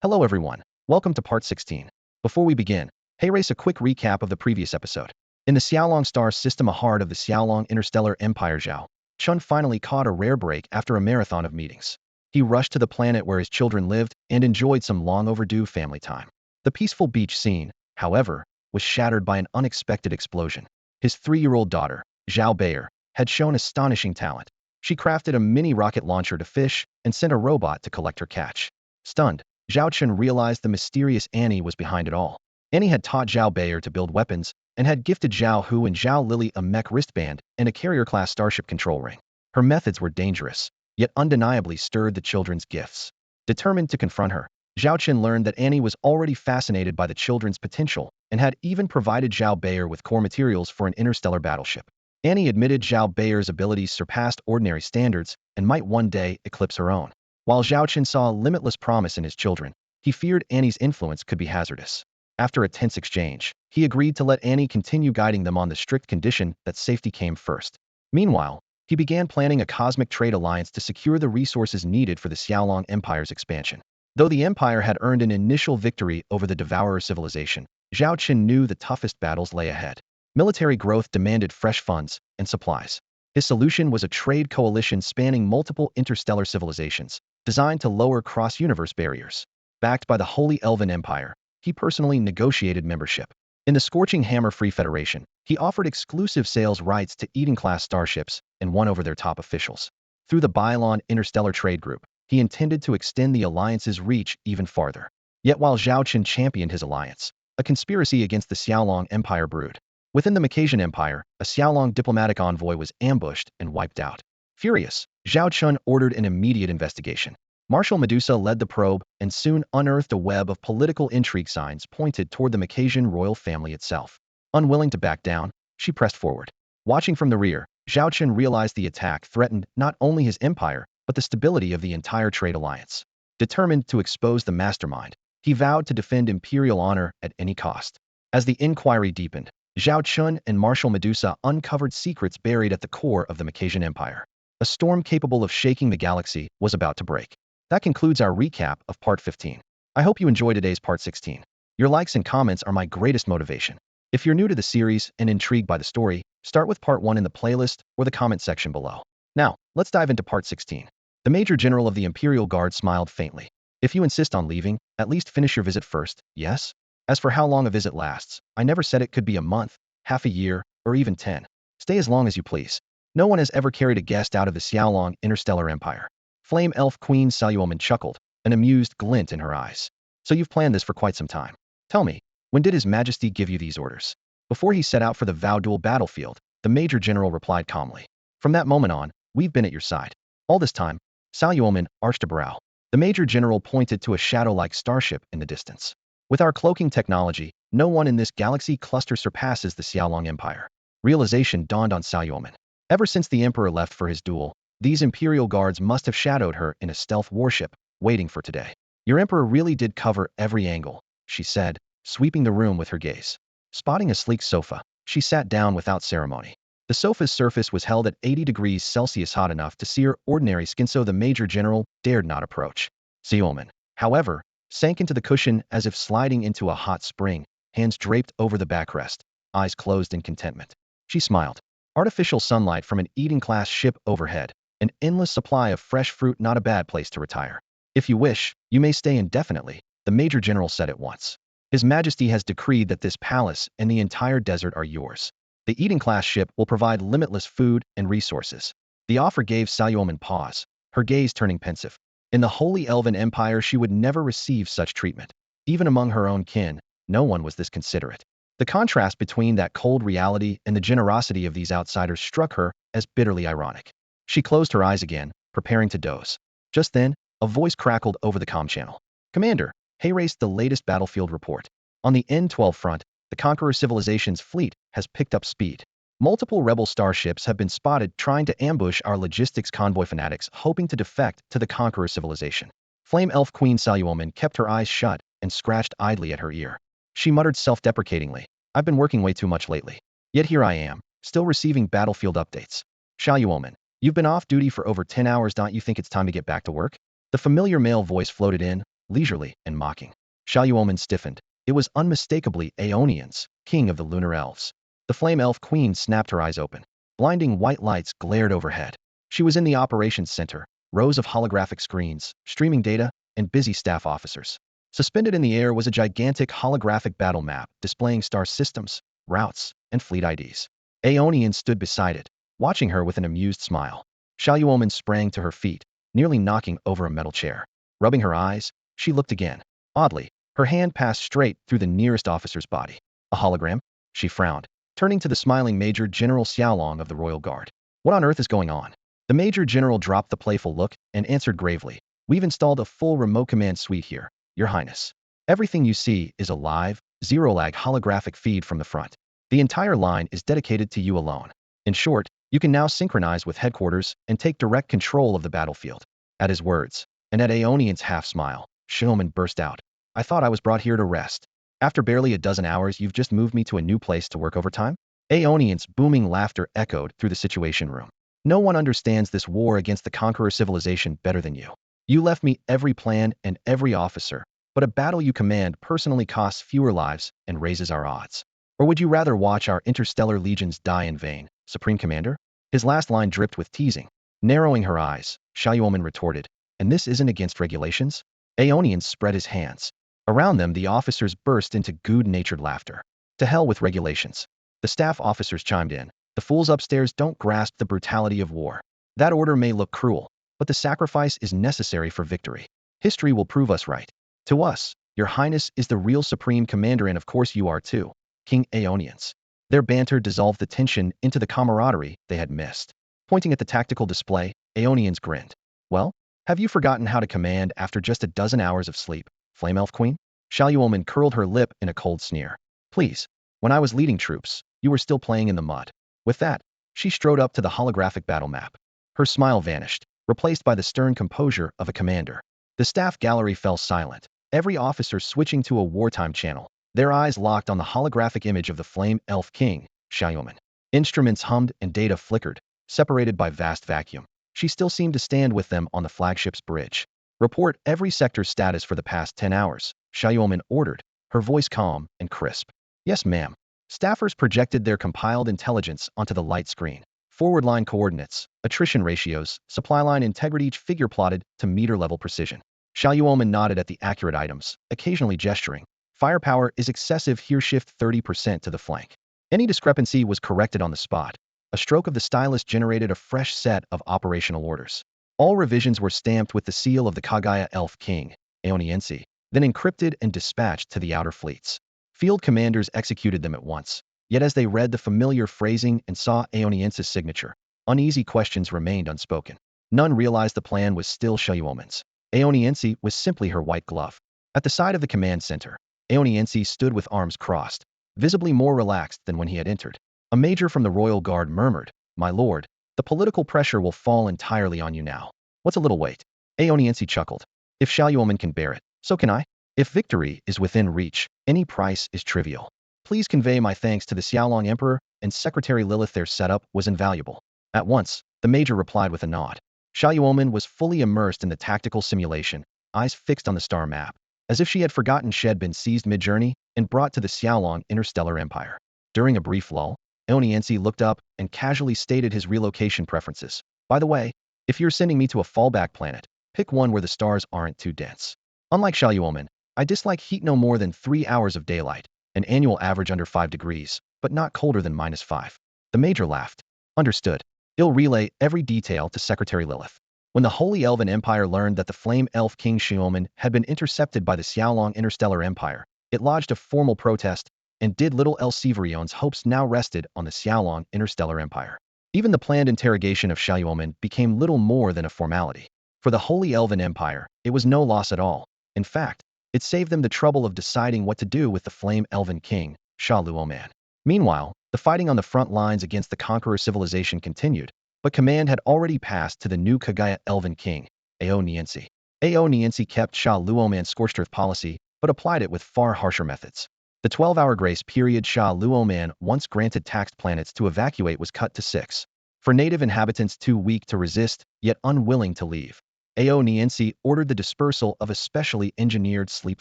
Hello everyone, welcome to part 16. Before we begin, hey race a quick recap of the previous episode. In the Xiaolong star system a heart of the Xiaolong interstellar empire, Zhao Chen finally caught a rare break after a marathon of meetings. He rushed to the planet where his children lived and enjoyed some long overdue family time. The peaceful beach scene, however, was shattered by an unexpected explosion. His 3-year-old daughter, Zhao Bayer, had shown astonishing talent. She crafted a mini rocket launcher to fish and sent a robot to collect her catch. Stunned, Zhao Chen realized the mysterious Annie was behind it all. Annie had taught Zhao Bayer to build weapons and had gifted Zhao Hu and Zhao Lily a mech wristband and a carrier-class starship control ring. Her methods were dangerous, yet undeniably stirred the children's gifts. Determined to confront her, Zhao Chen learned that Annie was already fascinated by the children's potential and had even provided Zhao Bayer with core materials for an interstellar battleship. Annie admitted Zhao Bayer's abilities surpassed ordinary standards and might one day eclipse her own. While Zhao Chen saw limitless promise in his children, he feared Annie's influence could be hazardous. After a tense exchange, he agreed to let Annie continue guiding them on the strict condition that safety came first. Meanwhile, he began planning a cosmic trade alliance to secure the resources needed for the Xiaolong Empire's expansion. Though the empire had earned an initial victory over the Devourer civilization, Zhao Chen knew the toughest battles lay ahead. Military growth demanded fresh funds and supplies. His solution was a trade coalition spanning multiple interstellar civilizations, designed to lower cross-universe barriers. Backed by the Holy Elven Empire, he personally negotiated membership. In the Scorching Hammer Free Federation, he offered exclusive sales rights to Eden-class starships and won over their top officials. Through the Bylon Interstellar Trade Group, he intended to extend the alliance's reach even farther. Yet while Zhao Chen championed his alliance, a conspiracy against the Xiaolong Empire brewed. Within the Macassian Empire, a Xiaolong diplomatic envoy was ambushed and wiped out. Furious, Zhao Chen ordered an immediate investigation. Marshal Medusa led the probe and soon unearthed a web of political intrigue signs pointed toward the Macassian royal family itself. Unwilling to back down, she pressed forward. Watching from the rear, Zhao Chen realized the attack threatened not only his empire, but the stability of the entire trade alliance. Determined to expose the mastermind, he vowed to defend imperial honor at any cost. As the inquiry deepened, Zhao Chen and Marshal Medusa uncovered secrets buried at the core of the Macassian Empire. A storm capable of shaking the galaxy was about to break. That concludes our recap of Part 15. I hope you enjoyed today's Part 16. Your likes and comments are my greatest motivation. If you're new to the series and intrigued by the story, start with Part 1 in the playlist or the comment section below. Now, let's dive into Part 16. The Major General of the Imperial Guard smiled faintly. If you insist on leaving, at least finish your visit first, yes? As for how long a visit lasts, I never said it could be a month, half a year, or even 10. Stay as long as you please. No one has ever carried a guest out of the Xiaolong Interstellar Empire. Flame Elf Queen Saluoman chuckled, an amused glint in her eyes. So you've planned this for quite some time. Tell me, when did His Majesty give you these orders? Before he set out for the Vaudual battlefield, the Major General replied calmly. From that moment on, we've been at your side. All this time, Saluoman arched a brow. The Major General pointed to a shadow-like starship in the distance. With our cloaking technology, no one in this galaxy cluster surpasses the Xiaolong Empire. Realization dawned on Saluoman. Ever since the Emperor left for his duel, these Imperial guards must have shadowed her in a stealth warship, waiting for today. Your Emperor really did cover every angle, she said, sweeping the room with her gaze. Spotting a sleek sofa, she sat down without ceremony. The sofa's surface was held at 80 degrees Celsius, hot enough to sear ordinary skin, so the Major General dared not approach. Saluoman, however, sank into the cushion as if sliding into a hot spring, hands draped over the backrest, eyes closed in contentment. She smiled. Artificial sunlight from an Eden-class ship overhead, an endless supply of fresh fruit, not a bad place to retire. If you wish, you may stay indefinitely, the Major General said at once. His Majesty has decreed that this palace and the entire desert are yours. The Eden-class ship will provide limitless food and resources. The offer gave Saluoman pause, her gaze turning pensive. In the Holy Elven Empire, she would never receive such treatment. Even among her own kin, no one was this considerate. The contrast between that cold reality and the generosity of these outsiders struck her as bitterly ironic. She closed her eyes again, preparing to doze. Just then, a voice crackled over the comm channel. Commander, hayraced the latest battlefield report. On the N-12 front, the Conqueror civilization's fleet has picked up speed. Multiple rebel starships have been spotted trying to ambush our logistics convoy, fanatics hoping to defect to the Conqueror civilization. Flame Elf Queen Saluoman kept her eyes shut and scratched idly at her ear. She muttered self-deprecatingly, I've been working way too much lately. Yet here I am, still receiving battlefield updates. Saluoman, you've been off duty for over 10 hours, don't you think it's time to get back to work? The familiar male voice floated in, leisurely and mocking. Xiao Yuomen stiffened. It was unmistakably Aeonians, king of the lunar elves. The flame elf queen snapped her eyes open. Blinding white lights glared overhead. She was in the operations center, rows of holographic screens, streaming data, and busy staff officers. Suspended in the air was a gigantic holographic battle map displaying star systems, routes, and fleet IDs. Aeonian stood beside it, watching her with an amused smile. Xiao Yuomen sprang to her feet, nearly knocking over a metal chair. Rubbing her eyes, she looked again. Oddly, her hand passed straight through the nearest officer's body. A hologram? She frowned, turning to the smiling Major General Xiaolong of the Royal Guard. What on earth is going on? The Major General dropped the playful look and answered gravely. We've installed a full remote command suite here, Your Highness. Everything you see is a live, zero-lag holographic feed from the front. The entire line is dedicated to you alone. In short, you can now synchronize with headquarters and take direct control of the battlefield. At his words, and at Aeonian's half-smile, Shioman burst out. I thought I was brought here to rest. After barely a dozen hours, you've just moved me to a new place to work overtime? Aeonian's booming laughter echoed through the situation room. No one understands this war against the conqueror civilization better than you. You left me every plan and every officer, but a battle you command personally costs fewer lives and raises our odds. Or would you rather watch our interstellar legions die in vain, Supreme Commander? His last line dripped with teasing. Narrowing her eyes, Xiao Yuomen retorted, and this isn't against regulations? Aeonian spread his hands. Around them, the officers burst into good-natured laughter. To hell with regulations. The staff officers chimed in. The fools upstairs don't grasp the brutality of war. That order may look cruel, but the sacrifice is necessary for victory. History will prove us right. To us, Your Highness is the real Supreme Commander, and of course you are too, King Aeonians. Their banter dissolved the tension into the camaraderie they had missed. Pointing at the tactical display, Aeonians grinned. Well, have you forgotten how to command after just a dozen hours of sleep, Flame Elf Queen? Xiao Yuomen curled her lip in a cold sneer. Please, when I was leading troops, you were still playing in the mud. With that, she strode up to the holographic battle map. Her smile vanished, replaced by the stern composure of a commander. The staff gallery fell silent, every officer switching to a wartime channel, their eyes locked on the holographic image of the Flame Elf King, Xiao Yuomen. Instruments hummed and data flickered, separated by vast vacuum. She still seemed to stand with them on the flagship's bridge. Report every sector's status for the past 10 hours, Xiao Yuomen ordered, her voice calm and crisp. Yes, ma'am. Staffers projected their compiled intelligence onto the light screen. Forward line coordinates, attrition ratios, supply line integrity, each figure plotted to meter-level precision. Xiao Yuomen nodded at the accurate items, occasionally gesturing. Firepower is excessive here, shift 30% to the flank. Any discrepancy was corrected on the spot. A stroke of the stylus generated a fresh set of operational orders. All revisions were stamped with the seal of the Kagaya Elf King, Aeoniensi, then encrypted and dispatched to the outer fleets. Field commanders executed them at once, yet as they read the familiar phrasing and saw Aeoniensis' signature, uneasy questions remained unspoken. None realized the plan was still Xiao Yuomen's. Aeoniensi was simply her white glove. At the side of the command center, Aeoniensi stood with arms crossed, visibly more relaxed than when he had entered. A major from the Royal Guard murmured, My lord, the political pressure will fall entirely on you now. What's a little weight? Aeoniensi chuckled. If Xiao Yuomen can bear it, so can I. If victory is within reach, any price is trivial. Please convey my thanks to the Xiaolong Emperor and Secretary Lilith. Their setup was invaluable. At once, the major replied with a nod. Xiao Yuomen was fully immersed in the tactical simulation, eyes fixed on the star map, as if she had forgotten she had been seized mid-journey and brought to the Xiaolong interstellar empire. During a brief lull, Aeoniensi looked up and casually stated his relocation preferences. By the way, if you're sending me to a fallback planet, pick one where the stars aren't too dense. Unlike Xiao Yuomen, I dislike heat no more than 3 hours of daylight, an annual average under 5 degrees, but not colder than -5. The major laughed. Understood. He'll relay every detail to Secretary Lilith. When the Holy Elven Empire learned that the Flame Elf King Xiao Yuomen had been intercepted by the Xiaolong Interstellar Empire, it lodged a formal protest, and did little else. Severion's hopes now rested on the Xiaolong Interstellar Empire. Even the planned interrogation of Xiao Yuomen became little more than a formality. For the Holy Elven Empire, it was no loss at all. In fact, it saved them the trouble of deciding what to do with the Flame Elven King, Xiao Luoman. Meanwhile, the fighting on the front lines against the conqueror civilization continued, but command had already passed to the new Kagaya Elven King, Aeoniensi. Aeoniensi kept Xiao Luoman's scorched earth policy, but applied it with far harsher methods. The 12-hour grace period Xiao Luoman once granted taxed planets to evacuate was cut to 6. For native inhabitants too weak to resist, yet unwilling to leave, Ao Niensi ordered the dispersal of a specially engineered sleep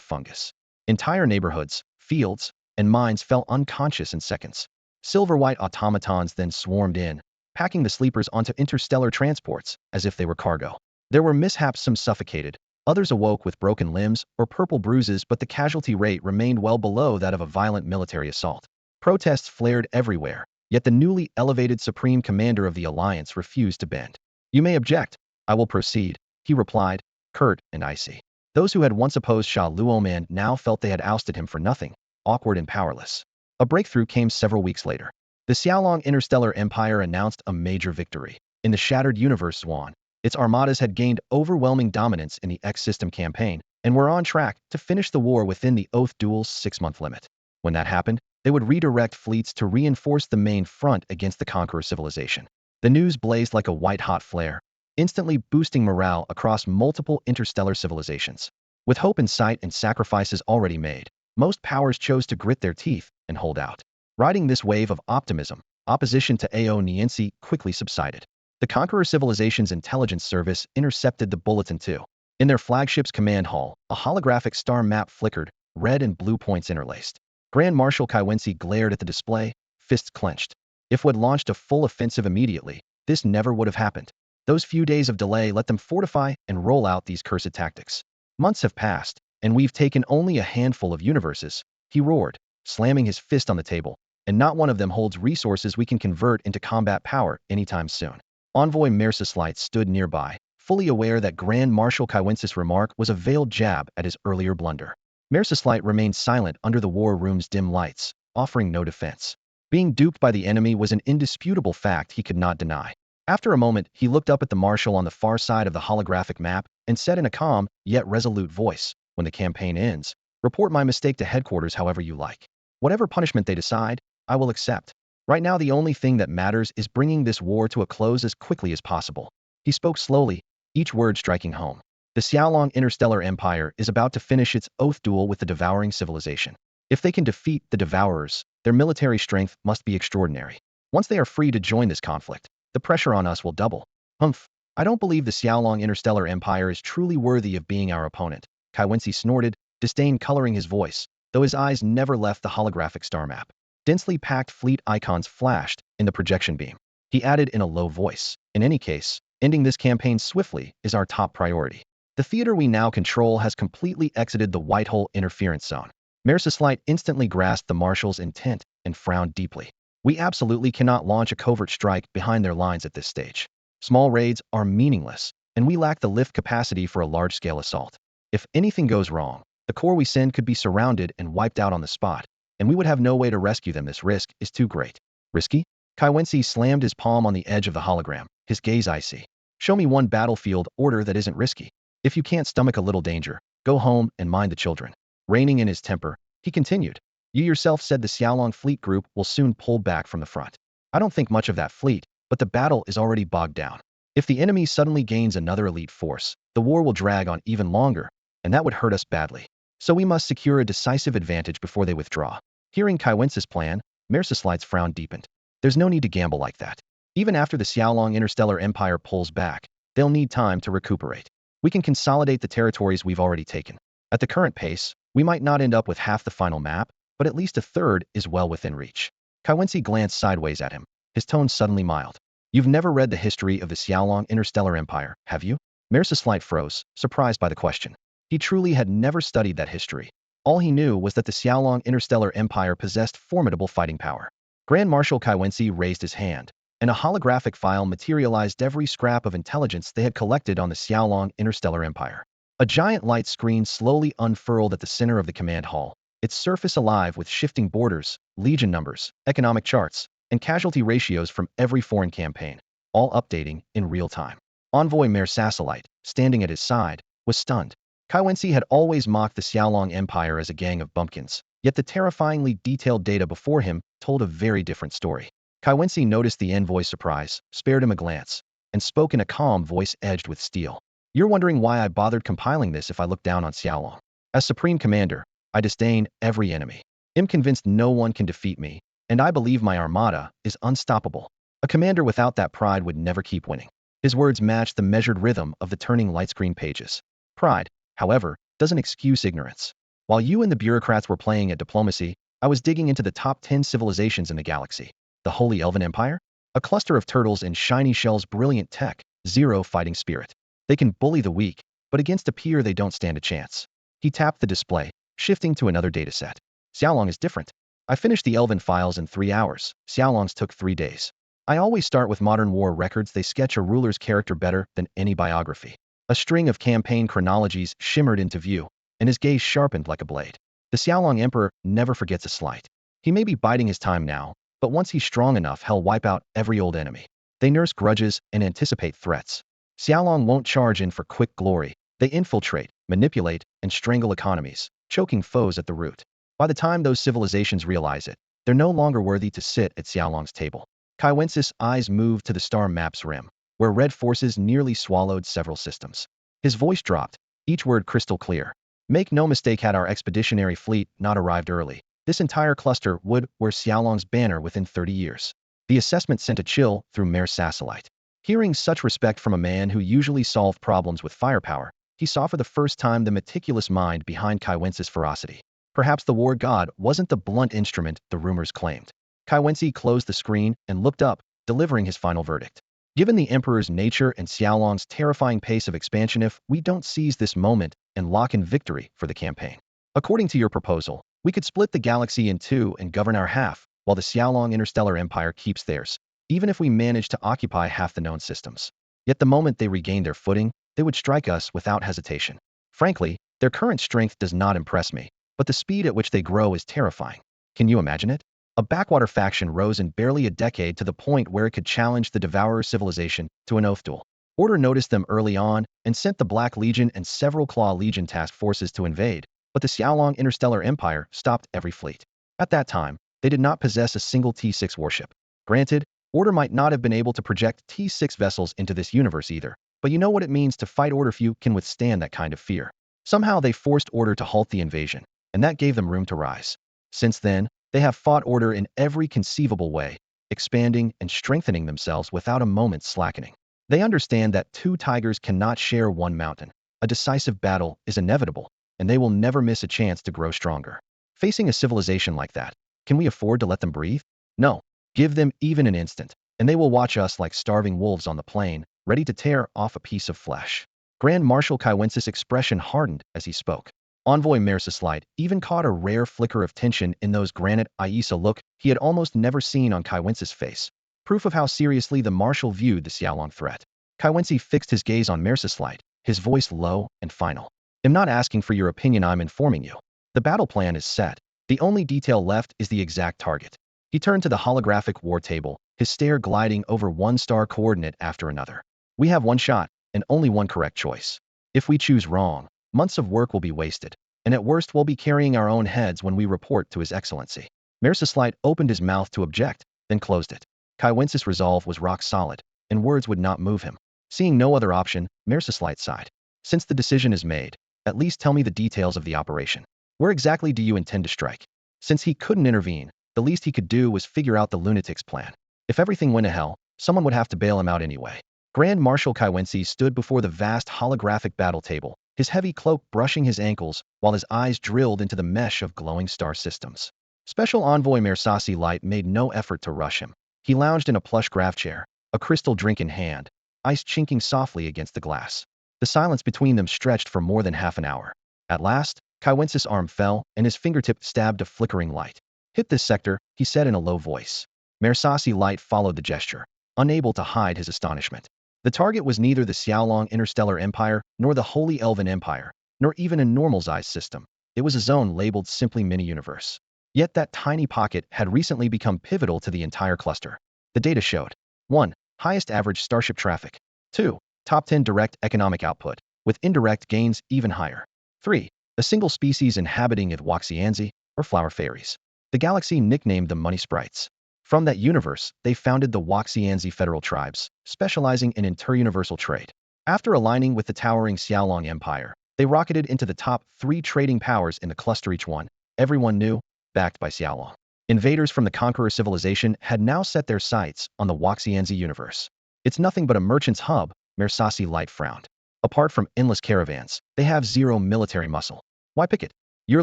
fungus. Entire neighborhoods, fields, and mines fell unconscious in seconds. Silver-white automatons then swarmed in, packing the sleepers onto interstellar transports as if they were cargo. There were mishaps, some suffocated, others awoke with broken limbs or purple bruises, but the casualty rate remained well below that of a violent military assault. Protests flared everywhere, yet the newly elevated Supreme Commander of the Alliance refused to bend. "You may object. I will proceed," he replied, curt and icy. Those who had once opposed Sha Luoman now felt they had ousted him for nothing, awkward and powerless. A breakthrough came several weeks later. The Xiaolong Interstellar Empire announced a major victory. In the shattered universe Swan, its armadas had gained overwhelming dominance in the X-System campaign and were on track to finish the war within the Oath Duel's 6-month limit. When that happened, they would redirect fleets to reinforce the main front against the Conqueror civilization. The news blazed like a white-hot flare, instantly boosting morale across multiple interstellar civilizations. With hope in sight and sacrifices already made, most powers chose to grit their teeth and hold out. Riding this wave of optimism, opposition to Ao Niensi quickly subsided. The Conqueror civilization's intelligence service intercepted the bulletin too. In their flagship's command hall, a holographic star map flickered, red and blue points interlaced. Grand Marshal Kaiwensi glared at the display, fists clenched. If we'd launched a full offensive immediately, this never would have happened. Those few days of delay let them fortify and roll out these cursed tactics. Months have passed, and we've taken only a handful of universes, he roared, slamming his fist on the table, and not one of them holds resources we can convert into combat power anytime soon. Envoy Merceslite stood nearby, fully aware that Grand Marshal Kaiwensis' remark was a veiled jab at his earlier blunder. Merceslite remained silent under the war room's dim lights, offering no defense. Being duped by the enemy was an indisputable fact he could not deny. After a moment, he looked up at the marshal on the far side of the holographic map and said in a calm, yet resolute voice, "When the campaign ends, report my mistake to headquarters however you like. Whatever punishment they decide, I will accept. Right now the only thing that matters is bringing this war to a close as quickly as possible." He spoke slowly, each word striking home. The Xiaolong Interstellar Empire is about to finish its oath duel with the devouring civilization. If they can defeat the devourers, their military strength must be extraordinary. Once they are free to join this conflict, the pressure on us will double. Humph. I don't believe the Xiaolong Interstellar Empire is truly worthy of being our opponent. Kaiwensi snorted, disdain coloring his voice, though his eyes never left the holographic star map. Densely packed fleet icons flashed in the projection beam. He added in a low voice, "In any case, ending this campaign swiftly is our top priority. The theater we now control has completely exited the White Hole interference zone." Merceslite instantly grasped the marshal's intent and frowned deeply. "We absolutely cannot launch a covert strike behind their lines at this stage. Small raids are meaningless, and we lack the lift capacity for a large-scale assault. If anything goes wrong, the corps we send could be surrounded and wiped out on the spot, and we would have no way to rescue them. This risk is too great." "Risky?" Kaiwensi slammed his palm on the edge of the hologram, his gaze icy. "Show me one battlefield order that isn't risky. If you can't stomach a little danger, go home and mind the children." Reining in his temper, he continued, "You yourself said the Xiaolong fleet group will soon pull back from the front. I don't think much of that fleet, but the battle is already bogged down. If the enemy suddenly gains another elite force, the war will drag on even longer, and that would hurt us badly. So we must secure a decisive advantage before they withdraw." Hearing Kaiwensis' plan, Merceslite's frown deepened. "There's no need to gamble like that. Even after the Xiaolong Interstellar Empire pulls back, they'll need time to recuperate. We can consolidate the territories we've already taken. At the current pace, we might not end up with half the final map, but at least a third is well within reach." Kaiwensi glanced sideways at him, his tone suddenly mild. "You've never read the history of the Xiaolong Interstellar Empire, have you?" Merceslite froze, surprised by the question. He truly had never studied that history. All he knew was that the Xiaolong Interstellar Empire possessed formidable fighting power. Grand Marshal Kaiwensi raised his hand, and a holographic file materialized every scrap of intelligence they had collected on the Xiaolong Interstellar Empire. A giant light screen slowly unfurled at the center of the command hall, its surface alive with shifting borders, legion numbers, economic charts, and casualty ratios from every foreign campaign, all updating in real time. Envoy Merceslite, standing at his side, was stunned. Kaiwensi had always mocked the Xiaolong Empire as a gang of bumpkins, yet the terrifyingly detailed data before him told a very different story. Kaiwensi noticed the envoy's surprise, spared him a glance, and spoke in a calm voice edged with steel. "You're wondering why I bothered compiling this if I look down on Xiaolong. As Supreme Commander, I disdain every enemy. I'm convinced no one can defeat me, and I believe my armada is unstoppable. A commander without that pride would never keep winning. His words matched the measured rhythm of the turning light screen pages. Pride, however, doesn't excuse ignorance. While you and the bureaucrats were playing at diplomacy, I was digging into the top 10 civilizations in the galaxy. The Holy Elven Empire? A cluster of turtles in shiny shells, brilliant tech, zero fighting spirit. They can bully the weak, but against a peer they don't stand a chance. He tapped the display, shifting to another dataset. Xiaolong is different. I finished the Elven files in 3 hours. Xiaolong's took 3 days. I always start with modern war records. They sketch a ruler's character better than any biography. A string of campaign chronologies shimmered into view, and his gaze sharpened like a blade. The Xiaolong Emperor never forgets a slight. He may be biding his time now, but once he's strong enough, he'll wipe out every old enemy. They nurse grudges and anticipate threats. Xiaolong won't charge in for quick glory. They infiltrate, manipulate, and strangle economies, choking foes at the root. By the time those civilizations realize it, they're no longer worthy to sit at Xiaolong's table. Kaiwensis' eyes moved to the star map's rim, where red forces nearly swallowed several systems. His voice dropped, each word crystal clear. Make no mistake, had our expeditionary fleet not arrived early, this entire cluster would wear Xiaolong's banner within 30 years. The assessment sent a chill through Mayor Sassalite. Hearing such respect from a man who usually solved problems with firepower, he saw for the first time the meticulous mind behind Kaiwensis' ferocity. Perhaps the war god wasn't the blunt instrument the rumors claimed. Kaiwensi closed the screen and looked up, delivering his final verdict. Given the Emperor's nature and Xiaolong's terrifying pace of expansion, if we don't seize this moment and lock in victory for the campaign. According to your proposal, we could split the galaxy in two and govern our half, while the Xiaolong Interstellar Empire keeps theirs, even if we manage to occupy half the known systems. Yet the moment they regain their footing, they would strike us without hesitation. Frankly, their current strength does not impress me, but the speed at which they grow is terrifying. Can you imagine it? A backwater faction rose in barely a decade to the point where it could challenge the Devourer civilization to an oath duel. Order noticed them early on and sent the Black Legion and several Claw Legion task forces to invade, but the Xiaolong Interstellar Empire stopped every fleet. At that time, they did not possess a single T6 warship. Granted, Order might not have been able to project T6 vessels into this universe either, but you know what it means to fight Order. Few can withstand that kind of fear. Somehow they forced Order to halt the invasion, and that gave them room to rise. Since then, they have fought Order in every conceivable way, expanding and strengthening themselves without a moment's slackening. They understand that two tigers cannot share one mountain. A decisive battle is inevitable, and they will never miss a chance to grow stronger. Facing a civilization like that, can we afford to let them breathe? No. Give them even an instant, and they will watch us like starving wolves on the plain, ready to tear off a piece of flesh. Grand Marshal Kaiwensis' expression hardened as he spoke. Envoy Merceslide even caught a rare flicker of tension in those granite Aisa look he had almost never seen on Kaiwensis' face, proof of how seriously the Marshal viewed the Xiaolong threat. Kaiwensi fixed his gaze on Merceslide, his voice low and final. I'm not asking for your opinion, I'm informing you. The battle plan is set. The only detail left is the exact target. He turned to the holographic war table, his stare gliding over one star coordinate after another. We have one shot, and only one correct choice. If we choose wrong, months of work will be wasted, and at worst we'll be carrying our own heads when we report to His Excellency. Merceslide opened his mouth to object, then closed it. Kaiwensis' resolve was rock solid, and words would not move him. Seeing no other option, Merceslide sighed. Since the decision is made, at least tell me the details of the operation. Where exactly do you intend to strike? Since he couldn't intervene, the least he could do was figure out the lunatic's plan. If everything went to hell, someone would have to bail him out anyway. Grand Marshal Kaiwensi stood before the vast holographic battle table, his heavy cloak brushing his ankles while his eyes drilled into the mesh of glowing star systems. Special Envoy Mersasi Light made no effort to rush him. He lounged in a plush grav chair, a crystal drink in hand, ice chinking softly against the glass. The silence between them stretched for more than half an hour. At last, Kaiwensis' arm fell, and his fingertip stabbed a flickering light. Hit this sector, he said in a low voice. Mersasi Light followed the gesture, unable to hide his astonishment. The target was neither the Xiaolong Interstellar Empire, nor the Holy Elven Empire, nor even a normal-sized system. It was a zone labeled simply Mini-Universe. Yet that tiny pocket had recently become pivotal to the entire cluster. The data showed 1. Highest average starship traffic. 2. Top 10 direct economic output, with indirect gains even higher. 3. A single species inhabiting it, Waxianzi, or flower fairies. The galaxy nicknamed them money sprites. From that universe, they founded the Waxianzi Federal Tribes, specializing in interuniversal trade. After aligning with the towering Xiaolong Empire, they rocketed into the top 3 trading powers in the cluster, each one, everyone knew, backed by Xiaolong. Invaders from the Conqueror civilization had now set their sights on the Waxianzi universe. It's nothing but a merchant's hub, Mersasi Light frowned. Apart from endless caravans, they have zero military muscle. Why pick it? You're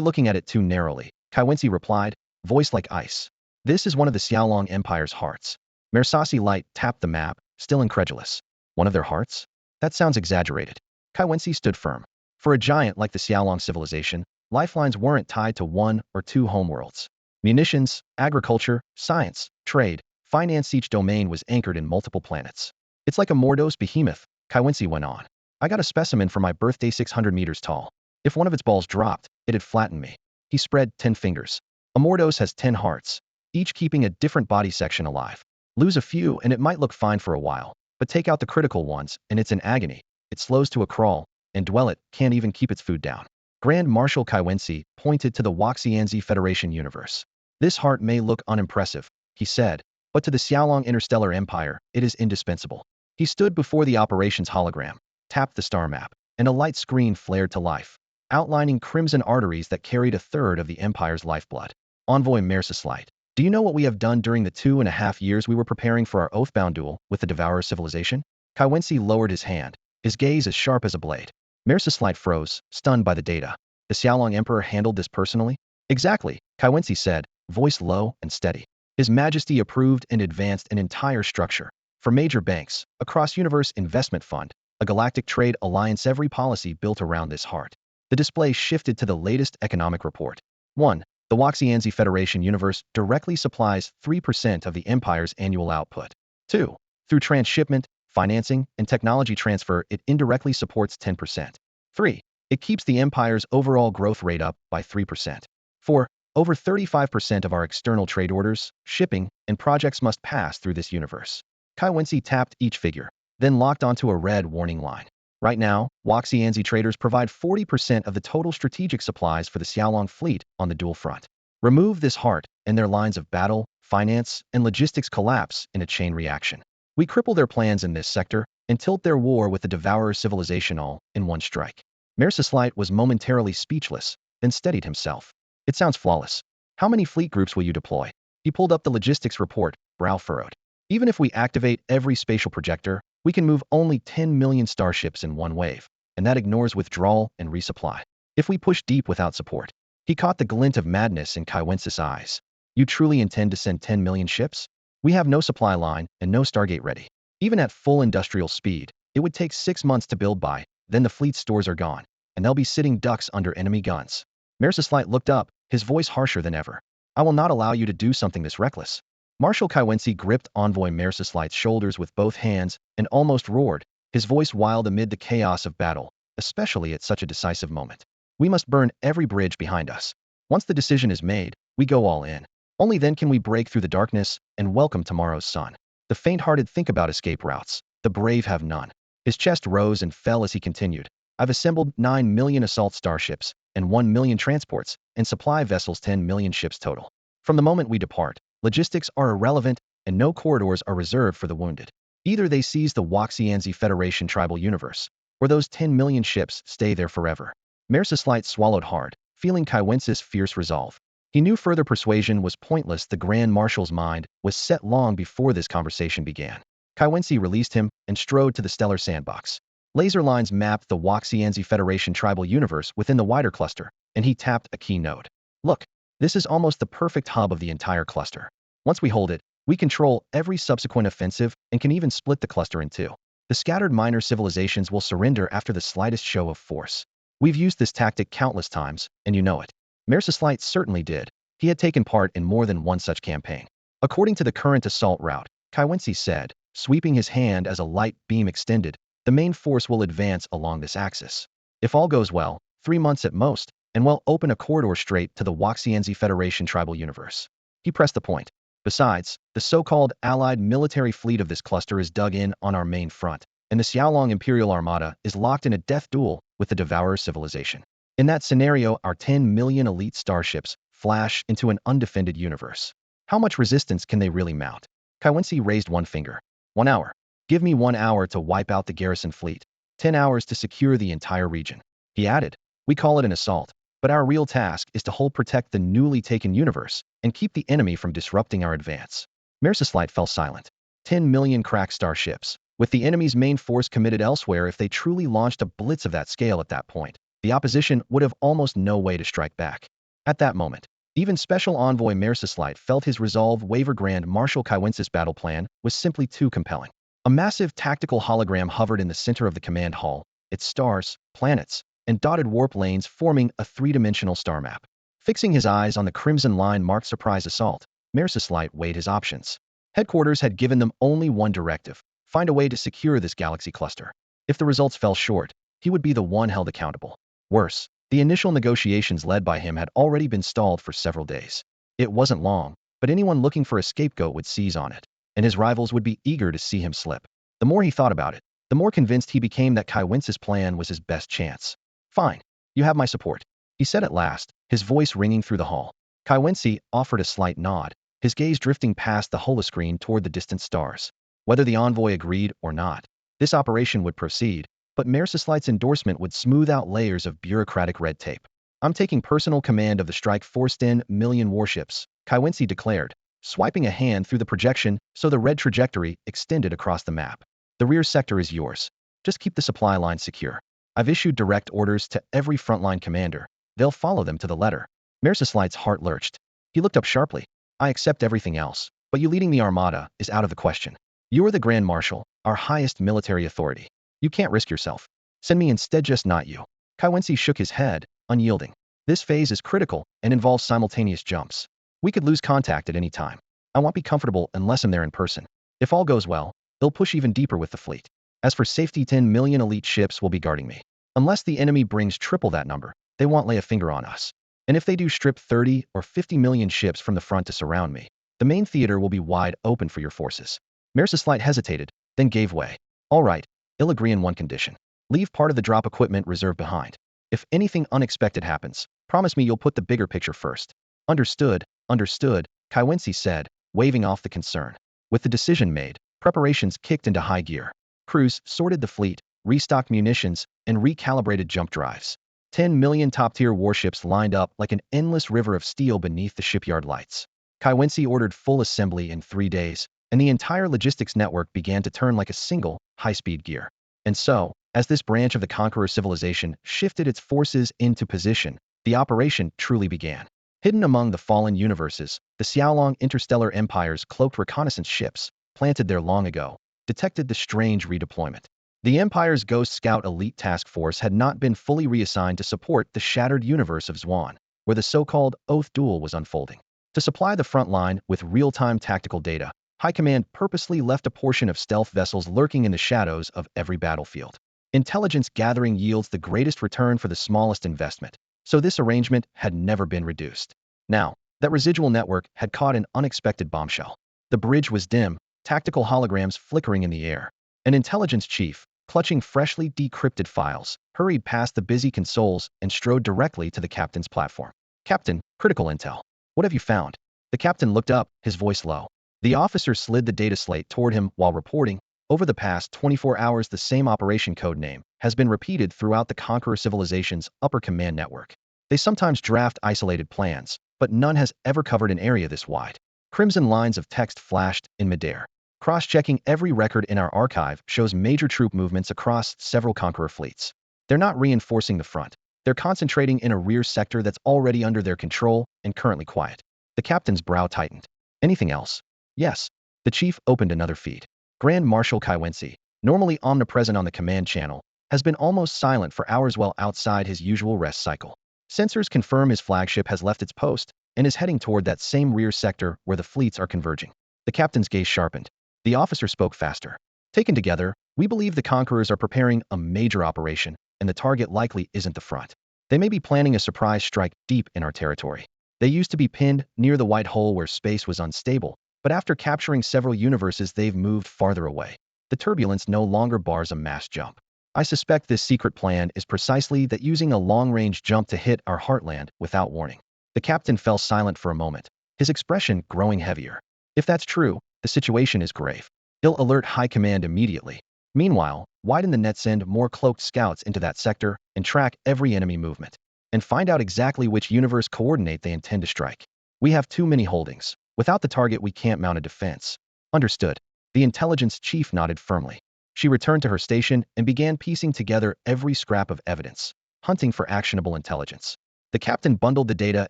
looking at it too narrowly, Kaiwensi replied, voice like ice. This is one of the Xiaolong Empire's hearts. Mersasi Light tapped the map, still incredulous. One of their hearts? That sounds exaggerated. Kaiwensi stood firm. For a giant like the Xiaolong civilization, lifelines weren't tied to one or two homeworlds. Munitions, agriculture, science, trade, finance, each domain was anchored in multiple planets. It's like a Mordos behemoth, Kaiwensi went on. I got a specimen for my birthday 600 meters tall. If one of its balls dropped, it'd flatten me. He spread 10 fingers. A Mordos has 10 hearts, each keeping a different body section alive. Lose a few and it might look fine for a while, but take out the critical ones and it's in agony. It slows to a crawl, and Dwell it can't even keep its food down. Grand Marshal Kaiwensi pointed to the Waxianzi Federation universe. This heart may look unimpressive, he said, but to the Xiaolong Interstellar Empire, it is indispensable. He stood before the operations hologram, tapped the star map, and a light screen flared to life, outlining crimson arteries that carried a third of the Empire's lifeblood. Envoy Mersaslight, do you know what we have done during the 2.5 years we were preparing for our oathbound duel with the Devourer civilization? Kaiwensi lowered his hand, his gaze as sharp as a blade. Mersaslight froze, stunned by the data. The Xiaolong Emperor handled this personally? Exactly, Kaiwensi said, voice low and steady. His Majesty approved and advanced an entire structure. For major banks, a cross-universe investment fund, a galactic trade alliance, every policy built around this heart. The display shifted to the latest economic report. 1. The Waxianzi Federation universe directly supplies 3% of the Empire's annual output. 2. Through transshipment, financing, and technology transfer, it indirectly supports 10%. 3. It keeps the Empire's overall growth rate up by 3%. 4. Over 35% of our external trade orders, shipping, and projects must pass through this universe. Kaiwensi tapped each figure, then locked onto a red warning line. Right now, Waxianzi traders provide 40% of the total strategic supplies for the Xiaolong fleet on the dual front. Remove this heart, and their lines of battle, finance, and logistics collapse in a chain reaction. We cripple their plans in this sector and tilt their war with the Devourer civilization all in one strike. Mersaslight was momentarily speechless, then steadied himself. It sounds flawless. How many fleet groups will you deploy? He pulled up the logistics report, brow furrowed. Even if we activate every spatial projector, we can move only 10 million starships in one wave, and that ignores withdrawal and resupply. If we push deep without support, he caught the glint of madness in Kaiwensis' eyes. You truly intend to send 10 million ships? We have no supply line and no Stargate ready. Even at full industrial speed, it would take 6 months to build by, then the fleet's stores are gone, and they'll be sitting ducks under enemy guns. Mersaslight looked up, his voice harsher than ever. I will not allow you to do something this reckless. Marshal Kaiwensi gripped Envoy Mersaslight's shoulders with both hands and almost roared, his voice wild amid the chaos of battle, especially at such a decisive moment. We must burn every bridge behind us. Once the decision is made, we go all in. Only then can we break through the darkness and welcome tomorrow's sun. The faint-hearted think about escape routes. The brave have none. His chest rose and fell as he continued. I've assembled 9 million assault starships and 1 million transports and supply vessels, 10 million ships total. From the moment we depart, logistics are irrelevant and no corridors are reserved for the wounded. Either they seize the Waxianzi Federation tribal universe, or those 10 million ships stay there forever. Mersaslight swallowed hard, feeling Kaiwensis' fierce resolve. He knew further persuasion was pointless. The Grand Marshal's mind was set long before this conversation began. Kaiwensi released him and strode to the stellar sandbox. Laser lines mapped the Waxianzi Federation tribal universe within the wider cluster, and he tapped a key node. Look, this is almost the perfect hub of the entire cluster. Once we hold it, we control every subsequent offensive and can even split the cluster in two. The scattered minor civilizations will surrender after the slightest show of force. We've used this tactic countless times, and you know it. Mersaslight certainly did. He had taken part in more than one such campaign. According to the current assault route, Kaiwensi said, sweeping his hand as a light beam extended, the main force will advance along this axis. If all goes well, 3 months at most, and we'll open a corridor straight to the Waxianzi Federation tribal universe. He pressed the point. Besides, the so-called allied military fleet of this cluster is dug in on our main front, and the Xiaolong Imperial Armada is locked in a death duel with the Devourer civilization. In that scenario, our 10 million elite starships flash into an undefended universe. How much resistance can they really mount? Kaiwensi raised one finger. 1 hour. Give me 1 hour to wipe out the garrison fleet. 10 hours to secure the entire region. He added, we call it an assault, but our real task is to protect the newly taken universe and keep the enemy from disrupting our advance. Mersaslight fell silent. 10 million crack starships. With the enemy's main force committed elsewhere, if they truly launched a blitz of that scale at that point, the opposition would have almost no way to strike back. At that moment, even Special Envoy Merceslite felt his resolve waver. Grand Marshal Kaiwence's battle plan was simply too compelling. A massive tactical hologram hovered in the center of the command hall, its stars, planets, and dotted warp lanes forming a three-dimensional star map. Fixing his eyes on the crimson line marked surprise assault, Merceslite weighed his options. Headquarters had given them only one directive: find a way to secure this galaxy cluster. If the results fell short, he would be the one held accountable. Worse, the initial negotiations led by him had already been stalled for several days. It wasn't long, but anyone looking for a scapegoat would seize on it, and his rivals would be eager to see him slip. The more he thought about it, the more convinced he became that Kaiwence's plan was his best chance. Fine, you have my support, he said at last, his voice ringing through the hall. Kaiwence offered a slight nod, his gaze drifting past the holoscreen toward the distant stars. Whether the envoy agreed or not, this operation would proceed, but Merceslite's endorsement would smooth out layers of bureaucratic red tape. I'm taking personal command of the strike force 10 million warships, Kaiwence declared, swiping a hand through the projection so the red trajectory extended across the map. The rear sector is yours. Just keep the supply line secure. I've issued direct orders to every frontline commander. They'll follow them to the letter. Merceslite's heart lurched. He looked up sharply. I accept everything else, but you leading the armada is out of the question. You are the Grand Marshal, our highest military authority. You can't risk yourself. Send me instead, just not you. Kaiwence shook his head, unyielding. This phase is critical and involves simultaneous jumps. We could lose contact at any time. I won't be comfortable unless I'm there in person. If all goes well, they'll push even deeper with the fleet. As for safety, 10 million elite ships will be guarding me. Unless the enemy brings triple that number, they won't lay a finger on us. And if they do strip 30 or 50 million ships from the front to surround me, the main theater will be wide open for your forces. Merceslite hesitated, then gave way. All right, I'll agree on one condition. Leave part of the drop equipment reserve behind. If anything unexpected happens, promise me you'll put the bigger picture first. Understood, Kaiwence said, waving off the concern. With the decision made, preparations kicked into high gear. Crews sorted the fleet, restocked munitions, and recalibrated jump drives. 10 million top-tier warships lined up like an endless river of steel beneath the shipyard lights. Kaiwence ordered full assembly in 3 days, and the entire logistics network began to turn like a single, high-speed gear. And so, as this branch of the Conqueror civilization shifted its forces into position, the operation truly began. Hidden among the fallen universes, the Xiaolong interstellar empire's cloaked reconnaissance ships, planted there long ago, detected the strange redeployment. The Empire's Ghost Scout elite task force had not been fully reassigned to support the shattered universe of Zwan, where the so-called Oath Duel was unfolding. To supply the front line with real-time tactical data, High Command purposely left a portion of stealth vessels lurking in the shadows of every battlefield. Intelligence gathering yields the greatest return for the smallest investment, so this arrangement had never been reduced. Now, that residual network had caught an unexpected bombshell. The bridge was dim, tactical holograms flickering in the air. An intelligence chief, clutching freshly decrypted files, hurried past the busy consoles and strode directly to the captain's platform. Captain, critical intel. What have you found? The captain looked up, his voice low. The officer slid the data slate toward him while reporting, over the past 24 hours the same operation code name has been repeated throughout the Conqueror civilization's upper command network. They sometimes draft isolated plans, but none has ever covered an area this wide. Crimson lines of text flashed in midair. Cross-checking every record in our archive shows major troop movements across several Conqueror fleets. They're not reinforcing the front. They're concentrating in a rear sector that's already under their control and currently quiet. The captain's brow tightened. Anything else? Yes. The chief opened another feed. Grand Marshal Kaiwence, normally omnipresent on the command channel, has been almost silent for hours while outside his usual rest cycle. Sensors confirm his flagship has left its post and is heading toward that same rear sector where the fleets are converging. The captain's gaze sharpened. The officer spoke faster. Taken together, we believe the Conquerors are preparing a major operation, and the target likely isn't the front. They may be planning a surprise strike deep in our territory. They used to be pinned near the white hole where space was unstable, but after capturing several universes they've moved farther away. The turbulence no longer bars a mass jump. I suspect this secret plan is precisely that, using a long-range jump to hit our heartland without warning. The captain fell silent for a moment, his expression growing heavier. If that's true, the situation is grave. I'll alert High Command immediately. Meanwhile, widen the net, send more cloaked scouts into that sector, and track every enemy movement. And find out exactly which universe coordinate they intend to strike. We have too many holdings. Without the target we can't mount a defense. Understood. The intelligence chief nodded firmly. She returned to her station and began piecing together every scrap of evidence, hunting for actionable intelligence. The captain bundled the data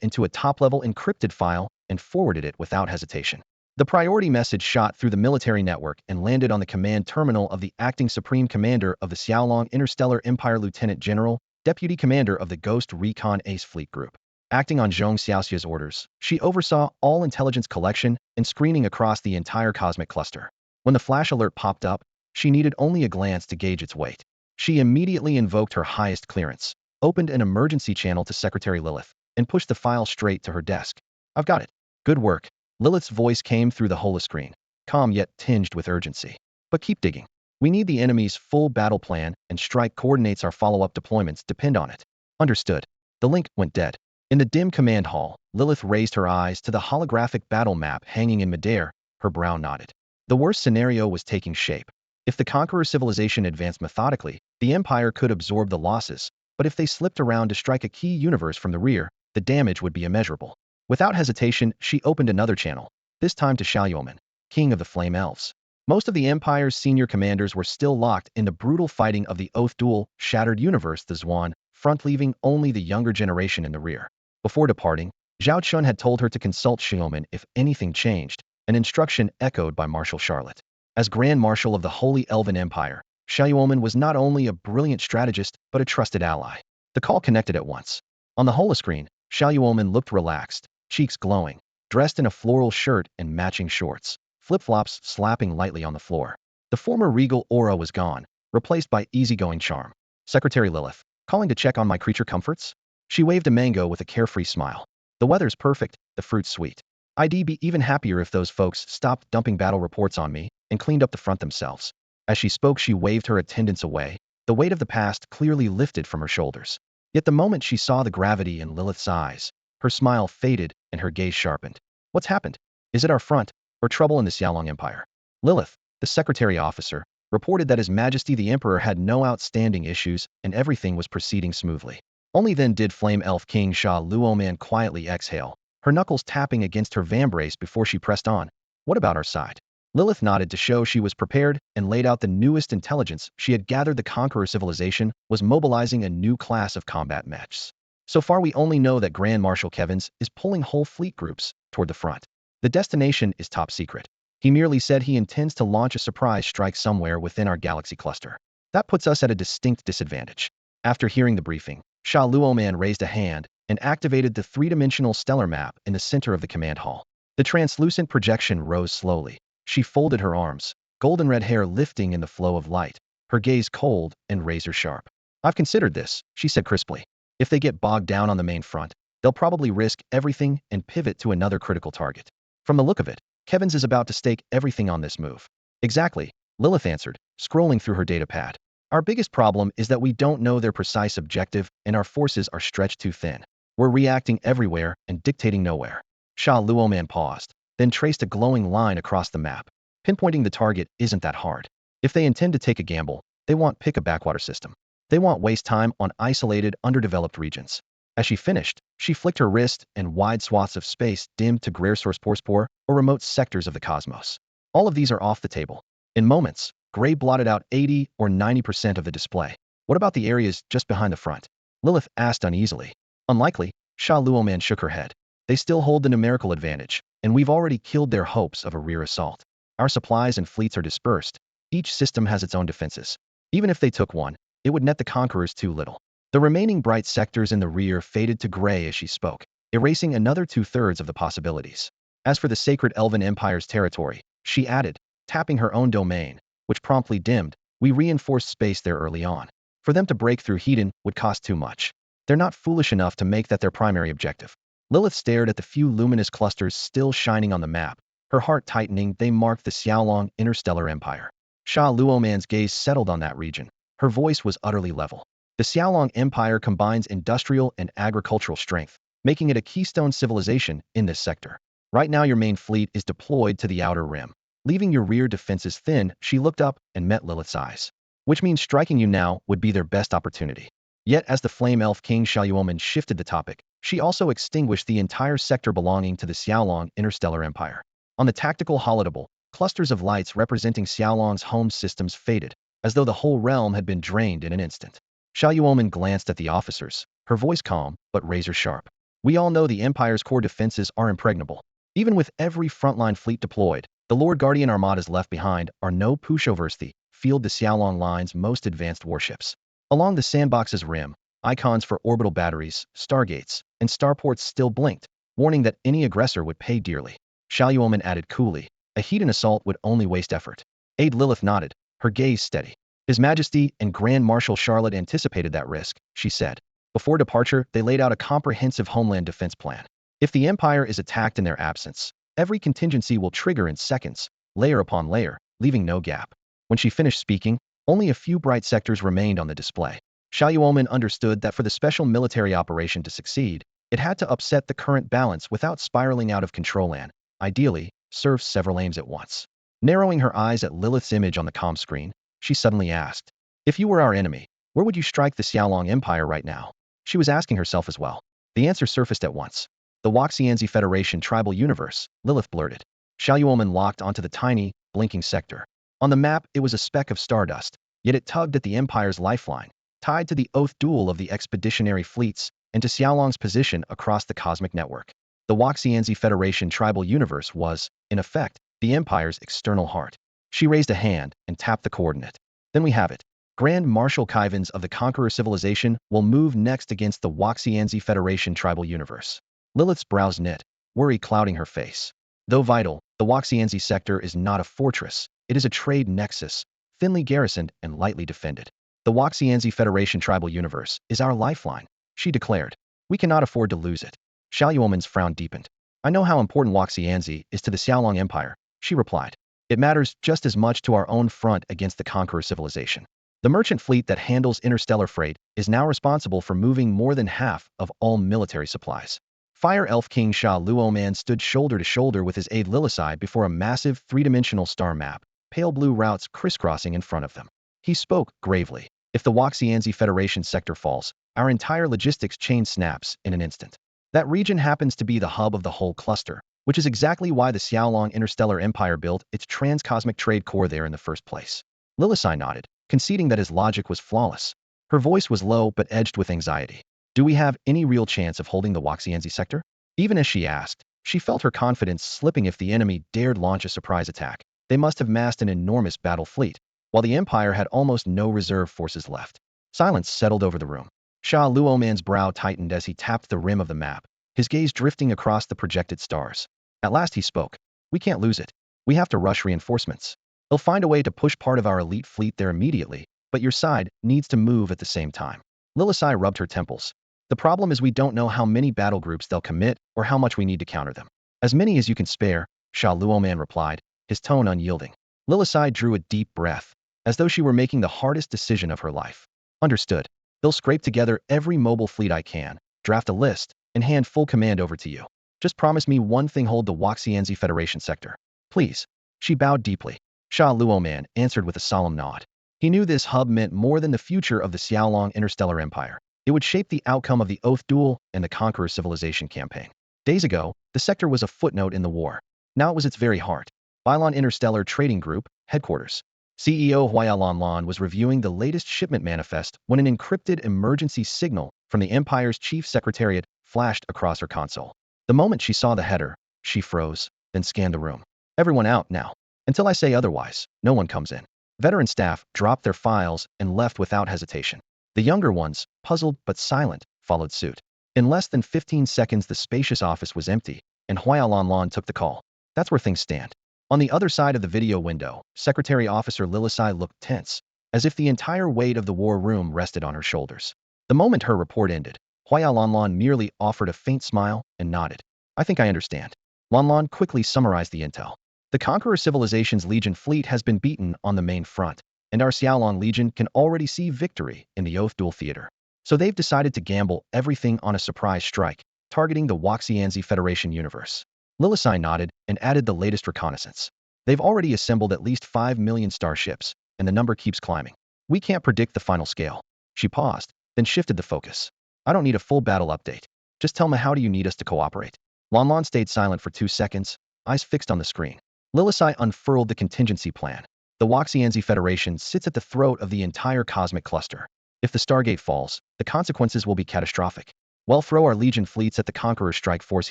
into a top-level encrypted file and forwarded it without hesitation. The priority message shot through the military network and landed on the command terminal of the acting Supreme Commander of the Xiaolong Interstellar Empire, Lieutenant General, Deputy Commander of the Ghost Recon Ace Fleet Group. Acting on Zhong Xiaoxia's orders, she oversaw all intelligence collection and screening across the entire cosmic cluster. When the flash alert popped up, she needed only a glance to gauge its weight. She immediately invoked her highest clearance, opened an emergency channel to Secretary Lilith, and pushed the file straight to her desk. "I've got it. Good work." Lilith's voice came through the holoscreen, calm yet tinged with urgency. "But keep digging. We need the enemy's full battle plan, and strike coordinates. Our follow-up deployments depend on it." "Understood." The link went dead. In the dim command hall, Lilith raised her eyes to the holographic battle map hanging in midair. Her brow nodded. The worst scenario was taking shape. If the Conqueror civilization advanced methodically, the Empire could absorb the losses, but if they slipped around to strike a key universe from the rear, the damage would be immeasurable. Without hesitation, she opened another channel, this time to Xiaoman, king of the Flame Elves. Most of the Empire's senior commanders were still locked in the brutal fighting of the Oath Duel, Shattered Universe, the Zwan front, leaving only the younger generation in the rear. Before departing, Zhao Chen had told her to consult Xiaoman if anything changed, an instruction echoed by Marshal Charlotte. As Grand Marshal of the Holy Elven Empire, Xiaoman was not only a brilliant strategist but a trusted ally. The call connected at once. On the holoscreen, Xiaoman looked relaxed, cheeks glowing, dressed in a floral shirt and matching shorts, flip-flops slapping lightly on the floor. The former regal aura was gone, replaced by easygoing charm. "Secretary Lilith, calling to check on my creature comforts?" She waved a mango with a carefree smile. "The weather's perfect, the fruit's sweet. I'd be even happier if those folks stopped dumping battle reports on me and cleaned up the front themselves." As she spoke, she waved her attendants away, the weight of the past clearly lifted from her shoulders. Yet the moment she saw the gravity in Lilith's eyes, her smile faded and her gaze sharpened. "What's happened? Is it our front, or trouble in the Xiaolong Empire?" Lilith, the secretary officer, reported that His Majesty the Emperor had no outstanding issues and everything was proceeding smoothly. Only then did Flame Elf King Sha Luoman quietly exhale, her knuckles tapping against her vambrace before she pressed on. "What about our side?" Lilith nodded to show she was prepared and laid out the newest intelligence she had gathered. The Conqueror civilization was mobilizing a new class of combat mechs. So far we only know that Grand Marshal Kevins is pulling whole fleet groups toward the front. The destination is top secret. He merely said he intends to launch a surprise strike somewhere within our galaxy cluster. That puts us at a distinct disadvantage. After hearing the briefing, Sha Luoman raised a hand and activated the three-dimensional stellar map in the center of the command hall. The translucent projection rose slowly. She folded her arms, golden red hair lifting in the flow of light, her gaze cold and razor-sharp. "I've considered this," she said crisply. "If they get bogged down on the main front, they'll probably risk everything and pivot to another critical target. From the look of it, Kevins is about to stake everything on this move." "Exactly," Lilith answered, scrolling through her datapad. "Our biggest problem is that we don't know their precise objective and our forces are stretched too thin. We're reacting everywhere and dictating nowhere." Sha Luoman paused, then traced a glowing line across the map. "Pinpointing the target isn't that hard. If they intend to take a gamble, they won't pick a backwater system. They won't waste time on isolated, underdeveloped regions." As she finished, she flicked her wrist and wide swaths of space dimmed to rare source or remote sectors of the cosmos. All of these are off the table. In moments, gray blotted out 80 or 90% of the display. "What about the areas just behind the front?" Lilith asked uneasily. "Unlikely," Sha Luoman shook her head. "They still hold the numerical advantage, and we've already killed their hopes of a rear assault. Our supplies and fleets are dispersed. Each system has its own defenses. Even if they took one, it would net the conquerors too little." The remaining bright sectors in the rear faded to gray as she spoke, erasing another two-thirds of the possibilities. "As for the sacred Elven Empire's territory," she added, tapping her own domain, which promptly dimmed, "we reinforced space there early on. For them to break through Hedon would cost too much. They're not foolish enough to make that their primary objective." Lilith stared at the few luminous clusters still shining on the map, her heart tightening. They marked the Xiaolong Interstellar Empire. Sha Luoman's gaze settled on that region. Her voice was utterly level. "The Xiaolong Empire combines industrial and agricultural strength, making it a keystone civilization in this sector. Right now your main fleet is deployed to the outer rim, leaving your rear defenses thin." She looked up and met Lilith's eyes. "Which means striking you now would be their best opportunity." Yet as the Flame Elf King Xiaoman shifted the topic, she also extinguished the entire sector belonging to the Xiaolong Interstellar Empire. On the tactical holotable, clusters of lights representing Xiaolong's home systems faded, as though the whole realm had been drained in an instant. Xiao Yuomen glanced at the officers, her voice calm but razor-sharp. We all know the Empire's core defenses are impregnable. Even with every frontline fleet deployed, the Lord Guardian armadas left behind are no pushovers the field the Xiaolong Line's most advanced warships. Along the sandbox's rim, icons for orbital batteries, stargates, and starports still blinked, warning that any aggressor would pay dearly. Xiao Yuomen added coolly, a heat and assault would only waste effort. Aide Lilith nodded, her gaze steady. His Majesty and Grand Marshal Charlotte anticipated that risk, she said. Before departure, they laid out a comprehensive homeland defense plan. If the Empire is attacked in their absence, every contingency will trigger in seconds, layer upon layer, leaving no gap. When she finished speaking, only a few bright sectors remained on the display. Xiao Yuomen understood that for the special military operation to succeed, it had to upset the current balance without spiraling out of control and, ideally, serve several aims at once. Narrowing her eyes at Lilith's image on the comm screen, she suddenly asked, "If you were our enemy, where would you strike the Xiaolong Empire right now?" She was asking herself as well. The answer surfaced at once. The Waxianzi Federation tribal universe, Lilith blurted. Xiao Yuomen locked onto the tiny, blinking sector. On the map, it was a speck of stardust, yet it tugged at the Empire's lifeline, tied to the oath duel of the expeditionary fleets and to Xiaolong's position across the cosmic network. The Waxianzi Federation tribal universe was, in effect, the Empire's external heart. She raised a hand and tapped the coordinate. Then we have it. Grand Marshal Kyvans of the Conqueror civilization will move next against the Waxianzi Federation tribal universe. Lilith's brows knit, worry clouding her face. Though vital, the Waxianzi sector is not a fortress. It is a trade nexus, thinly garrisoned and lightly defended. The Waxianzi Federation tribal universe is our lifeline, she declared. We cannot afford to lose it. Xiao Yuomen's frown deepened. I know how important Waxianzi is to the Xiaolong Empire, she replied. It matters just as much to our own front against the Conqueror civilization. The merchant fleet that handles interstellar freight is now responsible for moving more than half of all military supplies. Fire Elf King Xiao Luoman stood shoulder to shoulder with his aide Lilisai before a massive three-dimensional star map, pale blue routes crisscrossing in front of them. He spoke gravely. If the Waxianzi Federation sector falls, our entire logistics chain snaps in an instant. That region happens to be the hub of the whole cluster, which is exactly why the Xiaolong Interstellar Empire built its transcosmic trade core there in the first place. Lilisai nodded, conceding that his logic was flawless. Her voice was low but edged with anxiety. Do we have any real chance of holding the Waxianzi sector? Even as she asked, she felt her confidence slipping if the enemy dared launch a surprise attack. They must have massed an enormous battle fleet, while the Empire had almost no reserve forces left. Silence settled over the room. Xiao Luoman's brow tightened as he tapped the rim of the map, his gaze drifting across the projected stars. At last he spoke. We can't lose it. We have to rush reinforcements. They'll find a way to push part of our elite fleet there immediately, but your side needs to move at the same time. Lilisai rubbed her temples. The problem is we don't know how many battle groups they'll commit or how much we need to counter them. As many as you can spare, Xiao Luoman replied, his tone unyielding. Lilisai drew a deep breath, as though she were making the hardest decision of her life. Understood. They'll scrape together every mobile fleet I can, draft a list, and hand full command over to you. Just promise me one thing: hold the Waxianzi Federation sector. Please. She bowed deeply. Xiao Luoman answered with a solemn nod. He knew this hub meant more than the future of the Xiaolong Interstellar Empire. It would shape the outcome of the Oath Duel and the Conqueror Civilization campaign. Days ago, the sector was a footnote in the war. Now it was its very heart. Bylon Interstellar Trading Group, headquarters. CEO Huaya Lanlan was reviewing the latest shipment manifest when an encrypted emergency signal from the Empire's chief secretariat flashed across her console. The moment she saw the header, she froze, then scanned the room. Everyone out now. Until I say otherwise, no one comes in. Veteran staff dropped their files and left without hesitation. The younger ones, puzzled but silent, followed suit. In less than 15 seconds, the spacious office was empty, and Huaya Lanlan took the call. That's where things stand. On the other side of the video window, Secretary Officer Lilisai looked tense, as if the entire weight of the war room rested on her shoulders. The moment her report ended, Huaya Lanlan merely offered a faint smile and nodded. I think I understand. Lanlan quickly summarized the intel. The Conqueror Civilization's Legion fleet has been beaten on the main front, and our Xiaolong Legion can already see victory in the Oath Duel theater. So they've decided to gamble everything on a surprise strike, targeting the Waxianzi Federation universe. Lilisai nodded and added the latest reconnaissance. They've already assembled at least 5 million starships, and the number keeps climbing. We can't predict the final scale. She paused, then shifted the focus. I don't need a full battle update. Just tell me, how do you need us to cooperate? Lanlan stayed silent for 2 seconds, eyes fixed on the screen. Lilisai unfurled the contingency plan. The Waxianzi Federation sits at the throat of the entire cosmic cluster. If the Stargate falls, the consequences will be catastrophic. We'll throw our Legion fleets at the Conqueror's strike force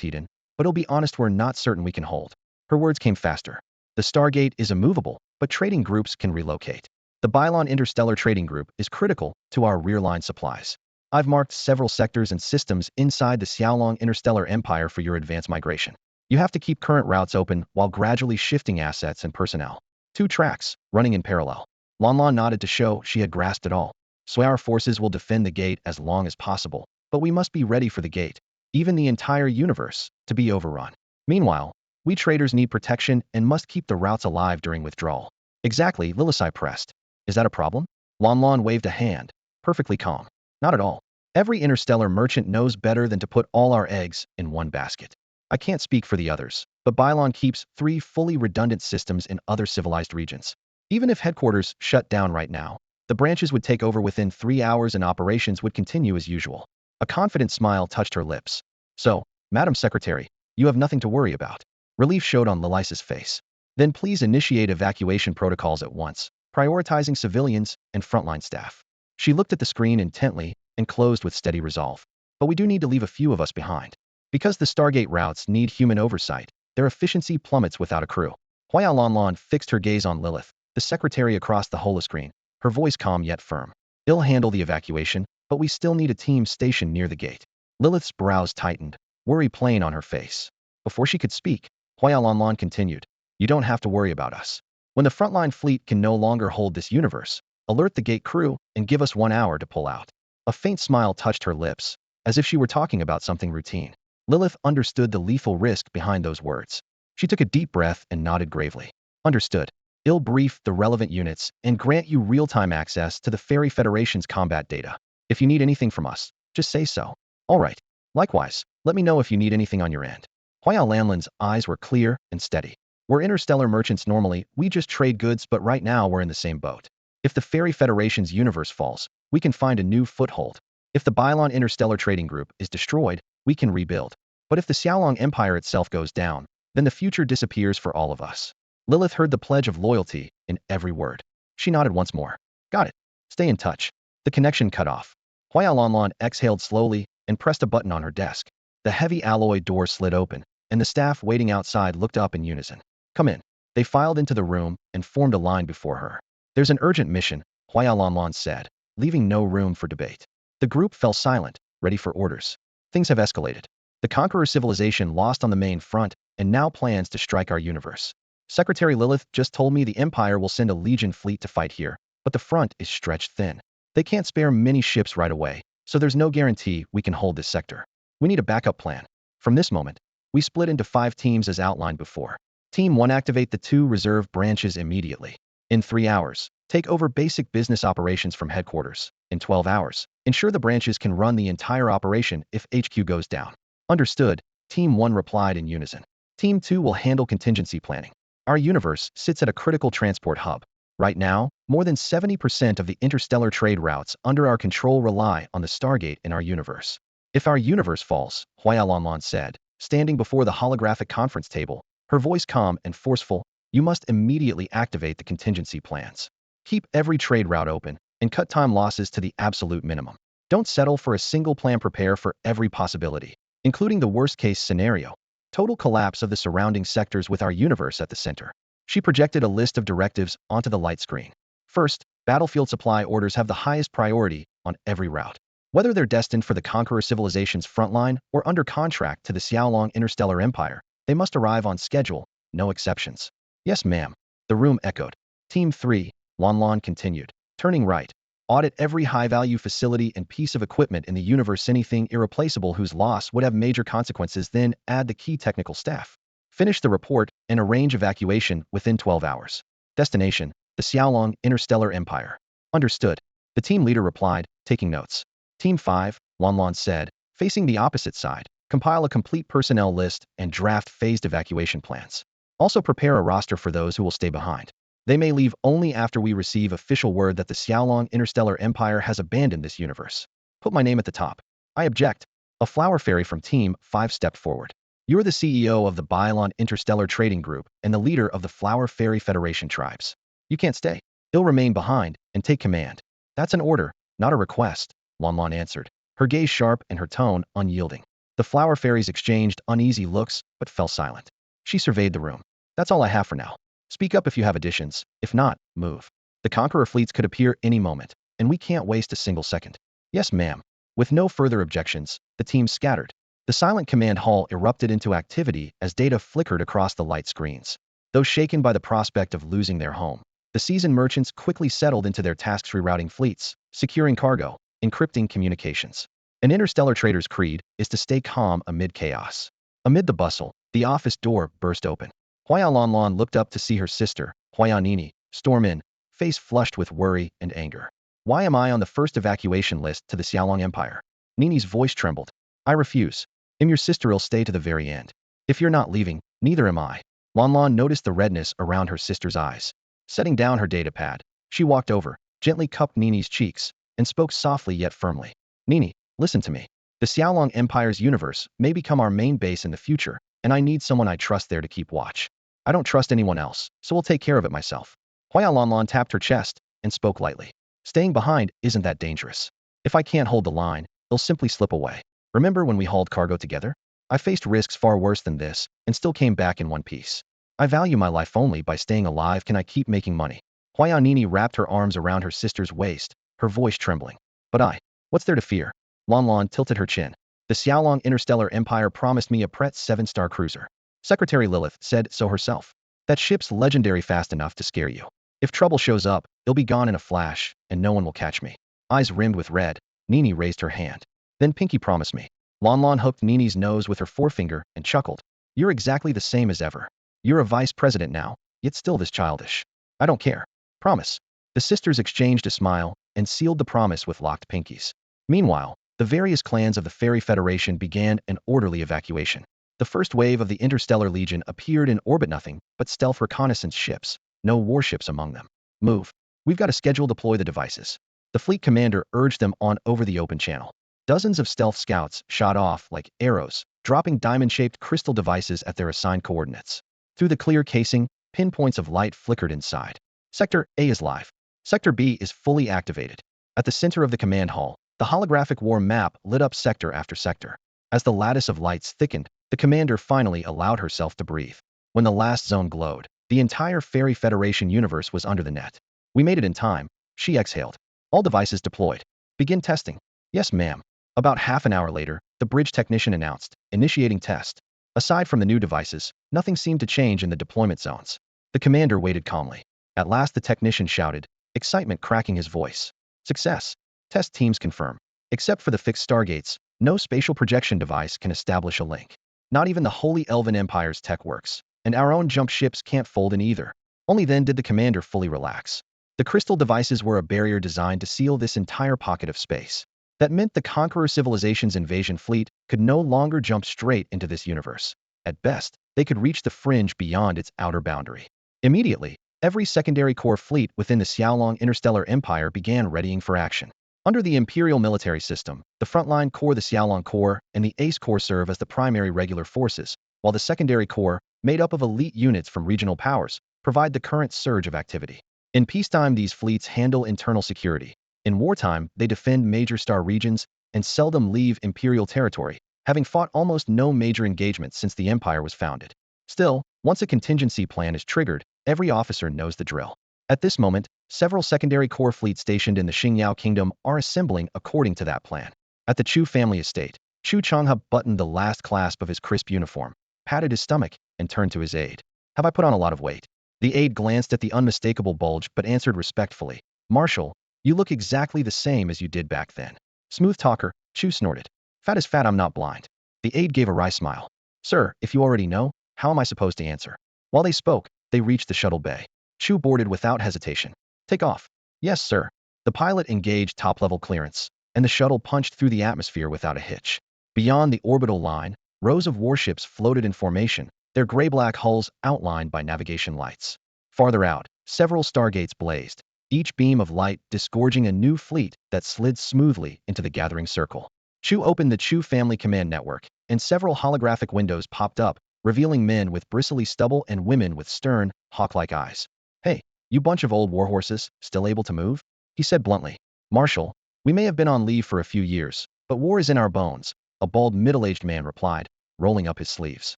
Hedon, but I'll be honest, we're not certain we can hold. Her words came faster. The Stargate is immovable, but trading groups can relocate. The Bylon Interstellar Trading Group is critical to our rear-line supplies. I've marked several sectors and systems inside the Xiaolong Interstellar Empire for your advanced migration. You have to keep current routes open while gradually shifting assets and personnel. 2 tracks, running in parallel. Lanlan nodded to show she had grasped it all. So our forces will defend the gate as long as possible, but we must be ready for the gate, even the entire universe, to be overrun. Meanwhile, we traders need protection and must keep the routes alive during withdrawal. Exactly, Lilisai pressed. Is that a problem? Lanlan waved a hand, perfectly calm. Not at all. Every interstellar merchant knows better than to put all our eggs in one basket. I can't speak for the others, but Bylon keeps 3 fully redundant systems in other civilized regions. Even if headquarters shut down right now, the branches would take over within 3 hours and operations would continue as usual. A confident smile touched her lips. So, Madam Secretary, you have nothing to worry about. Relief showed on Lilisa's face. Then please initiate evacuation protocols at once, prioritizing civilians and frontline staff. She looked at the screen intently and closed with steady resolve. But we do need to leave a few of us behind. Because the Stargate routes need human oversight, their efficiency plummets without a crew. Huaya Lanlan fixed her gaze on Lilith, the secretary across the holoscreen, her voice calm yet firm. I'll handle the evacuation, but we still need a team stationed near the gate. Lilith's brows tightened, worry plain on her face. Before she could speak, Huaya Lanlan continued, you don't have to worry about us. When the frontline fleet can no longer hold this universe, alert the gate crew and give us 1 hour to pull out. A faint smile touched her lips, as if she were talking about something routine. Lilith understood the lethal risk behind those words. She took a deep breath and nodded gravely. Understood. I'll brief the relevant units and grant you real-time access to the Fairy Federation's combat data. If you need anything from us, just say so. All right. Likewise, let me know if you need anything on your end. Huaya Lanlan's eyes were clear and steady. We're interstellar merchants normally, we just trade goods, but right now we're in the same boat. If the Fairy Federation's universe falls, we can find a new foothold. If the Bylon Interstellar Trading Group is destroyed, we can rebuild. But if the Xiaolong Empire itself goes down, then the future disappears for all of us. Lilith heard the pledge of loyalty in every word. She nodded once more. Got it. Stay in touch. The connection cut off. Huaya Lanlan exhaled slowly and pressed a button on her desk. The heavy alloy door slid open, and the staff waiting outside looked up in unison. Come in. They filed into the room and formed a line before her. There's an urgent mission, Huaya Lanlan said, leaving no room for debate. The group fell silent, ready for orders. Things have escalated. The Conqueror civilization lost on the main front and now plans to strike our universe. Secretary Lilith just told me the Empire will send a Legion fleet to fight here, but the front is stretched thin. They can't spare many ships right away, so there's no guarantee we can hold this sector. We need a backup plan. From this moment, we split into 5 teams as outlined before. Team 1 activate the 2 reserve branches immediately. In 3 hours, take over basic business operations from headquarters. In 12 hours, ensure the branches can run the entire operation if HQ goes down. Understood, Team 1 replied in unison. Team 2 will handle contingency planning. Our universe sits at a critical transport hub. Right now, more than 70% of the interstellar trade routes under our control rely on the Stargate in our universe. If our universe falls, Huaya Lanlan said, standing before the holographic conference table, her voice calm and forceful, you must immediately activate the contingency plans. Keep every trade route open and cut time losses to the absolute minimum. Don't settle for a single plan. Prepare for every possibility, including the worst-case scenario. Total collapse of the surrounding sectors with our universe at the center. She projected a list of directives onto the light screen. First, battlefield supply orders have the highest priority on every route. Whether they're destined for the Conqueror civilization's frontline or under contract to the Xiaolong Interstellar Empire, they must arrive on schedule, no exceptions. Yes, ma'am. The room echoed. Team 3, Lanlan continued. Turning right. Audit every high-value facility and piece of equipment in the universe. Anything irreplaceable whose loss would have major consequences. Then add the key technical staff. Finish the report and arrange evacuation within 12 hours. Destination, the Xiaolong Interstellar Empire. Understood. The team leader replied, taking notes. Team 5, Lanlan said, facing the opposite side, compile a complete personnel list and draft phased evacuation plans. Also prepare a roster for those who will stay behind. They may leave only after we receive official word that the Xiaolong Interstellar Empire has abandoned this universe. Put my name at the top. I object. A flower fairy from Team 5 stepped forward. You're the CEO of the Bylon Interstellar Trading Group and the leader of the Flower Fairy Federation tribes. You can't stay. You'll remain behind and take command. That's an order, not a request, Lon Lon answered, her gaze sharp and her tone unyielding. The flower fairies exchanged uneasy looks, but fell silent. She surveyed the room. That's all I have for now. Speak up if you have additions. If not, move. The Conqueror fleets could appear any moment, and we can't waste a single second. Yes, ma'am. With no further objections, the team scattered. The silent command hall erupted into activity as data flickered across the light screens. Though shaken by the prospect of losing their home, the seasoned merchants quickly settled into their tasks rerouting fleets, securing cargo, encrypting communications. An interstellar trader's creed is to stay calm amid chaos. Amid the bustle, the office door burst open. Huaya Lanlan looked up to see her sister, Huaya Nini, storm in, face flushed with worry and anger. Why am I on the first evacuation list to the Xiaolong Empire? Nini's voice trembled. I refuse. Your sister'll stay to the very end. If you're not leaving, neither am I. Lanlan noticed the redness around her sister's eyes. Setting down her datapad, she walked over, gently cupped Nini's cheeks, and spoke softly yet firmly. Nini, listen to me. The Xiaolong Empire's universe may become our main base in the future, and I need someone I trust there to keep watch. I don't trust anyone else, so we'll take care of it myself. Huaya Lanlan tapped her chest and spoke lightly. Staying behind isn't that dangerous. If I can't hold the line, it'll simply slip away. Remember when we hauled cargo together? I faced risks far worse than this and still came back in one piece. I value my life only by staying alive. Can I keep making money? Huaya Nini wrapped her arms around her sister's waist, her voice trembling. But what's there to fear? Lanlan tilted her chin. The Xiaolong Interstellar Empire promised me a Pret 7-star cruiser. Secretary Lilith said so herself. That ship's legendary fast enough to scare you. If trouble shows up, it'll be gone in a flash, and no one will catch me. Eyes rimmed with red, Nini raised her hand. Then Pinky promised me. Lanlan hooked Nini's nose with her forefinger and chuckled. You're exactly the same as ever. You're a vice president now, yet still this childish. I don't care. Promise. The sisters exchanged a smile and sealed the promise with locked pinkies. Meanwhile, the various clans of the Fairy Federation began an orderly evacuation. The first wave of the Interstellar Legion appeared in orbit, nothing but stealth reconnaissance ships, no warships among them. Move. We've got to schedule deploy the devices. The fleet commander urged them on over the open channel. Dozens of stealth scouts shot off like arrows, dropping diamond-shaped crystal devices at their assigned coordinates. Through the clear casing, pinpoints of light flickered inside. Sector A is live. Sector B is fully activated. At the center of the command hall, the holographic war map lit up sector after sector. As the lattice of lights thickened, the commander finally allowed herself to breathe. When the last zone glowed, the entire Fairy Federation universe was under the net. We made it in time, she exhaled. All devices deployed. Begin testing. Yes, ma'am. About half an hour later, the bridge technician announced, initiating test. Aside from the new devices, nothing seemed to change in the deployment zones. The commander waited calmly. At last the technician shouted, excitement cracking his voice. Success. Test teams confirm. Except for the fixed stargates, no spatial projection device can establish a link. Not even the Holy Elven Empire's tech works, and our own jump ships can't fold in either. Only then did the commander fully relax. The crystal devices were a barrier designed to seal this entire pocket of space. That meant the Conqueror Civilization's invasion fleet could no longer jump straight into this universe. At best, they could reach the fringe beyond its outer boundary. Immediately, every secondary core fleet within the Xiaolong Interstellar Empire began readying for action. Under the Imperial military system, the frontline core, the Xiaolong Corps, and the Ace Corps serve as the primary regular forces, while the secondary corps, made up of elite units from regional powers, provide the current surge of activity. In peacetime, these fleets handle internal security. In wartime, they defend major star regions and seldom leave Imperial territory, having fought almost no major engagements since the Empire was founded. Still, once a contingency plan is triggered, every officer knows the drill. At this moment, several secondary corps fleets stationed in the Xingyao Kingdom are assembling according to that plan. At the Chu family estate, Chu Changhe buttoned the last clasp of his crisp uniform, patted his stomach, and turned to his aide. Have I put on a lot of weight? The aide glanced at the unmistakable bulge but answered respectfully, Marshal, you look exactly the same as you did back then. Smooth talker, Chu snorted. Fat is fat, I'm not blind. The aide gave a wry smile. Sir, if you already know, how am I supposed to answer? While they spoke, they reached the shuttle bay. Chu boarded without hesitation. Take off. Yes, sir. The pilot engaged top-level clearance, and the shuttle punched through the atmosphere without a hitch. Beyond the orbital line, rows of warships floated in formation, their gray-black hulls outlined by navigation lights. Farther out, several stargates blazed, each beam of light disgorging a new fleet that slid smoothly into the gathering circle. Chu opened the Chu family command network, and several holographic windows popped up, revealing men with bristly stubble and women with stern, hawk-like eyes. Hey, "You bunch of old warhorses, still able to move?" he said bluntly. "Marshal, we may have been on leave for a few years, but war is in our bones," a bald, middle-aged man replied, rolling up his sleeves.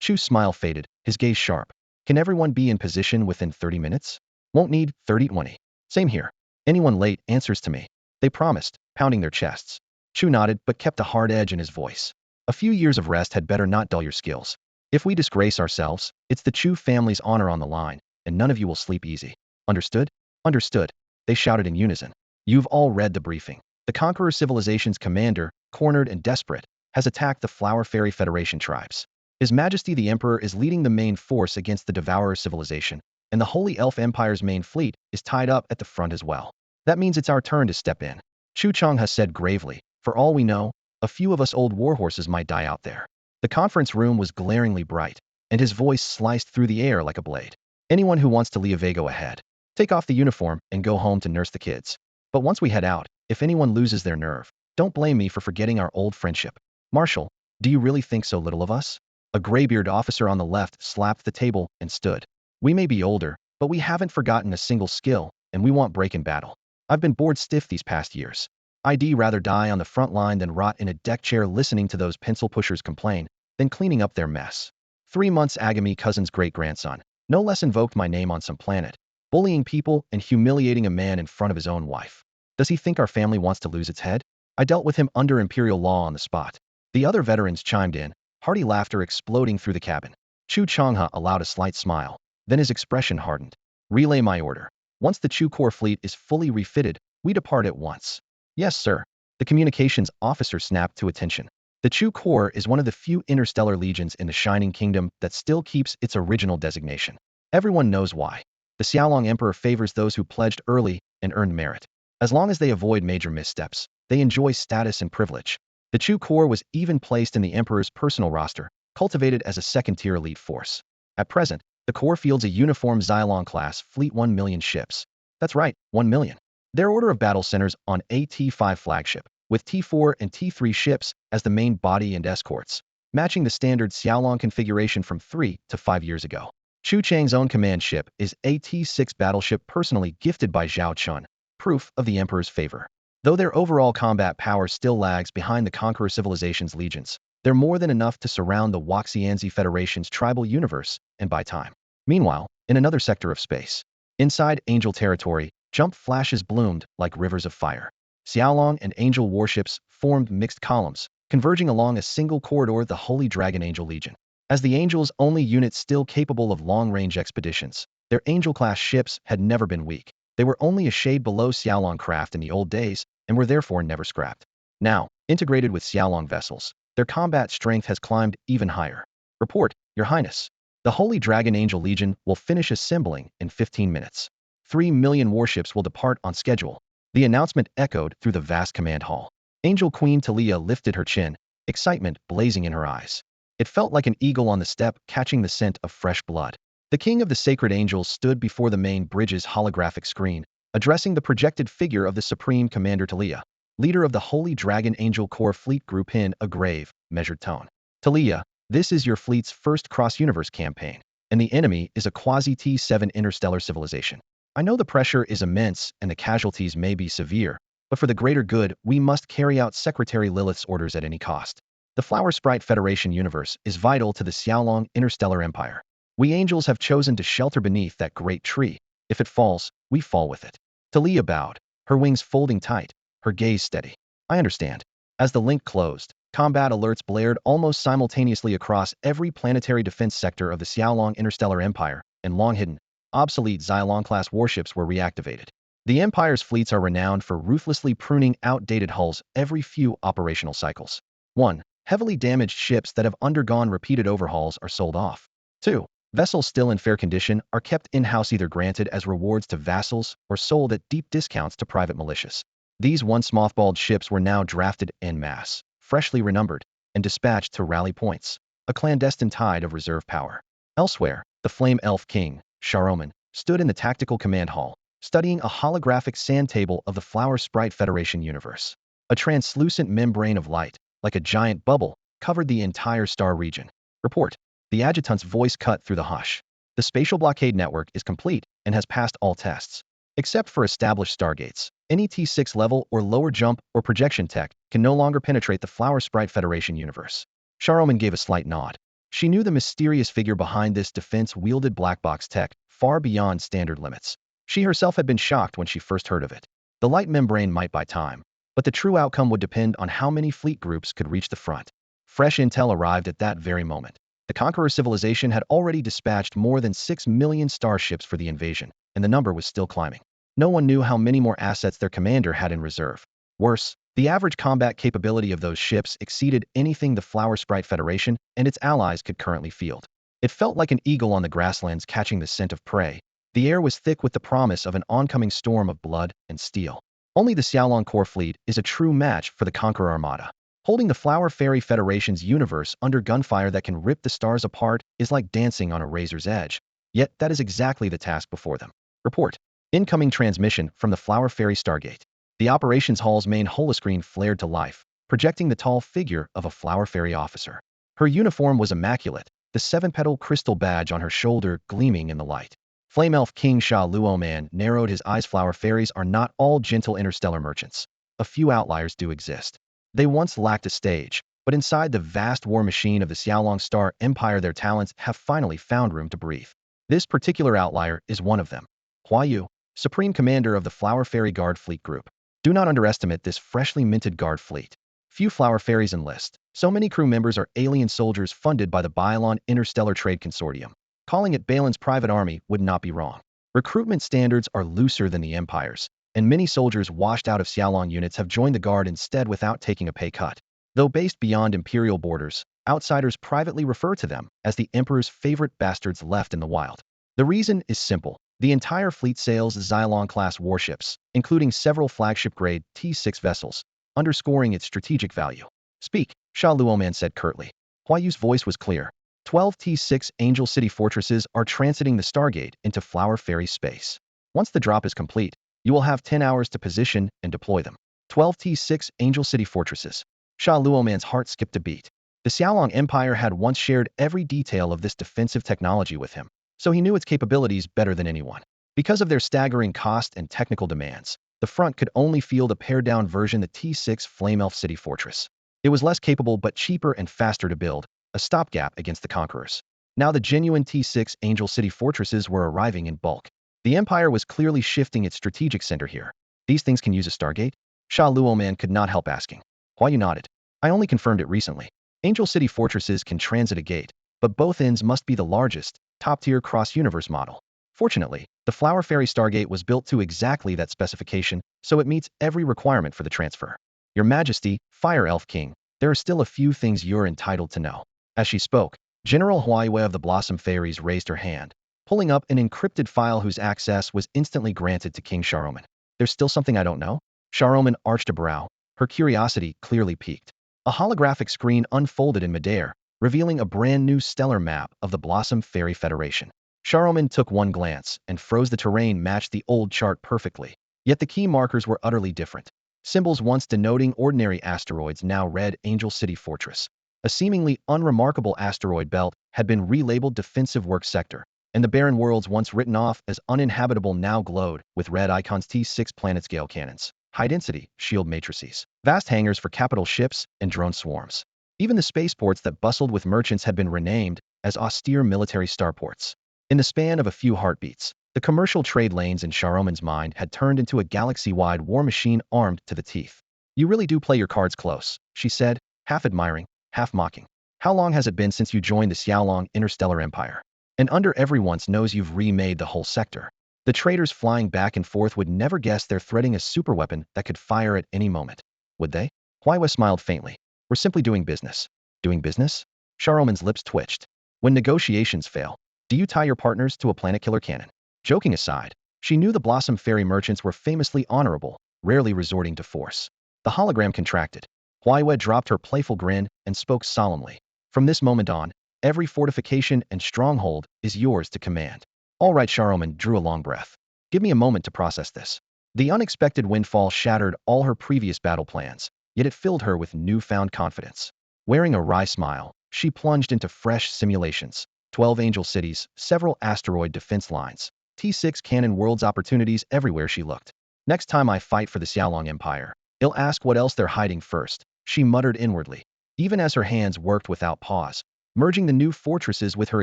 Chu's smile faded, his gaze sharp. "Can everyone be in position within 30 minutes? Won't need 30-20. Same here. Anyone late answers to me." They promised, pounding their chests. Chu nodded, but kept a hard edge in his voice. "A few years of rest had better not dull your skills. If we disgrace ourselves, it's the Chu family's honor on the line, and none of you will sleep easy. Understood?" "Understood," they shouted in unison. "You've all read the briefing. The Conqueror Civilization's commander, cornered and desperate, has attacked the Flower Fairy Federation tribes. His Majesty the Emperor is leading the main force against the Devourer civilization, and the Holy Elf Empire's main fleet is tied up at the front as well. That means it's our turn to step in." Chu Changha said gravely. "For all we know, a few of us old warhorses might die out there." The conference room was glaringly bright, and his voice sliced through the air like a blade. "Anyone who wants to leave go ahead. Take off the uniform and go home to nurse the kids. But once we head out, if anyone loses their nerve, don't blame me for forgetting our old friendship." "Marshal, do you really think so little of us?" A graybeard officer on the left slapped the table and stood. "We may be older, but we haven't forgotten a single skill, and we want break in battle. I've been bored stiff these past years. I'd rather die on the front line than rot in a deck chair listening to those pencil pushers complain, than cleaning up their mess. 3 months Agami cousin's great-grandson, no less invoked my name on some planet, bullying people and humiliating a man in front of his own wife. Does he think our family wants to lose its head? I dealt with him under imperial law on the spot." The other veterans chimed in, hearty laughter exploding through the cabin. Chu Changha allowed a slight smile. Then his expression hardened. "Relay my order. Once the Chu Corps fleet is fully refitted, we depart at once." "Yes, sir." The communications officer snapped to attention. The Chu Corps is one of the few interstellar legions in the Shining Kingdom that still keeps its original designation. Everyone knows why. The Xiaolong Emperor favors those who pledged early and earned merit. As long as they avoid major missteps, they enjoy status and privilege. The Chu Corps was even placed in the Emperor's personal roster, cultivated as a second-tier elite force. At present, the Corps fields a uniform Xylon-class fleet 1 million ships. That's right, 1 million. Their order of battle centers on a T5 flagship, with T4 and T3 ships as the main body and escorts, matching the standard Xiaolong configuration from 3 to 5 years ago. Chu Chang's own command ship is a T6 battleship personally gifted by Zhao Chen, proof of the Emperor's favor. Though their overall combat power still lags behind the Conqueror Civilization's legions, they're more than enough to surround the Waxianzi Federation's tribal universe and buy time. Meanwhile, in another sector of space, inside Angel territory, jump flashes bloomed like rivers of fire. Xiaolong and Angel warships formed mixed columns, converging along a single corridor, the Holy Dragon Angel Legion. As the Angel's only unit still capable of long-range expeditions, their Angel-class ships had never been weak. They were only a shade below Xiaolong craft in the old days, and were therefore never scrapped. Now, integrated with Xiaolong vessels, their combat strength has climbed even higher. "Report, Your Highness. The Holy Dragon Angel Legion will finish assembling in 15 minutes. 3 million warships will depart on schedule." The announcement echoed through the vast command hall. Angel Queen Talia lifted her chin, excitement blazing in her eyes. It felt like an eagle on the step catching the scent of fresh blood. The king of the sacred angels stood before the main bridge's holographic screen, addressing the projected figure of the Supreme Commander Talia, leader of the Holy Dragon Angel Corps Fleet Group, in a grave, measured tone. "Talia, this is your fleet's first cross-universe campaign, and the enemy is a quasi-T7 interstellar civilization. I know the pressure is immense and the casualties may be severe, but for the greater good, we must carry out Secretary Lilith's orders at any cost. The Flower Sprite Federation universe is vital to the Xiaolong Interstellar Empire. We angels have chosen to shelter beneath that great tree. If it falls, we fall with it." Talia bowed, her wings folding tight, her gaze steady. "I understand." As the link closed, combat alerts blared almost simultaneously across every planetary defense sector of the Xiaolong Interstellar Empire, and long-hidden, obsolete Xylon-class warships were reactivated. The Empire's fleets are renowned for ruthlessly pruning outdated hulls every few operational cycles. 1. Heavily damaged ships that have undergone repeated overhauls are sold off. 2. Vessels still in fair condition are kept in-house, either granted as rewards to vassals or sold at deep discounts to private militias. These once mothballed ships were now drafted en masse, freshly renumbered, and dispatched to rally points, a clandestine tide of reserve power. Elsewhere, the Flame Elf King, Sharoman, stood in the tactical command hall, studying a holographic sand table of the Flower Sprite Federation universe. A translucent membrane of light, like a giant bubble, covered the entire star region. "Report." The adjutant's voice cut through the hush. "The The spatial blockade network is complete and has passed all tests. Except for established stargates, any T6 level or lower jump or projection tech can no longer penetrate the Flower Sprite Federation universe. Charlemagne gave a slight nod. She knew the mysterious figure behind this defense-wielded black box tech far beyond standard limits. She herself had been shocked when she first heard of it. The light membrane might buy time, but the true outcome would depend on how many fleet groups could reach the front. Fresh intel arrived at that very moment. The Conqueror civilization had already dispatched more than 6 million starships for the invasion, and the number was still climbing. No one knew how many more assets their commander had in reserve. Worse, the average combat capability of those ships exceeded anything the Flower Sprite Federation and its allies could currently field. It felt like an eagle on the grasslands catching the scent of prey. The air was thick with the promise of an oncoming storm of blood and steel. Only the Xiaolong core fleet is a true match for the Conqueror Armada. Holding the Flower Fairy Federation's universe under gunfire that can rip the stars apart is like dancing on a razor's edge. Yet that is exactly the task before them. Report. Incoming transmission from the Flower Fairy Stargate. The operations hall's main holoscreen flared to life, projecting the tall figure of a Flower Fairy officer. Her uniform was immaculate, the seven-petal crystal badge on her shoulder gleaming in the light. Flame Elf King Sha Luoman narrowed his eyes. Flower Fairies are not all gentle interstellar merchants. A few outliers do exist. They once lacked a stage, but inside the vast war machine of the Xiaolong Star Empire their talents have finally found room to breathe. This particular outlier is one of them. Hua Yu, Supreme Commander of the Flower Fairy Guard Fleet Group. Do not underestimate this freshly minted guard fleet. Few Flower Fairies enlist. So many crew members are alien soldiers funded by the Bylon Interstellar Trade Consortium. Calling it Balin's private army would not be wrong. Recruitment standards are looser than the Empire's, and many soldiers washed out of Xiaolong units have joined the Guard instead without taking a pay cut. Though based beyond imperial borders, outsiders privately refer to them as the Emperor's favorite bastards left in the wild. The reason is simple. The entire fleet sails Xylon-class warships, including several flagship-grade T6 vessels, underscoring its strategic value. Speak, Sha Luoman said curtly. Hua Yu's voice was clear. 12 T6 Angel City fortresses are transiting the Stargate into Flower Fairy space. Once the drop is complete, you will have 10 hours to position and deploy them. 12 T6 Angel City fortresses. Sha Luoman's heart skipped a beat. The Xiaolong Empire had once shared every detail of this defensive technology with him, so he knew its capabilities better than anyone. Because of their staggering cost and technical demands, the front could only field a pared-down version, the T6 Flame Elf City Fortress. It was less capable but cheaper and faster to build, a stopgap against the conquerors. Now the genuine T6 Angel City fortresses were arriving in bulk. The Empire was clearly shifting its strategic center here. These things can use a Stargate? Sha Luoman could not help asking. Hua Yu nodded. I only confirmed it recently. Angel City fortresses can transit a gate, but both ends must be the largest, top-tier cross-universe model. Fortunately, the Flower Fairy Stargate was built to exactly that specification, so it meets every requirement for the transfer. Your Majesty, Fire Elf King, there are still a few things you're entitled to know. As she spoke, General Huaiwei of the Blossom Fairies raised her hand, pulling up an encrypted file whose access was instantly granted to King Charlemagne. There's still something I don't know? Charlemagne arched a brow, her curiosity clearly piqued. A holographic screen unfolded in midair, revealing a brand new stellar map of the Blossom Fairy Federation. Charlemagne took one glance and froze. The terrain matched the old chart perfectly, yet the key markers were utterly different. Symbols once denoting ordinary asteroids now read Angel City Fortress. A seemingly unremarkable asteroid belt had been relabeled Defensive Work Sector, and the barren worlds once written off as uninhabitable now glowed with red icons. T6 planet-scale cannons, high-density shield matrices, vast hangars for capital ships and drone swarms. Even the spaceports that bustled with merchants had been renamed as austere military starports. In the span of a few heartbeats, the commercial trade lanes in Charlemagne's mind had turned into a galaxy-wide war machine armed to the teeth. You really do play your cards close, she said, half admiring, half mocking. How long has it been since you joined the Xiaolong Interstellar Empire? And under everyone's nose you've remade the whole sector. The traders flying back and forth would never guess they're threading a superweapon that could fire at any moment. Would they? Huaiwa smiled faintly. We're simply doing business. Doing business? Charlemagne's lips twitched. When negotiations fail, do you tie your partners to a planet-killer cannon? Joking aside, she knew the Blossom Fairy merchants were famously honorable, rarely resorting to force. The hologram contracted. Huaiwa dropped her playful grin and spoke solemnly. From this moment on, every fortification and stronghold is yours to command. All right, Charlemagne drew a long breath. Give me a moment to process this. The unexpected windfall shattered all her previous battle plans, yet it filled her with newfound confidence. Wearing a wry smile, she plunged into fresh simulations. 12 angel cities, several asteroid defense lines, T6 cannon worlds opportunities everywhere she looked. Next time I fight for the Xiaolong Empire, I'll ask what else they're hiding first, she muttered inwardly, even as her hands worked without pause, merging the new fortresses with her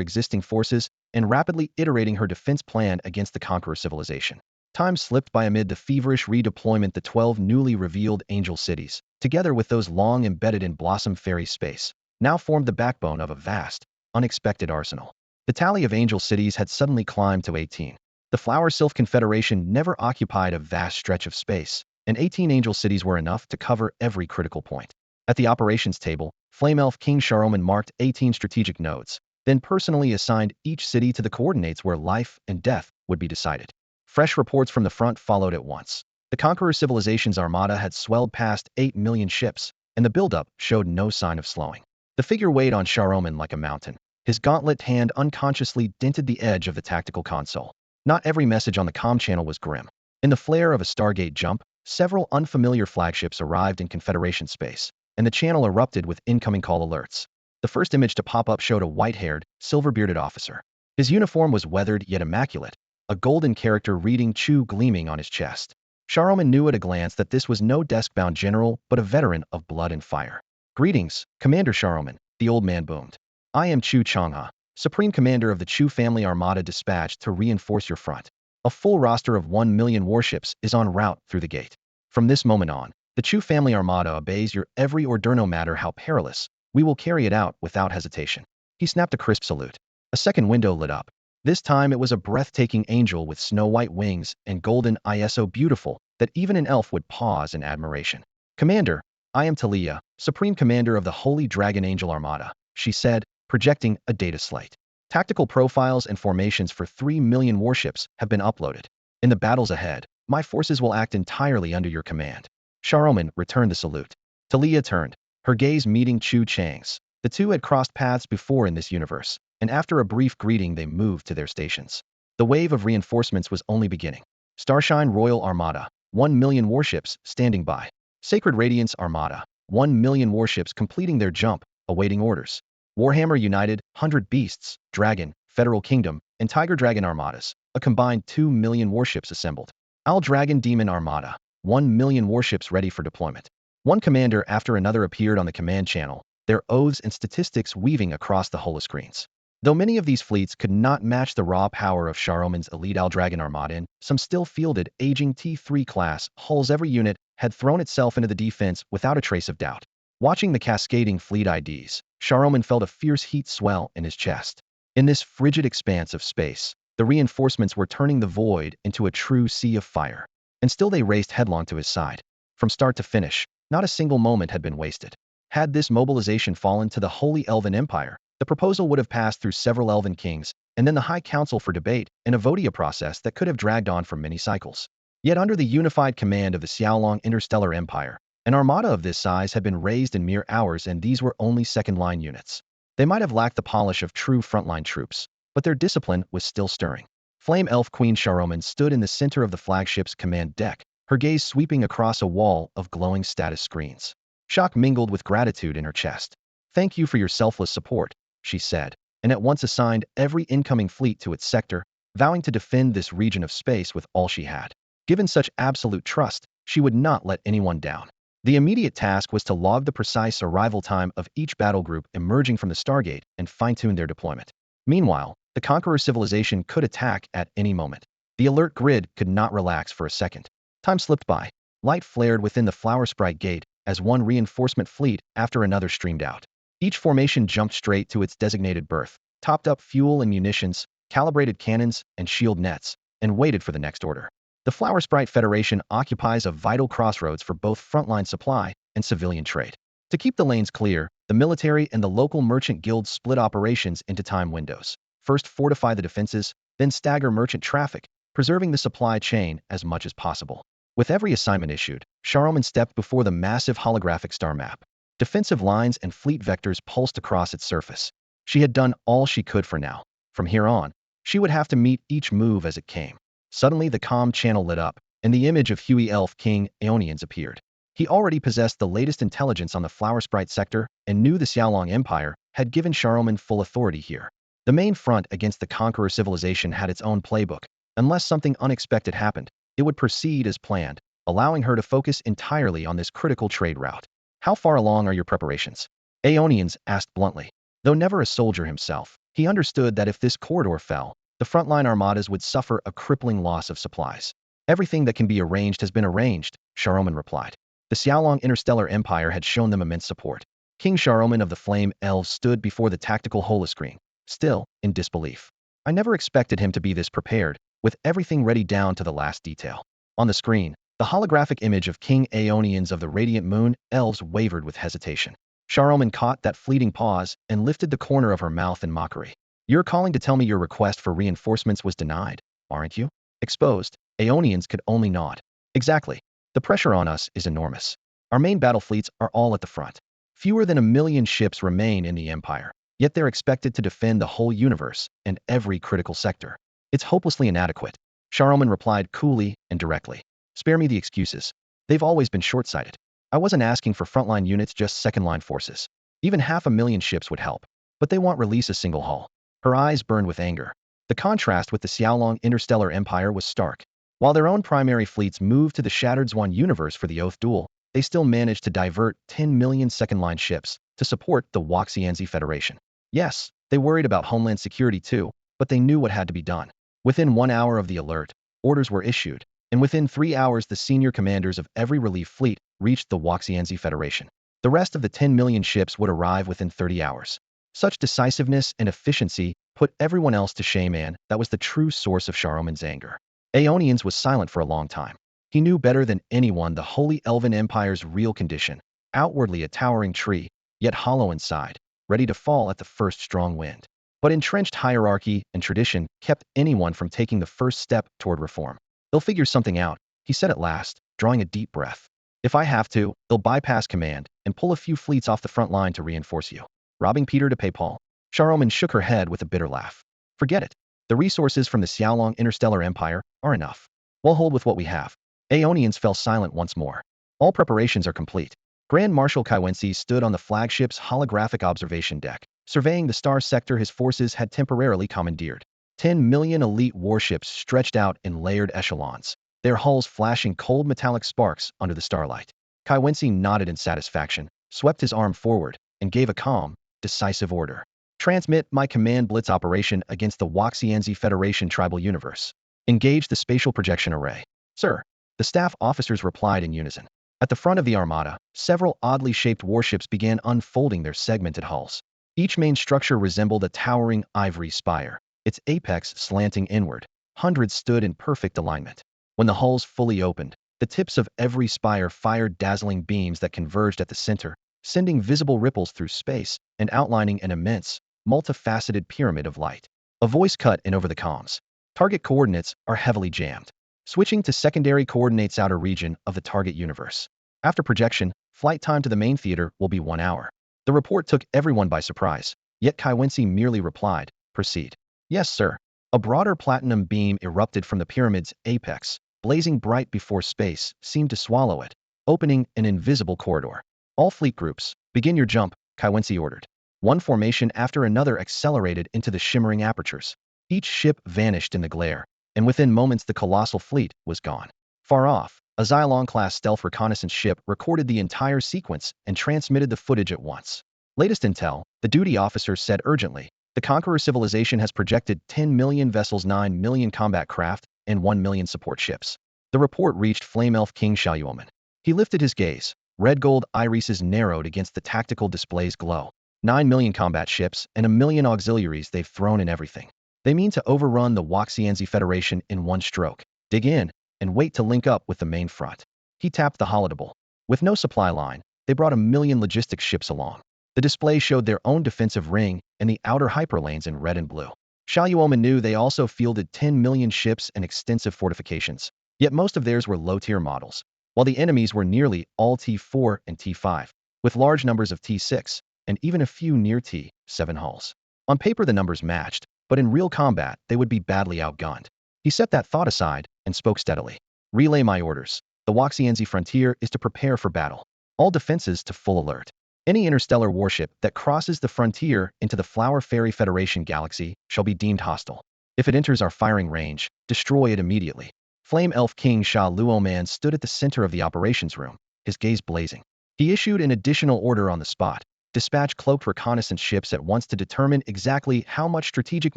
existing forces and rapidly iterating her defense plan against the conqueror civilization. Time slipped by amid the feverish redeployment. The 12 newly revealed angel cities, together with those long embedded in Blossom Fairy space, now formed the backbone of a vast, unexpected arsenal. The tally of angel cities had suddenly climbed to 18. The Flower Sylph Confederation never occupied a vast stretch of space, and 18 angel cities were enough to cover every critical point. At the operations table, Flame Elf King Sharoman marked 18 strategic nodes, then personally assigned each city to the coordinates where life and death would be decided. Fresh reports from the front followed at once. The Conqueror Civilization's armada had swelled past 8 million ships, and the buildup showed no sign of slowing. The figure weighed on Sharoman like a mountain. His gauntlet hand unconsciously dented the edge of the tactical console. Not every message on the comm channel was grim. In the flare of a Stargate jump, several unfamiliar flagships arrived in Confederation space, and the channel erupted with incoming call alerts. The first image to pop up showed a white-haired, silver-bearded officer. His uniform was weathered yet immaculate, a golden character reading Chu gleaming on his chest. Sharoman knew at a glance that this was no desk-bound general, but a veteran of blood and fire. "Greetings, Commander Sharoman," the old man boomed. "I am Chu Changha, Supreme Commander of the Chu family armada dispatched to reinforce your front. A full roster of 1 million warships is en route through the gate. From this moment on, the Chu family armada obeys your every order no matter how perilous. We will carry it out without hesitation." He snapped a crisp salute. A second window lit up. This time it was a breathtaking angel with snow-white wings and golden eyes so beautiful that even an elf would pause in admiration. "Commander, I am Talia, Supreme Commander of the Holy Dragon Angel Armada," she said, projecting a data slate. "Tactical profiles and formations for 3 million warships have been uploaded. In the battles ahead, my forces will act entirely under your command." Sharoman returned the salute. Talia turned, her gaze meeting Chu Chang's. The two had crossed paths before in this universe, and after a brief greeting they moved to their stations. The wave of reinforcements was only beginning. Starshine Royal Armada, 1 million warships standing by. Sacred Radiance Armada, 1 million warships completing their jump, awaiting orders. Warhammer United, 100 Beasts, Dragon, Federal Kingdom, and Tiger Dragon Armadas, a combined 2 million warships assembled. Owl Dragon Demon Armada, 1 million warships ready for deployment. One commander after another appeared on the command channel, their oaths and statistics weaving across the holoscreens. Though many of these fleets could not match the raw power of Sharoman's elite Owl Dragon Armada, some still fielded aging T3 class hulls. Every unit had thrown itself into the defense without a trace of doubt. Watching the cascading fleet IDs, Sharoman felt a fierce heat swell in his chest. In this frigid expanse of space, the reinforcements were turning the void into a true sea of fire. And still they raced headlong to his side. From start to finish, not a single moment had been wasted. Had this mobilization fallen to the Holy Elven Empire, the proposal would have passed through several Elven kings, and then the High Council for debate, and a votia process that could have dragged on for many cycles. Yet under the unified command of the Xiaolong Interstellar Empire, an armada of this size had been raised in mere hours, and these were only second-line units. They might have lacked the polish of true frontline troops, but their discipline was still stirring. Flame Elf Queen Sharoman stood in the center of the flagship's command deck, her gaze sweeping across a wall of glowing status screens. Shock mingled with gratitude in her chest. "Thank you for your selfless support," she said, and at once assigned every incoming fleet to its sector, vowing to defend this region of space with all she had. Given such absolute trust, she would not let anyone down. The immediate task was to log the precise arrival time of each battle group emerging from the Stargate and fine-tune their deployment. Meanwhile, the Conqueror civilization could attack at any moment. The alert grid could not relax for a second. Time slipped by. Light flared within the Flower Sprite Gate as one reinforcement fleet after another streamed out. Each formation jumped straight to its designated berth, topped up fuel and munitions, calibrated cannons and shield nets, and waited for the next order. The Flower Sprite Federation occupies a vital crossroads for both frontline supply and civilian trade. To keep the lanes clear, the military and the local merchant guilds split operations into time windows. First fortify the defenses, then stagger merchant traffic, preserving the supply chain as much as possible. With every assignment issued, Sharoman stepped before the massive holographic star map. Defensive lines and fleet vectors pulsed across its surface. She had done all she could for now. From here on, she would have to meet each move as it came. Suddenly the comm channel lit up, and the image of Huey Elf King Aeonians appeared. He already possessed the latest intelligence on the Flower Sprite sector and knew the Xiaolong Empire had given Sharoman full authority here. The main front against the conqueror civilization had its own playbook. Unless something unexpected happened, it would proceed as planned, allowing her to focus entirely on this critical trade route. How far along are your preparations? Aeonians asked bluntly. Though never a soldier himself, he understood that if this corridor fell, the frontline armadas would suffer a crippling loss of supplies. Everything that can be arranged has been arranged, Sharoman replied. The Xiaolong Interstellar Empire had shown them immense support. King Sharoman of the Flame Elves stood before the tactical holoscreen, still in disbelief. I never expected him to be this prepared, with everything ready down to the last detail. On the screen, the holographic image of King Aeonians of the Radiant Moon Elves wavered with hesitation. Sharoman caught that fleeting pause and lifted the corner of her mouth in mockery. You're calling to tell me your request for reinforcements was denied, aren't you? Exposed, Aeonians could only nod. Exactly. The pressure on us is enormous. Our main battle fleets are all at the front. Fewer than 1,000,000 ships remain in the Empire, yet they're expected to defend the whole universe and every critical sector. It's hopelessly inadequate, Sharoman replied coolly and directly. Spare me the excuses. They've always been short-sighted. I wasn't asking for frontline units, just second-line forces. Even 500,000 ships would help, but they won't release a single hull. Her eyes burned with anger. The contrast with the Xiaolong Interstellar Empire was stark. While their own primary fleets moved to the Shattered Swan universe for the Oath Duel, they still managed to divert 10 million second-line ships to support the Waxianzi Federation. Yes, they worried about homeland security too, but they knew what had to be done. Within 1 hour of the alert, orders were issued, and within 3 hours the senior commanders of every relief fleet reached the Waxianzi Federation. The rest of the 10 million ships would arrive within 30 hours. Such decisiveness and efficiency put everyone else to shame, and that was the true source of Sharoman's anger. Aeonians was silent for a long time. He knew better than anyone the Holy Elven Empire's real condition, outwardly a towering tree, yet hollow inside, ready to fall at the first strong wind. But entrenched hierarchy and tradition kept anyone from taking the first step toward reform. They'll figure something out, he said at last, drawing a deep breath. If I have to, they'll bypass command and pull a few fleets off the front line to reinforce you. Robbing Peter to pay Paul. Sharoman shook her head with a bitter laugh. Forget it. The resources from the Xiaolong Interstellar Empire are enough. We'll hold with what we have. Aeonians fell silent once more. All preparations are complete. Grand Marshal Kaiwensi stood on the flagship's holographic observation deck, surveying the star sector his forces had temporarily commandeered. 10 million elite warships stretched out in layered echelons, their hulls flashing cold metallic sparks under the starlight. Kaiwensi nodded in satisfaction, swept his arm forward, and gave a calm, decisive order. Transmit my command blitz operation against the Waxianzi Federation tribal universe. Engage the spatial projection array. Sir. The staff officers replied in unison. At the front of the armada, several oddly shaped warships began unfolding their segmented hulls. Each main structure resembled a towering ivory spire, its apex slanting inward. Hundreds stood in perfect alignment. When the hulls fully opened, the tips of every spire fired dazzling beams that converged at the center, sending visible ripples through space and outlining an immense, multifaceted pyramid of light. A voice cut in over the comms. Target coordinates are heavily jammed. Switching to secondary coordinates, outer region of the target universe. After projection, flight time to the main theater will be 1 hour. The report took everyone by surprise, yet Kaiwensi merely replied, proceed. Yes, sir. A broader platinum beam erupted from the pyramid's apex, blazing bright before space seemed to swallow it, opening an invisible corridor. All fleet groups, begin your jump, Kaiwensi ordered. One formation after another accelerated into the shimmering apertures. Each ship vanished in the glare, and within moments the colossal fleet was gone. Far off, a Xylon-class stealth reconnaissance ship recorded the entire sequence and transmitted the footage at once. Latest intel, the duty officer said urgently. The Conqueror civilization has projected 10 million vessels, 9 million combat craft, and 1 million support ships. The report reached Flame Elf King Xiaoman. He lifted his gaze. Red gold irises narrowed against the tactical display's glow. 9 million combat ships and 1 million auxiliaries, they've thrown in everything. They mean to overrun the Waxianzi Federation in one stroke. Dig in, and wait to link up with the main front. He tapped the holodable. With no supply line, they brought 1 million logistics ships along. The display showed their own defensive ring and the outer hyperlanes in red and blue. Xiaoman knew they also fielded 10 million ships and extensive fortifications, yet most of theirs were low-tier models, while the enemies were nearly all T4 and T5, with large numbers of T6, and even a few near T7 hulls. On paper the numbers matched, but in real combat they would be badly outgunned. He set that thought aside and spoke steadily. Relay my orders. The Waxianzi frontier is to prepare for battle. All defenses to full alert. Any interstellar warship that crosses the frontier into the Flower Fairy Federation galaxy shall be deemed hostile. If it enters our firing range, destroy it immediately. Flame Elf King Sha Luoman stood at the center of the operations room, his gaze blazing. He issued an additional order on the spot. Dispatch cloaked reconnaissance ships at once to determine exactly how much strategic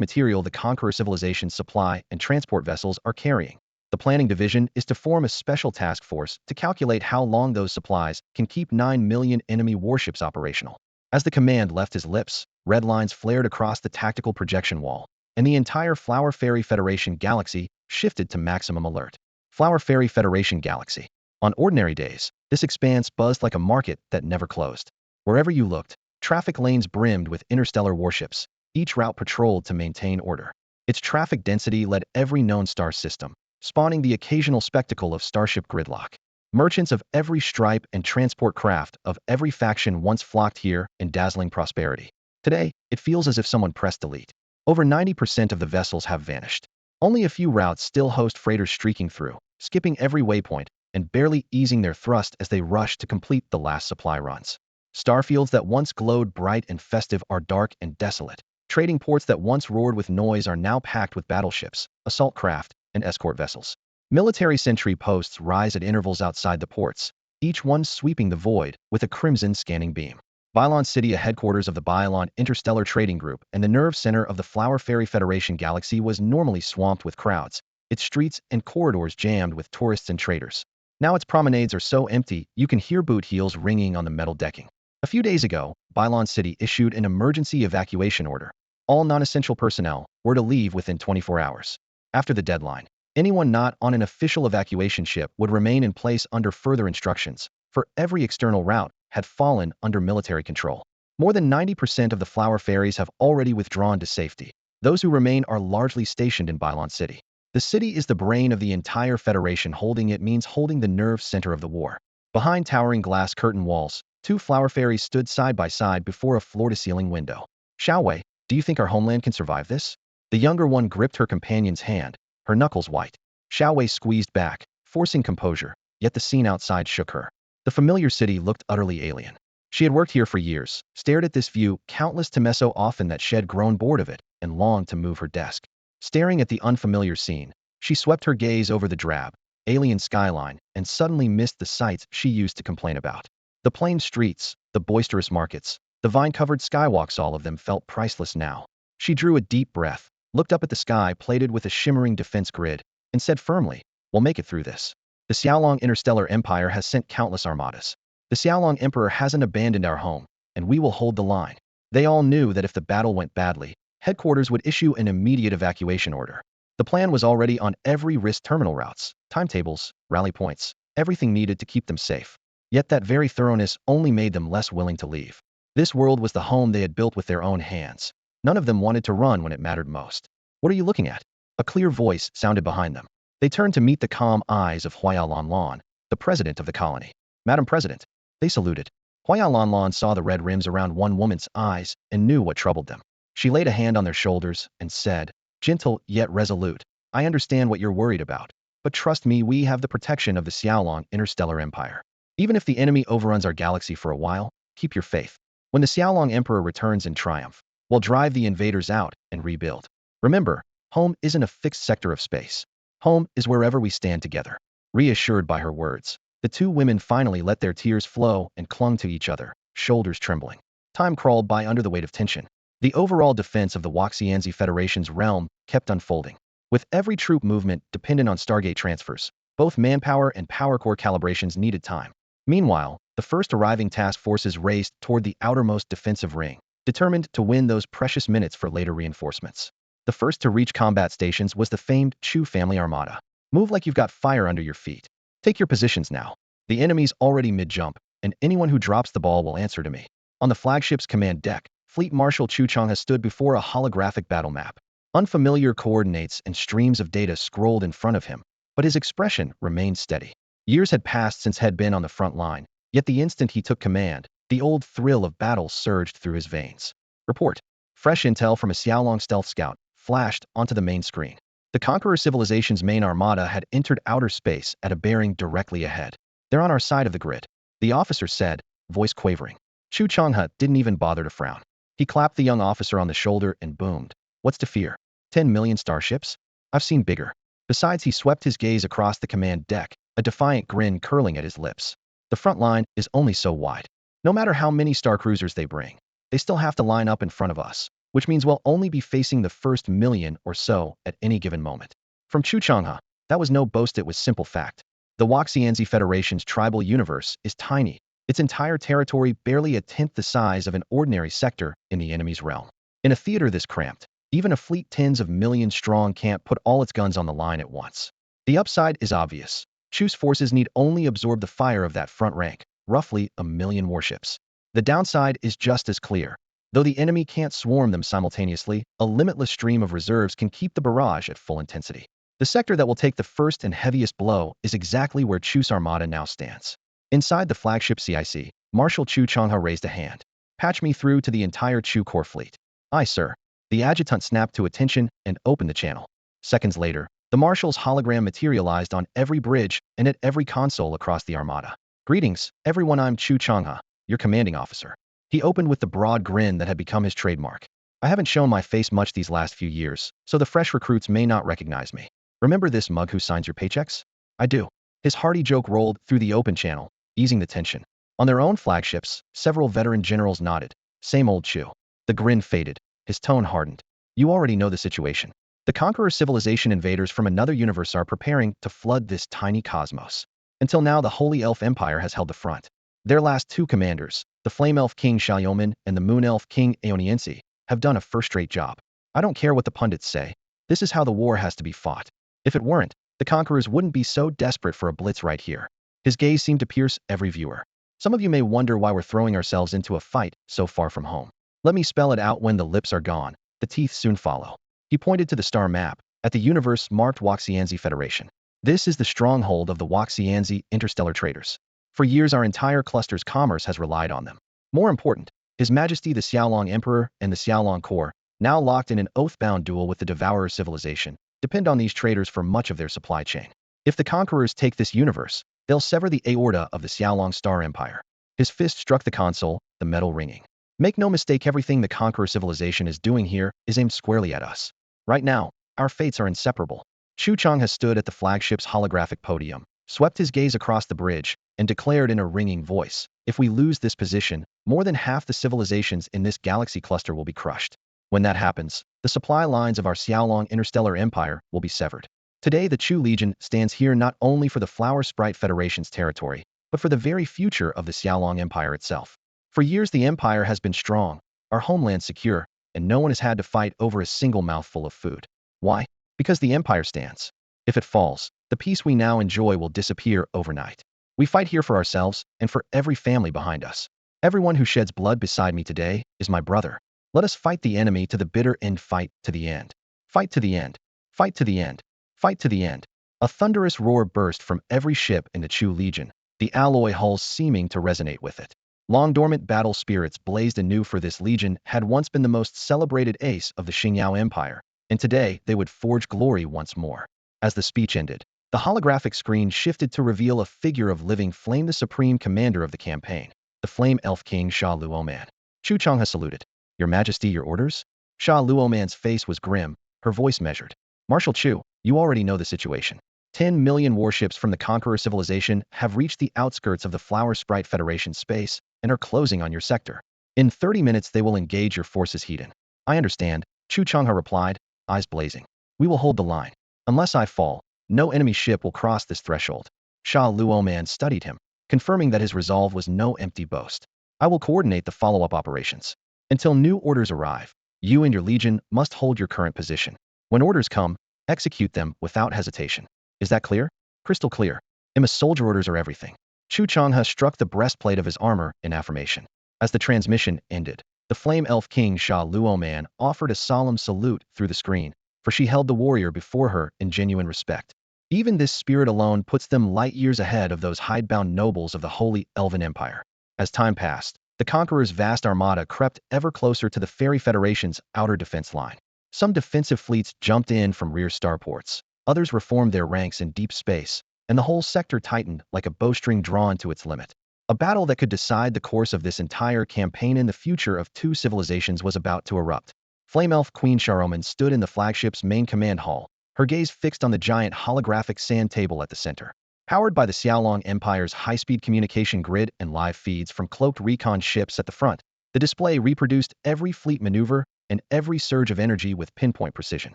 material the Conqueror civilization's supply and transport vessels are carrying. The planning division is to form a special task force to calculate how long those supplies can keep 9 million enemy warships operational. As the command left his lips, red lines flared across the tactical projection wall, and the entire Flower Fairy Federation galaxy shifted to maximum alert. Flower Fairy Federation galaxy. On ordinary days, this expanse buzzed like a market that never closed. Wherever you looked, traffic lanes brimmed with interstellar warships, each route patrolled to maintain order. Its traffic density led every known star system, spawning the occasional spectacle of starship gridlock. Merchants of every stripe and transport craft of every faction once flocked here in dazzling prosperity. Today, it feels as if someone pressed delete. Over 90% of the vessels have vanished. Only a few routes still host freighters streaking through, skipping every waypoint and barely easing their thrust as they rush to complete the last supply runs. Starfields that once glowed bright and festive are dark and desolate. Trading ports that once roared with noise are now packed with battleships, assault craft, and escort vessels. Military sentry posts rise at intervals outside the ports, each one sweeping the void with a crimson scanning beam. Bylon City, a headquarters of the Bylon Interstellar Trading Group and the nerve center of the Flower Fairy Federation galaxy, was normally swamped with crowds, its streets and corridors jammed with tourists and traders. Now its promenades are so empty you can hear boot heels ringing on the metal decking. A few days ago, Bylon City issued an emergency evacuation order. All non-essential personnel were to leave within 24 hours. After the deadline, anyone not on an official evacuation ship would remain in place under further instructions, for every external route had fallen under military control. More than 90% of the Flower Fairies have already withdrawn to safety. Those who remain are largely stationed in Bylon City. The city is the brain of the entire Federation. Holding it means holding the nerve center of the war. Behind towering glass curtain walls, two Flower Fairies stood side by side before a floor-to-ceiling window. Xiaowei, do you think our homeland can survive this? The younger one gripped her companion's hand, her knuckles white. Xiaowei squeezed back, forcing composure, yet the scene outside shook her. The familiar city looked utterly alien. She had worked here for years, stared at this view countless times so often that she had grown bored of it and longed to move her desk. Staring at the unfamiliar scene, she swept her gaze over the drab, alien skyline and suddenly missed the sights she used to complain about. The plain streets, the boisterous markets, the vine-covered skywalks, all of them felt priceless now. She drew a deep breath, looked up at the sky plated with a shimmering defense grid, and said firmly, "We'll make it through this. The Xiaolong Interstellar Empire has sent countless armadas. The Xiaolong Emperor hasn't abandoned our home, and we will hold the line." They all knew that if the battle went badly, headquarters would issue an immediate evacuation order. The plan was already on every wrist: terminal routes, timetables, rally points, everything needed to keep them safe. Yet that very thoroughness only made them less willing to leave. This world was the home they had built with their own hands. None of them wanted to run when it mattered most. "What are you looking at?" A clear voice sounded behind them. They turned to meet the calm eyes of Huaya Lanlan, the president of the colony. "Madam President." They saluted. Huaya Lanlan saw the red rims around one woman's eyes and knew what troubled them. She laid a hand on their shoulders and said, gentle yet resolute, "I understand what you're worried about, but trust me, we have the protection of the Xiaolong Interstellar Empire. Even if the enemy overruns our galaxy for a while, keep your faith. When the Xiaolong Emperor returns in triumph, we'll drive the invaders out and rebuild. Remember, home isn't a fixed sector of space. Home is wherever we stand together." Reassured by her words, the two women finally let their tears flow and clung to each other, shoulders trembling. Time crawled by under the weight of tension. The overall defense of the Waxianzi Federation's realm kept unfolding. With every troop movement dependent on Stargate transfers, both manpower and power core calibrations needed time. Meanwhile, the first arriving task forces raced toward the outermost defensive ring, determined to win those precious minutes for later reinforcements. The first to reach combat stations was the famed Chu family armada. "Move like you've got fire under your feet. Take your positions now. The enemy's already mid-jump, and anyone who drops the ball will answer to me." On the flagship's command deck, Fleet Marshal Chu Changha stood before a holographic battle map. Unfamiliar coordinates and streams of data scrolled in front of him, but his expression remained steady. Years had passed since he'd been on the front line, yet the instant he took command, the old thrill of battle surged through his veins. "Report." Fresh intel from a Xiaolong stealth scout flashed onto the main screen. The Conqueror civilization's main armada had entered outer space at a bearing directly ahead. "They're on our side of the grid," the officer said, voice quavering. Chu Changhe didn't even bother to frown. He clapped the young officer on the shoulder and boomed. What's to fear? 10 million starships? I've seen bigger. Besides, he swept his gaze across the command deck, a defiant grin curling at his lips. The front line is only so wide. No matter how many star cruisers they bring, they still have to line up in front of us, which means we'll only be facing the first million or so at any given moment. From Chu Changhe, that was no boast, it was simple fact. The Waxianzi Federation's tribal universe is tiny, its entire territory barely a tenth the size of an ordinary sector in the enemy's realm. In a theater this cramped, even a fleet tens of millions strong can't put all its guns on the line at once. The upside is obvious. Chu's forces need only absorb the fire of that front rank, roughly a million warships. The downside is just as clear. Though the enemy can't swarm them simultaneously, a limitless stream of reserves can keep the barrage at full intensity. The sector that will take the first and heaviest blow is exactly where Chu's armada now stands. Inside the flagship CIC, Marshal Chu Changhe raised a hand. Patch me through to the entire Chu Corps fleet. Aye, sir. The adjutant snapped to attention and opened the channel. Seconds later, the Marshal's hologram materialized on every bridge and at every console across the armada. Greetings, everyone, I'm Chu Changhe, your commanding officer. He opened with the broad grin that had become his trademark. I haven't shown my face much these last few years, so the fresh recruits may not recognize me. Remember this mug who signs your paychecks? I do. His hearty joke rolled through the open channel, easing the tension. On their own flagships, several veteran generals nodded. Same old Chu. The grin faded. His tone hardened. You already know the situation. The Conqueror civilization invaders from another universe are preparing to flood this tiny cosmos. Until now, the Holy Elf Empire has held the front. Their last two commanders, the Flame Elf King Xiaoman and the Moon Elf King Aoniensi, have done a first-rate job. I don't care what the pundits say. This is how the war has to be fought. If it weren't, the Conquerors wouldn't be so desperate for a blitz right here. His gaze seemed to pierce every viewer. Some of you may wonder why we're throwing ourselves into a fight so far from home. Let me spell it out. When the lips are gone, the teeth soon follow. He pointed to the star map, at the universe marked Waxianzi Federation. This is the stronghold of the Waxianzi interstellar traders. For years, our entire cluster's commerce has relied on them. More important, His Majesty the Xiaolong Emperor and the Xiaolong Corps, now locked in an oath-bound duel with the Devourer civilization, depend on these traders for much of their supply chain. If the Conquerors take this universe, they'll sever the aorta of the Xiaolong Star Empire. His fist struck the console, the metal ringing. Make no mistake, everything the Conqueror civilization is doing here is aimed squarely at us. Right now, our fates are inseparable. Chu Changhe stood at the flagship's holographic podium, swept his gaze across the bridge, and declared in a ringing voice, if we lose this position, more than half the civilizations in this galaxy cluster will be crushed. When that happens, the supply lines of our Xiaolong interstellar empire will be severed. Today, the Chu Legion stands here not only for the Flower Sprite Federation's territory, but for the very future of the Xiaolong Empire itself. For years, the empire has been strong, our homeland secure, and no one has had to fight over a single mouthful of food. Why? Because the empire stands. If it falls, the peace we now enjoy will disappear overnight. We fight here for ourselves and for every family behind us. Everyone who sheds blood beside me today is my brother. Let us fight the enemy to the bitter end. Fight to the end. Fight to the end. Fight to the end. Fight to the end. A thunderous roar burst from every ship in the Chu Legion, the alloy hulls seeming to resonate with it. Long-dormant battle spirits blazed anew, for this legion had once been the most celebrated ace of the Xingyao Empire, and today they would forge glory once more. As the speech ended, the holographic screen shifted to reveal a figure of living flame, the supreme commander of the campaign, the Flame Elf King Sha Luoman. Chu Changhe saluted. Your Majesty, your orders? Sha Luoman's face was grim, her voice measured. Marshal Chu, you already know the situation. 10 million warships from the Conqueror civilization have reached the outskirts of the Flower Sprite Federation space and are closing on your sector. In 30 minutes, they will engage your forces heat in. I understand, Chu Changhe replied, eyes blazing. We will hold the line. Unless I fall, no enemy ship will cross this threshold. Sha Luoman studied him, confirming that his resolve was no empty boast. I will coordinate the follow-up operations. Until new orders arrive, you and your legion must hold your current position. When orders come, execute them without hesitation. Is that clear? Crystal clear. A soldier, orders are everything. Chu Changhe struck the breastplate of his armor in affirmation. As the transmission ended, the Flame Elf King Sha Luoman offered a solemn salute through the screen, for she held the warrior before her in genuine respect. Even this spirit alone puts them light years ahead of those hidebound nobles of the Holy Elven Empire. As time passed, the Conqueror's vast armada crept ever closer to the Fairy Federation's outer defense line. Some defensive fleets jumped in from rear starports. Others reformed their ranks in deep space, and the whole sector tightened like a bowstring drawn to its limit. A battle that could decide the course of this entire campaign and the future of two civilizations was about to erupt. Flame Elf Queen Sharoman stood in the flagship's main command hall, her gaze fixed on the giant holographic sand table at the center. Powered by the Xiaolong Empire's high-speed communication grid and live feeds from cloaked recon ships at the front, the display reproduced every fleet maneuver and every surge of energy with pinpoint precision.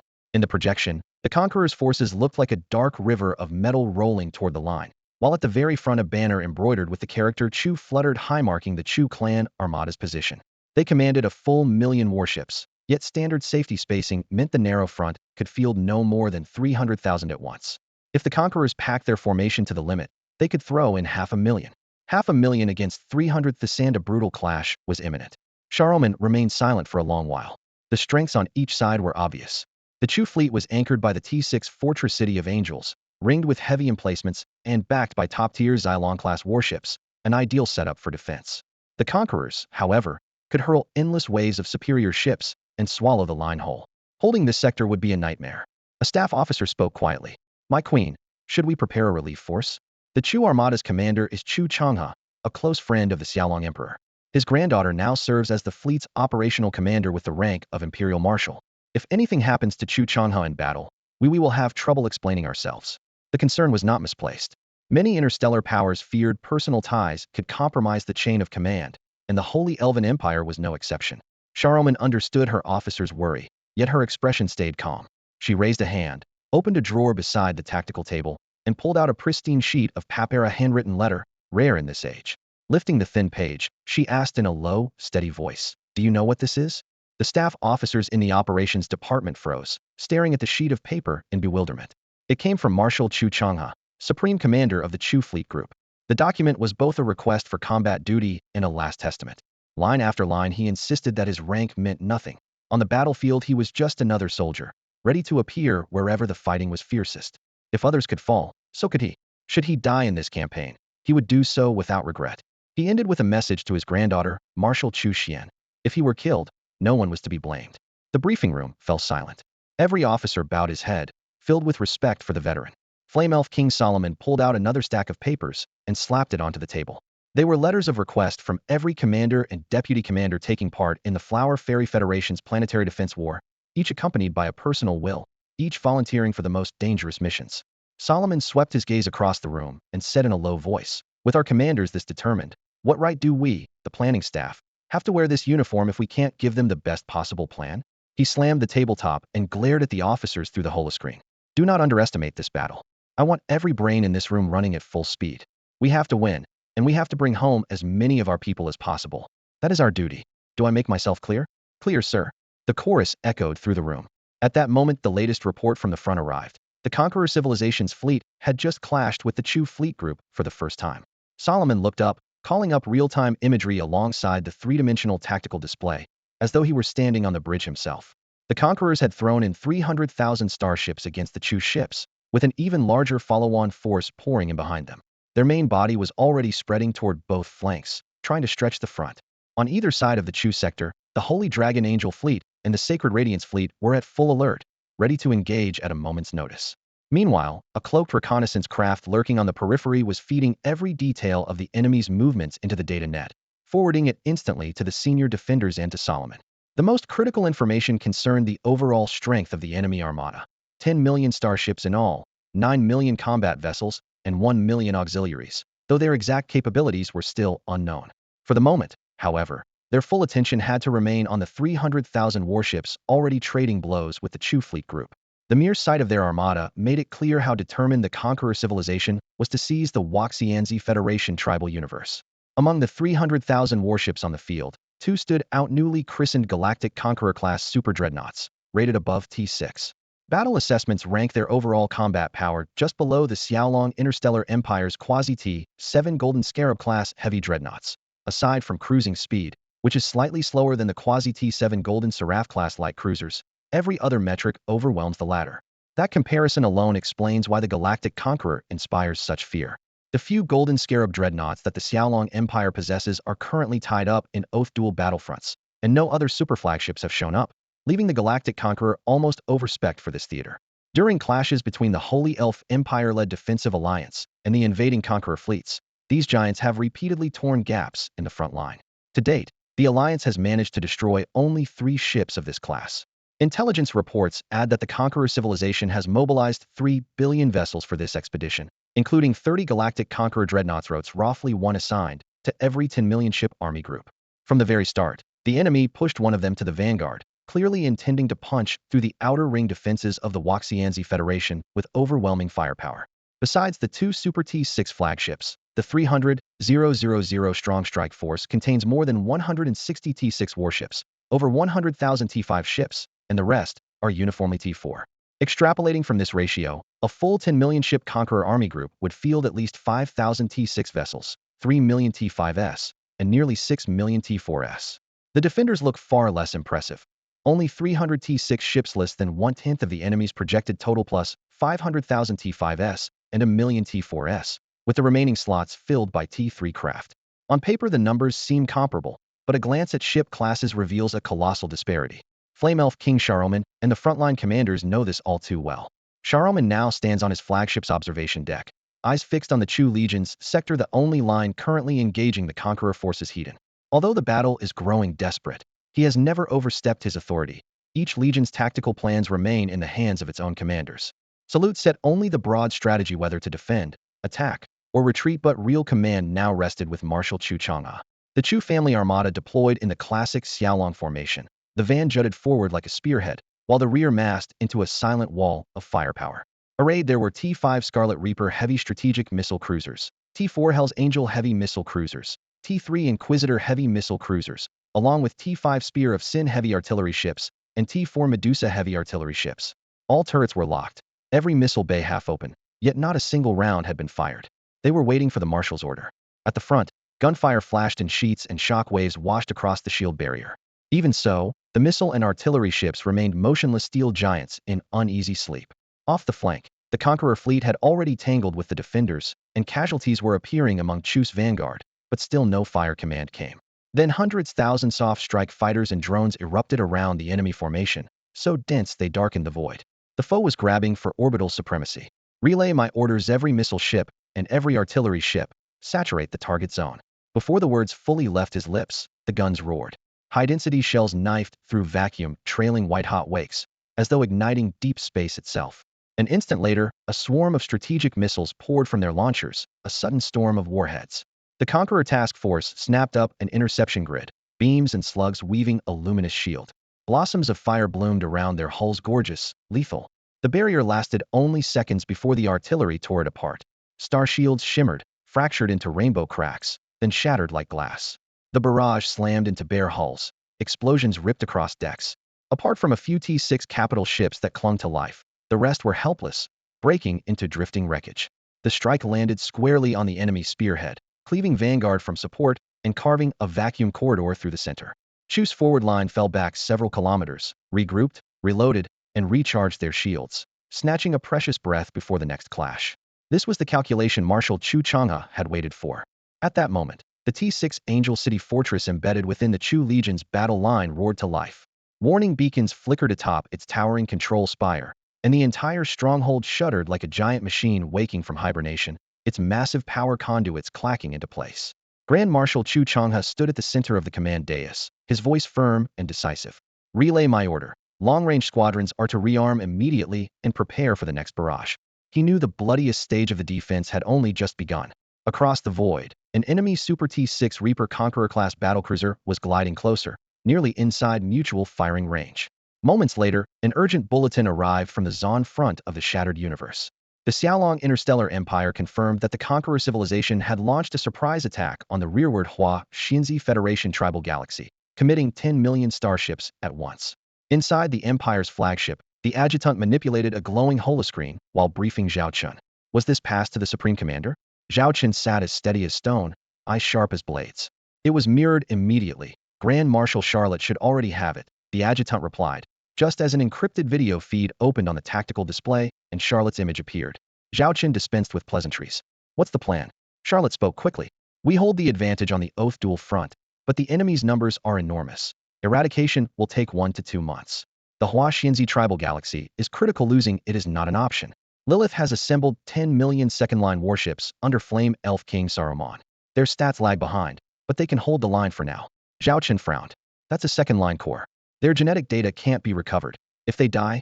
In the projection, the Conqueror's forces looked like a dark river of metal rolling toward the line, while at the very front a banner embroidered with the character Chu fluttered high, marking the Chu clan armada's position. They commanded a full 1,000,000 warships, yet standard safety spacing meant the narrow front could field no more than 300,000 at once. If the Conquerors packed their formation to the limit, they could throw in 500,000. 500,000 against 300,000. A brutal clash was imminent. Sharoman remained silent for a long while. The strengths on each side were obvious. The Chu fleet was anchored by the T6 Fortress City of Angels, ringed with heavy emplacements and backed by top-tier Xylon-class warships, an ideal setup for defense. The Conquerors, however, could hurl endless waves of superior ships and swallow the line whole. Holding this sector would be a nightmare. A staff officer spoke quietly. "My queen, should we prepare a relief force?" The Chu Armada's commander is Chu Changhe, a close friend of the Xiaolong Emperor. His granddaughter now serves as the fleet's operational commander with the rank of Imperial Marshal. If anything happens to Chu Changhe in battle, we will have trouble explaining ourselves. The concern was not misplaced. Many interstellar powers feared personal ties could compromise the chain of command, and the Holy Elven Empire was no exception. Sharoman understood her officer's worry, yet her expression stayed calm. She raised a hand, opened a drawer beside the tactical table, and pulled out a pristine sheet of papyrus handwritten letter, rare in this age. Lifting the thin page, she asked in a low, steady voice, "Do you know what this is?" The staff officers in the operations department froze, staring at the sheet of paper in bewilderment. It came from Marshal Chu Changhe, Supreme Commander of the Chu Fleet Group. The document was both a request for combat duty and a last testament. Line after line, he insisted that his rank meant nothing. On the battlefield, he was just another soldier, ready to appear wherever the fighting was fiercest. If others could fall, so could he. Should he die in this campaign, he would do so without regret. He ended with a message to his granddaughter, Marshal Chu Xian. If he were killed, no one was to be blamed. The briefing room fell silent. Every officer bowed his head, filled with respect for the veteran. Flame Elf King Solomon pulled out another stack of papers and slapped it onto the table. They were letters of request from every commander and deputy commander taking part in the Flower Fairy Federation's planetary defense war, each accompanied by a personal will, each volunteering for the most dangerous missions. Solomon swept his gaze across the room and said in a low voice, "With our commanders this determined, what right do we, the planning staff, have to wear this uniform if we can't give them the best possible plan?" He slammed the tabletop and glared at the officers through the holoscreen. "Do not underestimate this battle. I want every brain in this room running at full speed. We have to win, and we have to bring home as many of our people as possible. That is our duty. Do I make myself clear?" "Clear, sir." The chorus echoed through the room. At that moment, the latest report from the front arrived. The Conqueror Civilization's fleet had just clashed with the Chu Fleet Group for the first time. Solomon looked up, calling up real-time imagery alongside the three-dimensional tactical display, as though he were standing on the bridge himself. The Conquerors had thrown in 300,000 starships against the Chu ships, with an even larger follow-on force pouring in behind them. Their main body was already spreading toward both flanks, trying to stretch the front. On either side of the Chu sector, the Holy Dragon Angel fleet and the Sacred Radiance fleet were at full alert, ready to engage at a moment's notice. Meanwhile, a cloaked reconnaissance craft lurking on the periphery was feeding every detail of the enemy's movements into the data net, forwarding it instantly to the senior defenders and to Solomon. The most critical information concerned the overall strength of the enemy armada. 10 million starships in all, 9 million combat vessels, and 1 million auxiliaries, though their exact capabilities were still unknown. For the moment, however, their full attention had to remain on the 300,000 warships already trading blows with the Chu Fleet Group. The mere sight of their armada made it clear how determined the Conqueror Civilization was to seize the Waxianzi Federation tribal universe. Among the 300,000 warships on the field, two stood out: newly christened Galactic Conqueror-class super dreadnoughts, rated above T6. Battle assessments rank their overall combat power just below the Xiaolong Interstellar Empire's Quasi-T7 Golden Scarab-class heavy dreadnoughts. Aside from cruising speed, which is slightly slower than the Quasi-T7 Golden Seraph-class light cruisers, every other metric overwhelms the latter. That comparison alone explains why the Galactic Conqueror inspires such fear. The few Golden Scarab dreadnoughts that the Xiaolong Empire possesses are currently tied up in Oath Duel battlefronts, and no other superflagships have shown up, leaving the Galactic Conqueror almost overspec'd for this theater. During clashes between the Holy Elf Empire-led defensive alliance and the invading Conqueror fleets, these giants have repeatedly torn gaps in the front line. To date, the Alliance has managed to destroy only 3 ships of this class. Intelligence reports add that the Conqueror civilization has mobilized 3 billion vessels for this expedition, including 30 galactic Conqueror dreadnoughts, roughly one assigned to every 10 million ship army group. From the very start, the enemy pushed one of them to the vanguard, clearly intending to punch through the outer ring defenses of the Waxianzi Federation with overwhelming firepower. Besides the 2 Super T-6 flagships, the 300,000 strong strike force contains more than 160 T-6 warships, over 100,000 T-5 ships, and the rest are uniformly T-4. Extrapolating from this ratio, a full 10 million ship Conqueror army group would field at least 5,000 T-6 vessels, 3 million T-5s, and nearly 6 million T-4s. The defenders look far less impressive. Only 300 T-6 ships, less than 1/10 of the enemy's projected total, plus 500,000 T-5s and 1 million T-4s, with the remaining slots filled by T-3 craft. On paper, the numbers seem comparable, but a glance at ship classes reveals a colossal disparity. Flame Elf King Sharoman and the frontline commanders know this all too well. Sharoman now stands on his flagship's observation deck, eyes fixed on the Chu Legion's sector, the only line currently engaging the Conqueror forces Hedon. Although the battle is growing desperate, he has never overstepped his authority. Each legion's tactical plans remain in the hands of its own commanders. Salute set only the broad strategy whether to defend, attack, or retreat, but real command now rested with Marshal Chu Chang'e. The Chu family armada deployed in the classic Xiaolong formation. The van jutted forward like a spearhead, while the rear massed into a silent wall of firepower. Arrayed there were T-5 Scarlet Reaper heavy strategic missile cruisers, T-4 Hell's Angel heavy missile cruisers, T-3 Inquisitor heavy missile cruisers, along with T-5 Spear of Sin heavy artillery ships, and T-4 Medusa heavy artillery ships. All turrets were locked, every missile bay half open, yet not a single round had been fired. They were waiting for the marshal's order. At the front, gunfire flashed in sheets and shock waves washed across the shield barrier. Even so, the missile and artillery ships remained motionless steel giants in uneasy sleep. Off the flank, the Conqueror fleet had already tangled with the defenders, and casualties were appearing among Chu's vanguard, but still no fire command came. Then hundreds thousand soft strike fighters and drones erupted around the enemy formation, so dense they darkened the void. The foe was grabbing for orbital supremacy. Relay my orders, every missile ship and every artillery ship, saturate the target zone. Before the words fully left his lips, the guns roared. High-density shells knifed through vacuum, trailing white-hot wakes, as though igniting deep space itself. An instant later, a swarm of strategic missiles poured from their launchers, a sudden storm of warheads. The Conqueror task force snapped up an interception grid, beams and slugs weaving a luminous shield. Blossoms of fire bloomed around their hulls, gorgeous, lethal. The barrier lasted only seconds before the artillery tore it apart. Star shields shimmered, fractured into rainbow cracks, then shattered like glass. The barrage slammed into bare hulls. Explosions ripped across decks. Apart from a few T-6 capital ships that clung to life, the rest were helpless, breaking into drifting wreckage. The strike landed squarely on the enemy spearhead, cleaving vanguard from support and carving a vacuum corridor through the center. Chu's forward line fell back several kilometers, regrouped, reloaded, and recharged their shields, snatching a precious breath before the next clash. This was the calculation Marshal Chu Chang'e had waited for. At that moment, the T-6 Angel City fortress embedded within the Chu Legion's battle line roared to life. Warning beacons flickered atop its towering control spire, and the entire stronghold shuddered like a giant machine waking from hibernation, its massive power conduits clacking into place. Grand Marshal Chu Chang'e stood at the center of the command dais, his voice firm and decisive. Relay my order. Long-range squadrons are to rearm immediately and prepare for the next barrage. He knew the bloodiest stage of the defense had only just begun. Across the void, an enemy Super T-6 Reaper Conqueror-class battlecruiser was gliding closer, nearly inside mutual firing range. Moments later, an urgent bulletin arrived from the Zon front of the shattered universe. The Xiaolong Interstellar Empire confirmed that the Conqueror civilization had launched a surprise attack on the rearward Hua Xinzi Federation tribal galaxy, committing 10 million starships at once. Inside the Empire's flagship, the adjutant manipulated a glowing holoscreen while briefing Zhao Chen. Was this passed to the Supreme Commander? Zhao Chen sat as steady as stone, eyes sharp as blades. It was mirrored immediately. Grand Marshal Charlotte should already have it, the adjutant replied, just as an encrypted video feed opened on the tactical display and Charlotte's image appeared. Zhao Chen dispensed with pleasantries. What's the plan? Charlotte spoke quickly. We hold the advantage on the Oath Duel front, but the enemy's numbers are enormous. Eradication will take 1 to 2 months. The Hua Xianzi tribal galaxy is critical. Losing it is not an option. Lilith has assembled 10 million second-line warships under Flame Elf King Saruman. Their stats lag behind, but they can hold the line for now. Zhao Chen frowned. That's a second-line core. Their genetic data can't be recovered. If they die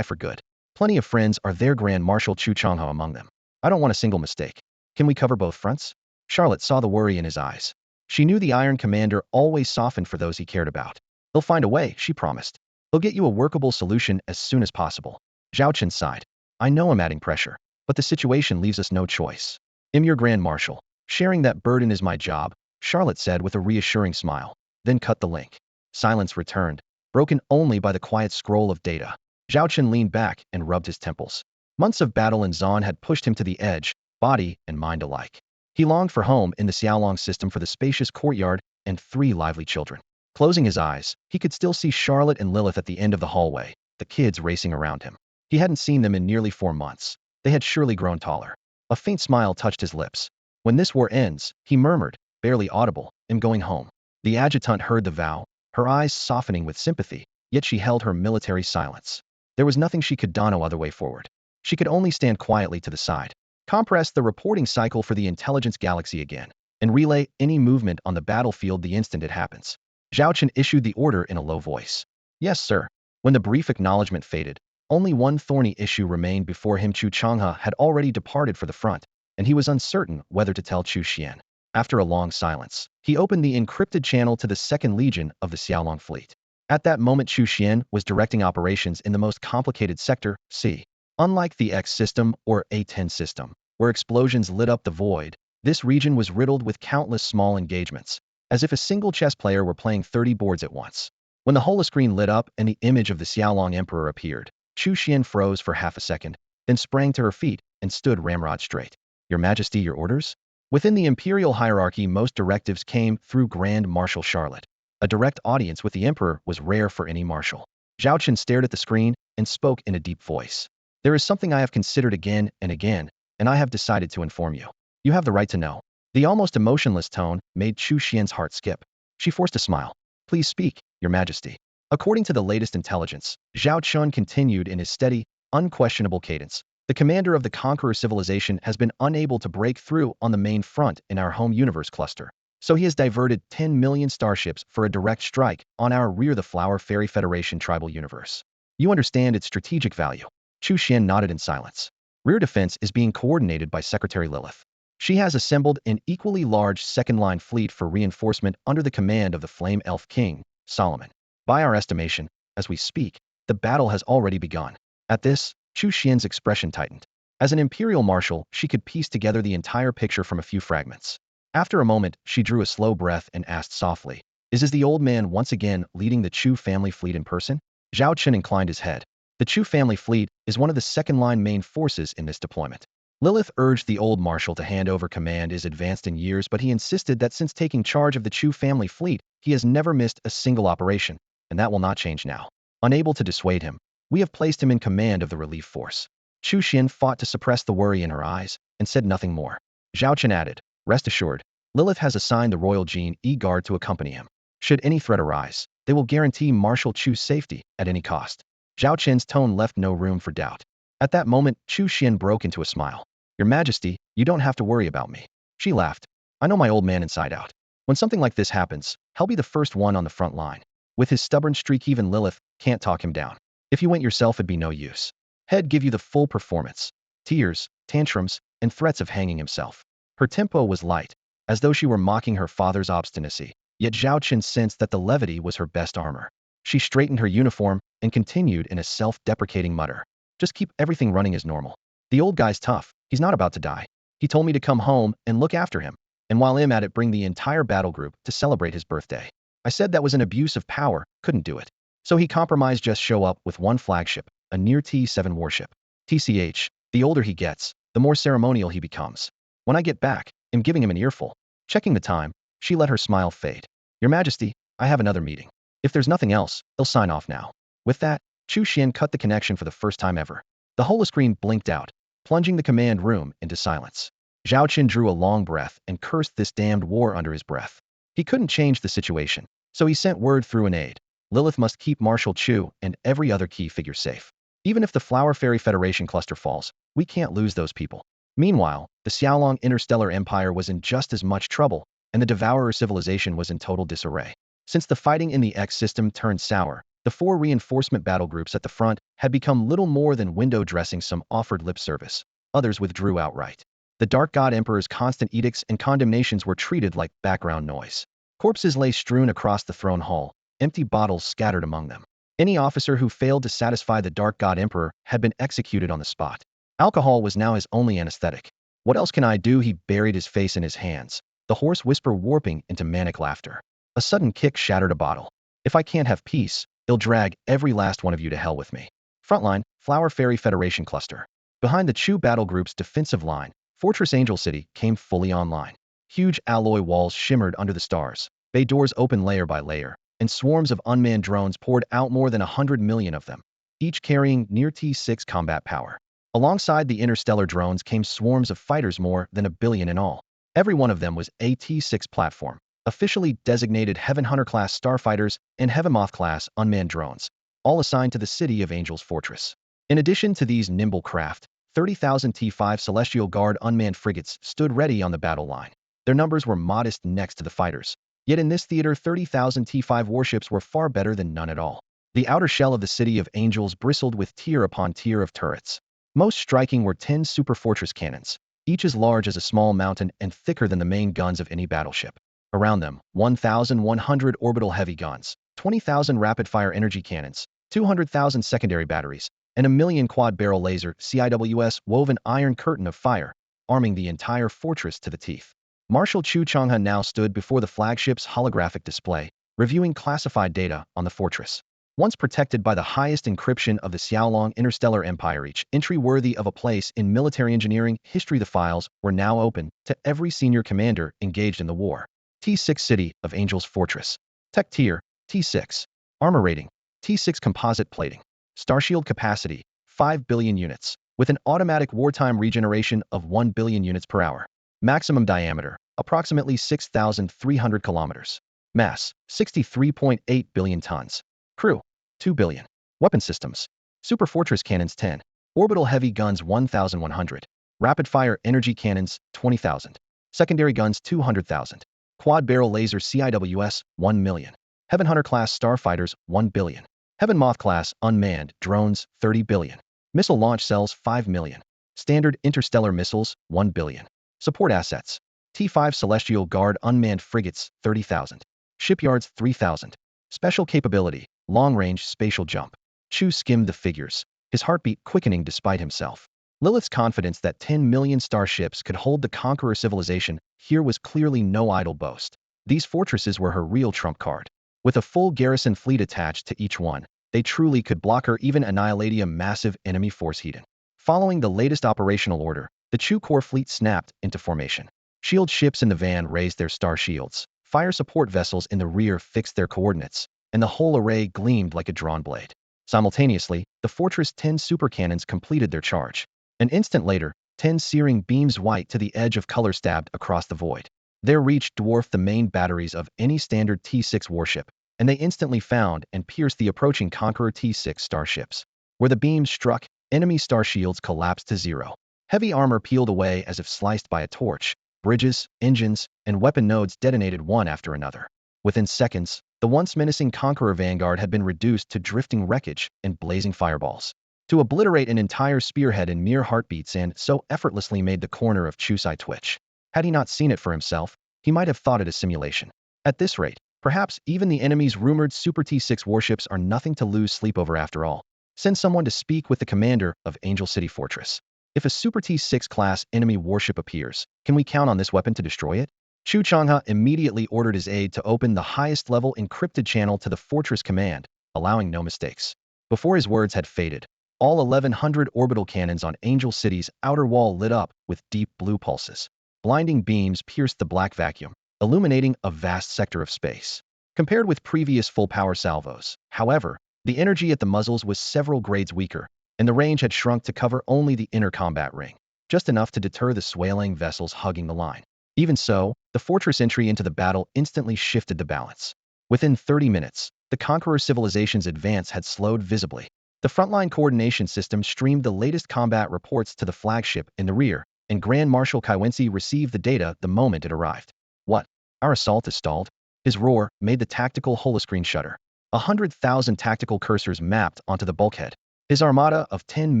for good. Plenty of friends are their Grand Marshal Chu Changhe among them. I don't want a single mistake. Can we cover both fronts? Charlotte saw the worry in his eyes. She knew the Iron Commander always softened for those he cared about. He'll find a way, she promised. He'll get you a workable solution as soon as possible. Zhao Chen sighed. I know I'm adding pressure, but the situation leaves us no choice. I'm your Grand Marshal. Sharing that burden is my job, Charlotte said with a reassuring smile. Then cut the link. Silence returned, broken only by the quiet scroll of data. Zhao Chen leaned back and rubbed his temples. Months of battle in Zon had pushed him to the edge, body and mind alike. He longed for home in the Xiaolong system, for the spacious courtyard and 3 lively children. Closing his eyes, he could still see Charlotte and Lilith at the end of the hallway, the kids racing around him. He hadn't seen them in nearly 4 months. They had surely grown taller. A faint smile touched his lips. When this war ends, he murmured, barely audible, I'm going home. The adjutant heard the vow, her eyes softening with sympathy, yet she held her military silence. There was nothing she could do, no other way forward. She could only stand quietly to the side, compress the reporting cycle for the intelligence galaxy again, and relay any movement on the battlefield the instant it happens. Zhao Chen issued the order in a low voice. Yes, sir. When the brief acknowledgement faded, only one thorny issue remained before him. Chu Changhe had already departed for the front, and he was uncertain whether to tell Chu Xian. After a long silence, he opened the encrypted channel to the 2nd Legion of the Xiaolong fleet. At that moment, Chu Xian was directing operations in the most complicated sector, C. Unlike the X system or A10 system, where explosions lit up the void, this region was riddled with countless small engagements, as if a single chess player were playing 30 boards at once. When the holoscreen lit up and the image of the Xiaolong Emperor appeared, Chu Xian froze for half a second, then sprang to her feet and stood ramrod straight. Your Majesty, your orders? Within the imperial hierarchy, most directives came through Grand Marshal Charlotte. A direct audience with the Emperor was rare for any marshal. Zhao Chen stared at the screen and spoke in a deep voice. There is something I have considered again and again, and I have decided to inform you. You have the right to know. The almost emotionless tone made Chu Xian's heart skip. She forced a smile. Please speak, Your Majesty. According to the latest intelligence, Zhao Chen continued in his steady, unquestionable cadence. The commander of the Conqueror civilization has been unable to break through on the main front in our home universe cluster. So he has diverted 10 million starships for a direct strike on our Rear the Flower Fairy Federation tribal universe. You understand its strategic value. Chu Xian nodded in silence. Rear defense is being coordinated by Secretary Lilith. She has assembled an equally large second-line fleet for reinforcement under the command of the Flame Elf King, Solomon. By our estimation, as we speak, the battle has already begun. At this, Chu Xian's expression tightened. As an imperial marshal, she could piece together the entire picture from a few fragments. After a moment, she drew a slow breath and asked softly, Is the old man once again leading the Chu family fleet in person? Zhao Chen inclined his head. The Chu family fleet is one of the second-line main forces in this deployment. Lilith urged the old marshal to hand over command as advanced in years, but he insisted that since taking charge of the Chu family fleet, he has never missed a single operation, and that will not change now. Unable to dissuade him, we have placed him in command of the relief force. Chu Xian fought to suppress the worry in her eyes and said nothing more. Zhao Chen added, Rest assured, Lilith has assigned the Royal Gene E-Guard to accompany him. Should any threat arise, they will guarantee Marshal Chu's safety at any cost. Zhao Chen's tone left no room for doubt. At that moment, Chu Xian broke into a smile. Your Majesty, you don't have to worry about me. She laughed. I know my old man inside out. When something like this happens, he'll be the first one on the front line. With his stubborn streak, even Lilith can't talk him down. If you went yourself, it'd be no use. He'd give you the full performance. Tears, tantrums, and threats of hanging himself. Her tempo was light, as though she were mocking her father's obstinacy, yet Zhao Chen sensed that the levity was her best armor. She straightened her uniform and continued in a self-deprecating mutter. Just keep everything running as normal. The old guy's tough. He's not about to die. He told me to come home and look after him, and while I'm at it, bring the entire battle group to celebrate his birthday. I said that was an abuse of power, couldn't do it. So he compromised, just show up with one flagship, a near T7 warship. TCH, the older he gets, the more ceremonial he becomes. When I get back, I'm giving him an earful. Checking the time, she let her smile fade. Your Majesty, I have another meeting. If there's nothing else, he'll sign off now. With that, Chu Xian cut the connection for the first time ever. The holoscreen blinked out, plunging the command room into silence. Zhao Chen drew a long breath and cursed this damned war under his breath. He couldn't change the situation, so he sent word through an aide. Lilith must keep Marshal Chu and every other key figure safe. Even if the Flower Fairy Federation cluster falls, we can't lose those people. Meanwhile, the Xiaolong Interstellar Empire was in just as much trouble, and the Devourer civilization was in total disarray. Since the fighting in the X system turned sour, the 4 reinforcement battle groups at the front had become little more than window dressing. Some offered lip service. Others withdrew outright. The Dark God Emperor's constant edicts and condemnations were treated like background noise. Corpses lay strewn across the throne hall, empty bottles scattered among them. Any officer who failed to satisfy the Dark God Emperor had been executed on the spot. Alcohol was now his only anesthetic. What else can I do? He buried his face in his hands, the hoarse whisper warping into manic laughter. A sudden kick shattered a bottle. If I can't have peace, they'll drag every last one of you to hell with me. Frontline, Flower Fairy Federation cluster. Behind the Chu battle group's defensive line, Fortress Angel City came fully online. Huge alloy walls shimmered under the stars, bay doors opened layer by layer, and swarms of unmanned drones poured out, more than 100 million of them, each carrying near T6 combat power. Alongside the interstellar drones came swarms of fighters, more than 1 billion in all. Every one of them was a T6 platform, officially designated Heaven Hunter-class starfighters and Heaven-Moth-class unmanned drones, all assigned to the City of Angels Fortress. In addition to these nimble craft, 30,000 T5 Celestial Guard unmanned frigates stood ready on the battle line. Their numbers were modest next to the fighters. Yet in this theater, 30,000 T5 warships were far better than none at all. The outer shell of the City of Angels bristled with tier upon tier of turrets. Most striking were 10 super fortress cannons, each as large as a small mountain and thicker than the main guns of any battleship. Around them, 1,100 orbital heavy guns, 20,000 rapid-fire energy cannons, 200,000 secondary batteries, and 1 million quad-barrel laser CIWS woven iron curtain of fire, arming the entire fortress to the teeth. Marshal Chu Changhe now stood before the flagship's holographic display, reviewing classified data on the fortress. Once protected by the highest encryption of the Xiaolong Interstellar Empire, each entry worthy of a place in military engineering history, the files were now open to every senior commander engaged in the war. T6 City of Angels Fortress. Tech Tier, T6. Armor Rating, T6 Composite Plating. Starshield Capacity, 5 billion units, with an automatic wartime regeneration of 1 billion units per hour. Maximum diameter, approximately 6,300 kilometers. Mass, 63.8 billion tons. Crew, 2 billion. Weapon systems. Super Fortress Cannons 10. Orbital Heavy Guns 1,100. Rapid-Fire Energy Cannons 20,000. Secondary Guns 200,000. Quad-Barrel Laser CIWS 1 million. Heaven Hunter-class Starfighters 1 billion. Heaven Moth-class Unmanned Drones 30 billion. Missile Launch Cells 5 million. Standard Interstellar Missiles 1 billion. Support Assets. T5 Celestial Guard Unmanned Frigates 30,000. Shipyards 3,000. Special Capability, Long-Range Spatial Jump. Chu skimmed the figures, his heartbeat quickening despite himself. Lilith's confidence that 10 million starships could hold the Conqueror civilization here was clearly no idle boast. These fortresses were her real trump card. With a full garrison fleet attached to each one, they truly could block her, even annihilate a massive enemy force hidden. Following the latest operational order, the Chu core fleet snapped into formation. Shield ships in the van raised their star shields, fire support vessels in the rear fixed their coordinates, and the whole array gleamed like a drawn blade. Simultaneously, the Fortress 10 super cannons completed their charge. An instant later, 10 searing beams white to the edge of color stabbed across the void. Their reach dwarfed the main batteries of any standard T6 warship, and they instantly found and pierced the approaching Conqueror T6 starships. Where the beams struck, enemy star shields collapsed to zero. Heavy armor peeled away as if sliced by a torch. Bridges, engines, and weapon nodes detonated one after another. Within seconds, the once menacing Conqueror vanguard had been reduced to drifting wreckage and blazing fireballs. To obliterate an entire spearhead in mere heartbeats and so effortlessly made the corner of Chusai twitch. Had he not seen it for himself, he might have thought it a simulation. At this rate, perhaps even the enemy's rumored Super T6 warships are nothing to lose sleep over after all. Send someone to speak with the commander of Angel City Fortress. If a Super T6 class enemy warship appears, can we count on this weapon to destroy it? Chu Changhe immediately ordered his aide to open the highest level encrypted channel to the Fortress command, allowing no mistakes. Before his words had faded, all 1,100 orbital cannons on Angel City's outer wall lit up with deep blue pulses. Blinding beams pierced the black vacuum, illuminating a vast sector of space. Compared with previous full-power salvos, however, the energy at the muzzles was several grades weaker, and the range had shrunk to cover only the inner combat ring, just enough to deter the swaying vessels hugging the line. Even so, the fortress entry into the battle instantly shifted the balance. Within 30 minutes, the Conqueror civilization's advance had slowed visibly. The frontline coordination system streamed the latest combat reports to the flagship in the rear, and Grand Marshal Kaiwensi received the data the moment it arrived. What? Our assault is stalled? His roar made the tactical holoscreen shudder. 100,000 tactical cursors mapped onto the bulkhead. His armada of 10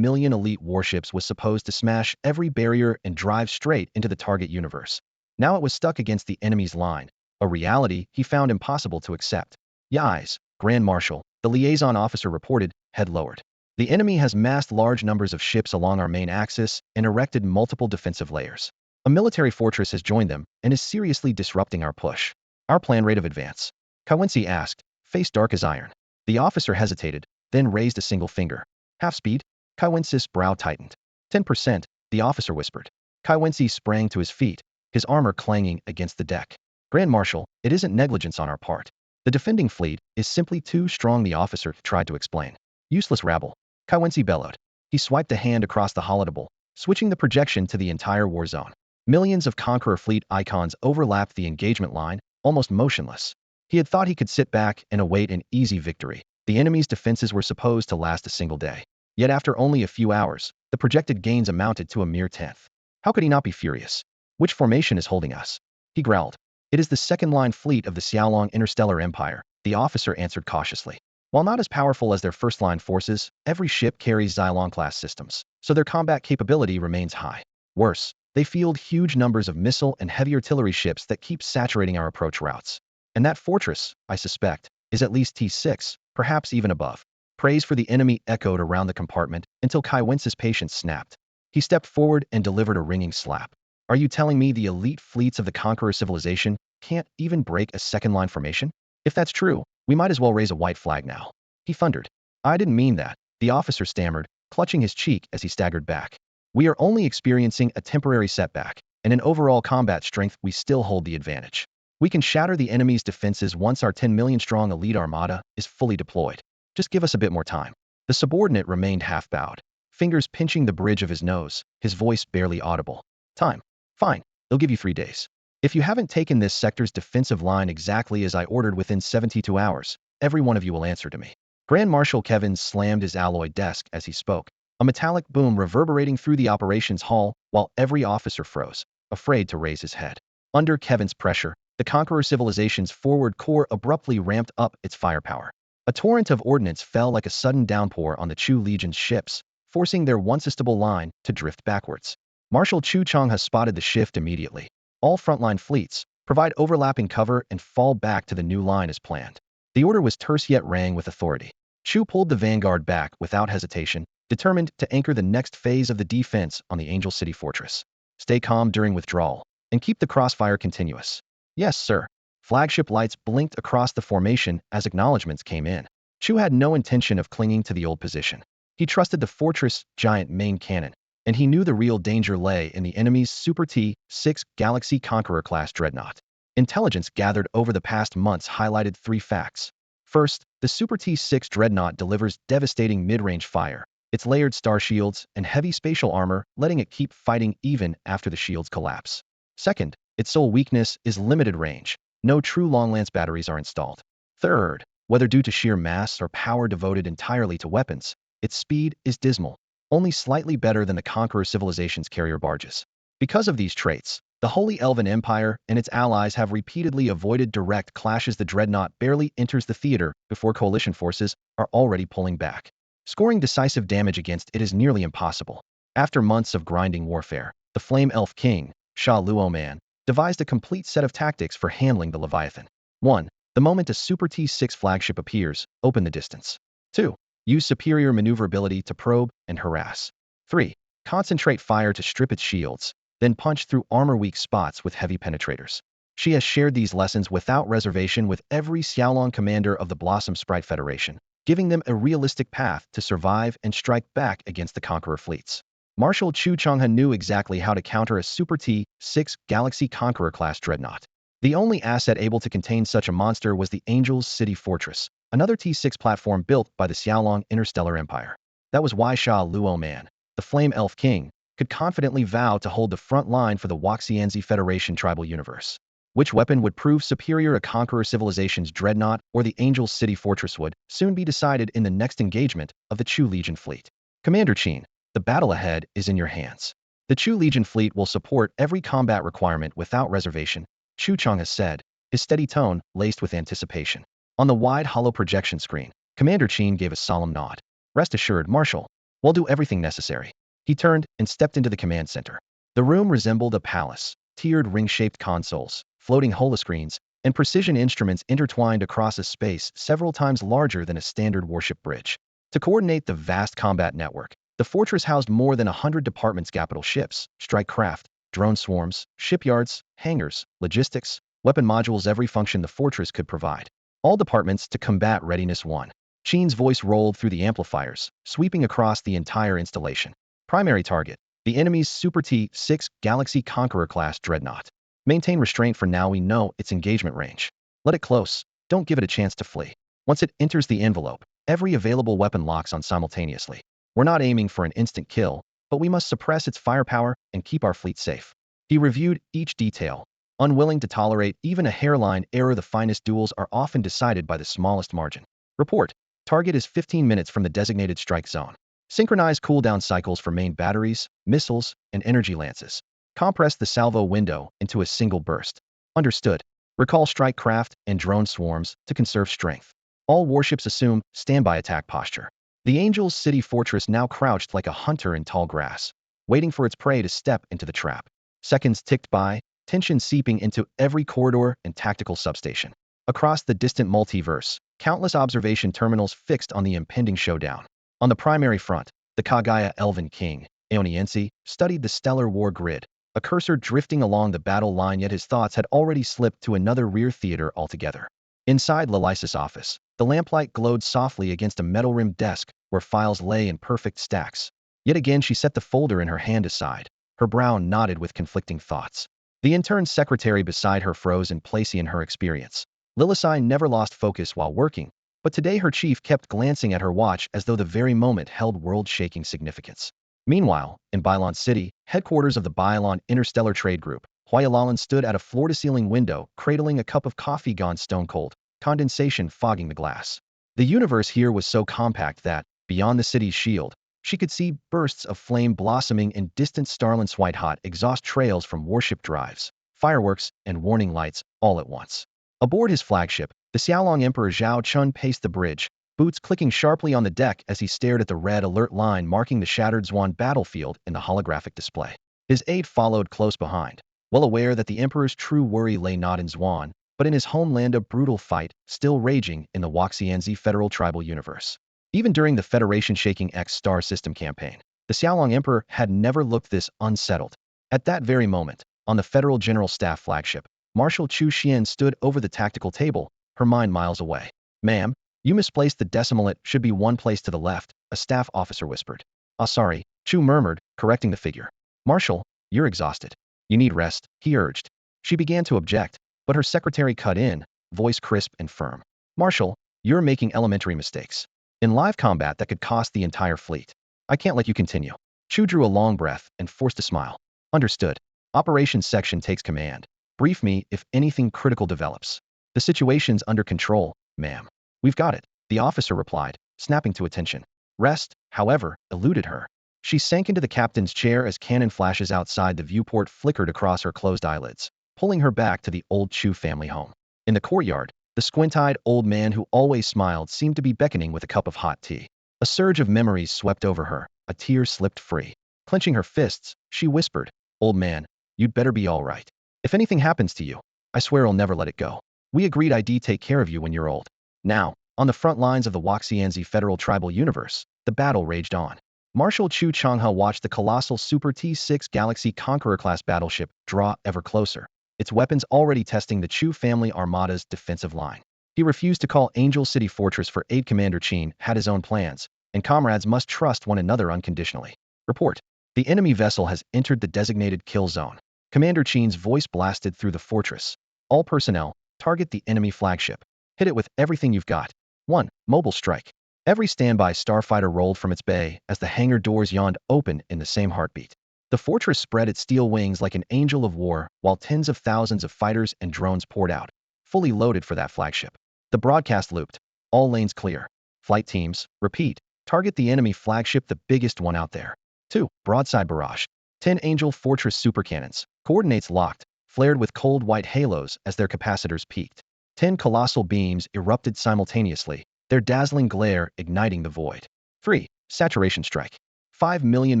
million elite warships was supposed to smash every barrier and drive straight into the target universe. Now it was stuck against the enemy's line, a reality he found impossible to accept. Yais, Grand Marshal, the liaison officer reported, head lowered. The enemy has massed large numbers of ships along our main axis and erected multiple defensive layers. A military fortress has joined them and is seriously disrupting our push. Our planned rate of advance? Kaiwensi asked, face dark as iron. The officer hesitated, then raised a single finger. Half speed? Kaiwensi's brow tightened. 10%, the officer whispered. Kaiwensi sprang to his feet, his armor clanging against the deck. Grand Marshal, it isn't negligence on our part. The defending fleet is simply too strong, the officer tried to explain. Useless rabble. Kaiwensi bellowed. He swiped a hand across the holodable, switching the projection to the entire war zone. Millions of Conqueror fleet icons overlapped the engagement line, almost motionless. He had thought he could sit back and await an easy victory. The enemy's defenses were supposed to last a single day. Yet after only a few hours, the projected gains amounted to a mere tenth. How could he not be furious? Which formation is holding us? He growled. It is the second-line fleet of the Xiaolong Interstellar Empire, the officer answered cautiously. While not as powerful as their first-line forces, every ship carries Xylon-class systems, so their combat capability remains high. Worse, they field huge numbers of missile and heavy artillery ships that keep saturating our approach routes. And that fortress, I suspect, is at least T6, perhaps even above. Praise for the enemy echoed around the compartment until Kaiwensi's patience snapped. He stepped forward and delivered a ringing slap. Are you telling me the elite fleets of the Conqueror civilization can't even break a second-line formation? If that's true, we might as well raise a white flag now. He thundered. I didn't mean that, the officer stammered, clutching his cheek as he staggered back. We are only experiencing a temporary setback, and in overall combat strength we still hold the advantage. We can shatter the enemy's defenses once our 10 million-strong elite armada is fully deployed. Just give us a bit more time. The subordinate remained half-bowed, fingers pinching the bridge of his nose, his voice barely audible. Time. Fine, they'll give you 3 days. If you haven't taken this sector's defensive line exactly as I ordered within 72 hours, every one of you will answer to me. Grand Marshal Kevin slammed his alloy desk as he spoke, a metallic boom reverberating through the operations hall while every officer froze, afraid to raise his head. Under Kevin's pressure, the Conqueror civilization's forward core abruptly ramped up its firepower. A torrent of ordnance fell like a sudden downpour on the Chu Legion's ships, forcing their once stable line to drift backwards. Marshal Chu Chong has spotted the shift immediately. All frontline fleets provide overlapping cover and fall back to the new line as planned. The order was terse yet rang with authority. Chu pulled the vanguard back without hesitation, determined to anchor the next phase of the defense on the Angel City fortress. Stay calm during withdrawal, and keep the crossfire continuous. Yes, sir. Flagship lights blinked across the formation as acknowledgments came in. Chu had no intention of clinging to the old position. He trusted the fortress' giant main cannon, and he knew the real danger lay in the enemy's Super T-6 Galaxy Conqueror-class dreadnought. Intelligence gathered over the past months highlighted 3 facts. First, the Super T-6 dreadnought delivers devastating mid-range fire, its layered star shields and heavy spatial armor letting it keep fighting even after the shields collapse. Second, its sole weakness is limited range. No true long-lance batteries are installed. Third, whether due to sheer mass or power devoted entirely to weapons, its speed is dismal, only slightly better than the Conqueror civilization's carrier barges. Because of these traits, the Holy Elven Empire and its allies have repeatedly avoided direct clashes. The dreadnought barely enters the theater before coalition forces are already pulling back. Scoring decisive damage against it is nearly impossible. After months of grinding warfare, the Flame Elf King, Sha Luoman, devised a complete set of tactics for handling the Leviathan. 1. The moment a Super T-6 flagship appears, open the distance. 2. Use superior maneuverability to probe and harass. 3. Concentrate fire to strip its shields, then punch through armor-weak spots with heavy penetrators. She has shared these lessons without reservation with every Xiaolong commander of the Blossom Sprite Federation, giving them a realistic path to survive and strike back against the Conqueror fleets. Marshal Chu Chongha knew exactly how to counter a Super T-6 Galaxy Conqueror-class dreadnought. The only asset able to contain such a monster was the Angel's City Fortress, another T-6 platform built by the Xiaolong Interstellar Empire. That was why Sha Luoman, the Flame Elf King, could confidently vow to hold the front line for the Waxianzi Federation tribal universe. Which weapon would prove superior, a conqueror civilization's dreadnought or the Angel City fortress, would soon be decided in the next engagement of the Chu Legion fleet. Commander Chen, the battle ahead is in your hands. The Chu Legion fleet will support every combat requirement without reservation, Chu Chang has said, his steady tone laced with anticipation. On the wide hollow projection screen, Commander Chen gave a solemn nod. Rest assured, Marshal, we'll do everything necessary. He turned and stepped into the command center. The room resembled a palace. Tiered ring-shaped consoles, floating holoscreens, and precision instruments intertwined across a space several times larger than a standard warship bridge. To coordinate the vast combat network, the fortress housed more than 100 departments: capital ships, strike craft, drone swarms, shipyards, hangars, logistics, weapon modules, every function the fortress could provide. All departments to combat readiness. 1. Chen's voice rolled through the amplifiers, sweeping across the entire installation. Primary target: the enemy's Super T-6 Galaxy Conqueror-class dreadnought. Maintain restraint for now. We know its engagement range. Let it close. Don't give it a chance to flee. Once it enters the envelope, every available weapon locks on simultaneously. We're not aiming for an instant kill, but we must suppress its firepower and keep our fleet safe. He reviewed each detail, unwilling to tolerate even a hairline error. The finest duels are often decided by the smallest margin. Report: target is 15 minutes from the designated strike zone. Synchronize cooldown cycles for main batteries, missiles, and energy lances. Compress the salvo window into a single burst. Understood. Recall strike craft and drone swarms to conserve strength. All warships assume standby attack posture. The Angel's City fortress now crouched like a hunter in tall grass, waiting for its prey to step into the trap. Seconds ticked by, tension seeping into every corridor and tactical substation. Across the distant multiverse, countless observation terminals fixed on the impending showdown. On the primary front, the Kagaya Elven King, Aoniensi, studied the stellar war grid, a cursor drifting along the battle line, yet his thoughts had already slipped to another rear theater altogether. Inside Lalisa's office, the lamplight glowed softly against a metal-rimmed desk where files lay in perfect stacks. Yet again she set the folder in her hand aside, her brow knotted with conflicting thoughts. The intern secretary beside her froze in place. In her experience, Lilisai never lost focus while working, but today her chief kept glancing at her watch as though the very moment held world-shaking significance. Meanwhile, in Bylon City, headquarters of the Bylon Interstellar Trade Group, Huayalalan stood at a floor-to-ceiling window, cradling a cup of coffee gone stone-cold, condensation fogging the glass. The universe here was so compact that, beyond the city's shield, she could see bursts of flame blossoming in distant starlands, white-hot exhaust trails from warship drives, fireworks, and warning lights, all at once. Aboard his flagship, the Xiaolong Emperor Zhao Chen paced the bridge, boots clicking sharply on the deck as he stared at the red alert line marking the shattered Zwan battlefield in the holographic display. His aide followed close behind, well aware that the Emperor's true worry lay not in Zwan, but in his homeland, a brutal fight still raging in the Waxianzi Federal Tribal Universe. Even during the Federation-shaking X-Star System campaign, the Xiaolong Emperor had never looked this unsettled. At that very moment, on the Federal General Staff flagship, Marshal Chu Xian stood over the tactical table, her mind miles away. "Ma'am, you misplaced the decimal. It should be one place to the left," a staff officer whispered. "Ah, sorry," Chu murmured, correcting the figure. "Marshal, you're exhausted. You need rest," he urged. She began to object, but her secretary cut in, voice crisp and firm. "Marshal, you're making elementary mistakes. In live combat that could cost the entire fleet. I can't let you continue." Chu drew a long breath and forced a smile. "Understood. Operations section takes command. Brief me if anything critical develops." "The situation's under control, ma'am." "We've got it," the officer replied, snapping to attention. Rest, however, eluded her. She sank into the captain's chair as cannon flashes outside the viewport flickered across her closed eyelids, pulling her back to the old Chu family home. In the courtyard, the squint-eyed old man who always smiled seemed to be beckoning with a cup of hot tea. A surge of memories swept over her, a tear slipped free. Clenching her fists, she whispered, "Old man, you'd better be all right. If anything happens to you, I swear I'll never let it go. We agreed I'd take care of you when you're old." Now, on the front lines of the Waxianzi Federal Tribal Universe, the battle raged on. Marshal Chu Changhe watched the colossal Super T-6 Galaxy Conqueror-class battleship draw ever closer, its weapons already testing the Chu family armada's defensive line. He refused to call Angel City Fortress for aid. Commander Chen had his own plans, and comrades must trust one another unconditionally. "Report. The enemy vessel has entered the designated kill zone." Commander Chen's voice blasted through the fortress. "All personnel, target the enemy flagship. Hit it with everything you've got." 1. Mobile strike. Every standby starfighter rolled from its bay as the hangar doors yawned open in the same heartbeat. The fortress spread its steel wings like an angel of war, while tens of thousands of fighters and drones poured out, fully loaded for that flagship. The broadcast looped. All lanes clear. Flight teams, repeat. Target the enemy flagship, the biggest one out there. 2. Broadside barrage. 10 Angel Fortress supercannons. Coordinates locked, flared with cold white halos as their capacitors peaked. 10 colossal beams erupted simultaneously, their dazzling glare igniting the void. 3. Saturation strike. 5 million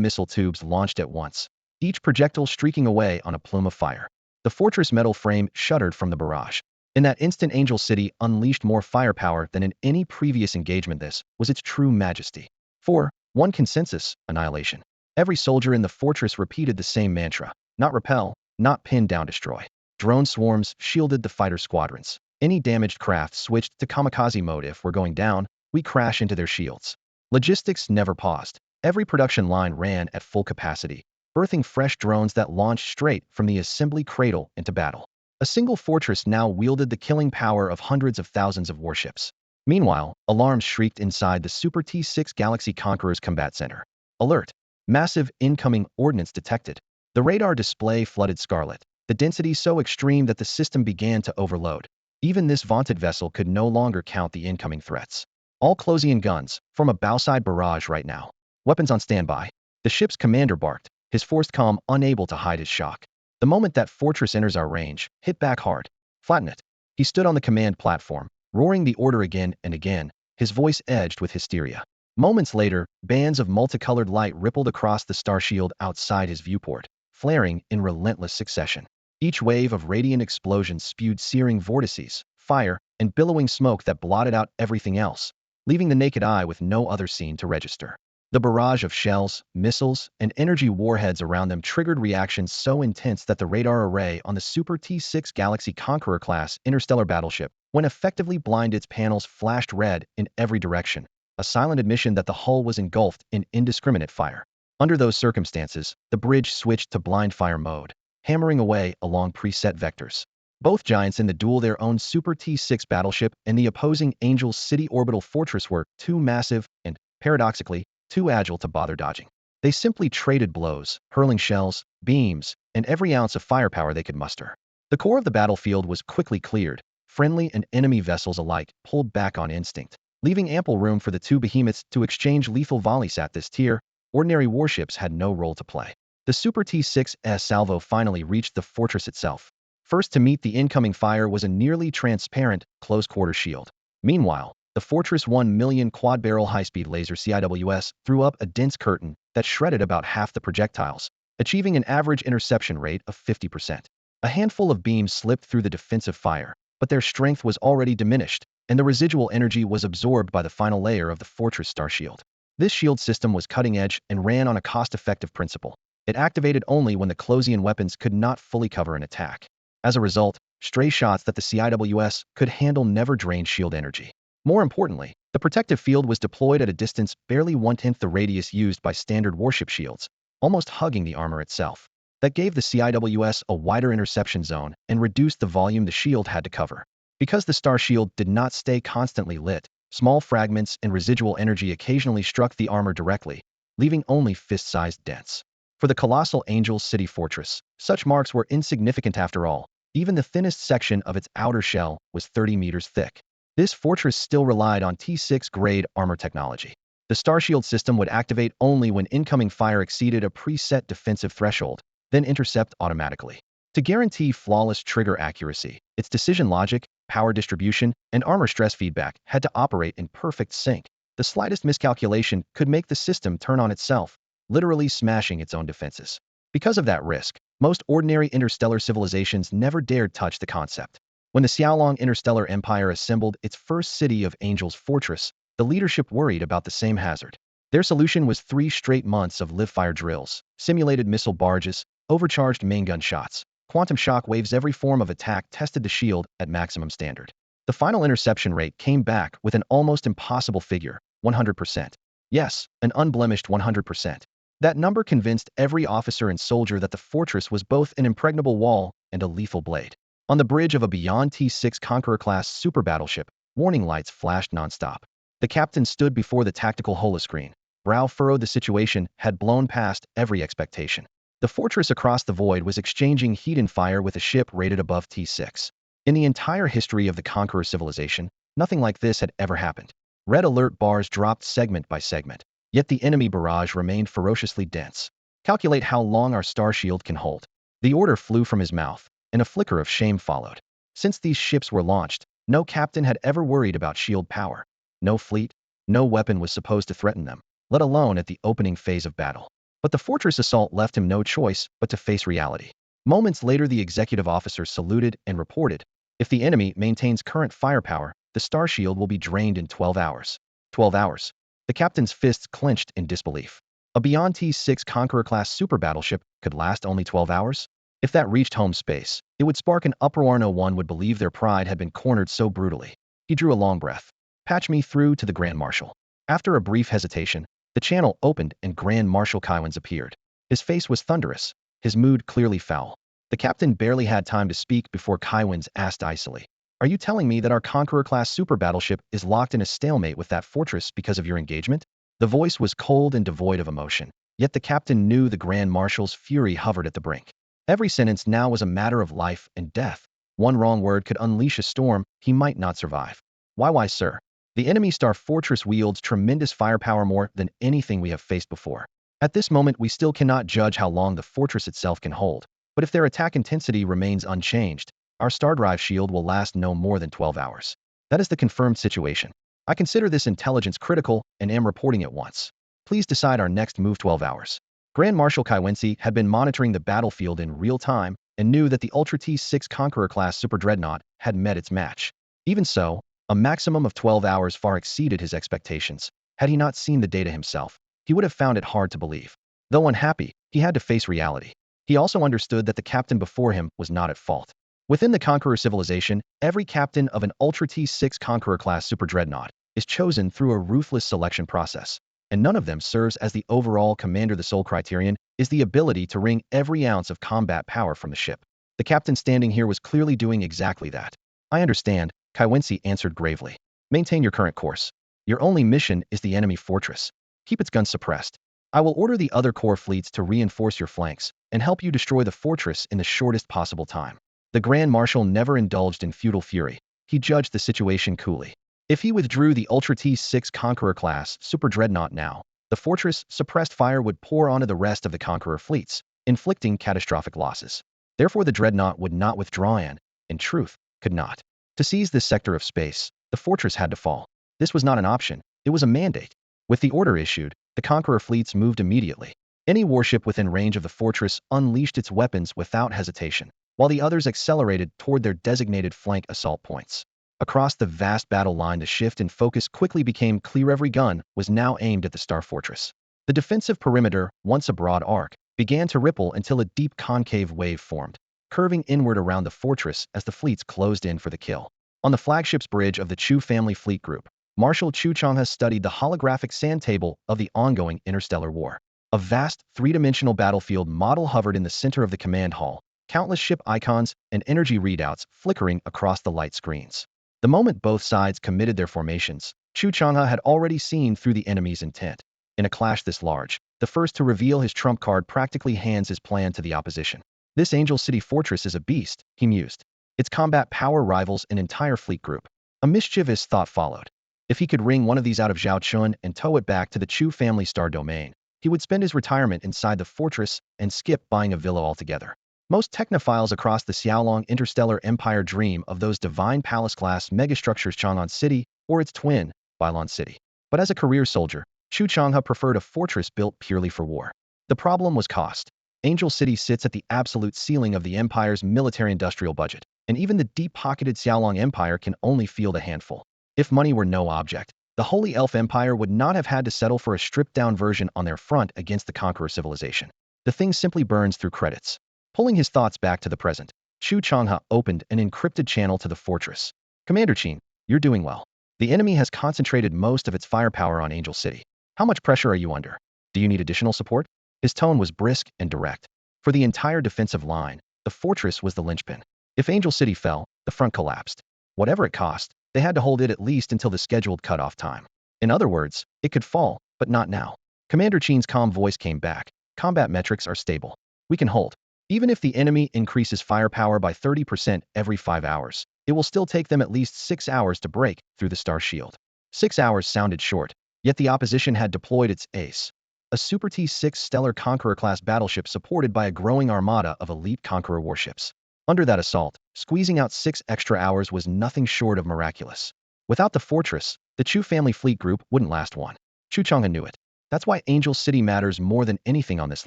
missile tubes launched at once, each projectile streaking away on a plume of fire. The fortress metal frame shuddered from the barrage. In that instant, Angel City unleashed more firepower than in any previous engagement. This was its true majesty. 4. One consensus: annihilation. Every soldier in the fortress repeated the same mantra: not repel, not pin down, destroy. Drone swarms shielded the fighter squadrons. Any damaged craft switched to kamikaze mode. If we're going down, we crash into their shields. Logistics never paused. Every production line ran at full capacity, birthing fresh drones that launched straight from the assembly cradle into battle. A single fortress now wielded the killing power of hundreds of thousands of warships. Meanwhile, alarms shrieked inside the Super T-6 Galaxy Conqueror's combat center. Alert! Massive incoming ordnance detected. The radar display flooded scarlet, the density so extreme that the system began to overload. Even this vaunted vessel could no longer count the incoming threats. All closing guns, form a bowside barrage right now. Weapons on standby. The ship's commander barked, his forced calm unable to hide his shock. The moment that fortress enters our range, hit back hard. Flatten it. He stood on the command platform, roaring the order again and again, his voice edged with hysteria. Moments later, bands of multicolored light rippled across the star shield outside his viewport, flaring in relentless succession. Each wave of radiant explosions spewed searing vortices, fire, and billowing smoke that blotted out everything else, leaving the naked eye with no other scene to register. The barrage of shells, missiles, and energy warheads around them triggered reactions so intense that the radar array on the Super T-6 Galaxy Conqueror class interstellar battleship, when effectively blind, its panels flashed red in every direction, a silent admission that the hull was engulfed in indiscriminate fire. Under those circumstances, the bridge switched to blind fire mode, hammering away along preset vectors. Both giants in the duel, their own Super T-6 battleship and the opposing Angel City orbital fortress, were too massive and, paradoxically, too agile to bother dodging. They simply traded blows, hurling shells, beams, and every ounce of firepower they could muster. The core of the battlefield was quickly cleared. Friendly and enemy vessels alike pulled back on instinct, leaving ample room for the two behemoths to exchange lethal volleys. At this tier, ordinary warships had no role to play. The Super T-6's salvo finally reached the fortress itself. First to meet the incoming fire was a nearly transparent, close-quarter shield. Meanwhile, the Fortress 1 million quad-barrel high-speed laser CIWS threw up a dense curtain that shredded about half the projectiles, achieving an average interception rate of 50%. A handful of beams slipped through the defensive fire, but their strength was already diminished, and the residual energy was absorbed by the final layer of the Fortress Star Shield. This shield system was cutting-edge and ran on a cost-effective principle. It activated only when the Closian weapons could not fully cover an attack. As a result, stray shots that the CIWS could handle never drained shield energy. More importantly, the protective field was deployed at a distance barely 1/10 the radius used by standard warship shields, almost hugging the armor itself. That gave the CIWS a wider interception zone and reduced the volume the shield had to cover. Because the star shield did not stay constantly lit, small fragments and residual energy occasionally struck the armor directly, leaving only fist-sized dents. For the colossal Angel City Fortress, such marks were insignificant after all. Even the thinnest section of its outer shell was 30 meters thick. This fortress still relied on T6 grade armor technology. The Starshield system would activate only when incoming fire exceeded a preset defensive threshold, then intercept automatically. To guarantee flawless trigger accuracy, its decision logic, power distribution, and armor stress feedback had to operate in perfect sync. The slightest miscalculation could make the system turn on itself, literally smashing its own defenses. Because of that risk, most ordinary interstellar civilizations never dared touch the concept. When the Xiaolong Interstellar Empire assembled its first city of Angel's Fortress, the leadership worried about the same hazard. Their solution was 3 straight months of live-fire drills, simulated missile barges, overcharged main gun shots, quantum shock waves. Every form of attack tested the shield at maximum standard. The final interception rate came back with an almost impossible figure: 100%. Yes, an unblemished 100%. That number convinced every officer and soldier that the fortress was both an impregnable wall and a lethal blade. On the bridge of a Beyond T-6 Conqueror-class super battleship, warning lights flashed nonstop. The captain stood before the tactical holoscreen, brow furrowed. The situation had blown past every expectation. The fortress across the void was exchanging heat and fire with a ship rated above T6. In the entire history of the Conqueror civilization, nothing like this had ever happened. Red alert bars dropped segment by segment, yet the enemy barrage remained ferociously dense. Calculate how long our star shield can hold. The order flew from his mouth, and a flicker of shame followed. Since these ships were launched, no captain had ever worried about shield power. No fleet, no weapon was supposed to threaten them, let alone at the opening phase of battle. But the fortress assault left him no choice but to face reality. Moments later, the executive officer saluted and reported, "If the enemy maintains current firepower, the star shield will be drained in 12 hours. 12 hours. The captain's fists clenched in disbelief. A Beyond T6 Conqueror-class super battleship could last only 12 hours? If that reached home space, it would spark an uproar. No one would believe their pride had been cornered so brutally. He drew a long breath. "Patch me through to the Grand Marshal." After a brief hesitation, the channel opened and Grand Marshal Kaiwans appeared. His face was thunderous, his mood clearly foul. The captain barely had time to speak before Kaiwans asked icily, "Are you telling me that our Conqueror-class super battleship is locked in a stalemate with that fortress because of your engagement?" The voice was cold and devoid of emotion, yet the captain knew the Grand Marshal's fury hovered at the brink. Every sentence now was a matter of life and death. One wrong word could unleash a storm he might not survive. Why, sir? The enemy star fortress wields tremendous firepower, more than anything we have faced before. At this moment, we still cannot judge how long the fortress itself can hold. But if their attack intensity remains unchanged, our star drive shield will last no more than 12 hours. That is the confirmed situation. I consider this intelligence critical and am reporting at once. Please decide our next move. 12 hours. Grand Marshal Kaiwensi had been monitoring the battlefield in real time and knew that the Ultra T6 Conqueror-class super dreadnought had met its match. Even so, a maximum of 12 hours far exceeded his expectations. Had he not seen the data himself, he would have found it hard to believe. Though unhappy, he had to face reality. He also understood that the captain before him was not at fault. Within the Conqueror civilization, every captain of an Ultra T6 Conqueror-class super dreadnought is chosen through a ruthless selection process, and none of them serves as the overall commander. The sole criterion is the ability to wring every ounce of combat power from the ship. The captain standing here was clearly doing exactly that. "I understand," Kaiwensi answered gravely. "Maintain your current course. Your only mission is the enemy fortress. Keep its guns suppressed. I will order the other core fleets to reinforce your flanks and help you destroy the fortress in the shortest possible time." The Grand Marshal never indulged in feudal fury. He judged the situation coolly. If he withdrew the Ultra T6 Conqueror-class super dreadnought now, the fortress suppressed fire would pour onto the rest of the Conqueror fleets, inflicting catastrophic losses. Therefore, the dreadnought would not withdraw and, in truth, could not. To seize this sector of space, the fortress had to fall. This was not an option, it was a mandate. With the order issued, the Conqueror fleets moved immediately. Any warship within range of the fortress unleashed its weapons without hesitation, while the others accelerated toward their designated flank assault points. Across the vast battle line, the shift in focus quickly became clear. Every gun was now aimed at the star fortress. The defensive perimeter, once a broad arc, began to ripple until a deep concave wave formed, curving inward around the fortress as the fleets closed in for the kill. On the flagship's bridge of the Chu family fleet group, Marshal Chu Changhe studied the holographic sand table of the ongoing interstellar war. A vast, three-dimensional battlefield model hovered in the center of the command hall, countless ship icons and energy readouts flickering across the light screens. The moment both sides committed their formations, Chu Changhe had already seen through the enemy's intent. In a clash this large, the first to reveal his trump card practically hands his plan to the opposition. This Angel City fortress is a beast, he mused. Its combat power rivals an entire fleet group. A mischievous thought followed. If he could wring one of these out of Zhao Chen and tow it back to the Chu family star domain, he would spend his retirement inside the fortress and skip buying a villa altogether. Most technophiles across the Xiaolong interstellar empire dream of those divine palace-class megastructures Chang'an City or its twin, Bailon City. But as a career soldier, Chu Changhe preferred a fortress built purely for war. The problem was cost. Angel City sits at the absolute ceiling of the empire's military-industrial budget, and even the deep-pocketed Xiaolong Empire can only field a handful. If money were no object, the Holy Elf Empire would not have had to settle for a stripped-down version on their front against the Conqueror civilization. The thing simply burns through credits. Pulling his thoughts back to the present, Chu Changhe opened an encrypted channel to the fortress. "Commander Qin, you're doing well. The enemy has concentrated most of its firepower on Angel City. How much pressure are you under? Do you need additional support?" His tone was brisk and direct. For the entire defensive line, the fortress was the linchpin. If Angel City fell, the front collapsed. Whatever it cost, they had to hold it at least until the scheduled cutoff time. In other words, it could fall, but not now. Commander Qin's calm voice came back. "Combat metrics are stable. We can hold. Even if the enemy increases firepower by 30% every 5 hours, it will still take them at least 6 hours to break through the star shield. 6 hours sounded short, yet the opposition had deployed its ace, a Super T-6 Stellar Conqueror-class battleship supported by a growing armada of elite Conqueror warships. Under that assault, squeezing out 6 extra hours was nothing short of miraculous. Without the fortress, the Chu family fleet group wouldn't last one. Chu Chang'e knew it. That's why Angel City matters more than anything on this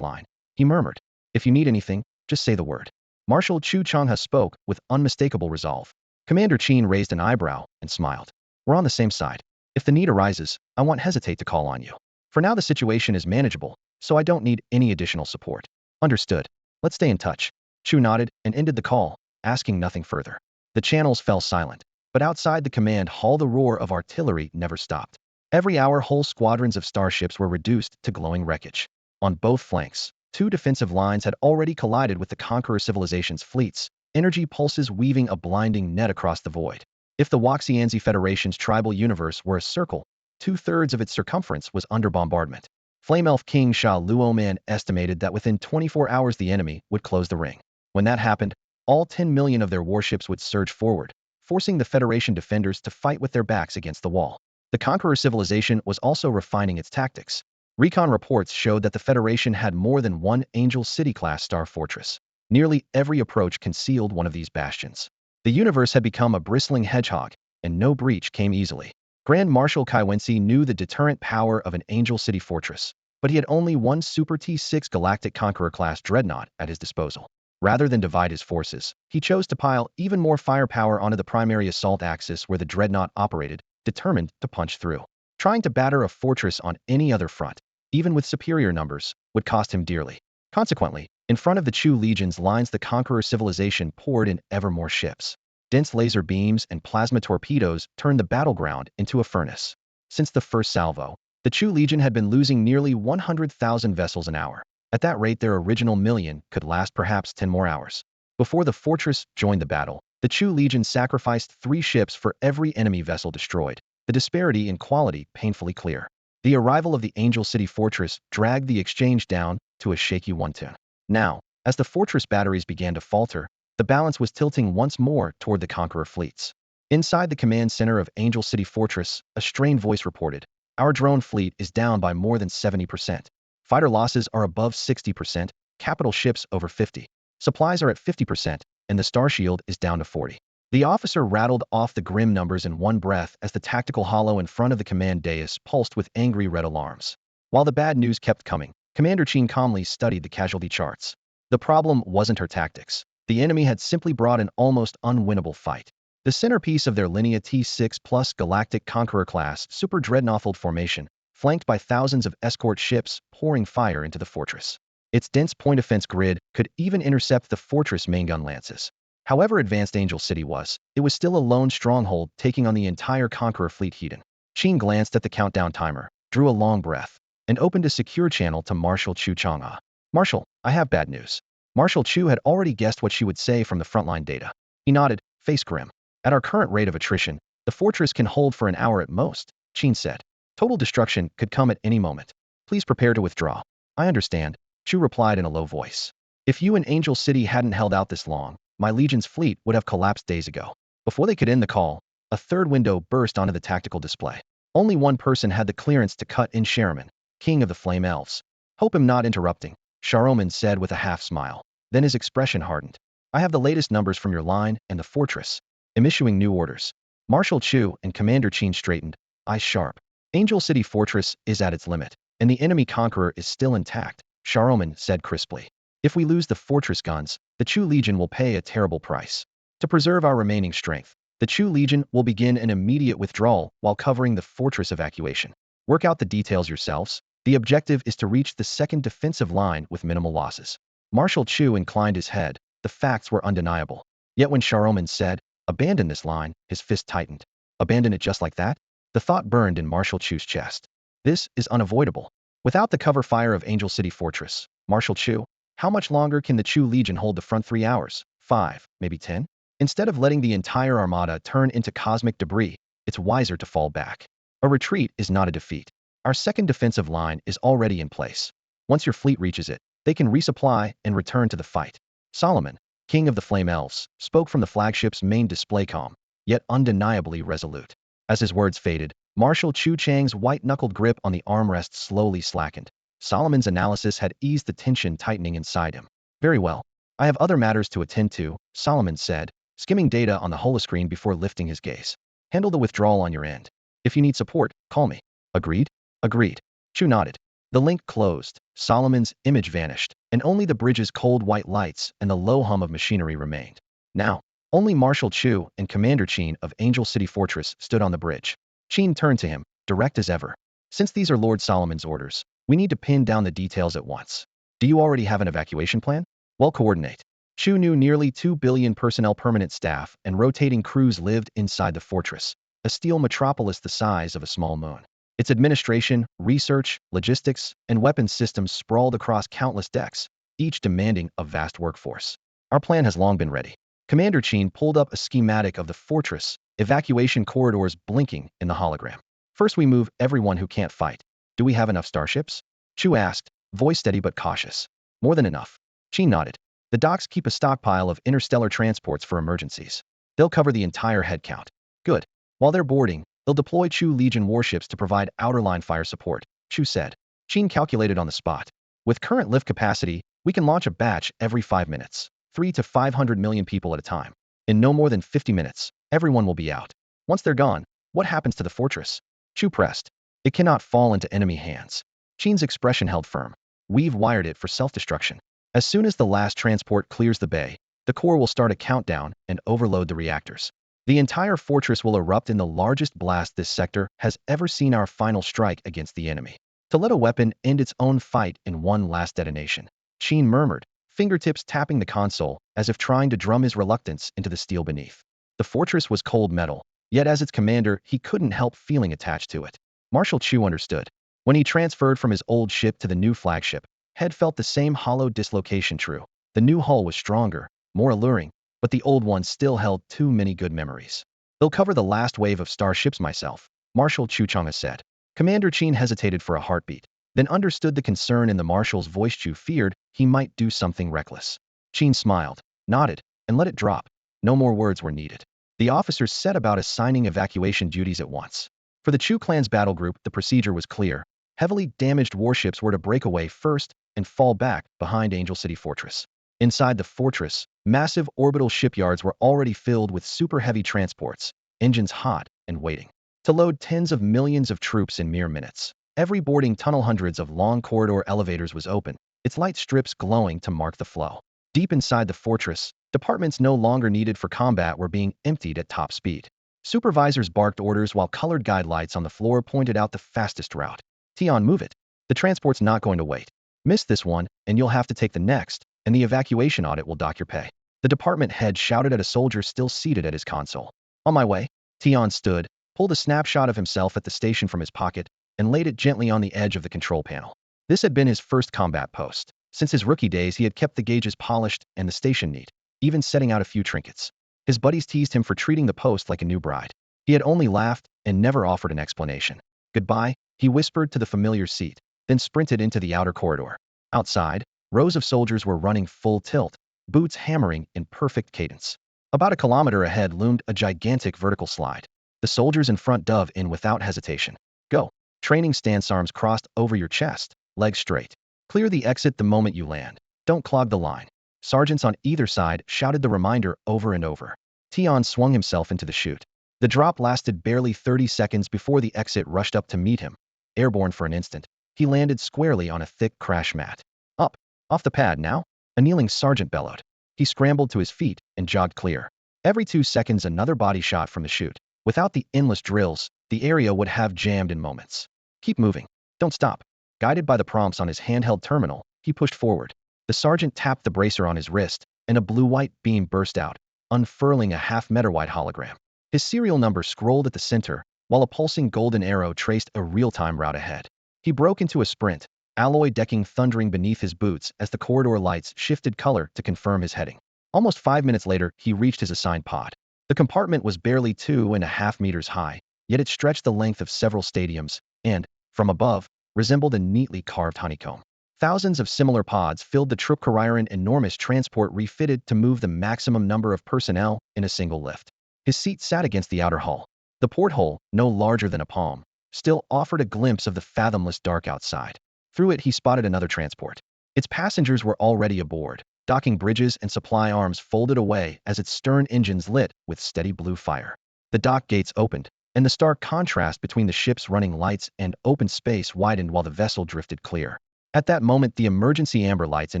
line. He murmured, "If you need anything, just say the word." Marshal Chu Chang'e spoke with unmistakable resolve. Commander Qin raised an eyebrow and smiled. "We're on the same side. If the need arises, I won't hesitate to call on you. For now the situation is manageable, so I don't need any additional support." "Understood. Let's stay in touch." Chu nodded and ended the call, asking nothing further. The channels fell silent, but outside the command hall the roar of artillery never stopped. Every hour whole squadrons of starships were reduced to glowing wreckage. On both flanks, 2 defensive lines had already collided with the Conqueror civilization's fleets, energy pulses weaving a blinding net across the void. If the Waxianzi Federation's tribal universe were a circle, 2/3 of its circumference was under bombardment. Flame Elf King Sha Luoman estimated that within 24 hours the enemy would close the ring. When that happened, all 10 million of their warships would surge forward, forcing the Federation defenders to fight with their backs against the wall. The Conqueror civilization was also refining its tactics. Recon reports showed that the Federation had more than one Angel City-class star fortress. Nearly every approach concealed one of these bastions. The universe had become a bristling hedgehog, and no breach came easily. Grand Marshal Kai Wensi knew the deterrent power of an Angel City fortress, but he had only one Super T-6 Galactic Conqueror-class dreadnought at his disposal. Rather than divide his forces, he chose to pile even more firepower onto the primary assault axis where the dreadnought operated, determined to punch through. Trying to batter a fortress on any other front, even with superior numbers, would cost him dearly. Consequently, in front of the Chu legion's lines the Conqueror civilization poured in ever more ships. Dense laser beams and plasma torpedoes turned the battleground into a furnace. Since the first salvo, the Chu legion had been losing nearly 100,000 vessels an hour. At that rate their original million could last perhaps 10 more hours. Before the fortress joined the battle, the Chu legion sacrificed 3 ships for every enemy vessel destroyed, the disparity in quality painfully clear. The arrival of the Angel City fortress dragged the exchange down to a shaky 1-10. Now, as the fortress batteries began to falter, the balance was tilting once more toward the Conqueror fleets. Inside the command center of Angel City Fortress, a strained voice reported, "Our drone fleet is down by more than 70%. Fighter losses are above 60%, capital ships over 50. Supplies are at 50%, and the star shield is down to 40. The officer rattled off the grim numbers in one breath as the tactical hollow in front of the command dais pulsed with angry red alarms. While the bad news kept coming, Commander Qin calmly studied the casualty charts. The problem wasn't her tactics. The enemy had simply brought an almost unwinnable fight. The centerpiece of their Linnea T-6 plus Galactic Conqueror-class Super Dreadnought formation, flanked by thousands of escort ships pouring fire into the fortress. Its dense point defense grid could even intercept the fortress main gun lances. However advanced Angel City was, it was still a lone stronghold taking on the entire Conqueror fleet Hedon. Qin glanced at the countdown timer, drew a long breath, and opened a secure channel to Marshal Chu Chang'e. "Marshal, I have bad news." Marshal Chu had already guessed what she would say from the frontline data. He nodded, face grim. "At our current rate of attrition, the fortress can hold for an hour at most," Qin said. "Total destruction could come at any moment. Please prepare to withdraw." "I understand," Chu replied in a low voice. "If you and Angel City hadn't held out this long, my Legion's fleet would have collapsed days ago." Before they could end the call, a third window burst onto the tactical display. Only one person had the clearance to cut in: Sharaman, king of the Flame Elves. "Hope I'm not interrupting," Sharaman said with a half-smile. Then his expression hardened. "I have the latest numbers from your line and the fortress. I'm issuing new orders." Marshal Chu and Commander Qin straightened, eyes sharp. "Angel City Fortress is at its limit, and the enemy Conqueror is still intact," Sharaman said crisply. "If we lose the fortress guns, the Chu Legion will pay a terrible price. To preserve our remaining strength, the Chu Legion will begin an immediate withdrawal while covering the fortress evacuation. Work out the details yourselves. The objective is to reach the second defensive line with minimal losses." Marshal Chu inclined his head. The facts were undeniable. Yet when Sharaman said, "Abandon this line," his fist tightened. Abandon it just like that? The thought burned in Marshal Chu's chest. This is unavoidable. Without the cover fire of Angel City Fortress, Marshal Chu, how much longer can the Chu Legion hold the front 3 hours? 5, maybe 10? Instead of letting the entire armada turn into cosmic debris, it's wiser to fall back. A retreat is not a defeat. Our second defensive line is already in place. Once your fleet reaches it, They can resupply and return to the fight. Solomon, king of the Flame Elves, spoke from the flagship's main display calm, yet undeniably resolute. As his words faded, Marshal Chu Chang's white-knuckled grip on the armrest slowly slackened. Solomon's analysis had eased the tension tightening inside him. Very well. I have other matters to attend to, Solomon said, skimming data on the holoscreen before lifting his gaze. Handle the withdrawal on your end. If you need support, call me. Agreed? Agreed. Chu nodded. The link closed, Solomon's image vanished, and only the bridge's cold white lights and the low hum of machinery remained. Now, only Marshal Chu and Commander Chen of Angel City Fortress stood on the bridge. Chen turned to him, direct as ever. Since these are Lord Solomon's orders, we need to pin down the details at once. Do you already have an evacuation plan? Well, coordinate. Chu knew nearly 2 billion personnel permanent staff and rotating crews lived inside the fortress, a steel metropolis the size of a small moon. Its administration, research, logistics, and weapons systems sprawled across countless decks, each demanding a vast workforce. Our plan has long been ready. Commander Chen pulled up a schematic of the fortress, evacuation corridors blinking in the hologram. First we move everyone who can't fight. Do we have enough starships? Chu asked, voice steady but cautious. More than enough. Chen nodded. The docks keep a stockpile of interstellar transports for emergencies. They'll cover the entire headcount. Good. While they're boarding, they'll deploy Chu Legion warships to provide outer line fire support, Chu said. Chen calculated on the spot. With current lift capacity, we can launch a batch every 5 minutes, 3 to 500 million people at a time. In no more than 50 minutes, everyone will be out. Once they're gone, what happens to the fortress? Chu pressed. It cannot fall into enemy hands. Chen's expression held firm. We've wired it for self-destruction. As soon as the last transport clears the bay, the core will start a countdown and overload the reactors. The entire fortress will erupt in the largest blast this sector has ever seen, our final strike against the enemy. To let a weapon end its own fight in one last detonation. Chen murmured, fingertips tapping the console as if trying to drum his reluctance into the steel beneath. The fortress was cold metal, yet as its commander he couldn't help feeling attached to it. Marshal Chu understood. When he transferred from his old ship to the new flagship, Head felt the same hollow dislocation true. The new hull was stronger, more alluring, but the old one still held too many good memories. They'll cover the last wave of starships myself, Marshal Chu Chang'a said. Commander Chen hesitated for a heartbeat, then understood the concern in the marshal's voice. Chu feared he might do something reckless. Chen smiled, nodded, and let it drop. No more words were needed. The officers set about assigning evacuation duties at once. For the Chu clan's battle group, the procedure was clear. Heavily damaged warships were to break away first and fall back behind Angel City Fortress. Inside the fortress, massive orbital shipyards were already filled with super-heavy transports, engines hot and waiting to load tens of millions of troops in mere minutes. Every boarding tunnel, hundreds of long corridor elevators was open, its light strips glowing to mark the flow. Deep inside the fortress, departments no longer needed for combat were being emptied at top speed. Supervisors barked orders while colored guide lights on the floor pointed out the fastest route. Tion, move it. The transport's not going to wait. Miss this one, and you'll have to take the next, and the evacuation audit will dock your pay. The department head shouted at a soldier still seated at his console. On my way. Tion stood, pulled a snapshot of himself at the station from his pocket, and laid it gently on the edge of the control panel. This had been his first combat post. Since his rookie days, he had kept the gauges polished and the station neat, even setting out a few trinkets. His buddies teased him for treating the post like a new bride. He had only laughed and never offered an explanation. Goodbye, he whispered to the familiar seat, then sprinted into the outer corridor. Outside, rows of soldiers were running full tilt, boots hammering in perfect cadence. About a kilometer ahead loomed a gigantic vertical slide. The soldiers in front dove in without hesitation. Go. Training stance, arms crossed over your chest, legs straight. Clear the exit the moment you land. Don't clog the line. Sergeants on either side shouted the reminder over and over. Tion swung himself into the chute. The drop lasted barely 30 seconds before the exit rushed up to meet him. Airborne for an instant, he landed squarely on a thick crash mat. Up. Off the pad now? A kneeling sergeant bellowed. He scrambled to his feet and jogged clear. Every 2 seconds another body shot from the chute. Without the endless drills, the area would have jammed in moments. Keep moving. Don't stop. Guided by the prompts on his handheld terminal, he pushed forward. The sergeant tapped the bracer on his wrist, and a blue-white beam burst out, unfurling a half-meter-wide hologram. His serial number scrolled at the center, while a pulsing golden arrow traced a real-time route ahead. He broke into a sprint, alloy decking thundering beneath his boots as the corridor lights shifted color to confirm his heading. Almost 5 minutes later, he reached his assigned pod. The compartment was barely 2.5 meters high, yet it stretched the length of several stadiums and, from above, resembled a neatly carved honeycomb. Thousands of similar pods filled the Tripkariran enormous transport refitted to move the maximum number of personnel in a single lift. His seat sat against the outer hull. The porthole, no larger than a palm, still offered a glimpse of the fathomless dark outside. Through it he spotted another transport. Its passengers were already aboard, docking bridges and supply arms folded away as its stern engines lit with steady blue fire. The dock gates opened, and the stark contrast between the ship's running lights and open space widened while the vessel drifted clear. At that moment, the emergency amber lights in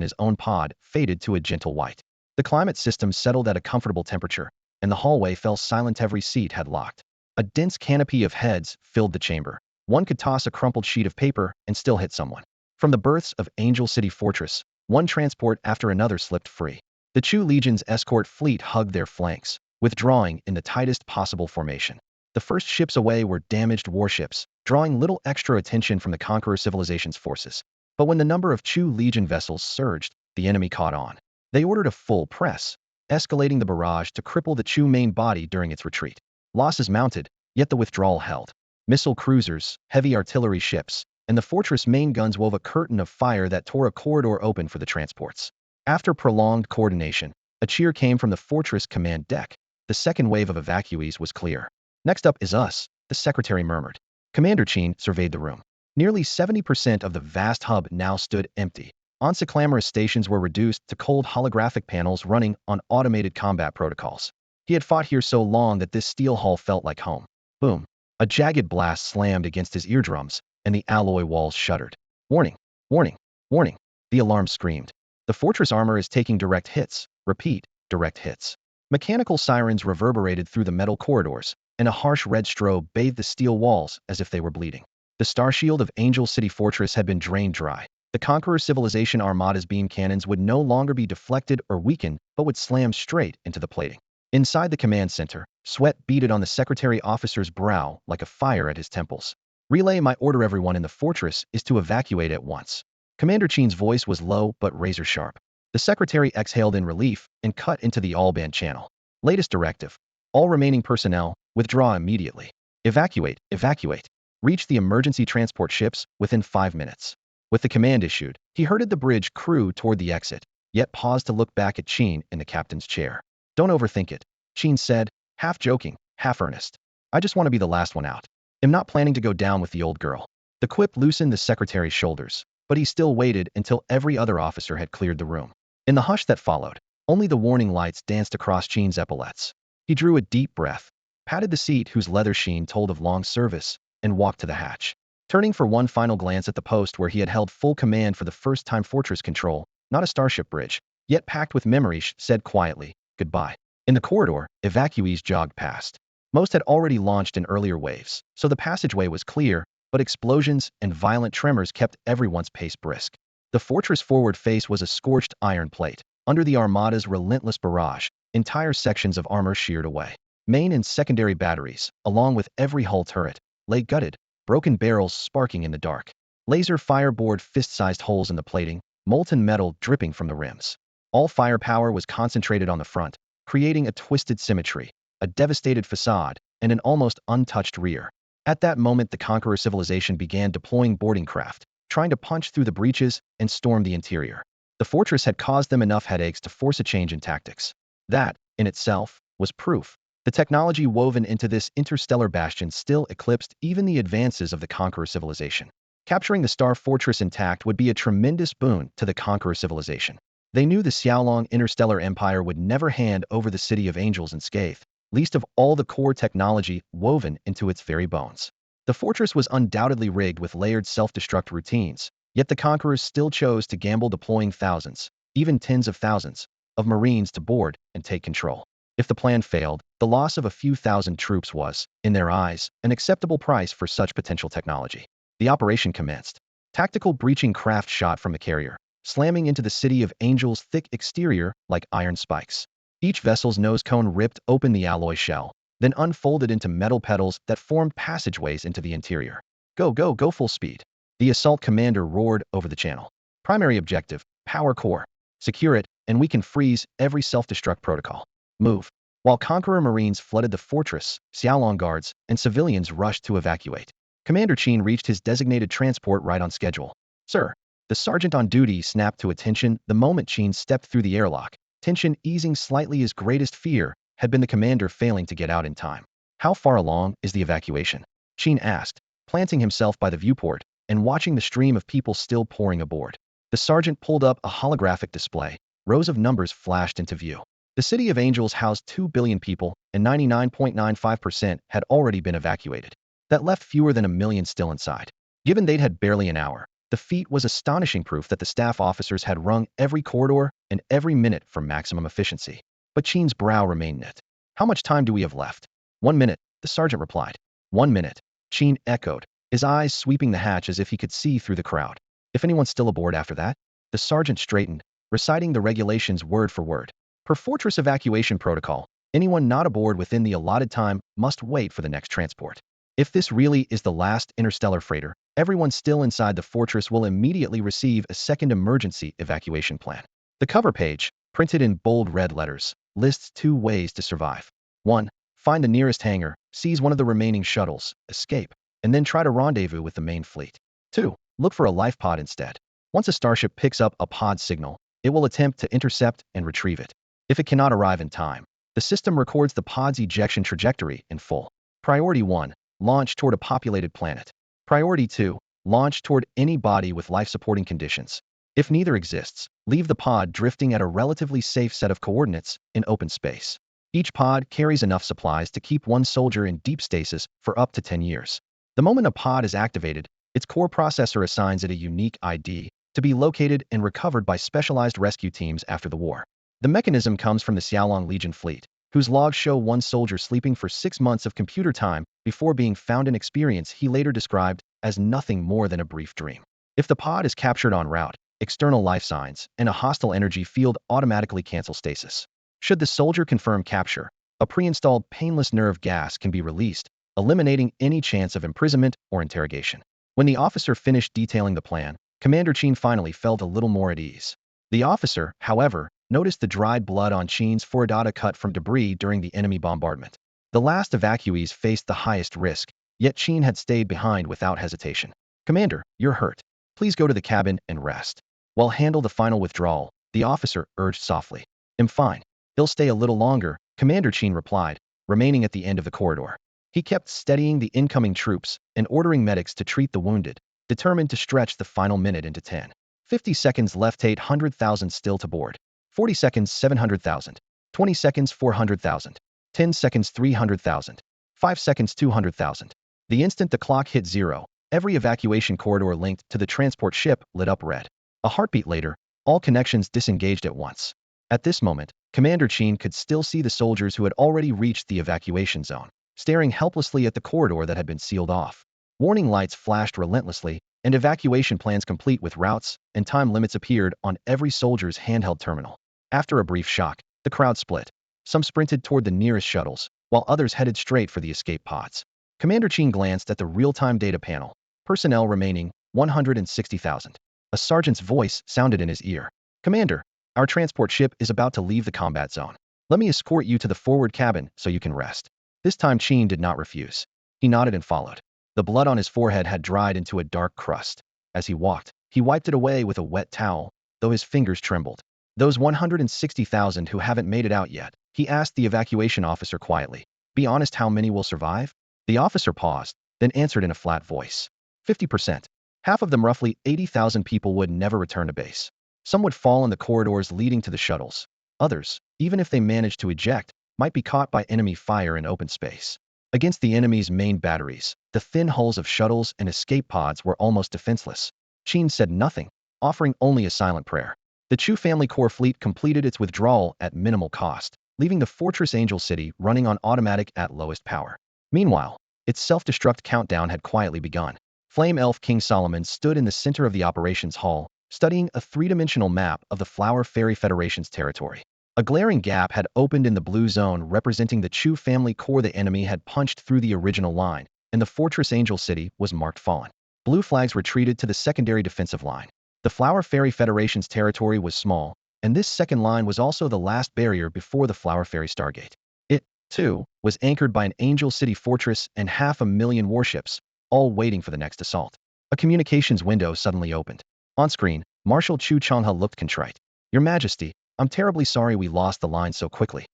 his own pod faded to a gentle white. The climate system settled at a comfortable temperature, and the hallway fell silent. Every seat had locked. A dense canopy of heads filled the chamber. One could toss a crumpled sheet of paper and still hit someone. From the berths of Angel City Fortress, one transport after another slipped free. The Chu Legion's escort fleet hugged their flanks, withdrawing in the tightest possible formation. The first ships away were damaged warships, drawing little extra attention from the Conqueror civilization's forces. But when the number of Chu Legion vessels surged, the enemy caught on. They ordered a full press, escalating the barrage to cripple the Chu main body during its retreat. Losses mounted, yet the withdrawal held. Missile cruisers, heavy artillery ships, and the fortress main guns wove a curtain of fire that tore a corridor open for the transports. After prolonged coordination, a cheer came from the fortress command deck. The second wave of evacuees was clear. "Next up is us," the secretary murmured. Commander Chen surveyed the room. Nearly 70% of the vast hub now stood empty. Onsiclamorous stations were reduced to cold holographic panels running on automated combat protocols. He had fought here so long that this steel hull felt like home. Boom. A jagged blast slammed against his eardrums, and the alloy walls shuddered. "Warning! Warning! Warning!" The alarm screamed. "The fortress armor is taking direct hits. Repeat, direct hits." Mechanical sirens reverberated through the metal corridors, and a harsh red strobe bathed the steel walls as if they were bleeding. The starshield of Angel City Fortress had been drained dry. The Conqueror civilization armada's beam cannons would no longer be deflected or weakened, but would slam straight into the plating. Inside the command center, sweat beaded on the secretary officer's brow like a fire at his temples. "Relay my order. Everyone in the fortress is to evacuate at once." Commander Chen's voice was low but razor-sharp. The secretary exhaled in relief and cut into the all-band channel. "Latest directive. All remaining personnel, withdraw immediately. Evacuate, evacuate. Reach the emergency transport ships within 5 minutes." With the command issued, he herded the bridge crew toward the exit, yet paused to look back at Chen in the captain's chair. "Don't overthink it," Chen said, half joking, half earnest. "I just want to be the last one out. I'm not planning to go down with the old girl." The quip loosened the secretary's shoulders, but he still waited until every other officer had cleared the room. In the hush that followed, only the warning lights danced across Chen's epaulets. He drew a deep breath, patted the seat whose leather sheen told of long service, and walked to the hatch. Turning for one final glance at the post where he had held full command for the first time, fortress control, not a starship bridge, yet packed with memories, said quietly, "Goodbye." In the corridor, evacuees jogged past. Most had already launched in earlier waves, so the passageway was clear, but explosions and violent tremors kept everyone's pace brisk. The fortress forward face was a scorched iron plate. Under the armada's relentless barrage, entire sections of armor sheared away. Main and secondary batteries, along with every hull turret, lay gutted, broken barrels sparking in the dark. Laser fire bored fist-sized holes in the plating, molten metal dripping from the rims. All firepower was concentrated on the front, creating a twisted symmetry, a devastated facade, and an almost untouched rear. At that moment, the Conqueror civilization began deploying boarding craft, trying to punch through the breaches and storm the interior. The fortress had caused them enough headaches to force a change in tactics. That, in itself, was proof. The technology woven into this interstellar bastion still eclipsed even the advances of the Conqueror civilization. Capturing the Star Fortress intact would be a tremendous boon to the Conqueror civilization. They knew the Xiaolong interstellar empire would never hand over the City of Angels unscathed, least of all the core technology woven into its very bones. The fortress was undoubtedly rigged with layered self-destruct routines, yet the Conquerors still chose to gamble, deploying thousands, even tens of thousands, of Marines to board and take control. If the plan failed, the loss of a few thousand troops was, in their eyes, an acceptable price for such potential technology. The operation commenced. Tactical breaching craft shot from the carrier, slamming into the City of Angels' thick exterior like iron spikes. Each vessel's nose cone ripped open the alloy shell, then unfolded into metal petals that formed passageways into the interior. "Go, go, go full speed." The assault commander roared over the channel. "Primary objective, power core. Secure it, and we can freeze every self-destruct protocol. Move." While Conqueror Marines flooded the fortress, Xiaolong guards and civilians rushed to evacuate. Commander Chen reached his designated transport right on schedule. "Sir." The sergeant on duty snapped to attention the moment Qin stepped through the airlock. Tension easing slightly. His greatest fear had been the commander failing to get out in time. How far along is the evacuation? Qin asked, planting himself by the viewport and watching the stream of people still pouring aboard. The sergeant pulled up a holographic display. Rows of numbers flashed into view. The City of Angels housed 2 billion people, and 99.95% had already been evacuated. That left fewer than a million still inside. Given they'd had barely an hour, the feat was astonishing proof that the staff officers had wrung every corridor and every minute for maximum efficiency. But Qin's brow remained knit. How much time do we have left? 1 minute, the sergeant replied. 1 minute, Qin echoed, his eyes sweeping the hatch as if he could see through the crowd. If anyone's still aboard after that? The sergeant straightened, reciting the regulations word for word. Per fortress evacuation protocol, anyone not aboard within the allotted time must wait for the next transport. If this really is the last interstellar freighter, everyone still inside the fortress will immediately receive a second emergency evacuation plan. The cover page, printed in bold red letters, lists 2 ways to survive. 1. Find the nearest hangar, seize one of the remaining shuttles, escape, and then try to rendezvous with the main fleet. 2. Look for a life pod instead. Once a starship picks up a pod signal, it will attempt to intercept and retrieve it. If it cannot arrive in time, the system records the pod's ejection trajectory in full. Priority 1. Launch toward a populated planet. Priority 2. Launch toward any body with life-supporting conditions. If neither exists, leave the pod drifting at a relatively safe set of coordinates in open space. Each pod carries enough supplies to keep one soldier in deep stasis for up to 10 years. The moment a pod is activated, its core processor assigns it a unique ID to be located and recovered by specialized rescue teams after the war. The mechanism comes from the Xiaolong Legion fleet, whose logs show one soldier sleeping for 6 months of computer time before being found, an experience he later described as nothing more than a brief dream. If the pod is captured en route, external life signs and a hostile energy field automatically cancel stasis. Should the soldier confirm capture, a pre-installed painless nerve gas can be released, eliminating any chance of imprisonment or interrogation. When the officer finished detailing the plan, Commander Qin finally felt a little more at ease. The officer, however, noticed the dried blood on Qin's forehead cut from debris during the enemy bombardment. The last evacuees faced the highest risk, yet Qin had stayed behind without hesitation. Commander, you're hurt. Please go to the cabin and rest. While handle the final withdrawal, the officer urged softly. I'm fine. He'll stay a little longer, Commander Qin replied, remaining at the end of the corridor. He kept steadying the incoming troops and ordering medics to treat the wounded, determined to stretch the final minute into 10. 50 seconds left, 800,000 still to board. 40 seconds, 700,000. 20 seconds, 400,000. 10 seconds, 300,000. 5 seconds, 200,000. The instant the clock hit 0, every evacuation corridor linked to the transport ship lit up red. A heartbeat later, all connections disengaged at once. At this moment, Commander Qin could still see the soldiers who had already reached the evacuation zone, staring helplessly at the corridor that had been sealed off. Warning lights flashed relentlessly, and evacuation plans complete with routes and time limits appeared on every soldier's handheld terminal. After a brief shock, the crowd split. Some sprinted toward the nearest shuttles, while others headed straight for the escape pods. Commander Qin glanced at the real-time data panel. Personnel remaining, 160,000. A sergeant's voice sounded in his ear. Commander, our transport ship is about to leave the combat zone. Let me escort you to the forward cabin so you can rest. This time Qin did not refuse. He nodded and followed. The blood on his forehead had dried into a dark crust. As he walked, he wiped it away with a wet towel, though his fingers trembled. Those 160,000 who haven't made it out yet, he asked the evacuation officer quietly. Be honest, how many will survive? The officer paused, then answered in a flat voice. 50%. Half of them, roughly 80,000 people, would never return to base. Some would fall in the corridors leading to the shuttles. Others, even if they managed to eject, might be caught by enemy fire in open space. Against the enemy's main batteries, the thin hulls of shuttles and escape pods were almost defenseless. Qin said nothing, offering only a silent prayer. The Chu family core fleet completed its withdrawal at minimal cost, leaving the Fortress Angel City running on automatic at lowest power. Meanwhile, its self-destruct countdown had quietly begun. Flame Elf King Solomon stood in the center of the operations hall, studying a three-dimensional map of the Flower Fairy Federation's territory. A glaring gap had opened in the blue zone representing the Chu family core. The enemy had punched through the original line, and the Fortress Angel City was marked fallen. Blue flags retreated to the secondary defensive line. The Flower Fairy Federation's territory was small, and this second line was also the last barrier before the Flower Fairy Stargate. It, too, was anchored by an Angel City fortress and 500,000 warships, all waiting for the next assault. A communications window suddenly opened. On screen, Marshal Chu Changhe looked contrite. Your Majesty, I'm terribly sorry we lost the line so quickly.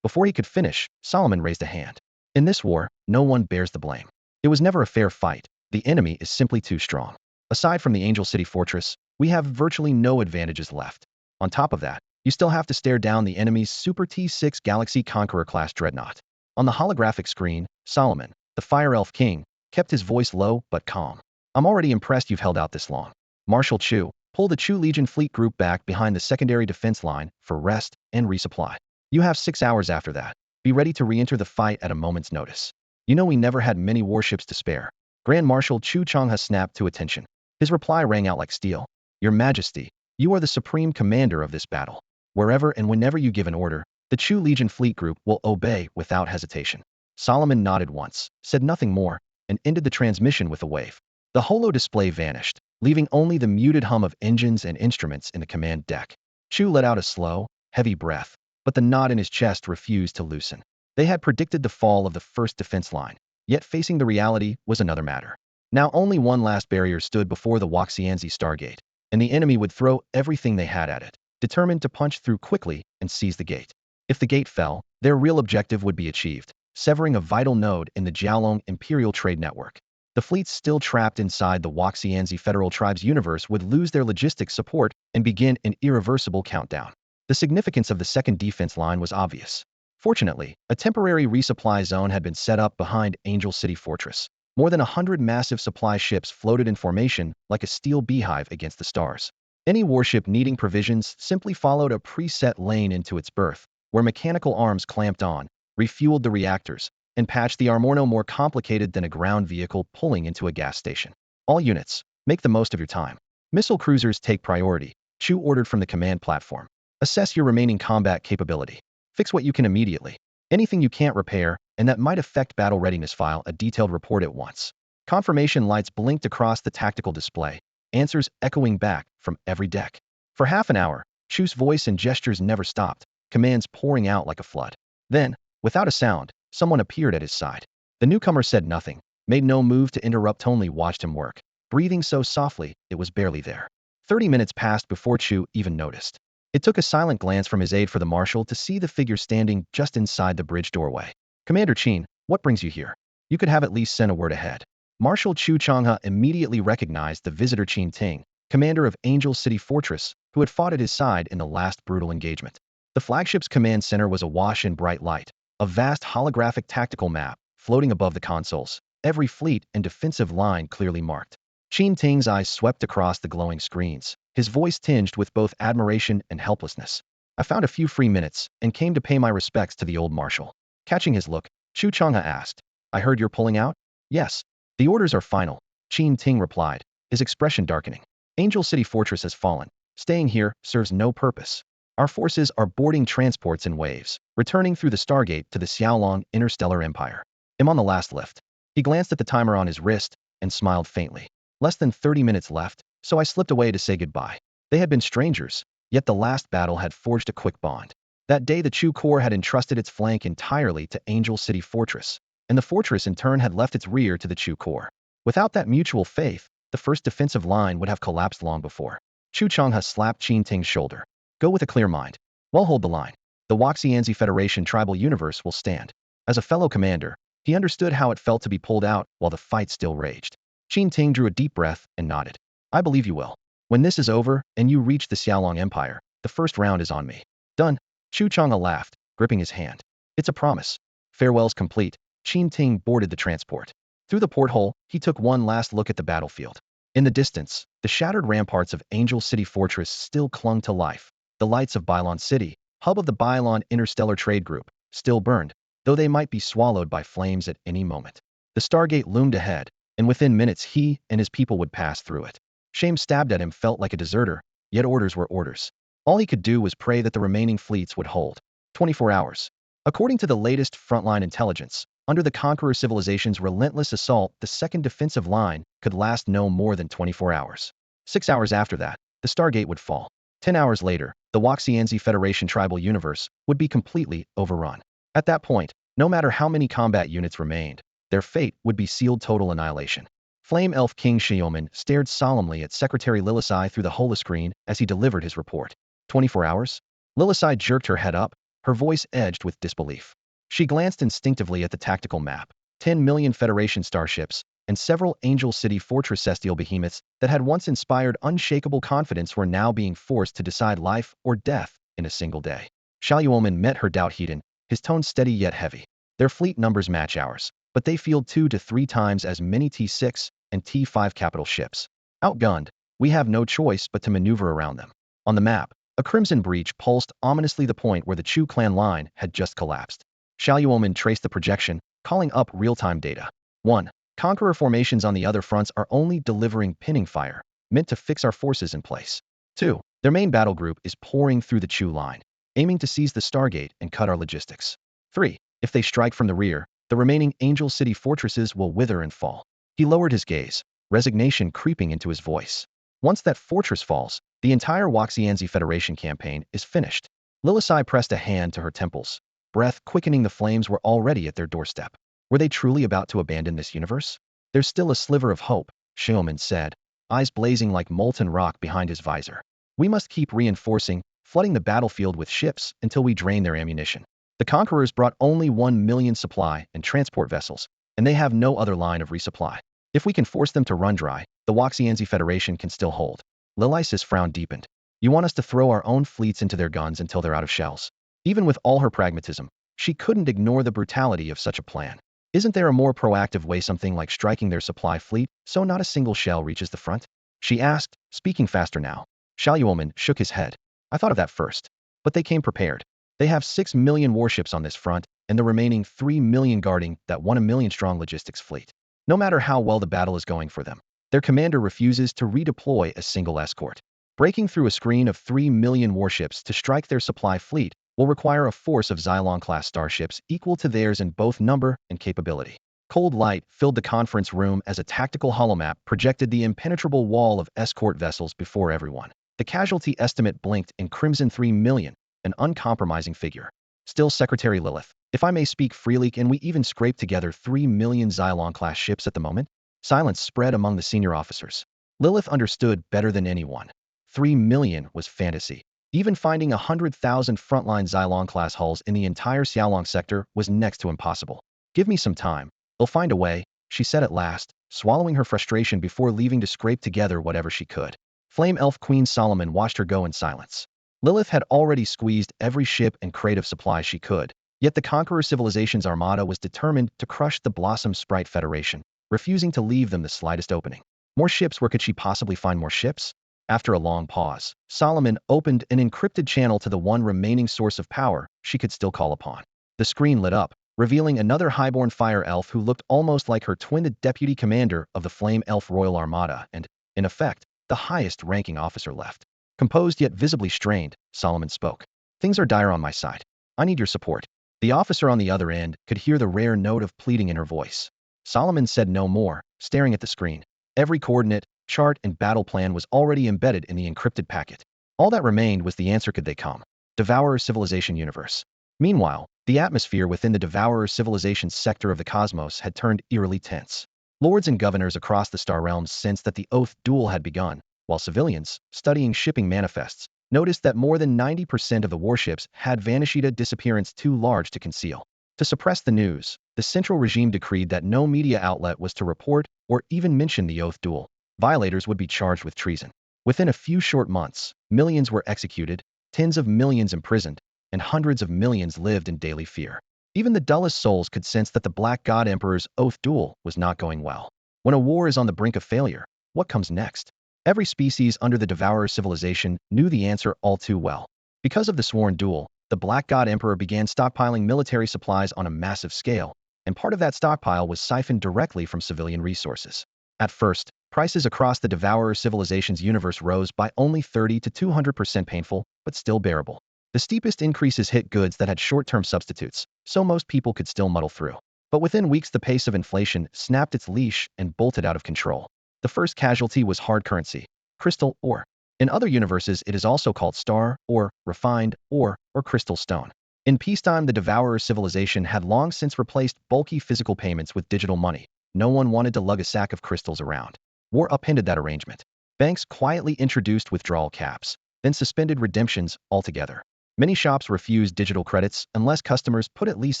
Before he could finish, Solomon raised a hand. In this war, no one bears the blame. It was never a fair fight. The enemy is simply too strong. Aside from the Angel City Fortress, we have virtually no advantages left. On top of that, you still have to stare down the enemy's Super T-6 Galaxy Conqueror-class dreadnought. On the holographic screen, Solomon, the Fire Elf King, kept his voice low but calm. I'm already impressed you've held out this long. Marshal Chu, pull the Chu Legion fleet group back behind the secondary defense line for rest and resupply. You have 6 hours after that. Be ready to re-enter the fight at a moment's notice. You know we never had many warships to spare. Grand Marshal Chu Changhe snapped to attention. His reply rang out like steel. Your Majesty, you are the supreme commander of this battle. Wherever and whenever you give an order, the Chu Legion fleet group will obey without hesitation. Solomon nodded once, said nothing more, and ended the transmission with a wave. The holo display vanished, leaving only the muted hum of engines and instruments in the command deck. Chu let out a slow, heavy breath, but the knot in his chest refused to loosen. They had predicted the fall of the first defense line, yet facing the reality was another matter. Now only one last barrier stood before the Waxianzi Stargate, and the enemy would throw everything they had at it, determined to punch through quickly and seize the gate. If the gate fell, their real objective would be achieved, severing a vital node in the Jiaolong Imperial Trade Network. The fleets still trapped inside the Waxianzi Federal Tribes universe would lose their logistics support and begin an irreversible countdown. The significance of the second defense line was obvious. Fortunately, a temporary resupply zone had been set up behind Angel City Fortress. More than 100 massive supply ships floated in formation like a steel beehive against the stars. Any warship needing provisions simply followed a preset lane into its berth, where mechanical arms clamped on, refueled the reactors, and patched the armor no more complicated than a ground vehicle pulling into a gas station. All units, make the most of your time. Missile cruisers take priority, Chu ordered from the command platform. Assess your remaining combat capability. Fix what you can immediately. Anything you can't repair, and that might affect battle readiness, file a detailed report at once. Confirmation lights blinked across the tactical display, answers echoing back from every deck. For half an hour, Chu's voice and gestures never stopped, commands pouring out like a flood. Then, without a sound, someone appeared at his side. The newcomer said nothing, made no move to interrupt, only watched him work, breathing so softly it was barely there. 30 minutes passed before Chu even noticed. It took a silent glance from his aide for the marshal to see the figure standing just inside the bridge doorway. Commander Qin, what brings you here? You could have at least sent a word ahead. Marshal Chu Changhe immediately recognized the visitor Qin Ting, commander of Angel City Fortress, who had fought at his side in the last brutal engagement. The flagship's command center was awash in bright light, a vast holographic tactical map floating above the consoles, every fleet and defensive line clearly marked. Qin Ting's eyes swept across the glowing screens, his voice tinged with both admiration and helplessness. I found a few free minutes and came to pay my respects to the old marshal. Catching his look, Chu Changhe asked, I heard you're pulling out? Yes. The orders are final, Qin Ting replied, his expression darkening. Angel City Fortress has fallen. Staying here serves no purpose. Our forces are boarding transports in waves, returning through the Stargate to the Xiaolong Interstellar Empire. I'm on the last lift. He glanced at the timer on his wrist and smiled faintly. Less than 30 minutes left, so I slipped away to say goodbye. They had been strangers, yet the last battle had forged a quick bond. That day the Chu Corps had entrusted its flank entirely to Angel City Fortress, and the fortress in turn had left its rear to the Chu Corps. Without that mutual faith, the first defensive line would have collapsed long before. Chu Changhe slapped Qin Ting's shoulder. Go with a clear mind. Well, hold the line. The Waxianzi Federation tribal universe will stand. As a fellow commander, he understood how it felt to be pulled out while the fight still raged. Qin Ting drew a deep breath and nodded. I believe you will. When this is over and you reach the Xiaolong Empire, the first round is on me. Done. Chu Changhe laughed, gripping his hand. It's a promise. Farewells complete, Qin Ting boarded the transport. Through the porthole, he took one last look at the battlefield. In the distance, the shattered ramparts of Angel City Fortress still clung to life. The lights of Bylon City, hub of the Bylon Interstellar Trade Group, still burned, though they might be swallowed by flames at any moment. The Stargate loomed ahead, and within minutes he and his people would pass through it. Shame stabbed at him felt like a deserter, yet orders were orders. All he could do was pray that the remaining fleets would hold. 24 hours. According to the latest frontline intelligence, under the Conqueror civilization's relentless assault, the second defensive line could last no more than 24 hours. 6 hours after that, the Stargate would fall. 10 hours later, the Waxianzi Federation tribal universe would be completely overrun. At that point, no matter how many combat units remained, their fate would be sealed total annihilation. Flame Elf King Xiaoman stared solemnly at Secretary Lilisai through the holoscreen as he delivered his report. 24 hours? Lilisai jerked her head up, her voice edged with disbelief. She glanced instinctively at the tactical map. 10 million Federation starships, and several Angel City fortress celestial behemoths that had once inspired unshakable confidence were now being forced to decide life or death in a single day. Xiaoman met her doubt heated, his tone steady yet heavy. Their fleet numbers match ours, but they field 2 to 3 times as many T6 and T5 capital ships. Outgunned, we have no choice but to maneuver around them. On the map, a crimson breach pulsed ominously the point where the Chu clan line had just collapsed. Xiaoman traced the projection, calling up real-time data. 1. Conqueror formations on the other fronts are only delivering pinning fire, meant to fix our forces in place. 2. Their main battle group is pouring through the Chu line, aiming to seize the Stargate and cut our logistics. 3. If they strike from the rear, the remaining Angel City fortresses will wither and fall. He lowered his gaze, resignation creeping into his voice. Once that fortress falls, the entire Waxianzi Federation campaign is finished. Lilisai pressed a hand to her temples, breath quickening. The flames were already at their doorstep. Were they truly about to abandon this universe? There's still a sliver of hope, Xiaoman said, eyes blazing like molten rock behind his visor. We must keep reinforcing, flooding the battlefield with ships until we drain their ammunition. The conquerors brought only 1 million supply and transport vessels, and they have no other line of resupply. If we can force them to run dry, the Waxianzi Federation can still hold. Lilisa's frown deepened. You want us to throw our own fleets into their guns until they're out of shells? Even with all her pragmatism, she couldn't ignore the brutality of such a plan. Isn't there a more proactive way, something like striking their supply fleet so not a single shell reaches the front? She asked, speaking faster now. Xiaoman shook his head. I thought of that first. But they came prepared. They have 6 million warships on this front, and the remaining 3 million guarding that 1 million strong logistics fleet. No matter how well the battle is going for them, their commander refuses to redeploy a single escort. Breaking through a screen of 3 million warships to strike their supply fleet will require a force of Xylon-class starships equal to theirs in both number and capability. Cold light filled the conference room as a tactical holomap projected the impenetrable wall of escort vessels before everyone. The casualty estimate blinked in crimson. 3 million, an uncompromising figure. Still, Secretary Lilith, if I may speak freely, can we even scrape together 3 million Xylon-class ships at the moment? Silence spread among the senior officers. Lilith understood better than anyone. 3 million was fantasy. Even finding 100,000 frontline Xylon-class hulls in the entire Xiaolong sector was next to impossible. Give me some time. They'll find a way, she said at last, swallowing her frustration before leaving to scrape together whatever she could. Flame Elf Queen Solomon watched her go in silence. Lilith had already squeezed every ship and crate of supplies she could, yet the Conqueror Civilization's armada was determined to crush the Blossom Sprite Federation, refusing to leave them the slightest opening. More ships? Where could she possibly find more ships? After a long pause, Solomon opened an encrypted channel to the one remaining source of power she could still call upon. The screen lit up, revealing another highborn fire elf who looked almost like her twin, the deputy commander of the Flame Elf Royal Armada and, in effect, the highest-ranking officer left. Composed yet visibly strained, Solomon spoke. Things are dire on my side. I need your support. The officer on the other end could hear the rare note of pleading in her voice. Solomon said no more, staring at the screen. Every coordinate, chart, and battle plan was already embedded in the encrypted packet. All that remained was the answer: could they come? Devourer Civilization Universe. Meanwhile, the atmosphere within the Devourer Civilization sector of the cosmos had turned eerily tense. Lords and governors across the star realms sensed that the Oath Duel had begun, while civilians, studying shipping manifests, noticed that more than 90% of the warships had vanished, a disappearance too large to conceal. To suppress the news, the central regime decreed that no media outlet was to report or even mention the Oath Duel. Violators would be charged with treason. Within a few short months, millions were executed, tens of millions imprisoned, and hundreds of millions lived in daily fear. Even the dullest souls could sense that the Black God Emperor's Oath Duel was not going well. When a war is on the brink of failure, what comes next? Every species under the Devourer Civilization knew the answer all too well. Because of the sworn duel, the Black God Emperor began stockpiling military supplies on a massive scale, and part of that stockpile was siphoned directly from civilian resources. At first, prices across the Devourer Civilization's universe rose by only 30 to 200%, painful, but still bearable. The steepest increases hit goods that had short-term substitutes, so most people could still muddle through. But within weeks, the pace of inflation snapped its leash and bolted out of control. The first casualty was hard currency, crystal ore. In other universes, it is also called star ore, refined ore, or crystal stone. In peacetime, the Devourer Civilization had long since replaced bulky physical payments with digital money, no one wanted to lug a sack of crystals around. War upended that arrangement. Banks quietly introduced withdrawal caps, then suspended redemptions altogether. Many shops refused digital credits unless customers put at least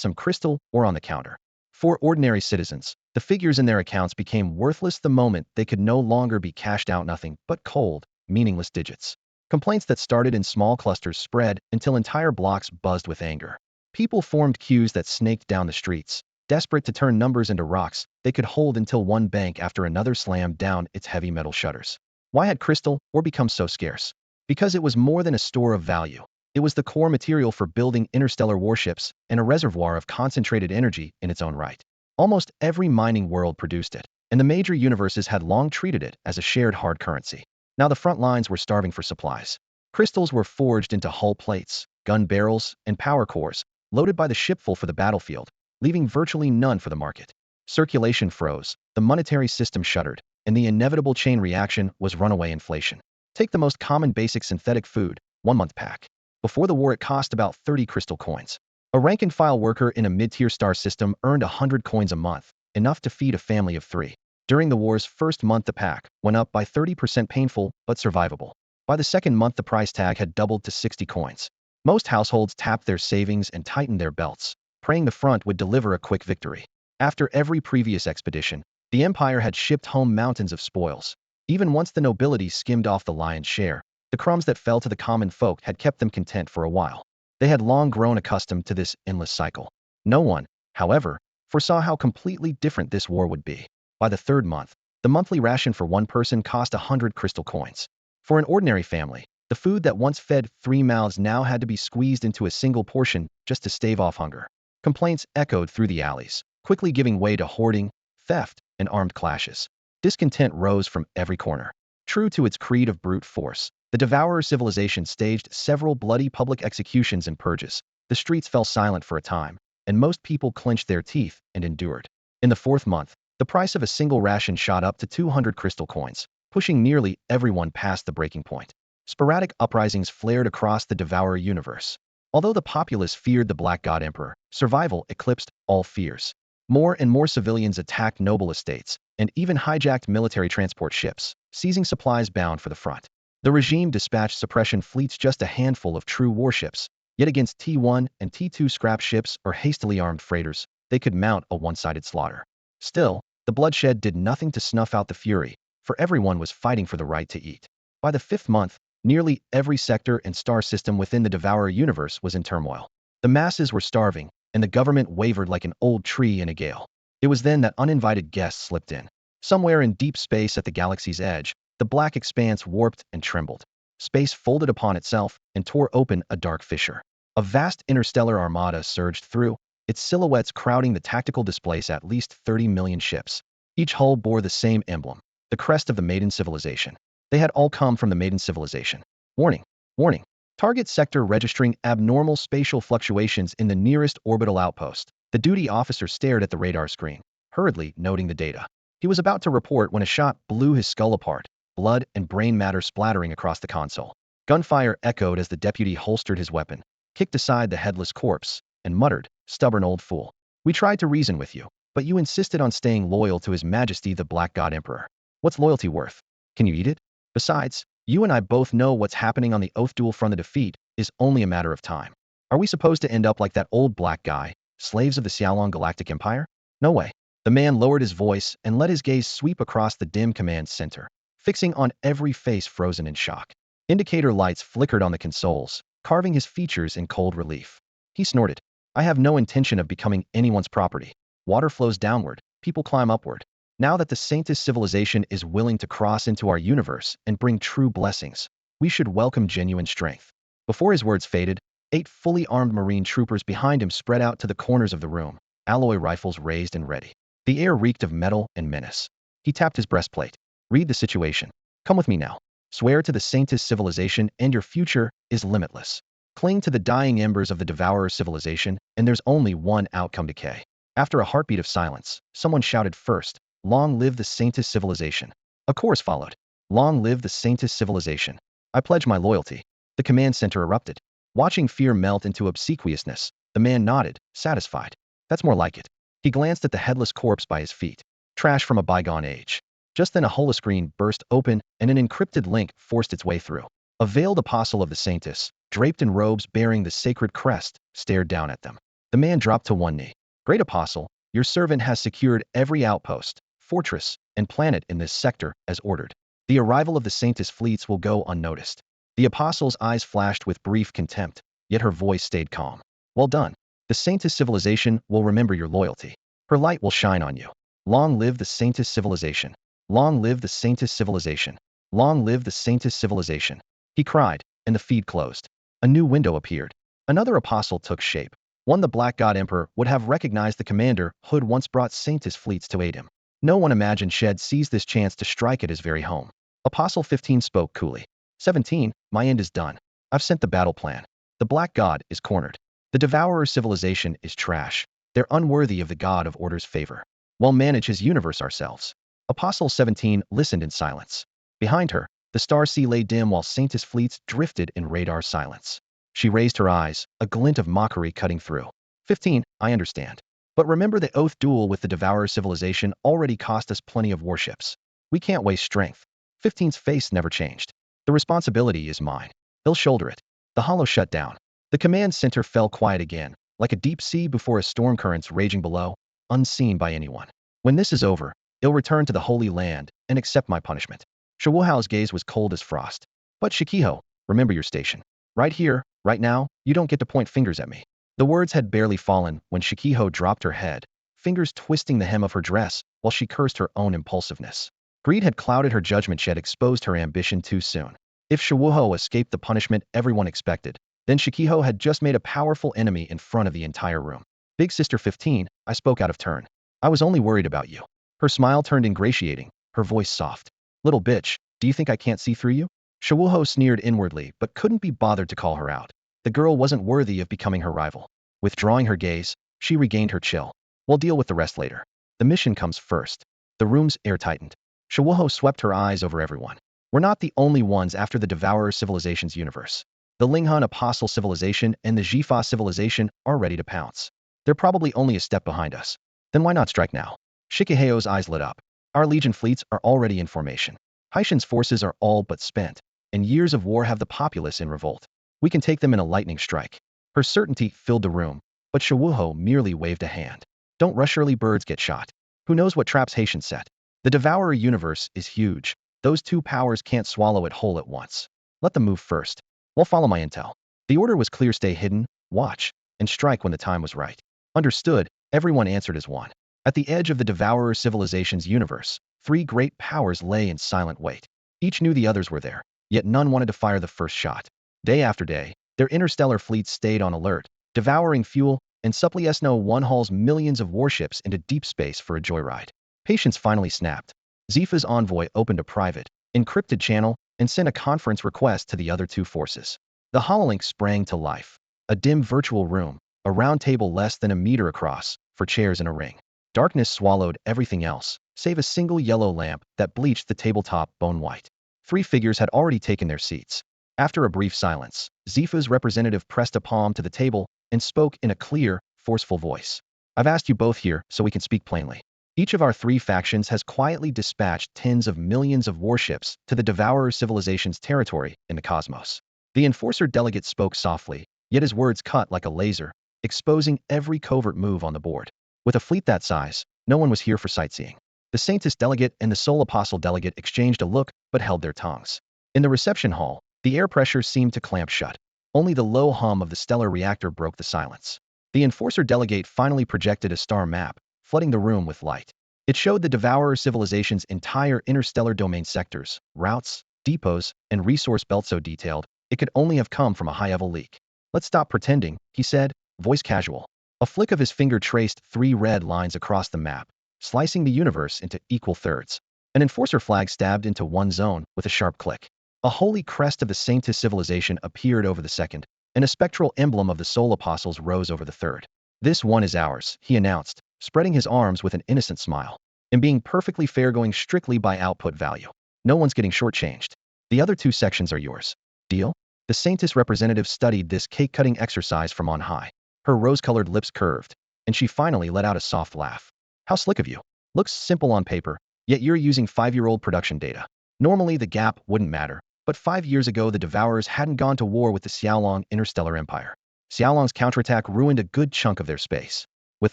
some crystal ore on the counter. For ordinary citizens, the figures in their accounts became worthless the moment they could no longer be cashed out nothing but cold, meaningless digits. Complaints that started in small clusters spread until entire blocks buzzed with anger. People formed queues that snaked down the streets, desperate to turn numbers into rocks they could hold until one bank after another slammed down its heavy metal shutters. Why had crystal ore become so scarce? Because it was more than a store of value. It was the core material for building interstellar warships and a reservoir of concentrated energy in its own right. Almost every mining world produced it, and the major universes had long treated it as a shared hard currency. Now the front lines were starving for supplies. Crystals were forged into hull plates, gun barrels, and power cores, loaded by the shipful for the battlefield, leaving virtually none for the market. Circulation froze, the monetary system shuddered, and the inevitable chain reaction was runaway inflation. Take the most common basic synthetic food, 1-month pack. Before the war, it cost about 30 crystal coins. A rank-and-file worker in a mid-tier star system earned 100 coins a month, enough to feed a family of 3. During the war's first month, the pack went up by 30%, painful but survivable. By the second month, the price tag had doubled to 60 coins. Most households tapped their savings and tightened their belts, praying the front would deliver a quick victory. After every previous expedition, the Empire had shipped home mountains of spoils. Even once the nobility skimmed off the lion's share, the crumbs that fell to the common folk had kept them content for a while. They had long grown accustomed to this endless cycle. No one, however, foresaw how completely different this war would be. By the third month, the monthly ration for one person cost 100 crystal coins. For an ordinary family, the food that once fed 3 mouths now had to be squeezed into a single portion just to stave off hunger. Complaints echoed through the alleys, quickly giving way to hoarding, theft, and armed clashes. Discontent rose from every corner. True to its creed of brute force, the Devourer civilization staged several bloody public executions and purges. The streets fell silent for a time, and most people clenched their teeth and endured. In the fourth month, the price of a single ration shot up to 200 crystal coins, pushing nearly everyone past the breaking point. Sporadic uprisings flared across the Devourer universe. Although the populace feared the Black God Emperor, survival eclipsed all fears. More and more civilians attacked noble estates, and even hijacked military transport ships, seizing supplies bound for the front. The regime dispatched suppression fleets, just a handful of true warships, yet against T1 and T2 scrap ships or hastily armed freighters, they could mount a one-sided slaughter. Still, the bloodshed did nothing to snuff out the fury, for everyone was fighting for the right to eat. By the fifth month, nearly every sector and star system within the Devourer universe was in turmoil. The masses were starving, and the government wavered like an old tree in a gale. It was then that uninvited guests slipped in. Somewhere in deep space at the galaxy's edge, the black expanse warped and trembled. Space folded upon itself and tore open a dark fissure. A vast interstellar armada surged through, its silhouettes crowding the tactical displays at least 30 million ships. Each hull bore the same emblem, the crest of the Maiden Civilization. They had all come from the Maiden Civilization. Warning! Warning! Target sector registering abnormal spatial fluctuations in the nearest orbital outpost. The duty officer stared at the radar screen, hurriedly noting the data. He was about to report when a shot blew his skull apart, blood and brain matter splattering across the console. Gunfire echoed as the deputy holstered his weapon, kicked aside the headless corpse, and muttered, "Stubborn old fool. We tried to reason with you, but you insisted on staying loyal to His Majesty the Black God Emperor. What's loyalty worth? Can you eat it? Besides, you and I both know what's happening on the Oath duel front. The defeat is only a matter of time. Are we supposed to end up like that old black guy, slaves of the Xiaolong Galactic Empire? No way." The man lowered his voice and let his gaze sweep across the dim command center, fixing on every face frozen in shock. Indicator lights flickered on the consoles, carving his features in cold relief. He snorted. "I have no intention of becoming anyone's property. Water flows downward, people climb upward. Now that the Saintist civilization is willing to cross into our universe and bring true blessings, we should welcome genuine strength." Before his words faded, 8 fully armed Marine troopers behind him spread out to the corners of the room, alloy rifles raised and ready. The air reeked of metal and menace. He tapped his breastplate. "Read the situation. Come with me now. Swear to the Saintist civilization and your future is limitless. Cling to the dying embers of the Devourer civilization, and there's only one outcome: decay." After a heartbeat of silence, someone shouted first, "Long live the Saintist civilization." A chorus followed. "Long live the Saintist civilization. I pledge my loyalty." The command center erupted. Watching fear melt into obsequiousness, the man nodded, satisfied. "That's more like it." He glanced at the headless corpse by his feet. Trash from a bygone age. Just then a holoscreen burst open and an encrypted link forced its way through. A veiled apostle of the Sanctus, draped in robes bearing the sacred crest, stared down at them. The man dropped to one knee. Great apostle, your servant has secured every outpost, fortress, and planet in this sector as ordered. The arrival of the Sanctus fleets will go unnoticed. The apostle's eyes flashed with brief contempt, yet her voice stayed calm. Well done. The Sanctus civilization will remember your loyalty. Her light will shine on you. Long live the Sanctus civilization. Long live the Sanctus civilization. Long live the Sanctus civilization. He cried, and the feed closed. A new window appeared. Another apostle took shape. One the Black God Emperor would have recognized the commander who had once brought Sanctus fleets to aid him. No one imagined Shed seized this chance to strike at his very home. Apostle 15 spoke coolly. 17, my end is done. I've sent the battle plan. The Black God is cornered. The Devourer civilization is trash. They're unworthy of the God of Order's favor. We'll manage his universe ourselves. Apostle 17 listened in silence. Behind her, the star sea lay dim while Sanctus fleets drifted in radar silence. She raised her eyes, a glint of mockery cutting through. 15, I understand. But remember the oath duel with the Devourer civilization already cost us plenty of warships. We can't waste strength. 15's face never changed. The responsibility is mine. He'll shoulder it. The hollow shut down. The command center fell quiet again, like a deep sea before a storm currents raging below, unseen by anyone. When this is over, he'll return to the Holy Land and accept my punishment. Shawuhao's gaze was cold as frost. But Shikiho, remember your station. Right here, right now, you don't get to point fingers at me. The words had barely fallen when Shikiho dropped her head, fingers twisting the hem of her dress while she cursed her own impulsiveness. Greed had clouded her judgment. She had exposed her ambition too soon. If Shawuho escaped the punishment everyone expected, then Shikiho had just made a powerful enemy in front of the entire room. Big Sister 15, I spoke out of turn. I was only worried about you. Her smile turned ingratiating, her voice soft. Little bitch, do you think I can't see through you? Shawuho sneered inwardly but couldn't be bothered to call her out. The girl wasn't worthy of becoming her rival. Withdrawing her gaze, she regained her chill. We'll deal with the rest later. The mission comes first. The room's air tightened. Shawuho swept her eyes over everyone. We're not the only ones after the Devourer civilization's universe. The Linghan Apostle civilization and the Jifa civilization are ready to pounce. They're probably only a step behind us. Then why not strike now? Shikiheo's eyes lit up. Our legion fleets are already in formation. Haishin's forces are all but spent, and years of war have the populace in revolt. We can take them in a lightning strike. Her certainty filled the room, but Shawuho merely waved a hand. Don't rush, early birds get shot. Who knows what traps Haishin set? The Devourer universe is huge. Those two powers can't swallow it whole at once. Let them move first. We'll follow my intel. The order was clear: stay hidden, watch, and strike when the time was right. Understood, everyone answered as one. At the edge of the Devourer civilization's universe, three great powers lay in silent wait. Each knew the others were there, yet none wanted to fire the first shot. Day after day, their interstellar fleets stayed on alert, devouring fuel, and Suppliesno one hauls millions of warships into deep space for a joyride. Patience finally snapped. Zifa's envoy opened a private, encrypted channel and sent a conference request to the other two forces. The hololink sprang to life. A dim virtual room, a round table less than a meter across, for chairs in a ring. Darkness swallowed everything else, save a single yellow lamp that bleached the tabletop bone white. Three figures had already taken their seats. After a brief silence, Zifa's representative pressed a palm to the table and spoke in a clear, forceful voice. I've asked you both here so we can speak plainly. Each of our three factions has quietly dispatched tens of millions of warships to the Devourer civilization's territory in the cosmos. The enforcer delegate spoke softly, yet his words cut like a laser, exposing every covert move on the board. With a fleet that size, no one was here for sightseeing. The Sanctus delegate and the Soul Apostle delegate exchanged a look but held their tongues. In the reception hall, the air pressure seemed to clamp shut. Only the low hum of the stellar reactor broke the silence. The enforcer delegate finally projected a star map, flooding the room with light. It showed the Devourer civilization's entire interstellar domain sectors, routes, depots, and resource belts so detailed, it could only have come from a high-level leak. Let's stop pretending, he said, voice casual. A flick of his finger traced 3 red lines across the map, slicing the universe into equal thirds. An enforcer flag stabbed into one zone with a sharp click. A holy crest of the Sanctus civilization appeared over the second, and a spectral emblem of the Soul Apostles rose over the third. This one is ours, he announced, spreading his arms with an innocent smile. And being perfectly fair, going strictly by output value. No one's getting shortchanged. The other 2 sections are yours. Deal? The Sanctus representative studied this cake-cutting exercise from on high. Her rose-colored lips curved, and she finally let out a soft laugh. How slick of you. Looks simple on paper, yet you're using 5-year-old production data. Normally, the gap wouldn't matter, but 5 years ago the Devourers hadn't gone to war with the Xiaolong interstellar empire. Xiaolong's counterattack ruined a good chunk of their space. With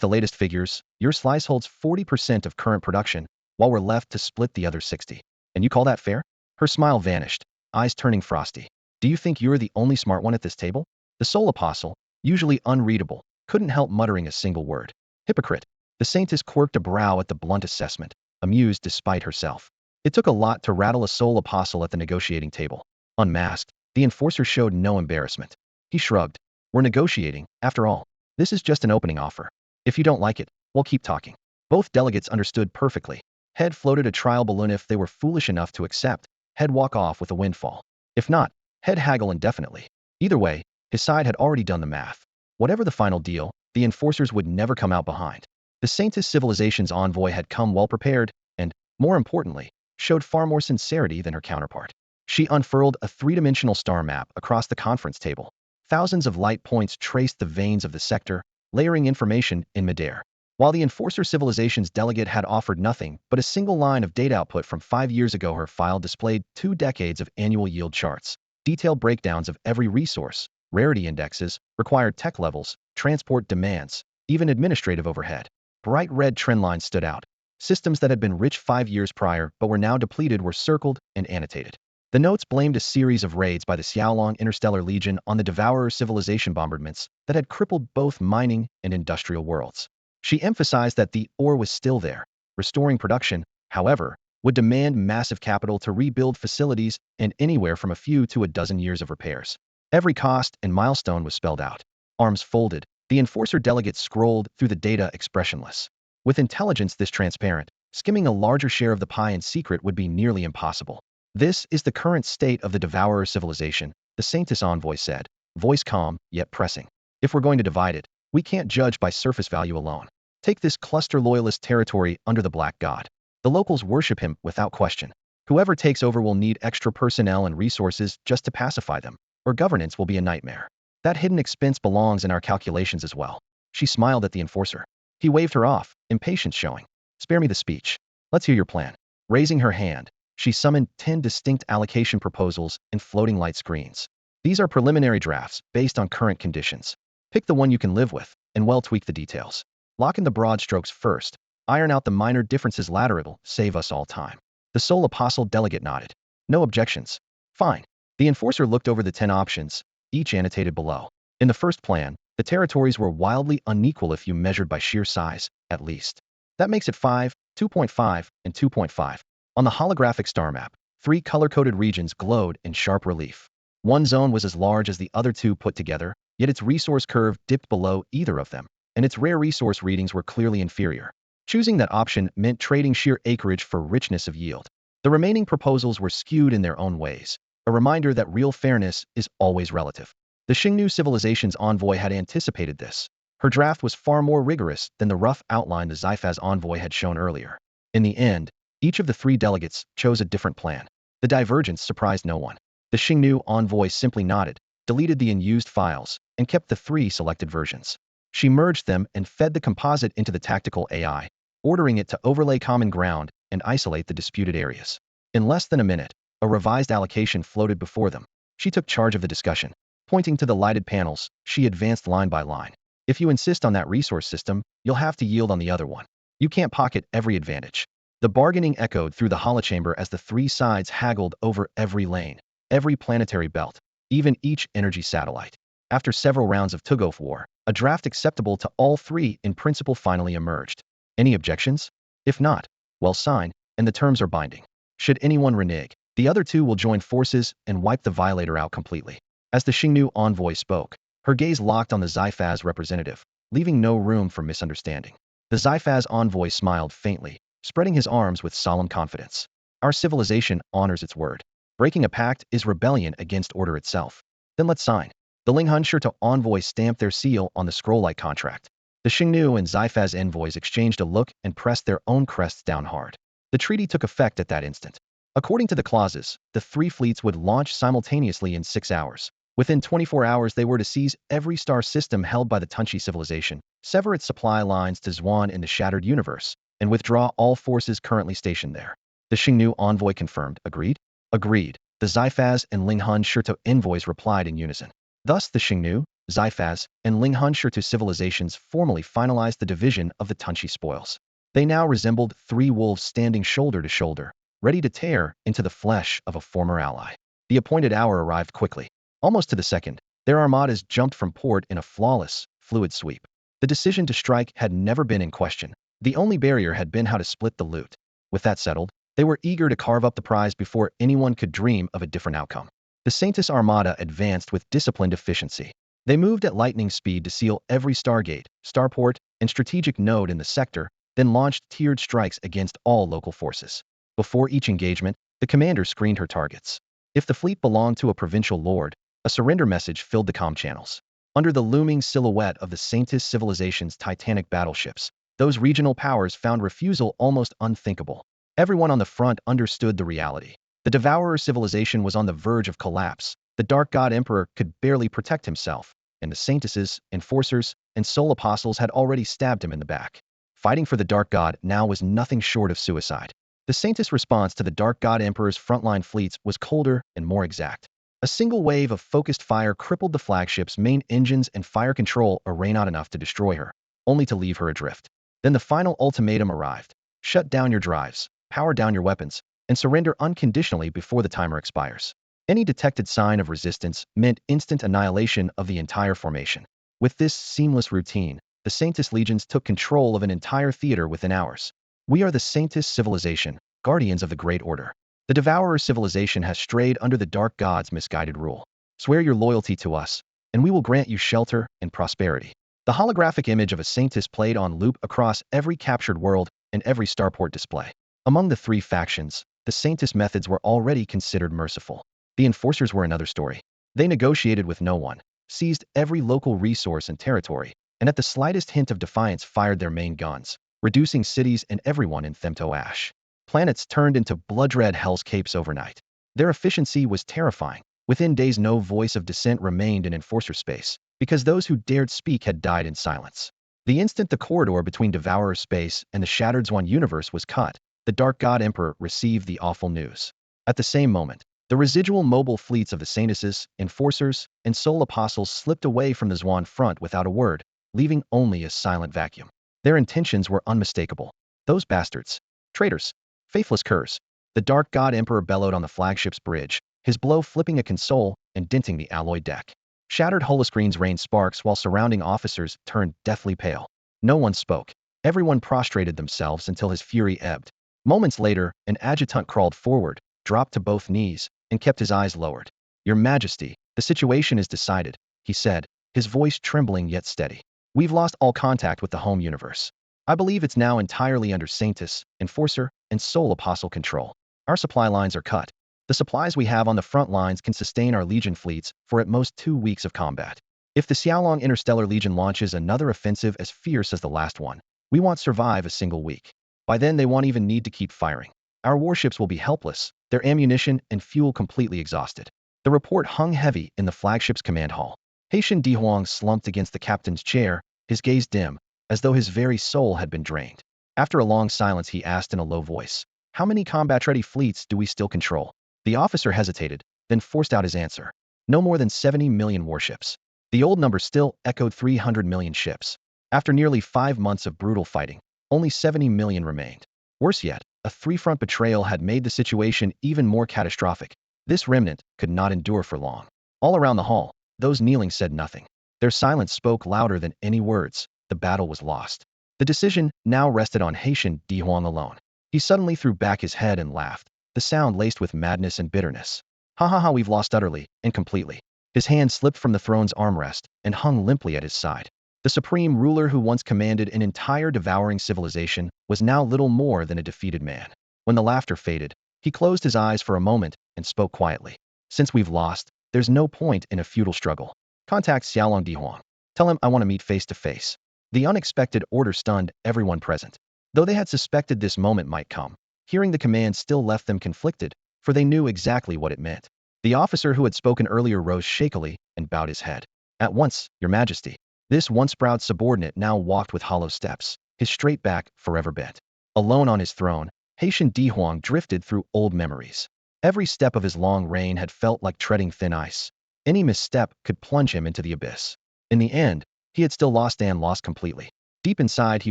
the latest figures, your slice holds 40% of current production, while we're left to split the other 60. And you call that fair? Her smile vanished, eyes turning frosty. Do you think you're the only smart one at this table? The Soul Apostle, usually unreadable, couldn't help muttering a single word. Hypocrite. The Saintess quirked a brow at the blunt assessment, amused despite herself. It took a lot to rattle a Soul Apostle at the negotiating table. Unmasked, the enforcer showed no embarrassment. He shrugged. We're negotiating, after all. This is just an opening offer. If you don't like it, we'll keep talking. Both delegates understood perfectly. Head floated a trial balloon if they were foolish enough to accept. Head walk off with a windfall. If not, head haggle indefinitely. Either way, his side had already done the math. Whatever the final deal, the enforcers would never come out behind. The Saintess Civilization's envoy had come well prepared, and, more importantly, showed far more sincerity than her counterpart. She unfurled a three-dimensional star map across the conference table. Thousands of light points traced the veins of the sector, layering information in midair. While the Enforcer Civilization's delegate had offered nothing but a single line of data output from 5 years ago, her file displayed 2 decades of annual yield charts, detailed breakdowns of every resource, rarity indexes, required tech levels, transport demands, even administrative overhead. Bright red trend lines stood out. Systems that had been rich 5 years prior but were now depleted were circled and annotated. The notes blamed a series of raids by the Xiaolong Interstellar Legion on the Devourer civilization bombardments that had crippled both mining and industrial worlds. She emphasized that the ore was still there. Restoring production, however, would demand massive capital to rebuild facilities and anywhere from a few to a dozen years of repairs. Every cost and milestone was spelled out. Arms folded, the enforcer delegate scrolled through the data expressionless. With intelligence this transparent, skimming a larger share of the pie in secret would be nearly impossible. This is the current state of the Devourer civilization, the Saintess envoy said, voice calm, yet pressing. If we're going to divide it, we can't judge by surface value alone. Take this cluster loyalist territory under the Black God. The locals worship him without question. Whoever takes over will need extra personnel and resources just to pacify them, or governance will be a nightmare. That hidden expense belongs in our calculations as well. She smiled at the enforcer. He waved her off, impatience showing. Spare me the speech. Let's hear your plan. Raising her hand, she summoned 10 distinct allocation proposals in floating light screens. These are preliminary drafts based on current conditions. Pick the one you can live with, and well tweak the details. Lock in the broad strokes first. Iron out the minor differences later. It'll save us all time. The Soul Apostle delegate nodded. No objections. Fine. The enforcer looked over the 10 options, each annotated below. In the first plan, the territories were wildly unequal if you measured by sheer size, at least. That makes it 5, 2.5, and 2.5. On the holographic star map, 3 color-coded regions glowed in sharp relief. One zone was as large as the other 2 put together, yet its resource curve dipped below either of them, and its rare resource readings were clearly inferior. Choosing that option meant trading sheer acreage for richness of yield. The remaining proposals were skewed in their own ways, a reminder that real fairness is always relative. The Xingnu civilization's envoy had anticipated this. Her draft was far more rigorous than the rough outline the Xifaz envoy had shown earlier. In the end, each of the 3 delegates chose a different plan. The divergence surprised no one. The Xingnu envoy simply nodded, deleted the unused files, and kept the 3 selected versions. She merged them and fed the composite into the tactical AI, ordering it to overlay common ground and isolate the disputed areas. In less than a minute, a revised allocation floated before them. She took charge of the discussion. Pointing to the lighted panels, she advanced line by line. If you insist on that resource system, you'll have to yield on the other one. You can't pocket every advantage. The bargaining echoed through the holochamber as the 3 sides haggled over every lane, every planetary belt, even each energy satellite. After several rounds of tug-of-war, a draft acceptable to all 3 in principle finally emerged. Any objections? If not, well sign, and the terms are binding. Should anyone renege, the other 2 will join forces and wipe the violator out completely. As the Xingnu envoy spoke, her gaze locked on the Xifaz representative, leaving no room for misunderstanding. The Xifaz envoy smiled faintly, spreading his arms with solemn confidence. Our civilization honors its word. Breaking a pact is rebellion against order itself. Then let's sign. The Linghunsherto envoy stamped their seal on the scroll-like contract. The Xingnu and Xifaz envoys exchanged a look and pressed their own crests down hard. The treaty took effect at that instant. According to the clauses, the 3 fleets would launch simultaneously in 6 hours. Within 24 hours they were to seize every star system held by the Tunchi civilization, sever its supply lines to Zhuan in the Shattered Universe, and withdraw all forces currently stationed there. The Xingnu envoy confirmed. Agreed? Agreed. The Xifaz and Linghun Shirto envoys replied in unison. Thus the Xingnu, Xifaz, and Linghun Shirto civilizations formally finalized the division of the Tunchi spoils. They now resembled three wolves standing shoulder to shoulder, ready to tear into the flesh of a former ally. The appointed hour arrived quickly. Almost to the second, their armadas jumped from port in a flawless, fluid sweep. The decision to strike had never been in question. The only barrier had been how to split the loot. With that settled, they were eager to carve up the prize before anyone could dream of a different outcome. The Saintis Armada advanced with disciplined efficiency. They moved at lightning speed to seal every stargate, starport, and strategic node in the sector, then launched tiered strikes against all local forces. Before each engagement, the commander screened her targets. If the fleet belonged to a provincial lord, a surrender message filled the comm channels. Under the looming silhouette of the Saintis civilization's titanic battleships, those regional powers found refusal almost unthinkable. Everyone on the front understood the reality. The Devourer civilization was on the verge of collapse. The Dark God Emperor could barely protect himself, and the Saintises, Enforcers, and Soul Apostles had already stabbed him in the back. Fighting for the Dark God now was nothing short of suicide. The Saintis response to the Dark God Emperor's frontline fleets was colder and more exact. A single wave of focused fire crippled the flagship's main engines and fire control array not enough to destroy her, only to leave her adrift. Then the final ultimatum arrived. Shut down your drives, power down your weapons, and surrender unconditionally before the timer expires. Any detected sign of resistance meant instant annihilation of the entire formation. With this seamless routine, the Saintis legions took control of an entire theater within hours. We are the Saintis civilization, guardians of the Great Order. The Devourer civilization has strayed under the Dark God's misguided rule. Swear your loyalty to us, and we will grant you shelter and prosperity. The holographic image of a Saintis played on loop across every captured world and every starport display. Among the three factions, the Saintis methods were already considered merciful. The Enforcers were another story. They negotiated with no one, seized every local resource and territory, and at the slightest hint of defiance fired their main guns, reducing cities and everyone in Themto ash. Planets turned into blood-red hell's capes overnight. Their efficiency was terrifying. Within days no voice of dissent remained in Enforcer space, because those who dared speak had died in silence. The instant the corridor between Devourer space and the Shattered Swan universe was cut, the Dark God Emperor received the awful news. At the same moment, the residual mobile fleets of the Saintises, Enforcers, and Soul Apostles slipped away from the Zwan front without a word, leaving only a silent vacuum. Their intentions were unmistakable. Those bastards. Traitors. Faithless curs. The Dark God Emperor bellowed on the flagship's bridge, his blow flipping a console and denting the alloy deck. Shattered holoscreens rained sparks while surrounding officers turned deathly pale. No one spoke. Everyone prostrated themselves until his fury ebbed. Moments later, an adjutant crawled forward, dropped to both knees, and kept his eyes lowered. Your Majesty, the situation is decided, he said, his voice trembling yet steady. We've lost all contact with the home universe. I believe it's now entirely under Saintis, Enforcer, and Soul Apostle control. Our supply lines are cut. The supplies we have on the front lines can sustain our Legion fleets for at most 2 weeks of combat. If the Xiaolong Interstellar Legion launches another offensive as fierce as the last one, we won't survive a single week. By then they won't even need to keep firing. Our warships will be helpless, their ammunition and fuel completely exhausted. The report hung heavy in the flagship's command hall. Haitian Dihuang slumped against the captain's chair, his gaze dim, as though his very soul had been drained. After a long silence he asked in a low voice, how many combat-ready fleets do we still control? The officer hesitated, then forced out his answer. No more than 70 million warships. The old number still echoed 300 million ships. After nearly 5 months of brutal fighting, only 70 million remained. Worse yet, a three-front betrayal had made the situation even more catastrophic. This remnant could not endure for long. All around the hall, those kneeling said nothing. Their silence spoke louder than any words. The battle was lost. The decision now rested on Haitian Dihuang alone. He suddenly threw back his head and laughed, the sound laced with madness and bitterness. Ha ha ha, we've lost utterly and completely. His hand slipped from the throne's armrest and hung limply at his side. The supreme ruler who once commanded an entire devouring civilization was now little more than a defeated man. When the laughter faded, he closed his eyes for a moment and spoke quietly. Since we've lost, there's no point in a futile struggle. Contact Xiaolong Dihuang. Tell him I want to meet face to face. The unexpected order stunned everyone present. Though they had suspected this moment might come, hearing the command still left them conflicted, for they knew exactly what it meant. The officer who had spoken earlier rose shakily and bowed his head. At once, Your Majesty. This once proud subordinate now walked with hollow steps, his straight back forever bent. Alone on his throne, Haitian Dihuang drifted through old memories. Every step of his long reign had felt like treading thin ice. Any misstep could plunge him into the abyss. In the end, he had still lost completely. Deep inside, he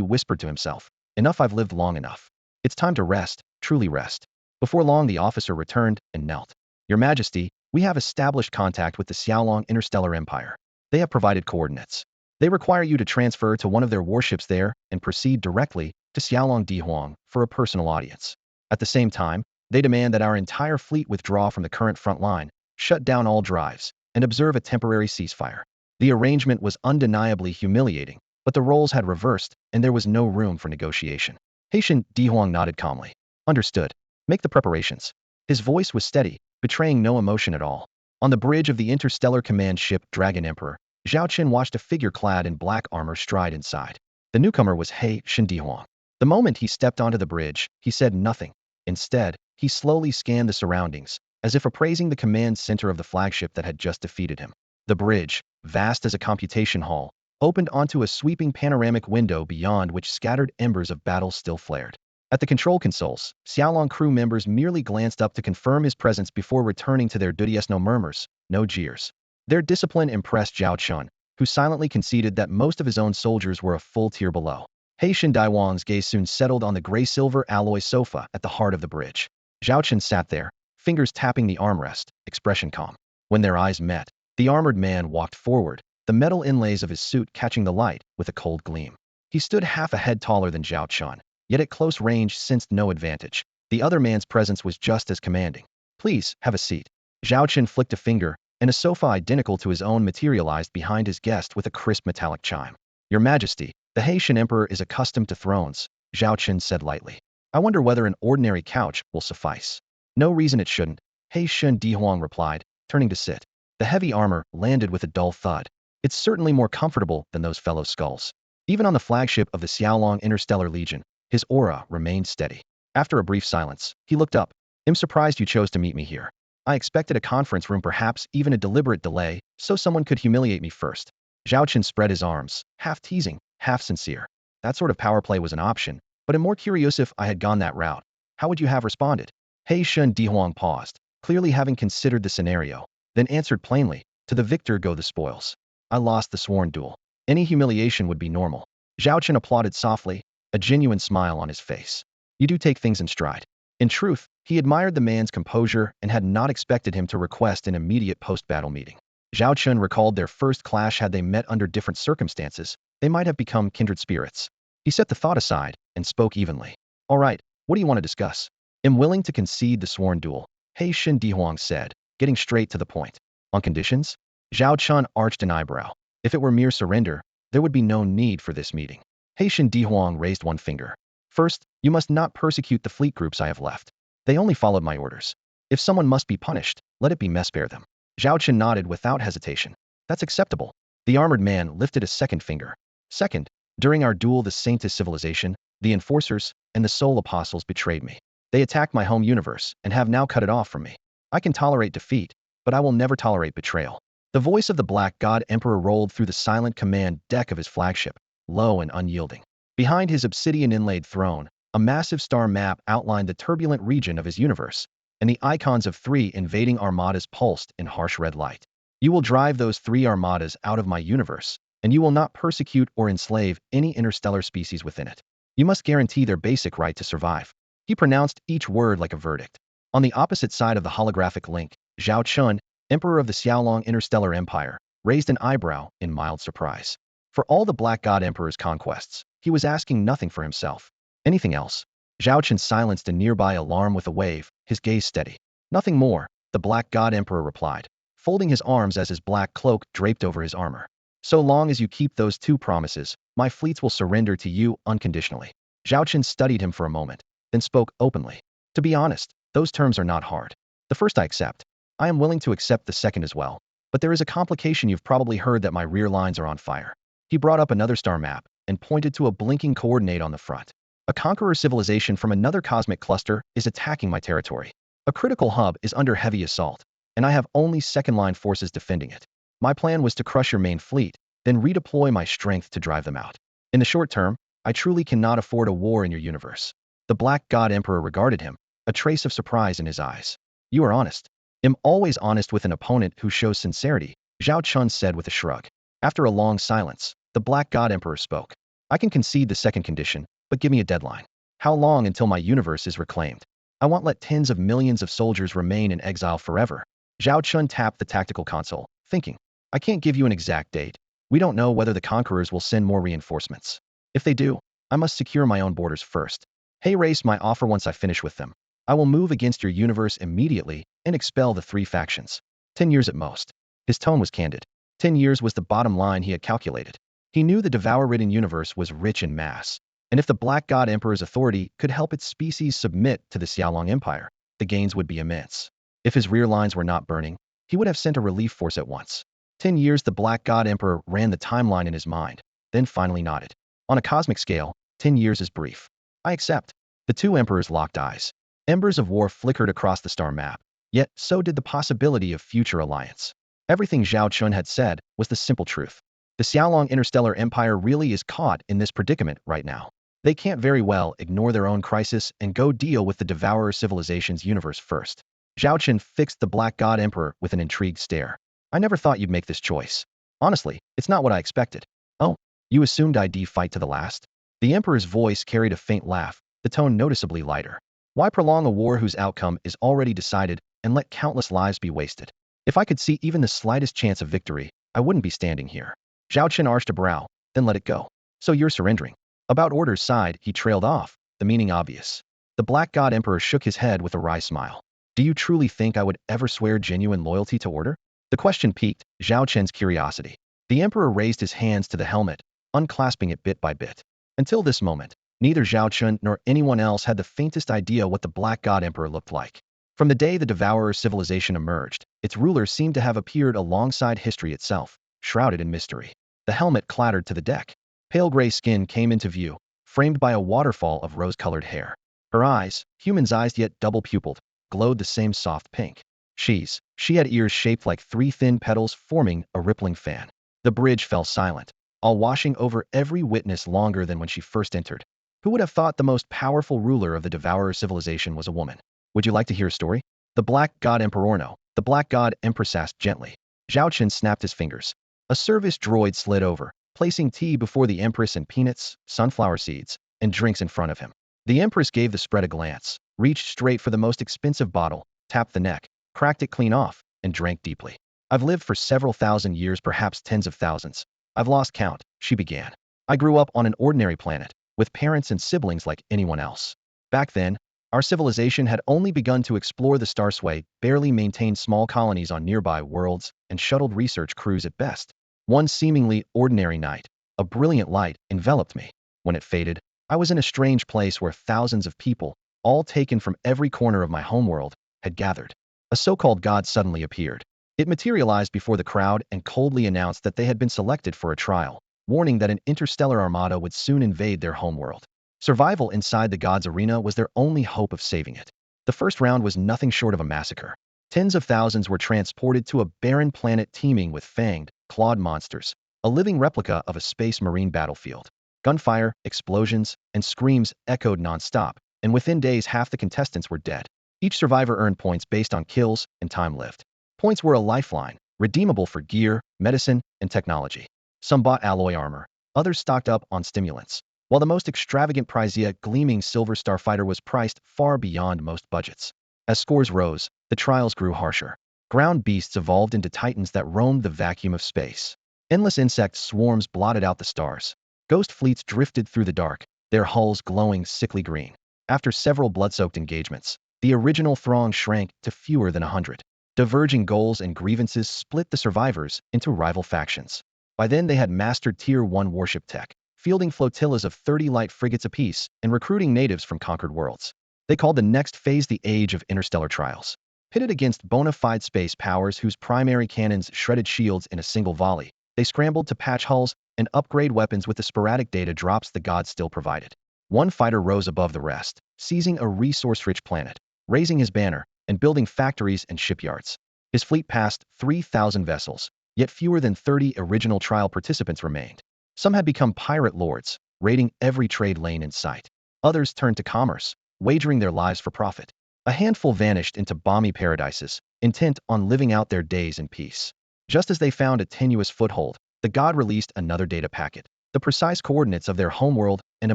whispered to himself, "Enough, I've lived long enough. It's time to rest, truly rest." Before long, the officer returned and knelt. "Your Majesty, we have established contact with the Xiaolong Interstellar Empire. They have provided coordinates. They require you to transfer to one of their warships there and proceed directly to Xiaolong Dihuang for a personal audience. At the same time, they demand that our entire fleet withdraw from the current front line, shut down all drives, and observe a temporary ceasefire." The arrangement was undeniably humiliating, but the roles had reversed, and there was no room for negotiation. Haitian Dihuang nodded calmly. "Understood. Make the preparations." His voice was steady, betraying no emotion at all. On the bridge of the interstellar command ship Dragon Emperor, Zhao Chen watched a figure clad in black armor stride inside. The newcomer was Haitian Dihuang. The moment he stepped onto the bridge, he said nothing. Instead, he slowly scanned the surroundings, as if appraising the command center of the flagship that had just defeated him. The bridge, vast as a computation hall, opened onto a sweeping panoramic window beyond which scattered embers of battle still flared. At the control consoles, Xiaolong crew members merely glanced up to confirm his presence before returning to their duties. No murmurs, no jeers. Their discipline impressed Zhao Chen, who silently conceded that most of his own soldiers were a full tier below. Haitian Dihuang's gaze soon settled on the gray-silver alloy sofa at the heart of the bridge. Zhao Chen sat there, fingers tapping the armrest, expression calm. When their eyes met, the armored man walked forward, the metal inlays of his suit catching the light with a cold gleam. He stood half a head taller than Zhao Chen, yet at close range sensed no advantage. The other man's presence was just as commanding. "Please, have a seat." Zhao Chen flicked a finger, and a sofa identical to his own materialized behind his guest with a crisp metallic chime. "Your Majesty, the Haitian Emperor is accustomed to thrones," Zhao Chen said lightly. "I wonder whether an ordinary couch will suffice." "No reason it shouldn't," Haitian Dihuang replied, turning to sit. The heavy armor landed with a dull thud. "It's certainly more comfortable than those fellow skulls." Even on the flagship of the Xiaolong Interstellar Legion, his aura remained steady. After a brief silence, he looked up. "I'm surprised you chose to meet me here. I expected a conference room, perhaps even a deliberate delay, so someone could humiliate me first." Zhao Chen spread his arms, half teasing, half sincere. "That sort of power play was an option, but I'm more curious if I had gone that route. How would you have responded?" Haitian Dihuang paused, clearly having considered the scenario, then answered plainly, "To the victor go the spoils. I lost the sworn duel. Any humiliation would be normal." Zhao Chen applauded softly, a genuine smile on his face. "You do take things in stride." In truth, he admired the man's composure and had not expected him to request an immediate post-battle meeting. Zhao Chen recalled their first clash. Had they met under different circumstances, they might have become kindred spirits. He set the thought aside and spoke evenly. "All right, what do you want to discuss?" "I'm willing to concede the sworn duel," Haitian Dihuang said, getting straight to the point. "On conditions?" Zhao Chen arched an eyebrow. "If it were mere surrender, there would be no need for this meeting." Haitian Dihuang raised one finger. "First, you must not persecute the fleet groups I have left. They only followed my orders. If someone must be punished, let it be me. Spare them." Zhao Chen nodded without hesitation. "That's acceptable." The armored man lifted a second finger. "Second, during our duel, the Saintess civilization, the Enforcers, and the Soul Apostles betrayed me. They attacked my home universe and have now cut it off from me. I can tolerate defeat, but I will never tolerate betrayal." The voice of the Black God Emperor rolled through the silent command deck of his flagship, low and unyielding. Behind his obsidian-inlaid throne, a massive star map outlined the turbulent region of his universe, and the icons of 3 invading armadas pulsed in harsh red light. "You will drive those 3 armadas out of my universe, and you will not persecute or enslave any interstellar species within it. You must guarantee their basic right to survive." He pronounced each word like a verdict. On the opposite side of the holographic link, Zhao Chen, Emperor of the Xiaolong Interstellar Empire, raised an eyebrow in mild surprise. For all the Black God Emperor's conquests, he was asking nothing for himself. "Anything else?" Zhao Chen silenced a nearby alarm with a wave, his gaze steady. "Nothing more," the Black God Emperor replied, folding his arms as his black cloak draped over his armor. "So long as you keep those 2 promises, my fleets will surrender to you unconditionally." Zhao Chen studied him for a moment, then spoke openly. "To be honest, those terms are not hard. The first I accept. I am willing to accept the second as well. But there is a complication. You've probably heard that my rear lines are on fire." He brought up another star map and pointed to a blinking coordinate on the front. "A conqueror civilization from another cosmic cluster is attacking my territory. A critical hub is under heavy assault, and I have only second-line forces defending it. My plan was to crush your main fleet, then redeploy my strength to drive them out. In the short term, I truly cannot afford a war in your universe." The Black God Emperor regarded him, a trace of surprise in his eyes. You are honest. Am always honest with an opponent who shows sincerity, Zhao Chen said with a shrug. After a long silence, the Black God Emperor spoke. I can concede the second condition, but give me a deadline. How long until my universe is reclaimed? I won't let tens of millions of soldiers remain in exile forever. Zhao Chen tapped the tactical console, thinking. I can't give you an exact date. We don't know whether the conquerors will send more reinforcements. If they do, I must secure my own borders first. Hey race my offer once I finish with them. I will move against your universe immediately and expel the 3 factions. 10 years at most. His tone was candid. 10 years was the bottom line he had calculated. He knew the devour-ridden universe was rich in mass, and if the Black God Emperor's authority could help its species submit to the Xiaolong Empire, the gains would be immense. If his rear lines were not burning, he would have sent a relief force at once. 10 years the Black God Emperor ran the timeline in his mind, then finally nodded. On a cosmic scale, 10 years is brief. I accept. The 2 emperors locked eyes. Embers of war flickered across the star map, yet so did the possibility of future alliance. Everything Zhao Chen had said was the simple truth. The Xiaolong Interstellar Empire really is caught in this predicament right now. They can't very well ignore their own crisis and go deal with the Devourer civilization's universe first. Zhao Chen fixed the Black God Emperor with an intrigued stare. I never thought you'd make this choice. Honestly, it's not what I expected. Oh, you assumed I'd fight to the last? The Emperor's voice carried a faint laugh, the tone noticeably lighter. Why prolong a war whose outcome is already decided and let countless lives be wasted? If I could see even the slightest chance of victory, I wouldn't be standing here. Zhao Chen arched a brow, then let it go. So you're surrendering. About Order's side, he trailed off, the meaning obvious. The Black God Emperor shook his head with a wry smile. Do you truly think I would ever swear genuine loyalty to Order? The question piqued Zhao Chen's curiosity. The Emperor raised his hands to the helmet, unclasping it bit by bit. Until this moment, neither Zhao Chen nor anyone else had the faintest idea what the Black God Emperor looked like. From the day the Devourer civilization emerged, its ruler seemed to have appeared alongside history itself, shrouded in mystery. The helmet clattered to the deck. Pale gray skin came into view, framed by a waterfall of rose-colored hair. Her eyes, human's eyes yet double-pupiled, glowed the same soft pink. She had ears shaped like 3 thin petals forming a rippling fan. The bridge fell silent, all washing over every witness longer than when she first entered. Who would have thought the most powerful ruler of the Devourer civilization was a woman? Would you like to hear a story? The Black God Emperor no, the Black God Empress asked gently. Zhao Chen snapped his fingers. A service droid slid over, placing tea before the Empress and peanuts, sunflower seeds, and drinks in front of him. The Empress gave the spread a glance, reached straight for the most expensive bottle, tapped the neck, cracked it clean off, and drank deeply. I've lived for several thousand years, perhaps tens of thousands. I've lost count, she began. I grew up on an ordinary planet, with parents and siblings like anyone else. Back then, our civilization had only begun to explore the starsway, barely maintained small colonies on nearby worlds, and shuttled research crews at best. One seemingly ordinary night, a brilliant light enveloped me. When it faded, I was in a strange place where thousands of people, all taken from every corner of my homeworld, had gathered. A so-called god suddenly appeared. It materialized before the crowd and coldly announced that they had been selected for a trial, warning that an interstellar armada would soon invade their homeworld. Survival inside the god's arena was their only hope of saving it. The first round was nothing short of a massacre. Tens of thousands were transported to a barren planet teeming with fanged, clawed monsters, a living replica of a space marine battlefield. Gunfire, explosions, and screams echoed non-stop, and within days half the contestants were dead. Each survivor earned points based on kills and time lived. Points were a lifeline, redeemable for gear, medicine, and technology. Some bought alloy armor, others stocked up on stimulants, while the most extravagant prize, a gleaming silver starfighter, was priced far beyond most budgets. As scores rose, the trials grew harsher. Ground beasts evolved into titans that roamed the vacuum of space. Endless insect swarms blotted out the stars. Ghost fleets drifted through the dark, their hulls glowing sickly green. After several blood-soaked engagements, the original throng shrank to fewer than 100. Diverging goals and grievances split the survivors into rival factions. By then they had mastered Tier 1 warship tech, fielding flotillas of 30 light frigates apiece and recruiting natives from conquered worlds. They called the next phase the Age of Interstellar Trials. Pitted against bona fide space powers whose primary cannons shredded shields in a single volley, they scrambled to patch hulls and upgrade weapons with the sporadic data drops the gods still provided. One fighter rose above the rest, seizing a resource-rich planet, raising his banner, and building factories and shipyards. His fleet passed 3,000 vessels, yet fewer than 30 original trial participants remained. Some had become pirate lords, raiding every trade lane in sight. Others turned to commerce, wagering their lives for profit. A handful vanished into balmy paradises, intent on living out their days in peace. Just as they found a tenuous foothold, the god released another data packet, the precise coordinates of their homeworld, and a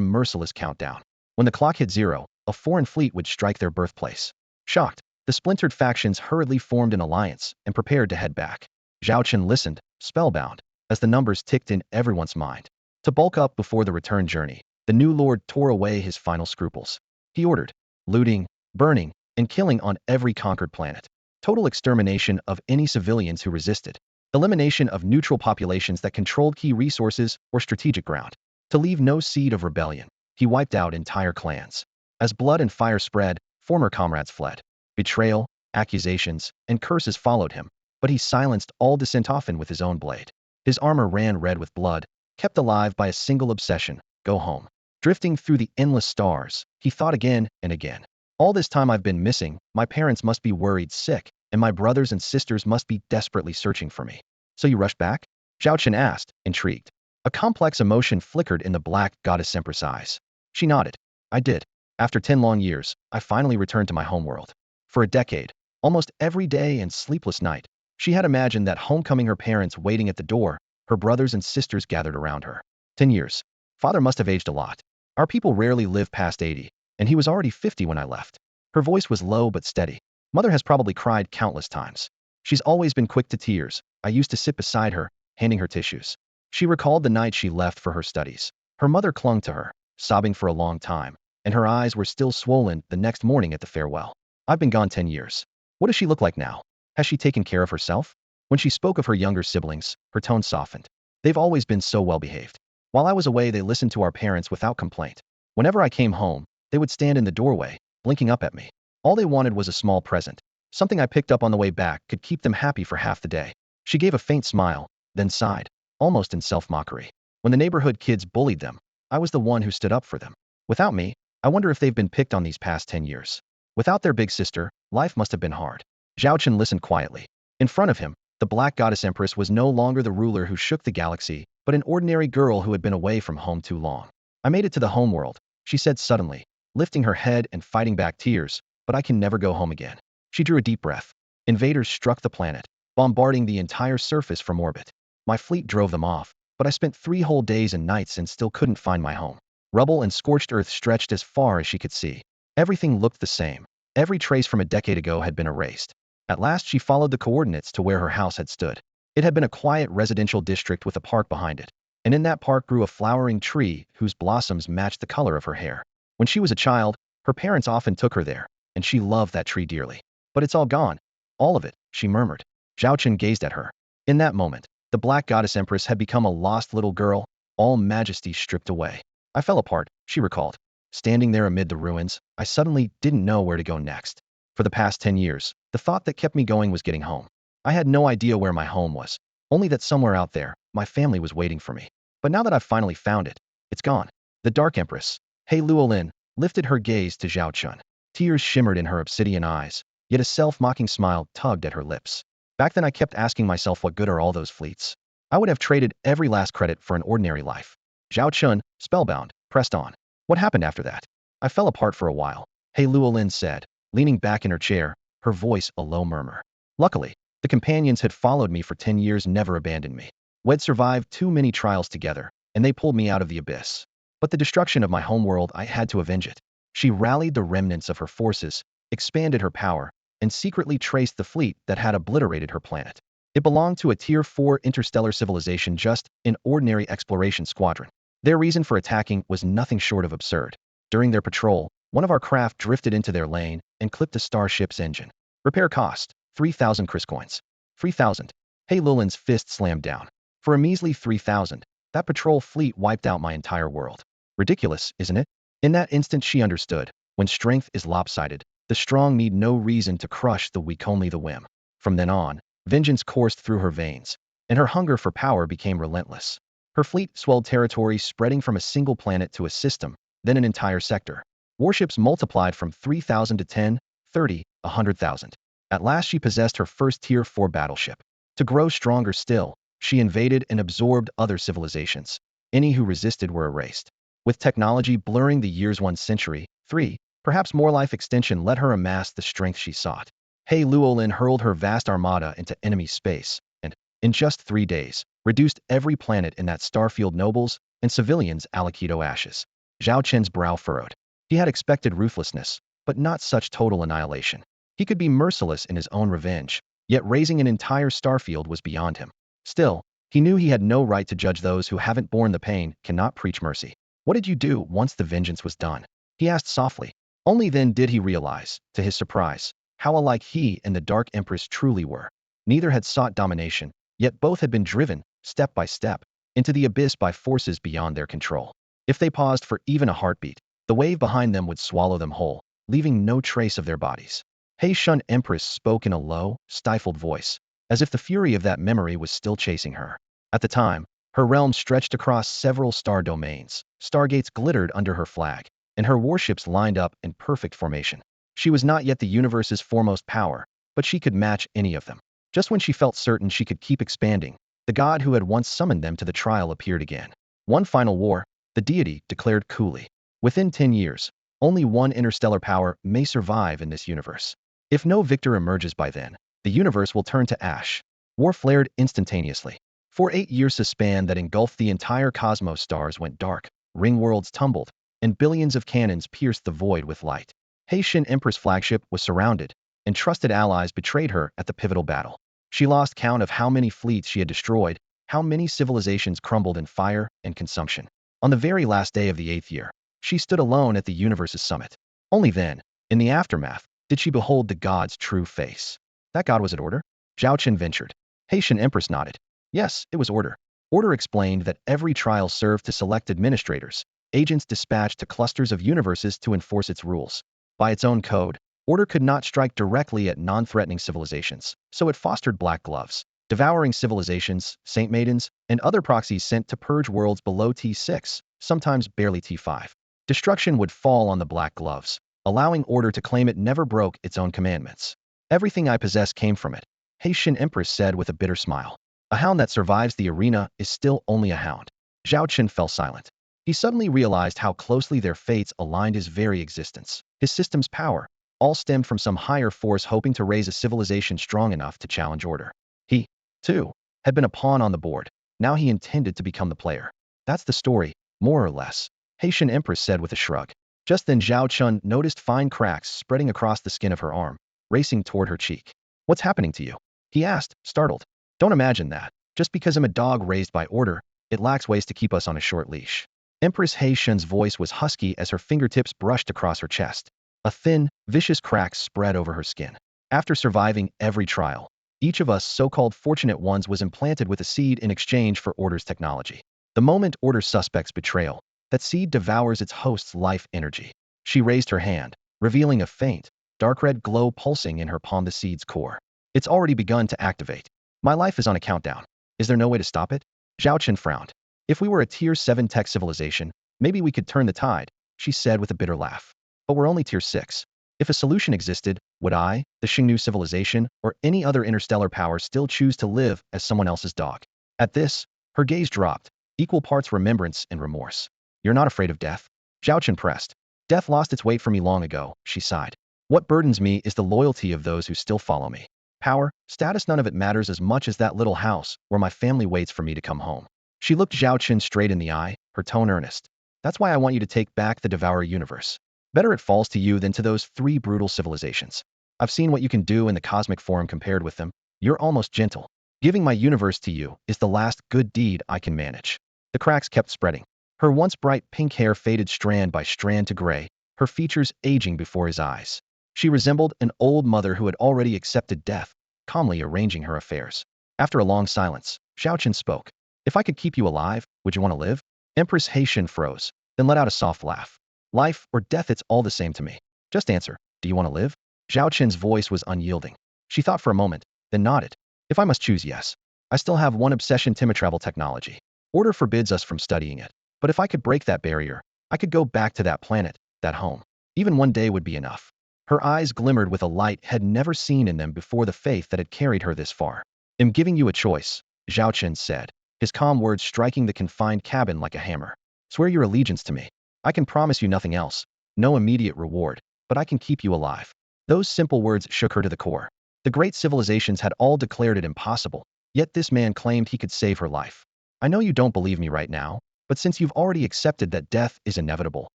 merciless countdown. When the clock hit zero, a foreign fleet would strike their birthplace. Shocked, the splintered factions hurriedly formed an alliance and prepared to head back. Zhao Chen listened, spellbound, as the numbers ticked in everyone's mind. To bulk up before the return journey, the new lord tore away his final scruples. He ordered looting, burning, and killing on every conquered planet. Total extermination of any civilians who resisted. Elimination of neutral populations that controlled key resources or strategic ground. To leave no seed of rebellion, he wiped out entire clans. As blood and fire spread, former comrades fled. Betrayal, accusations, and curses followed him, but he silenced all dissent often with his own blade. His armor ran red with blood, kept alive by a single obsession: go home. Drifting through the endless stars, he thought again and again. All this time I've been missing, my parents must be worried sick, and my brothers and sisters must be desperately searching for me. So you rushed back? Zhao Chen asked, intrigued. A complex emotion flickered in the black goddess empress' eyes. She nodded. I did. After 10 long years, I finally returned to my homeworld. For a decade, almost every day and sleepless night, she had imagined that homecoming, her parents waiting at the door, her brothers and sisters gathered around her. 10 years. Father must have aged a lot. Our people rarely live past 80, and he was already 50 when I left. Her voice was low but steady. Mother has probably cried countless times. She's always been quick to tears. I used to sit beside her, handing her tissues. She recalled the night she left for her studies. Her mother clung to her, sobbing for a long time, and her eyes were still swollen the next morning at the farewell. I've been gone 10 years. What does she look like now? Has she taken care of herself? When she spoke of her younger siblings, her tone softened. They've always been so well behaved. While I was away, they listened to our parents without complaint. Whenever I came home, they would stand in the doorway, blinking up at me. All they wanted was a small present. Something I picked up on the way back could keep them happy for half the day. She gave a faint smile, then sighed, almost in self-mockery. When the neighborhood kids bullied them, I was the one who stood up for them. Without me, I wonder if they've been picked on these past 10 years. Without their big sister, life must have been hard. Zhao Chen listened quietly. In front of him, the Black Goddess Empress was no longer the ruler who shook the galaxy, but an ordinary girl who had been away from home too long. I made it to the homeworld, she said suddenly, lifting her head and fighting back tears, but I can never go home again. She drew a deep breath. Invaders struck the planet, bombarding the entire surface from orbit. My fleet drove them off, but I spent 3 whole days and nights and still couldn't find my home. Rubble and scorched earth stretched as far as she could see. Everything looked the same. Every trace from a decade ago had been erased. At last she followed the coordinates to where her house had stood. It had been a quiet residential district with a park behind it, and in that park grew a flowering tree whose blossoms matched the color of her hair. When she was a child, her parents often took her there, and she loved that tree dearly. But it's all gone. All of it, she murmured. Zhao Chen gazed at her. In that moment, the Black Goddess Empress had become a lost little girl, all majesty stripped away. I fell apart, she recalled. Standing there amid the ruins, I suddenly didn't know where to go next. For the past 10 years, the thought that kept me going was getting home. I had no idea where my home was, only that somewhere out there, my family was waiting for me. But now that I've finally found it, it's gone. The Dark Empress, He Luolin, lifted her gaze to Zhao Chen. Tears shimmered in her obsidian eyes, yet a self-mocking smile tugged at her lips. Back then I kept asking myself, what good are all those fleets? I would have traded every last credit for an ordinary life. Zhao Chen, spellbound, pressed on. What happened after that? I fell apart for a while, He Luolin said, leaning back in her chair, her voice a low murmur. Luckily, the companions had followed me for 10 years, never abandoned me. We'd survived too many trials together, and they pulled me out of the abyss. But the destruction of my homeworld, I had to avenge it. She rallied the remnants of her forces, expanded her power, and secretly traced the fleet that had obliterated her planet. It belonged to a Tier 4 interstellar civilization, just an ordinary exploration squadron. Their reason for attacking was nothing short of absurd. During their patrol, one of our craft drifted into their lane and clipped a starship's engine. Repair cost, 3,000 Chris coins. 3,000. He Luolin's fist slammed down. For a measly 3,000, that patrol fleet wiped out my entire world. Ridiculous, isn't it? In that instant she understood. When strength is lopsided, the strong need no reason to crush the weak, only the whim. From then on, vengeance coursed through her veins, and her hunger for power became relentless. Her fleet swelled territory, spreading from a single planet to a system, then an entire sector. Warships multiplied from 3,000 to 10, 30, 100,000. At last she possessed her first Tier 4 battleship. To grow stronger still, she invaded and absorbed other civilizations. Any who resisted were erased. With technology blurring the years 1 century, 3, perhaps more life extension let her amass the strength she sought. He Luolin hurled her vast armada into enemy space, and, in just 3 days, reduced every planet in that starfield nobles and civilians Alakido ashes. Zhao Chen's brow furrowed. He had expected ruthlessness, but not such total annihilation. He could be merciless in his own revenge, yet raising an entire starfield was beyond him. Still, he knew he had no right to judge those who haven't borne the pain, cannot preach mercy. What did you do once the vengeance was done? He asked softly. Only then did he realize, to his surprise, how alike he and the Dark Empress truly were. Neither had sought domination, yet both had been driven, step by step, into the abyss by forces beyond their control. If they paused for even a heartbeat, the wave behind them would swallow them whole, leaving no trace of their bodies. He Shun Empress spoke in a low, stifled voice, as if the fury of that memory was still chasing her. At the time, her realm stretched across several star domains, stargates glittered under her flag, and her warships lined up in perfect formation. She was not yet the universe's foremost power, but she could match any of them. Just when she felt certain she could keep expanding, the god who had once summoned them to the trial appeared again. One final war, the deity declared coolly. Within 10 years, only one interstellar power may survive in this universe. If no victor emerges by then, the universe will turn to ash. War flared instantaneously. For 8 years a span that engulfed the entire cosmos, stars went dark, ring worlds tumbled, and billions of cannons pierced the void with light. Haitian Empress flagship was surrounded, and trusted allies betrayed her at the pivotal battle. She lost count of how many fleets she had destroyed, how many civilizations crumbled in fire and consumption. On the very last day of the 8th year, she stood alone at the universe's summit. Only then, in the aftermath, did she behold the god's true face. That god was at order? Zhao Chen ventured. Haitian Empress nodded. Yes, it was order. Order explained that every trial served to select administrators, agents dispatched to clusters of universes to enforce its rules. By its own code, order could not strike directly at non-threatening civilizations, so it fostered black gloves, devouring civilizations, saint maidens, and other proxies sent to purge worlds below T6, sometimes barely T5. Destruction would fall on the black gloves, allowing order to claim it never broke its own commandments. Everything I possess came from it, Haitian Empress said with a bitter smile. A hound that survives the arena is still only a hound. Zhao Chen fell silent. He suddenly realized how closely their fates aligned his very existence. His system's power, all stemmed from some higher force hoping to raise a civilization strong enough to challenge order. He, too, had been a pawn on the board. Now he intended to become the player. That's the story, more or less, Haitian Empress said with a shrug. Just then Zhao Chen noticed fine cracks spreading across the skin of her arm, racing toward her cheek. What's happening to you? He asked, startled. Don't imagine that. Just because I'm a dog raised by order, it lacks ways to keep us on a short leash. Empress He Shun's voice was husky as her fingertips brushed across her chest. A thin, vicious crack spread over her skin. After surviving every trial, each of us so-called fortunate ones was implanted with a seed in exchange for Order's technology. The moment Order suspects betrayal, that seed devours its host's life energy. She raised her hand, revealing a faint, dark red glow pulsing in her palm, the seed's core. It's already begun to activate. My life is on a countdown. Is there no way to stop it? Zhao Chen frowned. If we were a Tier 7 tech civilization, maybe we could turn the tide, she said with a bitter laugh. But we're only Tier 6. If a solution existed, would I, the Xingnu civilization, or any other interstellar power still choose to live as someone else's dog? At this, her gaze dropped, equal parts remembrance and remorse. You're not afraid of death? Zhao Chen pressed. Death lost its weight for me long ago, she sighed. What burdens me is the loyalty of those who still follow me. Power, status, none of it matters as much as that little house where my family waits for me to come home. She looked Zhao Chen straight in the eye, her tone earnest. That's why I want you to take back the Devourer universe. Better it falls to you than to those 3 brutal civilizations. I've seen what you can do in the cosmic forum compared with them. You're almost gentle. Giving my universe to you is the last good deed I can manage. The cracks kept spreading. Her once bright pink hair faded strand by strand to gray, her features aging before his eyes. She resembled an old mother who had already accepted death, calmly arranging her affairs. After a long silence, Zhao Chen spoke. If I could keep you alive, would you want to live? Empress Haitian froze, then let out a soft laugh. Life or death, it's all the same to me. Just answer, do you want to live? Zhao Chen's voice was unyielding. She thought for a moment, then nodded. If I must choose, yes. I still have one obsession: time-travel technology. Order forbids us from studying it. But if I could break that barrier, I could go back to that planet, that home. Even one day would be enough. Her eyes glimmered with a light had never seen in them before, the faith that had carried her this far. I'm giving you a choice, Zhao Chen said, his calm words striking the confined cabin like a hammer. Swear your allegiance to me. I can promise you nothing else. No immediate reward, but I can keep you alive. Those simple words shook her to the core. The great civilizations had all declared it impossible, yet this man claimed he could save her life. I know you don't believe me right now, but since you've already accepted that death is inevitable,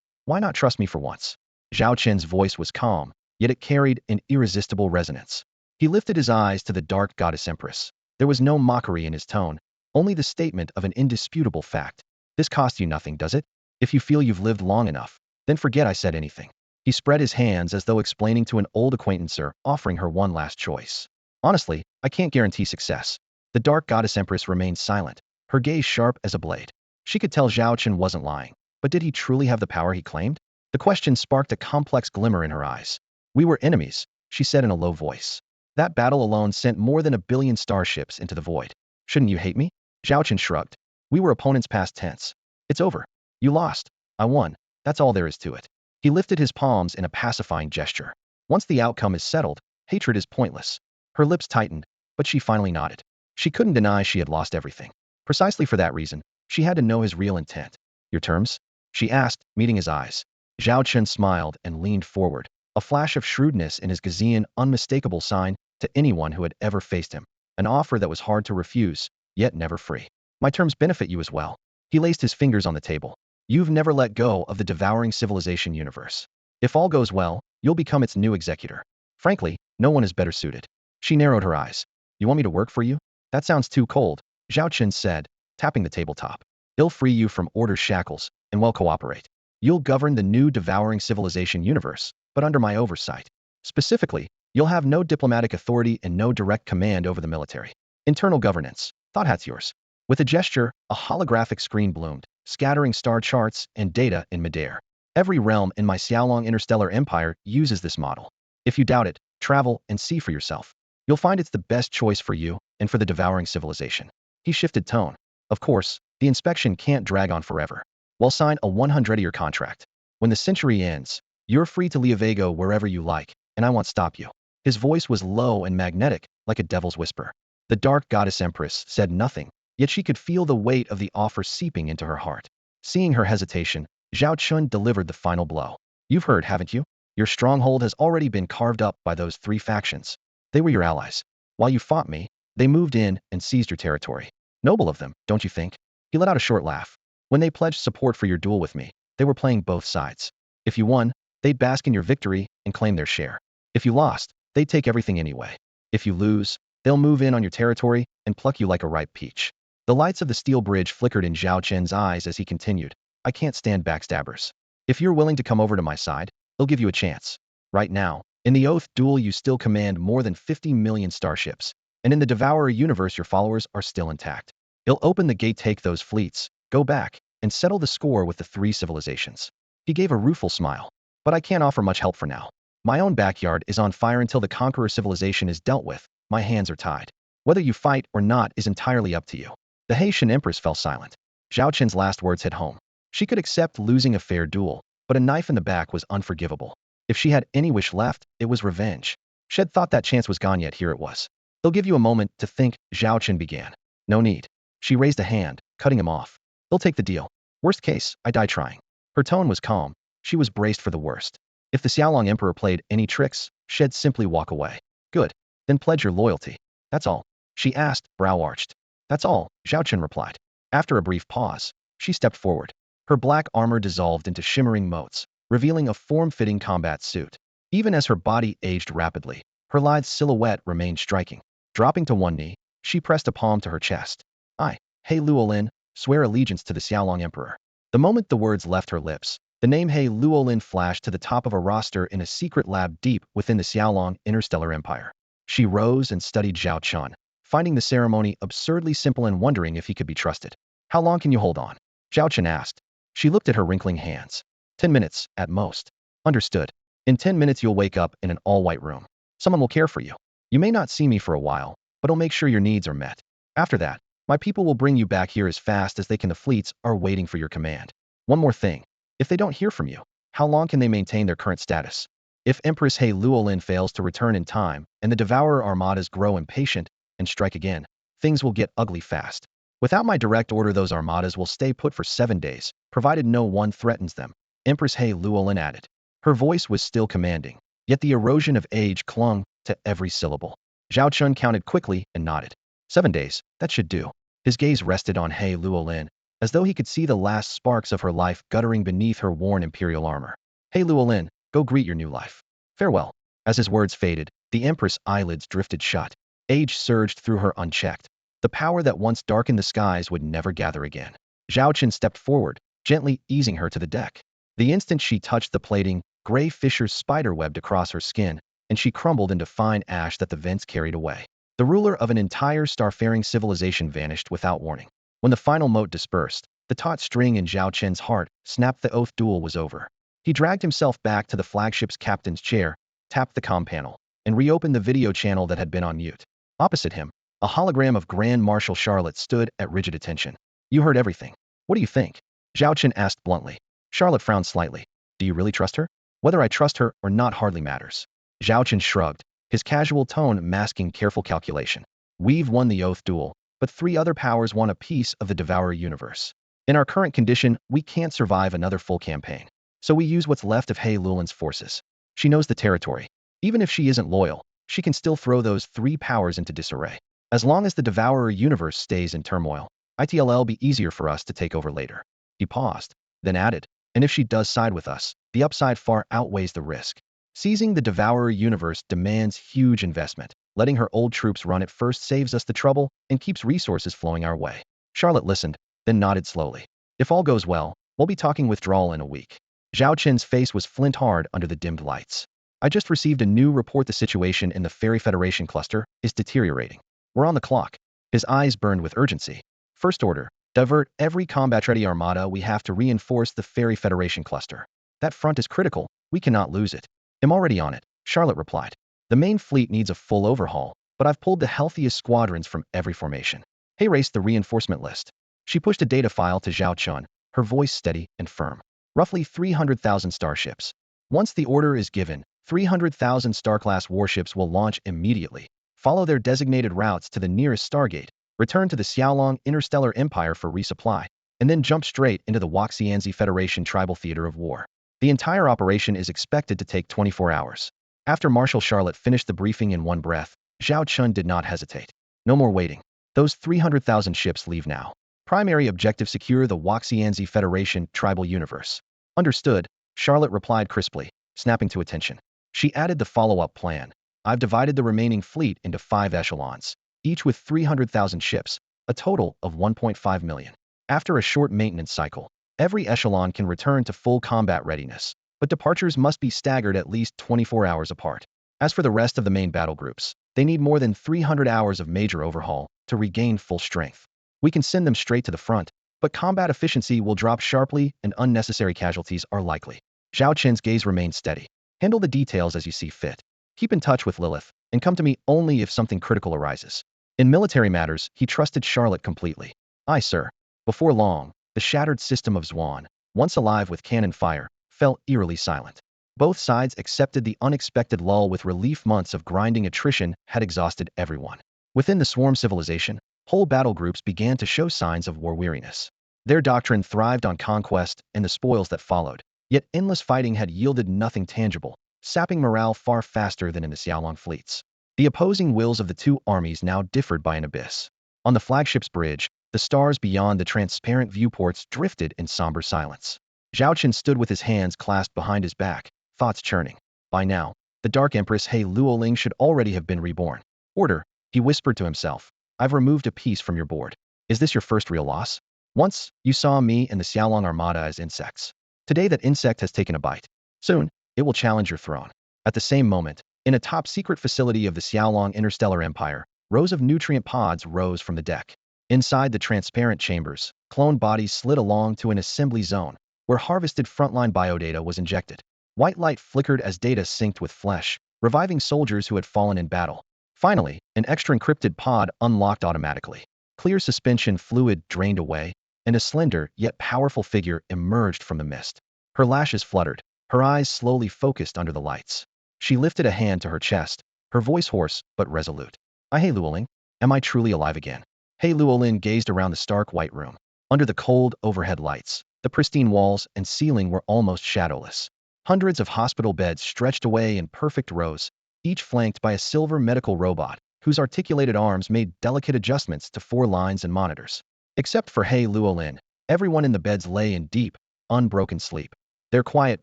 why not trust me for once? Zhao Chen's voice was calm, yet it carried an irresistible resonance. He lifted his eyes to the dark goddess empress. There was no mockery in his tone, only the statement of an indisputable fact. This costs you nothing, does it? If you feel you've lived long enough, then forget I said anything. He spread his hands as though explaining to an old acquaintancer, offering her one last choice. Honestly, I can't guarantee success. The dark goddess empress remained silent, her gaze sharp as a blade. She could tell Zhao Chen wasn't lying, but did he truly have the power he claimed? The question sparked a complex glimmer in her eyes. We were enemies, she said in a low voice. That battle alone sent more than 1 billion starships into the void. Shouldn't you hate me? Zhao Chen shrugged. We were opponents past tense. It's over. You lost. I won. That's all there is to it. He lifted his palms in a pacifying gesture. Once the outcome is settled, hatred is pointless. Her lips tightened, but she finally nodded. She couldn't deny she had lost everything. Precisely for that reason, she had to know his real intent. Your terms? She asked, meeting his eyes. Zhao Chen smiled and leaned forward, a flash of shrewdness in his Gazean unmistakable sign to anyone who had ever faced him. An offer that was hard to refuse, yet never free. My terms benefit you as well. He laced his fingers on the table. You've never let go of the devouring civilization universe. If all goes well, you'll become its new executor. Frankly, no one is better suited. She narrowed her eyes. You want me to work for you? That sounds too cold, Zhao Chen said, tapping the tabletop. I'll free you from order's shackles, and we'll cooperate. You'll govern the new devouring civilization universe, but under my oversight. Specifically, you'll have no diplomatic authority and no direct command over the military. Internal governance. Thought hat's yours. With a gesture, a holographic screen bloomed, scattering star charts and data in midair. Every realm in my Xiaolong interstellar empire uses this model. If you doubt it, travel and see for yourself. You'll find it's the best choice for you and for the devouring civilization. He shifted tone. Of course, the inspection can't drag on forever. We'll sign a 100-year contract. When the century ends, you're free to Leovago wherever you like, and I won't stop you. His voice was low and magnetic, like a devil's whisper. The dark goddess empress said nothing, yet she could feel the weight of the offer seeping into her heart. Seeing her hesitation, Zhao Chen delivered the final blow. You've heard, haven't you? Your stronghold has already been carved up by those 3 factions. They were your allies. While you fought me, they moved in and seized your territory. Noble of them, don't you think? He let out a short laugh. When they pledged support for your duel with me, they were playing both sides. If you won, they'd bask in your victory and claim their share. If you lost, they'd take everything anyway. If you lose, they'll move in on your territory and pluck you like a ripe peach. The lights of the steel bridge flickered in Zhao Chen's eyes as he continued. I can't stand backstabbers. If you're willing to come over to my side, I'll give you a chance. Right now, in the Oath duel you still command more than 50 million starships, and in the Devourer universe your followers are still intact. He'll open the gate, take those fleets, go back, and settle the score with the 3 civilizations. He gave a rueful smile. But I can't offer much help for now. My own backyard is on fire until the Conqueror civilization is dealt with. My hands are tied. Whether you fight or not is entirely up to you. The Haitian empress fell silent. Zhao Chen's last words hit home. She could accept losing a fair duel, but a knife in the back was unforgivable. If she had any wish left, it was revenge. She had thought that chance was gone, yet here it was. They'll give you a moment to think, Zhao Chen began. No need. She raised a hand, cutting him off. They'll take the deal. Worst case, I die trying. Her tone was calm. She was braced for the worst. If the Xiaolong Emperor played any tricks, she'd simply walk away. Good. Then pledge your loyalty. That's all. She asked, brow arched. That's all, Zhao Chen replied. After a brief pause, she stepped forward. Her black armor dissolved into shimmering motes, revealing a form-fitting combat suit. Even as her body aged rapidly, her lithe silhouette remained striking. Dropping to one knee, she pressed a palm to her chest. I, He Luolin, swear allegiance to the Xiaolong Emperor. The moment the words left her lips, the name He Luolin flashed to the top of a roster in a secret lab deep within the Xiaolong interstellar empire. She rose and studied Zhao Chen, finding the ceremony absurdly simple and wondering if he could be trusted. How long can you hold on? Zhao Chen asked. She looked at her wrinkling hands. 10 minutes, at most. Understood. In 10 minutes you'll wake up in an all-white room. Someone will care for you. You may not see me for a while, but I'll make sure your needs are met. After that, my people will bring you back here as fast as they can. The fleets are waiting for your command. One more thing. If they don't hear from you, how long can they maintain their current status? If Empress He Luolin fails to return in time, and the Devourer armadas grow impatient and strike again, things will get ugly fast. Without my direct order, those armadas will stay put for 7 days, provided no one threatens them, Empress He Luolin added. Her voice was still commanding, yet the erosion of age clung to every syllable. Zhao Chen counted quickly and nodded. 7 days, that should do. His gaze rested on He Luolin, as though he could see the last sparks of her life guttering beneath her worn imperial armor. He Luolin, go greet your new life. Farewell. As his words faded, the Empress' eyelids drifted shut. Age surged through her unchecked. The power that once darkened the skies would never gather again. Zhao Chen stepped forward, gently easing her to the deck. The instant she touched the plating, gray fissures spiderwebbed across her skin, and she crumbled into fine ash that the vents carried away. The ruler of an entire starfaring civilization vanished without warning. When the final mote dispersed, the taut string in Zhao Chen's heart snapped. The oath duel was over. He dragged himself back to the flagship's captain's chair, tapped the comm panel, and reopened the video channel that had been on mute. Opposite him, a hologram of Grand Marshal Charlotte stood at rigid attention. You heard everything. What do you think? Zhao Chen asked bluntly. Charlotte frowned slightly. Do you really trust her? Whether I trust her or not hardly matters. Zhao Chen shrugged, his casual tone masking careful calculation. We've won the oath duel, but 3 other powers want a piece of the Devourer universe. In our current condition, we can't survive another full campaign. So we use what's left of He Luolin's forces. She knows the territory. Even if she isn't loyal, she can still throw those 3 powers into disarray. As long as the Devourer universe stays in turmoil, it'll be easier for us to take over later. He paused, then added, and if she does side with us, the upside far outweighs the risk. Seizing the Devourer universe demands huge investment. Letting her old troops run it first saves us the trouble and keeps resources flowing our way. Charlotte listened, then nodded slowly. If all goes well, we'll be talking withdrawal in a week. Zhao Chen's face was flint hard under the dimmed lights. I just received a new report. The situation in the Fairy Federation cluster is deteriorating. We're on the clock. His eyes burned with urgency. First order, divert every combat-ready armada. We have to reinforce the Fairy Federation cluster. That front is critical. We cannot lose it. I'm already on it, Charlotte replied. The main fleet needs a full overhaul, but I've pulled the healthiest squadrons from every formation. He raced the reinforcement list. She pushed a data file to Zhao Chen, her voice steady and firm. Roughly 300,000 starships. Once the order is given, 300,000 star-class warships will launch immediately, follow their designated routes to the nearest stargate, return to the Xiaolong Interstellar Empire for resupply, and then jump straight into the Waxianzi Federation tribal theater of war. The entire operation is expected to take 24 hours. After Marshal Charlotte finished the briefing in one breath, Zhao Chen did not hesitate. No more waiting. Those 300,000 ships leave now. Primary objective: secure the Waxianzi Federation tribal universe. Understood, Charlotte replied crisply, snapping to attention. She added the follow-up plan. I've divided the remaining fleet into 5 echelons, each with 300,000 ships, a total of 1.5 million. After a short maintenance cycle, every echelon can return to full combat readiness, but departures must be staggered at least 24 hours apart. As for the rest of the main battle groups, they need more than 300 hours of major overhaul to regain full strength. We can send them straight to the front, but combat efficiency will drop sharply and unnecessary casualties are likely. Zhao Chen's gaze remained steady. Handle the details as you see fit. Keep in touch with Lilith, and come to me only if something critical arises. In military matters, he trusted Charlotte completely. Aye, sir. Before long, the shattered system of Zwan, once alive with cannon fire, fell eerily silent. Both sides accepted the unexpected lull with relief. Months of grinding attrition had exhausted everyone. Within the swarm civilization, whole battle groups began to show signs of war weariness. Their doctrine thrived on conquest and the spoils that followed, yet endless fighting had yielded nothing tangible, sapping morale far faster than in the Xiaolong fleets. The opposing wills of the 2 armies now differed by an abyss. On the flagship's bridge, the stars beyond the transparent viewports drifted in somber silence. Zhao Chen stood with his hands clasped behind his back, thoughts churning. By now, the Dark Empress He Luoling should already have been reborn. Order, he whispered to himself. I've removed a piece from your board. Is this your first real loss? Once, you saw me and the Xiaolong Armada as insects. Today that insect has taken a bite. Soon, it will challenge your throne. At the same moment, in a top-secret facility of the Xiaolong Interstellar Empire, rows of nutrient pods rose from the deck. Inside the transparent chambers, clone bodies slid along to an assembly zone, where harvested frontline biodata was injected. White light flickered as data synced with flesh, reviving soldiers who had fallen in battle. Finally, an extra encrypted pod unlocked automatically. Clear suspension fluid drained away, and a slender yet powerful figure emerged from the mist. Her lashes fluttered, her eyes slowly focused under the lights. She lifted a hand to her chest, her voice hoarse but resolute. He Luoling, am I truly alive again? He Luolin gazed around the stark white room. Under the cold overhead lights, The pristine walls and ceiling were almost shadowless. Hundreds of hospital beds stretched away in perfect rows, each flanked by a silver medical robot, whose articulated arms made delicate adjustments to 4 lines and monitors. Except for He Luolin, everyone in the beds lay in deep, unbroken sleep. Their quiet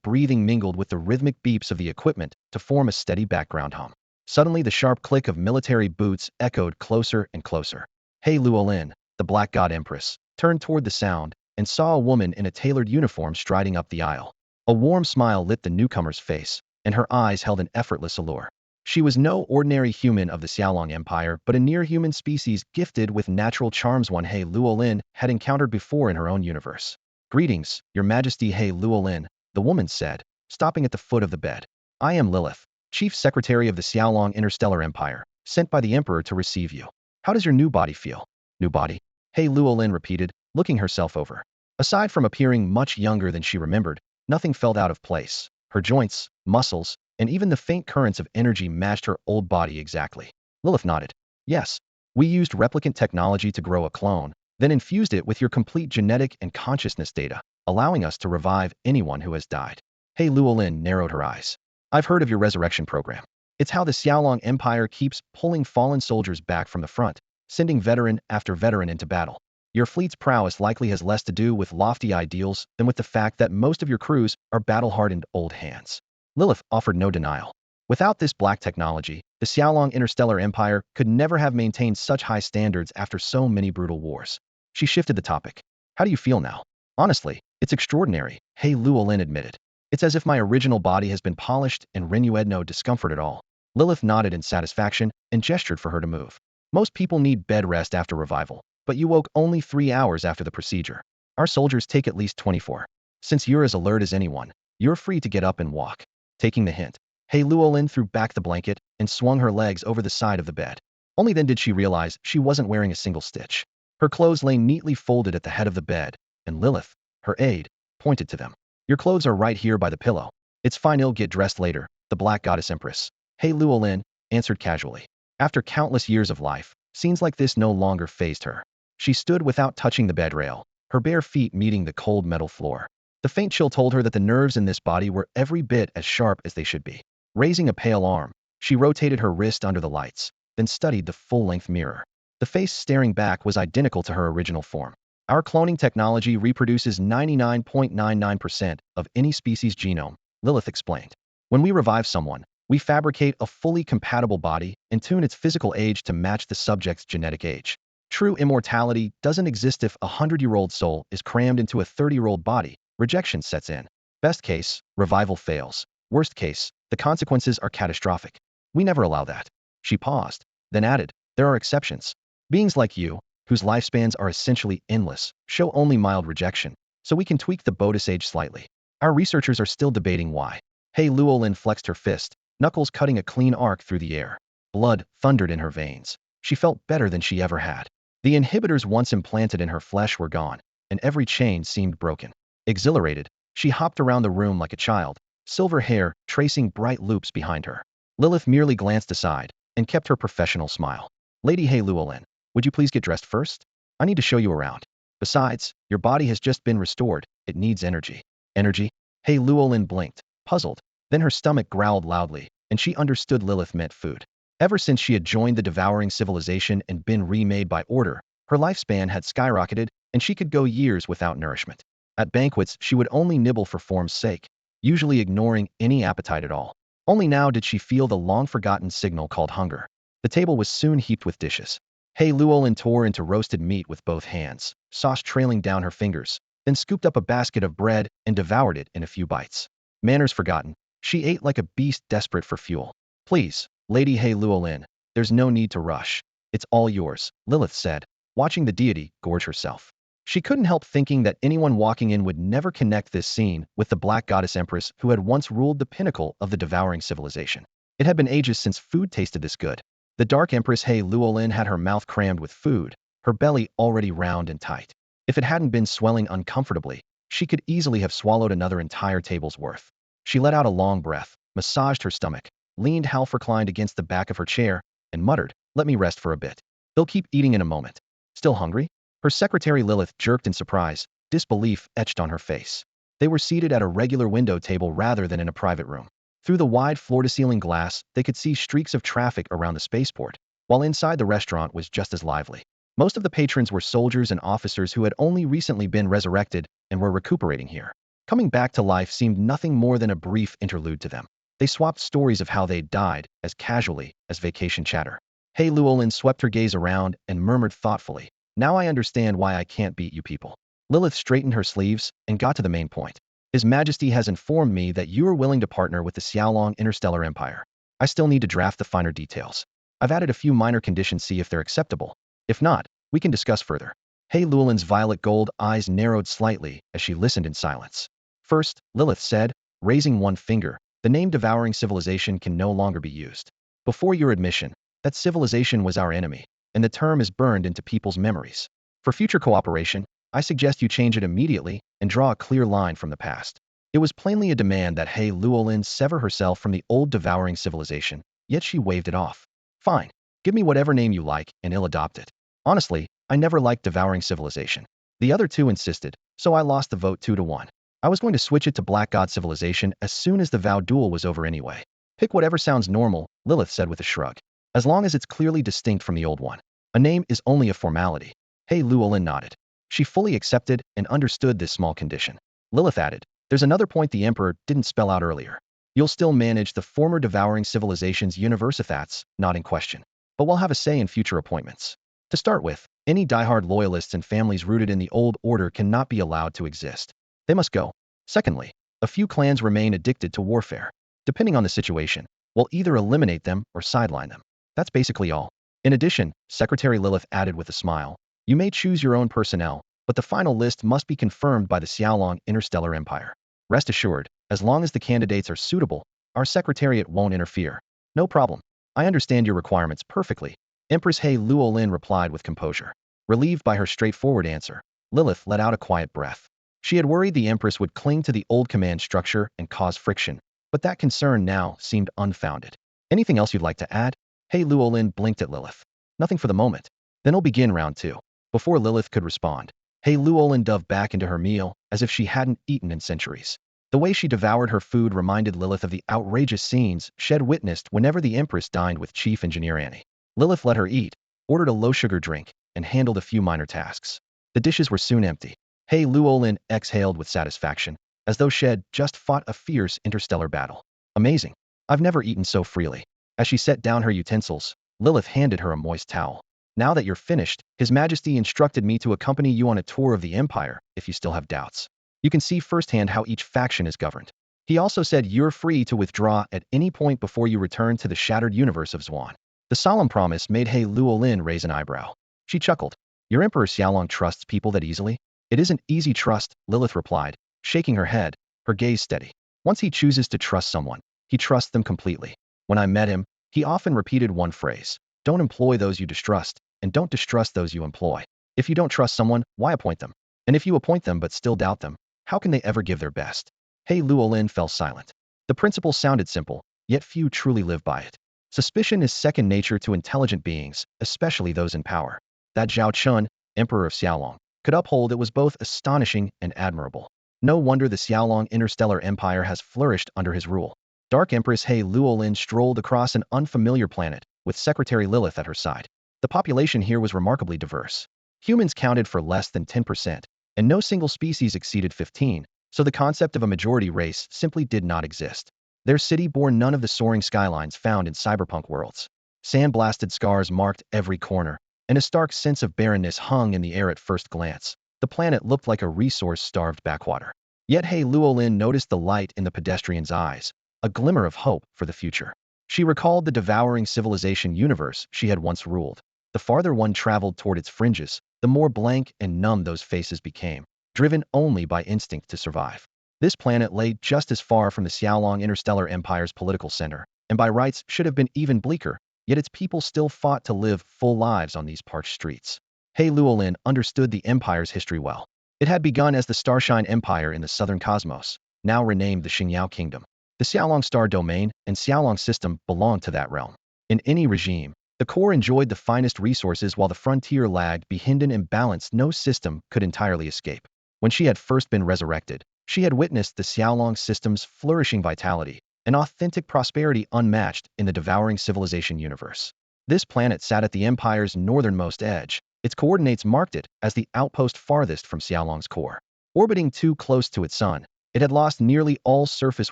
breathing mingled with the rhythmic beeps of the equipment to form a steady background hum. Suddenly, the sharp click of military boots echoed closer and closer. He Luolin, the Black God Empress, turned toward the sound and saw a woman in a tailored uniform striding up the aisle. A warm smile lit the newcomer's face, and her eyes held an effortless allure. She was no ordinary human of the Xiaolong Empire, but a near-human species gifted with natural charms one He Luolin had encountered before in her own universe. "Greetings, Your Majesty He Luolin," the woman said, stopping at the foot of the bed. "I am Lilith, Chief Secretary of the Xiaolong Interstellar Empire, sent by the Emperor to receive you. How does your new body feel?" "New body?" He Luolin repeated, looking herself over. Aside from appearing much younger than she remembered, nothing felt out of place. Her joints, muscles, and even the faint currents of energy matched her old body exactly. Lilith nodded. "Yes, we used replicant technology to grow a clone, then infused it with your complete genetic and consciousness data, allowing us to revive anyone who has died." He Luolin narrowed her eyes. "I've heard of your resurrection program. It's how the Xiaolong Empire keeps pulling fallen soldiers back from the front, sending veteran after veteran into battle. Your fleet's prowess likely has less to do with lofty ideals than with the fact that most of your crews are battle-hardened old hands." Lilith offered no denial. Without this black technology, the Xiaolong Interstellar Empire could never have maintained such high standards after so many brutal wars. She shifted the topic. "How do you feel now?" "Honestly, it's extraordinary," He Luolin admitted. "It's as if my original body has been polished and renewed, no discomfort at all." Lilith nodded in satisfaction and gestured for her to move. "Most people need bed rest after revival, but you woke only 3 hours after the procedure. Our soldiers take at least 24. Since you're as alert as anyone, you're free to get up and walk." Taking the hint, He Luolin threw back the blanket and swung her legs over the side of the bed. Only then did she realize she wasn't wearing a single stitch. Her clothes lay neatly folded at the head of the bed, and Lilith, her aide, pointed to them. "Your clothes are right here by the pillow. It's fine, you'll get dressed later," the Black Goddess Empress, He Luolin, answered casually. After countless years of life, scenes like this no longer fazed her. She stood without touching the bed rail, her bare feet meeting the cold metal floor. The faint chill told her that the nerves in this body were every bit as sharp as they should be. Raising a pale arm, she rotated her wrist under the lights, then studied the full-length mirror. The face staring back was identical to her original form. "Our cloning technology reproduces 99.99% of any species' genome," Lilith explained. "When we revive someone, we fabricate a fully compatible body and tune its physical age to match the subject's genetic age. True immortality doesn't exist if a 100-year-old soul is crammed into a 30-year-old body. Rejection sets in. Best case, revival fails. Worst case, the consequences are catastrophic. We never allow that." She paused, then added, "There are exceptions. Beings like you, whose lifespans are essentially endless, show only mild rejection, so we can tweak the bonus age slightly. Our researchers are still debating why." He Luolin flexed her fist, knuckles cutting a clean arc through the air. Blood thundered in her veins. She felt better than she ever had. The inhibitors once implanted in her flesh were gone, and every chain seemed broken. Exhilarated, she hopped around the room like a child, silver hair tracing bright loops behind her. Lilith merely glanced aside and kept her professional smile. "Lady He Luolin, would you please get dressed first? I need to show you around. Besides, your body has just been restored. It needs energy." "Energy?" He Luolin blinked, puzzled. Then her stomach growled loudly, and she understood Lilith meant food. Ever since she had joined the devouring civilization and been remade by order, her lifespan had skyrocketed, and she could go years without nourishment. At banquets, she would only nibble for form's sake, usually ignoring any appetite at all. Only now did she feel the long-forgotten signal called hunger. The table was soon heaped with dishes. He Luolin tore into roasted meat with both hands, sauce trailing down her fingers, then scooped up a basket of bread and devoured it in a few bites. Manners forgotten, she ate like a beast desperate for fuel. "Please, Lady He Luolin, there's no need to rush. It's all yours," Lilith said, watching the deity gorge herself. She couldn't help thinking that anyone walking in would never connect this scene with the Black Goddess Empress who had once ruled the pinnacle of the devouring civilization. It had been ages since food tasted this good. The Dark Empress He Luolin had her mouth crammed with food, her belly already round and tight. If it hadn't been swelling uncomfortably, she could easily have swallowed another entire table's worth. She let out a long breath, massaged her stomach, leaned half reclined against the back of her chair, and muttered, "Let me rest for a bit. They'll keep eating in a moment." "Still hungry?" Her secretary Lilith jerked in surprise, disbelief etched on her face. They were seated at a regular window table rather than in a private room. Through the wide floor-to-ceiling glass, they could see streaks of traffic around the spaceport, while inside the restaurant was just as lively. Most of the patrons were soldiers and officers who had only recently been resurrected and were recuperating here. Coming back to life seemed nothing more than a brief interlude to them. They swapped stories of how they'd died as casually as vacation chatter. Hey Llewellyn swept her gaze around and murmured thoughtfully, "Now I understand why I can't beat you people." Lilith straightened her sleeves and got to the main point. "His Majesty has informed me that you are willing to partner with the Xiaolong Interstellar Empire. I still need to draft the finer details. I've added a few minor conditions, see if they're acceptable. If not, we can discuss further." Hey Llewellyn's violet gold eyes narrowed slightly as she listened in silence. "First," Lilith said, raising one finger, "the name devouring civilization can no longer be used. Before your admission, that civilization was our enemy, and the term is burned into people's memories. For future cooperation, I suggest you change it immediately and draw a clear line from the past." It was plainly a demand that Hey Llewellyn sever herself from the old devouring civilization, yet she waved it off. "Fine. Give me whatever name you like, and I'll adopt it. Honestly, I never liked devouring civilization. The other two insisted, so I lost the vote 2-1. I was going to switch it to Black God civilization as soon as the vow duel was over anyway." "Pick whatever sounds normal," Lilith said with a shrug. "As long as it's clearly distinct from the old one. A name is only a formality." Hey Llewellyn nodded. She fully accepted and understood this small condition. Lilith added, "There's another point the Emperor didn't spell out earlier. You'll still manage the former devouring civilization's universe if that's not in question. But we'll have a say in future appointments. To start with, any diehard loyalists and families rooted in the old order cannot be allowed to exist. They must go. Secondly, a few clans remain addicted to warfare. Depending on the situation, we'll either eliminate them or sideline them. That's basically all. In addition," Secretary Lilith added with a smile, "you may choose your own personnel, but the final list must be confirmed by the Xiaolong Interstellar Empire. Rest assured, as long as the candidates are suitable, our Secretariat won't interfere." "No problem. I understand your requirements perfectly," Empress Hey Llewellyn replied with composure. Relieved by her straightforward answer, Lilith let out a quiet breath. She had worried the Empress would cling to the old command structure and cause friction, but that concern now seemed unfounded. "Anything else you'd like to add?" Hey Llewellyn blinked at Lilith. "Nothing for the moment. Then we'll begin round 2. Before Lilith could respond, Hey Llewellyn dove back into her meal as if she hadn't eaten in centuries. The way she devoured her food reminded Lilith of the outrageous scenes she'd witnessed whenever the Empress dined with Chief Engineer Annie. Lilith let her eat, ordered a low-sugar drink, and handled a few minor tasks. The dishes were soon empty. Hey Llewellyn exhaled with satisfaction, as though she'd just fought a fierce interstellar battle. "Amazing. I've never eaten so freely." As she set down her utensils, Lilith handed her a moist towel. "Now that you're finished, His Majesty instructed me to accompany you on a tour of the Empire if you still have doubts. You can see firsthand how each faction is governed. He also said you're free to withdraw at any point before you return to the shattered universe of Zwan." The solemn promise made Hey Llewellyn raise an eyebrow. She chuckled. "Your Emperor Xiaolong trusts people that easily?" "It isn't easy trust," Lilith replied, shaking her head, her gaze steady. "Once he chooses to trust someone, he trusts them completely. When I met him, he often repeated one phrase: don't employ those you distrust, and don't distrust those you employ. If you don't trust someone, why appoint them? And if you appoint them but still doubt them, how can they ever give their best?" Hey Llewellyn fell silent. The principle sounded simple, yet few truly live by it. Suspicion is second nature to intelligent beings, especially those in power. That Zhao Chen, Emperor of Xiaolong, could uphold it was both astonishing and admirable. No wonder the Xiaolong Interstellar Empire has flourished under his rule. Dark Empress Hey Llewellyn strolled across an unfamiliar planet, with Secretary Lilith at her side. The population here was remarkably diverse. Humans counted for less than 10%, and no single species exceeded 15, so the concept of a majority race simply did not exist. Their city bore none of the soaring skylines found in cyberpunk worlds. Sand-blasted scars marked every corner, and a stark sense of barrenness hung in the air at first glance. The planet looked like a resource-starved backwater. Yet Hey Llewellyn noticed the light in the pedestrian's eyes, a glimmer of hope for the future. She recalled the devouring civilization universe she had once ruled. The farther one traveled toward its fringes, the more blank and numb those faces became, driven only by instinct to survive. This planet lay just as far from the Xiaolong Interstellar Empire's political center, and by rights should have been even bleaker, yet its people still fought to live full lives on these parched streets. Hey Llewellyn understood the Empire's history well. It had begun as the Starshine Empire in the southern cosmos, now renamed the Xingyao Kingdom. The Xiaolong Star Domain and Xiaolong System belonged to that realm. In any regime, the core enjoyed the finest resources while the frontier lagged behind an imbalance no system could entirely escape. When she had first been resurrected, she had witnessed the Xiaolong system's flourishing vitality, an authentic prosperity unmatched in the devouring civilization universe. This planet sat at the Empire's northernmost edge. Its coordinates marked it as the outpost farthest from Xiaolong's core. Orbiting too close to its sun, it had lost nearly all surface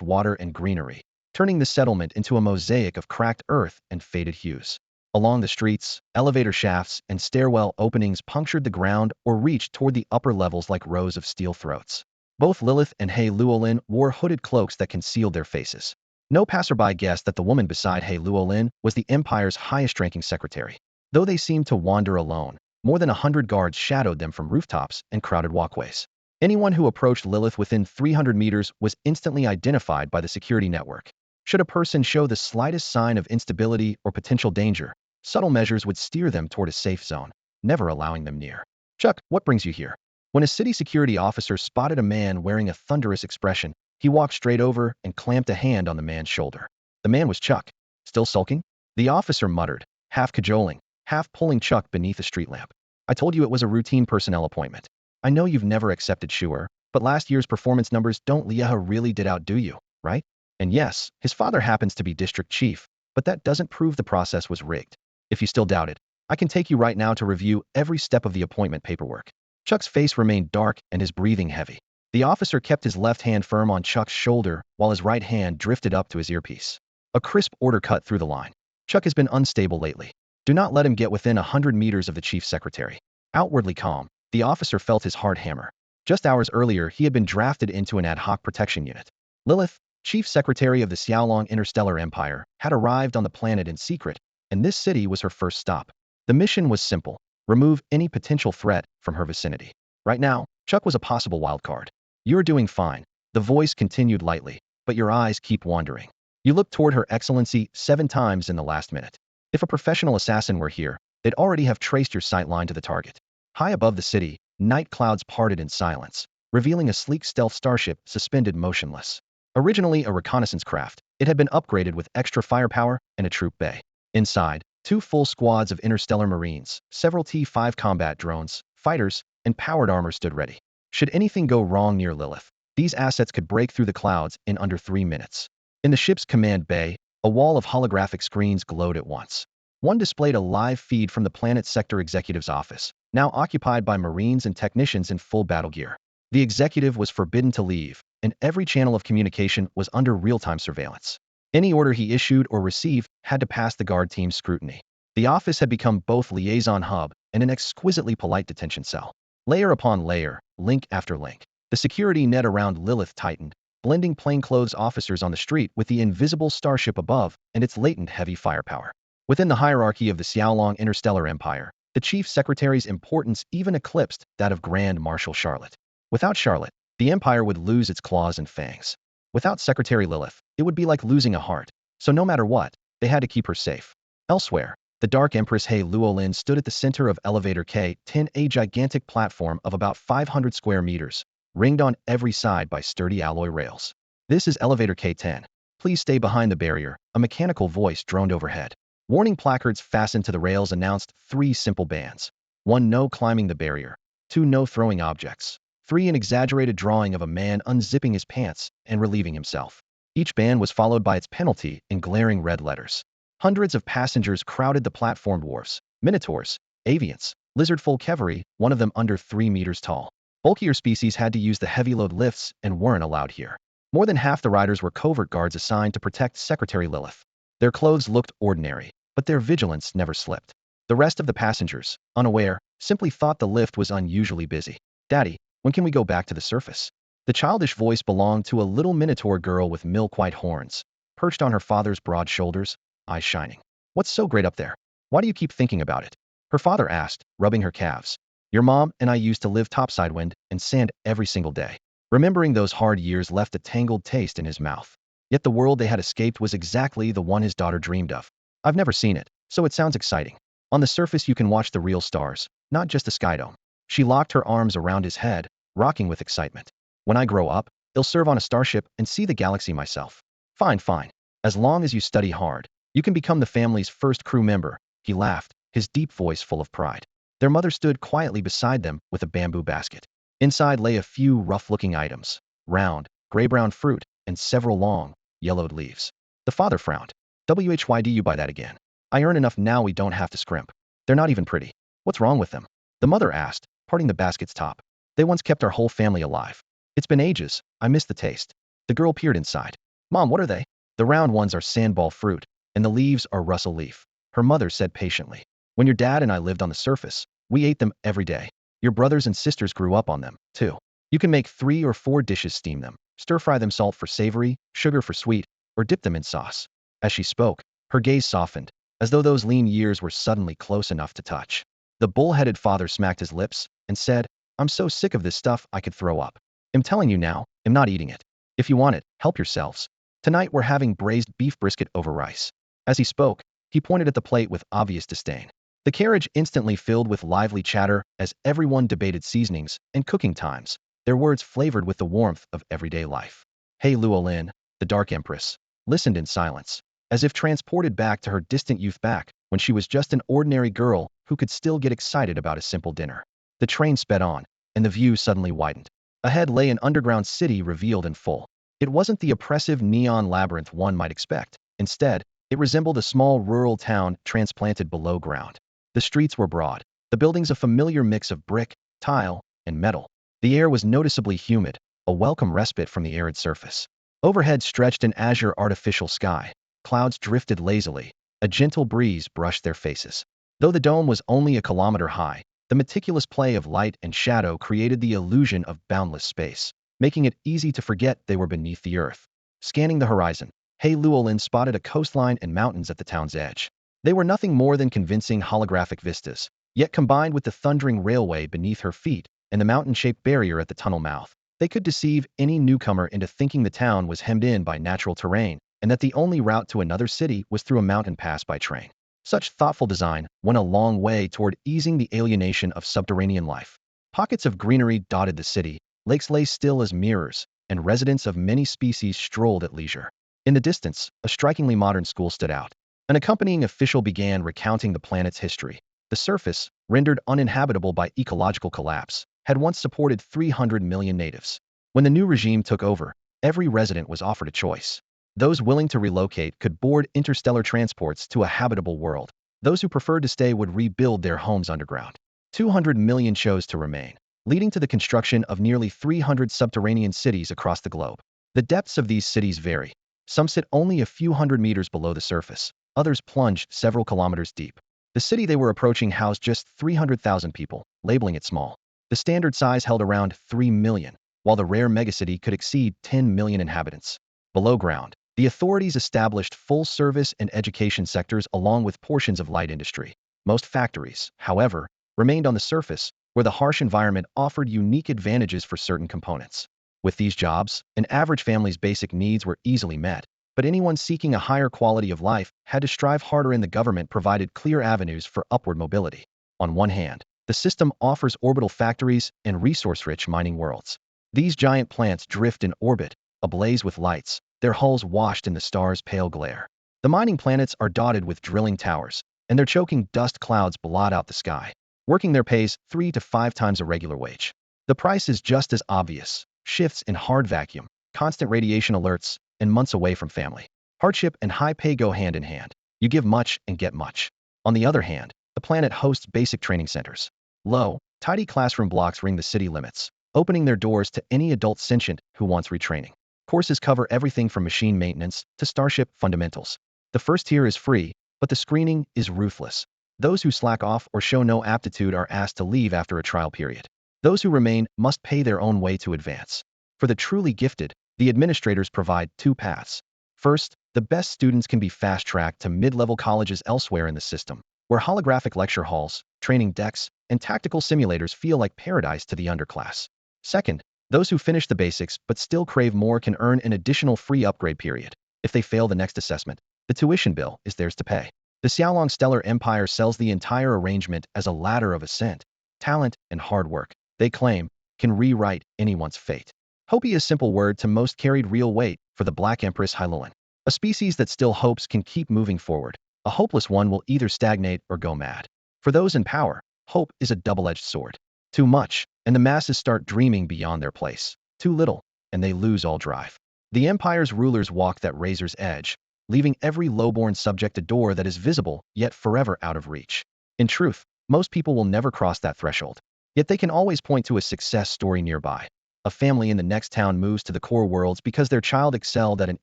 water and greenery, turning the settlement into a mosaic of cracked earth and faded hues. Along the streets, elevator shafts and stairwell openings punctured the ground or reached toward the upper levels like rows of steel throats. Both Lilith and He Luolin wore hooded cloaks that concealed their faces. No passerby guessed that the woman beside He Luolin was the Empire's highest-ranking secretary. Though they seemed to wander alone, more than 100 guards shadowed them from rooftops and crowded walkways. Anyone who approached Lilith within 300 meters was instantly identified by the security network. Should a person show the slightest sign of instability or potential danger, subtle measures would steer them toward a safe zone, never allowing them near. "Chuck, what brings you here?" When a city security officer spotted a man wearing a thunderous expression, he walked straight over and clamped a hand on the man's shoulder. The man was Chuck. "Still sulking?" The officer muttered, half cajoling, half pulling Chuck beneath a street lamp. "I told you it was a routine personnel appointment. I know you've never accepted Schuer, but last year's performance numbers don't Lieha really did outdo you, right? And yes, his father happens to be district chief, but that doesn't prove the process was rigged. If you still doubt it, I can take you right now to review every step of the appointment paperwork." Chuck's face remained dark and his breathing heavy. The officer kept his left hand firm on Chuck's shoulder while his right hand drifted up to his earpiece. A crisp order cut through the line. "Chuck has been unstable lately. Do not let him get within 100 meters of the chief secretary." Outwardly calm, the officer felt his heart hammer. Just hours earlier, he had been drafted into an ad hoc protection unit. Lilith, chief secretary of the Xiaolong Interstellar Empire, had arrived on the planet in secret, and this city was her first stop. The mission was simple: remove any potential threat from her vicinity. Right now, Chuck was a possible wildcard. "You're doing fine," the voice continued lightly, "but your eyes keep wandering. You looked toward Her Excellency 7 times in the last minute. If a professional assassin were here, they'd already have traced your sight line to the target." High above the city, night clouds parted in silence, revealing a sleek stealth starship suspended motionless. Originally a reconnaissance craft, it had been upgraded with extra firepower and a troop bay. Inside, 2 full squads of interstellar marines, several T-5 combat drones, fighters, and powered armor stood ready. Should anything go wrong near Lilith, these assets could break through the clouds in under 3 minutes. In the ship's command bay, a wall of holographic screens glowed at once. One displayed a live feed from the planet's sector executive's office, now occupied by Marines and technicians in full battle gear. The executive was forbidden to leave, and every channel of communication was under real-time surveillance. Any order he issued or received had to pass the guard team's scrutiny. The office had become both liaison hub and an exquisitely polite detention cell. Layer upon layer, link after link, the security net around Lilith tightened, blending plainclothes officers on the street with the invisible starship above and its latent heavy firepower. Within the hierarchy of the Xiaolong Interstellar Empire, the chief secretary's importance even eclipsed that of Grand Marshal Charlotte. Without Charlotte, the empire would lose its claws and fangs. Without Secretary Lilith, it would be like losing a heart, so no matter what, they had to keep her safe. Elsewhere, the Dark Empress He Luolin stood at the center of Elevator K-10, a gigantic platform of about 500 square meters, ringed on every side by sturdy alloy rails. "This is Elevator K-10. Please stay behind the barrier," a mechanical voice droned overhead. Warning placards fastened to the rails announced 3 simple bans. 1. No climbing the barrier. 2. No throwing objects. 3. An exaggerated drawing of a man unzipping his pants and relieving himself. Each ban was followed by its penalty in glaring red letters. Hundreds of passengers crowded the platform dwarfs, minotaurs, avians, lizard-folk cavalry, one of them under 3 meters tall. Bulkier species had to use the heavy load lifts and weren't allowed here. More than half the riders were covert guards assigned to protect Secretary Lilith. Their clothes looked ordinary, but their vigilance never slipped. The rest of the passengers, unaware, simply thought the lift was unusually busy. "Daddy, when can we go back to the surface?" The childish voice belonged to a little minotaur girl with milk-white horns, perched on her father's broad shoulders, eyes shining. "What's so great up there? Why do you keep thinking about it?" Her father asked, rubbing her calves. "Your mom and I used to live topside wind and sand every single day." Remembering those hard years left a tangled taste in his mouth. Yet the world they had escaped was exactly the one his daughter dreamed of. "I've never seen it, so it sounds exciting. On the surface you can watch the real stars, not just a sky dome." She locked her arms around his head, rocking with excitement. "When I grow up, I'll serve on a starship and see the galaxy myself." "Fine, fine. As long as you study hard, you can become the family's first crew member," he laughed, his deep voice full of pride. Their mother stood quietly beside them with a bamboo basket. Inside lay a few rough-looking items, round, gray-brown fruit, and several long, yellowed leaves. The father frowned. Why do you buy that again? I earn enough now we don't have to scrimp. They're not even pretty. What's wrong with them? The mother asked, parting the basket's top. They once kept our whole family alive. It's been ages. I miss the taste. The girl peered inside. Mom, what are they? The round ones are sandball fruit, and the leaves are Russell leaf. Her mother said patiently. When your dad and I lived on the surface, we ate them every day. Your brothers and sisters grew up on them, too. You can make 3 or 4 dishes, steam them, stir-fry them, salt for savory, sugar for sweet, or dip them in sauce. As she spoke, her gaze softened, as though those lean years were suddenly close enough to touch. The bull-headed father smacked his lips and said, I'm so sick of this stuff I could throw up. I'm telling you now, I'm not eating it. If you want it, help yourselves. Tonight we're having braised beef brisket over rice. As he spoke, he pointed at the plate with obvious disdain. The carriage instantly filled with lively chatter as everyone debated seasonings and cooking times, their words flavored with the warmth of everyday life. Hey Luolin, the Dark Empress, listened in silence, as if transported back to her distant youth, back when she was just an ordinary girl who could still get excited about a simple dinner. The train sped on, and the view suddenly widened. Ahead lay an underground city revealed in full. It wasn't the oppressive neon labyrinth one might expect. Instead, it resembled a small rural town transplanted below ground. The streets were broad, the buildings a familiar mix of brick, tile, and metal. The air was noticeably humid, a welcome respite from the arid surface. Overhead stretched an azure artificial sky. Clouds drifted lazily. A gentle breeze brushed their faces. Though the dome was only a kilometer high, the meticulous play of light and shadow created the illusion of boundless space, making it easy to forget they were beneath the earth. Scanning the horizon, Hey Luolin spotted a coastline and mountains at the town's edge. They were nothing more than convincing holographic vistas, yet combined with the thundering railway beneath her feet and the mountain-shaped barrier at the tunnel mouth, they could deceive any newcomer into thinking the town was hemmed in by natural terrain and that the only route to another city was through a mountain pass by train. Such thoughtful design went a long way toward easing the alienation of subterranean life. Pockets of greenery dotted the city, lakes lay still as mirrors, and residents of many species strolled at leisure. In the distance, a strikingly modern school stood out. An accompanying official began recounting the planet's history. The surface, rendered uninhabitable by ecological collapse, had once supported 300 million natives. When the new regime took over, every resident was offered a choice. Those willing to relocate could board interstellar transports to a habitable world. Those who preferred to stay would rebuild their homes underground. 200 million chose to remain, leading to the construction of nearly 300 subterranean cities across the globe. The depths of these cities vary. Some sit only a few hundred meters below the surface. Others plunged several kilometers deep. The city they were approaching housed just 300,000 people, labeling it small. The standard size held around 3 million, while the rare megacity could exceed 10 million inhabitants. Below ground, the authorities established full-service and education sectors along with portions of light industry. Most factories, however, remained on the surface, where the harsh environment offered unique advantages for certain components. With these jobs, an average family's basic needs were easily met, but anyone seeking a higher quality of life had to strive harder, and the government provided clear avenues for upward mobility. On one hand, the system offers orbital factories and resource-rich mining worlds. These giant plants drift in orbit, ablaze with lights, their hulls washed in the stars' pale glare. The mining planets are dotted with drilling towers, and their choking dust clouds blot out the sky. Working there pays 3 to 5 times a regular wage. The price is just as obvious: shifts in hard vacuum, constant radiation alerts, and months away from family. Hardship and high pay go hand in hand. You give much and get much. On the other hand, the planet hosts basic training centers. Low, tidy classroom blocks ring the city limits, opening their doors to any adult sentient who wants retraining. Courses cover everything from machine maintenance to starship fundamentals. The first tier is free, but the screening is ruthless. Those who slack off or show no aptitude are asked to leave after a trial period. Those who remain must pay their own way to advance. For the truly gifted, the administrators provide 2 paths. First, the best students can be fast-tracked to mid-level colleges elsewhere in the system, where holographic lecture halls, training decks, and tactical simulators feel like paradise to the underclass. Second, those who finish the basics but still crave more can earn an additional free upgrade period. If they fail the next assessment, the tuition bill is theirs to pay. The Xiaolong Stellar Empire sells the entire arrangement as a ladder of ascent. Talent and hard work, they claim, can rewrite anyone's fate. Hopi, a simple word to most, carried real weight for the Black Empress Hylulan. A species that still hopes can keep moving forward. A hopeless one will either stagnate or go mad. For those in power, hope is a double-edged sword. Too much, and the masses start dreaming beyond their place. Too little, and they lose all drive. The empire's rulers walk that razor's edge, leaving every lowborn subject a door that is visible, yet forever out of reach. In truth, most people will never cross that threshold. Yet they can always point to a success story nearby. A family in the next town moves to the core worlds because their child excelled at an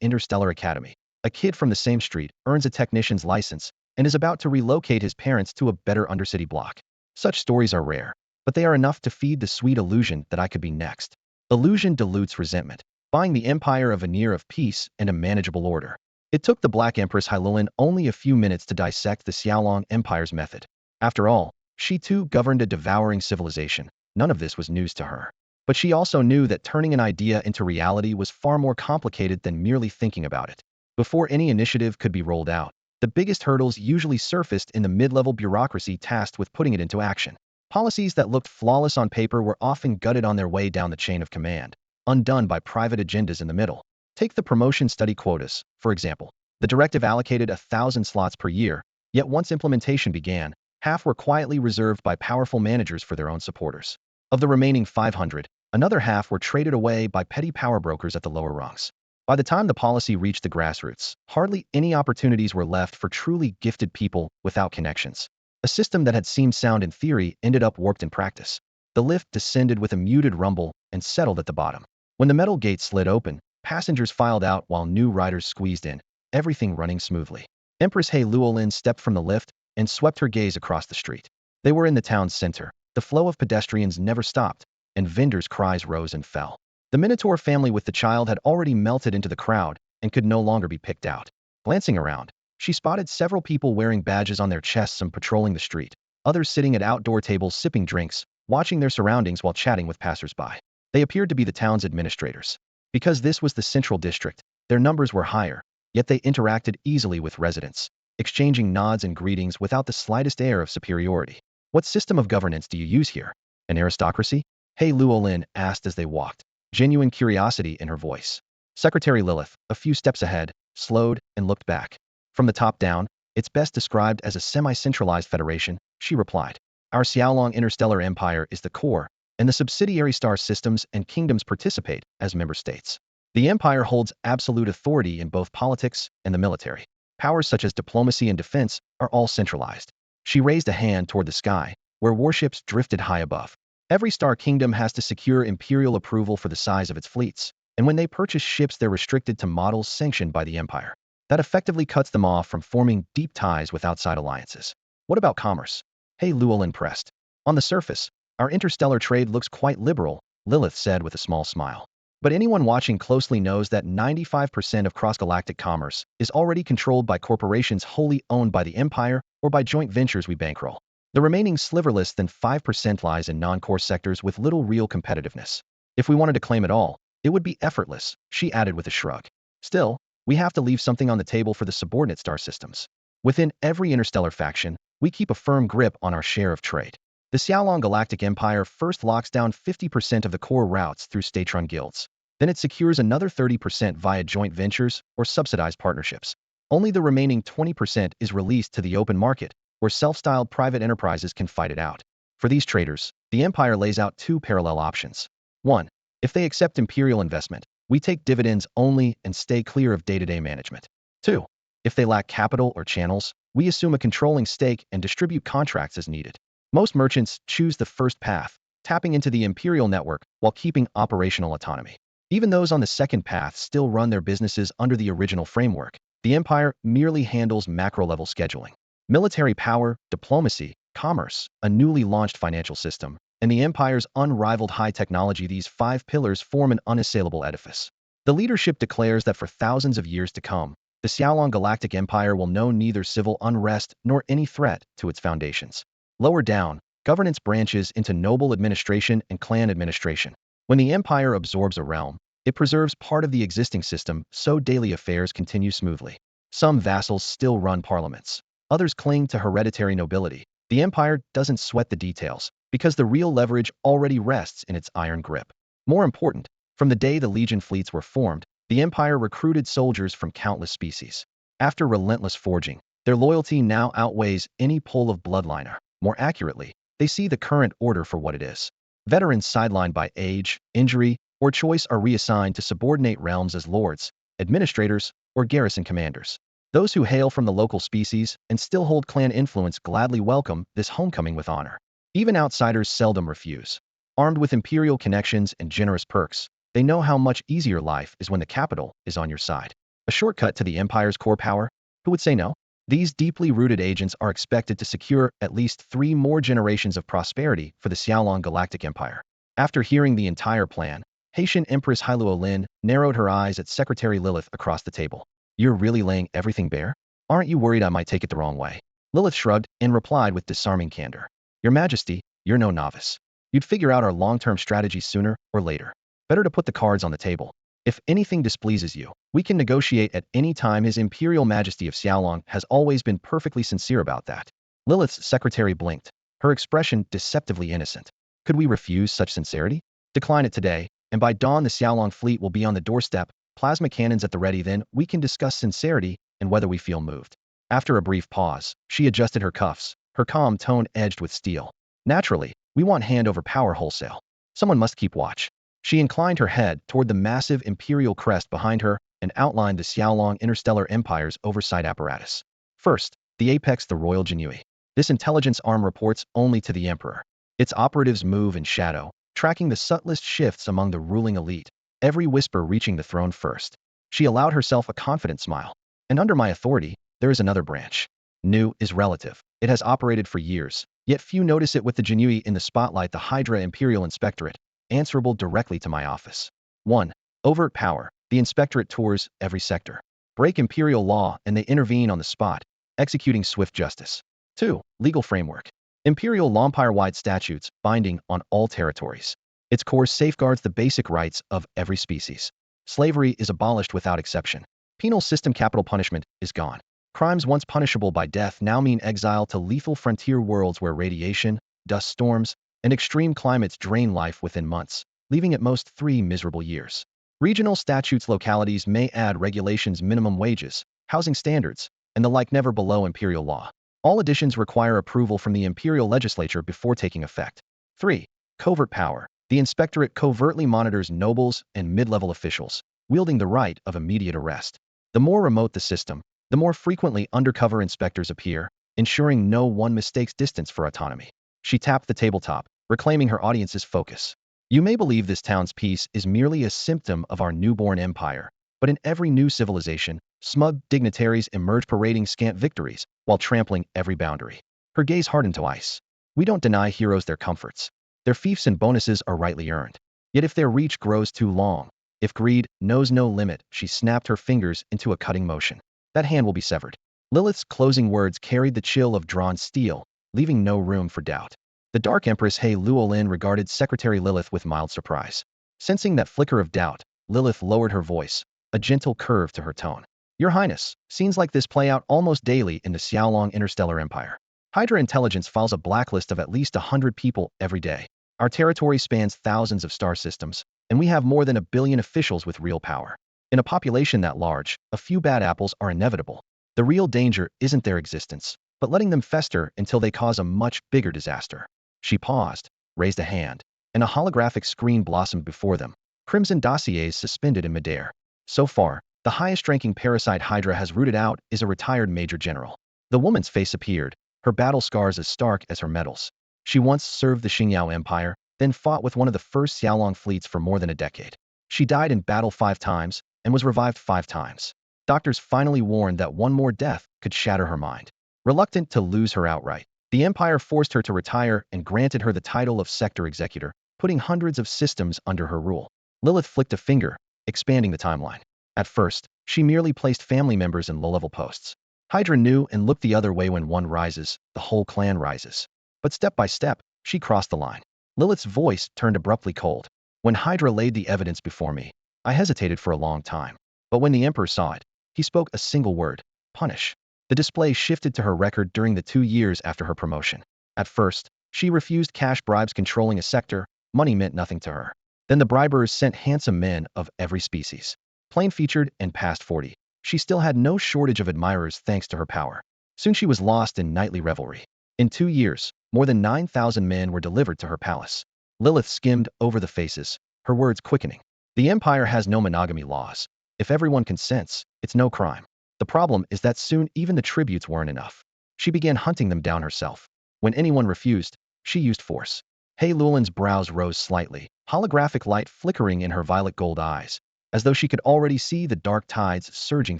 interstellar academy. A kid from the same street earns a technician's license and is about to relocate his parents to a better undercity block. Such stories are rare, but they are enough to feed the sweet illusion that I could be next. Illusion dilutes resentment, buying the empire a veneer of peace and a manageable order. It took the Black Empress Hylulin only a few minutes to dissect the Xiaolong Empire's method. After all, she too governed a devouring civilization. None of this was news to her. But she also knew that turning an idea into reality was far more complicated than merely thinking about it. Before any initiative could be rolled out, the biggest hurdles usually surfaced in the mid-level bureaucracy tasked with putting it into action. Policies that looked flawless on paper were often gutted on their way down the chain of command, undone by private agendas in the middle. Take the promotion study quotas, for example. The directive allocated 1,000 slots per year, yet once implementation began, half were quietly reserved by powerful managers for their own supporters. Of the remaining 500, another half were traded away by petty power brokers at the lower rungs. By the time the policy reached the grassroots, hardly any opportunities were left for truly gifted people without connections. A system that had seemed sound in theory ended up warped in practice. The lift descended with a muted rumble and settled at the bottom. When the metal gate slid open, passengers filed out while new riders squeezed in, everything running smoothly. Empress He Luolin stepped from the lift and swept her gaze across the street. They were in the town's center. The flow of pedestrians never stopped, and vendors' cries rose and fell. The Minotaur family with the child had already melted into the crowd and could no longer be picked out. Glancing around, she spotted several people wearing badges on their chests and patrolling the street, others sitting at outdoor tables sipping drinks, watching their surroundings while chatting with passersby. They appeared to be the town's administrators. Because this was the central district, their numbers were higher, yet they interacted easily with residents, exchanging nods and greetings without the slightest air of superiority. What system of governance do you use here? An aristocracy? He Luolin asked as they walked, genuine curiosity in her voice. Secretary Lilith, a few steps ahead, slowed and looked back. From the top down, it's best described as a semi-centralized federation, she replied. Our Xiaolong Interstellar Empire is the core, and the subsidiary star systems and kingdoms participate as member states. The empire holds absolute authority in both politics and the military. Powers such as diplomacy and defense are all centralized. She raised a hand toward the sky, where warships drifted high above. Every star kingdom has to secure imperial approval for the size of its fleets, and when they purchase ships they're restricted to models sanctioned by the empire. That effectively cuts them off from forming deep ties with outside alliances. What about commerce? He Luolin pressed. On the surface, our interstellar trade looks quite liberal, Lilith said with a small smile. But anyone watching closely knows that 95% of cross-galactic commerce is already controlled by corporations wholly owned by the empire or by joint ventures we bankroll. The remaining sliver less than 5% lies in non-core sectors with little real competitiveness. If we wanted to claim it all, it would be effortless, she added with a shrug. Still, we have to leave something on the table for the subordinate star systems. Within every interstellar faction, we keep a firm grip on our share of trade. The Xiaolong Galactic Empire first locks down 50% of the core routes through state-run guilds. Then it secures another 30% via joint ventures or subsidized partnerships. Only the remaining 20% is released to the open market, where self-styled private enterprises can fight it out. For these traders, the empire lays out two parallel options. 1. If they accept imperial investment, we take dividends only and stay clear of day-to-day management. 2. If they lack capital or channels, we assume a controlling stake and distribute contracts as needed. Most merchants choose the first path, tapping into the imperial network while keeping operational autonomy. Even those on the second path still run their businesses under the original framework. The empire merely handles macro-level scheduling. Military power, diplomacy, commerce, a newly launched financial system, and the empire's unrivaled high technology, these 5 pillars form an unassailable edifice. The leadership declares that for thousands of years to come, the Xiaolong Galactic Empire will know neither civil unrest nor any threat to its foundations. Lower down, governance branches into noble administration and clan administration. When the empire absorbs a realm, it preserves part of the existing system so daily affairs continue smoothly. Some vassals still run parliaments. Others cling to hereditary nobility. The empire doesn't sweat the details, because the real leverage already rests in its iron grip. More important, from the day the legion fleets were formed, the empire recruited soldiers from countless species. After relentless forging, their loyalty now outweighs any pull of bloodline. More accurately, they see the current order for what it is. Veterans sidelined by age, injury, or choice are reassigned to subordinate realms as lords, administrators, or garrison commanders. Those who hail from the local species and still hold clan influence gladly welcome this homecoming with honor. Even outsiders seldom refuse. Armed with imperial connections and generous perks, they know how much easier life is when the capital is on your side. A shortcut to the Empire's core power? Who would say no? These deeply rooted agents are expected to secure at least 3 more generations of prosperity for the Xiaolong Galactic Empire. After hearing the entire plan, Haitian Empress Hailuo Lin narrowed her eyes at Secretary Lilith across the table. You're really laying everything bare? Aren't you worried I might take it the wrong way? Lilith shrugged and replied with disarming candor. Your Majesty, you're no novice. You'd figure out our long-term strategy sooner or later. Better to put the cards on the table. If anything displeases you, we can negotiate at any time. His Imperial Majesty of Xiaolong has always been perfectly sincere about that. Lilith's secretary blinked, her expression deceptively innocent. Could we refuse such sincerity? Decline it today, and by dawn the Xiaolong fleet will be on the doorstep, plasma cannons at the ready. Then we can discuss sincerity and whether we feel moved. After a brief pause, she adjusted her cuffs, her calm tone edged with steel. Naturally, we want hand over power wholesale. Someone must keep watch. She inclined her head toward the massive imperial crest behind her and outlined the Xiaolong Interstellar Empire's oversight apparatus. First, the apex, the Royal Jinui. This intelligence arm reports only to the Emperor. Its operatives move in shadow, tracking the subtlest shifts among the ruling elite, every whisper reaching the throne first. She allowed herself a confident smile. And under my authority, there is another branch. New is relative. It has operated for years, yet few notice it with the Jinui in the spotlight. The Hydra Imperial Inspectorate, answerable directly to my office. 1. Overt power. The Inspectorate tours every sector. Break imperial law and they intervene on the spot, executing swift justice. 2. Legal framework. Imperial law-empire-wide statutes binding on all territories. Its core safeguards the basic rights of every species. Slavery is abolished without exception. Penal system. Capital punishment is gone. Crimes once punishable by death now mean exile to lethal frontier worlds where radiation, dust storms, and extreme climates drain life within months, leaving at most 3 miserable years. Regional statutes. Localities may add regulations, minimum wages, housing standards, and the like, never below imperial law. All additions require approval from the imperial legislature before taking effect. 3. Covert power. The Inspectorate covertly monitors nobles and mid-level officials, wielding the right of immediate arrest. The more remote the system, the more frequently undercover inspectors appear, ensuring no one mistakes distance for autonomy. She tapped the tabletop, reclaiming her audience's focus. You may believe this town's peace is merely a symptom of our newborn empire, but in every new civilization, smug dignitaries emerge parading scant victories while trampling every boundary. Her gaze hardened to ice. We don't deny heroes their comforts. Their fiefs and bonuses are rightly earned. Yet if their reach grows too long, if greed knows no limit, she snapped her fingers into a cutting motion. That hand will be severed. Lilith's closing words carried the chill of drawn steel, leaving no room for doubt. The Dark Empress He Luolin regarded Secretary Lilith with mild surprise. Sensing that flicker of doubt, Lilith lowered her voice, a gentle curve to her tone. Your Highness, scenes like this play out almost daily in the Xiaolong Interstellar Empire. Hydra intelligence files a blacklist of at least 100 people every day. Our territory spans thousands of star systems, and we have more than 1 billion officials with real power. In a population that large, a few bad apples are inevitable. The real danger isn't their existence, but letting them fester until they cause a much bigger disaster. She paused, raised a hand, and a holographic screen blossomed before them, crimson dossiers suspended in midair. So far, the highest-ranking parasite Hydra has rooted out is a retired major general. The woman's face appeared, her battle scars as stark as her medals. She once served the Xingyao Empire, then fought with one of the first Xiaolong fleets for more than a decade. She died in battle 5 times and was revived 5 times. Doctors finally warned that one more death could shatter her mind. Reluctant to lose her outright, the Empire forced her to retire and granted her the title of Sector Executor, putting hundreds of systems under her rule. Lilith flicked a finger, expanding the timeline. At first, she merely placed family members in low-level posts. Hydra knew and looked the other way. When one rises, the whole clan rises. But step by step, she crossed the line. Lilith's voice turned abruptly cold. When Hydra laid the evidence before me, I hesitated for a long time. But when the Emperor saw it, he spoke a single word: punish. The display shifted to her record during the 2 years after her promotion. At first, she refused cash bribes. Controlling a sector, money meant nothing to her. Then the bribers sent handsome men of every species. Plain-featured and past 40, she still had no shortage of admirers thanks to her power. Soon she was lost in nightly revelry. In 2 years, more than 9,000 men were delivered to her palace. Lilith skimmed over the faces, her words quickening. The Empire has no monogamy laws. If everyone consents, it's no crime. The problem is that soon even the tributes weren't enough. She began hunting them down herself. When anyone refused, she used force. Hei Luolin's brows rose slightly, holographic light flickering in her violet gold eyes, as though she could already see the dark tides surging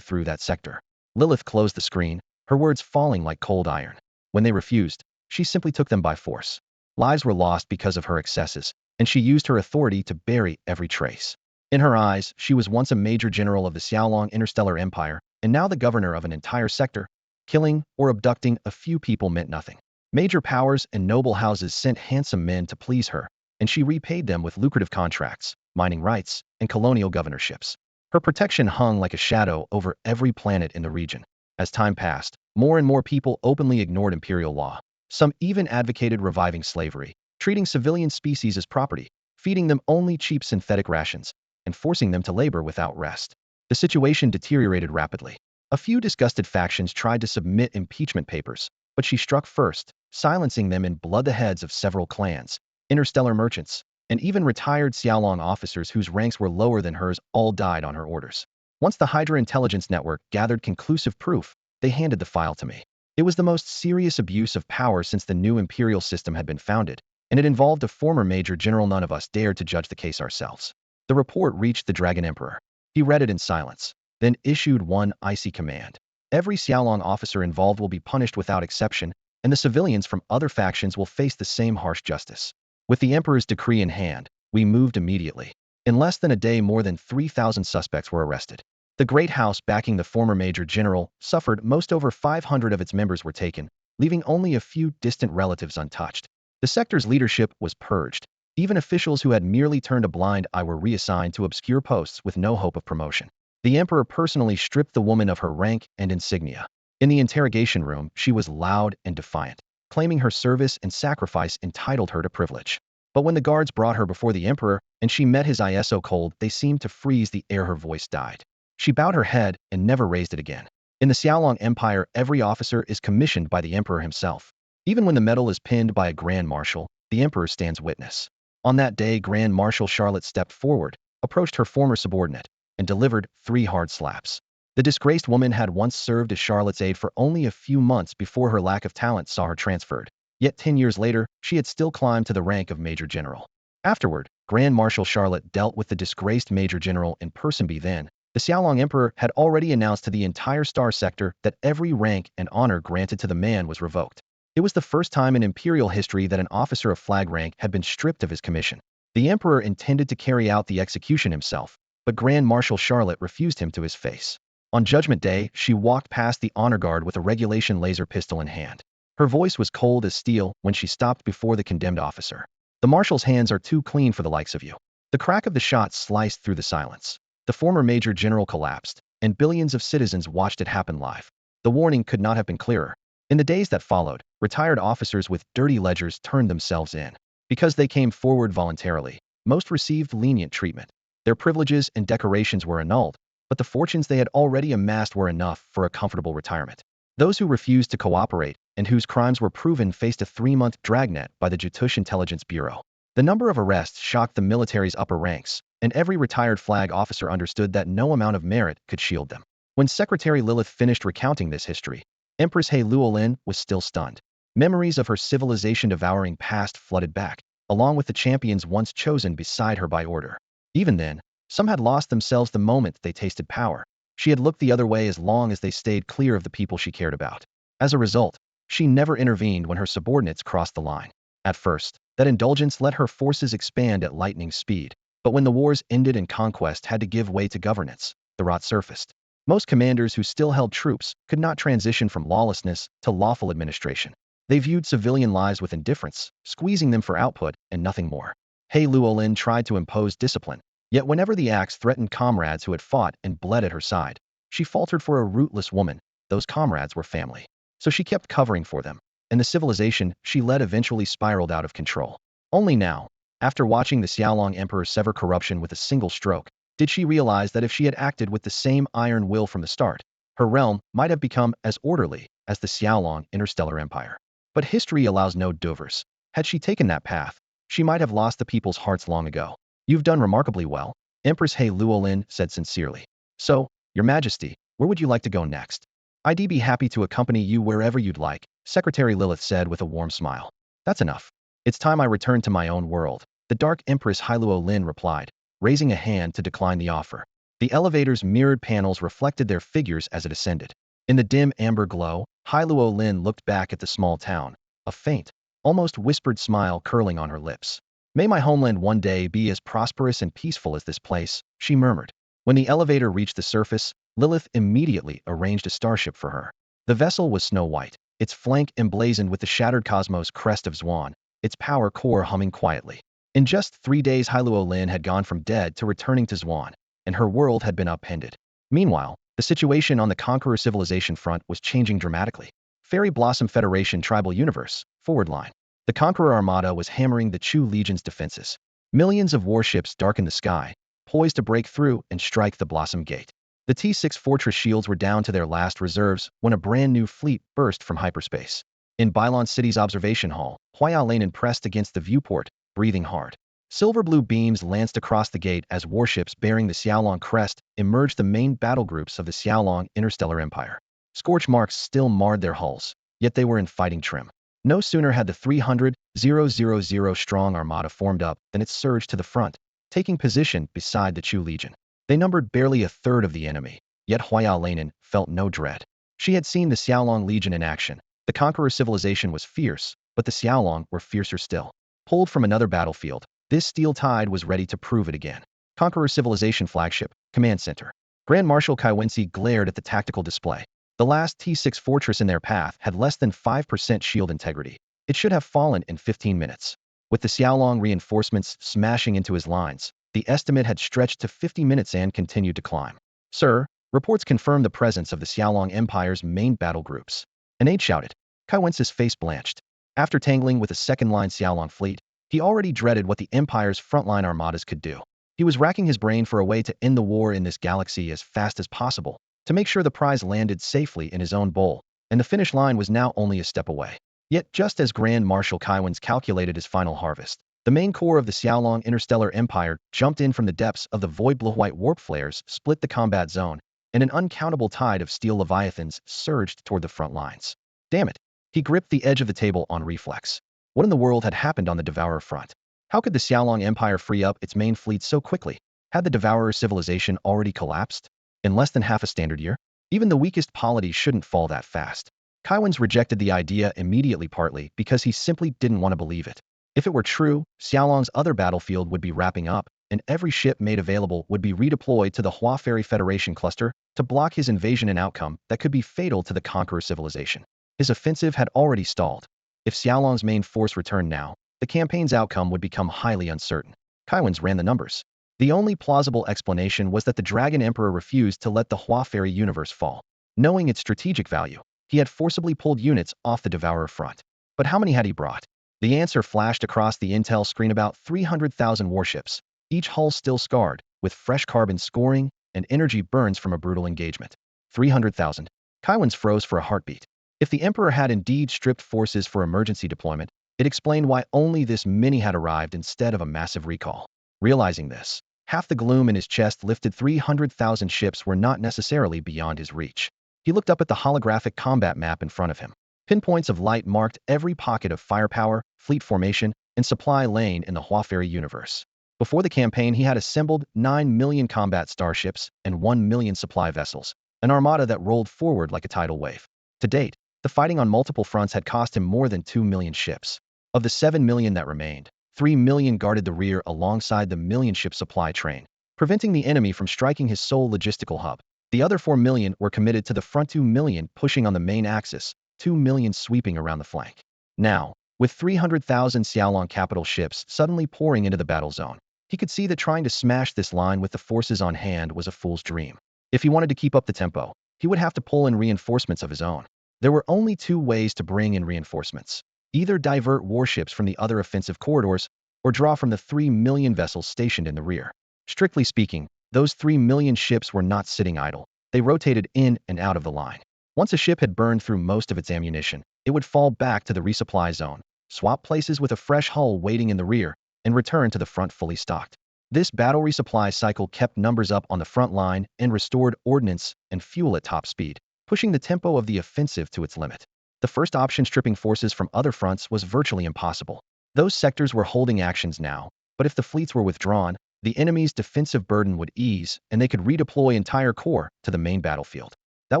through that sector. Lilith closed the screen, her words falling like cold iron. When they refused, she simply took them by force. Lives were lost because of her excesses, and she used her authority to bury every trace. In her eyes, she was once a major general of the Xiaolong Interstellar Empire, and now the governor of an entire sector. Killing or abducting a few people meant nothing. Major powers and noble houses sent handsome men to please her, and she repaid them with lucrative contracts, mining rights, and colonial governorships. Her protection hung like a shadow over every planet in the region. As time passed, more and more people openly ignored imperial law. Some even advocated reviving slavery, treating civilian species as property, feeding them only cheap synthetic rations, and forcing them to labor without rest. The situation deteriorated rapidly. A few disgusted factions tried to submit impeachment papers, but she struck first, silencing them in blood. The heads of several clans, interstellar merchants, and even retired Xiaolong officers whose ranks were lower than hers all died on her orders. Once the Hydra intelligence network gathered conclusive proof, they handed the file to me. It was the most serious abuse of power since the new imperial system had been founded, and it involved a former major general. None of us dared to judge the case ourselves. The report reached the Dragon Emperor. He read it in silence, then issued one icy command. Every Xiaolong officer involved will be punished without exception, and the civilians from other factions will face the same harsh justice. With the Emperor's decree in hand, we moved immediately. In less than a day, more than 3,000 suspects were arrested. The great house backing the former major general suffered. Most. Over 500 of its members were taken, leaving only a few distant relatives untouched. The sector's leadership was purged. Even officials who had merely turned a blind eye were reassigned to obscure posts with no hope of promotion. The Emperor personally stripped the woman of her rank and insignia. In the interrogation room, she was loud and defiant, claiming her service and sacrifice entitled her to privilege. But when the guards brought her before the Emperor and she met his eye so cold they seemed to freeze the air, her voice died. She bowed her head and never raised it again. In the Xiaolong Empire, every officer is commissioned by the Emperor himself. Even when the medal is pinned by a Grand Marshal, the Emperor stands witness. On that day, Grand Marshal Charlotte stepped forward, approached her former subordinate, and delivered 3 hard slaps. The disgraced woman had once served as Charlotte's aide for only a few months before her lack of talent saw her transferred. Yet 10 years later, she had still climbed to the rank of Major General. Afterward, Grand Marshal Charlotte dealt with the disgraced Major General in person. By then, the Xiaolong Emperor had already announced to the entire star sector that every rank and honor granted to the man was revoked. It was the first time in imperial history that an officer of flag rank had been stripped of his commission. The Emperor intended to carry out the execution himself, but Grand Marshal Charlotte refused him to his face. On Judgment Day, she walked past the honor guard with a regulation laser pistol in hand. Her voice was cold as steel when she stopped before the condemned officer. The marshal's hands are too clean for the likes of you. The crack of the shot sliced through the silence. The former major general collapsed, and billions of citizens watched it happen live. The warning could not have been clearer. In the days that followed, retired officers with dirty ledgers turned themselves in. Because they came forward voluntarily, most received lenient treatment. Their privileges and decorations were annulled, but the fortunes they had already amassed were enough for a comfortable retirement. Those who refused to cooperate and whose crimes were proven faced a 3-month dragnet by the Jutush Intelligence Bureau. The number of arrests shocked the military's upper ranks, and every retired flag officer understood that no amount of merit could shield them. When Secretary Lilith finished recounting this history, Empress Hei Luolin was still stunned. Memories of her civilization-devouring past flooded back, along with the champions once chosen beside her by order. Even then, some had lost themselves the moment they tasted power. She had looked the other way as long as they stayed clear of the people she cared about. As a result, she never intervened when her subordinates crossed the line. At first, that indulgence let her forces expand at lightning speed. But when the wars ended and conquest had to give way to governance, the rot surfaced. Most commanders who still held troops could not transition from lawlessness to lawful administration. They viewed civilian lives with indifference, squeezing them for output and nothing more. Hei Luolin tried to impose discipline, yet whenever the axe threatened comrades who had fought and bled at her side, she faltered. For a rootless woman, those comrades were family. So she kept covering for them, and the civilization she led eventually spiraled out of control. Only now, after watching the Xiaolong Emperor sever corruption with a single stroke, did she realize that if she had acted with the same iron will from the start, her realm might have become as orderly as the Xiaolong Interstellar Empire. But history allows no do-overs. Had she taken that path, she might have lost the people's hearts long ago. You've done remarkably well, Empress He Luolin said sincerely. So, Your Majesty, where would you like to go next? I'd be happy to accompany you wherever you'd like, Secretary Lilith said with a warm smile. That's enough. It's time I returned to my own world, the Dark Empress He Luolin replied, raising a hand to decline the offer. The elevator's mirrored panels reflected their figures as it ascended. In the dim amber glow, He Luolin looked back at the small town, a faint, almost whispered smile curling on her lips. May my homeland one day be as prosperous and peaceful as this place, she murmured. When the elevator reached the surface, Lilith immediately arranged a starship for her. The vessel was snow white, its flank emblazoned with the shattered cosmos crest of Zwan, its power core humming quietly. In just 3 days, He Luolin had gone from dead to returning to Zwan, and her world had been upended. Meanwhile, the situation on the Conqueror civilization front was changing dramatically. Fairy Blossom Federation Tribal Universe, forward line. The Conqueror Armada was hammering the Chu Legion's defenses. Millions of warships darkened the sky, poised to break through and strike the Blossom Gate. The T6 fortress shields were down to their last reserves when a brand new fleet burst from hyperspace. In Bylon City's observation hall, Huaya Lanin pressed against the viewport, breathing hard. Silver-blue beams lanced across the gate as warships bearing the Xiaolong crest emerged the main battle groups of the Xiaolong Interstellar Empire. Scorch marks still marred their hulls, yet they were in fighting trim. No sooner had the 300,000 strong armada formed up than it surged to the front, taking position beside the Chu Legion. They numbered barely a third of the enemy, yet Huaya Lanin felt no dread. She had seen the Xiaolong Legion in action. The Conqueror civilization was fierce, but the Xiaolong were fiercer still. Pulled from another battlefield, this steel tide was ready to prove it again. Conqueror Civilization Flagship, Command Center. Grand Marshal Kaiwensi glared at the tactical display. The last T6 fortress in their path had less than 5% shield integrity. It should have fallen in 15 minutes. With the Xiaolong reinforcements smashing into his lines, the estimate had stretched to 50 minutes and continued to climb. Sir, reports confirm the presence of the Xiaolong Empire's main battle groups. An aide shouted. Kaiwensi's face blanched. After tangling with a second-line Xiaolong fleet, he already dreaded what the Empire's frontline armadas could do. He was racking his brain for a way to end the war in this galaxy as fast as possible, to make sure the prize landed safely in his own bowl, and the finish line was now only a step away. Yet just as Grand Marshal Kaiwen's calculated his final harvest, the main core of the Xiaolong Interstellar Empire jumped in from the depths of the void. Blue-white warp flares split the combat zone, and an uncountable tide of steel leviathans surged toward the front lines. Damn it! He gripped the edge of the table on reflex. What in the world had happened on the Devourer front? How could the Xiaolong Empire free up its main fleet so quickly? Had the Devourer civilization already collapsed? In less than half a standard year? Even the weakest polity shouldn't fall that fast. Kaiwen's rejected the idea immediately, partly because he simply didn't want to believe it. If it were true, Xiaolong's other battlefield would be wrapping up, and every ship made available would be redeployed to the Hua Fairy Federation cluster to block his invasion, an outcome that could be fatal to the Conqueror civilization. His offensive had already stalled. If Xiaolong's main force returned now, the campaign's outcome would become highly uncertain. Kaiwen's ran the numbers. The only plausible explanation was that the Dragon Emperor refused to let the Hua Fairy universe fall. Knowing its strategic value, he had forcibly pulled units off the Devourer front. But how many had he brought? The answer flashed across the intel screen: about 300,000 warships, each hull still scarred, with fresh carbon scoring and energy burns from a brutal engagement. 300,000. Kaiwen's froze for a heartbeat. If the Emperor had indeed stripped forces for emergency deployment, it explained why only this many had arrived instead of a massive recall. Realizing this, half the gloom in his chest lifted. 300,000 ships were not necessarily beyond his reach. He looked up at the holographic combat map in front of him. Pinpoints of light marked every pocket of firepower, fleet formation, and supply lane in the Hua Fairy universe. Before the campaign, he had assembled 9 million combat starships and 1 million supply vessels, an armada that rolled forward like a tidal wave. To date, the fighting on multiple fronts had cost him more than 2 million ships. Of the 7 million that remained, 3 million guarded the rear alongside the million-ship supply train, preventing the enemy from striking his sole logistical hub. The other 4 million were committed to the front, 2 million pushing on the main axis, 2 million sweeping around the flank. Now, with 300,000 Xiaolong capital ships suddenly pouring into the battle zone, he could see that trying to smash this line with the forces on hand was a fool's dream. If he wanted to keep up the tempo, he would have to pull in reinforcements of his own. There were only 2 ways to bring in reinforcements. Either divert warships from the other offensive corridors, or draw from the 3 million vessels stationed in the rear. Strictly speaking, those 3 million ships were not sitting idle. They rotated in and out of the line. Once a ship had burned through most of its ammunition, it would fall back to the resupply zone, swap places with a fresh hull waiting in the rear, and returned to the front fully stocked. This battle resupply cycle kept numbers up on the front line and restored ordnance and fuel at top speed, pushing the tempo of the offensive to its limit. The first option, stripping forces from other fronts, was virtually impossible. Those sectors were holding actions now, but if the fleets were withdrawn, the enemy's defensive burden would ease and they could redeploy entire corps to the main battlefield. That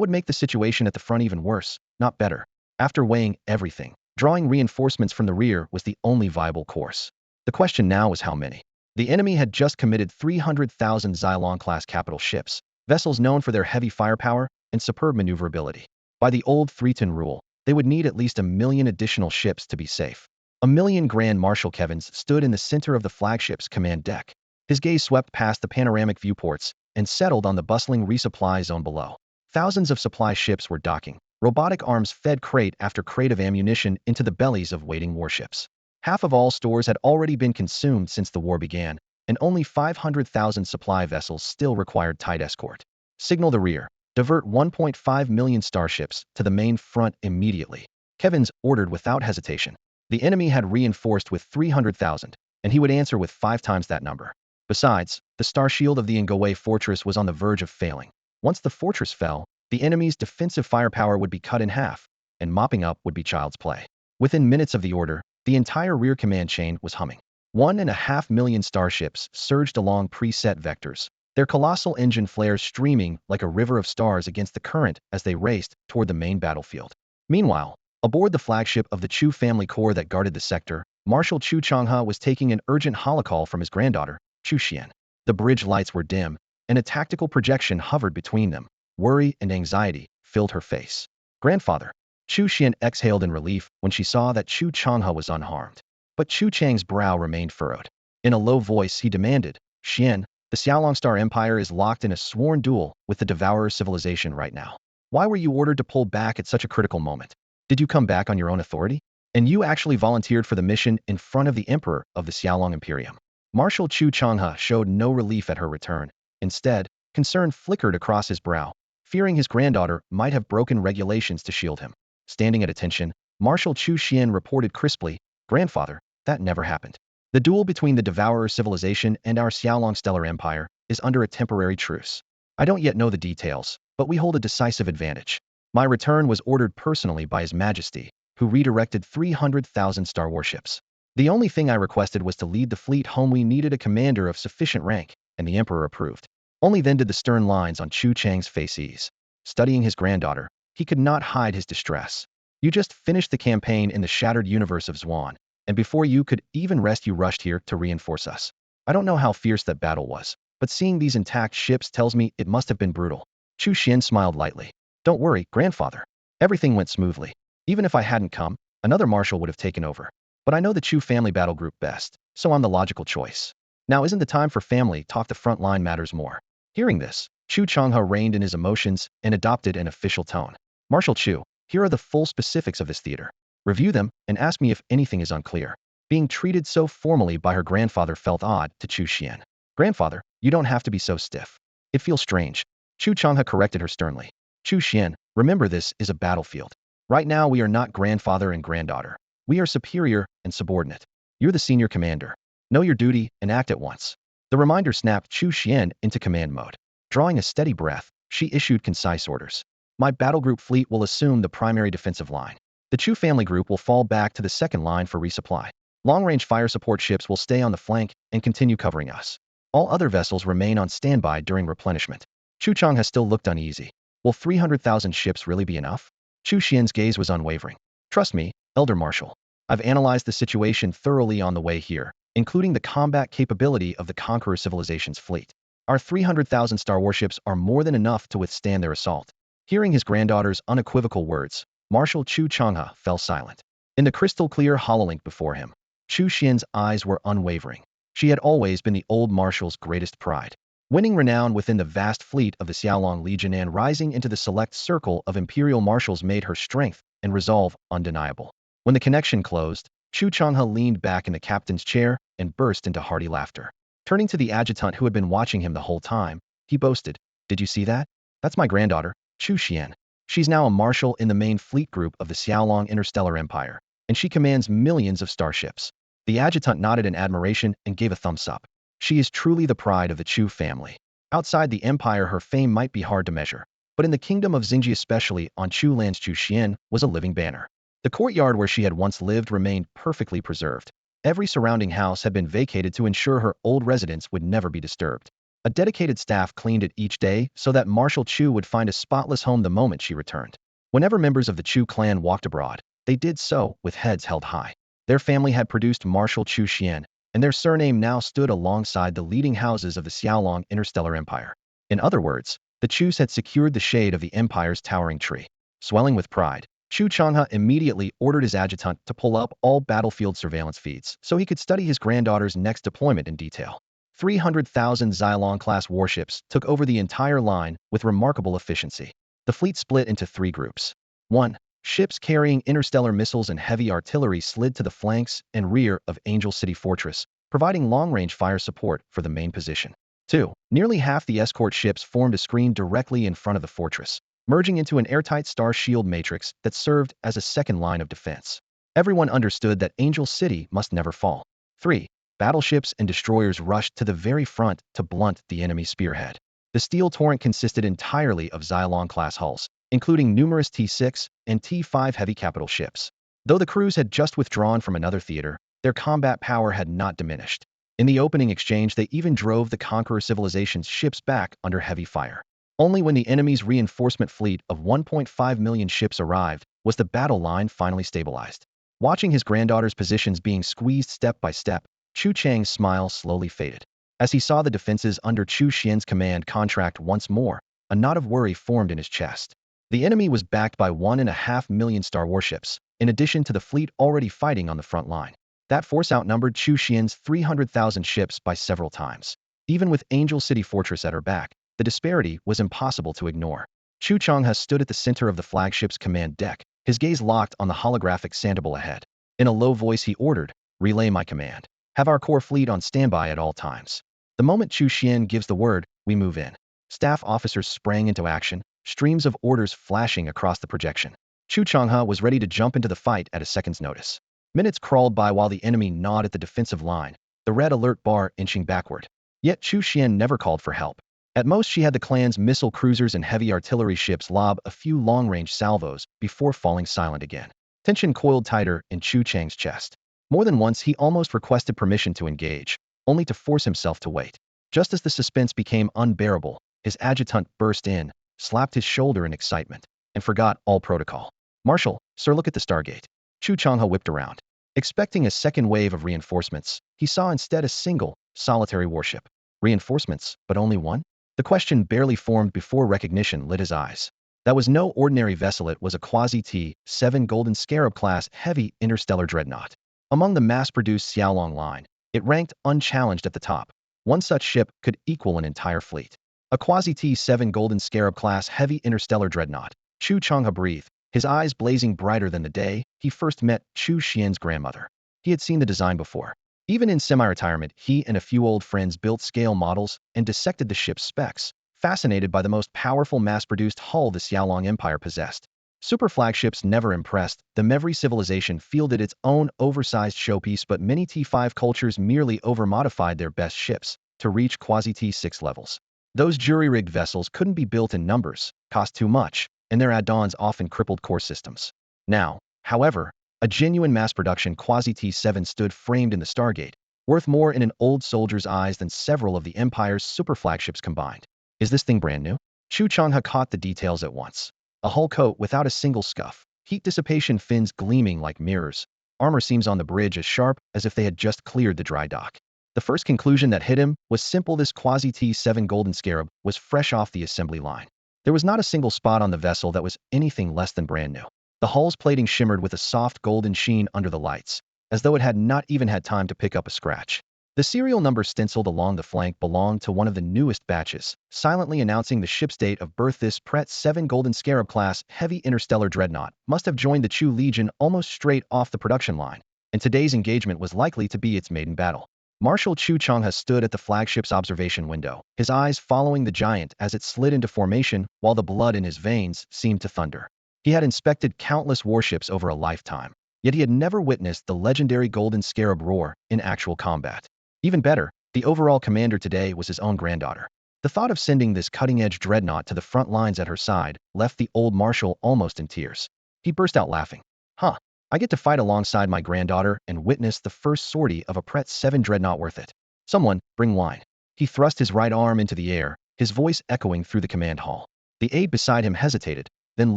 would make the situation at the front even worse, not better. After weighing everything, drawing reinforcements from the rear was the only viable course. The question now was how many. The enemy had just committed 300,000 Xylon-class capital ships, vessels known for their heavy firepower and superb maneuverability. By the old 3-ton rule, they would need at least 1 million additional ships to be safe. 1 million. Grand Marshal Kevins stood in the center of the flagship's command deck. His gaze swept past the panoramic viewports and settled on the bustling resupply zone below. Thousands of supply ships were docking. Robotic arms fed crate after crate of ammunition into the bellies of waiting warships. Half of all stores had already been consumed since the war began, and only 500,000 supply vessels still required tight escort. Signal the rear. Divert 1.5 million starships to the main front immediately. Kevins ordered without hesitation. The enemy had reinforced with 300,000, and he would answer with 5 times that number. Besides, the star shield of the Ngawei fortress was on the verge of failing. Once the fortress fell, the enemy's defensive firepower would be cut in half, and mopping up would be child's play. Within minutes of the order, the entire rear command chain was humming. 1.5 million starships surged along preset vectors, their colossal engine flares streaming like a river of stars against the current as they raced toward the main battlefield. Meanwhile, aboard the flagship of the Chu family corps that guarded the sector, Marshal Chu Changhe was taking an urgent holocall from his granddaughter, Chu Xian. The bridge lights were dim, and a tactical projection hovered between them. Worry and anxiety filled her face. Grandfather. Chu Xian exhaled in relief when she saw that Chu Changhe was unharmed. But Chu Chang's brow remained furrowed. In a low voice, he demanded, Xian, the Xiaolong Star Empire is locked in a sworn duel with the Devourer civilization right now. Why were you ordered to pull back at such a critical moment? Did you come back on your own authority? And you actually volunteered for the mission in front of the Emperor of the Xiaolong Imperium. Marshal Chu Changhe showed no relief at her return. Instead, concern flickered across his brow, fearing his granddaughter might have broken regulations to shield him. Standing at attention, Marshal Chu Xian reported crisply, Grandfather, that never happened. The duel between the Devourer civilization and our Xiaolong Stellar Empire is under a temporary truce. I don't yet know the details, but we hold a decisive advantage. My return was ordered personally by His Majesty, who redirected 300,000 star warships. The only thing I requested was to lead the fleet home. We needed a commander of sufficient rank, and the Emperor approved. Only then did the stern lines on Chu Chang's face ease. Studying his granddaughter, he could not hide his distress. You just finished the campaign in the shattered universe of Zwan, and before you could even rest you rushed here to reinforce us. I don't know how fierce that battle was, but seeing these intact ships tells me it must have been brutal. Chu Xian smiled lightly. Don't worry, Grandfather. Everything went smoothly. Even if I hadn't come, another marshal would have taken over. But I know the Chu family battle group best, so I'm the logical choice. Now isn't the time for family talk. The front line matters more. Hearing this, Chu Changhe reined in his emotions and adopted an official tone. Marshal Chu, here are the full specifics of this theater. Review them and ask me if anything is unclear. Being treated so formally by her grandfather felt odd to Chu Xian. Grandfather, you don't have to be so stiff. It feels strange. Chu Changhe corrected her sternly. Chu Xian, remember this is a battlefield. Right now we are not grandfather and granddaughter. We are superior and subordinate. You're the senior commander. Know your duty and act at once. The reminder snapped Chu Xian into command mode. Drawing a steady breath, she issued concise orders. My battlegroup fleet will assume the primary defensive line. The Chu family group will fall back to the second line for resupply. Long-range fire support ships will stay on the flank and continue covering us. All other vessels remain on standby during replenishment. Chu Changhe still looked uneasy. Will 300,000 ships really be enough? Chu Xian's gaze was unwavering. Trust me, Elder Marshal. I've analyzed the situation thoroughly on the way here, including the combat capability of the Conqueror civilization's fleet. Our 300,000 star warships are more than enough to withstand their assault. Hearing his granddaughter's unequivocal words, Marshal Chu Changhe fell silent. In the crystal-clear hololink before him, Chu Xian's eyes were unwavering. She had always been the old marshal's greatest pride, winning renown within the vast fleet of the Xiaolong Legion and rising into the select circle of imperial marshals made her strength and resolve undeniable. When the connection closed, Chu Changhe leaned back in the captain's chair and burst into hearty laughter. Turning to the adjutant who had been watching him the whole time, he boasted, "Did you see that? That's my granddaughter, Chu Xian. She's now a marshal in the main fleet group of the Xiaolong Interstellar Empire, and she commands millions of starships. The adjutant nodded in admiration and gave a thumbs up. She is truly the pride of the Chu family. Outside the empire, her fame might be hard to measure, but in the kingdom of Xingji, especially on Chu lands, Chu Xian was a living banner. The courtyard where she had once lived remained perfectly preserved. Every surrounding house had been vacated to ensure her old residence would never be disturbed. A dedicated staff cleaned it each day so that Marshal Chu would find a spotless home the moment she returned. Whenever members of the Chu clan walked abroad, they did so with heads held high. Their family had produced Marshal Chu Xian, and their surname now stood alongside the leading houses of the Xiaolong interstellar empire. In other words, the Chus had secured the shade of the empire's towering tree. Swelling with pride, Chu Changhe immediately ordered his adjutant to pull up all battlefield surveillance feeds so he could study his granddaughter's next deployment in detail. 300,000 Xilong-class warships took over the entire line with remarkable efficiency. The fleet split into three groups. 1. Ships carrying interstellar missiles and heavy artillery slid to the flanks and rear of Angel City Fortress, providing long-range fire support for the main position. 2. Nearly half the escort ships formed a screen directly in front of the fortress, merging into an airtight star shield matrix that served as a second line of defense. Everyone understood that Angel City must never fall. 3. Battleships and destroyers rushed to the very front to blunt the enemy's spearhead. The steel torrent consisted entirely of Xilong-class hulls, including numerous T-6 and T-5 heavy capital ships. Though the crews had just withdrawn from another theater, their combat power had not diminished. In the opening exchange, they even drove the Conqueror civilization's ships back under heavy fire. Only when the enemy's reinforcement fleet of 1.5 million ships arrived was the battle line finally stabilized. Watching his granddaughter's positions being squeezed step by step, Chu Chang's smile slowly faded. As he saw the defenses under Chu Xian's command contract once more, a knot of worry formed in his chest. The enemy was backed by 1.5 million star warships, in addition to the fleet already fighting on the front line. That force outnumbered Chu Xian's 300,000 ships by several times. Even with Angel City Fortress at her back, the disparity was impossible to ignore. Chu Changhe stood at the center of the flagship's command deck, his gaze locked on the holographic Sandoval ahead. In a low voice, he ordered, "Relay my command. Have our core fleet on standby at all times." The moment Chu Xian gives the word, we move in. Staff officers sprang into action, streams of orders flashing across the projection. Chu Changhe was ready to jump into the fight at a second's notice. Minutes crawled by while the enemy gnawed at the defensive line, the red alert bar inching backward. Yet Chu Xian never called for help. At most, she had the clan's missile cruisers and heavy artillery ships lob a few long-range salvos before falling silent again. Tension coiled tighter in Chu Chang's chest. More than once, he almost requested permission to engage, only to force himself to wait. Just as the suspense became unbearable, his adjutant burst in, slapped his shoulder in excitement, and forgot all protocol. "Marshal, sir, look at the Stargate." Chu Changhe whipped around. Expecting a second wave of reinforcements, he saw instead a single, solitary warship. Reinforcements, but only one? The question barely formed before recognition lit his eyes. That was no ordinary vessel, it was a Quasi-T-7 Golden Scarab-class heavy interstellar dreadnought. Among the mass-produced Xiaolong line, it ranked unchallenged at the top. One such ship could equal an entire fleet. A Quasi-T-7 Golden Scarab-class heavy interstellar dreadnought. Chu Changhe breathed, his eyes blazing brighter than the day he first met Chu Xian's grandmother. He had seen the design before. Even in semi-retirement, he and a few old friends built scale models and dissected the ship's specs, fascinated by the most powerful mass-produced hull the Xiaolong Empire possessed. Super flagships never impressed, the Mevri civilization fielded its own oversized showpiece, but many T5 cultures merely over-modified their best ships to reach Quasi-T6 levels. Those jury-rigged vessels couldn't be built in numbers, cost too much, and their add-ons often crippled core systems. Now, however, a genuine mass-production Quasi-T7 stood framed in the Stargate, worth more in an old soldier's eyes than several of the Empire's super flagships combined. Is this thing brand new? Chu Changhe caught the details at once. A hull coat without a single scuff, heat dissipation fins gleaming like mirrors, armor seams on the bridge as sharp as if they had just cleared the dry dock. The first conclusion that hit him was simple: this Quasi-T7 Golden Scarab was fresh off the assembly line. There was not a single spot on the vessel that was anything less than brand new. The hull's plating shimmered with a soft golden sheen under the lights, as though it had not even had time to pick up a scratch. The serial number stenciled along the flank belonged to one of the newest batches, silently announcing the ship's date of birth. This Pret 7 Golden Scarab-class heavy interstellar dreadnought must have joined the Chu Legion almost straight off the production line, and today's engagement was likely to be its maiden battle. Marshal Chu Changhe stood at the flagship's observation window, his eyes following the giant as it slid into formation, while the blood in his veins seemed to thunder. He had inspected countless warships over a lifetime, yet he had never witnessed the legendary Golden Scarab roar in actual combat. Even better, the overall commander today was his own granddaughter. The thought of sending this cutting-edge dreadnought to the front lines at her side left the old marshal almost in tears. He burst out laughing. Huh, I get to fight alongside my granddaughter and witness the first sortie of a Pret 7 dreadnought worth it. Someone, bring wine. He thrust his right arm into the air, his voice echoing through the command hall. The aide beside him hesitated, then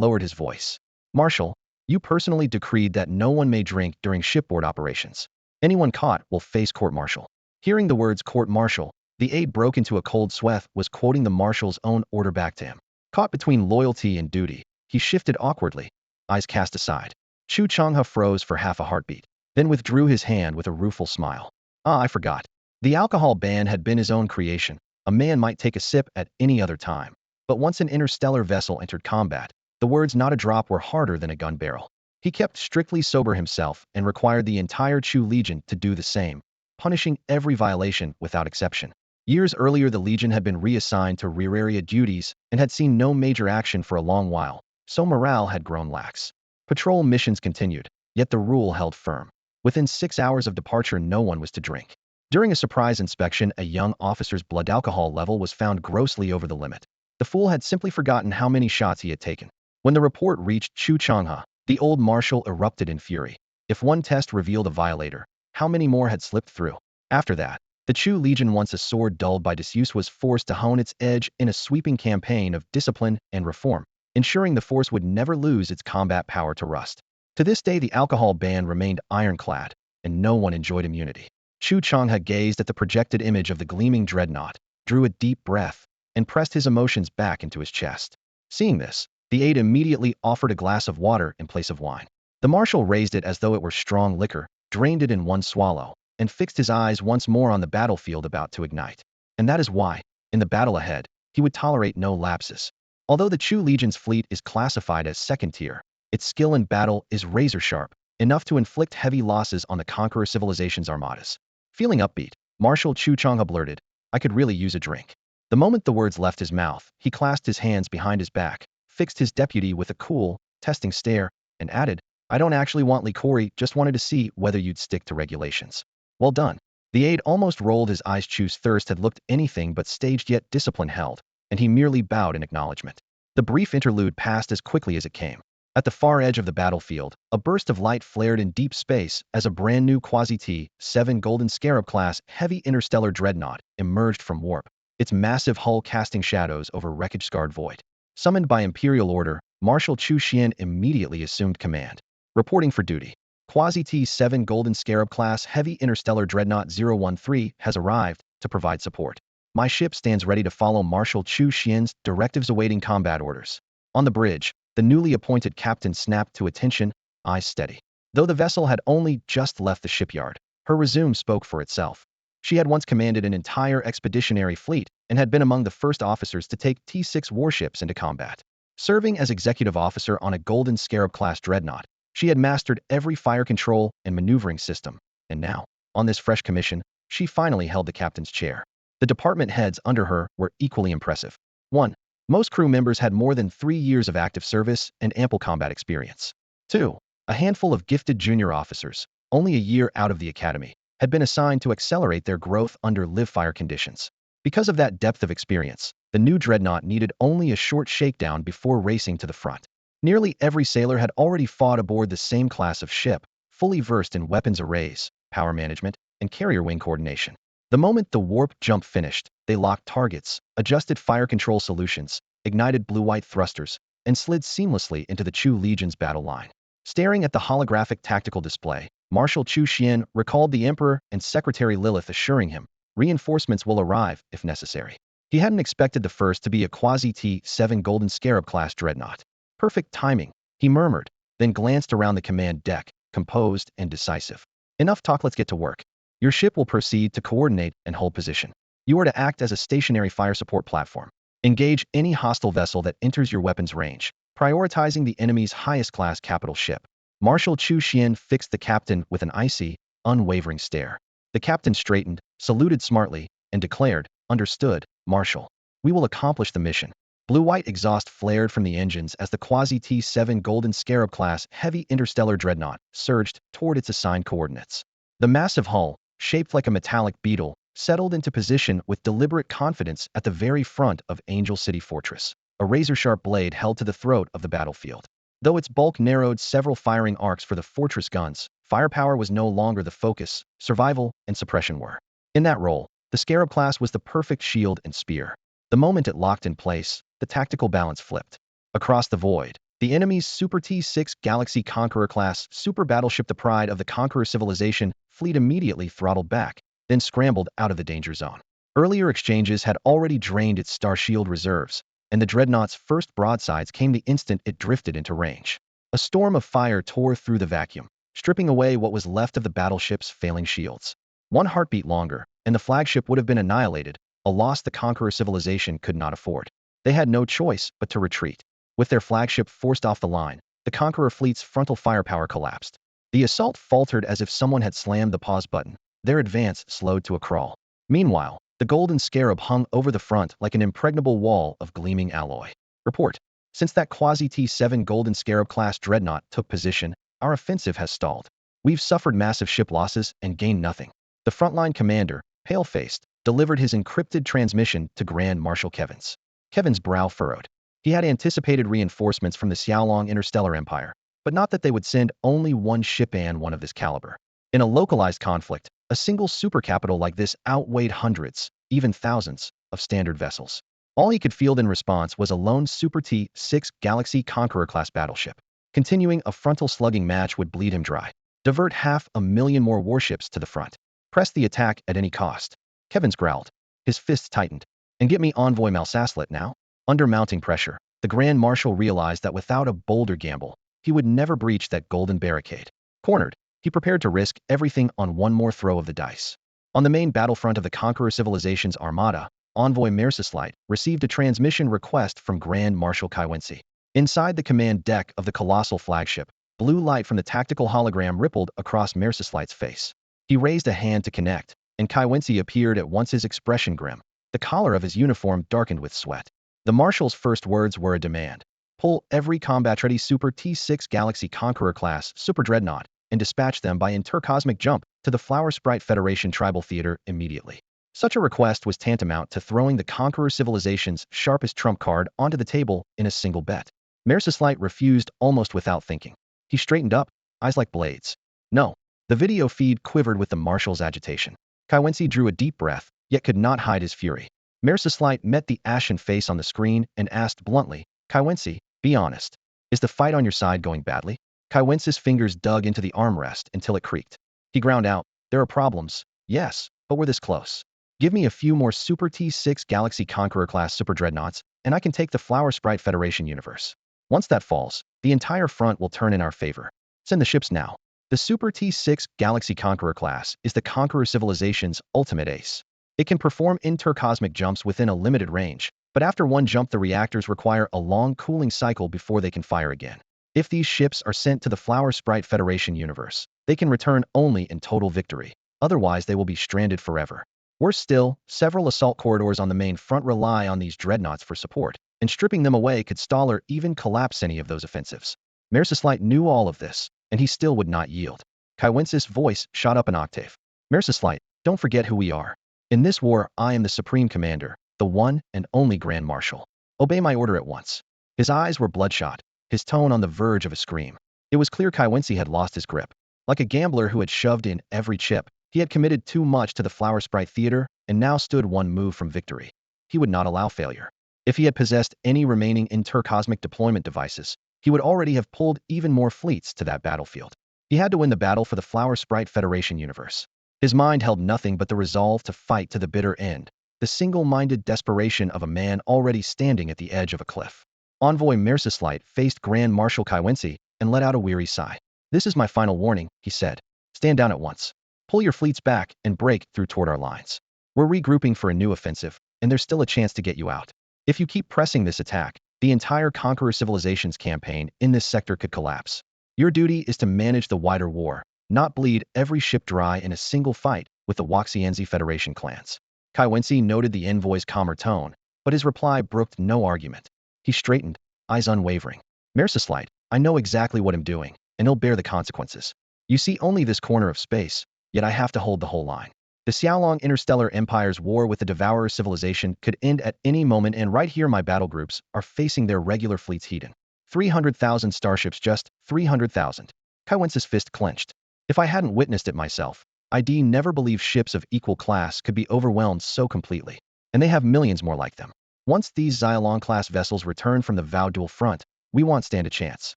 lowered his voice. Marshal, you personally decreed that no one may drink during shipboard operations. Anyone caught will face court-martial. Hearing the words court-martial, the aide broke into a cold sweat, was quoting the marshal's own order back to him. Caught between loyalty and duty, he shifted awkwardly, eyes cast aside. Chu Changhe froze for half a heartbeat, then withdrew his hand with a rueful smile. Ah, I forgot. The alcohol ban had been his own creation. A man might take a sip at any other time. But once an interstellar vessel entered combat, the words not a drop were harder than a gun barrel. He kept strictly sober himself and required the entire Chu Legion to do the same, punishing every violation without exception. Years earlier, the Legion had been reassigned to rear area duties and had seen no major action for a long while, so morale had grown lax. Patrol missions continued, yet the rule held firm. Within 6 hours of departure, no one was to drink. During a surprise inspection, a young officer's blood alcohol level was found grossly over the limit. The fool had simply forgotten how many shots he had taken. When the report reached Chu Changhe, the old marshal erupted in fury. If one test revealed a violator, how many more had slipped through? After that, the Chu Legion, once a sword dulled by disuse, was forced to hone its edge in a sweeping campaign of discipline and reform, ensuring the force would never lose its combat power to rust. To this day, the alcohol ban remained ironclad, and no one enjoyed immunity. Chu Changhe gazed at the projected image of the gleaming dreadnought, drew a deep breath, and pressed his emotions back into his chest. Seeing this, the aide immediately offered a glass of water in place of wine. The marshal raised it as though it were strong liquor, drained it in one swallow, and fixed his eyes once more on the battlefield about to ignite. And that is why, in the battle ahead, he would tolerate no lapses. Although the Chu Legion's fleet is classified as second tier, its skill in battle is razor-sharp, enough to inflict heavy losses on the conqueror civilization's armadas. Feeling upbeat, Marshal Chu Changhe blurted, I could really use a drink. The moment the words left his mouth, he clasped his hands behind his back, fixed his deputy with a cool, testing stare, and added, I don't actually want liqueur, just wanted to see whether you'd stick to regulations. Well done. The aide almost rolled his eyes. Chu's thirst had looked anything but staged, yet discipline held, and he merely bowed in acknowledgement. The brief interlude passed as quickly as it came. At the far edge of the battlefield, a burst of light flared in deep space as a brand new Quasi-T-7 Golden Scarab-class heavy interstellar dreadnought emerged from warp, its massive hull casting shadows over wreckage-scarred void. Summoned by imperial order, Marshal Chu Xian immediately assumed command. Reporting for duty. Quasi-T-7 Golden Scarab-class heavy interstellar dreadnought 013 has arrived to provide support. My ship stands ready to follow Marshal Chu Xian's directives, awaiting combat orders. On the bridge, the newly appointed captain snapped to attention, eyes steady. Though the vessel had only just left the shipyard, her resume spoke for itself. She had once commanded an entire expeditionary fleet and had been among the first officers to take T-6 warships into combat. Serving as executive officer on a Golden Scarab-class dreadnought, she had mastered every fire control and maneuvering system, and now, on this fresh commission, she finally held the captain's chair. The department heads under her were equally impressive. 1. Most crew members had more than 3 years of active service and ample combat experience. 2. A handful of gifted junior officers, only a year out of the academy, had been assigned to accelerate their growth under live-fire conditions. Because of that depth of experience, the new dreadnought needed only a short shakedown before racing to the front. Nearly every sailor had already fought aboard the same class of ship, fully versed in weapons arrays, power management, and carrier wing coordination. The moment the warp jump finished, they locked targets, adjusted fire control solutions, ignited blue-white thrusters, and slid seamlessly into the Chu Legion's battle line. Staring at the holographic tactical display, Marshal Chu Xian recalled the Emperor and Secretary Lilith assuring him, reinforcements will arrive if necessary. He hadn't expected the first to be a Quasi-T-7 Golden Scarab-class dreadnought. Perfect timing, he murmured, then glanced around the command deck, composed and decisive. Enough talk, let's get to work. Your ship will proceed to coordinate and hold position. You are to act as a stationary fire support platform. Engage any hostile vessel that enters your weapon's range, prioritizing the enemy's highest-class capital ship. Marshal Chu Xian fixed the captain with an icy, unwavering stare. The captain straightened, saluted smartly, and declared, Understood, Marshal. We will accomplish the mission. Blue-white exhaust flared from the engines as the Quasi-T-7 Golden Scarab-class heavy interstellar dreadnought surged toward its assigned coordinates. The massive hull, shaped like a metallic beetle, settled into position with deliberate confidence at the very front of Angel City Fortress, a razor-sharp blade held to the throat of the battlefield. Though its bulk narrowed several firing arcs for the fortress guns, firepower was no longer the focus, survival and suppression were. In that role, the Scarab class was the perfect shield and spear. The moment it locked in place, the tactical balance flipped. Across the void, the enemy's Super T-6 Galaxy Conqueror class super battleship, the pride of the Conqueror civilization, fleet immediately throttled back, then scrambled out of the danger zone. Earlier exchanges had already drained its star shield reserves, and the dreadnought's first broadsides came the instant it drifted into range. A storm of fire tore through the vacuum, stripping away what was left of the battleship's failing shields. One heartbeat longer, and the flagship would have been annihilated, a loss the Conqueror civilization could not afford. They had no choice but to retreat. With their flagship forced off the line, the Conqueror fleet's frontal firepower collapsed. The assault faltered as if someone had slammed the pause button. Their advance slowed to a crawl. Meanwhile, the Golden Scarab hung over the front like an impregnable wall of gleaming alloy. Report. Since that Quasi-T-7 Golden Scarab-class dreadnought took position, our offensive has stalled. We've suffered massive ship losses and gained nothing. The frontline commander, pale-faced, delivered his encrypted transmission to Grand Marshal Kevin's. Kevin's brow furrowed. He had anticipated reinforcements from the Xiaolong Interstellar Empire, but not that they would send only one ship and one of this caliber. In a localized conflict, a single supercapital like this outweighed hundreds, even thousands, of standard vessels. All he could field in response was a lone Super T-6 Galaxy Conqueror-class battleship. Continuing a frontal slugging match would bleed him dry. Divert 500,000 more warships to the front. Press the attack at any cost. Kevin's growled. His fists tightened. And get me Envoy Malsaslet now? Under mounting pressure, the Grand Marshal realized that without a bolder gamble, he would never breach that golden barricade. Cornered, he prepared to risk everything on one more throw of the dice. On the main battlefront of the Conqueror civilization's armada, Envoy Malsaslet received a transmission request from Grand Marshal Kaiwensi. Inside the command deck of the colossal flagship, blue light from the tactical hologram rippled across Malsaslet's face. He raised a hand to connect, and Kaiwensi appeared at once, his expression grim. The collar of his uniform darkened with sweat. The Marshal's first words were a demand. Pull every combat-ready Super T-6 Galaxy Conqueror-class super dreadnought and dispatch them by intercosmic jump to the Flower Sprite Federation Tribal Theater immediately. Such a request was tantamount to throwing the Conqueror civilization's sharpest trump card onto the table in a single bet. Malsaslet refused almost without thinking. He straightened up, eyes like blades. No. The video feed quivered with the Marshal's agitation. Kaiwensi drew a deep breath, yet could not hide his fury. Malsaslet met the ashen face on the screen and asked bluntly, Kaiwensi, be honest. Is the fight on your side going badly? Kaiwensi's fingers dug into the armrest until it creaked. He ground out, there are problems, yes, but we're this close. Give me a few more Super T-6 Galaxy Conqueror-class super dreadnoughts, and I can take the Flower Sprite Federation universe. Once that falls, the entire front will turn in our favor. Send the ships now. The Super T-6 Galaxy Conqueror class is the Conqueror civilization's ultimate ace. It can perform intercosmic jumps within a limited range, but after one jump the reactors require a long cooling cycle before they can fire again. If these ships are sent to the Flower Sprite Federation universe, they can return only in total victory. Otherwise they will be stranded forever. Worse still, several assault corridors on the main front rely on these dreadnoughts for support, and stripping them away could stall or even collapse any of those offensives. Malsaslet knew all of this, and he still would not yield. Kaiwensi's voice shot up an octave. Malsaslet, don't forget who we are. In this war, I am the Supreme Commander, the one and only Grand Marshal. Obey my order at once. His eyes were bloodshot, his tone on the verge of a scream. It was clear Kaiwensi had lost his grip. Like a gambler who had shoved in every chip, he had committed too much to the Flower Sprite Theater and now stood one move from victory. He would not allow failure. If he had possessed any remaining intercosmic deployment devices, he would already have pulled even more fleets to that battlefield. He had to win the battle for the Flower Sprite Federation universe. His mind held nothing but the resolve to fight to the bitter end, the single-minded desperation of a man already standing at the edge of a cliff. Envoy Malsaslet faced Grand Marshal Kaiwensi and let out a weary sigh. This is my final warning, he said. Stand down at once. Pull your fleets back and break through toward our lines. We're regrouping for a new offensive, and there's still a chance to get you out. If you keep pressing this attack, the entire Conqueror Civilization's campaign in this sector could collapse. Your duty is to manage the wider war, not bleed every ship dry in a single fight with the Waxianzi Federation clans. Kaiwensi noted the envoy's calmer tone, but his reply brooked no argument. He straightened, eyes unwavering. Mercilesslight, I know exactly what I'm doing, and he'll bear the consequences. You see only this corner of space, yet I have to hold the whole line. The Xiaolong Interstellar Empire's war with the Devourer civilization could end at any moment, and right here my battle groups are facing their regular fleets heated. 300,000 starships, just 300,000. Kai Wence's fist clenched. If I hadn't witnessed it myself, I'd never believe ships of equal class could be overwhelmed so completely. And they have millions more like them. Once these Xiaolong-class vessels return from the Vow dual front, we won't stand a chance.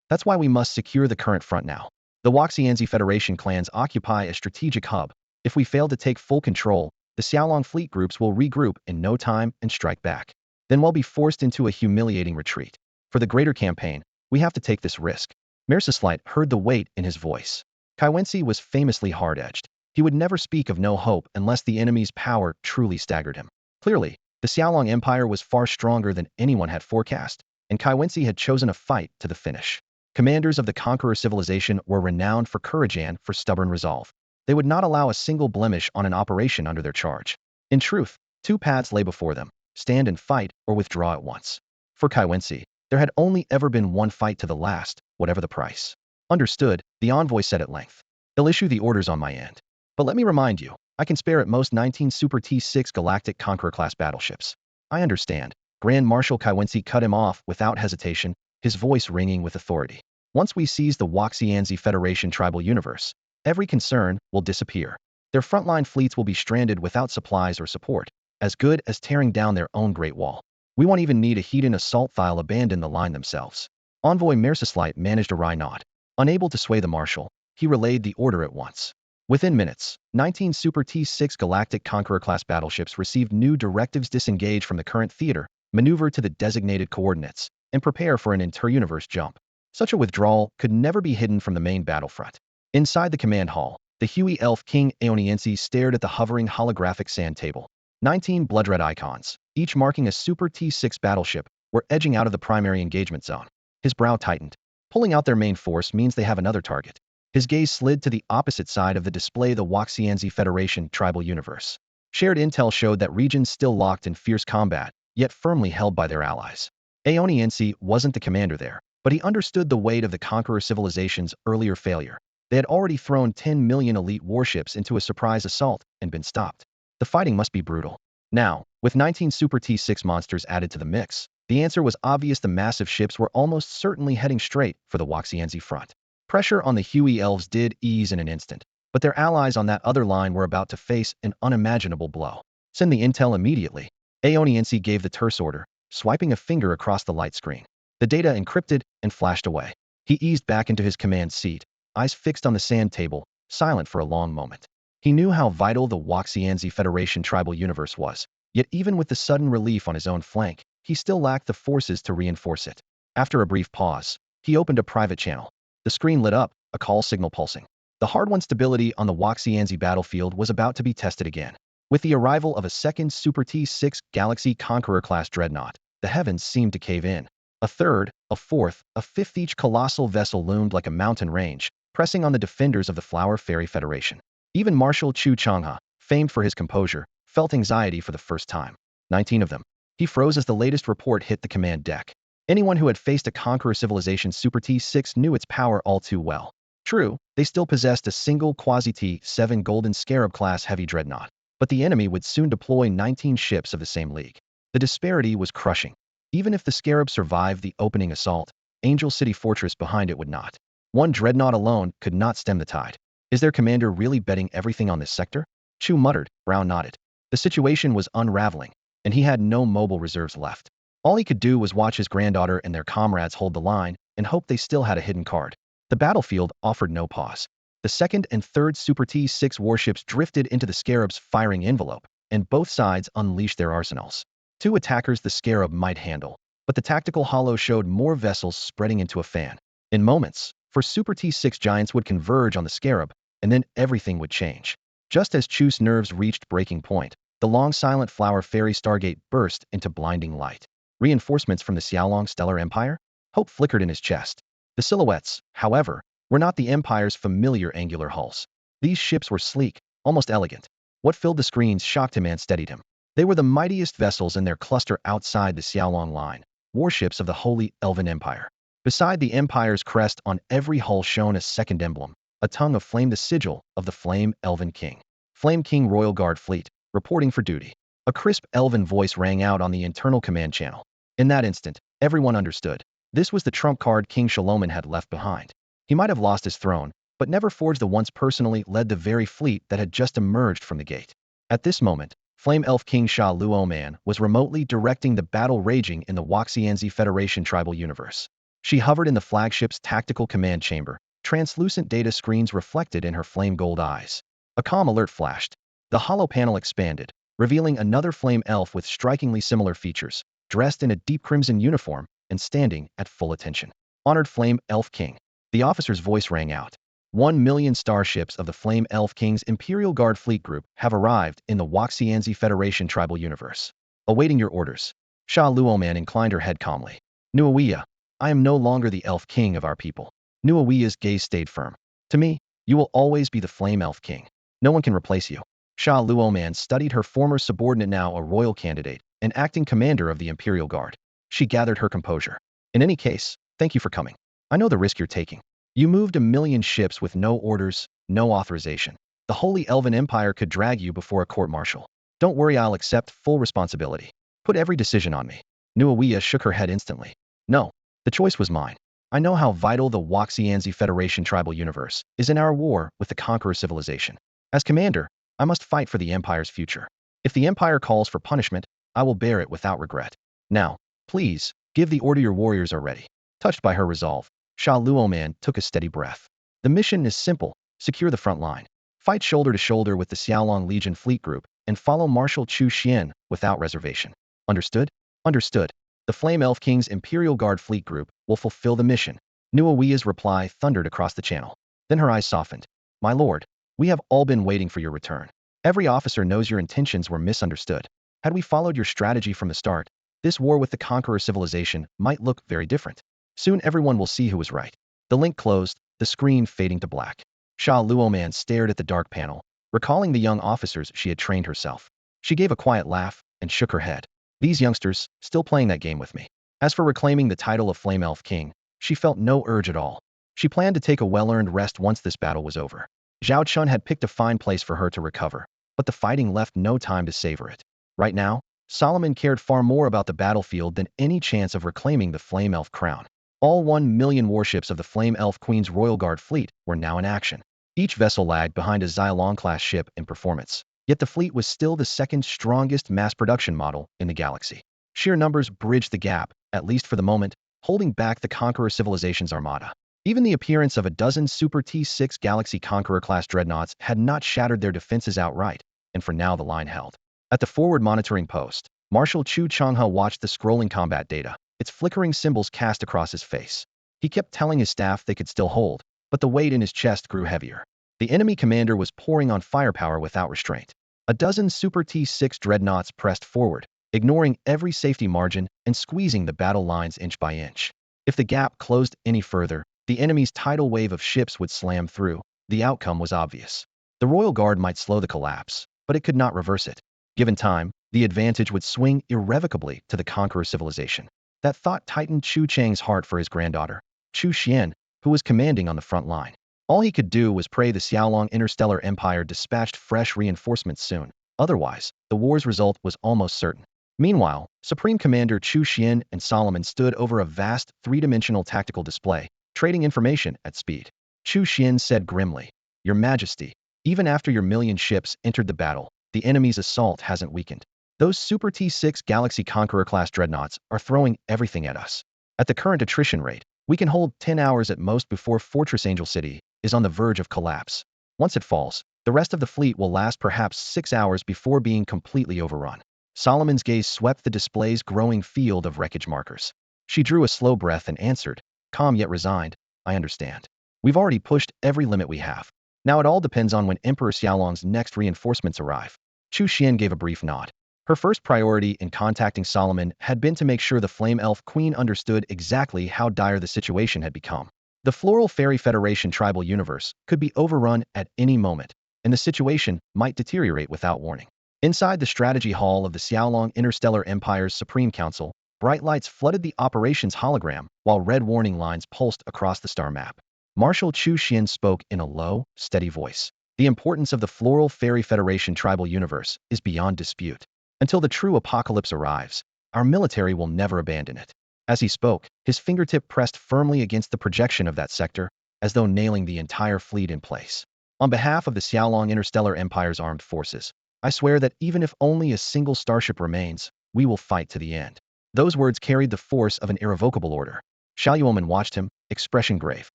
That's why we must secure the current front now. The Waxianzi Federation clans occupy a strategic hub. If we fail to take full control, the Xiaolong fleet groups will regroup in no time and strike back. Then we'll be forced into a humiliating retreat. For the greater campaign, we have to take this risk. Mercilesslight heard the weight in his voice. Kai Wenci was famously hard-edged. He would never speak of no hope unless the enemy's power truly staggered him. Clearly, the Xiaolong Empire was far stronger than anyone had forecast, and Kai Wenci had chosen a fight to the finish. Commanders of the Conqueror civilization were renowned for courage and for stubborn resolve. They would not allow a single blemish on an operation under their charge. In truth, two paths lay before them: stand and fight, or withdraw at once. For Kai Wenci, there had only ever been one fight to the last, whatever the price. Understood, the envoy said at length. He'll issue the orders on my end. But let me remind you, I can spare at most 19 Super T6 Galactic Conqueror-class battleships. I understand. Grand Marshal Kai Wenci cut him off without hesitation, his voice ringing with authority. Once we seize the Waxianzi Federation tribal universe, every concern will disappear. Their frontline fleets will be stranded without supplies or support, as good as tearing down their own Great Wall. We won't even need a heathen assault file abandon the line themselves. Envoy Mercilesslight managed a wry nod. Unable to sway the marshal, he relayed the order at once. Within minutes, 19 Super T6 Galactic Conqueror-class battleships received new directives: disengage from the current theater, maneuver to the designated coordinates, and prepare for an inter-universe jump. Such a withdrawal could never be hidden from the main battlefront. Inside the command hall, the Huey Elf King Aoniensi stared at the hovering holographic sand table. 19 blood-red icons, each marking a Super T6 battleship, were edging out of the primary engagement zone. His brow tightened. Pulling out their main force means they have another target. His gaze slid to the opposite side of the display: the Waxianzi Federation tribal universe. Shared intel showed that regions still locked in fierce combat, yet firmly held by their allies. Aoniensi wasn't the commander there, but he understood the weight of the Conqueror civilization's earlier failure. They had already thrown 10 million elite warships into a surprise assault and been stopped. The fighting must be brutal. Now, with 19 Super T6 monsters added to the mix, the answer was obvious: the massive ships were almost certainly heading straight for the Waxianzi front. Pressure on the Huey elves did ease in an instant, but their allies on that other line were about to face an unimaginable blow. Send the intel immediately. Aoniensi gave the terse order, swiping a finger across the light screen. The data encrypted and flashed away. He eased back into his command seat, eyes fixed on the sand table, silent for a long moment. He knew how vital the Waxianzi Federation tribal universe was, yet even with the sudden relief on his own flank, he still lacked the forces to reinforce it. After a brief pause, he opened a private channel. The screen lit up, a call signal pulsing. The hard-won stability on the Waxianzi battlefield was about to be tested again. With the arrival of a second Super T6 Galaxy Conqueror-class dreadnought, the heavens seemed to cave in. A third, a fourth, a fifth, each colossal vessel loomed like a mountain range, pressing on the defenders of the Flower Fairy Federation. Even Marshal Chu Changhe, famed for his composure, felt anxiety for the first time. 19 of them. He froze as the latest report hit the command deck. Anyone who had faced a Conqueror civilization Super T6 knew its power all too well. True, they still possessed a single Quasi-T7 Golden Scarab-class heavy dreadnought, but the enemy would soon deploy 19 ships of the same league. The disparity was crushing. Even if the Scarab survived the opening assault, Angel City Fortress behind it would not. One dreadnought alone could not stem the tide. Is their commander really betting everything on this sector? Chu muttered, brow nodded. The situation was unraveling, and he had no mobile reserves left. All he could do was watch his granddaughter and their comrades hold the line and hope they still had a hidden card. The battlefield offered no pause. The second and third Super T6 warships drifted into the Scarab's firing envelope, and both sides unleashed their arsenals. 2 attackers the Scarab might handle, but the tactical hollow showed more vessels spreading into a fan. In moments, for Super T6 giants would converge on the Scarab, and then everything would change. Just as Chu's nerves reached breaking point, the long silent Flower Fairy Stargate burst into blinding light. Reinforcements from the Xiaolong Stellar Empire? Hope flickered in his chest. The silhouettes, however, were not the Empire's familiar angular hulls. These ships were sleek, almost elegant. What filled the screens shocked him and steadied him. They were the mightiest vessels in their cluster outside the Xiaolong line. warships of the Holy Elven Empire. Beside the Empire's crest on every hull shone a second emblem, a tongue of flame, the sigil of the Flame Elven King. Flame King Royal Guard Fleet, reporting for duty. A crisp elven voice rang out on the internal command channel. In that instant, everyone understood. This was the trump card King Shaloman had left behind. He might have lost his throne, but never forged the once personally led the very fleet that had just emerged from the gate. At this moment, Flame Elf King Sha Luoman was remotely directing the battle raging in the Waxianzi Federation tribal universe. She hovered in the flagship's tactical command chamber, translucent data screens reflected in her flame gold eyes. A calm alert flashed. The hollow panel expanded, revealing another flame elf with strikingly similar features, dressed in a deep crimson uniform and standing at full attention. Honored Flame Elf King. The officer's voice rang out. 1,000,000 starships of the Flame Elf King's Imperial Guard Fleet Group have arrived in the Waxianzi Federation tribal universe. Awaiting your orders. Sha Luoman inclined her head calmly. Nuawiya, I am no longer the Elf King of our people. Nuawiya's gaze stayed firm. To me, you will always be the Flame Elf King. No one can replace you. Sha Luoman studied her former subordinate, now a royal candidate, and acting commander of the Imperial Guard. She gathered her composure. In any case, thank you for coming. I know the risk you're taking. You moved 1,000,000 ships with no orders, no authorization. The Holy Elven Empire could drag you before a court-martial. Don't worry, I'll accept full responsibility. Put every decision on me. Nuawiya shook her head instantly. No, the choice was mine. I know how vital the Waxianzi Federation tribal universe is in our war with the Conqueror civilization. As commander, I must fight for the Empire's future. If the Empire calls for punishment, I will bear it without regret. Now, please, give the order your warriors are ready. Touched by her resolve, Sha Luoman took a steady breath. The mission is simple: secure the front line. Fight shoulder to shoulder with the Xiaolong Legion Fleet Group, and follow Marshal Chu Xian without reservation. Understood? Understood. The Flame Elf King's Imperial Guard Fleet Group will fulfill the mission. Nuawiya's reply thundered across the channel. Then her eyes softened. My lord, we have all been waiting for your return. Every officer knows your intentions were misunderstood. Had we followed your strategy from the start, this war with the Conqueror civilization might look very different. Soon everyone will see who was right. The link closed, the screen fading to black. Sha Luoman stared at the dark panel, recalling the young officers she had trained herself. She gave a quiet laugh and shook her head. These youngsters, still playing that game with me. As for reclaiming the title of Flame Elf King, she felt no urge at all. She planned to take a well-earned rest once this battle was over. Zhao Chen had picked a fine place for her to recover, but the fighting left no time to savor it. Right now, Solomon cared far more about the battlefield than any chance of reclaiming the Flame Elf crown. All 1,000,000 warships of the Flame Elf Queen's Royal Guard fleet were now in action. Each vessel lagged behind a Xiaolong-class ship in performance, yet the fleet was still the second strongest mass production model in the galaxy. Sheer numbers bridged the gap, at least for the moment, holding back the Conqueror civilization's armada. Even the appearance of a dozen Super T6 Galaxy Conqueror-class dreadnoughts had not shattered their defenses outright, and for now the line held. At the forward monitoring post, Marshal Chu Changhe watched the scrolling combat data, its flickering symbols cast across his face. He kept telling his staff they could still hold, but the weight in his chest grew heavier. The enemy commander was pouring on firepower without restraint. A dozen Super T6 dreadnoughts pressed forward, ignoring every safety margin and squeezing the battle lines inch by inch. If the gap closed any further, the enemy's tidal wave of ships would slam through. The outcome was obvious. The Royal Guard might slow the collapse, but it could not reverse it. Given time, the advantage would swing irrevocably to the Conqueror civilization. That thought tightened Chu Chang's heart for his granddaughter, Chu Xian, who was commanding on the front line. All he could do was pray the Xiaolong Interstellar Empire dispatched fresh reinforcements soon. Otherwise, the war's result was almost certain. Meanwhile, Supreme Commander Chu Xian and Solomon stood over a vast, three-dimensional tactical display, trading information at speed. Chu Xian said grimly, Your Majesty, even after your 1,000,000 ships entered the battle, the enemy's assault hasn't weakened. Those Super T6 Galaxy Conqueror-class dreadnoughts are throwing everything at us. At the current attrition rate, we can hold 10 hours at most before Fortress Angel City is on the verge of collapse. Once it falls, the rest of the fleet will last perhaps 6 hours before being completely overrun. Solomon's gaze swept the display's growing field of wreckage markers. She drew a slow breath and answered, calm yet resigned, I understand. We've already pushed every limit we have. Now it all depends on when Emperor Xiaolong's next reinforcements arrive. Chu Xian gave a brief nod. Her first priority in contacting Solomon had been to make sure the Flame Elf Queen understood exactly how dire the situation had become. The Floral Fairy Federation tribal universe could be overrun at any moment, and the situation might deteriorate without warning. Inside the strategy hall of the Xiaolong Interstellar Empire's Supreme Council, Bright lights flooded the operations hologram, while red warning lines pulsed across the star map. Marshal Chu Xian spoke in a low, steady voice. The importance of the Floral Fairy Federation tribal universe is beyond dispute. Until the true apocalypse arrives, our military will never abandon it. As he spoke, his fingertip pressed firmly against the projection of that sector, as though nailing the entire fleet in place. On behalf of the Xiaolong Interstellar Empire's armed forces, I swear that even if only a single starship remains, we will fight to the end. Those words carried the force of an irrevocable order. Xiao Yuomen watched him, expression grave.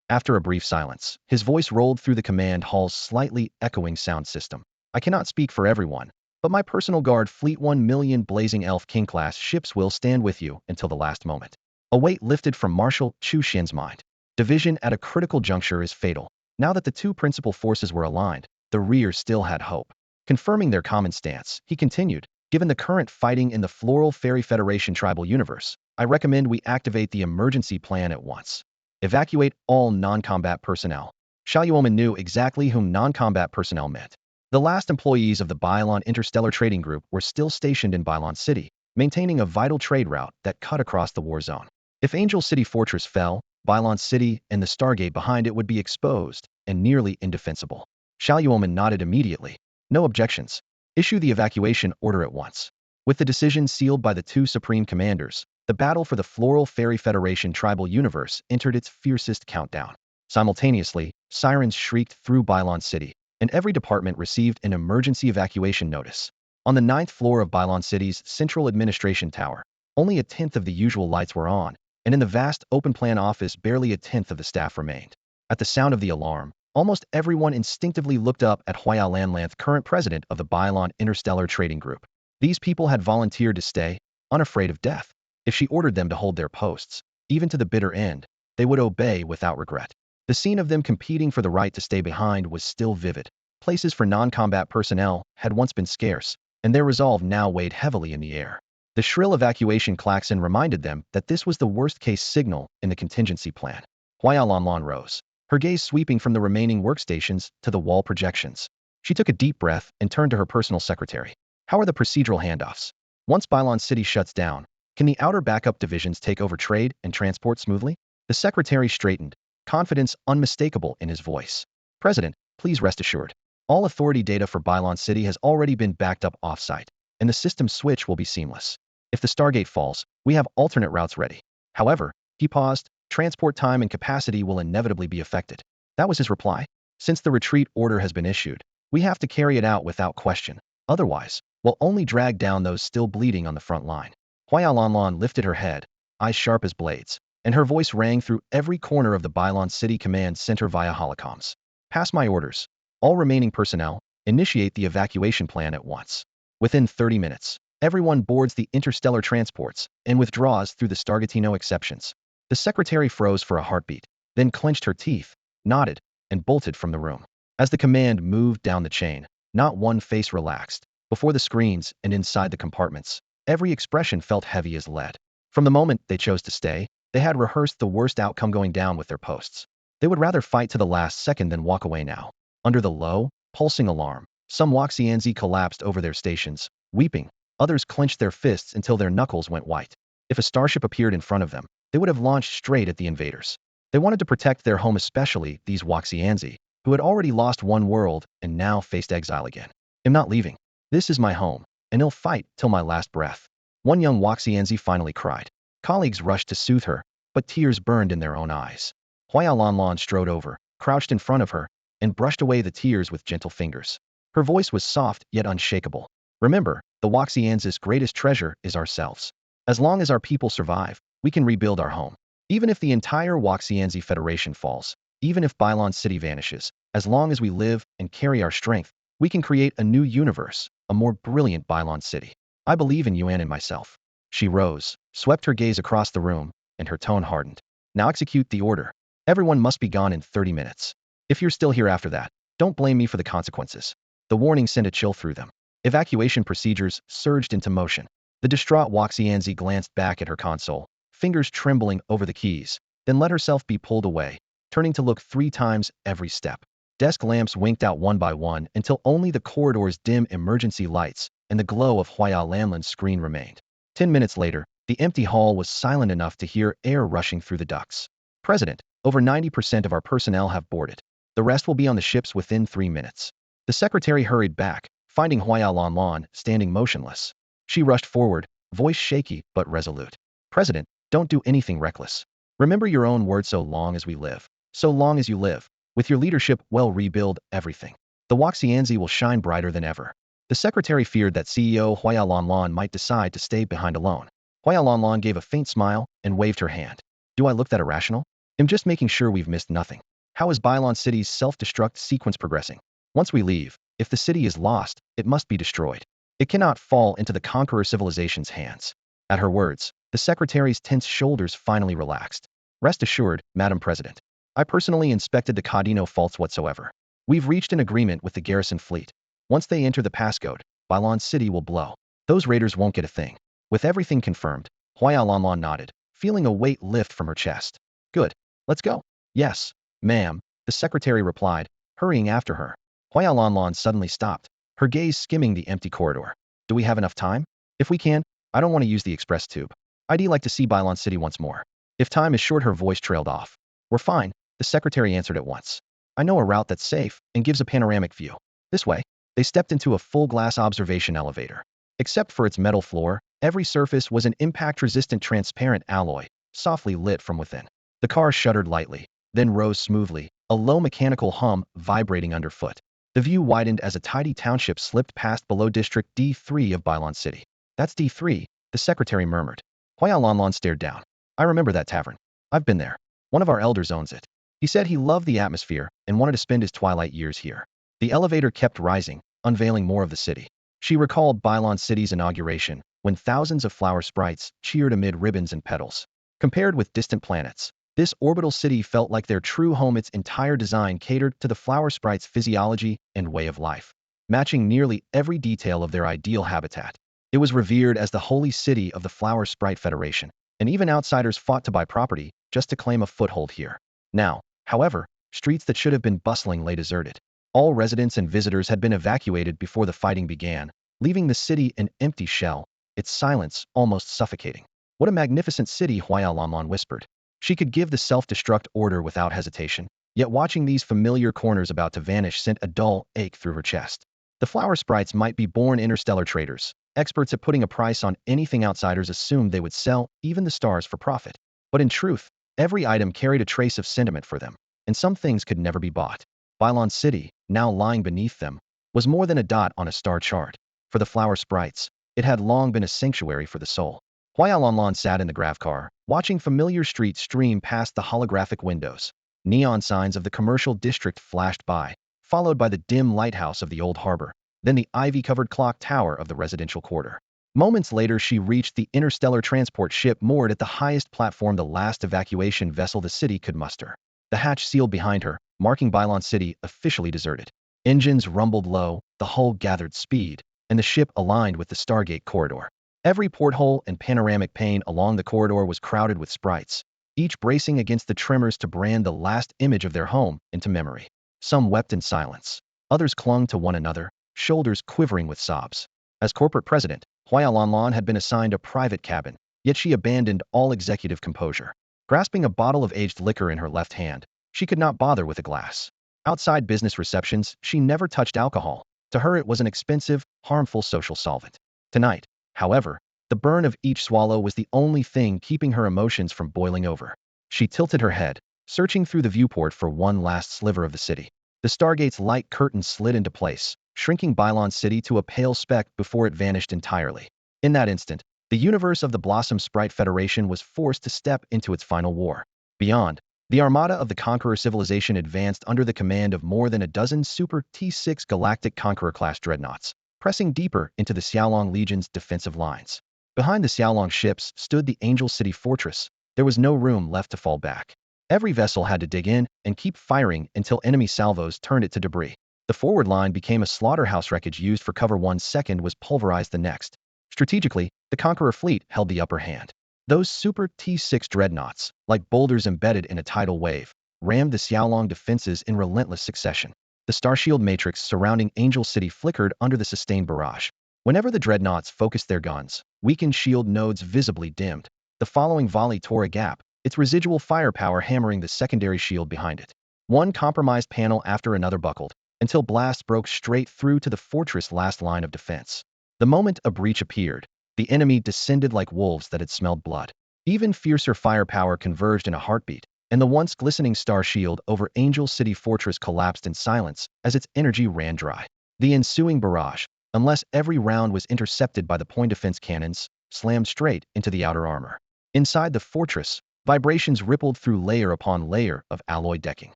After a brief silence, his voice rolled through the command hall's slightly echoing sound system. I cannot speak for everyone, but my personal guard fleet 1,000,000 blazing elf king-class ships will stand with you until the last moment. A weight lifted from Marshal Chu Xian's mind. Division at a critical juncture is fatal. Now that the two principal forces were aligned, the rear still had hope. Confirming their common stance, he continued, given the current fighting in the Floral Fairy Federation tribal universe, I recommend we activate the emergency plan at once. Evacuate all non-combat personnel. Xiao Yuomen knew exactly whom non-combat personnel meant. The last employees of the Bylon Interstellar Trading Group were still stationed in Bylon City, maintaining a vital trade route that cut across the war zone. If Angel City Fortress fell, Bylon City and the Stargate behind it would be exposed and nearly indefensible. Xiao Yuomen nodded immediately. No objections. Issue the evacuation order at once. With the decision sealed by the two supreme commanders, the battle for the Floral Fairy Federation tribal universe entered its fiercest countdown. Simultaneously, sirens shrieked through Bylon City, and every department received an emergency evacuation notice. On the 9th floor of Bylon City's central administration tower, only a tenth of the usual lights were on, and in the vast open-plan office barely a tenth of the staff remained. At the sound of the alarm, almost everyone instinctively looked up at Huaya Lanlanth, current president of the Bylon Interstellar Trading Group. These people had volunteered to stay, unafraid of death. If she ordered them to hold their posts, even to the bitter end, they would obey without regret. The scene of them competing for the right to stay behind was still vivid. Places for non-combat personnel had once been scarce, and their resolve now weighed heavily in the air. The shrill evacuation klaxon reminded them that this was the worst-case signal in the contingency plan. Huaya Lanlan rose, her gaze sweeping from the remaining workstations to the wall projections. She took a deep breath and turned to her personal secretary. How are the procedural handoffs? Once Bylon City shuts down, can the outer backup divisions take over trade and transport smoothly? The secretary straightened, confidence unmistakable in his voice. President, please rest assured. All authority data for Bylon City has already been backed up off-site, and the system switch will be seamless. If the Stargate falls, we have alternate routes ready. However, he paused, transport time and capacity will inevitably be affected. That was his reply. Since the retreat order has been issued, we have to carry it out without question. Otherwise, we'll only drag down those still bleeding on the front line. Huaya Lanlan lifted her head, eyes sharp as blades, and her voice rang through every corner of the Bylon City Command Center via holocoms. Pass my orders. All remaining personnel, initiate the evacuation plan at once. Within 30 minutes, everyone boards the interstellar transports and withdraws through the Stargatino exceptions. The secretary froze for a heartbeat, then clenched her teeth, nodded, and bolted from the room. As the command moved down the chain, not one face relaxed. Before the screens and inside the compartments, every expression felt heavy as lead. From the moment they chose to stay, they had rehearsed the worst outcome going down with their posts. They would rather fight to the last second than walk away now. Under the low, pulsing alarm, some Waxianzi collapsed over their stations, weeping. Others clenched their fists until their knuckles went white. If a starship appeared in front of them, they would have launched straight at the invaders. They wanted to protect their home, especially these Waxianzi, who had already lost one world and now faced exile again. I'm not leaving. This is my home, and I'll fight till my last breath. One young Waxianzi finally cried. Colleagues rushed to soothe her, but tears burned in their own eyes. Huaya Lanlan strode over, crouched in front of her, and brushed away the tears with gentle fingers. Her voice was soft yet unshakable. Remember, the Waxianzi's greatest treasure is ourselves. As long as our people survive, we can rebuild our home. Even if the entire Waxianzi Federation falls, even if Bylon City vanishes, as long as we live and carry our strength, we can create a new universe, a more brilliant Bylon City. I believe in you and in myself. She rose, swept her gaze across the room, and her tone hardened. Now execute the order. Everyone must be gone in 30 minutes. If you're still here after that, don't blame me for the consequences. The warning sent a chill through them. Evacuation procedures surged into motion. The distraught Waxianzi glanced back at her console, fingers trembling over the keys, then let herself be pulled away, turning to look 3 times every step. Desk lamps winked out one by one until only the corridor's dim emergency lights and the glow of Huaya Lanlan's screen remained. 10 minutes later, The empty hall was silent enough to hear air rushing through the ducts. President, over 90% of our personnel have boarded. The rest will be on the ships within 3 minutes. The secretary hurried back, finding Huaya Lanlan standing motionless. She rushed forward, voice shaky but resolute. President, don't do anything reckless. Remember your own word, so long as we live. So long as you live. With your leadership, we'll rebuild everything. The Waxianzi will shine brighter than ever. The secretary feared that CEO Huaya Lanlan might decide to stay behind alone. Huaya Lanlan gave a faint smile and waved her hand. Do I look that irrational? I'm just making sure we've missed nothing. How is Bylon City's self-destruct sequence progressing? Once we leave, if the city is lost, it must be destroyed. It cannot fall into the conqueror civilization's hands. At her words, the secretary's tense shoulders finally relaxed. Rest assured, Madam President. I personally inspected the Cadino faults whatsoever. We've reached an agreement with the garrison fleet. Once they enter the passcode, Bylon City will blow. Those raiders won't get a thing. With everything confirmed, Huaya Lanlan nodded, feeling a weight lift from her chest. Good. Let's go. Yes, ma'am, the secretary replied, hurrying after her. Huaya Lanlan suddenly stopped, her gaze skimming the empty corridor. Do we have enough time? If we can, I don't want to use the express tube. I'd like to see Bylon City once more. If time is short, her voice trailed off. We're fine, the secretary answered at once. I know a route that's safe and gives a panoramic view. This way. They stepped into a full-glass observation elevator. Except for its metal floor, every surface was an impact-resistant transparent alloy, softly lit from within. The car shuddered lightly, then rose smoothly, a low mechanical hum vibrating underfoot. The view widened as a tidy township slipped past below District D3 of Bylon City. That's D3, the secretary murmured. Huaya Lanlan stared down. I remember that tavern. I've been there. One of our elders owns it. He said he loved the atmosphere and wanted to spend his twilight years here. The elevator kept rising, unveiling more of the city. She recalled Bylon City's inauguration, when thousands of flower sprites cheered amid ribbons and petals. Compared with distant planets, this orbital city felt like their true home. Its entire design catered to the flower sprites' physiology and way of life, matching nearly every detail of their ideal habitat. It was revered as the holy city of the Flower Sprite Federation, and even outsiders fought to buy property just to claim a foothold here. Now, however, streets that should have been bustling lay deserted. All residents and visitors had been evacuated before the fighting began, leaving the city an empty shell, its silence almost suffocating. What a magnificent city, Huaya Lanlan whispered. She could give the self-destruct order without hesitation, yet watching these familiar corners about to vanish sent a dull ache through her chest. The flower sprites might be born interstellar traders, experts at putting a price on anything outsiders assumed they would sell, even the stars, for profit. But in truth, every item carried a trace of sentiment for them, and some things could never be bought. Bylon City, now lying beneath them, was more than a dot on a star chart. For the flower sprites, it had long been a sanctuary for the soul. Huaya Lanlan sat in the grav car, watching familiar streets stream past the holographic windows. Neon signs of the commercial district flashed by, followed by the dim lighthouse of the old harbor, then the ivy-covered clock tower of the residential quarter. Moments later, she reached the interstellar transport ship moored at the highest platform, the last evacuation vessel the city could muster. The hatch sealed behind her, marking Bylon City officially deserted. Engines rumbled low, the hull gathered speed, and the ship aligned with the Stargate corridor. Every porthole and panoramic pane along the corridor was crowded with sprites, each bracing against the tremors to brand the last image of their home into memory. Some wept in silence. Others clung to one another, shoulders quivering with sobs. As corporate president, Huaya Lanlan had been assigned a private cabin, yet she abandoned all executive composure. Grasping a bottle of aged liquor in her left hand, she could not bother with a glass. Outside business receptions, she never touched alcohol. To her it was an expensive, harmful social solvent. Tonight, however, the burn of each swallow was the only thing keeping her emotions from boiling over. She tilted her head, searching through the viewport for one last sliver of the city. The Stargate's light curtain slid into place, shrinking Bylon City to a pale speck before it vanished entirely. In that instant, the universe of the Blossom Sprite Federation was forced to step into its final war. Beyond, the armada of the Conqueror civilization advanced under the command of more than a dozen Super T6 Galactic Conqueror-class dreadnoughts, pressing deeper into the Xiaolong Legion's defensive lines. Behind the Xiaolong ships stood the Angel City Fortress. There was no room left to fall back. Every vessel had to dig in and keep firing until enemy salvos turned it to debris. The forward line became a slaughterhouse. Wreckage used for cover 1 second was pulverized the next. Strategically, the Conqueror fleet held the upper hand. Those Super T6 dreadnoughts, like boulders embedded in a tidal wave, rammed the Xiaolong defenses in relentless succession. The starshield matrix surrounding Angel City flickered under the sustained barrage. Whenever the dreadnoughts focused their guns, weakened shield nodes visibly dimmed. The following volley tore a gap, its residual firepower hammering the secondary shield behind it. One compromised panel after another buckled, until blasts broke straight through to the fortress' last line of defense. The moment a breach appeared, the enemy descended like wolves that had smelled blood. Even fiercer firepower converged in a heartbeat, and the once glistening star shield over Angel City Fortress collapsed in silence as its energy ran dry. The ensuing barrage, unless every round was intercepted by the point defense cannons, slammed straight into the outer armor. Inside the fortress, vibrations rippled through layer upon layer of alloy decking.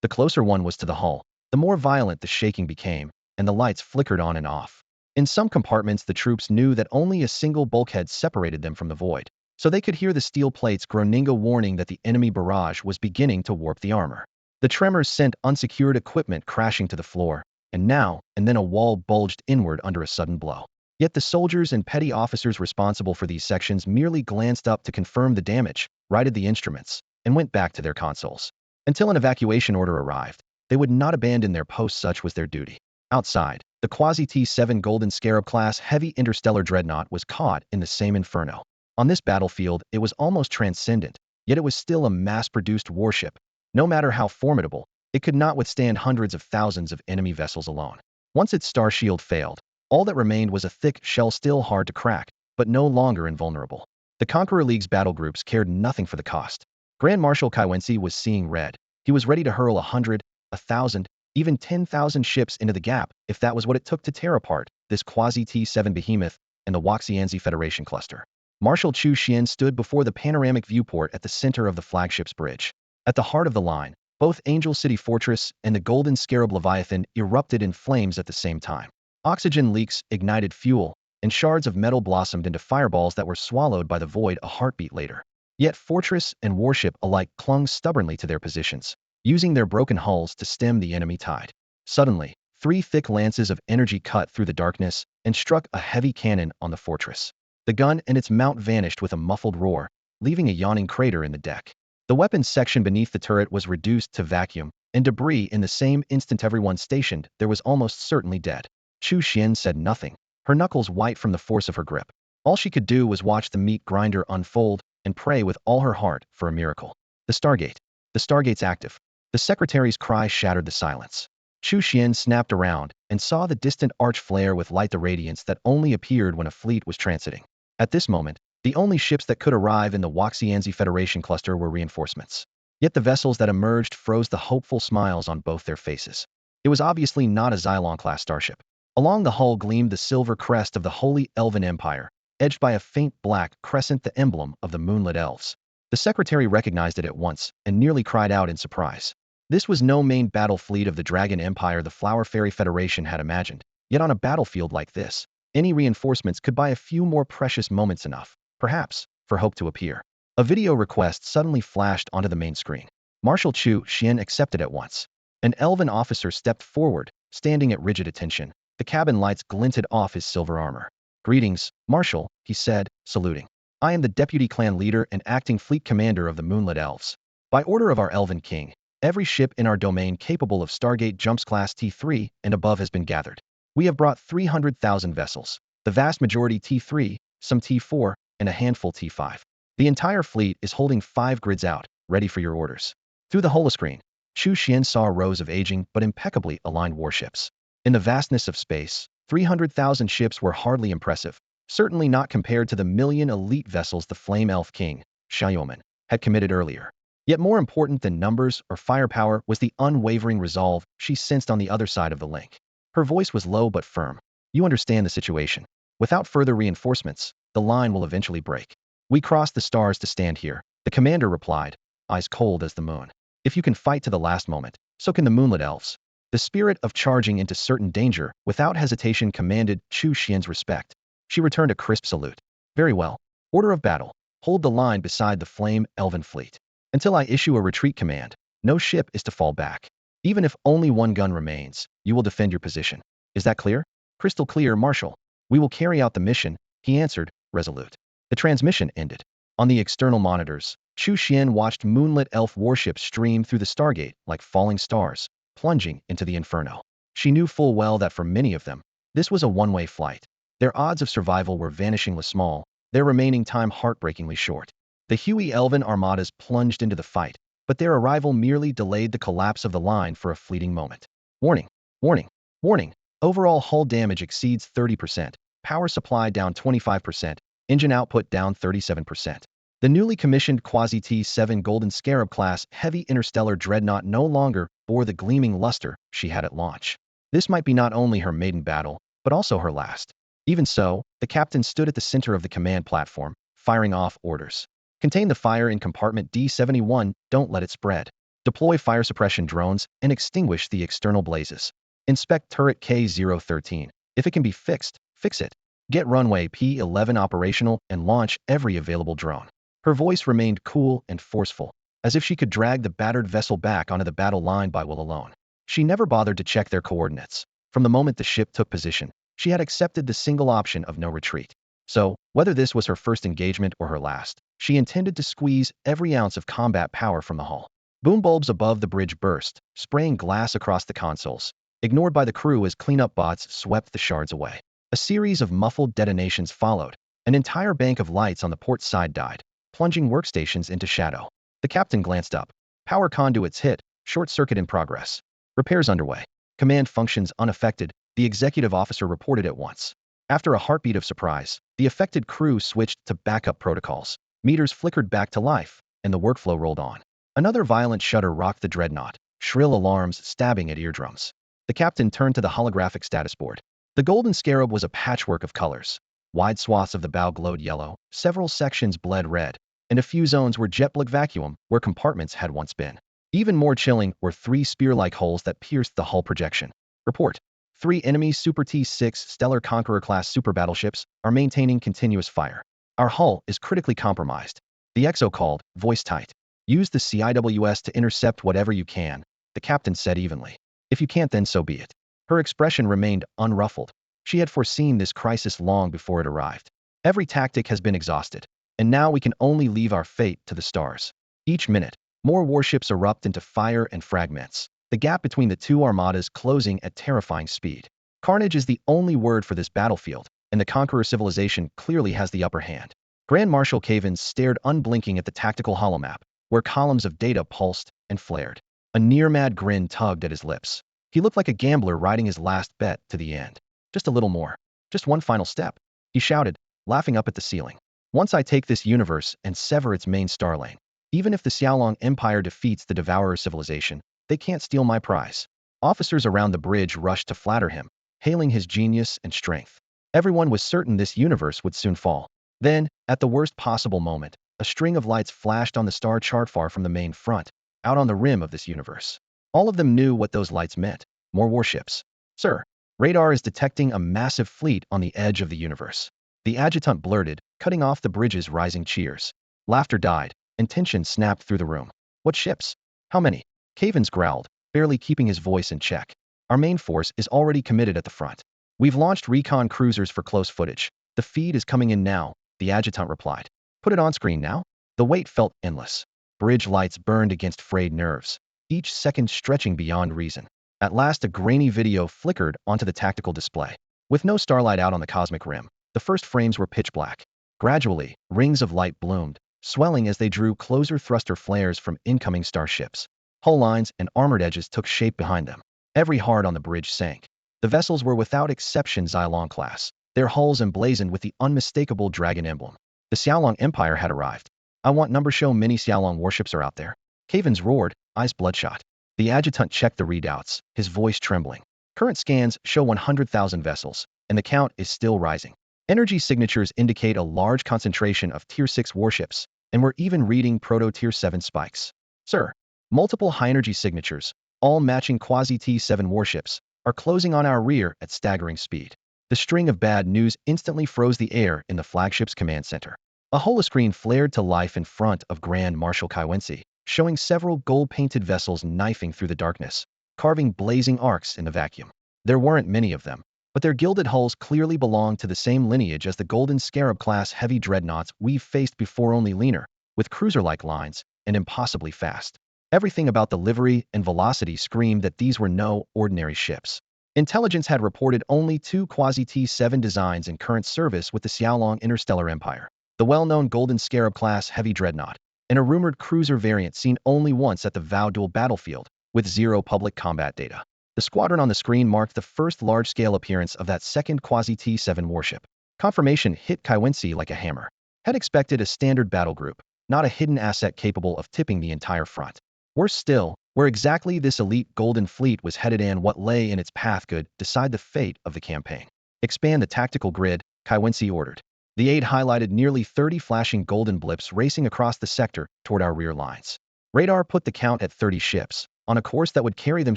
The closer one was to the hull, the more violent the shaking became, and the lights flickered on and off. In some compartments, the troops knew that only a single bulkhead separated them from the void, so they could hear the steel plates groaning, a warning that the enemy barrage was beginning to warp the armor. The tremors sent unsecured equipment crashing to the floor, and now and then a wall bulged inward under a sudden blow. Yet the soldiers and petty officers responsible for these sections merely glanced up to confirm the damage, righted the instruments, and went back to their consoles. Until an evacuation order arrived, they would not abandon their posts, such was their duty. Outside, the Quasi-T-7 Golden Scarab-class heavy interstellar dreadnought was caught in the same inferno. On this battlefield, it was almost transcendent, yet it was still a mass-produced warship. No matter how formidable, it could not withstand hundreds of thousands of enemy vessels alone. Once its star shield failed, all that remained was a thick shell still hard to crack, but no longer invulnerable. The Conqueror League's battle groups cared nothing for the cost. Grand Marshal Kaiwensi was seeing red. He was ready to hurl 100, 1,000, even 10,000 ships into the gap if that was what it took to tear apart this Quasi-T-7 behemoth and the Waxianzi Federation cluster. Marshal Chu Xian stood before the panoramic viewport at the center of the flagship's bridge. At the heart of the line, both Angel City Fortress and the Golden Scarab Leviathan erupted in flames at the same time. Oxygen leaks ignited fuel, and shards of metal blossomed into fireballs that were swallowed by the void a heartbeat later. Yet fortress and warship alike clung stubbornly to their positions, using their broken hulls to stem the enemy tide. Suddenly, 3 thick lances of energy cut through the darkness and struck a heavy cannon on the fortress. The gun and its mount vanished with a muffled roar, leaving a yawning crater in the deck. The weapons section beneath the turret was reduced to vacuum and debris in the same instant. Everyone stationed there was almost certainly dead. Chu Xian said nothing, her knuckles white from the force of her grip. All she could do was watch the meat grinder unfold and pray with all her heart for a miracle. The Stargate. The Stargate's active. The secretary's cry shattered the silence. Chu Xian snapped around and saw the distant arch flare with light, the radiance that only appeared when a fleet was transiting. At this moment, the only ships that could arrive in the Waxianzi Federation cluster were reinforcements. Yet the vessels that emerged froze the hopeful smiles on both their faces. It was obviously not a Xylon-class starship. Along the hull gleamed the silver crest of the Holy Elven Empire, edged by a faint black crescent, the emblem of the Moonlit Elves. The secretary recognized it at once and nearly cried out in surprise. This was no main battle fleet of the Dragon Empire the Flower Fairy Federation had imagined. Yet on a battlefield like this, any reinforcements could buy a few more precious moments, enough, perhaps, for hope to appear. A video request suddenly flashed onto the main screen. Marshal Chu Xian accepted at once. An elven officer stepped forward, standing at rigid attention. The cabin lights glinted off his silver armor. "Greetings, Marshal," he said, saluting. "I am the deputy clan leader and acting fleet commander of the Moonlit Elves. By order of our Elven King, every ship in our domain capable of Stargate jumps class T3 and above has been gathered. We have brought 300,000 vessels, the vast majority T3, some T4, and a handful T5. The entire fleet is holding 5 grids out, ready for your orders." Through the holoscreen, Chu Xian saw rows of aging but impeccably aligned warships. In the vastness of space, 300,000 ships were hardly impressive, certainly not compared to the million elite vessels the Flame Elf King, Xiaoman, had committed earlier. Yet more important than numbers or firepower was the unwavering resolve she sensed on the other side of the link. Her voice was low but firm. "You understand the situation. Without further reinforcements, the line will eventually break. We crossed the stars to stand here," the commander replied, eyes cold as the moon. "If you can fight to the last moment, so can the Moonlit Elves." The spirit of charging into certain danger without hesitation commanded Chu Xian's respect. She returned a crisp salute. "Very well. Order of battle. Hold the line beside the Flame Elven fleet. Until I issue a retreat command, no ship is to fall back. Even if only one gun remains, you will defend your position. Is that clear?" "Crystal clear, Marshal. We will carry out the mission," he answered, resolute. The transmission ended. On the external monitors, Chu Xian watched Moonlit Elf warships stream through the Stargate like falling stars, plunging into the inferno. She knew full well that for many of them, this was a one-way flight. Their odds of survival were vanishingly small, their remaining time heartbreakingly short. The Huey Elven armadas plunged into the fight, but their arrival merely delayed the collapse of the line for a fleeting moment. Warning, warning, warning. Overall hull damage exceeds 30%, power supply down 25%, engine output down 37%. The newly commissioned Quasi-T7 Golden Scarab-class heavy interstellar dreadnought no longer bore the gleaming luster she had at launch. This might be not only her maiden battle, but also her last. Even so, the captain stood at the center of the command platform, firing off orders. Contain the fire in compartment D71, don't let it spread. Deploy fire suppression drones and extinguish the external blazes. Inspect turret K013. If it can be fixed, fix it. Get runway P11 operational and launch every available drone. Her voice remained cool and forceful, as if she could drag the battered vessel back onto the battle line by will alone. She never bothered to check their coordinates. From the moment the ship took position, she had accepted the single option of no retreat. So, whether this was her first engagement or her last, she intended to squeeze every ounce of combat power from the hull. Boom bulbs above the bridge burst, spraying glass across the consoles, ignored by the crew as cleanup bots swept the shards away. A series of muffled detonations followed. An entire bank of lights on the port side died, plunging workstations into shadow. The captain glanced up. Power conduits hit, short circuit in progress. Repairs underway. Command functions unaffected, the executive officer reported at once. After a heartbeat of surprise, the affected crew switched to backup protocols. Meters flickered back to life, and the workflow rolled on. Another violent shudder rocked the dreadnought, shrill alarms stabbing at eardrums. The captain turned to the holographic status board. The Golden Scarab was a patchwork of colors. Wide swaths of the bow glowed yellow, several sections bled red, and a few zones were jet-black vacuum where compartments had once been. Even more chilling were three spear-like holes that pierced the hull projection. Report. 3 enemy Super T6 Stellar Conqueror-class super battleships are maintaining continuous fire. Our hull is critically compromised. The XO called, voice tight. Use the CIWS to intercept whatever you can, the captain said evenly. If you can't, then so be it. Her expression remained unruffled. She had foreseen this crisis long before it arrived. Every tactic has been exhausted, and now we can only leave our fate to the stars. Each minute, more warships erupt into fire and fragments, the gap between the two armadas closing at terrifying speed. Carnage is the only word for this battlefield, and the Conqueror civilization clearly has the upper hand. Grand Marshal Cavins stared unblinking at the tactical holomap, where columns of data pulsed and flared. A near-mad grin tugged at his lips. He looked like a gambler riding his last bet to the end. Just a little more. Just one final step. He shouted, laughing up at the ceiling. Once I take this universe and sever its main star lane, even if the Xiaolong Empire defeats the Devourer civilization, they can't steal my prize. Officers around the bridge rushed to flatter him, hailing his genius and strength. Everyone was certain this universe would soon fall. Then, at the worst possible moment, a string of lights flashed on the star chart far from the main front, out on the rim of this universe. All of them knew what those lights meant. More warships. Sir, radar is detecting a massive fleet on the edge of the universe. The adjutant blurted, cutting off the bridge's rising cheers. Laughter died, and tension snapped through the room. What ships? How many? Cavins growled, barely keeping his voice in check. Our main force is already committed at the front. We've launched recon cruisers for close footage. The feed is coming in now, the adjutant replied. Put it on screen now? The wait felt endless. Bridge lights burned against frayed nerves, each second stretching beyond reason. At last a grainy video flickered onto the tactical display. With no starlight out on the cosmic rim, the first frames were pitch black. Gradually, rings of light bloomed, swelling as they drew closer thruster flares from incoming starships. Hull lines and armored edges took shape behind them. Every heart on the bridge sank. The vessels were without exception Xylong class, their hulls emblazoned with the unmistakable dragon emblem. The Xiaolong Empire had arrived. I want number show many Xiaolong warships are out there. Cavins roared, eyes bloodshot. The adjutant checked the readouts, his voice trembling. Current scans show 100,000 vessels, and the count is still rising. Energy signatures indicate a large concentration of Tier 6 warships, and we're even reading Proto-Tier 7 spikes. Sir, multiple high-energy signatures, all matching Quasi-T7 warships, are closing on our rear at staggering speed. The string of bad news instantly froze the air in the flagship's command center. A holoscreen flared to life in front of Grand Marshal Kaiwensi, showing several gold-painted vessels knifing through the darkness, carving blazing arcs in the vacuum. There weren't many of them, but their gilded hulls clearly belonged to the same lineage as the Golden Scarab-class heavy dreadnoughts we've faced before, only leaner, with cruiser-like lines, and impossibly fast. Everything about the livery and velocity screamed that these were no ordinary ships. Intelligence had reported only two quasi-T-7 designs in current service with the Xiaolong Interstellar Empire, the well-known Golden Scarab-class heavy dreadnought, and a rumored cruiser variant seen only once at the Vow dual battlefield, with zero public combat data. The squadron on the screen marked the first large-scale appearance of that second quasi-T-7 warship. Confirmation hit Kaiwensi like a hammer. Had expected a standard battle group, not a hidden asset capable of tipping the entire front. Worse still, where exactly this elite golden fleet was headed and what lay in its path could decide the fate of the campaign. Expand the tactical grid, Kaiwensi ordered. The aide highlighted nearly 30 flashing golden blips racing across the sector toward our rear lines. Radar put the count at 30 ships, on a course that would carry them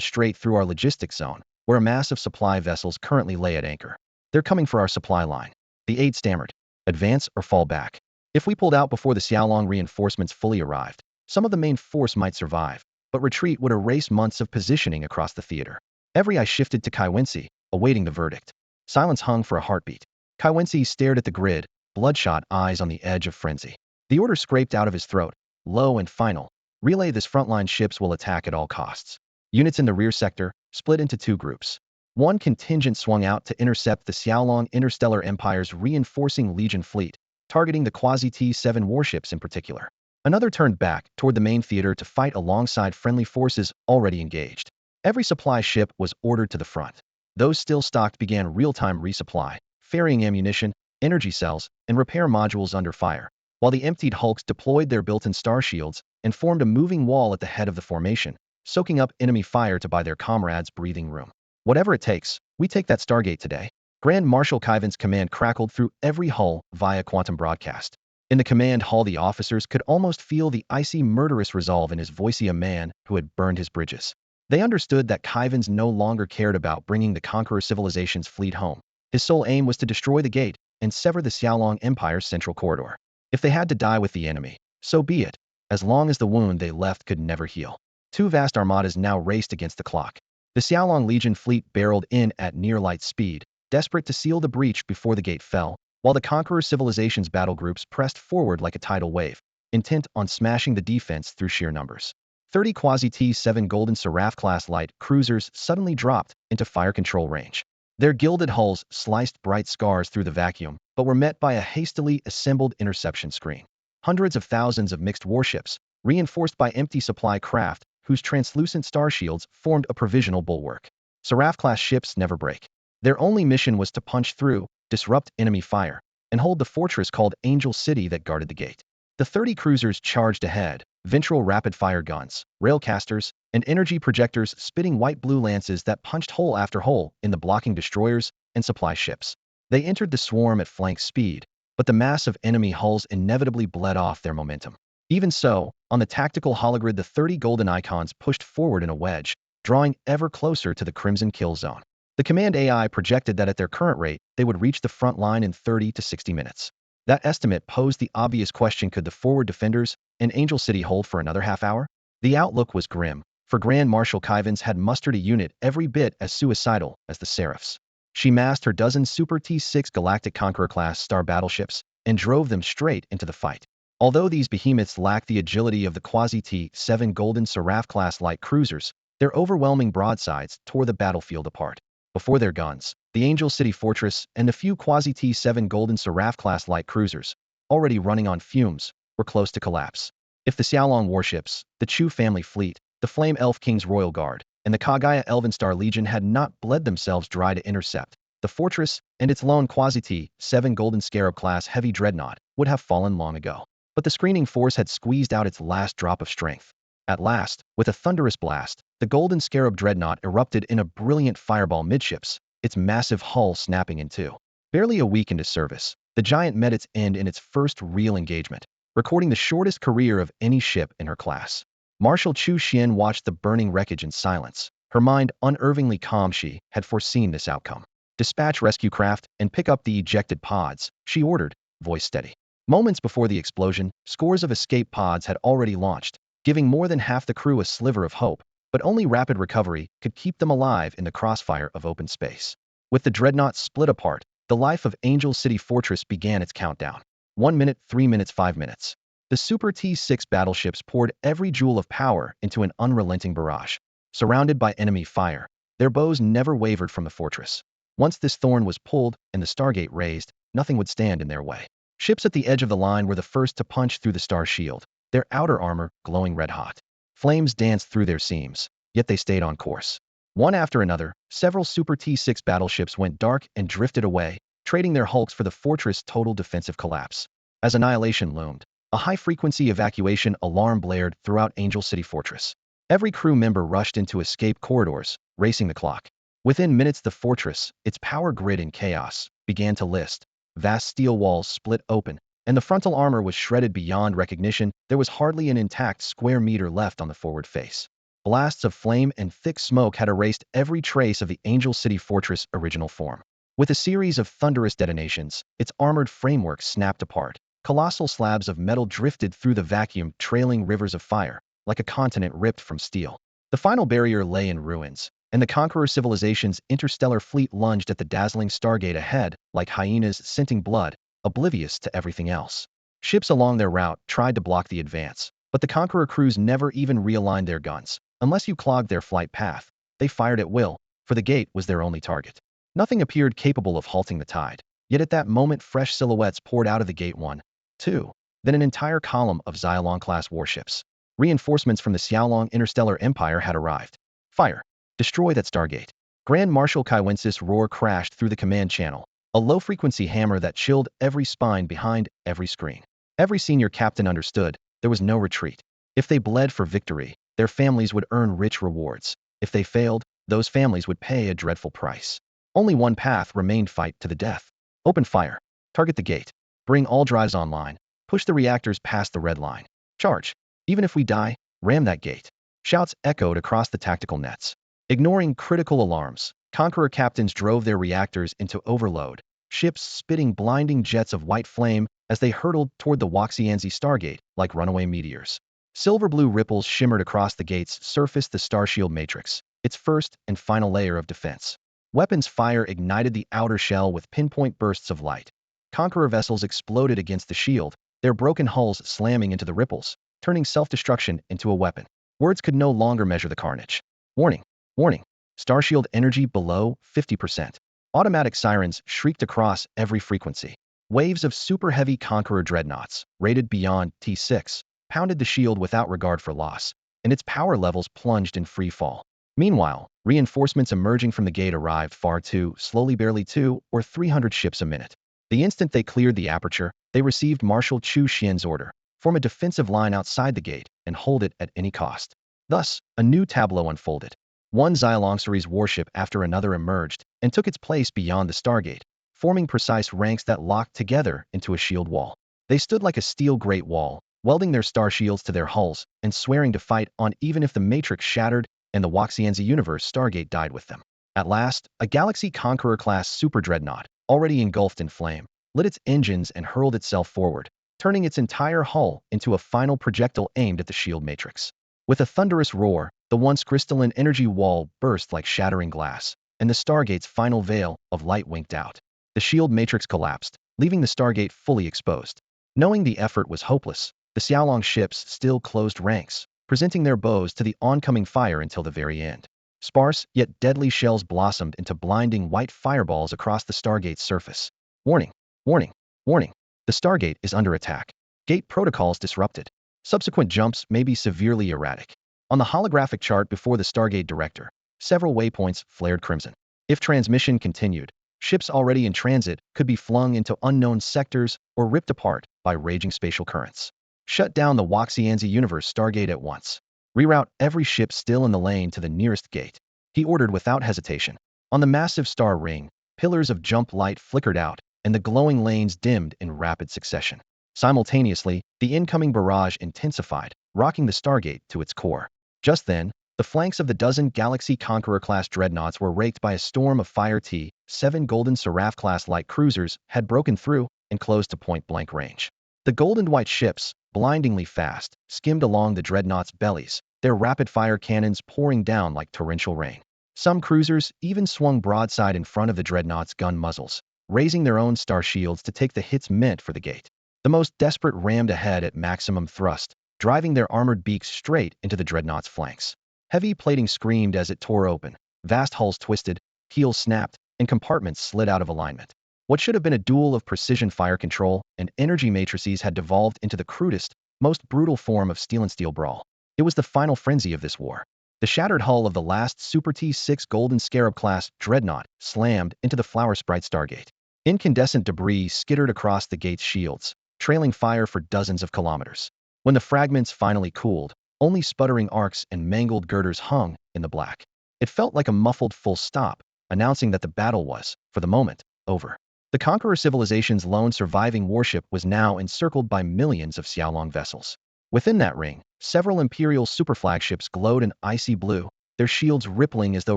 straight through our logistics zone, where a mass of supply vessels currently lay at anchor. They're coming for our supply line. The aide stammered. Advance or fall back. If we pulled out before the Xiaolong reinforcements fully arrived, some of the main force might survive, but retreat would erase months of positioning across the theater. Every eye shifted to Kaiwensi, awaiting the verdict. Silence hung for a heartbeat. Kaiwensi stared at the grid, bloodshot eyes on the edge of frenzy. The order scraped out of his throat, low and final. Relay this frontline ships will attack at all costs. Units in the rear sector split into two groups. One contingent swung out to intercept the Xiaolong Interstellar Empire's reinforcing Legion fleet, targeting the quasi-T-7 warships in particular. Another turned back toward the main theater to fight alongside friendly forces already engaged. Every supply ship was ordered to the front. Those still stocked began real-time resupply, ferrying ammunition, energy cells, and repair modules under fire, while the emptied hulks deployed their built-in star shields and formed a moving wall at the head of the formation, soaking up enemy fire to buy their comrades breathing room. Whatever it takes, we take that Stargate today. Grand Marshal Kaiven's command crackled through every hull via quantum broadcast. In the command hall, the officers could almost feel the icy, murderous resolve in his voice, a man who had burned his bridges. They understood that Kaiven's no longer cared about bringing the conqueror civilization's fleet home. His sole aim was to destroy the gate and sever the Xiaolong Empire's central corridor. If they had to die with the enemy, so be it, as long as the wound they left could never heal. Two vast armadas now raced against the clock. The Xiaolong Legion fleet barreled in at near light speed, desperate to seal the breach before the gate fell, while the conqueror civilization's battle groups pressed forward like a tidal wave, intent on smashing the defense through sheer numbers. 30 quasi-T-7 Golden Seraph-class light cruisers suddenly dropped into fire control range. Their gilded hulls sliced bright scars through the vacuum, but were met by a hastily assembled interception screen. Hundreds of thousands of mixed warships, reinforced by empty supply craft, whose translucent star shields formed a provisional bulwark. Seraph-class ships never break. Their only mission was to punch through, disrupt enemy fire, and hold the fortress called Angel City that guarded the gate. The 30 cruisers charged ahead, ventral rapid-fire guns, railcasters, and energy projectors spitting white-blue lances that punched hole after hole in the blocking destroyers and supply ships. They entered the swarm at flank speed, but the mass of enemy hulls inevitably bled off their momentum. Even so, on the tactical hologrid, the 30 golden icons pushed forward in a wedge, drawing ever closer to the crimson kill zone. The command AI projected that at their current rate, they would reach the front line in 30 to 60 minutes. That estimate posed the obvious question: could the forward defenders in Angel City hold for another half hour? The outlook was grim, for Grand Marshal Kaiven's had mustered a unit every bit as suicidal as the Seraphs. She massed her dozen Super T-6 Galactic Conqueror-class star battleships and drove them straight into the fight. Although these behemoths lacked the agility of the quasi-T-7 Golden Seraph-class light cruisers, their overwhelming broadsides tore the battlefield apart. Before their guns, the Angel City Fortress and the few quasi-T-7 Golden Seraph-class light cruisers, already running on fumes, were close to collapse. If the Xiaolong warships, the Chu family fleet, the Flame Elf King's Royal Guard, and the Kagaya Elvenstar Legion had not bled themselves dry to intercept, the fortress and its lone quasi-T-7 Golden Scarab-class heavy dreadnought would have fallen long ago. But the screening force had squeezed out its last drop of strength. At last, with a thunderous blast, the Golden Scarab dreadnought erupted in a brilliant fireball midships, its massive hull snapping in two. Barely a week into service, the giant met its end in its first real engagement, recording the shortest career of any ship in her class. Marshal Chu Xian watched the burning wreckage in silence. Her mind unervingly calm. She had foreseen this outcome. Dispatch rescue craft and pick up the ejected pods, she ordered, voice steady. Moments before the explosion, scores of escape pods had already launched, giving more than half the crew a sliver of hope, but only rapid recovery could keep them alive in the crossfire of open space. With the dreadnought split apart, the life of Angel City Fortress began its countdown. 1 minute, 3 minutes, 5 minutes. The Super T-6 battleships poured every joule of power into an unrelenting barrage. Surrounded by enemy fire, Their bows never wavered from the fortress. Once this thorn was pulled and the stargate raised, nothing would stand in their way. Ships at the edge of the line were the first to punch through the star shield, their outer armor glowing red-hot. Flames danced through their seams, yet they stayed on course. One after another, several Super T-6 battleships went dark and drifted away, trading their hulks for the fortress' total defensive collapse. As annihilation loomed, a high-frequency evacuation alarm blared throughout Angel City Fortress. Every crew member rushed into escape corridors, racing the clock. Within minutes, the fortress, its power grid in chaos, began to list. Vast steel walls split open, and the frontal armor was shredded beyond recognition. There was hardly an intact square meter left on the forward face. Blasts of flame and thick smoke had erased every trace of the Angel City Fortress' original form. With a series of thunderous detonations, its armored framework snapped apart. Colossal slabs of metal drifted through the vacuum, trailing rivers of fire, like a continent ripped from steel. The final barrier lay in ruins, and the Conqueror civilization's interstellar fleet lunged at the dazzling stargate ahead, like hyenas scenting blood, oblivious to everything else. Ships along their route tried to block the advance, but the Conqueror crews never even realigned their guns. Unless you clogged their flight path, they fired at will, for the gate was their only target. Nothing appeared capable of halting the tide. Yet at that moment, fresh silhouettes poured out of the gate. 1, 2, then an entire column of Xiaolong-class warships. Reinforcements from the Xiaolong Interstellar Empire had arrived. Fire! Destroy that stargate! Grand Marshal Kaiwensis' roar crashed through the command channel, a low-frequency hammer that chilled every spine behind every screen. Every senior captain understood there was no retreat. If they bled for victory, their families would earn rich rewards. If they failed, those families would pay a dreadful price. Only one path remained: fight to the death. Open fire. Target the gate. Bring all drives online. Push the reactors past the red line. Charge. Even if we die, ram that gate. Shouts echoed across the tactical nets. Ignoring critical alarms, Conqueror captains drove their reactors into overload, ships spitting blinding jets of white flame as they hurtled toward the Waxianzi stargate like runaway meteors. Silver-blue ripples shimmered across the gate's surface, the starshield matrix, its first and final layer of defense. Weapons fire ignited the outer shell with pinpoint bursts of light. Conqueror vessels exploded against the shield, their broken hulls slamming into the ripples, turning self-destruction into a weapon. Words could no longer measure the carnage. Warning! Warning! Starshield energy below 50%. Automatic sirens shrieked across every frequency. Waves of super-heavy Conqueror dreadnoughts, rated beyond T6, pounded the shield without regard for loss, and its power levels plunged in free fall. Meanwhile, reinforcements emerging from the gate arrived far too slowly, barely 200 or 300 ships a minute. The instant they cleared the aperture, they received Marshal Chu Xian's order: form a defensive line outside the gate and hold it at any cost. Thus, a new tableau unfolded. One Xiaolong series warship after another emerged and took its place beyond the stargate, forming precise ranks that locked together into a shield wall. They stood like a steel great wall, welding their starshields to their hulls and swearing to fight on even if the matrix shattered and the Waxianzi universe stargate died with them. At last, a Galaxy Conqueror-class super dreadnought, already engulfed in flame, lit its engines and hurled itself forward, turning its entire hull into a final projectile aimed at the shield matrix. With a thunderous roar, the once crystalline energy wall burst like shattering glass, and the stargate's final veil of light winked out. The shield matrix collapsed, leaving the stargate fully exposed. Knowing the effort was hopeless, the Xiaolong ships still closed ranks, presenting their bows to the oncoming fire until the very end. Sparse yet deadly shells blossomed into blinding white fireballs across the stargate's surface. Warning! Warning! Warning! The stargate is under attack. Gate protocols disrupted. Subsequent jumps may be severely erratic. On the holographic chart before the Stargate director, several waypoints flared crimson. If transmission continued, ships already in transit could be flung into unknown sectors or ripped apart by raging spatial currents. Shut down the Waxianzi universe stargate at once. Reroute every ship still in the lane to the nearest gate, he ordered without hesitation. On the massive star ring, pillars of jump light flickered out, and the glowing lanes dimmed in rapid succession. Simultaneously, the incoming barrage intensified, rocking the stargate to its core. Just then, the flanks of the dozen Galaxy Conqueror-class dreadnoughts were raked by a storm of fire. T-7 Golden Seraph-class light cruisers had broken through and closed to point-blank range. The golden white ships, blindingly fast, skimmed along the dreadnoughts' bellies, their rapid-fire cannons pouring down like torrential rain. Some cruisers even swung broadside in front of the dreadnoughts' gun muzzles, raising their own star shields to take the hits meant for the gate. The most desperate rammed ahead at maximum thrust, driving their armored beaks straight into the dreadnought's flanks. Heavy plating screamed as it tore open, Vast hulls twisted, keels snapped, and compartments slid out of alignment. What should have been a duel of precision fire control and energy matrices had devolved into the crudest, most brutal form of steel and steel brawl. It was the final frenzy of this war. The shattered hull of the last Super T-6 Golden Scarab-class dreadnought slammed into the Flower Sprite Stargate. Incandescent debris skittered across the gate's shields, trailing fire for dozens of kilometers. When the fragments finally cooled, only sputtering arcs and mangled girders hung in the black. It felt like a muffled full stop, announcing that the battle was, for the moment, over. The Conqueror civilization's lone surviving warship was now encircled by millions of Xiaolong vessels. Within that ring, several Imperial superflagships glowed an icy blue, their shields rippling as though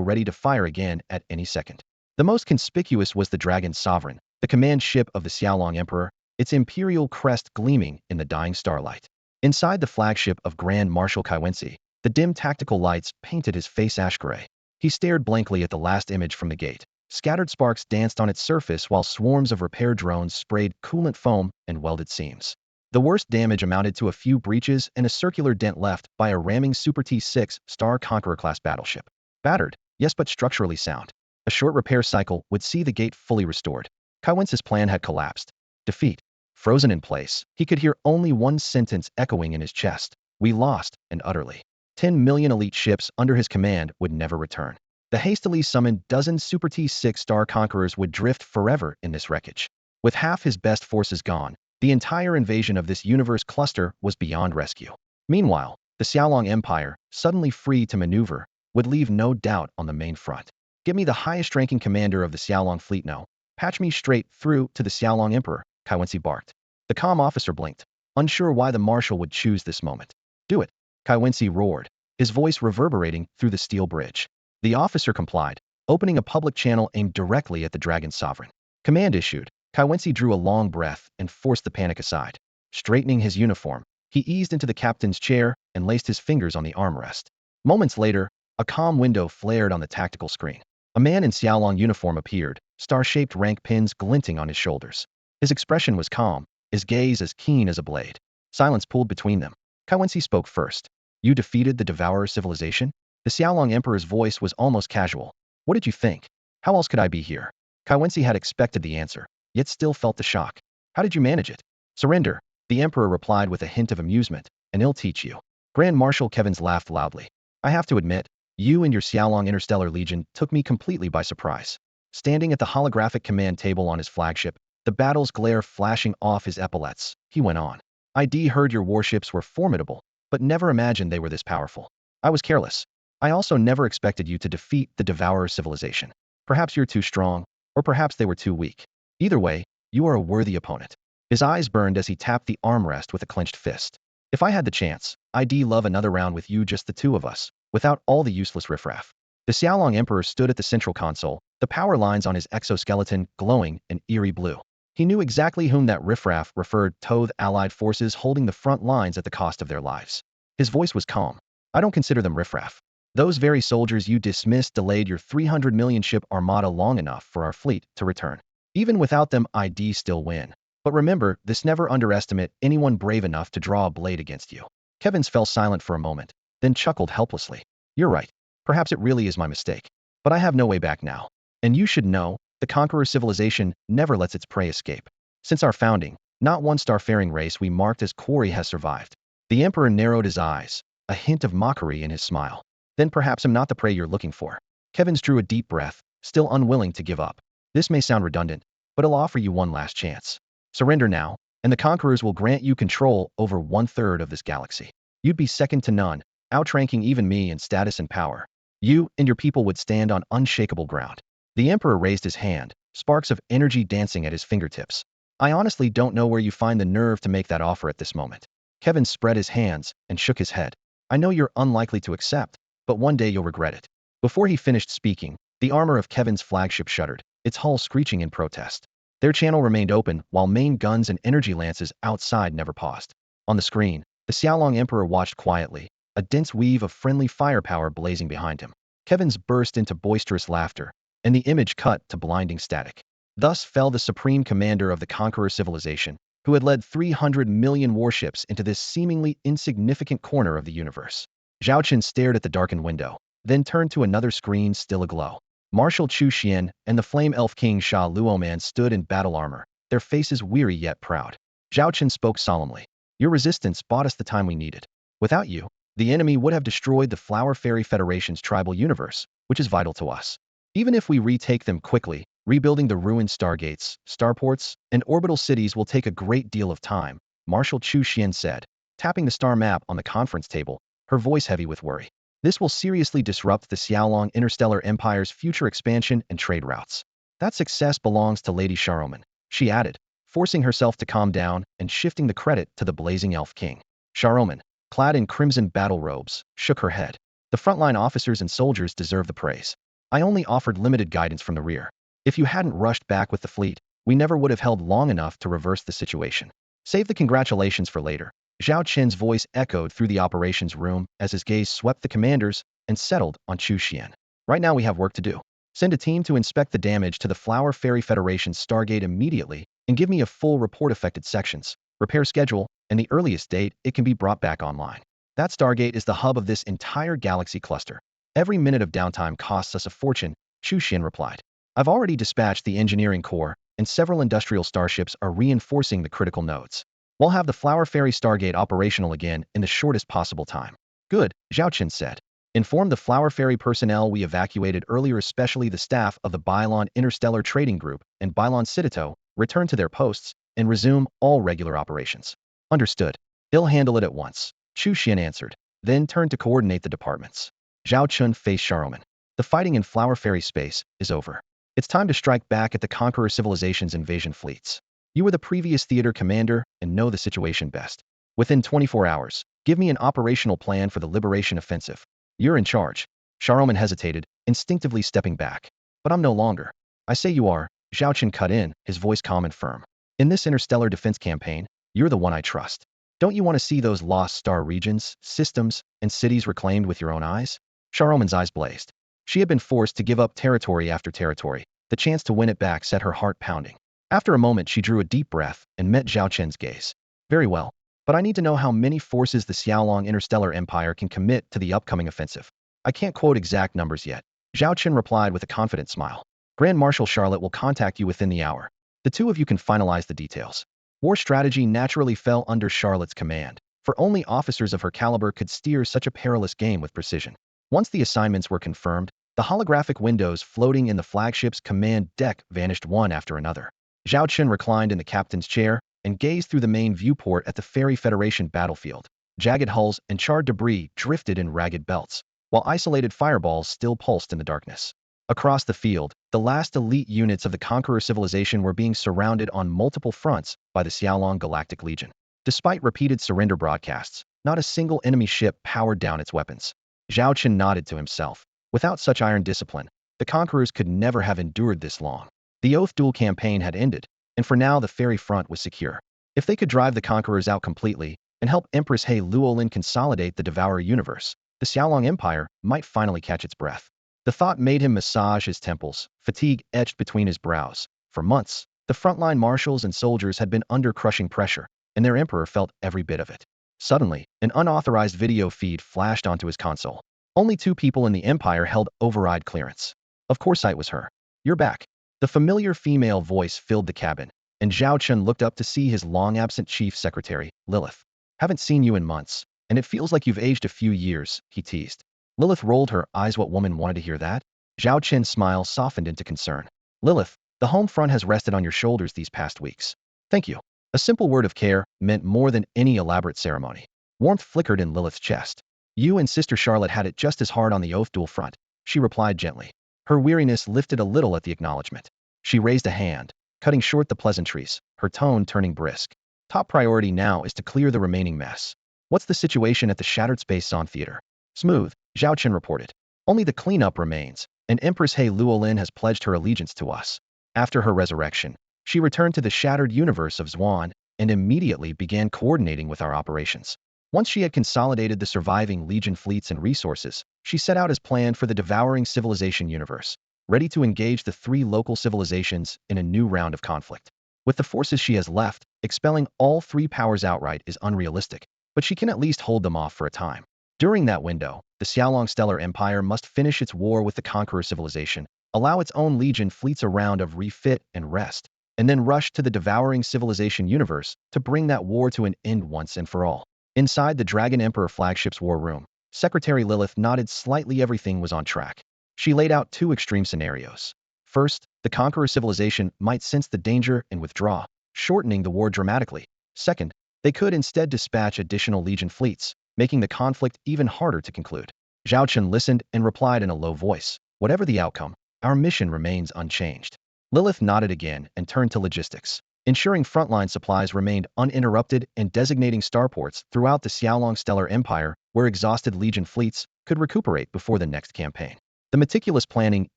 ready to fire again at any second. The most conspicuous was the Dragon Sovereign, the command ship of the Xiaolong Emperor, its imperial crest gleaming in the dying starlight. Inside the flagship of Grand Marshal Kaiwensi, the dim tactical lights painted his face ash gray. He stared blankly at the last image from the gate. Scattered sparks danced on its surface while swarms of repair drones sprayed coolant foam and welded seams. The worst damage amounted to a few breaches and a circular dent left by a ramming Super T-6 Star Conqueror-class battleship. Battered, yes, but structurally sound. A short repair cycle would see the gate fully restored. Kaiwensi's plan had collapsed. Defeat. Frozen in place, he could hear only one sentence echoing in his chest. We lost, and utterly. 10 million elite ships under his command would never return. The hastily summoned dozen Super T-6 Star Conquerors would drift forever in this wreckage. With half his best forces gone, the entire invasion of this universe cluster was beyond rescue. Meanwhile, the Xiaolong Empire, suddenly free to maneuver, would leave no doubt on the main front. Give me the highest-ranking commander of the Xiaolong fleet now. Patch me straight through to the Xiaolong Emperor, Kaiwensi barked. The comm officer blinked, unsure why the marshal would choose this moment. Do it, Kaiwensi roared, his voice reverberating through the steel bridge. The officer complied, opening a public channel aimed directly at the Dragon Sovereign. Command issued. Kaiwensi drew a long breath and forced the panic aside. Straightening his uniform, he eased into the captain's chair and laced his fingers on the armrest. Moments later, a comm window flared on the tactical screen. A man in Xiaolong uniform appeared, star-shaped rank pins glinting on his shoulders. His expression was calm, his gaze as keen as a blade. Silence pulled between them. Kaiwensi spoke first. You defeated the Devourer civilization? The Xiaolong Emperor's voice was almost casual. What did you think? How else could I be here? Kaiwensi had expected the answer, yet still felt the shock. How did you manage it? Surrender, the Emperor replied with a hint of amusement, and he'll teach you. Grand Marshal Kevins laughed loudly. I have to admit, you and your Xiaolong Interstellar Legion took me completely by surprise. Standing at the holographic command table on his flagship, the battle's glare flashing off his epaulets, he went on. I heard your warships were formidable, but never imagined they were this powerful. I was careless. I also never expected you to defeat the Devourer civilization. Perhaps you're too strong, or perhaps they were too weak. Either way, you are a worthy opponent. His eyes burned as he tapped the armrest with a clenched fist. If I had the chance, I'd love another round with you, just the two of us, without all the useless riffraff. The Xiaolong Emperor stood at the central console, the power lines on his exoskeleton glowing an eerie blue. He knew exactly whom that riffraff referred to, the Allied forces holding the front lines at the cost of their lives. His voice was calm. I don't consider them riffraff. Those very soldiers you dismissed delayed your 300 million ship armada long enough for our fleet to return. Even without them, I'd still win. But remember, this: never underestimate anyone brave enough to draw a blade against you. Kevins fell silent for a moment, then chuckled helplessly. You're right. Perhaps it really is my mistake. But I have no way back now. And you should know, the Conqueror civilization never lets its prey escape. Since our founding, not one starfaring race we marked as quarry has survived. The Emperor narrowed his eyes, a hint of mockery in his smile. Then perhaps I'm not the prey you're looking for. Kevins drew a deep breath, still unwilling to give up. This may sound redundant, but I'll offer you one last chance. Surrender now, and the Conquerors will grant you control over 1/3 of this galaxy. You'd be second to none, outranking even me in status and power. You and your people would stand on unshakable ground. The Emperor raised his hand, sparks of energy dancing at his fingertips. I honestly don't know where you find the nerve to make that offer at this moment. Kevin spread his hands and shook his head. I know you're unlikely to accept, but one day you'll regret it. Before he finished speaking, the armor of Kevin's flagship shuddered, its hull screeching in protest. Their channel remained open, while main guns and energy lances outside never paused. On the screen, the Xiaolong Emperor watched quietly, a dense weave of friendly firepower blazing behind him. Kevin's burst into boisterous laughter, and the image cut to blinding static. Thus fell the supreme commander of the Conqueror civilization, who had led 300 million warships into this seemingly insignificant corner of the universe. Zhao Chen stared at the darkened window, then turned to another screen still aglow. Marshal Chu Xian and the Flame Elf King Sha Luoman stood in battle armor, their faces weary yet proud. Zhao Chen spoke solemnly. Your resistance bought us the time we needed. Without you, the enemy would have destroyed the Flower Fairy Federation's tribal universe, which is vital to us. Even if we retake them quickly, rebuilding the ruined stargates, starports, and orbital cities will take a great deal of time, Marshal Chu Xian said, tapping the star map on the conference table, her voice heavy with worry. This will seriously disrupt the Xiaolong Interstellar Empire's future expansion and trade routes. That success belongs to Lady Sharoman, she added, forcing herself to calm down and shifting the credit to the blazing elf king. Sharoman, clad in crimson battle robes, shook her head. The frontline officers and soldiers deserve the praise. I only offered limited guidance from the rear. If you hadn't rushed back with the fleet, we never would have held long enough to reverse the situation. Save the congratulations for later. Zhao Chen's voice echoed through the operations room as his gaze swept the commanders and settled on Chu Xian. Right now we have work to do. Send a team to inspect the damage to the Flower Fairy Federation's Stargate immediately and give me a full report affected sections, repair schedule, and the earliest date it can be brought back online. That Stargate is the hub of this entire galaxy cluster. Every minute of downtime costs us a fortune, Chu Xian replied. I've already dispatched the engineering corps, and several industrial starships are reinforcing the critical nodes. We'll have the Flower Fairy Stargate operational again in the shortest possible time. Good, Zhao Chen said. Inform the Flower Fairy personnel we evacuated earlier, especially the staff of the Bylon Interstellar Trading Group and Bylon Citito, return to their posts and resume all regular operations. Understood. They'll handle it at once, Chu Xian answered, then turned to coordinate the departments. Zhao Chen faced Sharoman. The fighting in Flower Fairy space is over. It's time to strike back at the Conqueror Civilization's invasion fleets. You were the previous theater commander and know the situation best. Within 24 hours, give me an operational plan for the liberation offensive. You're in charge. Sharoman hesitated, instinctively stepping back. But I'm no longer. I say you are, Zhao Chen cut in, his voice calm and firm. In this interstellar defense campaign, you're the one I trust. Don't you want to see those lost star regions, systems, and cities reclaimed with your own eyes? Sharoman's eyes blazed. She had been forced to give up territory after territory. The chance to win it back set her heart pounding. After a moment, she drew a deep breath and met Zhao Chen's gaze. Very well, but I need to know how many forces the Xiaolong Interstellar Empire can commit to the upcoming offensive. I can't quote exact numbers yet. Zhao Chen replied with a confident smile. Grand Marshal Charlotte will contact you within the hour. The two of you can finalize the details. War strategy naturally fell under Charlotte's command, for only officers of her caliber could steer such a perilous game with precision. Once the assignments were confirmed, the holographic windows floating in the flagship's command deck vanished one after another. Zhao Chen reclined in the captain's chair and gazed through the main viewport at the Fairy Federation battlefield. Jagged hulls and charred debris drifted in ragged belts, while isolated fireballs still pulsed in the darkness. Across the field, the last elite units of the Conqueror Civilization were being surrounded on multiple fronts by the Xiaolong Galactic Legion. Despite repeated surrender broadcasts, not a single enemy ship powered down its weapons. Zhao Chen nodded to himself. Without such iron discipline, the Conquerors could never have endured this long. The Oath Duel campaign had ended, and for now the Fairy front was secure. If they could drive the Conquerors out completely and help Empress He Luolin consolidate the Devourer universe, the Xiaolong Empire might finally catch its breath. The thought made him massage his temples, fatigue etched between his brows. For months, the frontline marshals and soldiers had been under crushing pressure, and their emperor felt every bit of it. Suddenly, an unauthorized video feed flashed onto his console. Only 2 people in the Empire held override clearance. Of course it was her. You're back. The familiar female voice filled the cabin, and Zhao Chen looked up to see his long-absent chief secretary, Lilith. Haven't seen you in months, and it feels like you've aged a few years, he teased. Lilith rolled her eyes. What woman wanted to hear that? Zhao Chen's smile softened into concern. Lilith, the home front has rested on your shoulders these past weeks. Thank you. A simple word of care meant more than any elaborate ceremony. Warmth flickered in Lilith's chest. You and Sister Charlotte had it just as hard on the Oath Duel front, she replied gently. Her weariness lifted a little at the acknowledgement. She raised a hand, cutting short the pleasantries, her tone turning brisk. Top priority now is to clear the remaining mess. What's the situation at the Shattered Space Zone Theater? Smooth, Zhao Chen reported. Only the cleanup remains, and Empress He Luolin has pledged her allegiance to us. After her resurrection, she returned to the shattered universe of Zwan and immediately began coordinating with our operations. Once she had consolidated the surviving Legion fleets and resources, she set out as planned for the devouring civilization universe, ready to engage the 3 local civilizations in a new round of conflict. With the forces she has left, expelling all 3 powers outright is unrealistic, but she can at least hold them off for a time. During that window, the Xiaolong Stellar Empire must finish its war with the Conqueror civilization, allow its own legion fleets a round of refit and rest, and then rush to the devouring civilization universe to bring that war to an end once and for all. Inside the Dragon Emperor flagship's war room, Secretary Lilith nodded slightly. Everything was on track. She laid out two extreme scenarios. First, the Conqueror civilization might sense the danger and withdraw, shortening the war dramatically. Second, they could instead dispatch additional legion fleets, making the conflict even harder to conclude. Zhao Chen listened and replied in a low voice, "Whatever the outcome, our mission remains unchanged." Lilith nodded again and turned to logistics, ensuring frontline supplies remained uninterrupted and designating starports throughout the Xiaolong Stellar Empire where exhausted legion fleets could recuperate before the next campaign. The meticulous planning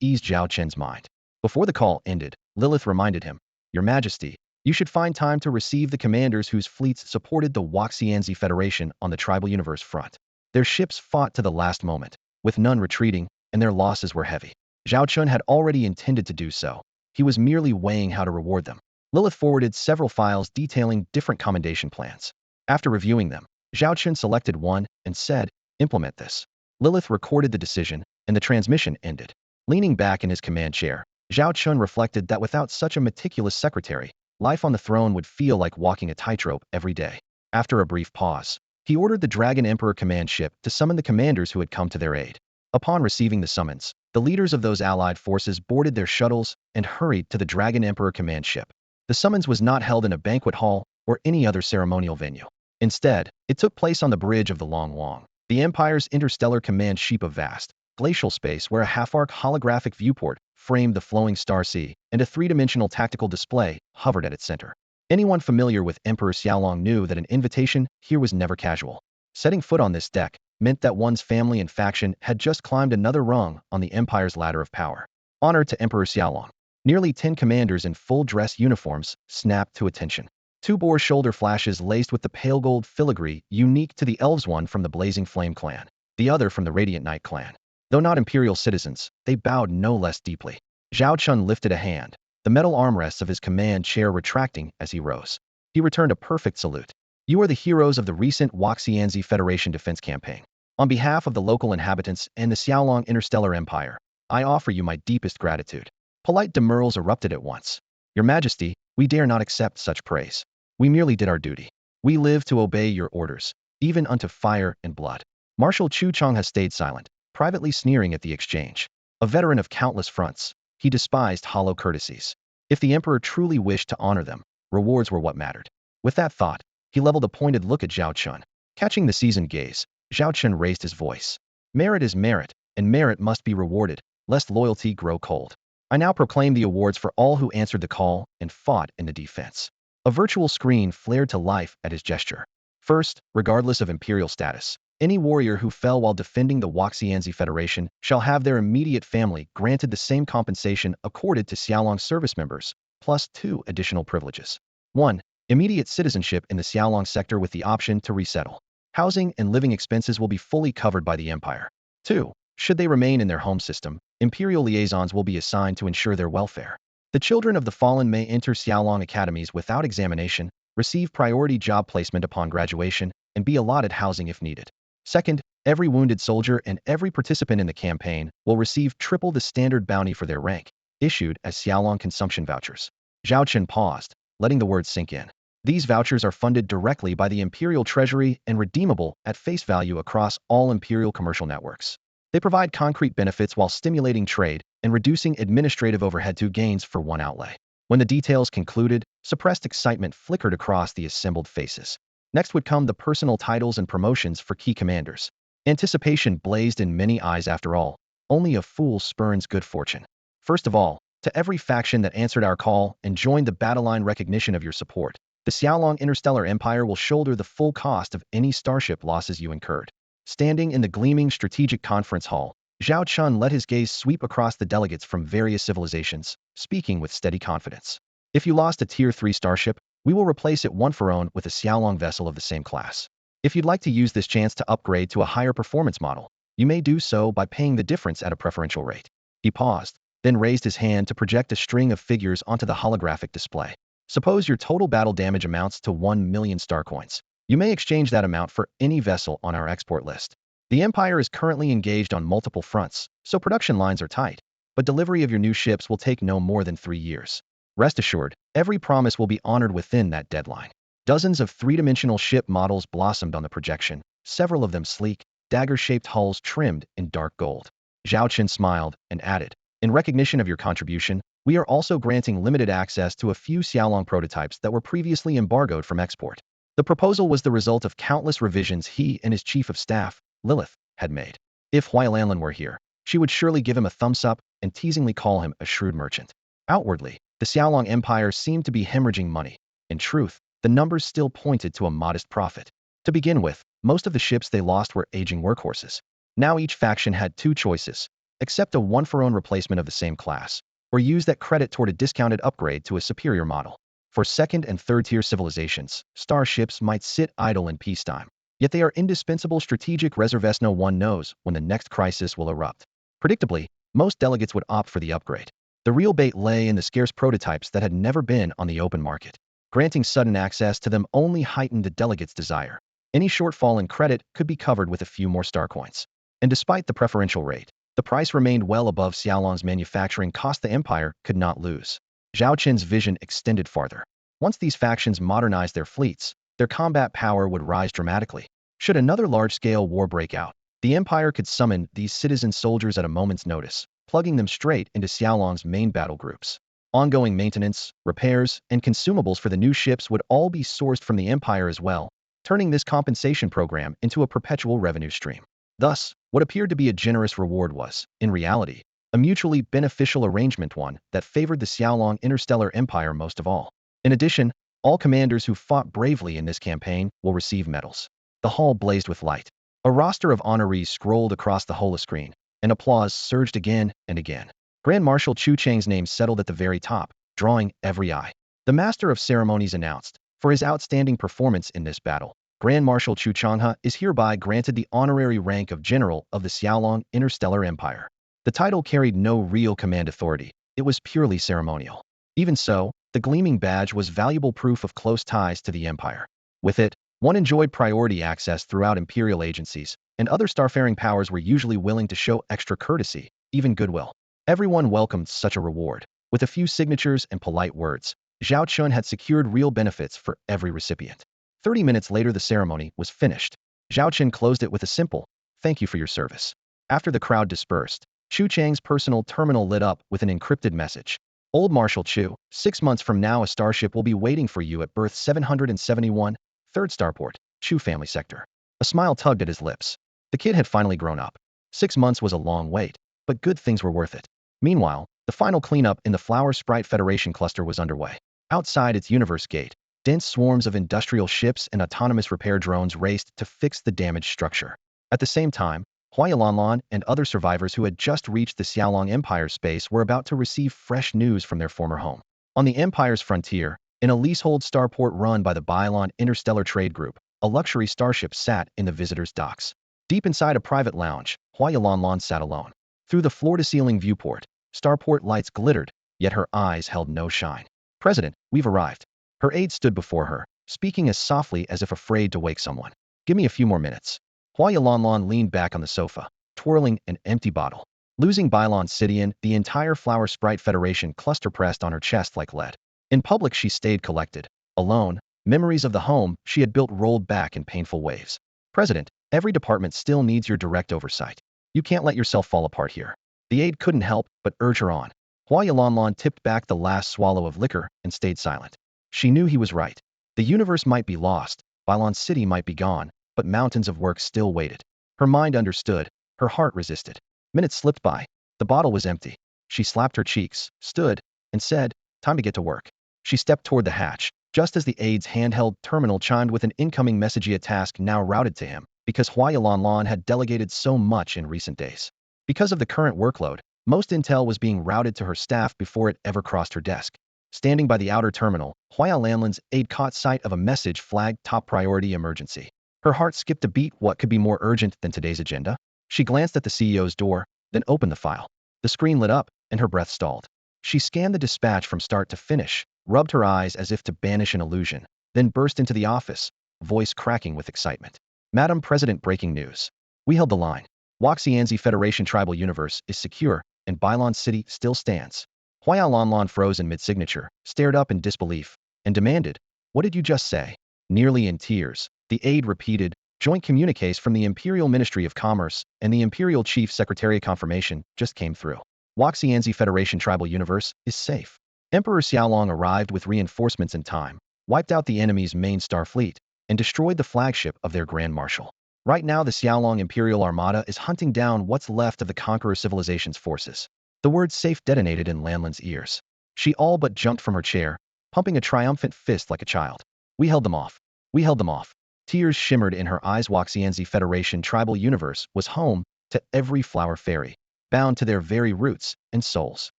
eased Zhao Chen's mind. Before the call ended, Lilith reminded him, "Your Majesty, you should find time to receive the commanders whose fleets supported the Waxianzi Federation on the tribal universe front. Their ships fought to the last moment, with none retreating, and their losses were heavy." Zhao Chen had already intended to do so. He was merely weighing how to reward them. Lilith forwarded several files detailing different commendation plans. After reviewing them, Zhao Chen selected one and said, "Implement this." Lilith recorded the decision, and the transmission ended. Leaning back in his command chair, Zhao Chen reflected that without such a meticulous secretary, life on the throne would feel like walking a tightrope every day. After a brief pause, he ordered the Dragon Emperor command ship to summon the commanders who had come to their aid. Upon receiving the summons, the leaders of those allied forces boarded their shuttles and hurried to the Dragon Emperor command ship. The summons was not held in a banquet hall or any other ceremonial venue. Instead, it took place on the bridge of the Long Wang, the Empire's interstellar command ship, of vast, glacial space where a half-arc holographic viewport framed the flowing star sea, and a three-dimensional tactical display hovered at its center. Anyone familiar with Emperor Xiaolong knew that an invitation here was never casual. Setting foot on this deck meant that one's family and faction had just climbed another rung on the Empire's ladder of power. Honor to Emperor Xiaolong. Nearly 10 commanders in full-dress uniforms snapped to attention. Two bore shoulder flashes laced with the pale gold filigree unique to the elves, one from the Blazing Flame clan, the other from the Radiant Night clan. Though not imperial citizens, they bowed no less deeply. Zhao Chun lifted a hand, the metal armrests of his command chair retracting as he rose. He returned a perfect salute. "You are the heroes of the recent Waxianzi Federation defense campaign. On behalf of the local inhabitants and the Xiaolong Interstellar Empire, I offer you my deepest gratitude." Polite demurrals erupted at once. "Your Majesty, we dare not accept such praise. We merely did our duty. We live to obey your orders, even unto fire and blood." Marshal Chu Chong has stayed silent, privately sneering at the exchange. A veteran of countless fronts, he despised hollow courtesies. If the emperor truly wished to honor them, rewards were what mattered. With that thought, he leveled a pointed look at Zhao Chun. Catching the seasoned gaze, Zhao Chun raised his voice. "Merit is merit, and merit must be rewarded, lest loyalty grow cold. I now proclaim the awards for all who answered the call and fought in the defense." A virtual screen flared to life at his gesture. First, regardless of imperial status, any warrior who fell while defending the Waxianzi Federation shall have their immediate family granted the same compensation accorded to Xiaolong service members, plus 2 additional privileges. 1. Immediate citizenship in the Xiaolong sector with the option to resettle. Housing and living expenses will be fully covered by the Empire. 2. Should they remain in their home system, Imperial liaisons will be assigned to ensure their welfare. The children of the fallen may enter Xiaolong academies without examination, receive priority job placement upon graduation, and be allotted housing if needed. Second, every wounded soldier and every participant in the campaign will receive triple the standard bounty for their rank, issued as Xiaolong consumption vouchers. Zhao Chen paused, letting the words sink in. These vouchers are funded directly by the Imperial Treasury and redeemable at face value across all Imperial commercial networks. They provide concrete benefits while stimulating trade and reducing administrative overhead to gains for one outlay. When the details concluded, suppressed excitement flickered across the assembled faces. Next would come the personal titles and promotions for key commanders. Anticipation blazed in many eyes. After all, only a fool spurns good fortune. First of all, to every faction that answered our call and joined the battle line, recognition of your support. The Xiaolong Interstellar Empire will shoulder the full cost of any starship losses you incurred. Standing in the gleaming strategic conference hall, Zhao Chun let his gaze sweep across the delegates from various civilizations, speaking with steady confidence. "If you lost a Tier 3 starship, we will replace it one for own with a Xiaolong vessel of the same class. If you'd like to use this chance to upgrade to a higher performance model, you may do so by paying the difference at a preferential rate." He paused, then raised his hand to project a string of figures onto the holographic display. "Suppose your total battle damage amounts to 1 million star coins. You may exchange that amount for any vessel on our export list. The Empire is currently engaged on multiple fronts, so production lines are tight, but delivery of your new ships will take no more than 3 years. Rest assured, every promise will be honored within that deadline. Dozens of three-dimensional ship models blossomed on the projection, several of them sleek, dagger-shaped hulls trimmed in dark gold. Zhao Chen smiled and added, "In recognition of your contribution, we are also granting limited access to a few Xiaolong prototypes that were previously embargoed from export." The proposal was the result of countless revisions he and his chief of staff, Lilith, had made. If Huailanlan were here, she would surely give him a thumbs up and teasingly call him a shrewd merchant. Outwardly, the Xiaolong Empire seemed to be hemorrhaging money. In truth, the numbers still pointed to a modest profit. To begin with, most of the ships they lost were aging workhorses. Now each faction had two choices: accept a one-for-one replacement of the same class, or use that credit toward a discounted upgrade to a superior model. For second and third-tier civilizations, starships might sit idle in peacetime. Yet they are indispensable strategic reserves. No one knows when the next crisis will erupt. Predictably, most delegates would opt for the upgrade. The real bait lay in the scarce prototypes that had never been on the open market. Granting sudden access to them only heightened the delegates' desire. Any shortfall in credit could be covered with a few more star coins. And despite the preferential rate, the price remained well above Xiaolong's manufacturing cost. The Empire could not lose. Zhao Chen's vision extended farther. Once these factions modernized their fleets, their combat power would rise dramatically. Should another large-scale war break out, the Empire could summon these citizen soldiers at a moment's notice, plugging them straight into Xiaolong's main battle groups. Ongoing maintenance, repairs, and consumables for the new ships would all be sourced from the Empire as well, turning this compensation program into a perpetual revenue stream. Thus, what appeared to be a generous reward was, in reality, a mutually beneficial arrangement, one that favored the Xiaolong Interstellar Empire most of all. In addition, all commanders who fought bravely in this campaign will receive medals. The hall blazed with light. A roster of honorees scrolled across the holoscreen, and applause surged again and again. Grand Marshal Chu Chang's name settled at the very top, drawing every eye. The Master of Ceremonies announced, for his outstanding performance in this battle, Grand Marshal Chu Changhe is hereby granted the honorary rank of General of the Xiaolong Interstellar Empire. The title carried no real command authority, it was purely ceremonial. Even so, the gleaming badge was valuable proof of close ties to the Empire. With it, one enjoyed priority access throughout imperial agencies, and other starfaring powers were usually willing to show extra courtesy, even goodwill. Everyone welcomed such a reward. With a few signatures and polite words, Zhao Chen had secured real benefits for every recipient. 30 minutes later the ceremony was finished. Zhao Chen closed it with a simple, "Thank you for your service." After the crowd dispersed, Chu Chang's personal terminal lit up with an encrypted message. "Old Marshal Chu, 6 months from now a starship will be waiting for you at berth 771, 3rd Starport, Chu Family Sector." A smile tugged at his lips. The kid had finally grown up. 6 months was a long wait, but good things were worth it. Meanwhile, the final cleanup in the Flower Sprite Federation cluster was underway. Outside its universe gate, dense swarms of industrial ships and autonomous repair drones raced to fix the damaged structure. At the same time, Huailanlan and other survivors who had just reached the Xiaolong Empire space were about to receive fresh news from their former home. On the Empire's frontier, in a leasehold starport run by the Bailon Interstellar Trade Group, a luxury starship sat in the visitors' docks. Deep inside a private lounge, Huailanlan sat alone. Through the floor-to-ceiling viewport, starport lights glittered, yet her eyes held no shine. "President, we've arrived." Her aide stood before her, speaking as softly as if afraid to wake someone. "Give me a few more minutes." Huailanlan leaned back on the sofa, twirling an empty bottle. Losing Bailon Cidian, the entire Flower Sprite Federation cluster pressed on her chest like lead. In public she stayed collected. Alone, memories of the home she had built rolled back in painful waves. "President, every department still needs your direct oversight. You can't let yourself fall apart here." The aide couldn't help but urge her on. Huailanlan tipped back the last swallow of liquor and stayed silent. She knew he was right. The universe might be lost, Bailon City might be gone, but mountains of work still waited. Her mind understood, her heart resisted. Minutes slipped by. The bottle was empty. She slapped her cheeks, stood, and said, "Time to get to work." She stepped toward the hatch, just as the aide's handheld terminal chimed with an incoming message. A task now routed to him, because Huailanlan had delegated so much in recent days. Because of the current workload, most intel was being routed to her staff before it ever crossed her desk. Standing by the outer terminal, Huailanlan's aide caught sight of a message flagged top priority emergency. Her heart skipped a beat. What could be more urgent than today's agenda? She glanced at the CEO's door, then opened the file. The screen lit up, and her breath stalled. She scanned the dispatch from start to finish, rubbed her eyes as if to banish an illusion, then burst into the office, voice cracking with excitement. "Madam President, breaking news. We held the line. Waxianzi Federation tribal universe is secure, and Bylon City still stands. Huaya Lanlan froze in mid-signature, stared up in disbelief, and demanded, "What did you just say?" Nearly in tears, the aide repeated, "Joint communiques from the Imperial Ministry of Commerce and the Imperial Chief Secretariat confirmation just came through. Waxianzi Federation tribal universe is safe." Emperor Xiaolong arrived with reinforcements in time, wiped out the enemy's main star fleet, and destroyed the flagship of their Grand Marshal. Right now, the Xiaolong Imperial Armada is hunting down what's left of the Conqueror Civilization's forces. The word safe detonated in Lanlan's ears. She all but jumped from her chair, pumping a triumphant fist like a child. "We held them off. We held them off." Tears shimmered in her eyes. Waxianzi Federation tribal universe was home to every flower fairy, bound to their very roots and souls.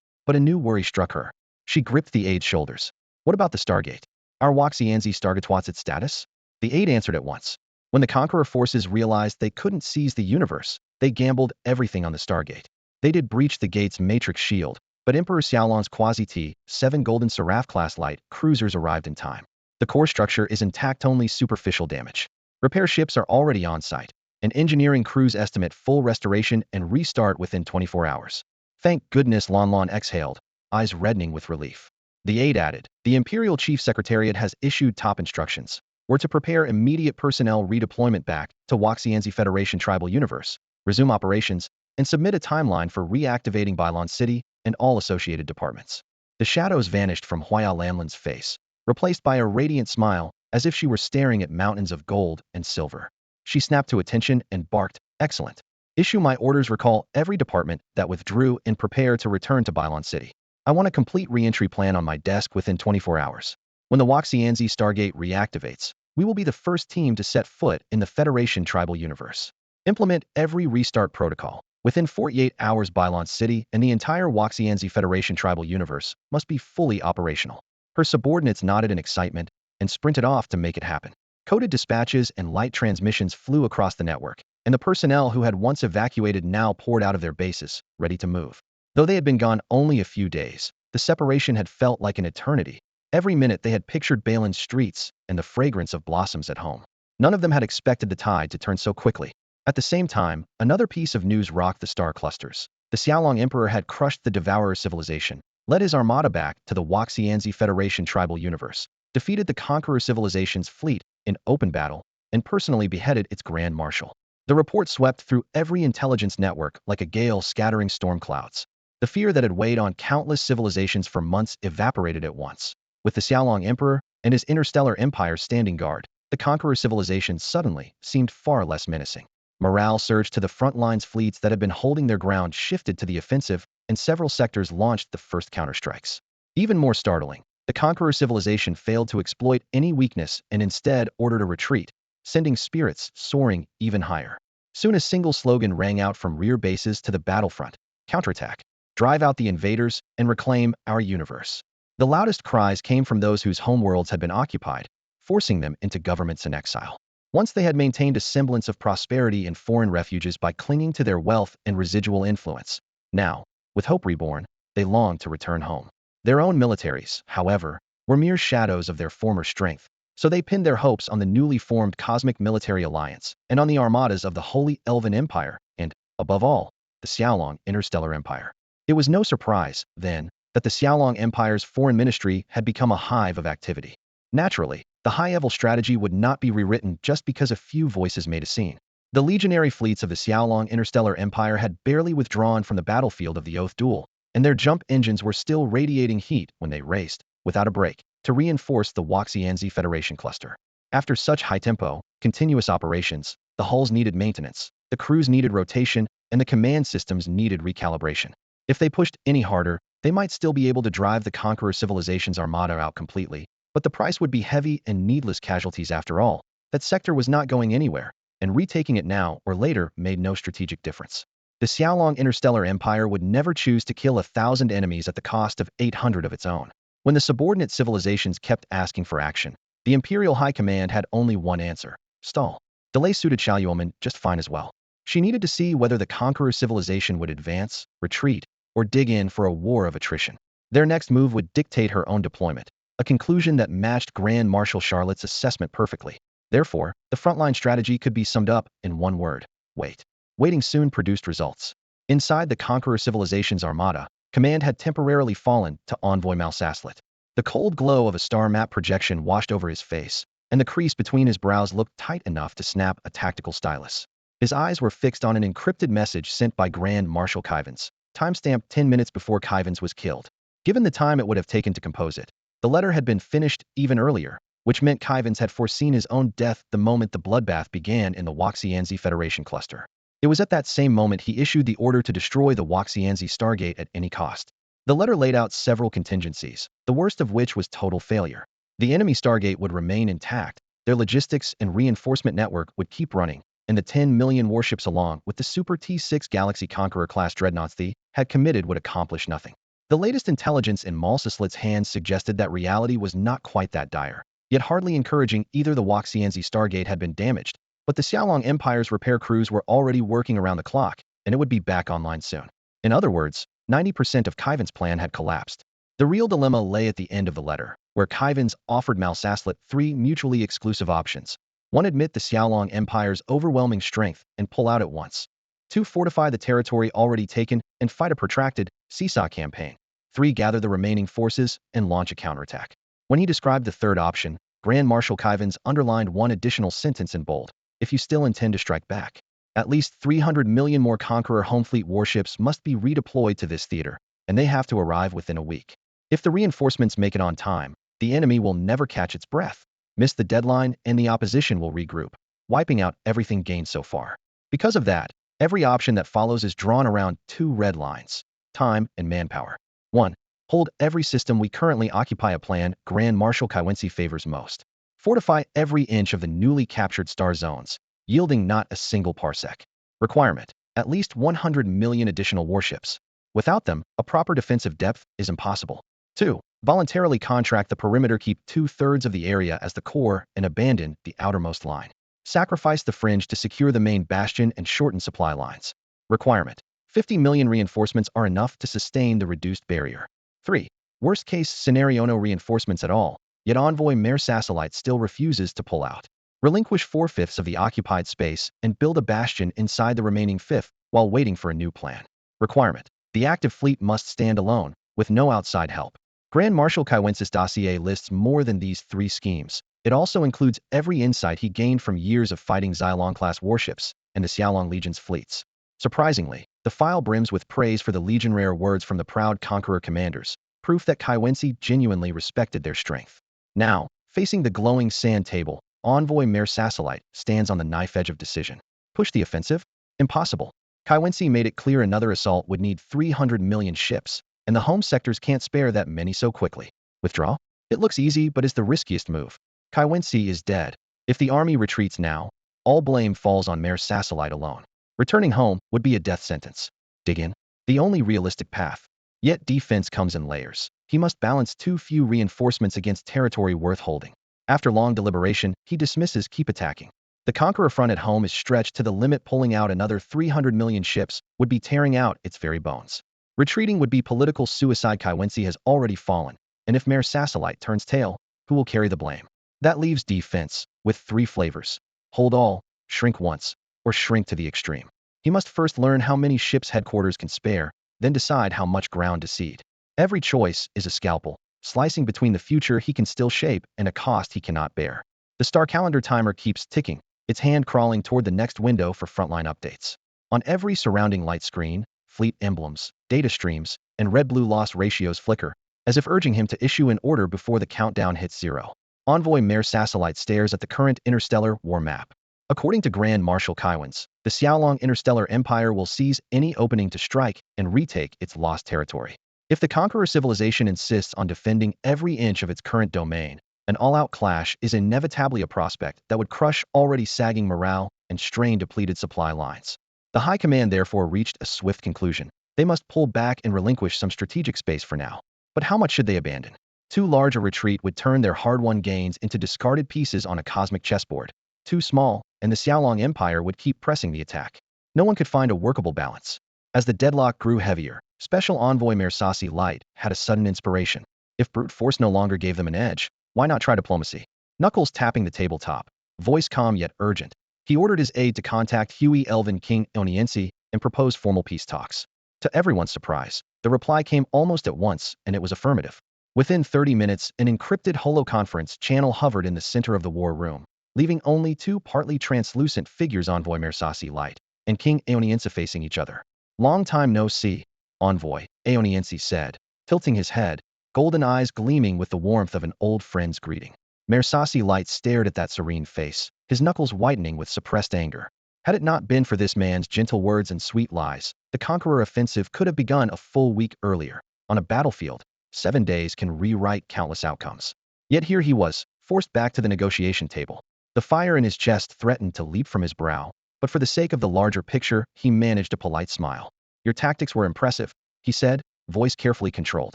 But a new worry struck her. She gripped the aide's shoulders. "What about the Stargate? Our Waxianzi Stargate, what's its status?" The aide answered at once. When the Conqueror forces realized they couldn't seize the universe, they gambled everything on the Stargate. They did breach the gate's matrix shield, but Emperor Xiaolong's Quasi-T-7 Golden Seraph-class light cruisers arrived in time. The core structure is intact, only superficial damage. Repair ships are already on site, and engineering crews estimate full restoration and restart within 24 hours. "Thank goodness," Lanlan exhaled, eyes reddening with relief. The aide added, "The Imperial Chief Secretariat has issued top instructions. We're to prepare immediate personnel redeployment back to Waxianzi Federation tribal universe, resume operations, and submit a timeline for reactivating Bylon City and all associated departments." The shadows vanished from Huaya Lanlan's face, replaced by a radiant smile, as if she were staring at mountains of gold and silver. She snapped to attention and barked, "Excellent. Issue my orders. Recall every department that withdrew and prepare to return to Bylon City. I want a complete re-entry plan on my desk within 24 hours. When the Waxianzi Stargate reactivates, we will be the first team to set foot in the Federation tribal universe. Implement every restart protocol. Within 48 hours, Bylon City and the entire Waxianzi Federation tribal universe must be fully operational." Her subordinates nodded in excitement and sprinted off to make it happen. Coded dispatches and light transmissions flew across the network, and the personnel who had once evacuated now poured out of their bases, ready to move. Though they had been gone only a few days, the separation had felt like an eternity. Every minute they had pictured Balin's streets and the fragrance of blossoms at home. None of them had expected the tide to turn so quickly. At the same time, another piece of news rocked the star clusters. The Xiaolong Emperor had crushed the Devourer civilization, led his armada back to the Waxianzi Federation tribal universe, defeated the Conqueror civilization's fleet in open battle, and personally beheaded its Grand Marshal. The report swept through every intelligence network like a gale scattering storm clouds. The fear that had weighed on countless civilizations for months evaporated at once. With the Xiaolong Emperor and his interstellar empire standing guard, the Conqueror civilization suddenly seemed far less menacing. Morale surged to the front lines. Fleets that had been holding their ground shifted to the offensive, and several sectors launched the first counterstrikes. Even more startling, the Conqueror civilization failed to exploit any weakness and instead ordered a retreat, sending spirits soaring even higher. Soon a single slogan rang out from rear bases to the battlefront: "Counterattack! Drive out the invaders and reclaim our universe." The loudest cries came from those whose homeworlds had been occupied, forcing them into governments in exile. Once they had maintained a semblance of prosperity in foreign refuges by clinging to their wealth and residual influence. Now, with hope reborn, they longed to return home. Their own militaries, however, were mere shadows of their former strength, so they pinned their hopes on the newly formed Cosmic Military Alliance and on the armadas of the Holy Elven Empire and, above all, the Xiaolong Interstellar Empire. It was no surprise, then, that the Xiaolong Empire's foreign ministry had become a hive of activity. Naturally, the high-level strategy would not be rewritten just because a few voices made a scene. The legionary fleets of the Xiaolong Interstellar Empire had barely withdrawn from the battlefield of the Oath Duel, and their jump engines were still radiating heat when they raced, without a break, to reinforce the Waxianzi Federation cluster. After such high-tempo, continuous operations, the hulls needed maintenance, the crews needed rotation, and the command systems needed recalibration. If they pushed any harder, they might still be able to drive the Conqueror civilization's armada out completely, but the price would be heavy and needless casualties. After all, that sector was not going anywhere, and retaking it now or later made no strategic difference. The Xiaolong Interstellar Empire would never choose to kill 1,000 enemies at the cost of 800 of its own. When the subordinate civilizations kept asking for action, the Imperial High Command had only one answer: stall. Delay suited Xiaoyuan just fine as well. She needed to see whether the Conqueror civilization would advance, retreat, or dig in for a war of attrition. Their next move would dictate her own deployment, a conclusion that matched Grand Marshal Charlotte's assessment perfectly. Therefore, the frontline strategy could be summed up in one word: wait. waiting soon produced results. Inside the Conqueror civilization's armada, command had temporarily fallen to Envoy Malsaslet. The cold glow of a star map projection washed over his face, and the crease between his brows looked tight enough to snap a tactical stylus. His eyes were fixed on an encrypted message sent by Grand Marshal Kyvans, timestamped 10 minutes before Kyvans was killed. Given the time it would have taken to compose it, the letter had been finished even earlier, which meant Kyvans had foreseen his own death the moment the bloodbath began in the Waxianzi Federation cluster. It was at that same moment he issued the order to destroy the Waxianzi Stargate at any cost. The letter laid out several contingencies, the worst of which was total failure. The enemy Stargate would remain intact, their logistics and reinforcement network would keep running, and the 10 million warships along with the Super T-6 Galaxy Conqueror-class dreadnoughts they had committed would accomplish nothing. The latest intelligence in Malsaslet's hands suggested that reality was not quite that dire, yet hardly encouraging. Either the Waxianzi Stargate had been damaged, but the Xiaolong Empire's repair crews were already working around the clock, and it would be back online soon. In other words, 90% of Kyvan's plan had collapsed. The real dilemma lay at the end of the letter, where Kyvans offered Malsaslet 3 mutually exclusive options. 1. Admit the Xiaolong Empire's overwhelming strength and pull out at once. 2. Fortify the territory already taken and fight a protracted, seesaw campaign. 3. Gather the remaining forces and launch a counterattack. When he described the third option, Grand Marshal Kyvans underlined one additional sentence in bold: if you still intend to strike back. At least 300 million more Conqueror home fleet warships must be redeployed to this theater, and they have to arrive within a week. If the reinforcements make it on time, the enemy will never catch its breath, miss the deadline, and the opposition will regroup, wiping out everything gained so far. Because of that, every option that follows is drawn around 2 red lines: time and manpower. 1. Hold every system we currently occupy. A plan Grand Marshal Kywensi favors most. Fortify every inch of the newly captured star zones, yielding not a single parsec. Requirement: at least 100 million additional warships. Without them, a proper defensive depth is impossible. 2. Voluntarily contract the perimeter, keep 2/3 of the area as the core, and abandon the outermost line. Sacrifice the fringe to secure the main bastion and shorten supply lines. Requirement: 50 million reinforcements are enough to sustain the reduced barrier. 3. Worst case scenario: no reinforcements at all, yet Envoy Mare Sassalite still refuses to pull out. Relinquish 4/5 of the occupied space and build a bastion inside the remaining 1/5 while waiting for a new plan. Requirement: the active fleet must stand alone, with no outside help. Grand Marshal Kywensis' dossier lists more than these 3 schemes. It also includes every insight he gained from years of fighting Xylong-class warships and the Xiaolong Legion's fleets. Surprisingly, the file brims with praise for the Legion, rare words from the proud Conqueror commanders, proof that Kywensi genuinely respected their strength. Now, facing the glowing sand table, Envoy Mare Sassalite stands on the knife edge of decision. Push the offensive? Impossible. Kywensi made it clear another assault would need 300 million ships, and the home sectors can't spare that many so quickly. Withdraw? It looks easy, but is the riskiest move. Kywensi is dead. If the army retreats now, all blame falls on Mare Sassalite alone. Returning home would be a death sentence. Dig in? The only realistic path. Yet defense comes in layers. He must balance too few reinforcements against territory worth holding. After long deliberation, he dismisses keep attacking. The Conqueror front at home is stretched to the limit. Pulling out another 300 million ships would be tearing out its very bones. Retreating would be political suicide. Kywensi has already fallen, and if Mare Sassalite turns tail, who will carry the blame? That leaves defense, with 3 flavors: hold all, shrink once, or shrink to the extreme. He must first learn how many ships headquarters can spare, then decide how much ground to cede. Every choice is a scalpel, slicing between the future he can still shape and a cost he cannot bear. The star calendar timer keeps ticking, its hand crawling toward the next window for frontline updates. On every surrounding light screen, fleet emblems, data streams, and red-blue loss ratios flicker, as if urging him to issue an order before the countdown hits 0. Envoy Mare Sassalite stares at the current interstellar war map. According to Grand Marshal Kywans, the Xiaolong Interstellar Empire will seize any opening to strike and retake its lost territory. If the Conqueror civilization insists on defending every inch of its current domain, an all-out clash is inevitably a prospect that would crush already sagging morale and strain depleted supply lines. The High Command therefore reached a swift conclusion. They must pull back and relinquish some strategic space for now. But how much should they abandon? Too large a retreat would turn their hard-won gains into discarded pieces on a cosmic chessboard. Too small, and the Xiaolong Empire would keep pressing the attack. No one could find a workable balance. As the deadlock grew heavier, Special Envoy Mare Sassalite had a sudden inspiration. If brute force no longer gave them an edge, why not try diplomacy? Knuckles tapping the tabletop, voice calm yet urgent, He ordered his aide to contact Huey Elven King Oniensi and propose formal peace talks. To everyone's surprise, the reply came almost at once, and it was affirmative. Within 30 minutes, an encrypted holoconference channel hovered in the center of the war room, leaving only two partly translucent figures, Envoy Mersasi Light and King Aoniensi, facing each other. "Long time no see," Envoy Aoniensi said, tilting his head, golden eyes gleaming with the warmth of an old friend's greeting. Mersasi Light stared at that serene face, his knuckles whitening with suppressed anger. Had it not been for this man's gentle words and sweet lies, the Conqueror offensive could have begun a full week earlier. On a battlefield, 7 days can rewrite countless outcomes. Yet here he was, forced back to the negotiation table. The fire in his chest threatened to leap from his brow, but for the sake of the larger picture, he managed a polite smile. "Your tactics were impressive," he said, voice carefully controlled.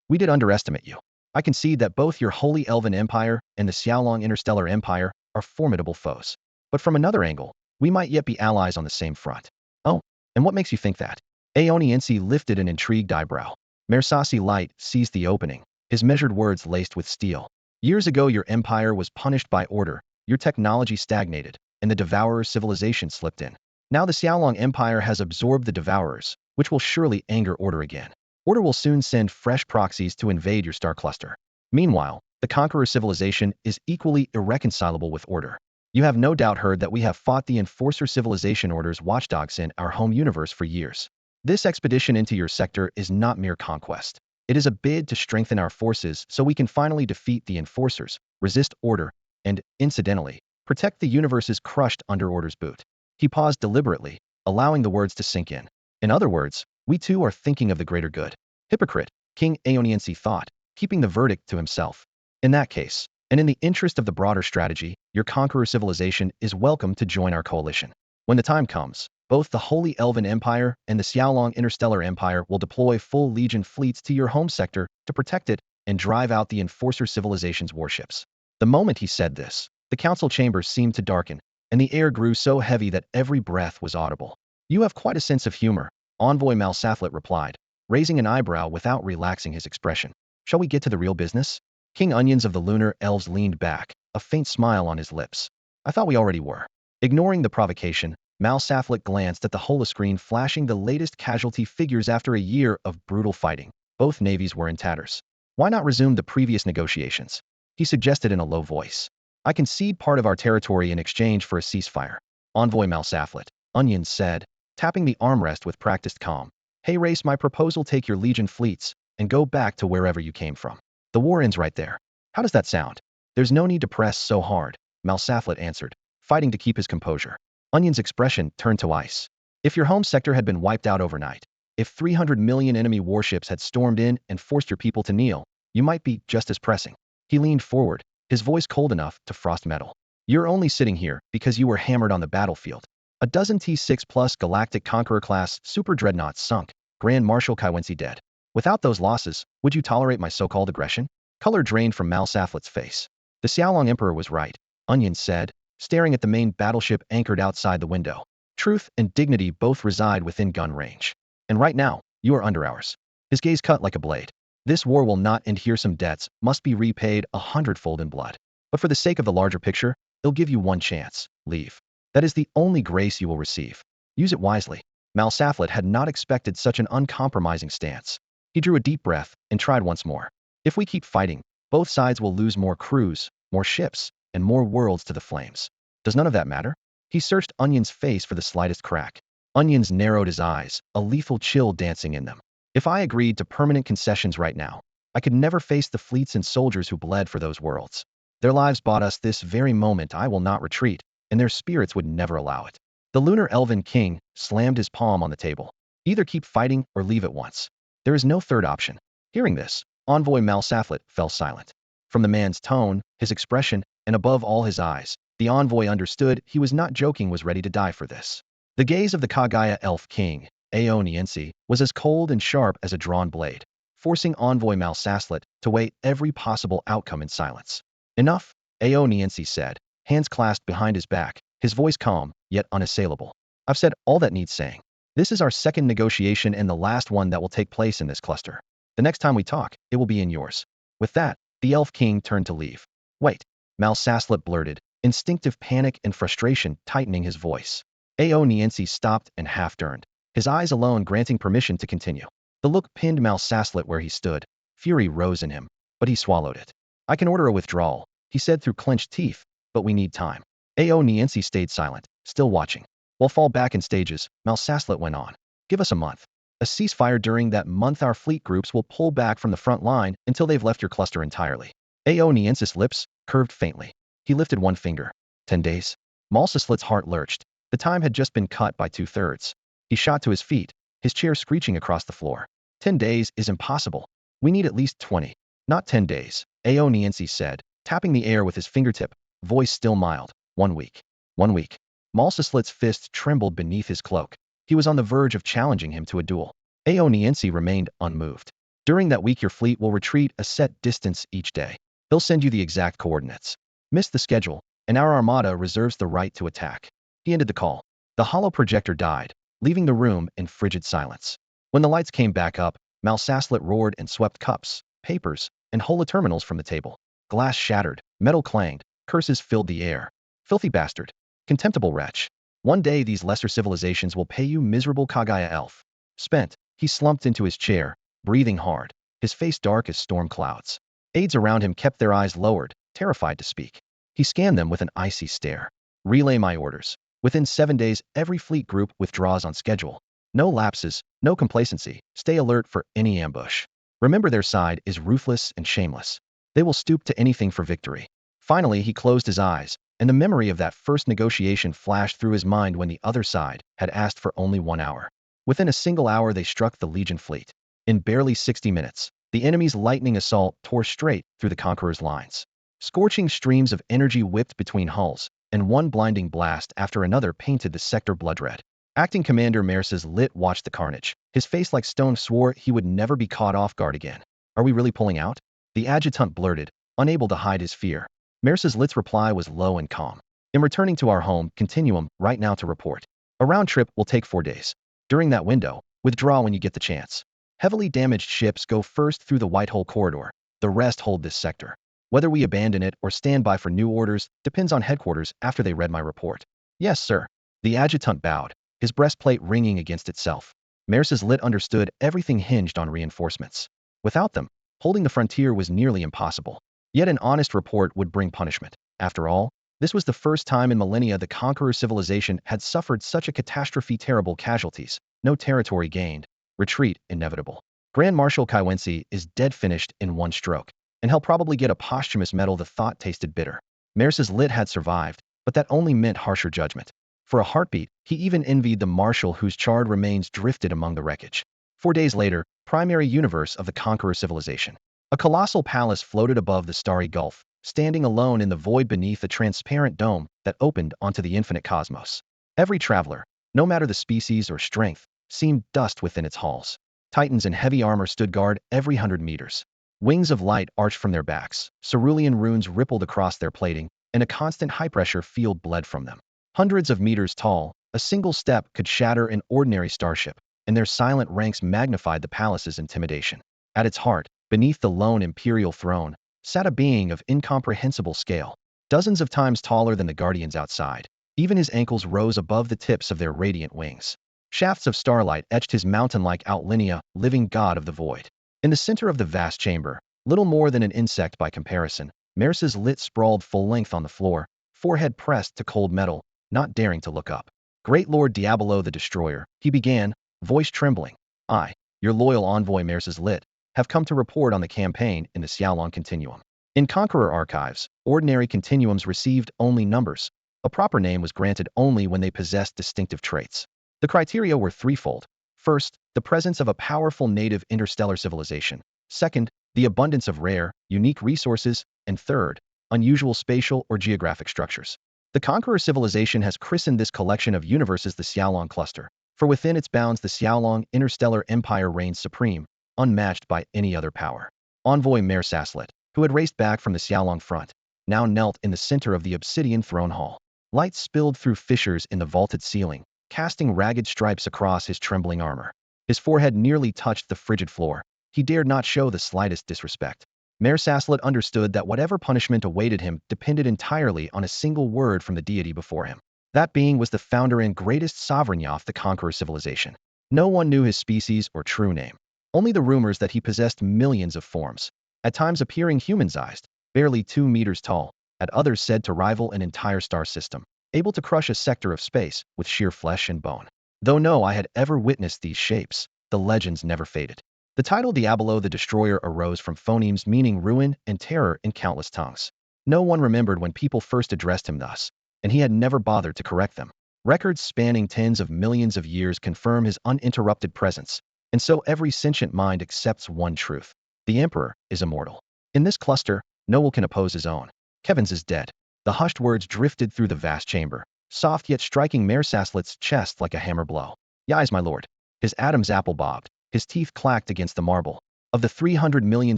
"We did underestimate you. I concede that both your Holy Elven Empire and the Xiaolong Interstellar Empire are formidable foes. But from another angle, we might yet be allies on the same front." "Oh, and what makes you think that?" Aoniensi lifted an intrigued eyebrow. Mersasi Light seized the opening, his measured words laced with steel. "Years ago your empire was punished by order, your technology stagnated, and the Devourer's civilization slipped in. Now the Xiaolong Empire has absorbed the Devourers, which will surely anger Order again. Order will soon send fresh proxies to invade your star cluster. Meanwhile, the Conqueror civilization is equally irreconcilable with Order. You have no doubt heard that we have fought the Enforcer civilization Order's watchdogs in our home universe for years. This expedition into your sector is not mere conquest. It is a bid to strengthen our forces so we can finally defeat the Enforcers, resist Order, and, incidentally, protect the universe's crushed under Order's boot." He paused deliberately, allowing the words to sink in. "In other words, we too are thinking of the greater good." "Hypocrite," King Aoniensi thought, keeping the verdict to himself. "In that case, and in the interest of the broader strategy, your Conqueror civilization is welcome to join our coalition. When the time comes, both the Holy Elven Empire and the Xiaolong Interstellar Empire will deploy full Legion fleets to your home sector to protect it and drive out the Enforcer civilization's warships." The moment he said this, the council chamber seemed to darken, and the air grew so heavy that every breath was audible. "You have quite a sense of humor," Envoy Malsaflet replied, raising an eyebrow without relaxing his expression. "Shall we get to the real business?" King Onions of the Lunar Elves leaned back, a faint smile on his lips. "I thought we already were." Ignoring the provocation, Malsaflet glanced at the holoscreen flashing the latest casualty figures after a year of brutal fighting. Both navies were in tatters. "Why not resume the previous negotiations?" he suggested in a low voice. "I concede part of our territory in exchange for a ceasefire," Envoy Malsaflet, Onions said, tapping the armrest with practiced calm. "Hey race, my proposal: take your Legion fleets and go back to wherever you came from. The war ends right there. How does that sound?" "There's no need to press so hard," Malsaflet answered, fighting to keep his composure. Onion's expression turned to ice. "If your home sector had been wiped out overnight, if 300 million enemy warships had stormed in and forced your people to kneel, you might be just as pressing." He leaned forward, his voice cold enough to frost metal. "You're only sitting here because you were hammered on the battlefield. A dozen T6+ Galactic Conqueror-class super dreadnoughts sunk, Grand Marshal Kaiwensi dead. Without those losses, would you tolerate my so-called aggression?" Color drained from Malsaflet's face. "The Xiaolong Emperor was right," Onion said, staring at the main battleship anchored outside the window. "Truth and dignity both reside within gun range. And right now, you are under ours." His gaze cut like a blade. "This war will not end here. Some debts must be repaid 100-fold in blood. But for the sake of the larger picture, I'll give you one chance. Leave. That is the only grace you will receive. Use it wisely." Malsaflet had not expected such an uncompromising stance. He drew a deep breath and tried once more. "If we keep fighting, both sides will lose more crews, more ships, and more worlds to the flames. Does none of that matter?" He searched Onion's face for the slightest crack. Onions narrowed his eyes, a lethal chill dancing in them. "If I agreed to permanent concessions right now, I could never face the fleets and soldiers who bled for those worlds. Their lives bought us this very moment. I will not retreat, and their spirits would never allow it." The Lunar Elven King slammed his palm on the table. "Either keep fighting or leave at once. There is no third option." Hearing this, Envoy Malsaflet fell silent. From the man's tone, his expression, and above all his eyes, the envoy understood he was not joking, was ready to die for this. The gaze of the Kagaya Elf King, Aoniensi, was as cold and sharp as a drawn blade, forcing Envoy Malsaflet to weigh every possible outcome in silence. "Enough," Aoniensi said, hands clasped behind his back, his voice calm, yet unassailable. "I've said all that needs saying. This is our second negotiation and the last one that will take place in this cluster. The next time we talk, it will be in yours." With that, the Elf King turned to leave. "Wait," Malsaflet blurted, instinctive panic and frustration tightening his voice. A.O. Niency stopped and half-turned, his eyes alone granting permission to continue. The look pinned Mal Saslet where he stood. Fury rose in him, but he swallowed it. I can order a withdrawal, he said through clenched teeth, but we need time. A.O. Niency stayed silent, still watching. We'll fall back in stages, Mal Saslet went on. Give us a month. A ceasefire. During that month our fleet groups will pull back from the front line until they've left your cluster entirely. A.O. Niency's lips curved faintly. He lifted one finger. 10 days? Mal Saslet's heart lurched. The time had just been cut by 2/3. He shot to his feet, his chair screeching across the floor. 10 days is impossible. We need at least 20. Not 10 days, A.O. Niency said, tapping the air with his fingertip, voice still mild. 1 week. 1 week. Mal Saslet's fists trembled beneath his cloak. He was on the verge of challenging him to a duel. A.O. Niency remained unmoved. During that week your fleet will retreat a set distance each day. He'll send you the exact coordinates. Miss the schedule, and our armada reserves the right to attack. He ended the call. The hollow projector died, leaving the room in frigid silence. When the lights came back up, Mal Saslet roared and swept cups, papers, and holoterminals from the table. Glass shattered, metal clanged, curses filled the air. Filthy bastard. Contemptible wretch. One day these lesser civilizations will pay you, miserable Kagaya elf. Spent, he slumped into his chair, breathing hard, his face dark as storm clouds. Aides around him kept their eyes lowered, terrified to speak. He scanned them with an icy stare. Relay my orders. Within 7 days every fleet group withdraws on schedule. No lapses, no complacency. Stay alert for any ambush. Remember their side is ruthless and shameless. They will stoop to anything for victory. Finally he closed his eyes, and the memory of that first negotiation flashed through his mind when the other side had asked for only 1 hour. Within a single hour they struck the Legion fleet. In barely 60 minutes, the enemy's lightning assault tore straight through the Conqueror's lines. Scorching streams of energy whipped between hulls, and one blinding blast after another painted the sector blood red. Acting Commander Merces Lit watched the carnage. His face like stone swore he would never be caught off guard again. Are we really pulling out? The adjutant blurted, unable to hide his fear. Merces Lit's reply was low and calm. I'm returning to our home continuum right now to report. A round trip will take 4 days. During that window, withdraw when you get the chance. Heavily damaged ships go first through the White Hole corridor. The rest hold this sector. Whether we abandon it or stand by for new orders depends on headquarters after they read my report. Yes, sir. The adjutant bowed, his breastplate ringing against itself. Merces Lit understood everything hinged on reinforcements. Without them, holding the frontier was nearly impossible. Yet an honest report would bring punishment. After all, this was the first time in millennia the Conqueror civilization had suffered such a catastrophe. Terrible casualties, no territory gained, retreat inevitable. Grand Marshal Kaiwensi is dead finished in 1 stroke, and he'll probably get a posthumous medal. The thought tasted bitter. Merces Lit had survived, but that only meant harsher judgment. For a heartbeat, he even envied the marshal whose charred remains drifted among the wreckage. 4 days later, primary universe of the Conqueror civilization. A colossal palace floated above the starry gulf, standing alone in the void beneath a transparent dome that opened onto the infinite cosmos. Every traveler, no matter the species or strength, seemed dust within its halls. Titans in heavy armor stood guard every 100 meters. Wings of light arched from their backs, cerulean runes rippled across their plating, and a constant high-pressure field bled from them. Hundreds of meters tall, a single step could shatter an ordinary starship, and their silent ranks magnified the palace's intimidation. At its heart, beneath the lone imperial throne, sat a being of incomprehensible scale, dozens of times taller than the guardians outside. Even his ankles rose above the tips of their radiant wings. Shafts of starlight etched his mountain-like outlinea, living god of the void. In the center of the vast chamber, little more than an insect by comparison, Merces Lit sprawled full length on the floor, forehead pressed to cold metal, not daring to look up. Great Lord Diabolo the Destroyer, he began, voice trembling. I, your loyal envoy Merces Lit, have come to report on the campaign in the Xiaolong Continuum. In Conqueror archives, ordinary continuums received only numbers. A proper name was granted only when they possessed distinctive traits. The criteria were threefold. First, the presence of a powerful native interstellar civilization. Second, the abundance of rare, unique resources. And third, unusual spatial or geographic structures. The Conqueror civilization has christened this collection of universes the Xiaolong Cluster, for within its bounds the Xiaolong interstellar empire reigns supreme, unmatched by any other power. Envoy Mer Saslet, who had raced back from the Xiaolong front, now knelt in the center of the obsidian throne hall. Light spilled through fissures in the vaulted ceiling, casting ragged stripes across his trembling armor. His forehead nearly touched the frigid floor. He dared not show the slightest disrespect. Mayor Saslet understood that whatever punishment awaited him depended entirely on a single word from the deity before him. That being was the founder and greatest sovereign of the Conqueror civilization. No one knew his species or true name. Only the rumors that he possessed millions of forms, at times appearing human-sized, barely 2 meters tall, at others said to rival an entire star system, able to crush a sector of space with sheer flesh and bone. Though no eye had ever witnessed these shapes, the legends never faded. The title Diablo the Destroyer arose from phonemes meaning ruin and terror in countless tongues. No one remembered when people first addressed him thus, and he had never bothered to correct them. Records spanning tens of millions of years confirm his uninterrupted presence, and so every sentient mind accepts one truth. The Emperor is immortal. In this cluster, no one can oppose his own. Kevin's is dead. The hushed words drifted through the vast chamber, soft yet striking Mayor Saslet's chest like a hammer blow. Yais, my lord. His Adam's apple bobbed. His teeth clacked against the marble. Of the 300 million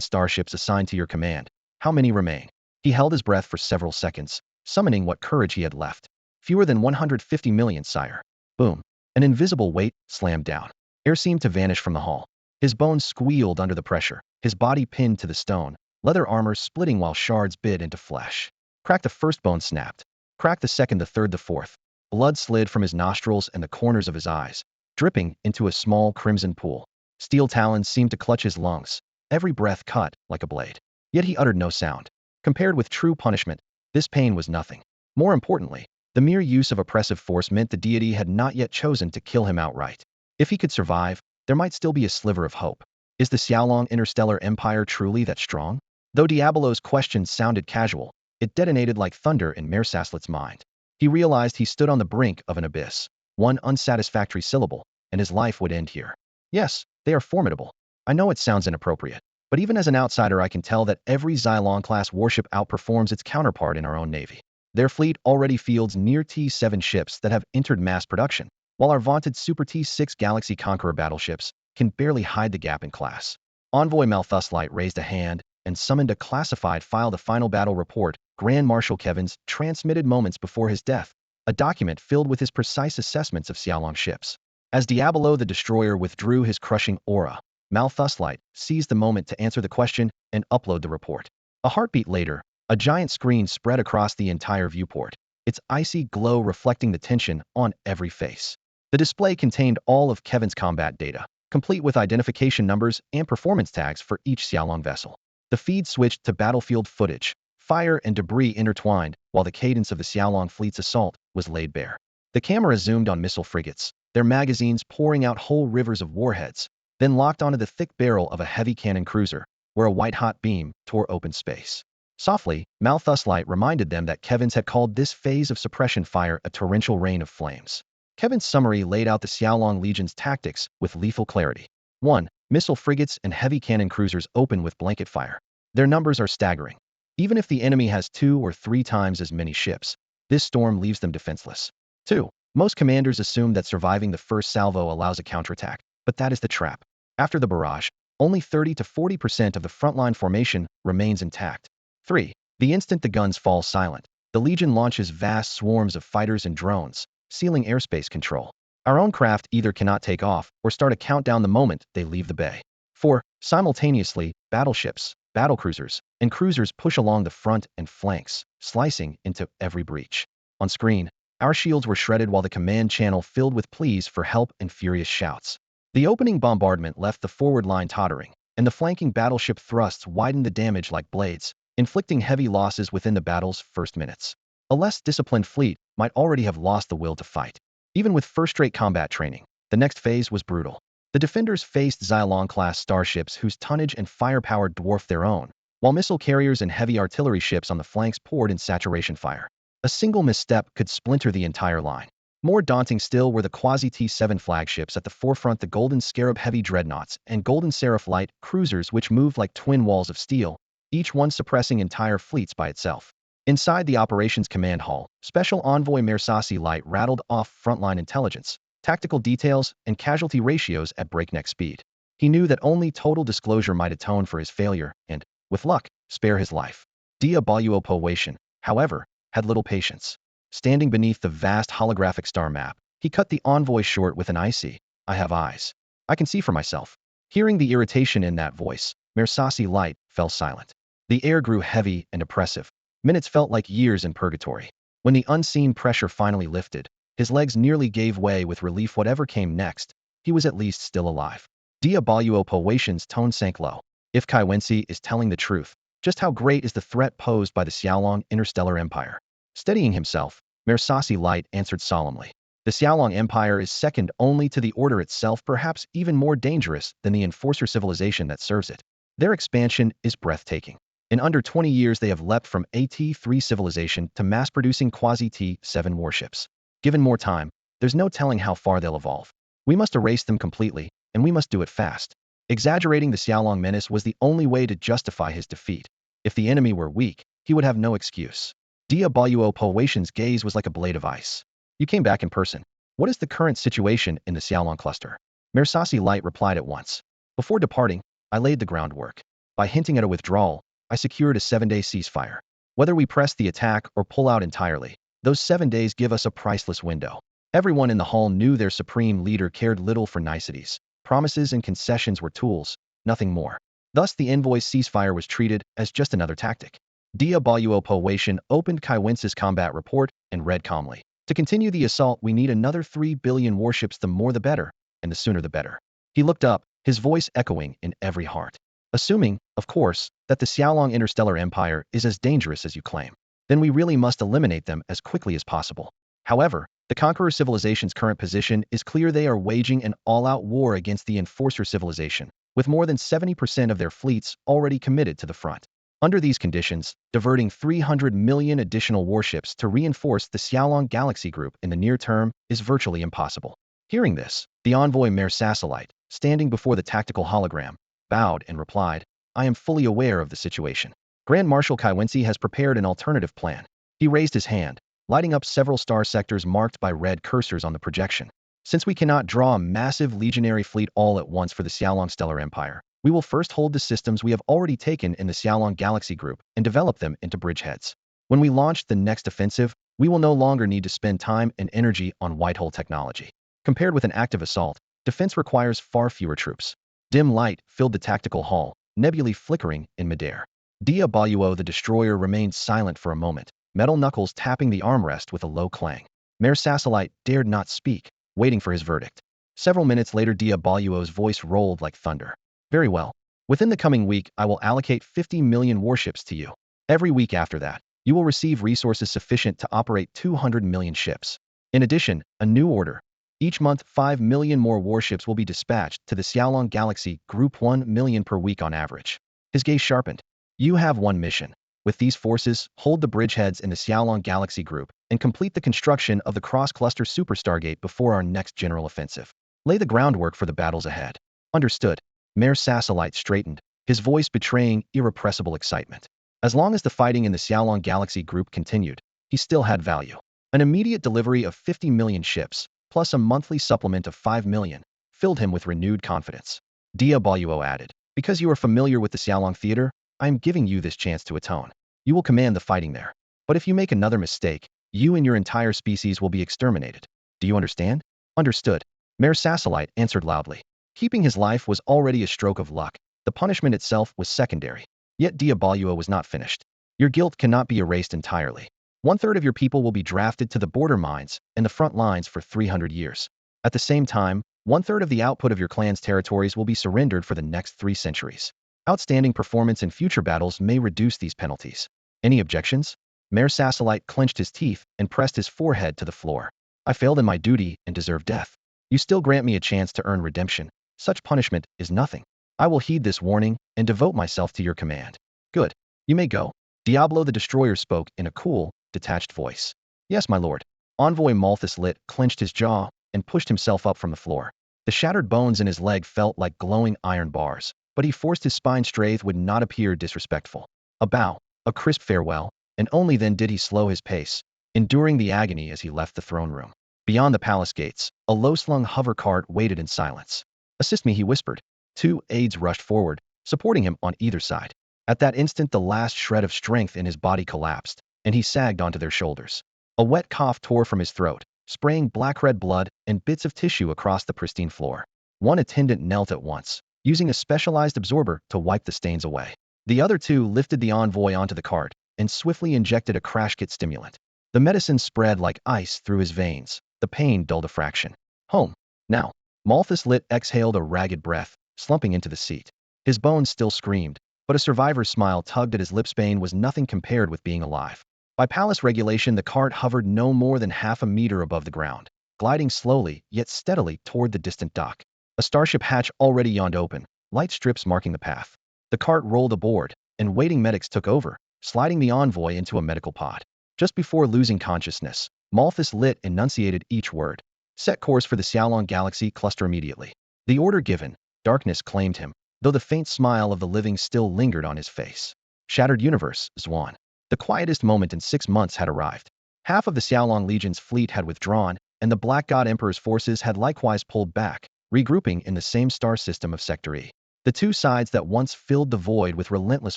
starships assigned to your command, how many remain? He held his breath for several seconds, summoning what courage he had left. Fewer than 150 million, sire. Boom. An invisible weight slammed down. Air seemed to vanish from the hall. His bones squealed under the pressure, his body pinned to the stone, leather armor splitting while shards bit into flesh. Crack the first bone snapped. Crack the second, the third, the fourth. Blood slid from his nostrils and the corners of his eyes, dripping into a small crimson pool. Steel talons seemed to clutch his lungs. Every breath cut like a blade. Yet he uttered no sound. Compared with true punishment, this pain was nothing. More importantly, the mere use of oppressive force meant the deity had not yet chosen to kill him outright. If he could survive, there might still be a sliver of hope. Is the Xiaolong interstellar empire truly that strong? Though Diabolo's question sounded casual, it detonated like thunder in Mayor Saslet's mind. He realized he stood on the brink of an abyss. One unsatisfactory syllable, and his life would end here. Yes, they are formidable. I know it sounds inappropriate, but even as an outsider I can tell that every Xylon-class warship outperforms its counterpart in our own navy. Their fleet already fields near T-7 ships that have entered mass production, while our vaunted Super T-6 Galaxy Conqueror battleships can barely hide the gap in class. Envoy Malthuslight raised a hand and summoned a classified file. The final battle report, Grand Marshal Kevin's, transmitted moments before his death, a document filled with his precise assessments of Xiaolong ships. As Diablo the Destroyer withdrew his crushing aura, Malthuslight seized the moment to answer the question and upload the report. A heartbeat later, a giant screen spread across the entire viewport, its icy glow reflecting the tension on every face. The display contained all of Kevin's combat data, complete with identification numbers and performance tags for each Xiaolong vessel. The feed switched to battlefield footage. Fire and debris intertwined, while the cadence of the Xiaolong fleet's assault was laid bare. The camera zoomed on missile frigates, their magazines pouring out whole rivers of warheads, then locked onto the thick barrel of a heavy cannon cruiser, where a white-hot beam tore open space. Softly, Malthuslight reminded them that Kevin's had called this phase of suppression fire a torrential rain of flames. Kevin's summary laid out the Xiaolong Legion's tactics with lethal clarity. 1. Missile frigates and heavy cannon cruisers open with blanket fire. Their numbers are staggering. Even if the enemy has 2 or 3 times as many ships, this storm leaves them defenseless. 2. Most commanders assume that surviving the first salvo allows a counterattack, but that is the trap. After the barrage, only 30 to 40% of the frontline formation remains intact. 3. The instant the guns fall silent, the Legion launches vast swarms of fighters and drones, sealing airspace control. Our own craft either cannot take off or start a countdown the moment they leave the bay. 4. Simultaneously, battleships, battlecruisers, and cruisers push along the front and flanks, slicing into every breach. On screen, our shields were shredded while the command channel filled with pleas for help and furious shouts. The opening bombardment left the forward line tottering, and the flanking battleship thrusts widened the damage like blades, inflicting heavy losses within the battle's first minutes. A less disciplined fleet might already have lost the will to fight. Even with first-rate combat training, the next phase was brutal. The defenders faced Xylon-class starships whose tonnage and firepower dwarfed their own, while missile carriers and heavy artillery ships on the flanks poured in saturation fire. A single misstep could splinter the entire line. More daunting still were the quasi-T-7 flagships at the forefront, the Golden Scarab heavy dreadnoughts and Golden Seraph light cruisers which moved like twin walls of steel, each one suppressing entire fleets by itself. Inside the operations command hall, Special Envoy Mersasi Light rattled off frontline intelligence, tactical details, and casualty ratios at breakneck speed. He knew that only total disclosure might atone for his failure and, with luck, spare his life. Diablo Poation, however, had little patience. Standing beneath the vast holographic star map, he cut the envoy short with an icy, "I have eyes. I can see for myself." Hearing the irritation in that voice, Mersasi Light fell silent. The air grew heavy and oppressive. Minutes felt like years in purgatory. When the unseen pressure finally lifted, his legs nearly gave way with relief. Whatever came next, he was at least still alive. Diabaluo Powation's tone sank low. If Kai Wensi is telling the truth, just how great is the threat posed by the Xiaolong interstellar empire? Steadying himself, Mersasi Light answered solemnly. The Xiaolong Empire is second only to the Order itself, perhaps even more dangerous than the enforcer civilization that serves it. Their expansion is breathtaking. In under 20 years, they have leapt from a T3 civilization to mass-producing quasi-T7 warships. Given more time, there's no telling how far they'll evolve. We must erase them completely, and we must do it fast. Exaggerating the Xiaolong menace was the only way to justify his defeat. If the enemy were weak, he would have no excuse. Diabaluo Powation's gaze was like a blade of ice. You came back in person. What is the current situation in the Xiaolong cluster? Mersasi Light replied at once. Before departing, I laid the groundwork. By hinting at a withdrawal, I secured a 7-day ceasefire. Whether we press the attack or pull out entirely, those 7 days give us a priceless window. Everyone in the hall knew their supreme leader cared little for niceties. Promises and concessions were tools, nothing more. Thus the envoy's ceasefire was treated as just another tactic. Diabaluo Powation opened Kai Wence's combat report and read calmly. To continue the assault, we need another 3 billion warships, the more the better, and the sooner the better. He looked up, his voice echoing in every heart. Assuming, of course, that the Xiaolong interstellar empire is as dangerous as you claim, then we really must eliminate them as quickly as possible. However, the Conqueror civilization's current position is clear. They are waging an all-out war against the Enforcer civilization, with more than 70% of their fleets already committed to the front. Under these conditions, diverting 300 million additional warships to reinforce the Xiaolong Galaxy Group in the near term is virtually impossible. Hearing this, the envoy Mersasi, standing before the tactical hologram, bowed and replied, I am fully aware of the situation. Grand Marshal Kai Wensi has prepared an alternative plan. He raised his hand, lighting up several star sectors marked by red cursors on the projection. Since we cannot draw a massive legionary fleet all at once for the Xiaolong Stellar Empire, we will first hold the systems we have already taken in the Xiaolong Galaxy Group and develop them into bridgeheads. When we launch the next offensive, we will no longer need to spend time and energy on white-hole technology. Compared with an active assault, defense requires far fewer troops. Dim light filled the tactical hall, nebulae flickering in midair. Diabaluo the destroyer remained silent for a moment, metal knuckles tapping the armrest with a low clang. Mersasi dared not speak, waiting for his verdict. Several minutes later, Diabaluo's voice rolled like thunder. Very well. Within the coming week, I will allocate 50 million warships to you. Every week after that, you will receive resources sufficient to operate 200 million ships. In addition, a new order. Each month, 5 million more warships will be dispatched to the Xiaolong Galaxy Group, 1 million per week on average. His gaze sharpened. You have one mission. With these forces, hold the bridgeheads in the Xiaolong Galaxy Group and complete the construction of the cross-cluster super Stargate before our next general offensive. Lay the groundwork for the battles ahead. Understood. Mersasi straightened, his voice betraying irrepressible excitement. As long as the fighting in the Xiaolong Galaxy Group continued, he still had value. An immediate delivery of 50 million ships, plus a monthly supplement of 5 million, filled him with renewed confidence. Diabaluo added, because you are familiar with the Xiaolong Theater, I am giving you this chance to atone. You will command the fighting there. But if you make another mistake, you and your entire species will be exterminated. Do you understand? Understood. Mersasi answered loudly. Keeping his life was already a stroke of luck. The punishment itself was secondary. Yet Diabaluo was not finished. Your guilt cannot be erased entirely. 1/3 of your people will be drafted to the border mines and the front lines for 300 years. At the same time, 1/3 of the output of your clan's territories will be surrendered for the next 3 centuries. Outstanding performance in future battles may reduce these penalties. Any objections? Mersasi clenched his teeth and pressed his forehead to the floor. I failed in my duty and deserve death. You still grant me a chance to earn redemption. Such punishment is nothing. I will heed this warning and devote myself to your command. Good. You may go. Diablo the Destroyer spoke in a cool, detached voice. Yes, my lord. Envoy Malthus Lit clenched his jaw and pushed himself up from the floor. The shattered bones in his leg felt like glowing iron bars, but he forced his spine straight would not appear disrespectful. A bow, a crisp farewell, and only then did he slow his pace, enduring the agony as he left the throne room. Beyond the palace gates, a low-slung hover cart waited in silence. Assist me, he whispered. 2 aides rushed forward, supporting him on either side. At that instant, the last shred of strength in his body collapsed, and he sagged onto their shoulders. A wet cough tore from his throat, spraying black-red blood and bits of tissue across the pristine floor. One attendant knelt at once, using a specialized absorber to wipe the stains away. The other two lifted the envoy onto the cart and swiftly injected a crash kit stimulant. The medicine spread like ice through his veins. The pain dulled a fraction. Home. Now. Malthus Lit exhaled a ragged breath, slumping into the seat. His bones still screamed, but a survivor's smile tugged at his lips. Pain was nothing compared with being alive. By palace regulation, the cart hovered no more than half a meter above the ground, gliding slowly yet steadily toward the distant dock. A starship hatch already yawned open, light strips marking the path. The cart rolled aboard, and waiting medics took over, sliding the envoy into a medical pod. Just before losing consciousness, Malthus Lit enunciated each word. Set course for the Xiaolong Galaxy cluster immediately. The order given, darkness claimed him, though the faint smile of the living still lingered on his face. Shattered universe, Zwan. The quietest moment in 6 months had arrived. Half of the Xiaolong Legion's fleet had withdrawn, and the Black God Emperor's forces had likewise pulled back, regrouping in the same star system of Sector E. The two sides that once filled the void with relentless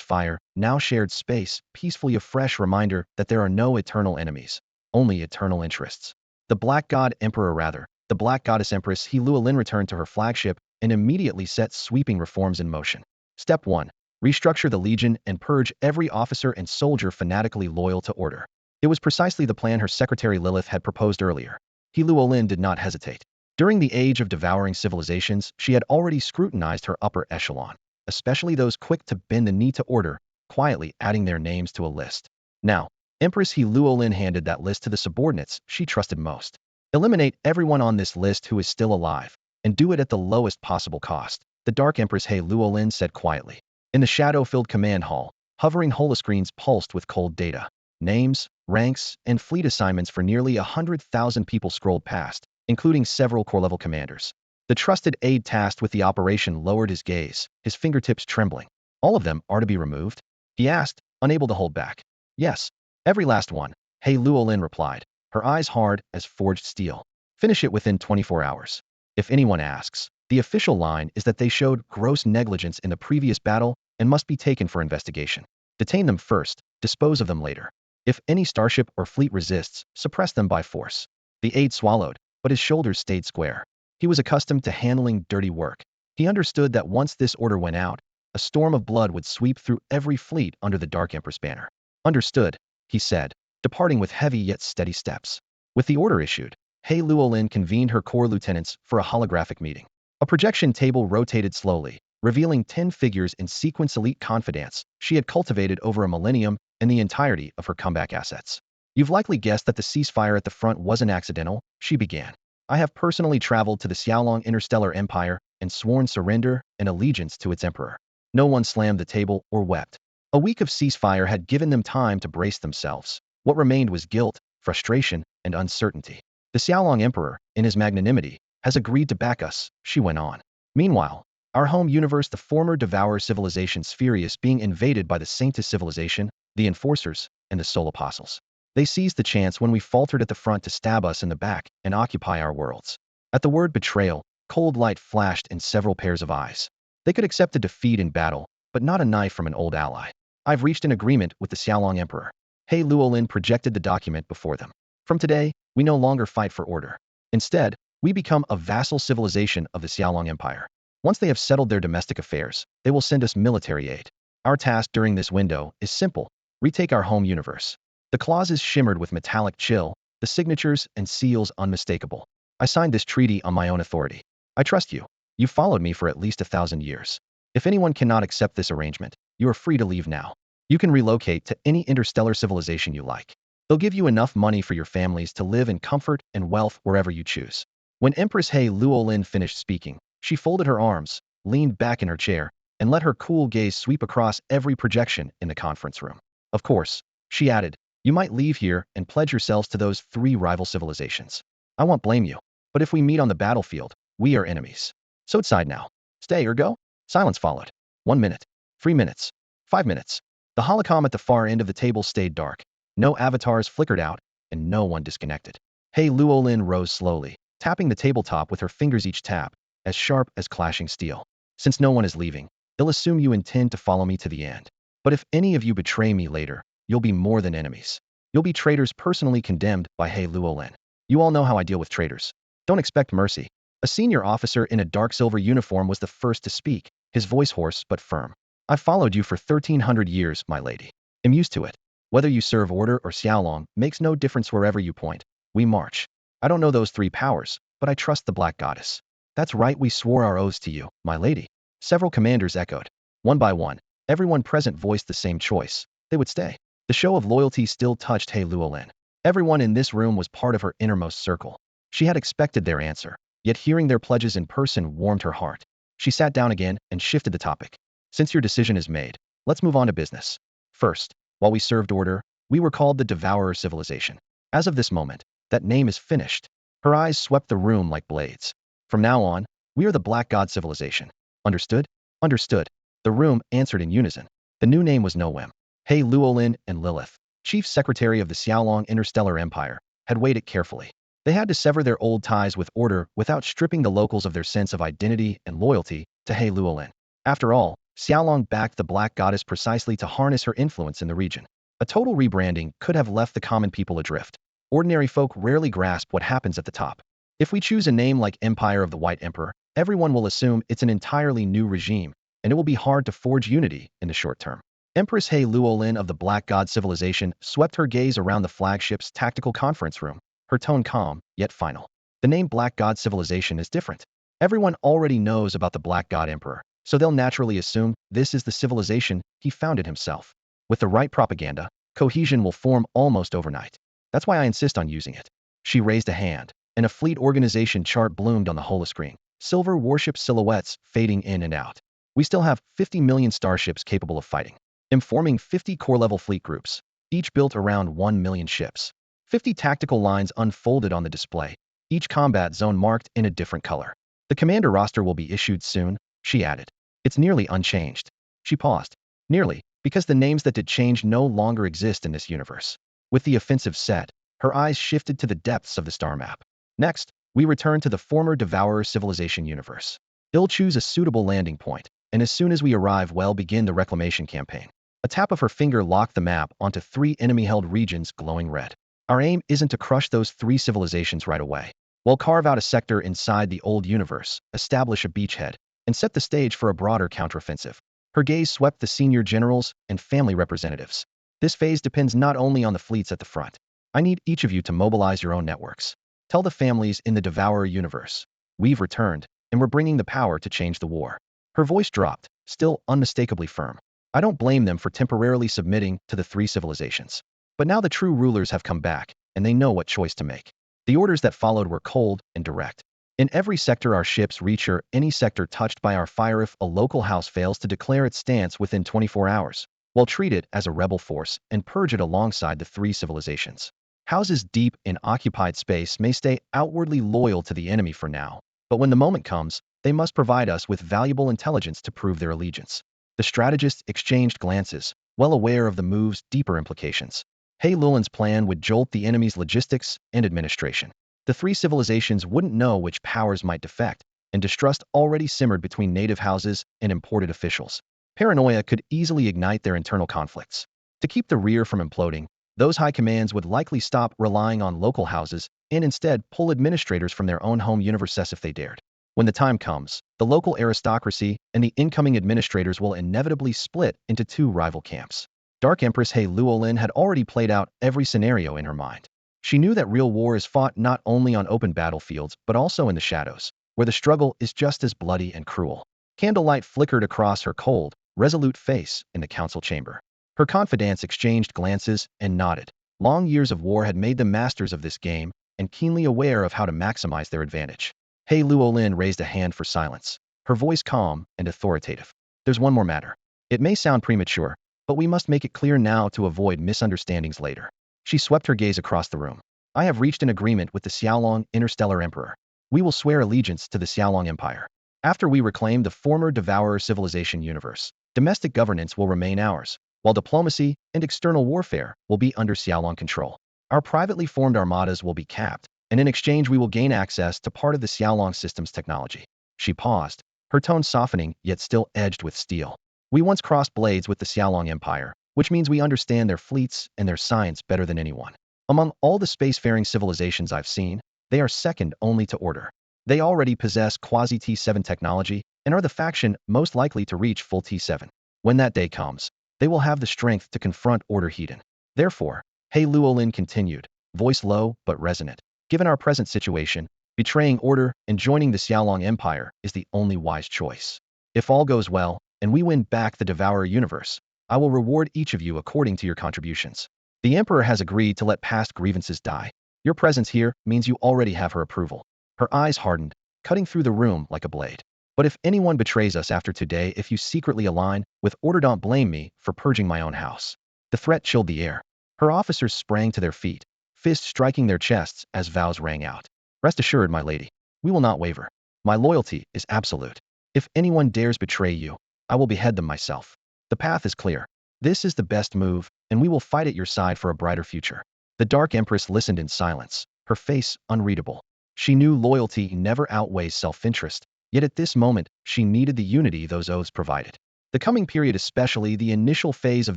fire now shared space, peacefully, a fresh reminder that there are no eternal enemies, only eternal interests. The Black God Emperor, the Black Goddess Empress He Luolin returned to her flagship and immediately set sweeping reforms in motion. Step 1. Restructure the Legion and purge every officer and soldier fanatically loyal to order. It was precisely the plan her secretary Lilith had proposed earlier. He Luolin did not hesitate. During the age of devouring civilizations, she had already scrutinized her upper echelon, especially those quick to bend the knee to order, quietly adding their names to a list. Now, Empress He Luolin handed that list to the subordinates she trusted most. Eliminate everyone on this list who is still alive, and do it at the lowest possible cost, the Dark Empress He Luolin said quietly. In the shadow-filled command hall, hovering holoscreens pulsed with cold data. Names, ranks, and fleet assignments for nearly 100,000 people scrolled past, including several corps-level commanders. The trusted aide tasked with the operation lowered his gaze, his fingertips trembling. All of them are to be removed? He asked, unable to hold back. Yes, every last one, He Luolin replied, her eyes hard as forged steel. Finish it within 24 hours. If anyone asks, the official line is that they showed gross negligence in the previous battle and must be taken for investigation. Detain them first, dispose of them later. If any starship or fleet resists, suppress them by force. The aide swallowed, but his shoulders stayed square. He was accustomed to handling dirty work. He understood that once this order went out, a storm of blood would sweep through every fleet under the Dark Empress banner. Understood, he said, departing with heavy yet steady steps. With the order issued, He Luolin convened her corps lieutenants for a holographic meeting. A projection table rotated slowly, revealing 10 figures in sequence elite confidence she had cultivated over a millennium and the entirety of her comeback assets. You've likely guessed that the ceasefire at the front wasn't accidental, she began. I have personally traveled to the Xiaolong Interstellar Empire and sworn surrender and allegiance to its emperor. No one slammed the table or wept. A week of ceasefire had given them time to brace themselves. What remained was guilt, frustration, and uncertainty. The Xiaolong Emperor, in his magnanimity, has agreed to back us, she went on. Meanwhile, our home universe, the former Devourer civilization Spherius, being invaded by the Saintess civilization, the Enforcers, and the Soul Apostles. They seized the chance when we faltered at the front to stab us in the back and occupy our worlds. At the word betrayal, cold light flashed in several pairs of eyes. They could accept a defeat in battle, but not a knife from an old ally. I've reached an agreement with the Xiaolong Emperor. He Luolin projected the document before them. From today, we no longer fight for order. Instead, we become a vassal civilization of the Xiaolong Empire. Once they have settled their domestic affairs, they will send us military aid. Our task during this window is simple: retake our home universe. The clauses shimmered with metallic chill, the signatures and seals unmistakable. I signed this treaty on my own authority. I trust you. You've followed me for at least 1,000 years. If anyone cannot accept this arrangement, you are free to leave now. You can relocate to any interstellar civilization you like. They'll give you enough money for your families to live in comfort and wealth wherever you choose. When Empress He Luolin finished speaking, she folded her arms, leaned back in her chair, and let her cool gaze sweep across every projection in the conference room. Of course, she added, you might leave here and pledge yourselves to those 3 rival civilizations. I won't blame you, but if we meet on the battlefield, we are enemies. So decide now. Stay or go? Silence followed. 1 minute. 3 minutes. 5 minutes. The holocom at the far end of the table stayed dark. No avatars flickered out, and no one disconnected. He Luolin rose slowly, tapping the tabletop with her fingers, each tap as sharp as clashing steel. Since no one is leaving, they'll assume you intend to follow me to the end. But if any of you betray me later, you'll be more than enemies. You'll be traitors personally condemned by He Luolin. You all know how I deal with traitors. Don't expect mercy. A senior officer in a dark silver uniform was the first to speak, his voice hoarse but firm. I've followed you for 1300 years, my lady. I'm used to it. Whether you serve Order or Xiaolong makes no difference wherever you point. We march. I don't know those three powers, but I trust the Black Goddess. That's right, we swore our oaths to you, my lady. Several commanders echoed. One by one, everyone present voiced the same choice. They would stay. The show of loyalty still touched He Luolin. Everyone in this room was part of her innermost circle. She had expected their answer, yet hearing their pledges in person warmed her heart. She sat down again and shifted the topic. Since your decision is made, let's move on to business. First, while we served Order, we were called the Devourer Civilization. As of this moment, that name is finished. Her eyes swept the room like blades. From now on, we are the Black God Civilization. Understood? Understood. The room answered in unison. The new name was no whim. He Luolin and Lilith, Chief Secretary of the Xiaolong Interstellar Empire, had weighed it carefully. They had to sever their old ties with Order without stripping the locals of their sense of identity and loyalty to He Luolin. After all, Xiaolong backed the Black Goddess precisely to harness her influence in the region. A total rebranding could have left the common people adrift. Ordinary folk rarely grasp what happens at the top. If we choose a name like Empire of the White Emperor, everyone will assume it's an entirely new regime, and it will be hard to forge unity in the short term. Empress He Luolin of the Black God Civilization swept her gaze around the flagship's tactical conference room, her tone calm, yet final. The name Black God Civilization is different. Everyone already knows about the Black God Emperor, so they'll naturally assume this is the civilization he founded himself. With the right propaganda, cohesion will form almost overnight. That's why I insist on using it. She raised a hand, and a fleet organization chart bloomed on the holoscreen, silver warship silhouettes fading in and out. We still have 50 million starships capable of fighting. Forming 50 core-level fleet groups, each built around 1 million ships. 50 tactical lines unfolded on the display, each combat zone marked in a different color. The commander roster will be issued soon, she added. It's nearly unchanged. She paused. Nearly, because the names that did change no longer exist in this universe. With the offensive set, her eyes shifted to the depths of the star map. Next, we return to the former Devourer Civilization universe. I'll choose a suitable landing point, and as soon as we arrive, we'll begin the reclamation campaign. A tap of her finger locked the map onto 3 enemy-held regions glowing red. Our aim isn't to crush those 3 civilizations right away. We'll carve out a sector inside the old universe, establish a beachhead, and set the stage for a broader counteroffensive. Her gaze swept the senior generals and family representatives. This phase depends not only on the fleets at the front. I need each of you to mobilize your own networks. Tell the families in the Devourer universe. We've returned, and we're bringing the power to change the war. Her voice dropped, still unmistakably firm. I don't blame them for temporarily submitting to the 3 civilizations. But now the true rulers have come back, and they know what choice to make. The orders that followed were cold and direct. In every sector our ships reach any sector touched by our fire. If a local house fails to declare its stance within 24 hours, we'll treat it as a rebel force and purge it alongside the 3 civilizations. Houses deep in occupied space may stay outwardly loyal to the enemy for now, but when the moment comes, they must provide us with valuable intelligence to prove their allegiance. The strategists exchanged glances, well aware of the move's deeper implications. He Luolin's plan would jolt the enemy's logistics and administration. The 3 civilizations wouldn't know which powers might defect, and distrust already simmered between native houses and imported officials. Paranoia could easily ignite their internal conflicts. To keep the rear from imploding, those high commands would likely stop relying on local houses and instead pull administrators from their own home universes if they dared. When the time comes, the local aristocracy and the incoming administrators will inevitably split into 2 rival camps. Dark Empress He Luolin had already played out every scenario in her mind. She knew that real war is fought not only on open battlefields but also in the shadows, where the struggle is just as bloody and cruel. Candlelight flickered across her cold, resolute face in the council chamber. Her confidants exchanged glances and nodded. Long years of war had made them masters of this game and keenly aware of how to maximize their advantage. He Luolin raised a hand for silence, her voice calm and authoritative. There's one more matter. It may sound premature, but we must make it clear now to avoid misunderstandings later. She swept her gaze across the room. I have reached an agreement with the Xiaolong Interstellar Emperor. We will swear allegiance to the Xiaolong Empire. After we reclaim the former Devourer Civilization universe, domestic governance will remain ours, while diplomacy and external warfare will be under Xiaolong control. Our privately formed armadas will be capped, and in exchange we will gain access to part of the Xiaolong system's technology. She paused, her tone softening yet still edged with steel. We once crossed blades with the Xiaolong Empire, which means we understand their fleets and their science better than anyone. Among all the spacefaring civilizations I've seen, they are second only to Order. They already possess quasi-T7 technology and are the faction most likely to reach full T7. When that day comes, they will have the strength to confront Order Hedon. Therefore, He Luolin continued, voice low but resonant. Given our present situation, betraying Order and joining the Xiaolong Empire is the only wise choice. If all goes well, and we win back the Devourer universe, I will reward each of you according to your contributions. The Emperor has agreed to let past grievances die. Your presence here means you already have her approval. Her eyes hardened, cutting through the room like a blade. But if anyone betrays us after today, if you secretly align with Order, don't blame me for purging my own house. The threat chilled the air. Her officers sprang to their feet, fists striking their chests as vows rang out. Rest assured, my lady, we will not waver. My loyalty is absolute. If anyone dares betray you, I will behead them myself. The path is clear. This is the best move, and we will fight at your side for a brighter future. The Dark Empress listened in silence, her face unreadable. She knew loyalty never outweighs self-interest, yet at this moment, she needed the unity those oaths provided. The coming period, especially the initial phase of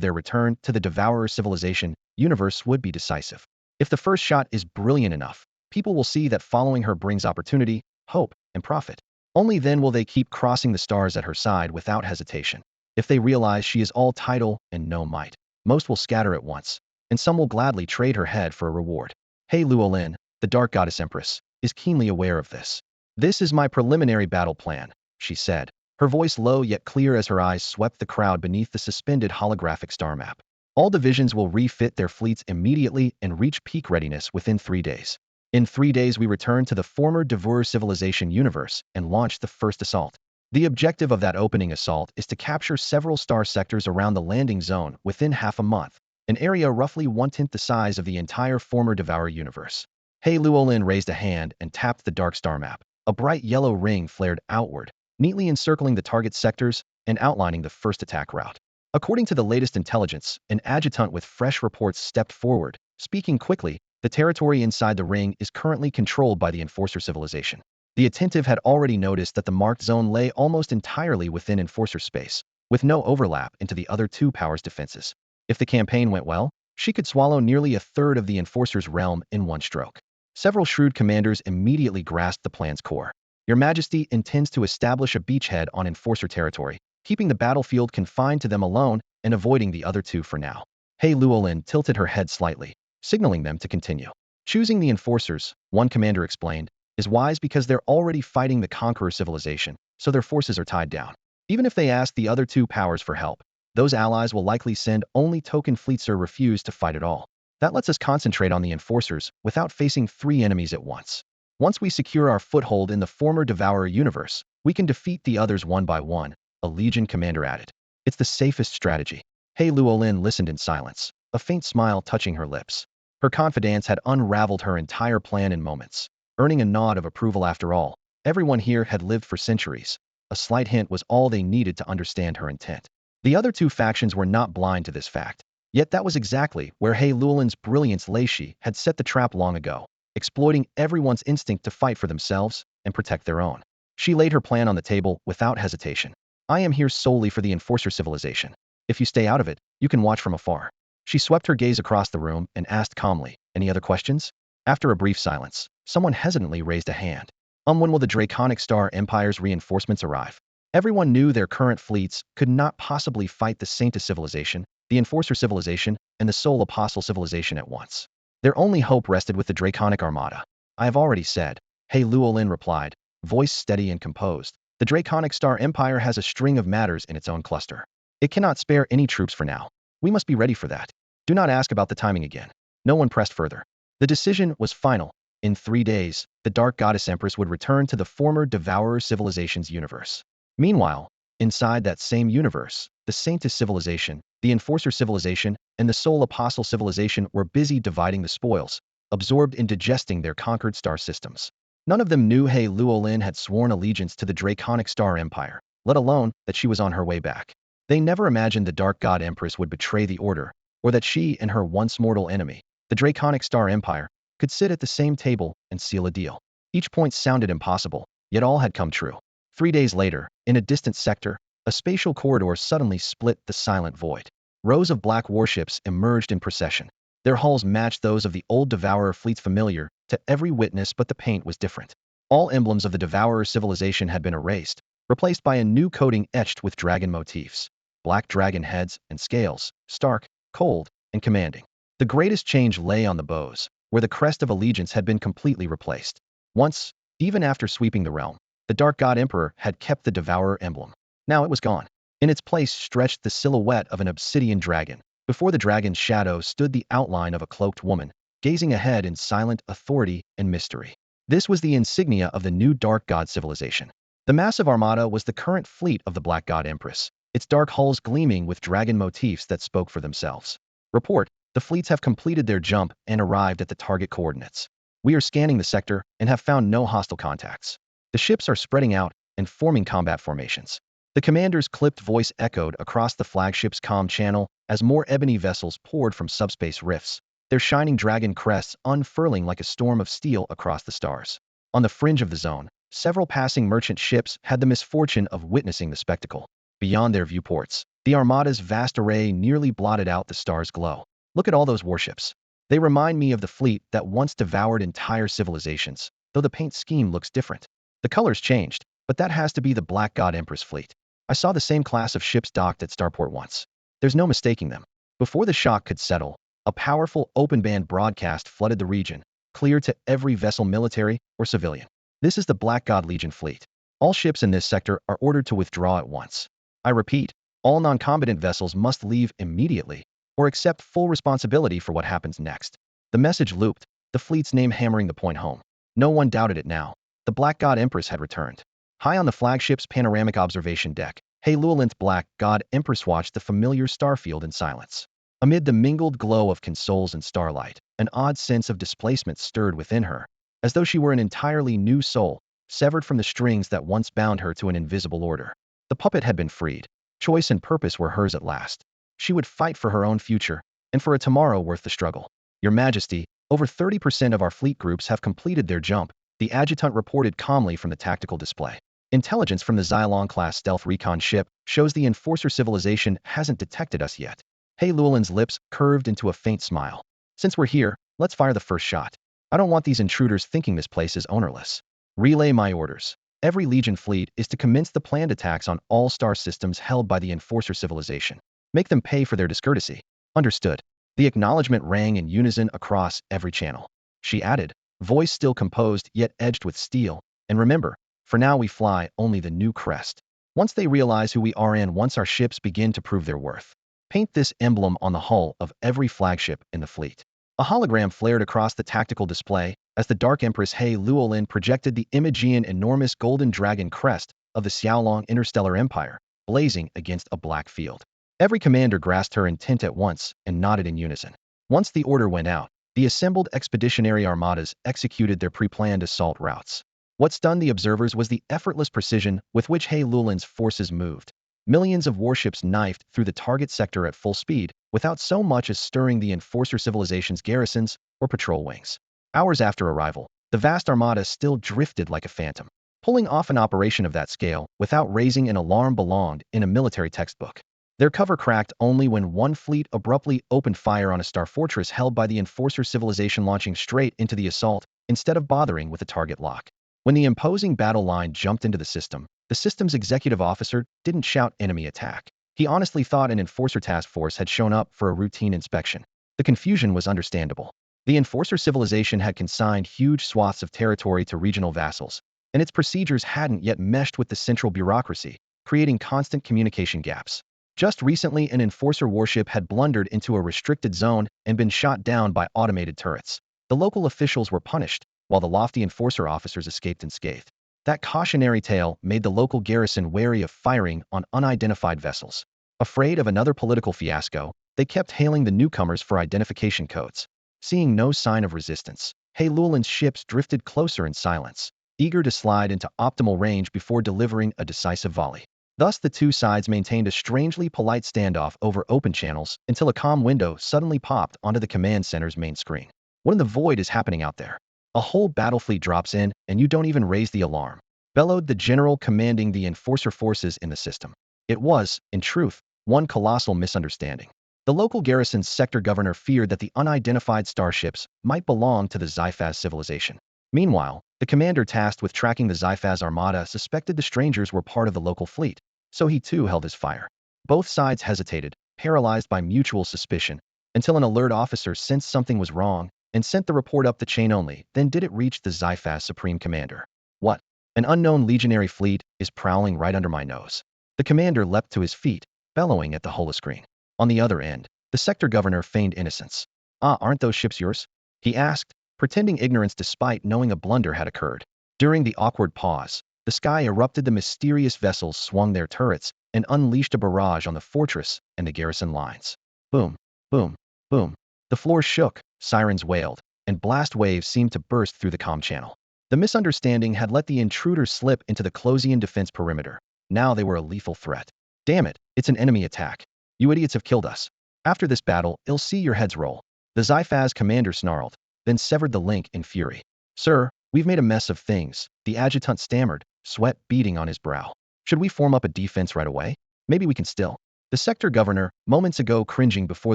their return to the Devourer civilization universe, would be decisive. If the first shot is brilliant enough, people will see that following her brings opportunity, hope, and profit. Only then will they keep crossing the stars at her side without hesitation. If they realize she is all title and no might, most will scatter at once, and some will gladly trade her head for a reward. He Luolin, the Dark Goddess Empress, is keenly aware of this. This is my preliminary battle plan, she said, her voice low yet clear as her eyes swept the crowd beneath the suspended holographic star map. All divisions will refit their fleets immediately and reach peak readiness within 3 days. In 3 days we return to the former Devourer civilization universe and launch the first assault. The objective of that opening assault is to capture several star sectors around the landing zone within half a month, an area roughly 1/10 the size of the entire former Devourer universe. He Luolin raised a hand and tapped the dark star map. A bright yellow ring flared outward, neatly encircling the target sectors and outlining the first attack route. According to the latest intelligence, an adjutant with fresh reports stepped forward, speaking quickly. The territory inside the ring is currently controlled by the Enforcer civilization. The attentive had already noticed that the marked zone lay almost entirely within Enforcer space, with no overlap into the other two powers' defenses. If the campaign went well, she could swallow nearly a third of the Enforcer's realm in one stroke. Several shrewd commanders immediately grasped the plan's core. Your Majesty intends to establish a beachhead on Enforcer territory, keeping the battlefield confined to them alone and avoiding the other two for now. He Luolin tilted her head slightly, signaling them to continue. Choosing the Enforcers, one commander explained, is wise because they're already fighting the Conqueror civilization, so their forces are tied down. Even if they ask the other two powers for help, those allies will likely send only token fleets or refuse to fight at all. That lets us concentrate on the Enforcers without facing 3 enemies at once. Once we secure our foothold in the former Devourer universe, we can defeat the others one by one, a Legion commander added. It's the safest strategy. He Luolin listened in silence, a faint smile touching her lips. Her confidence had unraveled her entire plan in moments. Earning a nod of approval after all, everyone here had lived for centuries. A slight hint was all they needed to understand her intent. The other two factions were not blind to this fact. Yet that was exactly where He Luolin's brilliance lay. She had set the trap long ago, exploiting everyone's instinct to fight for themselves and protect their own. She laid her plan on the table without hesitation. I am here solely for the Enforcer civilization. If you stay out of it, you can watch from afar. She swept her gaze across the room and asked calmly, any other questions? After a brief silence, someone hesitantly raised a hand. When will the Draconic Star Empire's reinforcements arrive? Everyone knew their current fleets could not possibly fight the Saintis civilization, the Enforcer civilization, and the Soul Apostle civilization at once. Their only hope rested with the Draconic Armada. I have already said, He Luolin replied, voice steady and composed. The Draconic Star Empire has a string of matters in its own cluster. It cannot spare any troops for now. We must be ready for that. Do not ask about the timing again. No one pressed further. The decision was final. In 3 days, the Dark Goddess Empress would return to the former Devourer civilization's universe. Meanwhile, inside that same universe, the Saintis civilization, the Enforcer civilization, and the Soul Apostle civilization were busy dividing the spoils, absorbed in digesting their conquered star systems. None of them knew He Luolin had sworn allegiance to the Draconic Star Empire, let alone that she was on her way back. They never imagined the Dark God Empress would betray the Order, or that she and her once mortal enemy, the Draconic Star Empire, could sit at the same table and seal a deal. Each point sounded impossible, yet all had come true. 3 days later, in a distant sector, a spatial corridor suddenly split the silent void. Rows of black warships emerged in procession. Their hulls matched those of the old Devourer fleets, familiar to every witness, but the paint was different. All emblems of the Devourer civilization had been erased, replaced by a new coating etched with dragon motifs. black dragon heads and scales, stark, cold, and commanding. The greatest change lay on the bows, where the crest of allegiance had been completely replaced. Once, even after sweeping the realm, the Dark God Emperor had kept the Devourer emblem. Now it was gone. In its place stretched the silhouette of an obsidian dragon. Before the dragon's shadow stood the outline of a cloaked woman, gazing ahead in silent authority and mystery. This was the insignia of the new Dark God civilization. The massive armada was the current fleet of the Black God Empress, its dark hulls gleaming with dragon motifs that spoke for themselves. Report: the fleets have completed their jump and arrived at the target coordinates. We are scanning the sector and have found no hostile contacts. The ships are spreading out and forming combat formations. The commander's clipped voice echoed across the flagship's comm channel as more ebony vessels poured from subspace rifts, their shining dragon crests unfurling like a storm of steel across the stars. On the fringe of the zone, several passing merchant ships had the misfortune of witnessing the spectacle. Beyond their viewports, the armada's vast array nearly blotted out the star's glow. Look at all those warships. They remind me of the fleet that once devoured entire civilizations, though the paint scheme looks different. The colors changed, but that has to be the Black God Empress fleet. I saw the same class of ships docked at Starport once. There's no mistaking them. Before the shock could settle, a powerful open-band broadcast flooded the region, clear to every vessel, military or civilian. This is the Black God Legion fleet. All ships in this sector are ordered to withdraw at once. I repeat, all non-combatant vessels must leave immediately, or accept full responsibility for what happens next. The message looped, the fleet's name hammering the point home. No one doubted it now. The Black God Empress had returned. High on the flagship's panoramic observation deck, He Luolin's Black God Empress watched the familiar starfield in silence. Amid the mingled glow of consoles and starlight, an odd sense of displacement stirred within her, as though she were an entirely new soul, severed from the strings that once bound her to an invisible order. The puppet had been freed. Choice and purpose were hers at last. She would fight for her own future, and for a tomorrow worth the struggle. Your Majesty, over 30% of our fleet groups have completed their jump, the adjutant reported calmly from the tactical display. Intelligence from the Xylon-class stealth recon ship shows the Enforcer civilization hasn't detected us yet. He Luolin's lips curved into a faint smile. Since we're here, let's fire the first shot. I don't want these intruders thinking this place is ownerless. Relay my orders. Every Legion fleet is to commence the planned attacks on all star systems held by the Enforcer civilization. Make them pay for their discourtesy. Understood. The acknowledgement rang in unison across every channel. She added, voice still composed yet edged with steel, and remember, for now we fly only the new crest. Once they realize who we are and once our ships begin to prove their worth, paint this emblem on the hull of every flagship in the fleet. A hologram flared across the tactical display as the Dark Empress He Luolin projected the Imagean enormous golden dragon crest of the Xiaolong Interstellar Empire, blazing against a black field. Every commander grasped her intent at once and nodded in unison. Once the order went out, the assembled expeditionary armadas executed their pre-planned assault routes. What stunned the observers was the effortless precision with which He Luolin's forces moved. Millions of warships knifed through the target sector at full speed, without so much as stirring the Enforcer civilization's garrisons or patrol wings. Hours after arrival, the vast armada still drifted like a phantom. Pulling off an operation of that scale without raising an alarm belonged in a military textbook. Their cover cracked only when one fleet abruptly opened fire on a star fortress held by the Enforcer civilization, launching straight into the assault instead of bothering with the target lock. When the imposing battle line jumped into the system's executive officer didn't shout enemy attack. He honestly thought an Enforcer task force had shown up for a routine inspection. The confusion was understandable. The Enforcer civilization had consigned huge swaths of territory to regional vassals, and its procedures hadn't yet meshed with the central bureaucracy, creating constant communication gaps. Just recently, an Enforcer warship had blundered into a restricted zone and been shot down by automated turrets. The local officials were punished, while the lofty Enforcer officers escaped unscathed. That cautionary tale made the local garrison wary of firing on unidentified vessels. Afraid of another political fiasco, they kept hailing the newcomers for identification codes. Seeing no sign of resistance, He Luolin's ships drifted closer in silence, eager to slide into optimal range before delivering a decisive volley. Thus, the two sides maintained a strangely polite standoff over open channels until a comm window suddenly popped onto the command center's main screen. What in the void is happening out there? A whole battle fleet drops in, and you don't even raise the alarm, bellowed the general commanding the Enforcer forces in the system. It was, in truth, one colossal misunderstanding. The local garrison's sector governor feared that the unidentified starships might belong to the Xiphaz civilization. Meanwhile, the commander tasked with tracking the Xiphaz armada suspected the strangers were part of the local fleet, so he too held his fire. Both sides hesitated, paralyzed by mutual suspicion, until an alert officer sensed something was wrong and sent the report up the chain only. Then did it reach the Xyphas Supreme Commander. What? An unknown legionary fleet is prowling right under my nose. The commander leapt to his feet, bellowing at the holoscreen. On the other end, the sector governor feigned innocence. Aren't those ships yours? He asked, pretending ignorance despite knowing a blunder had occurred. During the awkward pause, the sky erupted. The mysterious vessels swung their turrets and unleashed a barrage on the fortress and the garrison lines. Boom, boom, boom. The floor shook, sirens wailed, and blast waves seemed to burst through the comm channel. The misunderstanding had let the intruders slip into the Closian defense perimeter. Now they were a lethal threat. Damn it, it's an enemy attack. You idiots have killed us. After this battle, I'll see your heads roll. The Xyphas commander snarled, then severed the link in fury. Sir, we've made a mess of things, the adjutant stammered, sweat beading on his brow. Should we form up a defense right away? Maybe we can still. The sector governor, moments ago cringing before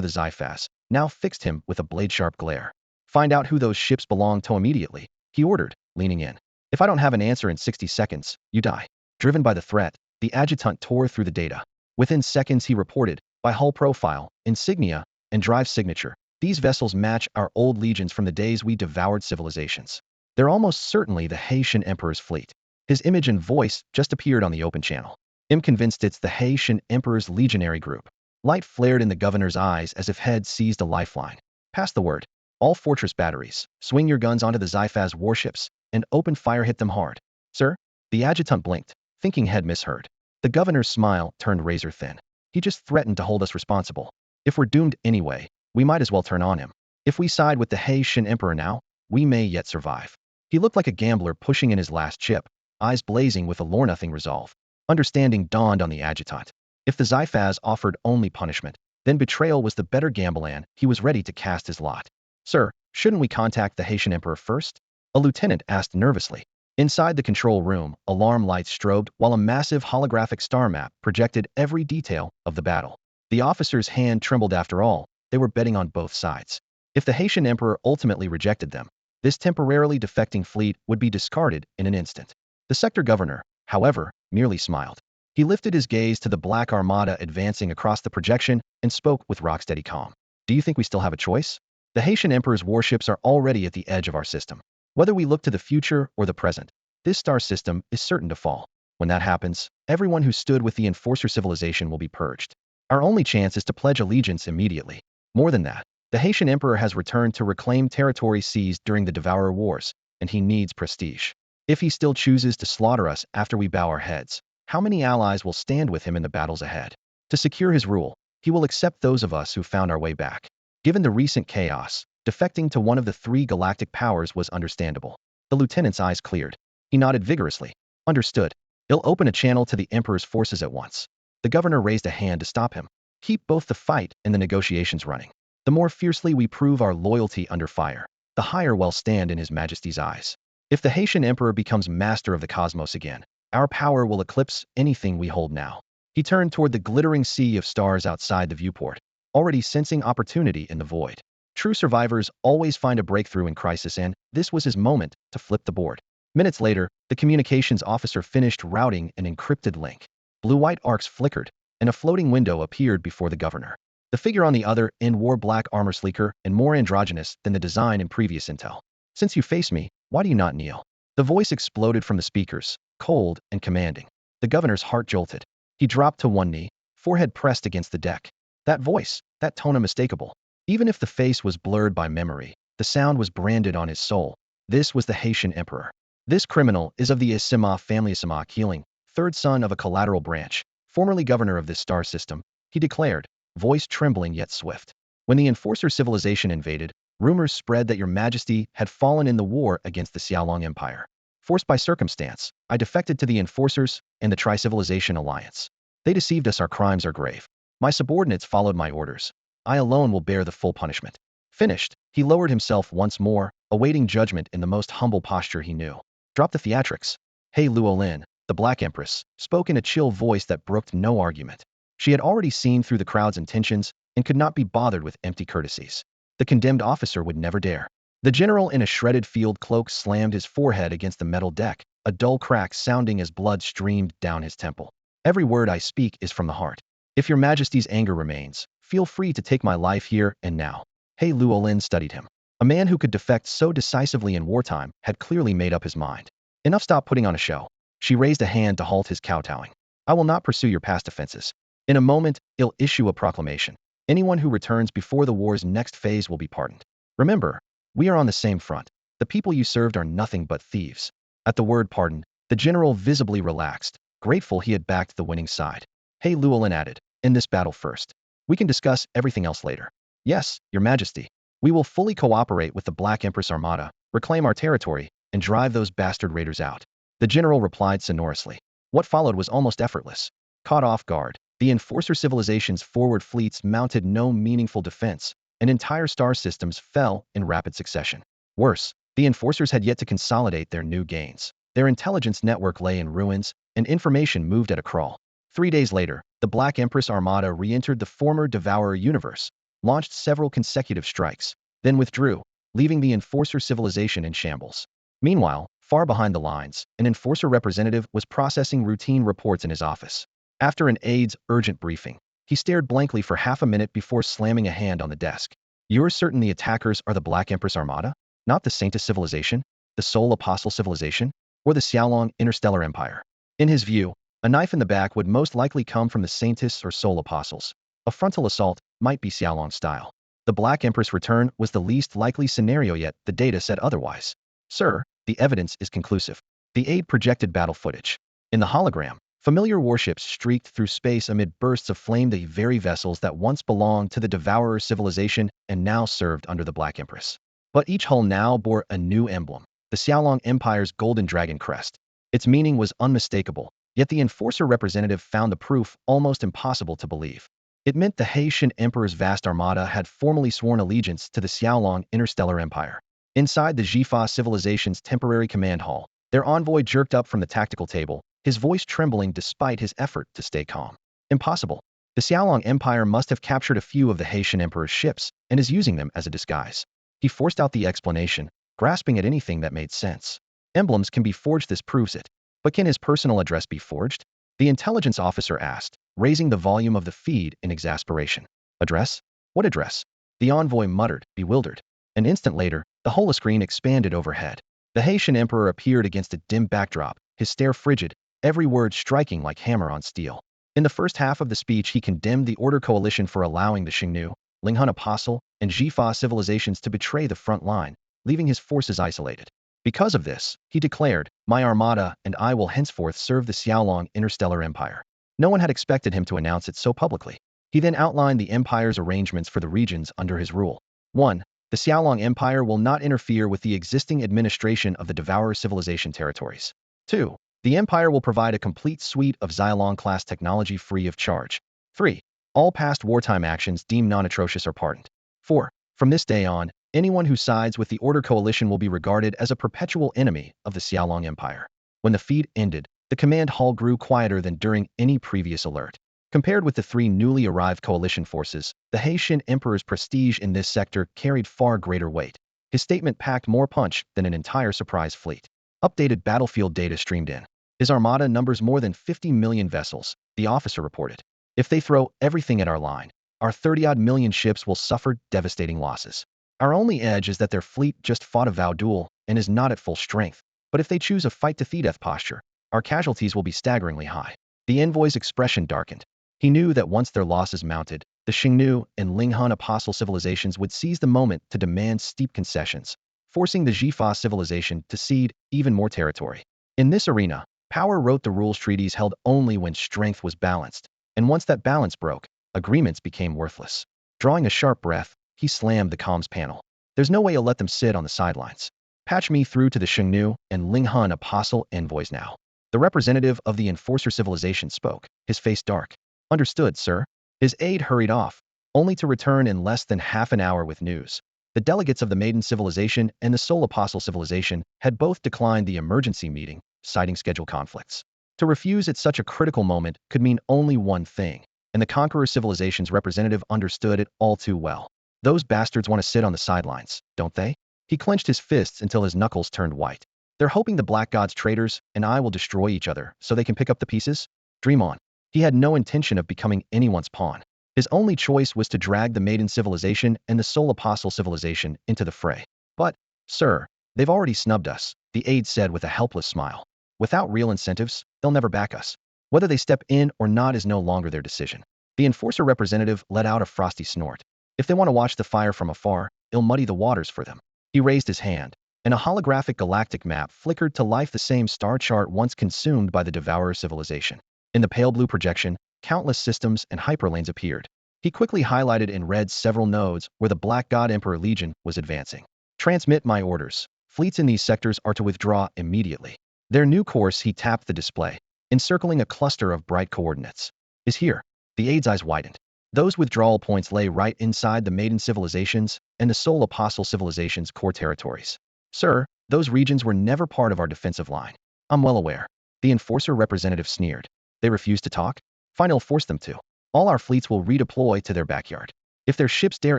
the Xyphas, now fixed him with a blade-sharp glare. Find out who those ships belong to immediately, he ordered, leaning in. If I don't have an answer in 60 seconds, you die. Driven by the threat, the adjutant tore through the data. Within seconds he reported, by hull profile, insignia, and drive signature, these vessels match our old legions from the days we devoured civilizations. They're almost certainly the Haitian Emperor's fleet. His image and voice just appeared on the open channel. I'm convinced it's the Haitian Emperor's legionary group. Light flared in the governor's eyes as if head seized a lifeline. Pass the word. All fortress batteries, swing your guns onto the Xyphas warships, and open fire. Hit them hard. Sir? The adjutant blinked, thinking head misheard. The governor's smile turned razor thin. He just threatened to hold us responsible. If we're doomed anyway, we might as well turn on him. If we side with the Haitian Emperor now, we may yet survive. He looked like a gambler pushing in his last chip, eyes blazing with a lore-nothing resolve. Understanding dawned on the adjutant. If the Xyphas offered only punishment, then betrayal was the better gamble, and he was ready to cast his lot. Sir, shouldn't we contact the Haitian Emperor first? A lieutenant asked nervously. Inside the control room, alarm lights strobed while a massive holographic star map projected every detail of the battle. The officer's hand trembled. After all, they were betting on both sides. If the Haitian Emperor ultimately rejected them, this temporarily defecting fleet would be discarded in an instant. The sector governor, however, merely smiled. He lifted his gaze to the black armada advancing across the projection and spoke with rock-steady calm. Do you think we still have a choice? The Haitian Emperor's warships are already at the edge of our system. Whether we look to the future or the present, this star system is certain to fall. When that happens, everyone who stood with the Enforcer civilization will be purged. Our only chance is to pledge allegiance immediately. More than that, the Haitian Emperor has returned to reclaim territory seized during the Devourer Wars, and he needs prestige. If he still chooses to slaughter us after we bow our heads, how many allies will stand with him in the battles ahead? To secure his rule, he will accept those of us who found our way back. Given the recent chaos, defecting to one of the three galactic powers was understandable. The lieutenant's eyes cleared. He nodded vigorously. Understood. He'll open a channel to the Emperor's forces at once. The governor raised a hand to stop him. Keep both the fight and the negotiations running. The more fiercely we prove our loyalty under fire, the higher we'll stand in His Majesty's eyes. If the Haitian Emperor becomes master of the cosmos again, our power will eclipse anything we hold now. He turned toward the glittering sea of stars outside the viewport, already sensing opportunity in the void. True survivors always find a breakthrough in crisis, and this was his moment to flip the board. Minutes later, the communications officer finished routing an encrypted link. Blue-white arcs flickered, and a floating window appeared before the governor. The figure on the other end wore black armor, sleeker and more androgynous than the design in previous intel. Since you face me, why do you not kneel? The voice exploded from the speakers, cold and commanding. The governor's heart jolted. He dropped to one knee, forehead pressed against the deck. That voice, that tone unmistakable. Even if the face was blurred by memory, the sound was branded on his soul. This was the Haitian Emperor. This criminal is of the Isima family. Isima Keeling, third son of a collateral branch, formerly governor of this star system, he declared, voice trembling yet swift. When the Enforcer civilization invaded, rumors spread that your majesty had fallen in the war against the Xiaolong Empire. Forced by circumstance, I defected to the Enforcers and the Tri-Civilization Alliance. They deceived us. Our crimes are grave. My subordinates followed my orders. I alone will bear the full punishment. Finished, he lowered himself once more, awaiting judgment in the most humble posture he knew. Drop the theatrics. Hey Luolin, the Black Empress, spoke in a chill voice that brooked no argument. She had already seen through the crowd's intentions and could not be bothered with empty courtesies. The condemned officer would never dare. The general in a shredded field cloak slammed his forehead against the metal deck, a dull crack sounding as blood streamed down his temple. Every word I speak is from the heart. If your majesty's anger remains, feel free to take my life here and now. He Luolin studied him. A man who could defect so decisively in wartime had clearly made up his mind. Enough, stop putting on a show. She raised a hand to halt his kowtowing. I will not pursue your past offenses. In a moment, I'll issue a proclamation. Anyone who returns before the war's next phase will be pardoned. Remember, we are on the same front. The people you served are nothing but thieves. At the word pardon, the general visibly relaxed, grateful he had backed the winning side. He Luolin added, in this battle first. We can discuss everything else later. Yes, your majesty. We will fully cooperate with the Black Empress Armada, reclaim our territory, and drive those bastard raiders out. The general replied sonorously. What followed was almost effortless. Caught off guard, the Enforcer civilization's forward fleets mounted no meaningful defense, and entire star systems fell in rapid succession. Worse, the Enforcers had yet to consolidate their new gains. Their intelligence network lay in ruins, and information moved at a crawl. 3 days later, the Black Empress Armada re-entered the former Devourer universe, launched several consecutive strikes, then withdrew, leaving the Enforcer civilization in shambles. Meanwhile, far behind the lines, an Enforcer representative was processing routine reports in his office. After an aide's urgent briefing, he stared blankly for half a minute before slamming a hand on the desk. You're certain the attackers are the Black Empress Armada? Not the Saintis civilization? The Soul Apostle civilization? Or the Xiaolong Interstellar Empire? In his view, a knife in the back would most likely come from the Saintis or Soul Apostles. A frontal assault might be Xiaolong style. The Black Empress return was the least likely scenario, yet the data said otherwise. Sir, the evidence is conclusive. The aide projected battle footage. In the hologram, familiar warships streaked through space amid bursts of flame, the very vessels that once belonged to the Devourer civilization and now served under the Black Empress. But each hull now bore a new emblem, the Xiaolong Empire's golden dragon crest. Its meaning was unmistakable, yet the Enforcer representative found the proof almost impossible to believe. It meant the Haitian Emperor's vast armada had formally sworn allegiance to the Xiaolong Interstellar Empire. Inside the Jifa civilization's temporary command hall, their envoy jerked up from the tactical table, his voice trembling despite his effort to stay calm. Impossible. The Xiaolong Empire must have captured a few of the Haitian Emperor's ships and is using them as a disguise. He forced out the explanation, grasping at anything that made sense. Emblems can be forged, this proves it. But can his personal address be forged? The intelligence officer asked, raising the volume of the feed in exasperation. Address? What address? The envoy muttered, bewildered. An instant later, the holoscreen expanded overhead. The Haitian Emperor appeared against a dim backdrop, his stare frigid, every word striking like hammer on steel. In the first half of the speech, he condemned the Order Coalition for allowing the Xingnu, Linghun Apostle, and Jifa civilizations to betray the front line, leaving his forces isolated. Because of this, he declared, my armada and I will henceforth serve the Xiaolong Interstellar Empire. No one had expected him to announce it so publicly. He then outlined the Empire's arrangements for the regions under his rule. 1. The Xiaolong Empire will not interfere with the existing administration of the Devourer civilization territories. 2. The Empire will provide a complete suite of Xiaolong-class technology free of charge. 3. All past wartime actions deemed non-atrocious are pardoned. 4. From this day on, anyone who sides with the Order Coalition will be regarded as a perpetual enemy of the Xiaolong Empire. When the feed ended, the command hall grew quieter than during any previous alert. Compared with the 3 newly arrived coalition forces, the Haitian Emperor's prestige in this sector carried far greater weight. His statement packed more punch than an entire surprise fleet. Updated battlefield data streamed in. His armada numbers more than 50 million vessels, the officer reported. If they throw everything at our line, our 30-odd million ships will suffer devastating losses. Our only edge is that their fleet just fought a vow duel and is not at full strength. But if they choose a fight-to-the-death posture, our casualties will be staggeringly high. The envoy's expression darkened. He knew that once their losses mounted, the Xingnu and Linghun Apostle civilizations would seize the moment to demand steep concessions, forcing the Jifa civilization to cede even more territory. In this arena, power wrote the rules. Treaties held only when strength was balanced, and once that balance broke, agreements became worthless. Drawing a sharp breath, he slammed the comms panel. There's no way I'll let them sit on the sidelines. Patch me through to the Xingnu and Linghun Apostle envoys now. The representative of the Enforcer civilization spoke, his face dark. Understood, sir. His aide hurried off, only to return in less than half an hour with news. The delegates of the Maiden civilization and the Soul Apostle civilization had both declined the emergency meeting, citing schedule conflicts. To refuse at such a critical moment could mean only one thing, and the Conqueror civilization's representative understood it all too well. Those bastards want to sit on the sidelines, don't they? He clenched his fists until his knuckles turned white. They're hoping the Black God's traitors and I will destroy each other so they can pick up the pieces? Dream on. He had no intention of becoming anyone's pawn. His only choice was to drag the Maiden civilization and the Soul Apostle civilization into the fray. But, sir, they've already snubbed us, the aide said with a helpless smile. Without real incentives, they'll never back us. Whether they step in or not is no longer their decision. The enforcer representative let out a frosty snort. If they want to watch the fire from afar, it'll muddy the waters for them. He raised his hand, and a holographic galactic map flickered to life, the same star chart once consumed by the Devourer civilization. In the pale blue projection, countless systems and hyperlanes appeared. He quickly highlighted in red several nodes where the Black God Emperor Legion was advancing. Transmit my orders. Fleets in these sectors are to withdraw immediately. Their new course, he tapped the display, encircling a cluster of bright coordinates, is here. The aide's eyes widened. Those withdrawal points lay right inside the Maiden civilizations and the Soul Apostle civilization's core territories. Sir, those regions were never part of our defensive line. I'm well aware. The enforcer representative sneered. They refuse to talk? Fine, I'll force them to. All our fleets will redeploy to their backyard. If their ships dare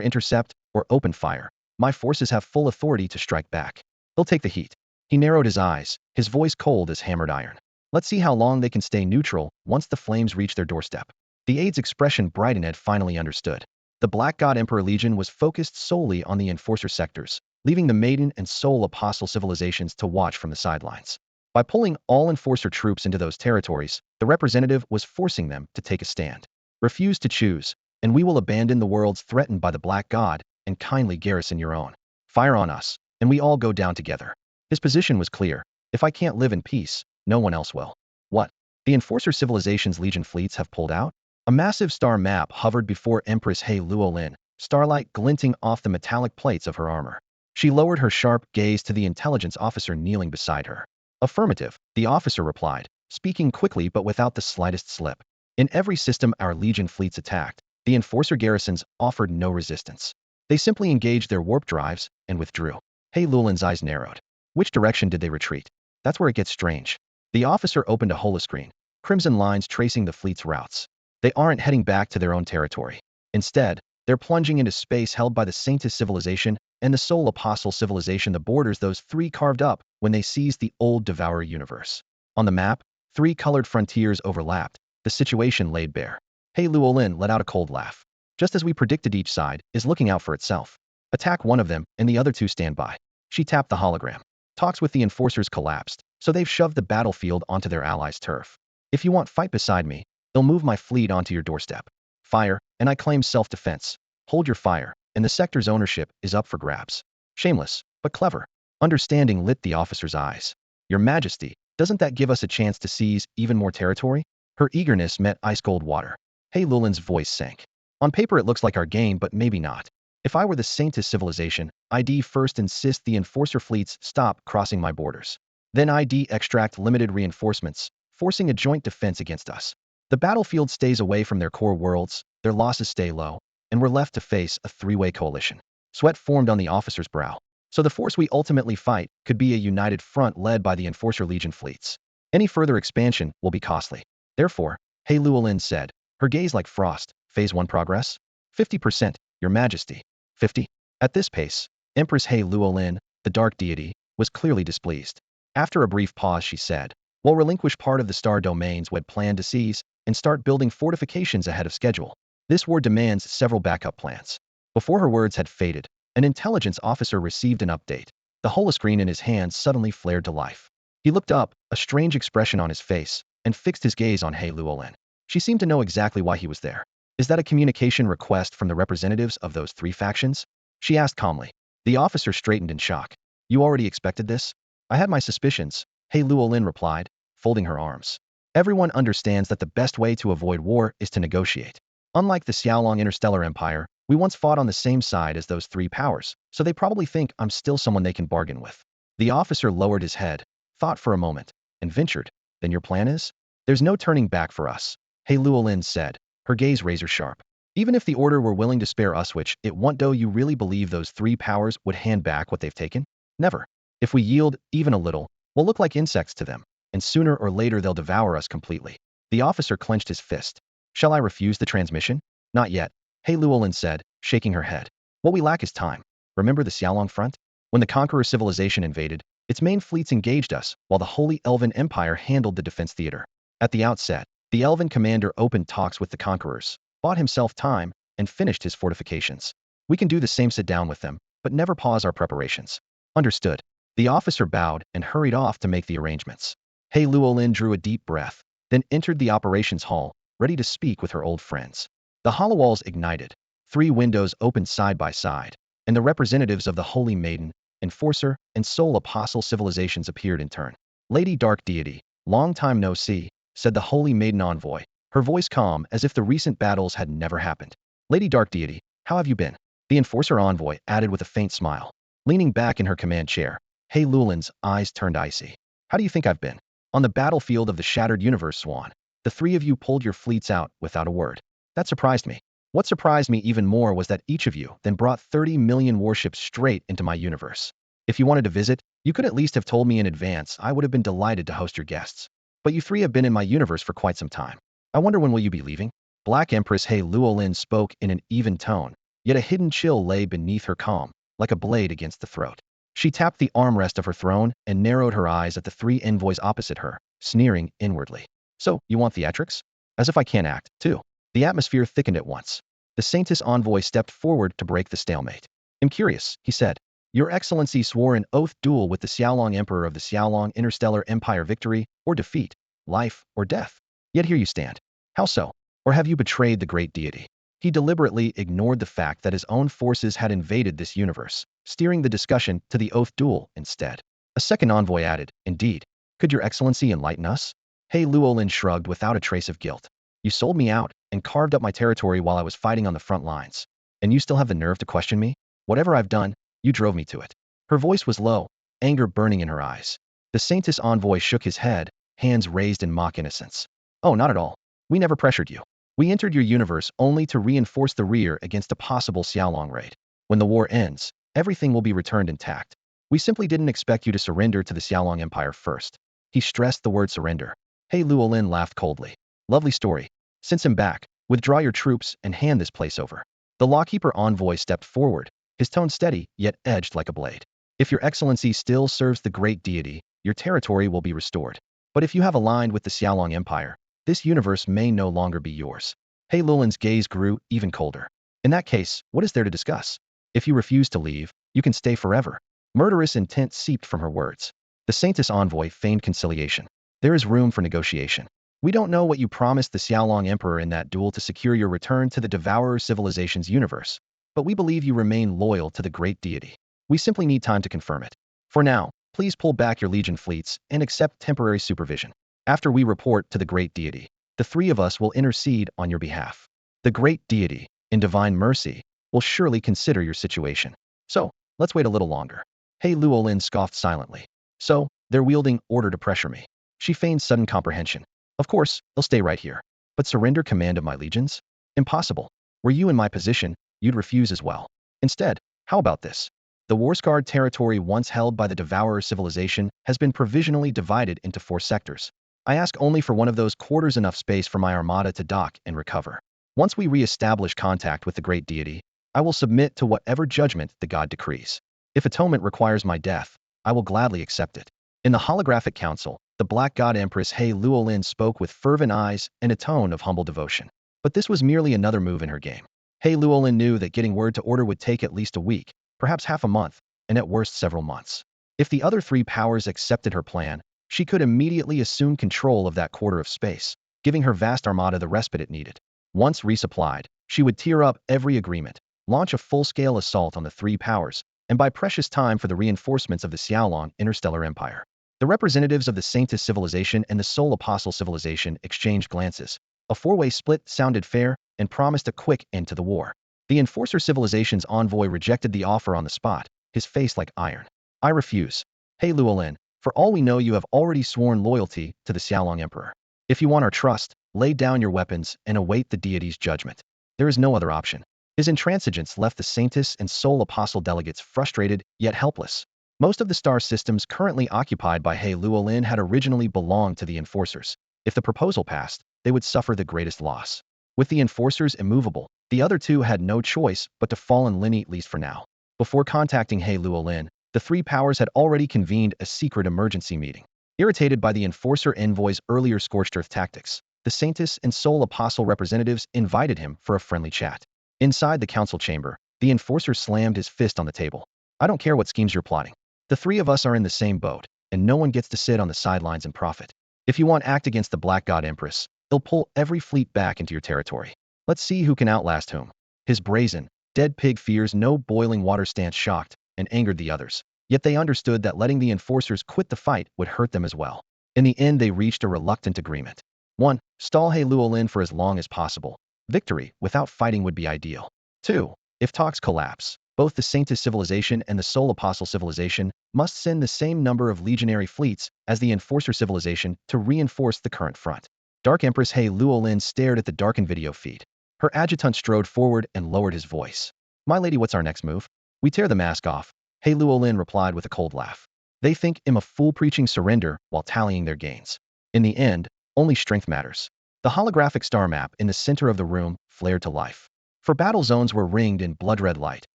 intercept or open fire, my forces have full authority to strike back. They'll take the heat. He narrowed his eyes, his voice cold as hammered iron. Let's see how long they can stay neutral once the flames reach their doorstep. The aide's expression brightened. Had finally understood. The Black God Emperor Legion was focused solely on the enforcer sectors, leaving the Maiden and Soul Apostle civilizations to watch from the sidelines. By pulling all enforcer troops into those territories, the representative was forcing them to take a stand. Refuse to choose, and we will abandon the worlds threatened by the Black God and kindly garrison your own. Fire on us, and we all go down together. His position was clear. If I can't live in peace, no one else will. What? The enforcer civilization's Legion fleets have pulled out? A massive star map hovered before Empress He Luolin, starlight glinting off the metallic plates of her armor. She lowered her sharp gaze to the intelligence officer kneeling beside her. Affirmative, the officer replied, speaking quickly but without the slightest slip. In every system our Legion fleets attacked, the enforcer garrisons offered no resistance. They simply engaged their warp drives and withdrew. He Luolin's eyes narrowed. Which direction did they retreat? That's where it gets strange. The officer opened a holoscreen, crimson lines tracing the fleet's routes. They aren't heading back to their own territory. Instead, they're plunging into space held by the Saintis civilization and the Soul Apostle civilization, the borders those three carved up when they seized the old Devourer universe. On the map, three colored frontiers overlapped, the situation laid bare. He Luolin let out a cold laugh. Just as we predicted, each side is looking out for itself. Attack one of them, and the other two stand by. She tapped the hologram. Talks with the enforcers collapsed, so they've shoved the battlefield onto their allies' turf. If you want fight beside me, they'll move my fleet onto your doorstep. Fire, and I claim self-defense. Hold your fire, and the sector's ownership is up for grabs. Shameless, but clever. Understanding lit the officer's eyes. Your Majesty, doesn't that give us a chance to seize even more territory? Her eagerness met ice-cold water. He Luolin's voice sank. On paper it looks like our game, but maybe not. If I were the Saintis civilization, I'd first insist the enforcer fleets stop crossing my borders. Then I'd extract limited reinforcements, forcing a joint defense against us. The battlefield stays away from their core worlds, their losses stay low, and we're left to face a three-way coalition. Sweat formed on the officer's brow. So the force we ultimately fight could be a united front led by the Enforcer Legion fleets. Any further expansion will be costly. Therefore, He Luolin said, her gaze like frost, Phase 1 progress? 50%, Your Majesty. 50? At this pace, Empress He Luolin, the dark deity, was clearly displeased. After a brief pause she said, we'll relinquish part of the star domains we'd planned to seize and start building fortifications ahead of schedule. This war demands several backup plans. Before her words had faded, an intelligence officer received an update. The holoscreen in his hand suddenly flared to life. He looked up, a strange expression on his face, and fixed his gaze on He Luolin. She seemed to know exactly why he was there. Is that a communication request from the representatives of those three factions? She asked calmly. The officer straightened in shock. You already expected this? I had my suspicions, He Luolin replied, folding her arms. Everyone understands that the best way to avoid war is to negotiate. Unlike the Xiaolong Interstellar Empire, we once fought on the same side as those three powers, so they probably think I'm still someone they can bargain with. The officer lowered his head, thought for a moment, and ventured. Then your plan is? There's no turning back for us, He Luolin said, her gaze razor sharp. Even if the Order were willing to spare us, which it won't, do you really believe those three powers would hand back what they've taken? Never. If we yield even a little, we'll look like insects to them, and sooner or later they'll devour us completely. The officer clenched his fist. Shall I refuse the transmission? Not yet, He Luolin said, shaking her head. What we lack is time. Remember the Xiaolong front? When the Conqueror civilization invaded, its main fleets engaged us, while the Holy Elven Empire handled the defense theater. At the outset, The elven commander opened talks with the conquerors, bought himself time, and finished his fortifications. We can do the same, sit down with them, but never pause our preparations. Understood. The officer bowed and hurried off to make the arrangements. He Luolin drew a deep breath, then entered the operations hall, ready to speak with her old friends. The hollow walls ignited, 3 windows opened side by side, and the representatives of the Holy Maiden, Enforcer, and Soul Apostle civilizations appeared in turn. Lady Dark Deity, long time no see, said the Holy Maiden envoy, her voice calm as if the recent battles had never happened. Lady Dark Deity, how have you been? The Enforcer envoy added with a faint smile. Leaning back in her command chair, He Luolin's eyes turned icy. How do you think I've been? On the battlefield of the shattered universe, Swan, the 3 of you pulled your fleets out without a word. That surprised me. What surprised me even more was that each of you then brought 30 million warships straight into my universe. If you wanted to visit, you could at least have told me in advance. I would have been delighted to host your guests. But you 3 have been in my universe for quite some time. I wonder when will you be leaving? Black Empress He Luolin spoke in an even tone, yet a hidden chill lay beneath her calm, like a blade against the throat. She tapped the armrest of her throne and narrowed her eyes at the 3 envoys opposite her, sneering inwardly. So, you want theatrics? As if I can't act, too. The atmosphere thickened at once. The Saintess envoy stepped forward to break the stalemate. I'm curious, he said. Your Excellency swore an oath duel with the Xiaolong Emperor of the Xiaolong Interstellar Empire, victory or defeat, life or death. Yet here you stand. How so? Or have you betrayed the great deity? He deliberately ignored the fact that his own forces had invaded this universe, steering the discussion to the oath duel instead. A second envoy added, indeed. Could your Excellency enlighten us? He Luolin shrugged without a trace of guilt. You sold me out and carved up my territory while I was fighting on the front lines. And you still have the nerve to question me? Whatever I've done, you drove me to it. Her voice was low, anger burning in her eyes. The Saintess envoy shook his head, hands raised in mock innocence. Oh, not at all. We never pressured you. We entered your universe only to reinforce the rear against a possible Xiaolong raid. When the war ends, everything will be returned intact. We simply didn't expect you to surrender to the Xiaolong Empire first. He stressed the word surrender. He Luolin laughed coldly. Lovely story. Since I'm back, withdraw your troops and hand this place over. The lawkeeper envoy stepped forward, his tone steady yet edged like a blade. If your Excellency still serves the great deity, your territory will be restored. But if you have aligned with the Xiaolong Empire, this universe may no longer be yours. He Luolin's gaze grew even colder. In that case, what is there to discuss? If you refuse to leave, you can stay forever. Murderous intent seeped from her words. The Saintess envoy feigned conciliation. There is room for negotiation. We don't know what you promised the Xiaolong Emperor in that duel to secure your return to the Devourer civilization's universe, but we believe you remain loyal to the great deity. We simply need time to confirm it. For now, please pull back your Legion fleets and accept temporary supervision. After we report to the great deity, the 3 of us will intercede on your behalf. The great deity, in divine mercy, will surely consider your situation. So, let's wait a little longer. He Luolin scoffed silently. So, they're wielding order to pressure me. She feigned sudden comprehension. Of course, they'll stay right here. But surrender command of my legions? Impossible. Were you in my position, you'd refuse as well. Instead, how about this? The war-scarred territory once held by the Devourer civilization has been provisionally divided into 4 sectors. I ask only for one of those quarters, enough space for my armada to dock and recover. Once we re-establish contact with the great deity, I will submit to whatever judgment the god decrees. If atonement requires my death, I will gladly accept it. In the holographic council, the Black God Empress He Luolin spoke with fervent eyes and a tone of humble devotion. But this was merely another move in her game. He Luolin knew that getting word to order would take at least a week, perhaps half a month, and at worst several months. If the other 3 powers accepted her plan, she could immediately assume control of that quarter of space, giving her vast armada the respite it needed. Once resupplied, she would tear up every agreement, launch a full-scale assault on the 3 powers, and buy precious time for the reinforcements of the Xiaolong Interstellar Empire. The representatives of the Saintess civilization and the Soul Apostle civilization exchanged glances. A 4-way split sounded fair and promised a quick end to the war. The Enforcer civilization's envoy rejected the offer on the spot, his face like iron. I refuse. He Luolin, for all we know you have already sworn loyalty to the Xiaolong Emperor. If you want our trust, lay down your weapons and await the deity's judgment. There is no other option. His intransigence left the Saintess and Soul Apostle delegates frustrated yet helpless. Most of the star systems currently occupied by He Luolin had originally belonged to the Enforcers. If the proposal passed, they would suffer the greatest loss. With the Enforcers immovable, the other 2 had no choice but to fall in line, at least for now. Before contacting He Luolin, the 3 powers had already convened a secret emergency meeting. Irritated by the Enforcer envoy's earlier scorched earth tactics, the Saintis and Soul Apostle representatives invited him for a friendly chat. Inside the council chamber, the enforcer slammed his fist on the table. I don't care what schemes you're plotting. The three of us are in the same boat, and no one gets to sit on the sidelines and profit. If you want to act against the Black God Empress, he'll pull every fleet back into your territory. Let's see who can outlast whom. His brazen, dead pig fears no boiling water stance shocked and angered the others. Yet they understood that letting the enforcers quit the fight would hurt them as well. In the end, they reached a reluctant agreement. 1. Stall He Luolin for as long as possible. Victory without fighting would be ideal. 2. If talks collapse, both the Saintis civilization and the Soul Apostle civilization must send the same number of legionary fleets as the Enforcer civilization to reinforce the current front. Dark Empress He Luolin stared at the darkened video feed. Her adjutant strode forward and lowered his voice. My lady, what's our next move? We tear the mask off. He Luolin replied with a cold laugh. They think I'm a fool preaching surrender while tallying their gains. In the end, only strength matters. The holographic star map in the center of the room flared to life. For battle zones were ringed in blood-red light,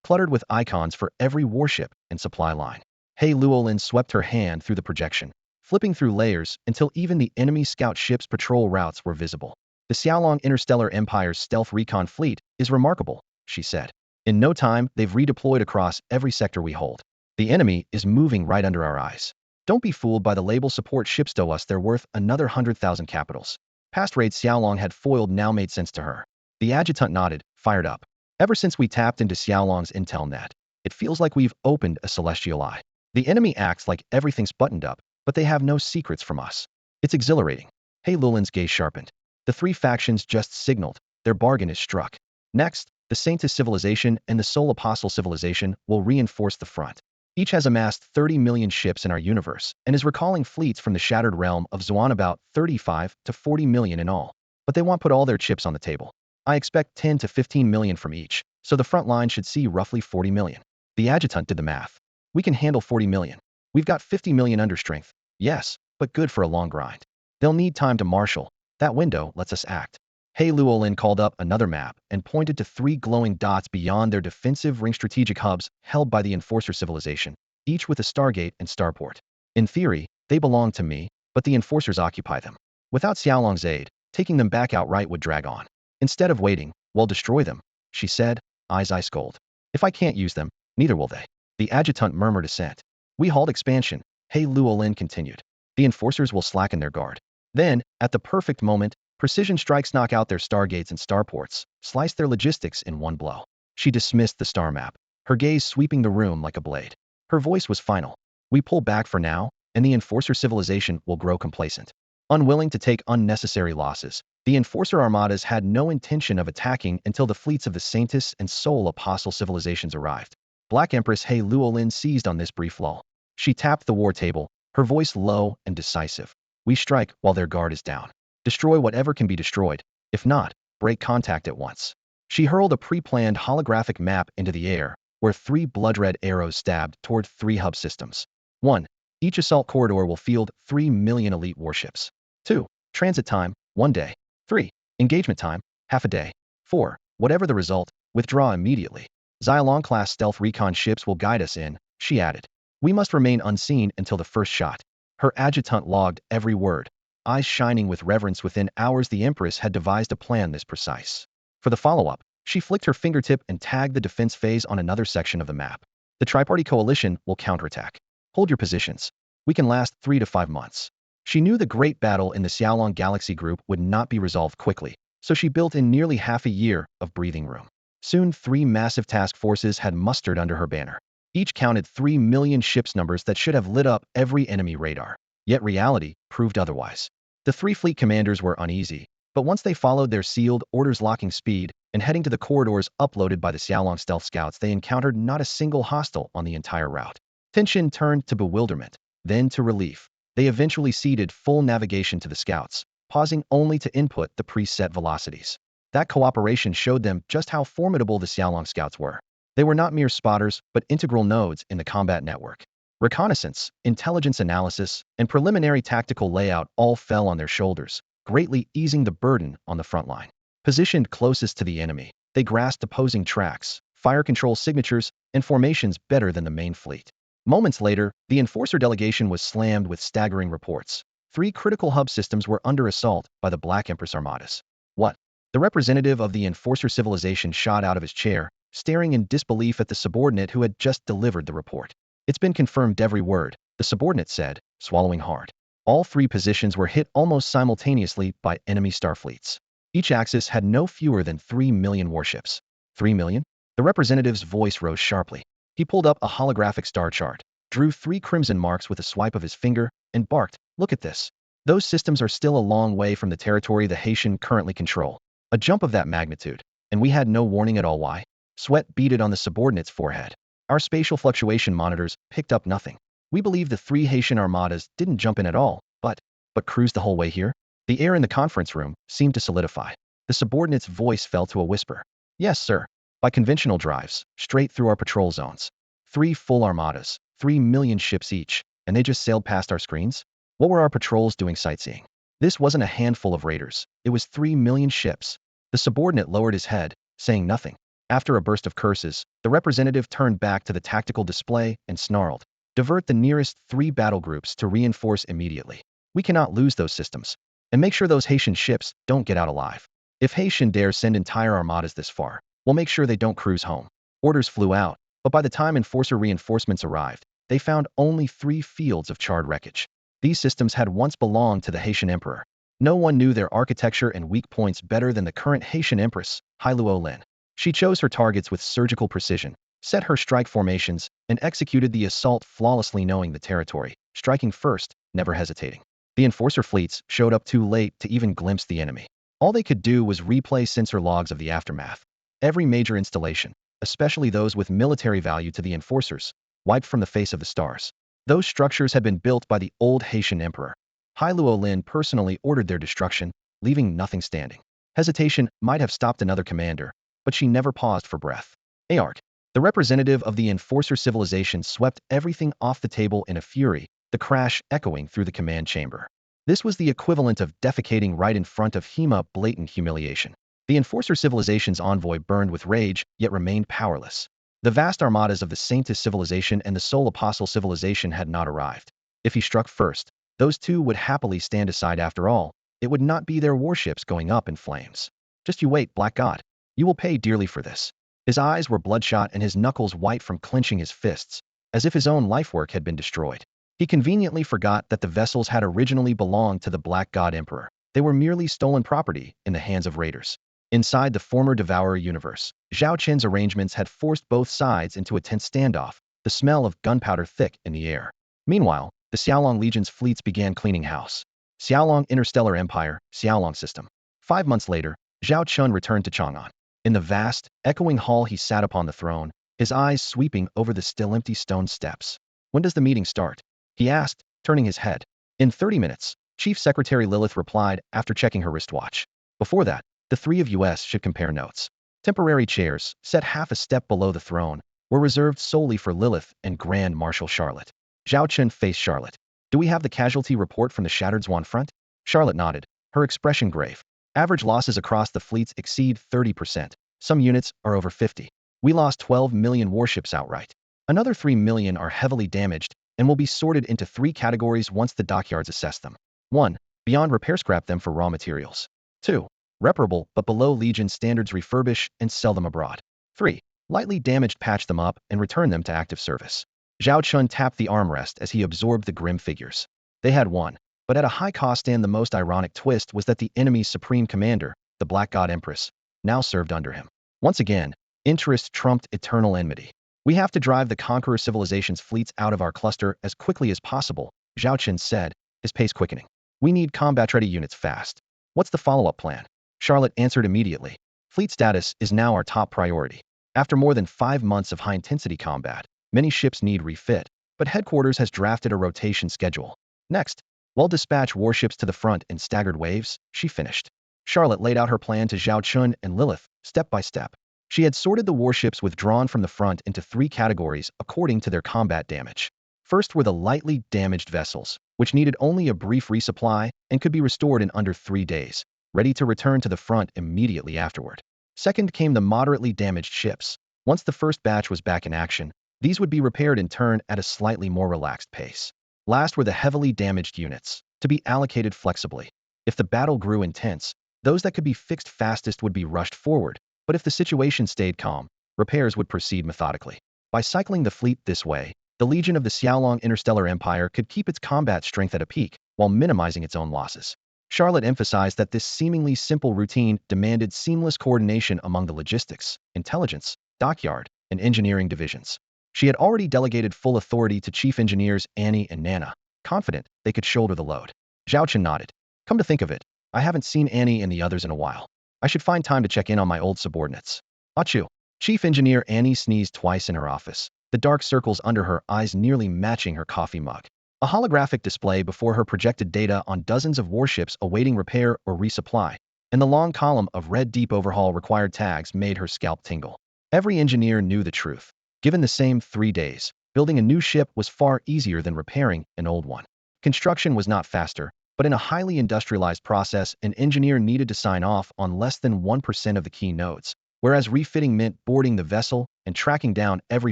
cluttered with icons for every warship and supply line. He Luolin swept her hand through the projection, flipping through layers until even the enemy scout ships' patrol routes were visible. The Xiaolong Interstellar Empire's stealth recon fleet is remarkable, she said. In no time, they've redeployed across every sector we hold. The enemy is moving right under our eyes. Don't be fooled by the label support ships to us, they're worth another 100,000 capitals. Past raids Xiaolong had foiled now made sense to her. The adjutant nodded, fired up. Ever since we tapped into Xiaolong's intel net, it feels like we've opened a celestial eye. The enemy acts like everything's buttoned up, but they have no secrets from us. It's exhilarating. He Luolin's gaze sharpened. The three factions just signaled. Their bargain is struck. Next, the Saintis civilization and the Soul Apostle civilization will reinforce the front. Each has amassed 30 million ships in our universe and is recalling fleets from the shattered realm of Zuan, about 35 to 40 million in all. But they won't put all their chips on the table. I expect 10 to 15 million from each, so the front line should see roughly 40 million. The adjutant did the math. We can handle 40 million. We've got 50 million under strength. Yes, but good for a long grind. They'll need time to marshal. That window lets us act. He Luolin called up another map and pointed to 3 glowing dots beyond their defensive ring strategic hubs held by the Enforcer civilization, each with a stargate and starport. In theory, they belong to me, but the Enforcers occupy them. Without Xiaolong's aid, taking them back outright would drag on. Instead of waiting, we'll destroy them, she said, eyes ice cold. If I can't use them, neither will they. The adjutant murmured assent. We halt expansion, He Luolin continued. The Enforcers will slacken their guard. Then, at the perfect moment, precision strikes knock out their stargates and starports, slice their logistics in one blow. She dismissed the star map, her gaze sweeping the room like a blade. Her voice was final. We pull back for now, and the Enforcer civilization will grow complacent. Unwilling to take unnecessary losses, the Enforcer armadas had no intention of attacking until the fleets of the Saintis and Soul Apostle civilizations arrived. Black Empress He Luolin seized on this brief lull. She tapped the war table, her voice low and decisive. We strike while their guard is down. Destroy whatever can be destroyed. If not, break contact at once. She hurled a pre-planned holographic map into the air, where 3 blood-red arrows stabbed toward 3 hub systems. 1. Each assault corridor will field 3 million elite warships. 2. Transit time, 1 day. 3. Engagement time, half a day. 4. Whatever the result, withdraw immediately. Xiaolong-class stealth recon ships will guide us in, she added. We must remain unseen until the first shot. Her adjutant logged every word, eyes shining with reverence. Within hours, the Empress had devised a plan this precise. For the follow-up, she flicked her fingertip and tagged the defense phase on another section of the map. The Triparty Coalition will counterattack. Hold your positions. We can last 3 to 5 months. She knew the great battle in the Xiaolong Galaxy Group would not be resolved quickly, so she built in nearly half a year of breathing room. Soon, 3 massive task forces had mustered under her banner. Each counted 3 million ships, numbers that should have lit up every enemy radar. Yet reality proved otherwise. The 3 fleet commanders were uneasy, but once they followed their sealed orders, locking speed and heading to the corridors uploaded by the Xiaolong stealth scouts, they encountered not a single hostile on the entire route. Tension turned to bewilderment, then to relief. They eventually ceded full navigation to the scouts, pausing only to input the preset velocities. That cooperation showed them just how formidable the Xiaolong scouts were. They were not mere spotters, but integral nodes in the combat network. Reconnaissance, intelligence analysis, and preliminary tactical layout all fell on their shoulders, greatly easing the burden on the front line. Positioned closest to the enemy, they grasped opposing tracks, fire control signatures, and formations better than the main fleet. Moments later, the Enforcer delegation was slammed with staggering reports. 3 critical hub systems were under assault by the Black Empress armadas. What? The representative of the enforcer civilization shot out of his chair, staring in disbelief at the subordinate who had just delivered the report. It's been confirmed every word, the subordinate said, swallowing hard. All 3 positions were hit almost simultaneously by enemy starfleets. Each axis had no fewer than 3 million warships. 3 million? The representative's voice rose sharply. He pulled up a holographic star chart, drew 3 crimson marks with a swipe of his finger, and barked, "Look at this. Those systems are still a long way from the territory the Haitian currently control. A jump of that magnitude, and we had no warning at all. Why?" Sweat beaded on the subordinate's forehead. "Our spatial fluctuation monitors picked up nothing. We believe the 3 Haitian armadas didn't jump in at all, but cruised the whole way here?" The air in the conference room seemed to solidify. The subordinate's voice fell to a whisper. "Yes, sir. By conventional drives, straight through our patrol zones. 3 full armadas, 3 million ships each, and they just sailed past our screens? What were our patrols doing sightseeing? This wasn't a handful of raiders. It was 3 million ships." The subordinate lowered his head, saying nothing. After a burst of curses, the representative turned back to the tactical display and snarled, "Divert the nearest 3 battle groups to reinforce immediately. We cannot lose those systems. And make sure those Haitian ships don't get out alive. If Haitian dare send entire armadas this far, we'll make sure they don't cruise home." Orders flew out, but by the time enforcer reinforcements arrived, they found only 3 fields of charred wreckage. These systems had once belonged to the Haitian emperor. No one knew their architecture and weak points better than the current Haitian empress, Luo. She chose her targets with surgical precision, set her strike formations, and executed the assault flawlessly, knowing the territory, striking first, never hesitating. The enforcer fleets showed up too late to even glimpse the enemy. All they could do was replay sensor logs of the aftermath. Every major installation, especially those with military value to the enforcers, wiped from the face of the stars. Those structures had been built by the old Haitian emperor. Luo personally ordered their destruction, leaving nothing standing. Hesitation might have stopped another commander, but she never paused for breath. Aart, the representative of the enforcer civilization, swept everything off the table in a fury, the crash echoing through the command chamber. This was the equivalent of defecating right in front of Hema, blatant humiliation. The enforcer civilization's envoy burned with rage, yet remained powerless. The vast armadas of the Saintis civilization and the Soul Apostle civilization had not arrived. If he struck first, those 2 would happily stand aside. After all, it would not be their warships going up in flames. "Just you wait, Black God. You will pay dearly for this." His eyes were bloodshot and his knuckles white from clenching his fists, as if his own lifework had been destroyed. He conveniently forgot that the vessels had originally belonged to the Black God Emperor. They were merely stolen property in the hands of raiders. Inside the former Devourer universe, Zhao Chen's arrangements had forced both sides into a tense standoff, the smell of gunpowder thick in the air. Meanwhile, the Xiaolong Legion's fleets began cleaning house. Xiaolong Interstellar Empire, Xiaolong System. 5 months later, Zhao Chen returned to Chang'an. In the vast, echoing hall he sat upon the throne, his eyes sweeping over the still empty stone steps. "When does the meeting start?" he asked, turning his head. "In 30 minutes, Chief Secretary Lilith replied after checking her wristwatch. Before that, the 3 of us should compare notes." Temporary chairs, set half a step below the throne, were reserved solely for Lilith and Grand Marshal Charlotte. Zhao Chen faced Charlotte. "Do we have the casualty report from the Shattered Swan front?" Charlotte nodded, her expression grave. "Average losses across the fleets exceed 30%. Some units are over 50. We lost 12 million warships outright. Another 3 million are heavily damaged and will be sorted into 3 categories once the dockyards assess them. 1. Beyond repair, scrap them for raw materials. 2. Reparable but below Legion standards, refurbish and sell them abroad. 3. Lightly damaged, patch them up and return them to active service." Zhao Chen tapped the armrest as he absorbed the grim figures. They had won, but at a high cost, and the most ironic twist was that the enemy's supreme commander, the Black God Empress, now served under him. Once again, interest trumped eternal enmity. "We have to drive the Conqueror civilization's fleets out of our cluster as quickly as possible," Zhao Chen said, his pace quickening. "We need combat-ready units fast. What's the follow-up plan?" Charlotte answered immediately. "Fleet status is now our top priority. After more than 5 months of high-intensity combat, many ships need refit, but headquarters has drafted a rotation schedule. Next, we'll dispatch warships to the front in staggered waves," she finished. Charlotte laid out her plan to Zhao Chen and Lilith, step by step. She had sorted the warships withdrawn from the front into 3 categories according to their combat damage. First were the lightly damaged vessels, which needed only a brief resupply and could be restored in under 3 days, ready to return to the front immediately afterward. Second came the moderately damaged ships. Once the first batch was back in action, these would be repaired in turn at a slightly more relaxed pace. Last were the heavily damaged units, to be allocated flexibly. If the battle grew intense, those that could be fixed fastest would be rushed forward, but if the situation stayed calm, repairs would proceed methodically. By cycling the fleet this way, the Legion of the Xiaolong Interstellar Empire could keep its combat strength at a peak while minimizing its own losses. Charlotte emphasized that this seemingly simple routine demanded seamless coordination among the logistics, intelligence, dockyard, and engineering divisions. She had already delegated full authority to Chief Engineers Annie and Nana, confident they could shoulder the load. Zhao Chen nodded. Come to think of it, I haven't seen Annie and the others in a while. I should find time to check in on my old subordinates. Achoo. Chief Engineer Annie sneezed twice in her office, the dark circles under her eyes nearly matching her coffee mug. A holographic display before her projected data on dozens of warships awaiting repair or resupply, and the long column of red deep overhaul required tags made her scalp tingle. Every engineer knew the truth. Given the same 3 days, building a new ship was far easier than repairing an old one. Construction was not faster, but in a highly industrialized process, an engineer needed to sign off on less than 1% of the key nodes, whereas refitting meant boarding the vessel and tracking down every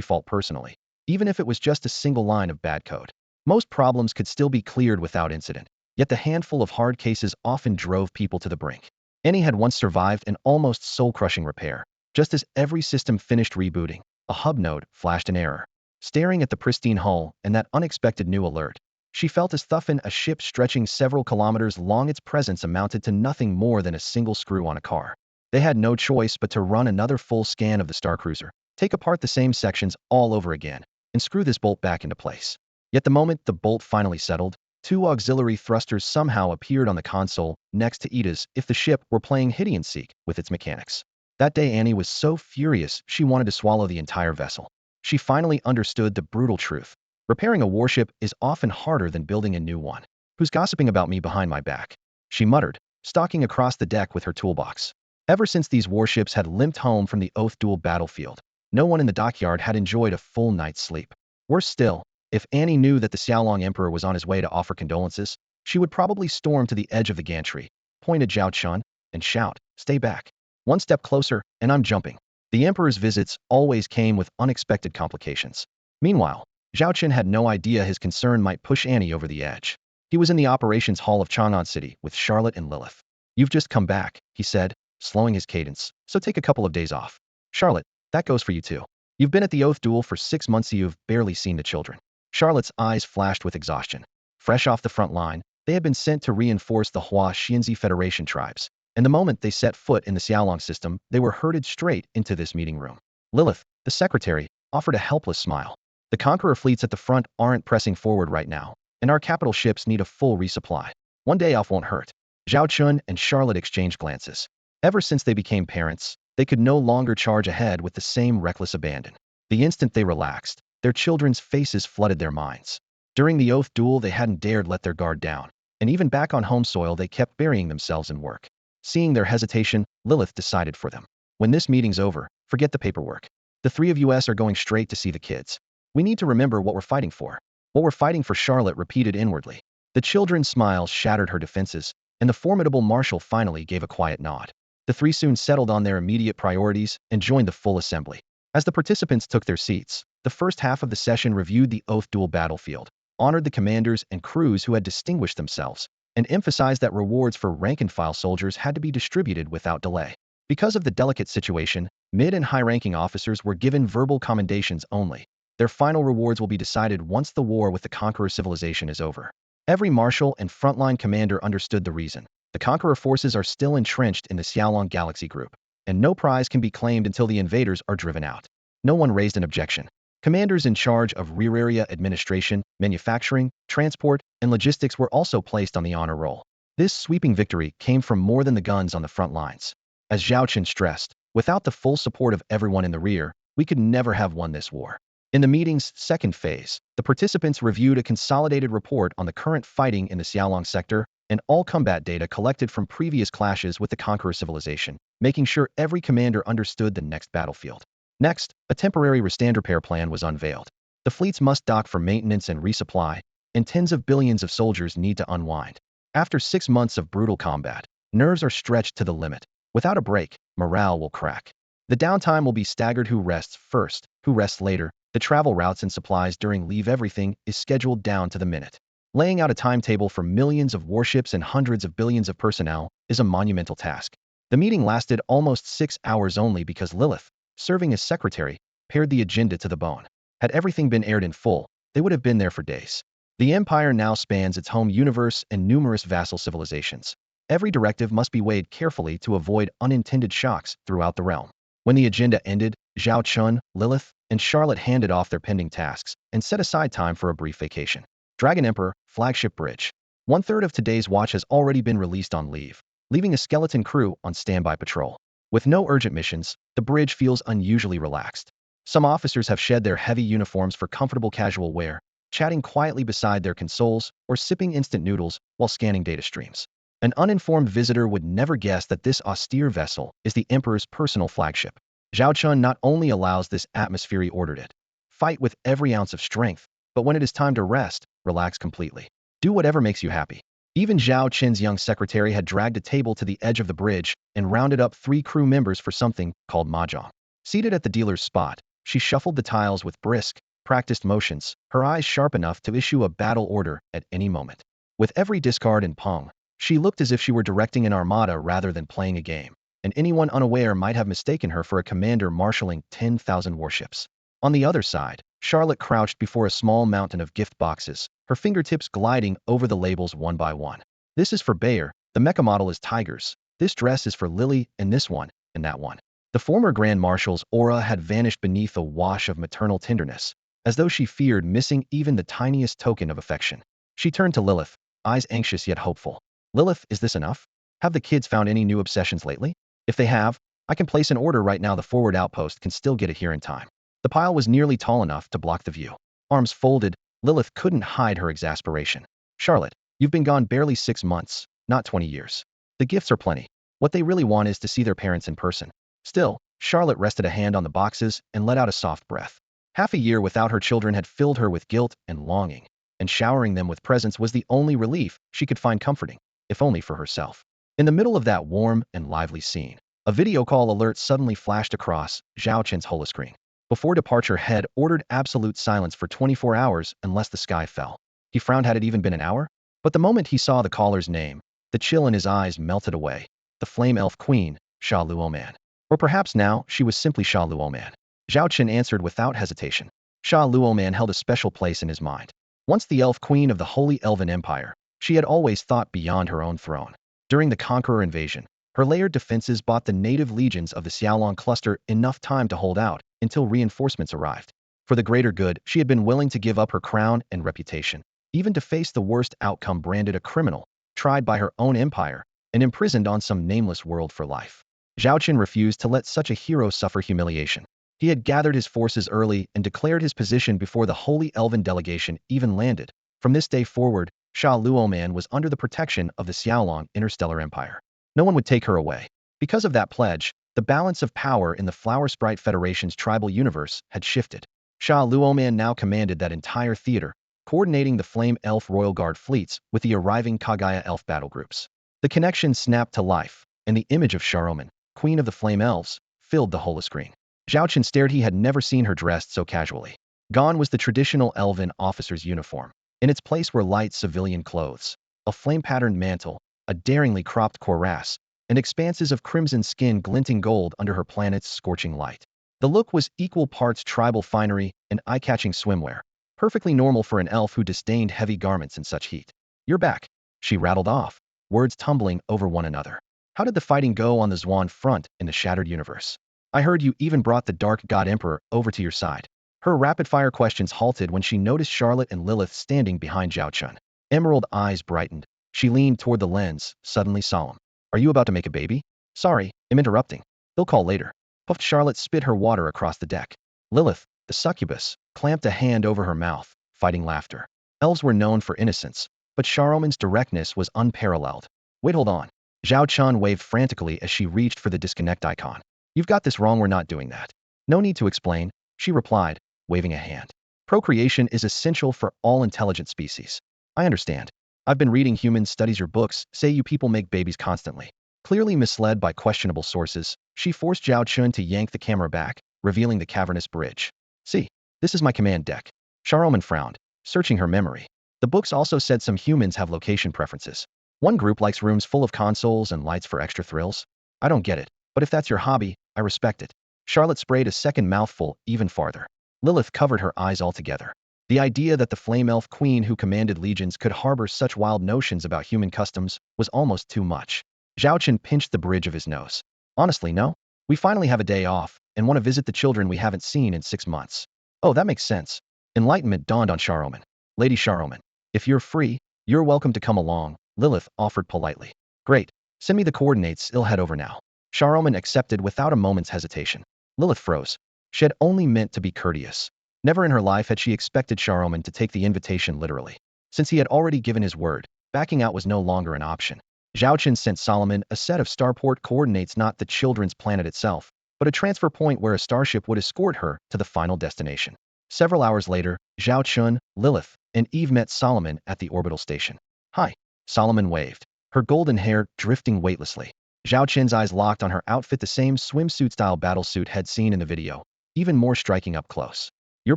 fault personally, even if it was just a single line of bad code. Most problems could still be cleared without incident, yet the handful of hard cases often drove people to the brink. Annie had once survived an almost soul-crushing repair. Just as every system finished rebooting, a hub node flashed an error. Staring at the pristine hull and that unexpected new alert, she felt as though a ship stretching several kilometers long, its presence amounted to nothing more than a single screw on a car. They had no choice but to run another full scan of the star cruiser, take apart the same sections all over again, and screw this bolt back into place. Yet the moment the bolt finally settled, 2 auxiliary thrusters somehow appeared on the console next to it as if the ship were playing hide and seek with its mechanics. That day Annie was so furious she wanted to swallow the entire vessel. She finally understood the brutal truth. Repairing a warship is often harder than building a new one. Who's gossiping about me behind my back? She muttered, stalking across the deck with her toolbox. Ever since these warships had limped home from the Oath Duel battlefield, no one in the dockyard had enjoyed a full night's sleep. Worse still, if Annie knew that the Xiaolong Emperor was on his way to offer condolences, she would probably storm to the edge of the gantry, point at Zhao Chen, and shout, "Stay back. One step closer, and I'm jumping." The Emperor's visits always came with unexpected complications. Meanwhile, Zhao Chen had no idea his concern might push Annie over the edge. He was in the operations hall of Chang'an City with Charlotte and Lilith. "You've just come back," he said, slowing his cadence, "so take a couple of days off." "Charlotte, that goes for you too. You've been at the Oath Duel for 6 months, you've barely seen the children." Charlotte's eyes flashed with exhaustion. Fresh off the front line, they had been sent to reinforce the Hua Xianzi Federation tribes, and the moment they set foot in the Xiaolong system, they were herded straight into this meeting room. Lilith, the secretary, offered a helpless smile. "The Conqueror fleets at the front aren't pressing forward right now, and our capital ships need a full resupply. One day off won't hurt." Zhao Chen and Charlotte exchanged glances. Ever since they became parents, they could no longer charge ahead with the same reckless abandon. The instant they relaxed, their children's faces flooded their minds. During the Oath Duel, they hadn't dared let their guard down, and even back on home soil, they kept burying themselves in work. Seeing their hesitation, Lilith decided for them. "When this meeting's over, forget the paperwork. The 3 of us are going straight to see the kids. We need to remember what we're fighting for." "What we're fighting for," Charlotte repeated inwardly. The children's smiles shattered her defenses, and the formidable marshal finally gave a quiet nod. The 3 soon settled on their immediate priorities and joined the full assembly. As the participants took their seats, the first half of the session reviewed the Oath Duel battlefield, honored the commanders and crews who had distinguished themselves, and emphasized that rewards for rank-and-file soldiers had to be distributed without delay. Because of the delicate situation, mid- and high-ranking officers were given verbal commendations only. Their final rewards will be decided once the war with the Conqueror civilization is over. Every marshal and frontline commander understood the reason. The Conqueror forces are still entrenched in the Xiaolong Galaxy Group, and no prize can be claimed until the invaders are driven out. No one raised an objection. Commanders in charge of rear area administration, manufacturing, transport, and logistics were also placed on the honor roll. This sweeping victory came from more than the guns on the front lines. As Zhao Chen stressed, without the full support of everyone in the rear, we could never have won this war. In the meeting's second phase, the participants reviewed a consolidated report on the current fighting in the Xiaolong sector and all combat data collected from previous clashes with the Conqueror civilization, making sure every commander understood the next battlefield. Next, a temporary restand repair plan was unveiled. The fleets must dock for maintenance and resupply, and tens of billions of soldiers need to unwind. After 6 months of brutal combat, nerves are stretched to the limit. Without a break, morale will crack. The downtime will be staggered: who rests first, who rests later. The travel routes and supplies during leave, everything is scheduled down to the minute. Laying out a timetable for millions of warships and hundreds of billions of personnel is a monumental task. The meeting lasted almost 6 hours only because Lilith, serving as secretary, pared the agenda to the bone. Had everything been aired in full, they would have been there for days. The Empire now spans its home universe and numerous vassal civilizations. Every directive must be weighed carefully to avoid unintended shocks throughout the realm. When the agenda ended, Zhao Chen, Lilith, and Charlotte handed off their pending tasks and set aside time for a brief vacation. Dragon Emperor, Flagship Bridge. One-third of today's watch has already been released on leave, leaving a skeleton crew on standby patrol. With no urgent missions, the bridge feels unusually relaxed. Some officers have shed their heavy uniforms for comfortable casual wear, chatting quietly beside their consoles or sipping instant noodles while scanning data streams. An uninformed visitor would never guess that this austere vessel is the Emperor's personal flagship. Zhao Chun not only allows this atmosphere he ordered it, fight with every ounce of strength, but when it is time to rest, relax completely. Do whatever makes you happy. Even Zhao Chen's young secretary had dragged a table to the edge of the bridge and rounded up 3 crew members for something called mahjong. Seated at the dealer's spot, she shuffled the tiles with brisk, practiced motions, her eyes sharp enough to issue a battle order at any moment. With every discard and pong, she looked as if she were directing an armada rather than playing a game, and anyone unaware might have mistaken her for a commander marshalling 10,000 warships. On the other side, Charlotte crouched before a small mountain of gift boxes, her fingertips gliding over the labels one by one. This is for Bayer, the mecha model is Tigers, this dress is for Lily, and this one, and that one. The former Grand Marshal's aura had vanished beneath a wash of maternal tenderness, as though she feared missing even the tiniest token of affection. She turned to Lilith, eyes anxious yet hopeful. Lilith, is this enough? Have the kids found any new obsessions lately? If they have, I can place an order right now. The forward outpost can still get it here in time. The pile was nearly tall enough to block the view. Arms folded, Lilith couldn't hide her exasperation. Charlotte, you've been gone barely 6 months, not 20 years. The gifts are plenty. What they really want is to see their parents in person. Still, Charlotte rested a hand on the boxes and let out a soft breath. Half a year without her children had filled her with guilt and longing, and showering them with presents was the only relief she could find comforting, if only for herself. In the middle of that warm and lively scene, a video call alert suddenly flashed across Zhao Chen's holoscreen. Before departure, had ordered absolute silence for 24 hours unless the sky fell. He frowned. Had it even been an hour? But the moment he saw the caller's name, the chill in his eyes melted away. The flame elf queen, Sha Luoman. Or perhaps now, she was simply Sha Luoman. Zhao Chen answered without hesitation. Sha Luoman held a special place in his mind. Once the elf queen of the Holy Elven Empire, she had always thought beyond her own throne. During the Conqueror invasion, her layered defenses bought the native legions of the Xiaolong cluster enough time to hold out until reinforcements arrived. For the greater good, she had been willing to give up her crown and reputation, even to face the worst outcome, branded a criminal, tried by her own empire, and imprisoned on some nameless world for life. Zhao Chen refused to let such a hero suffer humiliation. He had gathered his forces early and declared his position before the Holy Elven delegation even landed. From this day forward, Sha Luoman was under the protection of the Xiaolong Interstellar Empire. No one would take her away. Because of that pledge, the balance of power in the Flower Sprite Federation's tribal universe had shifted. Sha Luoman now commanded that entire theater, coordinating the Flame Elf Royal Guard fleets with the arriving Kagaya Elf battle groups. The connection snapped to life, and the image of Sharoman, Queen of the Flame Elves, filled the holoscreen. Zhao Chen stared. He had never seen her dressed so casually. Gone was the traditional elven officer's uniform. In its place were light civilian clothes, a flame-patterned mantle, a daringly cropped cuirass, and expanses of crimson skin glinting gold under her planet's scorching light. The look was equal parts tribal finery and eye-catching swimwear, perfectly normal for an elf who disdained heavy garments in such heat. "You're back," she rattled off, words tumbling over one another. "How did the fighting go on the Zhuan front in the Shattered Universe? I heard you even brought the Dark God Emperor over to your side." Her rapid-fire questions halted when she noticed Charlotte and Lilith standing behind Zhao Chen. Emerald eyes brightened. She leaned toward the lens, suddenly solemn. "Are you about to make a baby?" "Sorry, I'm interrupting. They'll call later." Puffed. Charlotte spit her water across the deck. Lilith, the succubus, clamped a hand over her mouth, fighting laughter. Elves were known for innocence, but Sharoman's directness was unparalleled. "Wait, hold on." Zhao Chen waved frantically as she reached for the disconnect icon. "You've got this wrong. We're not doing that." "No need to explain," she replied, waving a hand. "Procreation is essential for all intelligent species. I understand. I've been reading human studies. Your books say you people make babies constantly." Clearly misled by questionable sources, she forced Zhao Chun to yank the camera back, revealing the cavernous bridge. "See, this is my command deck." Sharoman frowned, searching her memory. The books also said some humans have location preferences. One group likes rooms full of consoles and lights for extra thrills. I don't get it, but if that's your hobby, I respect it. Charlotte sprayed a second mouthful even farther. Lilith covered her eyes altogether. The idea that the flame elf queen who commanded legions could harbor such wild notions about human customs was almost too much. Zhao Chen pinched the bridge of his nose. Honestly, no. We finally have a day off, and want to visit the children we haven't seen in 6 months. Oh, that makes sense. Enlightenment dawned on Charlemagne. Lady Charlemagne, if you're free, you're welcome to come along, Lilith offered politely. Great. Send me the coordinates, I'll head over now. Charlemagne accepted without a moment's hesitation. Lilith froze. She had only meant to be courteous. Never in her life had she expected Charlemagne to take the invitation literally. Since he had already given his word, backing out was no longer an option. Zhao Chen sent Solomon a set of starport coordinates, not the children's planet itself, but a transfer point where a starship would escort her to the final destination. Several hours later, Zhao Chen, Lilith, and Eve met Solomon at the orbital station. Hi. Solomon waved, her golden hair drifting weightlessly. Zhao Chen's eyes locked on her outfit, the same swimsuit-style battlesuit had seen in the video, even more striking up close. You're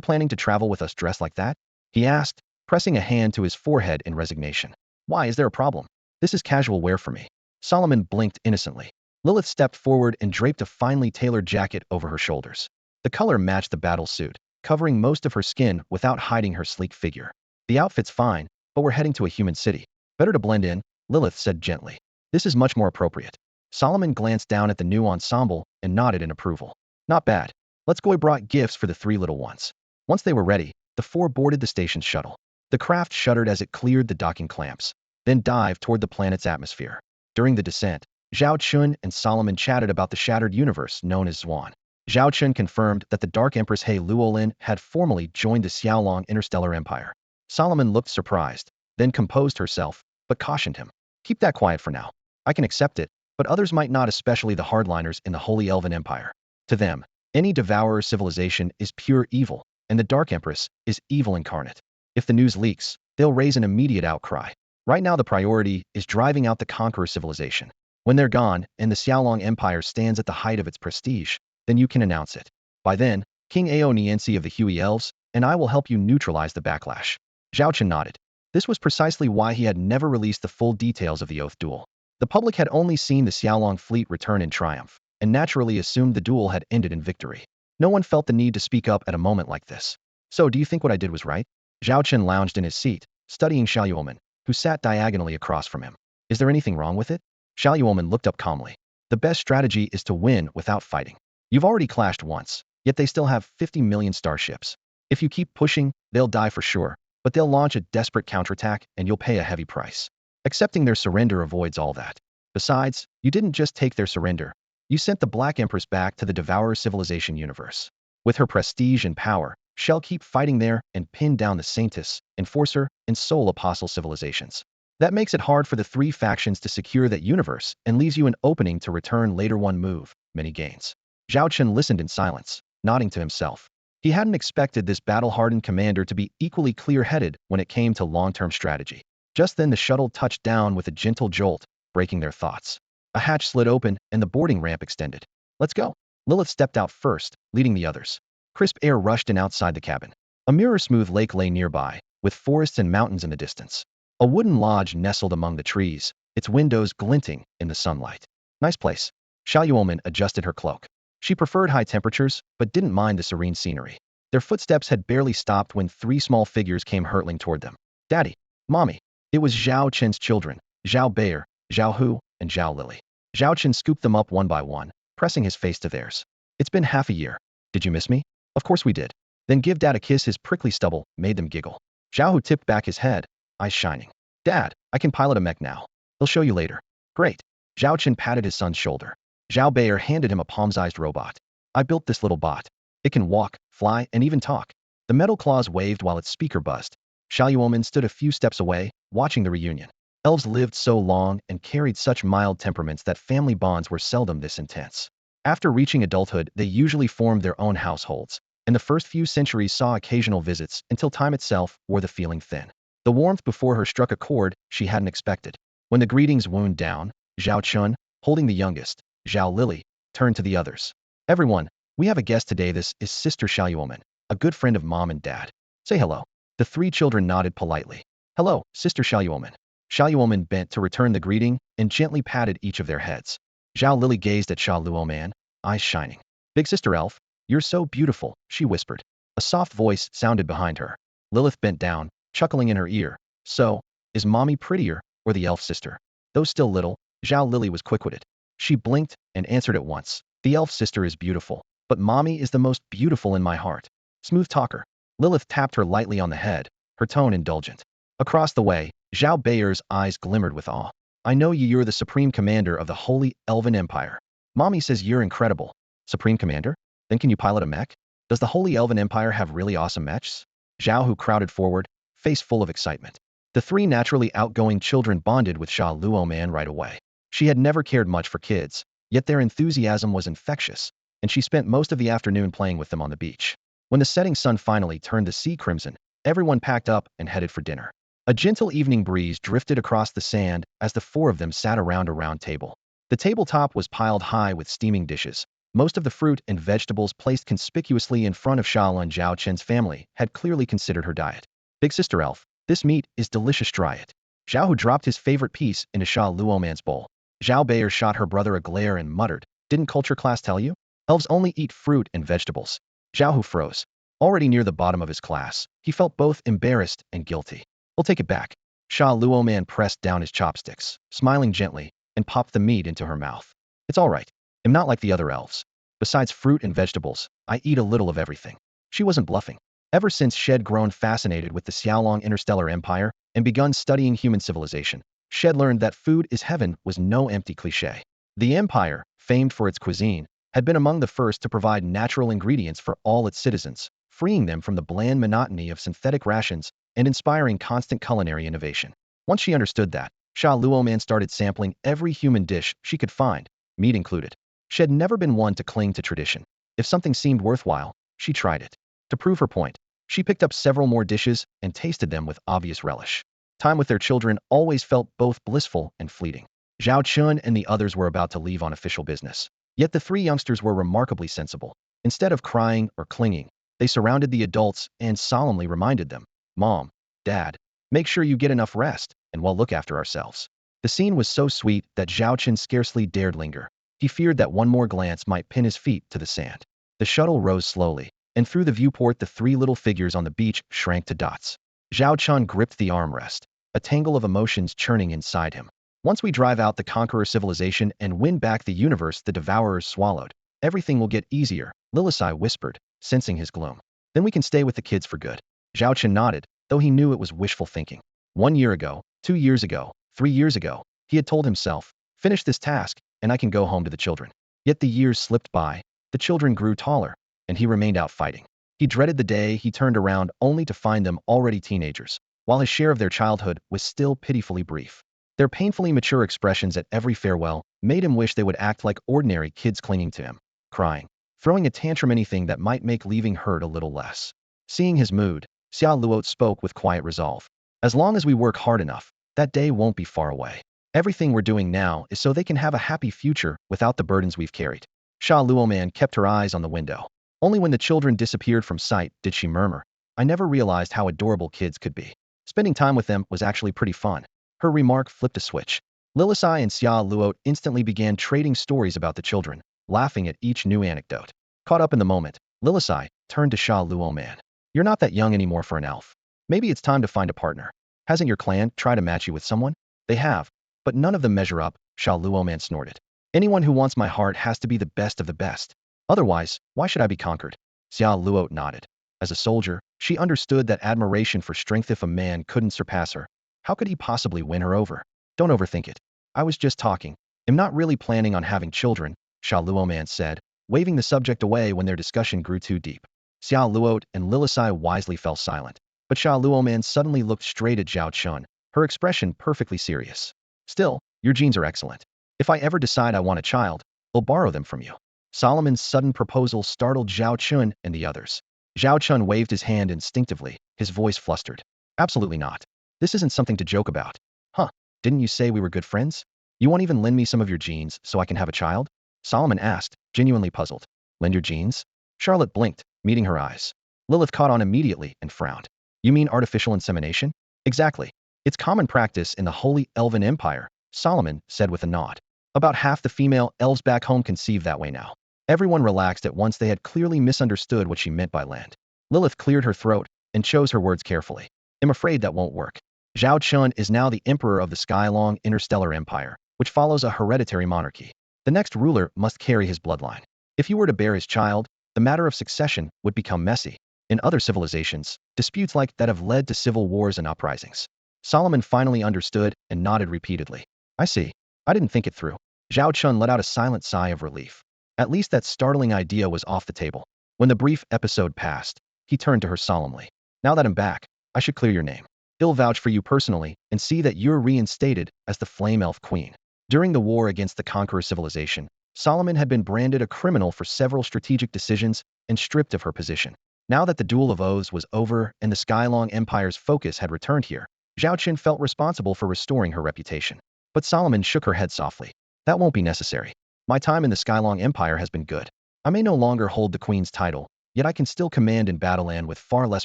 planning to travel with us dressed like that? He asked, pressing a hand to his forehead in resignation. Why, is there a problem? This is casual wear for me. Solomon blinked innocently. Lilith stepped forward and draped a finely tailored jacket over her shoulders. The color matched the battlesuit, covering most of her skin without hiding her sleek figure. The outfit's fine, but we're heading to a human city. Better to blend in, Lilith said gently. This is much more appropriate. Solomon glanced down at the new ensemble and nodded in approval. Not bad. Let's go. He brought gifts for the 3 little ones. Once they were ready, the 4 boarded the station's shuttle. The craft shuddered as it cleared the docking clamps, then dived toward the planet's atmosphere. During the descent, Zhao Chen and Solomon chatted about the shattered universe known as Zwan. Zhao Chen confirmed that the Dark Empress He Luolin had formally joined the Xiaolong Interstellar Empire. Solomon looked surprised, then composed herself, but cautioned him. Keep that quiet for now. I can accept it, but others might not, especially the hardliners in the Holy Elven Empire. To them, any devourer civilization is pure evil, and the Dark Empress is evil incarnate. If the news leaks, they'll raise an immediate outcry. Right now the priority is driving out the Conqueror civilization. When they're gone, and the Xiaolong Empire stands at the height of its prestige, then you can announce it. By then, King Ao Niensi of the Huey Elves and I will help you neutralize the backlash. Zhao Chen nodded. This was precisely why he had never released the full details of the Oath duel. The public had only seen the Xiaolong fleet return in triumph, and naturally assumed the duel had ended in victory. No one felt the need to speak up at a moment like this. So, do you think what I did was right? Zhao Chen lounged in his seat, studying Xiaoyuomen, who sat diagonally across from him. Is there anything wrong with it? Xiaoyuomen looked up calmly. The best strategy is to win without fighting. You've already clashed once, yet they still have 50 million starships. If you keep pushing, they'll die for sure, but they'll launch a desperate counterattack and you'll pay a heavy price. Accepting their surrender avoids all that. Besides, you didn't just take their surrender. You sent the Black Empress back to the Devourer civilization universe. With her prestige and power, she'll keep fighting there and pin down the Saintess, Enforcer, and Soul Apostle civilizations. That makes it hard for the 3 factions to secure that universe and leaves you an opening to return later. One move, many gains. Zhao Chen listened in silence, nodding to himself. He hadn't expected this battle-hardened commander to be equally clear-headed when it came to long-term strategy. Just then the shuttle touched down with a gentle jolt, breaking their thoughts. A hatch slid open and the boarding ramp extended. Let's go. Lilith stepped out first, leading the others. Crisp air rushed in outside the cabin. A mirror-smooth lake lay nearby, with forests and mountains in the distance. A wooden lodge nestled among the trees, its windows glinting in the sunlight. Nice place. Xiaoyuomen adjusted her cloak. She preferred high temperatures, but didn't mind the serene scenery. Their footsteps had barely stopped when 3 small figures came hurtling toward them. Daddy, Mommy. It was Zhao Chen's children, Zhao Bayer, Zhao Hu, and Zhao Lily. Zhao Chen scooped them up one by one, pressing his face to theirs. It's been half a year. Did you miss me? Of course we did. Then give Dad a kiss. His prickly stubble made them giggle. Zhao Hu tipped back his head, eyes shining. Dad, I can pilot a mech now. They'll show you later. Great. Zhao Chen patted his son's shoulder. Zhao Bayer handed him a palm-sized robot. I built this little bot. It can walk, fly, and even talk. The metal claws waved while its speaker buzzed. Xiaoyuomen stood a few steps away, watching the reunion. Elves lived so long and carried such mild temperaments that family bonds were seldom this intense. After reaching adulthood, they usually formed their own households, and the first few centuries saw occasional visits until time itself wore the feeling thin. The warmth before her struck a chord she hadn't expected. When the greetings wound down, Zhao Chen, holding the youngest, Zhao Lily, turned to the others. Everyone, we have a guest today. This is Sister Xiaoyuomen, a good friend of Mom and Dad. Say hello. The 3 children nodded politely. Hello, Sister Xiaoyuomen. Xiaoyuomen bent to return the greeting and gently patted each of their heads. Zhao Lily gazed at Xiaoluoman, eyes shining. Big Sister Elf, you're so beautiful, she whispered. A soft voice sounded behind her. Lilith bent down, chuckling in her ear. So, is Mommy prettier, or the elf sister? Though still little, Zhao Lily was quick-witted. She blinked and answered at once. The elf sister is beautiful, but Mommy is the most beautiful in my heart. Smooth talker. Lilith tapped her lightly on the head, her tone indulgent. Across the way, Zhao Bayer's eyes glimmered with awe. I know you're the supreme commander of the Holy Elven Empire. Mommy says you're incredible. Supreme commander? Then can you pilot a mech? Does the Holy Elven Empire have really awesome mechs? Zhao Hu crowded forward, face full of excitement. The three naturally outgoing children bonded with Sha Luoman right away. She had never cared much for kids, yet their enthusiasm was infectious, and she spent most of the afternoon playing with them on the beach. When the setting sun finally turned the sea crimson, everyone packed up and headed for dinner. A gentle evening breeze drifted across the sand as the four of them sat around a round table. The tabletop was piled high with steaming dishes. Most of the fruit and vegetables placed conspicuously in front of Xiaolun Zhao Chen's family had clearly considered her diet. Big Sister Elf, this meat is delicious, try it. Zhao Hu dropped his favorite piece into Sha Luoman's bowl. Zhao Bayer shot her brother a glare and muttered, didn't culture class tell you? Elves only eat fruit and vegetables. Zhao Hu froze. Already near the bottom of his class, he felt both embarrassed and guilty. I'll take it back. Sha Luoman pressed down his chopsticks, smiling gently, and popped the meat into her mouth. It's all right. I'm not like the other elves. Besides fruit and vegetables, I eat a little of everything. She wasn't bluffing. Ever since she'd grown fascinated with the Xiaolong interstellar empire and begun studying human civilization, she'd learned that food is heaven was no empty cliché. The empire, famed for its cuisine, had been among the first to provide natural ingredients for all its citizens, freeing them from the bland monotony of synthetic rations and inspiring constant culinary innovation. Once she understood that, Sha Luoman started sampling every human dish she could find, meat included. She had never been one to cling to tradition. If something seemed worthwhile, she tried it. To prove her point, she picked up several more dishes and tasted them with obvious relish. Time with their children always felt both blissful and fleeting. Zhao Chen and the others were about to leave on official business. Yet the three youngsters were remarkably sensible. Instead of crying or clinging, they surrounded the adults and solemnly reminded them, Mom, Dad, make sure you get enough rest, and we'll look after ourselves. The scene was so sweet that Zhao Chen scarcely dared linger. He feared that one more glance might pin his feet to the sand. The shuttle rose slowly, and through the viewport the three little figures on the beach shrank to dots. Zhao Chen gripped the armrest, a tangle of emotions churning inside him. Once we drive out the conqueror civilization and win back the universe the devourers swallowed, everything will get easier, Lilisai whispered, sensing his gloom. Then we can stay with the kids for good. Zhao Chen nodded, though he knew it was wishful thinking. 1 year ago, 2 years ago, 3 years ago, he had told himself, finish this task, and I can go home to the children. Yet the years slipped by, the children grew taller, and he remained out fighting. He dreaded the day he turned around only to find them already teenagers, while his share of their childhood was still pitifully brief. Their painfully mature expressions at every farewell made him wish they would act like ordinary kids clinging to him, crying, throwing a tantrum, anything that might make leaving hurt a little less. Seeing his mood, Xia Luot spoke with quiet resolve. As long as we work hard enough, that day won't be far away. Everything we're doing now is so they can have a happy future without the burdens we've carried. Sha Luoman kept her eyes on the window. Only when the children disappeared from sight did she murmur, I never realized how adorable kids could be. Spending time with them was actually pretty fun. Her remark flipped a switch. Lilisai and Xia Luot instantly began trading stories about the children, laughing at each new anecdote. Caught up in the moment, Lilisai turned to Sha Luoman. You're not that young anymore for an elf. Maybe it's time to find a partner. Hasn't your clan tried to match you with someone? They have, but none of them measure up, Sha Luoman snorted. Anyone who wants my heart has to be the best of the best. Otherwise, why should I be conquered? Xia Luot nodded. As a soldier, she understood that admiration for strength. If a man couldn't surpass her, how could he possibly win her over? Don't overthink it. I was just talking. I'm not really planning on having children, Sha Luoman said, waving the subject away when their discussion grew too deep. Xia Luot and Lilisai wisely fell silent, but Sha Luoman suddenly looked straight at Zhao Chen, her expression perfectly serious. Still, your genes are excellent. If I ever decide I want a child, I'll borrow them from you. Solomon's sudden proposal startled Zhao Chen and the others. Zhao Chen waved his hand instinctively, his voice flustered. Absolutely not. This isn't something to joke about. Huh, didn't you say we were good friends? You won't even lend me some of your genes so I can have a child? Solomon asked, genuinely puzzled. Lend your genes? Charlotte blinked, meeting her eyes. Lilith caught on immediately and frowned. You mean artificial insemination? Exactly. It's common practice in the Holy Elven Empire, Solomon said with a nod. About half the female elves back home conceive that way now. Everyone relaxed at once. They had clearly misunderstood what she meant by land. Lilith cleared her throat and chose her words carefully. I'm afraid that won't work. Zhao Chen is now the emperor of the Skylong Interstellar Empire, which follows a hereditary monarchy. The next ruler must carry his bloodline. If you were to bear his child, the matter of succession would become messy. In other civilizations, disputes like that have led to civil wars and uprisings. Solomon finally understood and nodded repeatedly. I see. I didn't think it through. Zhao Chen let out a silent sigh of relief. At least that startling idea was off the table. When the brief episode passed, he turned to her solemnly. Now that I'm back, I should clear your name. I'll vouch for you personally and see that you're reinstated as the Flame Elf Queen. During the war against the Conqueror civilization, Solomon had been branded a criminal for several strategic decisions and stripped of her position. Now that the Duel of Oaths was over and the Skylong Empire's focus had returned here, Zhao Chen felt responsible for restoring her reputation. But Solomon shook her head softly. That won't be necessary. My time in the Skylong Empire has been good. I may no longer hold the Queen's title, yet I can still command in Battleland with far less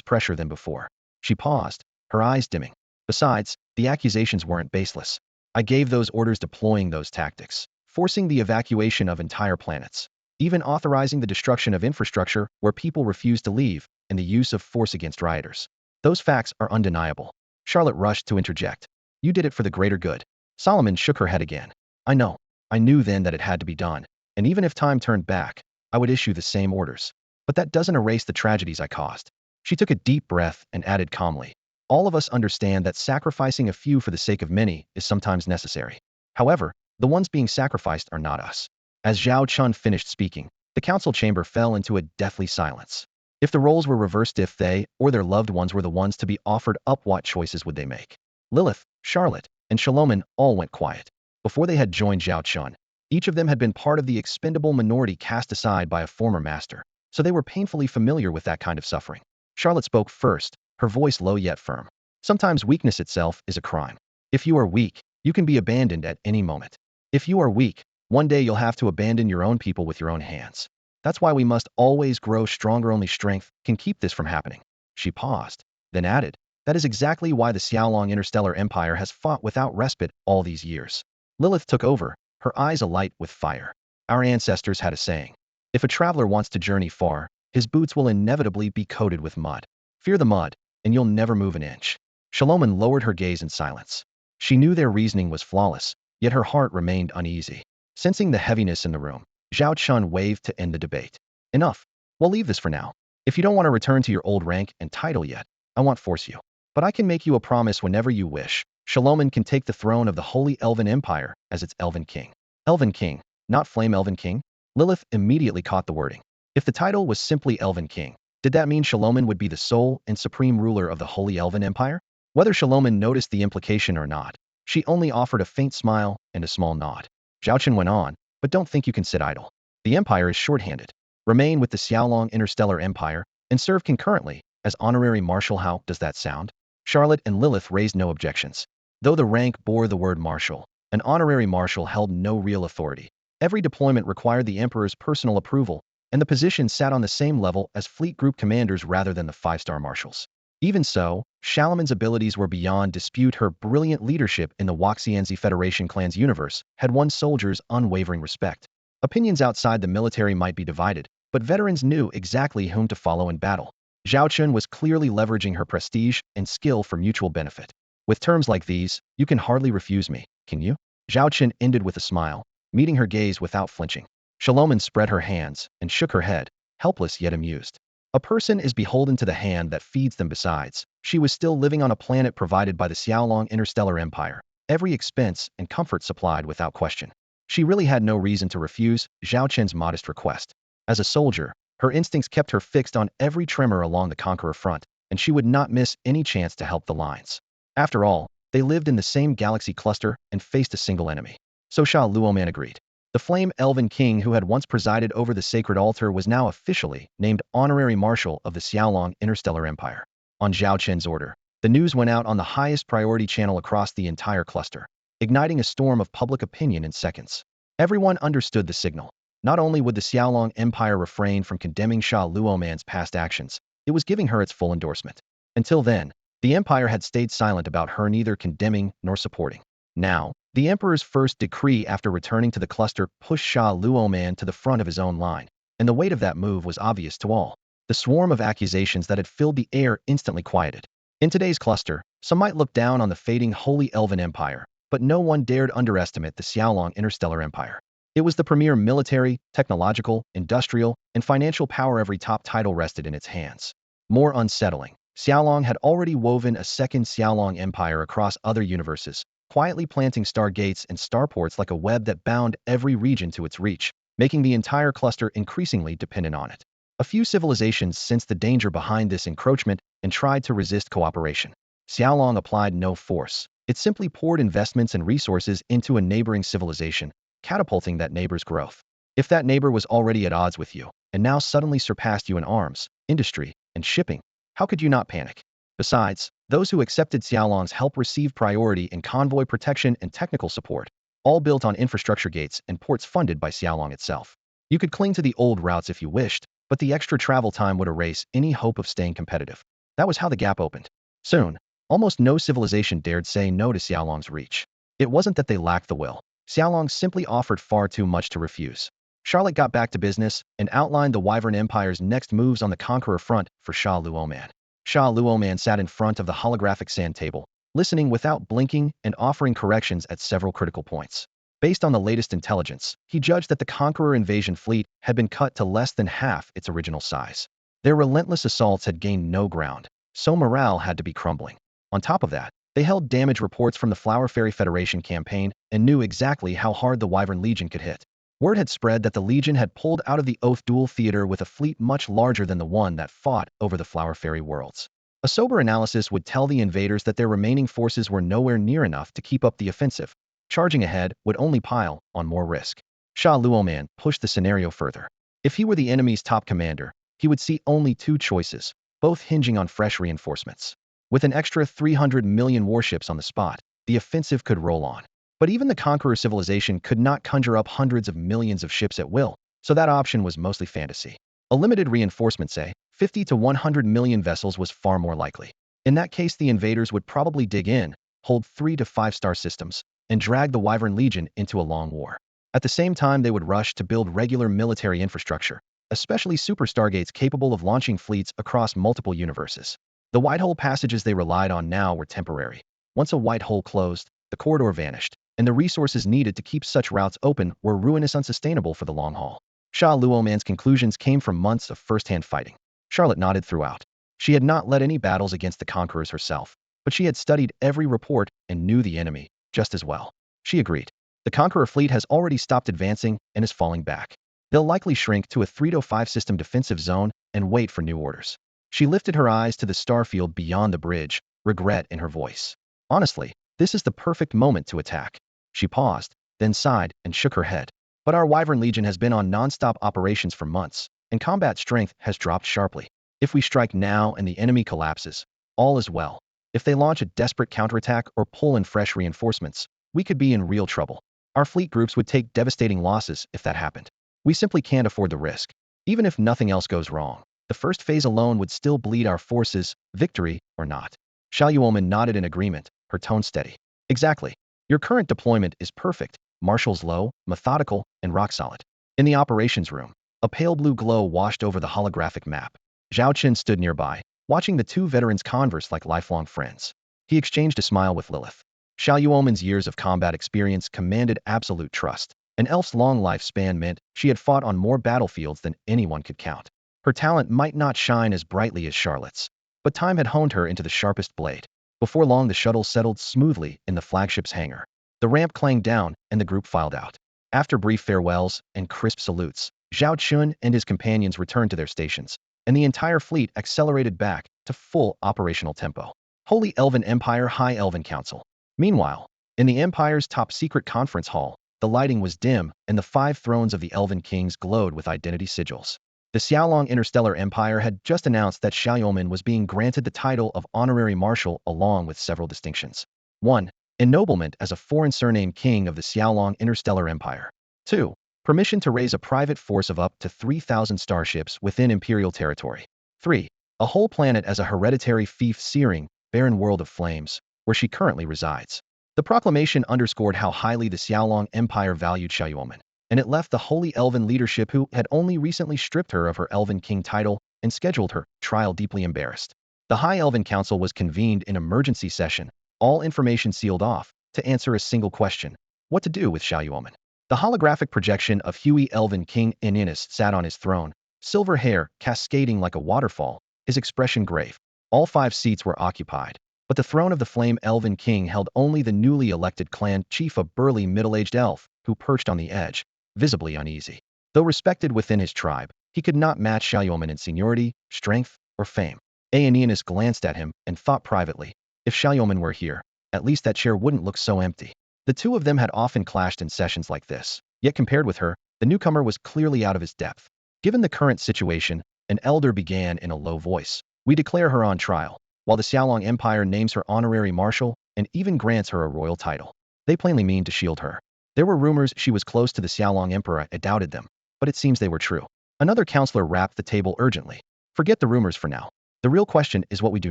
pressure than before. She paused, her eyes dimming. Besides, the accusations weren't baseless. I gave those orders deploying those tactics, forcing the evacuation of entire planets, even authorizing the destruction of infrastructure where people refused to leave, and the use of force against rioters. Those facts are undeniable. Charlotte rushed to interject. You did it for the greater good. Solomon shook her head again. I know. I knew then that it had to be done, and even if time turned back, I would issue the same orders. But that doesn't erase the tragedies I caused. She took a deep breath and added calmly. All of us understand that sacrificing a few for the sake of many is sometimes necessary. However, the ones being sacrificed are not us. As Zhao Chen finished speaking, the council chamber fell into a deathly silence. If the roles were reversed, if they or their loved ones were the ones to be offered up, what choices would they make? Lilith, Charlotte, and Shaloman all went quiet. Before they had joined Zhao Chen, each of them had been part of the expendable minority cast aside by a former master, so they were painfully familiar with that kind of suffering. Charlotte spoke first, her voice low yet firm. Sometimes weakness itself is a crime. If you are weak, you can be abandoned at any moment. If you are weak, one day you'll have to abandon your own people with your own hands. That's why we must always grow stronger. Only strength can keep this from happening. She paused, then added, that is exactly why the Xiaolong Interstellar Empire has fought without respite all these years. Lilith took over, her eyes alight with fire. Our ancestors had a saying. If a traveler wants to journey far, his boots will inevitably be coated with mud. Fear the mud, and you'll never move an inch. Shaloman lowered her gaze in silence. She knew their reasoning was flawless, yet her heart remained uneasy. Sensing the heaviness in the room, Zhao Chen waved to end the debate. Enough. We'll leave this for now. If you don't want to return to your old rank and title yet, I won't force you. But I can make you a promise whenever you wish. Shaloman can take the throne of the Holy Elven Empire as its Elven King. Elven King, not Flame Elven King? Lilith immediately caught the wording. If the title was simply Elven King, did that mean Shaloman would be the sole and supreme ruler of the Holy Elven Empire? Whether Shaloman noticed the implication or not, she only offered a faint smile and a small nod. Zhao Chen went on, but don't think you can sit idle. The Empire is short-handed. Remain with the Xiaolong Interstellar Empire and serve concurrently as honorary marshal. How does that sound? Charlotte and Lilith raised no objections. Though the rank bore the word marshal, an honorary marshal held no real authority. Every deployment required the Emperor's personal approval, and the position sat on the same level as fleet group commanders rather than the five-star marshals. Even so, Shaloman's abilities were beyond dispute. Her brilliant leadership in the Waxianzi Federation clan's universe had won soldiers' unwavering respect. Opinions outside the military might be divided, but veterans knew exactly whom to follow in battle. Zhao Chen was clearly leveraging her prestige and skill for mutual benefit. With terms like these, you can hardly refuse me, can you? Zhao Chen ended with a smile, meeting her gaze without flinching. Shaloman spread her hands and shook her head, helpless yet amused. A person is beholden to the hand that feeds them. Besides, she was still living on a planet provided by the Xiaolong Interstellar Empire, every expense and comfort supplied without question. She really had no reason to refuse Zhao Chen's modest request. As a soldier, her instincts kept her fixed on every tremor along the Conqueror front, and she would not miss any chance to help the lines. After all, they lived in the same galaxy cluster and faced a single enemy. So Sha Luoman agreed. The Flame Elven King who had once presided over the sacred altar was now officially named Honorary Marshal of the Xiaolong Interstellar Empire. On Zhao Chen's order, the news went out on the highest priority channel across the entire cluster, igniting a storm of public opinion in seconds. Everyone understood the signal. Not only would the Xiaolong Empire refrain from condemning Sha Luoman's past actions, it was giving her its full endorsement. Until then, The empire had stayed silent about her, neither condemning nor supporting. Now, the emperor's first decree after returning to the cluster pushed Sha Luoman to the front of his own line, and the weight of that move was obvious to all. The swarm of accusations that had filled the air instantly quieted. In today's cluster, some might look down on the fading Holy Elven Empire, but no one dared underestimate the Xiaolong Interstellar Empire. It was the premier military, technological, industrial, and financial power. Every top title rested in its hands. More unsettling, Xiaolong had already woven a second Xiaolong Empire across other universes, quietly planting stargates and starports like a web that bound every region to its reach, making the entire cluster increasingly dependent on it. A few civilizations sensed the danger behind this encroachment and tried to resist cooperation. Xiaolong applied no force. It simply poured investments and resources into a neighboring civilization, catapulting that neighbor's growth. If that neighbor was already at odds with you, and now suddenly surpassed you in arms, industry, and shipping, how could you not panic? Besides, those who accepted Xiaolong's help received priority in convoy protection and technical support, all built on infrastructure gates and ports funded by Xiaolong itself. You could cling to the old routes if you wished, but the extra travel time would erase any hope of staying competitive. That was how the gap opened. Soon, almost no civilization dared say no to Xiaolong's reach. It wasn't that they lacked the will. Xiaolong simply offered far too much to refuse. Charlotte got back to business and outlined the Wyvern Empire's next moves on the Conqueror front for Sha Luoman. Sha Luoman sat in front of the holographic sand table, listening without blinking and offering corrections at several critical points. Based on the latest intelligence, he judged that the Conqueror invasion fleet had been cut to less than half its original size. Their relentless assaults had gained no ground, so morale had to be crumbling. On top of that, they held damage reports from the Flower Fairy Federation campaign and knew exactly how hard the Wyvern Legion could hit. Word had spread that the Legion had pulled out of the Oath Duel Theater with a fleet much larger than the one that fought over the Flower Fairy worlds. A sober analysis would tell the invaders that their remaining forces were nowhere near enough to keep up the offensive. Charging ahead would only pile on more risk. Sha Luoman pushed the scenario further. If he were the enemy's top commander, he would see only two choices, both hinging on fresh reinforcements. With an extra 300 million warships on the spot, the offensive could roll on. But even the Conqueror civilization could not conjure up hundreds of millions of ships at will, so that option was mostly fantasy. A limited reinforcement, say, 50 to 100 million vessels, was far more likely. In that case, the invaders would probably dig in, hold 3 to 5 star systems, and drag the Wyvern Legion into a long war. At the same time, they would rush to build regular military infrastructure, especially super stargates capable of launching fleets across multiple universes. The white hole passages they relied on now were temporary. Once a white hole closed, the corridor vanished, and the resources needed to keep such routes open were ruinous, unsustainable for the long haul. Sha Luoman's conclusions came from months of first-hand fighting. Charlotte nodded throughout. She had not led any battles against the Conquerors herself, but she had studied every report and knew the enemy just as well. She agreed. The Conqueror fleet has already stopped advancing and is falling back. They'll likely shrink to a 3 to 5 system defensive zone and wait for new orders. She lifted her eyes to the starfield beyond the bridge, regret in her voice. Honestly, this is the perfect moment to attack. She paused, then sighed and shook her head. But our Wyvern Legion has been on non-stop operations for months, and combat strength has dropped sharply. If we strike now and the enemy collapses, all is well. If they launch a desperate counterattack or pull in fresh reinforcements, we could be in real trouble. Our fleet groups would take devastating losses if that happened. We simply can't afford the risk. Even if nothing else goes wrong, the first phase alone would still bleed our forces, victory or not. Sha Luoman nodded in agreement, her tone steady. Exactly. Your current deployment is perfect, marshals low, methodical, and rock solid. In the operations room, a pale blue glow washed over the holographic map. Zhao Chen stood nearby, watching the two veterans converse like lifelong friends. He exchanged a smile with Lilith. Sha Luoman's years of combat experience commanded absolute trust. An elf's long lifespan meant she had fought on more battlefields than anyone could count. Her talent might not shine as brightly as Charlotte's, but time had honed her into the sharpest blade. Before long, the shuttle settled smoothly in the flagship's hangar. The ramp clanged down, and the group filed out. After brief farewells and crisp salutes, Zhao Chen and his companions returned to their stations, and the entire fleet accelerated back to full operational tempo. Holy Elven Empire High Elven Council. Meanwhile, in the Empire's top-secret conference hall, the lighting was dim, and the 5 thrones of the Elven Kings glowed with identity sigils. The Xiaolong Interstellar Empire had just announced that Sha Luoman was being granted the title of Honorary Marshal along with several distinctions. 1. Ennoblement as a foreign surname king of the Xiaolong Interstellar Empire. 2. Permission to raise a private force of up to 3,000 starships within imperial territory. 3. A whole planet as a hereditary fief, searing barren world of flames, where she currently resides. The proclamation underscored how highly the Xiaolong Empire valued Xiaoyuan, and it left the Holy Elven leadership who had only recently stripped her of her Elven King title and scheduled her trial deeply embarrassed. The High Elven Council was convened in emergency session, all information sealed off, to answer a single question: what to do with Xiaoyuan. The holographic projection of Huey Elven King Ininus sat on his throne, silver hair cascading like a waterfall, his expression grave. All 5 seats were occupied, but the throne of the Flame Elven King held only the newly elected clan chief, a burly middle-aged elf, who perched on the edge, visibly uneasy. Though respected within his tribe, he could not match Xiaoyuan in seniority, strength, or fame. Aeneas glanced at him and thought privately, if Xiaoyuan were here, at least that chair wouldn't look so empty. The two of them had often clashed in sessions like this, yet compared with her, the newcomer was clearly out of his depth. Given the current situation, an elder began in a low voice. We declare her on trial, while the Xiaolong Empire names her honorary marshal and even grants her a royal title. They plainly mean to shield her. There were rumors she was close to the Xiaolong Emperor. I doubted them, but it seems they were true. Another counselor rapped the table urgently. Forget the rumors for now. The real question is what we do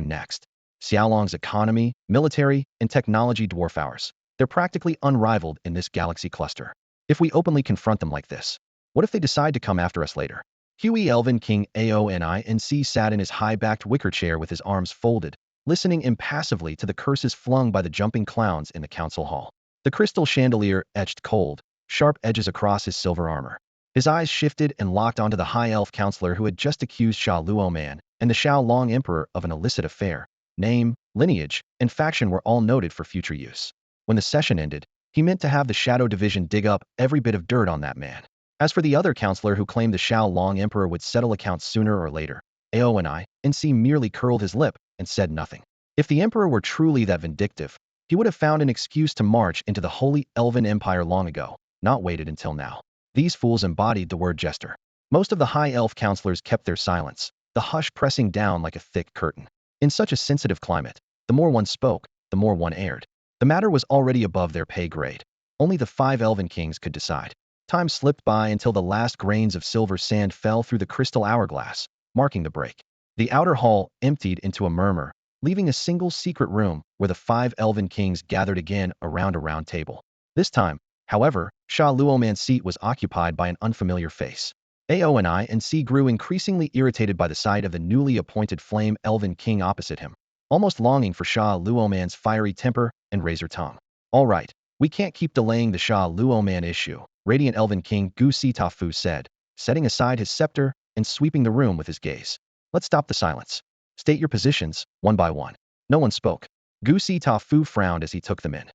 next. Xiaolong's economy, military, and technology dwarf ours. They're practically unrivaled in this galaxy cluster. If we openly confront them like this, what if they decide to come after us later? Huey Elven King Aoninc sat in his high-backed wicker chair with his arms folded, listening impassively to the curses flung by the jumping clowns in the council hall. The crystal chandelier etched cold, sharp edges across his silver armor. His eyes shifted and locked onto the high elf counselor who had just accused Sha Luoman and the Xiaolong Emperor of an illicit affair. Name, lineage, and faction were all noted for future use. When the session ended, he meant to have the Shadow Division dig up every bit of dirt on that man. As for the other counselor who claimed the Xiaolong Emperor would settle accounts sooner or later, Aoninc merely curled his lip and said nothing. If the Emperor were truly that vindictive, he would have found an excuse to march into the Holy Elven Empire long ago, not waited until now. These fools embodied the word jester. Most of the high elf counselors kept their silence, the hush pressing down like a thick curtain. In such a sensitive climate, the more one spoke, the more one aired. The matter was already above their pay grade. Only the 5 Elven Kings could decide. Time slipped by until the last grains of silver sand fell through the crystal hourglass, marking the break. The outer hall emptied into a murmur, leaving a single secret room where the 5 Elven Kings gathered again around a round table. This time, however, Sha Luoman's seat was occupied by an unfamiliar face. Aoninc grew increasingly irritated by the sight of the newly appointed Flame Elven King opposite him, almost longing for Sha Luoman's fiery temper and razor tongue. All right, we can't keep delaying the Sha Luoman issue, Radiant Elven King Gu Sitafu said, setting aside his scepter and sweeping the room with his gaze. Let's stop the silence. State your positions, one by one. No one spoke. Gu Sitafu frowned as he took them in.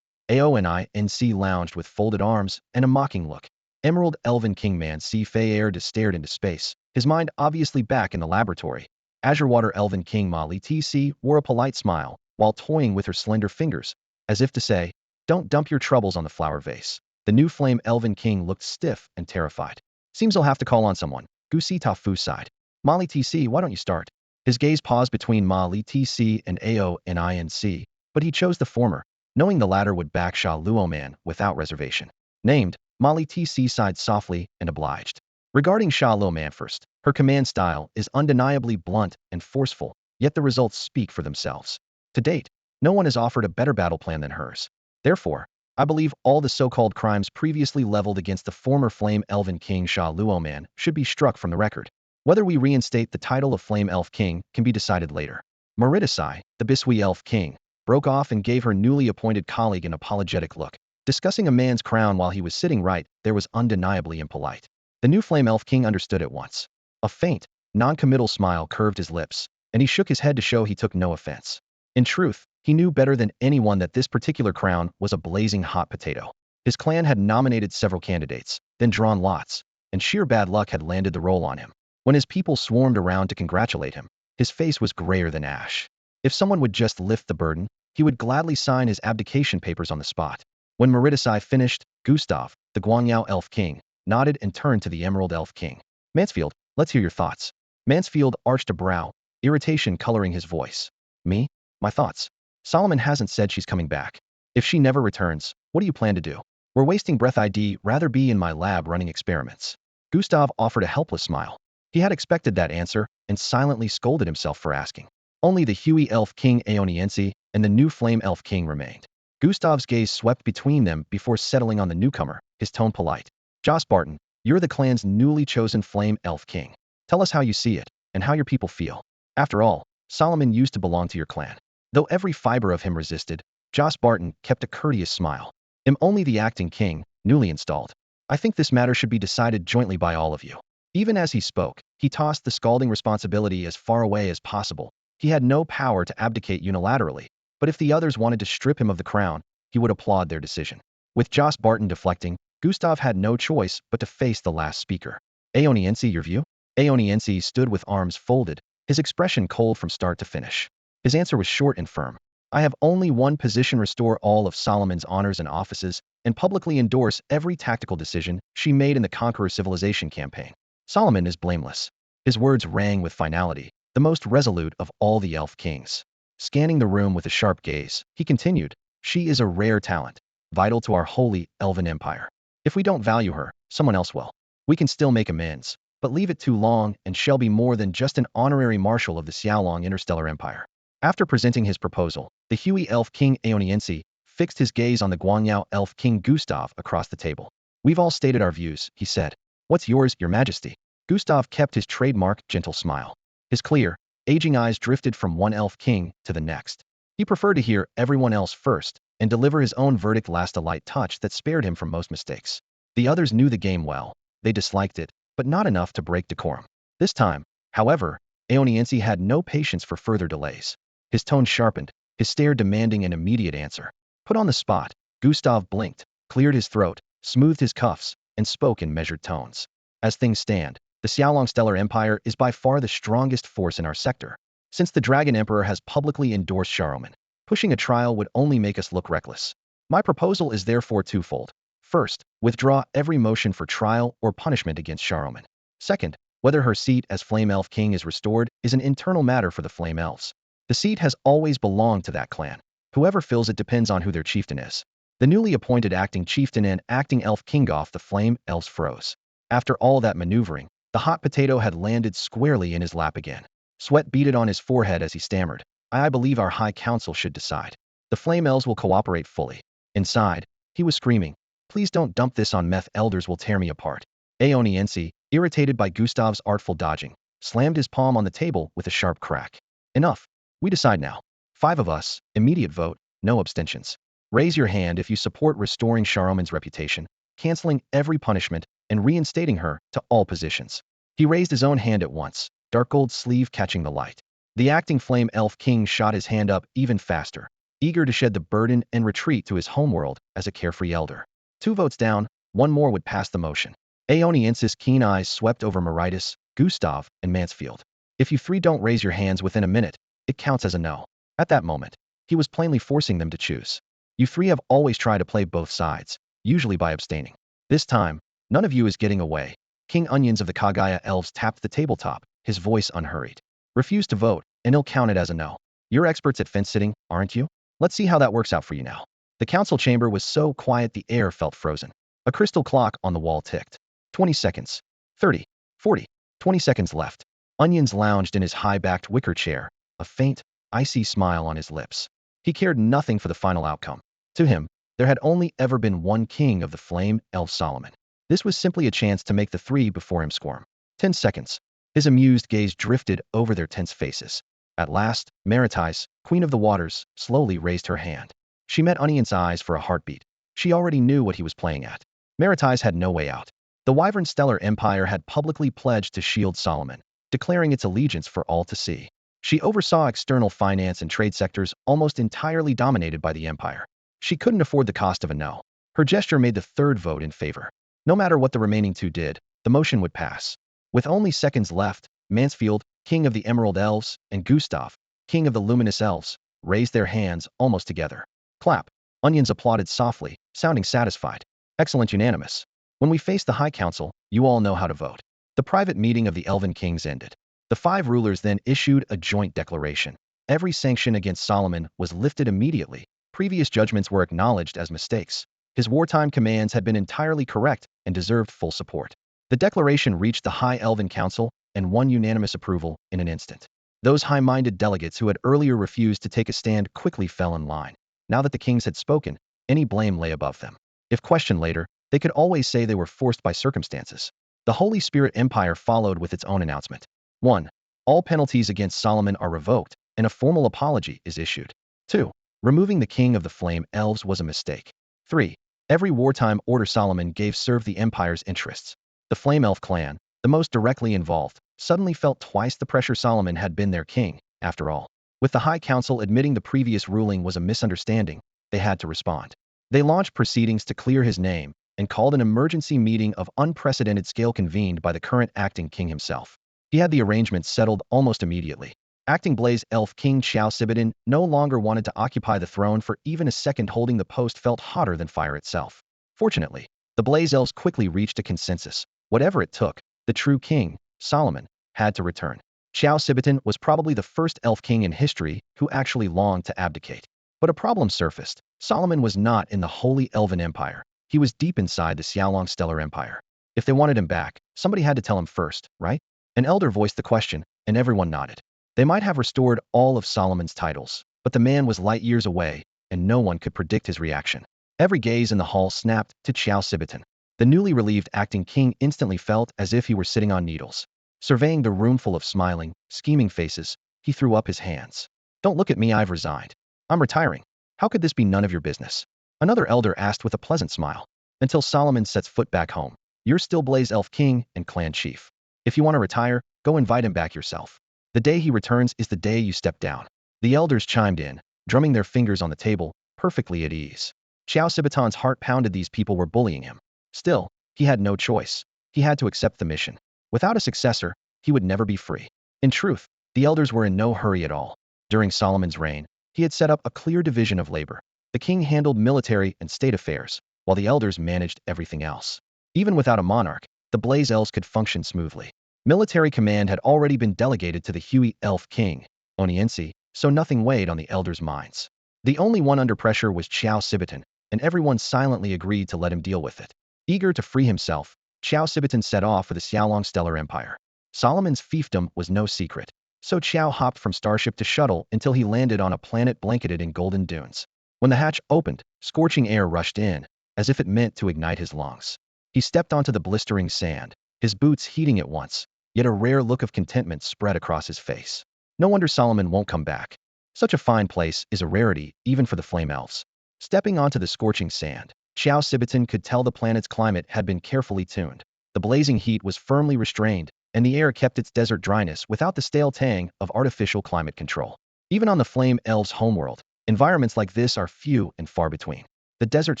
Aoninc lounged with folded arms and a mocking look. Emerald Elven King Man Si Fei stared into space, his mind obviously back in the laboratory. Azure Water Elven King Ma Li TC wore a polite smile, while toying with her slender fingers, as if to say, don't dump your troubles on the flower vase. The new Flame Elven King looked stiff and terrified. Seems I'll have to call on someone. Gu Sitafu sighed. Ma Li TC, why don't you start? His gaze paused between Ma Li TC and Aoninc, but he chose the former, knowing the latter would back Sha Luoman without reservation. Named, Ma Li TC sighed softly and obliged. Regarding Sha Luoman first, her command style is undeniably blunt and forceful, yet the results speak for themselves. To date, no one has offered a better battle plan than hers. Therefore, I believe all the so-called crimes previously leveled against the former Flame Elven King Sha Luoman should be struck from the record. Whether we reinstate the title of Flame Elf King can be decided later. Meridasai, the Bisui Elf King, broke off and gave her newly appointed colleague an apologetic look. Discussing a man's crown while he was sitting right there was undeniably impolite. The new Flame Elf King understood at once. A faint, non-committal smile curved his lips, and he shook his head to show he took no offense. In truth, he knew better than anyone that this particular crown was a blazing hot potato. His clan had nominated several candidates, then drawn lots, and sheer bad luck had landed the role on him. When his people swarmed around to congratulate him, his face was grayer than ash. If someone would just lift the burden, he would gladly sign his abdication papers on the spot. When Meridasai finished, Gustav, the Guangyao Elf King, nodded and turned to the Emerald Elf King. Mansfield, let's hear your thoughts. Mansfield arched a brow, irritation coloring his voice. Me? My thoughts? Solomon hasn't said she's coming back. If she never returns, what do you plan to do? We're wasting breath. I'd rather be in my lab running experiments. Gustav offered a helpless smile. He had expected that answer and silently scolded himself for asking. Only the Huey Elf King Aeoniense and the new Flame Elf King remained. Gustav's gaze swept between them before settling on the newcomer, his tone polite. Joss Barton, you're the clan's newly chosen Flame Elf King. Tell us how you see it, and how your people feel. After all, Solomon used to belong to your clan. Though every fiber of him resisted, Joss Barton kept a courteous smile. I'm only the acting king, newly installed. I think this matter should be decided jointly by all of you. Even as he spoke, he tossed the scalding responsibility as far away as possible. He had no power to abdicate unilaterally, but if the others wanted to strip him of the crown, he would applaud their decision. With Joss Barton deflecting, Gustav had no choice but to face the last speaker. Aeoniense, your view? Aeoniense stood with arms folded, his expression cold from start to finish. His answer was short and firm. I have only one position: restore all of Solomon's honors and offices, and publicly endorse every tactical decision she made in the Conqueror Civilization campaign. Solomon is blameless. His words rang with finality, the most resolute of all the elf kings. Scanning the room with a sharp gaze, he continued, she is a rare talent, vital to our holy elven empire. If we don't value her, someone else will. We can still make amends, but leave it too long and shall be more than just an honorary marshal of the Xiaolong interstellar empire. After presenting his proposal, the Huey Elf King Aeoniense fixed his gaze on the Guangyao Elf King Gustav across the table. We've all stated our views, he said. What's yours, your majesty? Gustav kept his trademark gentle smile. His clear, aging eyes drifted from one elf king to the next. He preferred to hear everyone else first and deliver his own verdict last, a light touch that spared him from most mistakes. The others knew the game well. They disliked it, but not enough to break decorum. This time, however, Aeoniense had no patience for further delays. His tone sharpened, his stare demanding an immediate answer. Put on the spot, Gustav blinked, cleared his throat, smoothed his cuffs, and spoke in measured tones. As things stand, the Xiaolong Stellar Empire is by far the strongest force in our sector. Since the Dragon Emperor has publicly endorsed Charlemagne, pushing a trial would only make us look reckless. My proposal is therefore twofold. First, withdraw every motion for trial or punishment against Charlemagne. Second, whether her seat as Flame Elf King is restored is an internal matter for the Flame Elves. The seat has always belonged to that clan. Whoever fills it depends on who their chieftain is. The newly appointed acting chieftain and acting elf Kingoff the Flame Elves froze. After all that maneuvering, the hot potato had landed squarely in his lap again. Sweat beaded on his forehead as he stammered. I believe our High Council should decide. The Flame Elves will cooperate fully. Inside, he was screaming, please don't dump this on meth, elders will tear me apart. Aeoniense, irritated by Gustav's artful dodging, slammed his palm on the table with a sharp crack. Enough. We decide now. 5 of us, immediate vote, no abstentions. Raise your hand if you support restoring Charlemagne's reputation, canceling every punishment, and reinstating her to all positions. He raised his own hand at once, dark gold sleeve catching the light. The acting Flame Elf King shot his hand up even faster, eager to shed the burden and retreat to his homeworld as a carefree elder. 2 votes down, 1 more would pass the motion. Aeoniense's keen eyes swept over Meritus, Gustav, and Mansfield. If you 3 don't raise your hands within a minute, it counts as a no. At that moment, he was plainly forcing them to choose. You 3 have always tried to play both sides, usually by abstaining. This time, none of you is getting away. King Onions of the Kagaya Elves tapped the tabletop, his voice unhurried. Refuse to vote, and he'll count it as a no. You're experts at fence sitting, aren't you? Let's see how that works out for you now. The council chamber was so quiet the air felt frozen. A crystal clock on the wall ticked. 20 seconds. 30. 40. 20 seconds left. Onions lounged in his high-backed wicker chair, a faint, icy smile on his lips. He cared nothing for the final outcome. To him, there had only ever been one king of the Flame Elf Solomon. This was simply a chance to make the 3 before him squirm. 10 seconds. His amused gaze drifted over their tense faces. At last, Meritis, Queen of the Waters, slowly raised her hand. She met Onion's eyes for a heartbeat. She already knew what he was playing at. Meritis had no way out. The Wyvern Stellar Empire had publicly pledged to shield Solomon, declaring its allegiance for all to see. She oversaw external finance and trade sectors almost entirely dominated by the empire. She couldn't afford the cost of a no. Her gesture made the 3rd vote in favor. No matter what the remaining 2 did, the motion would pass. With only seconds left, Mansfield, King of the Emerald Elves, and Gustav, King of the Luminous Elves, raised their hands almost together. Clap. Onions applauded softly, sounding satisfied. Excellent, unanimous. When we face the High Council, you all know how to vote. The private meeting of the Elven Kings ended. The 5 rulers then issued a joint declaration. Every sanction against Solomon was lifted immediately. Previous judgments were acknowledged as mistakes. His wartime commands had been entirely correct and deserved full support. The declaration reached the High Elven Council and won unanimous approval in an instant. Those high-minded delegates who had earlier refused to take a stand quickly fell in line. Now that the kings had spoken, any blame lay above them. If questioned later, they could always say they were forced by circumstances. The Holy Spirit Empire followed with its own announcement. 1. All penalties against Solomon are revoked, and a formal apology is issued. 2. Removing the king of the flame elves was a mistake. 3. Every wartime order Solomon gave served the empire's interests. The flame elf clan, the most directly involved, suddenly felt twice the pressure. Solomon had been their king, after all. With the High Council admitting the previous ruling was a misunderstanding, they had to respond. They launched proceedings to clear his name and called an emergency meeting of unprecedented scale convened by the current acting king himself. He had the arrangements settled almost immediately. Acting Blaze Elf King Zhao Chen no longer wanted to occupy the throne for even a second. Holding the post felt hotter than fire itself. Fortunately, the Blaze Elves quickly reached a consensus. Whatever it took, the true king, Solomon, had to return. Zhao Chen was probably the first elf king in history who actually longed to abdicate. But a problem surfaced. Solomon was not in the Holy Elven Empire. He was deep inside the Xiaolong Stellar Empire. If they wanted him back, somebody had to tell him first, right? An elder voiced the question, and everyone nodded. They might have restored all of Solomon's titles, but the man was light years away, and no one could predict his reaction. Every gaze in the hall snapped to Zhao Chen. The newly relieved acting king instantly felt as if he were sitting on needles. Surveying the room full of smiling, scheming faces, he threw up his hands. Don't look at me, I've resigned. I'm retiring. How could this be none of your business? Another elder asked with a pleasant smile. Until Solomon sets foot back home, you're still Blaze Elf King and clan chief. If you want to retire, go invite him back yourself. The day he returns is the day you step down. The elders chimed in, drumming their fingers on the table, perfectly at ease. Zhao Xibatan's heart pounded. These people were bullying him. Still, he had no choice. He had to accept the mission. Without a successor, he would never be free. In truth, the elders were in no hurry at all. During Solomon's reign, he had set up a clear division of labor. The king handled military and state affairs, while the elders managed everything else. Even without a monarch, the Blaze Elves could function smoothly. Military command had already been delegated to the Huey Elf King, Oniensi, so nothing weighed on the elders' minds. The only one under pressure was Zhao Xibatan, and everyone silently agreed to let him deal with it. Eager to free himself, Zhao Xibatan set off for the Xiaolong Stellar Empire. Solomon's fiefdom was no secret, so Zhao hopped from starship to shuttle until he landed on a planet blanketed in golden dunes. When the hatch opened, scorching air rushed in, as if it meant to ignite his lungs. He stepped onto the blistering sand, his boots heating at once, yet a rare look of contentment spread across his face. No wonder Solomon won't come back. Such a fine place is a rarity, even for the flame elves. Stepping onto the scorching sand, Zhao Xibatan could tell the planet's climate had been carefully tuned. The blazing heat was firmly restrained, and the air kept its desert dryness without the stale tang of artificial climate control. Even on the flame elves' homeworld, environments like this are few and far between. The desert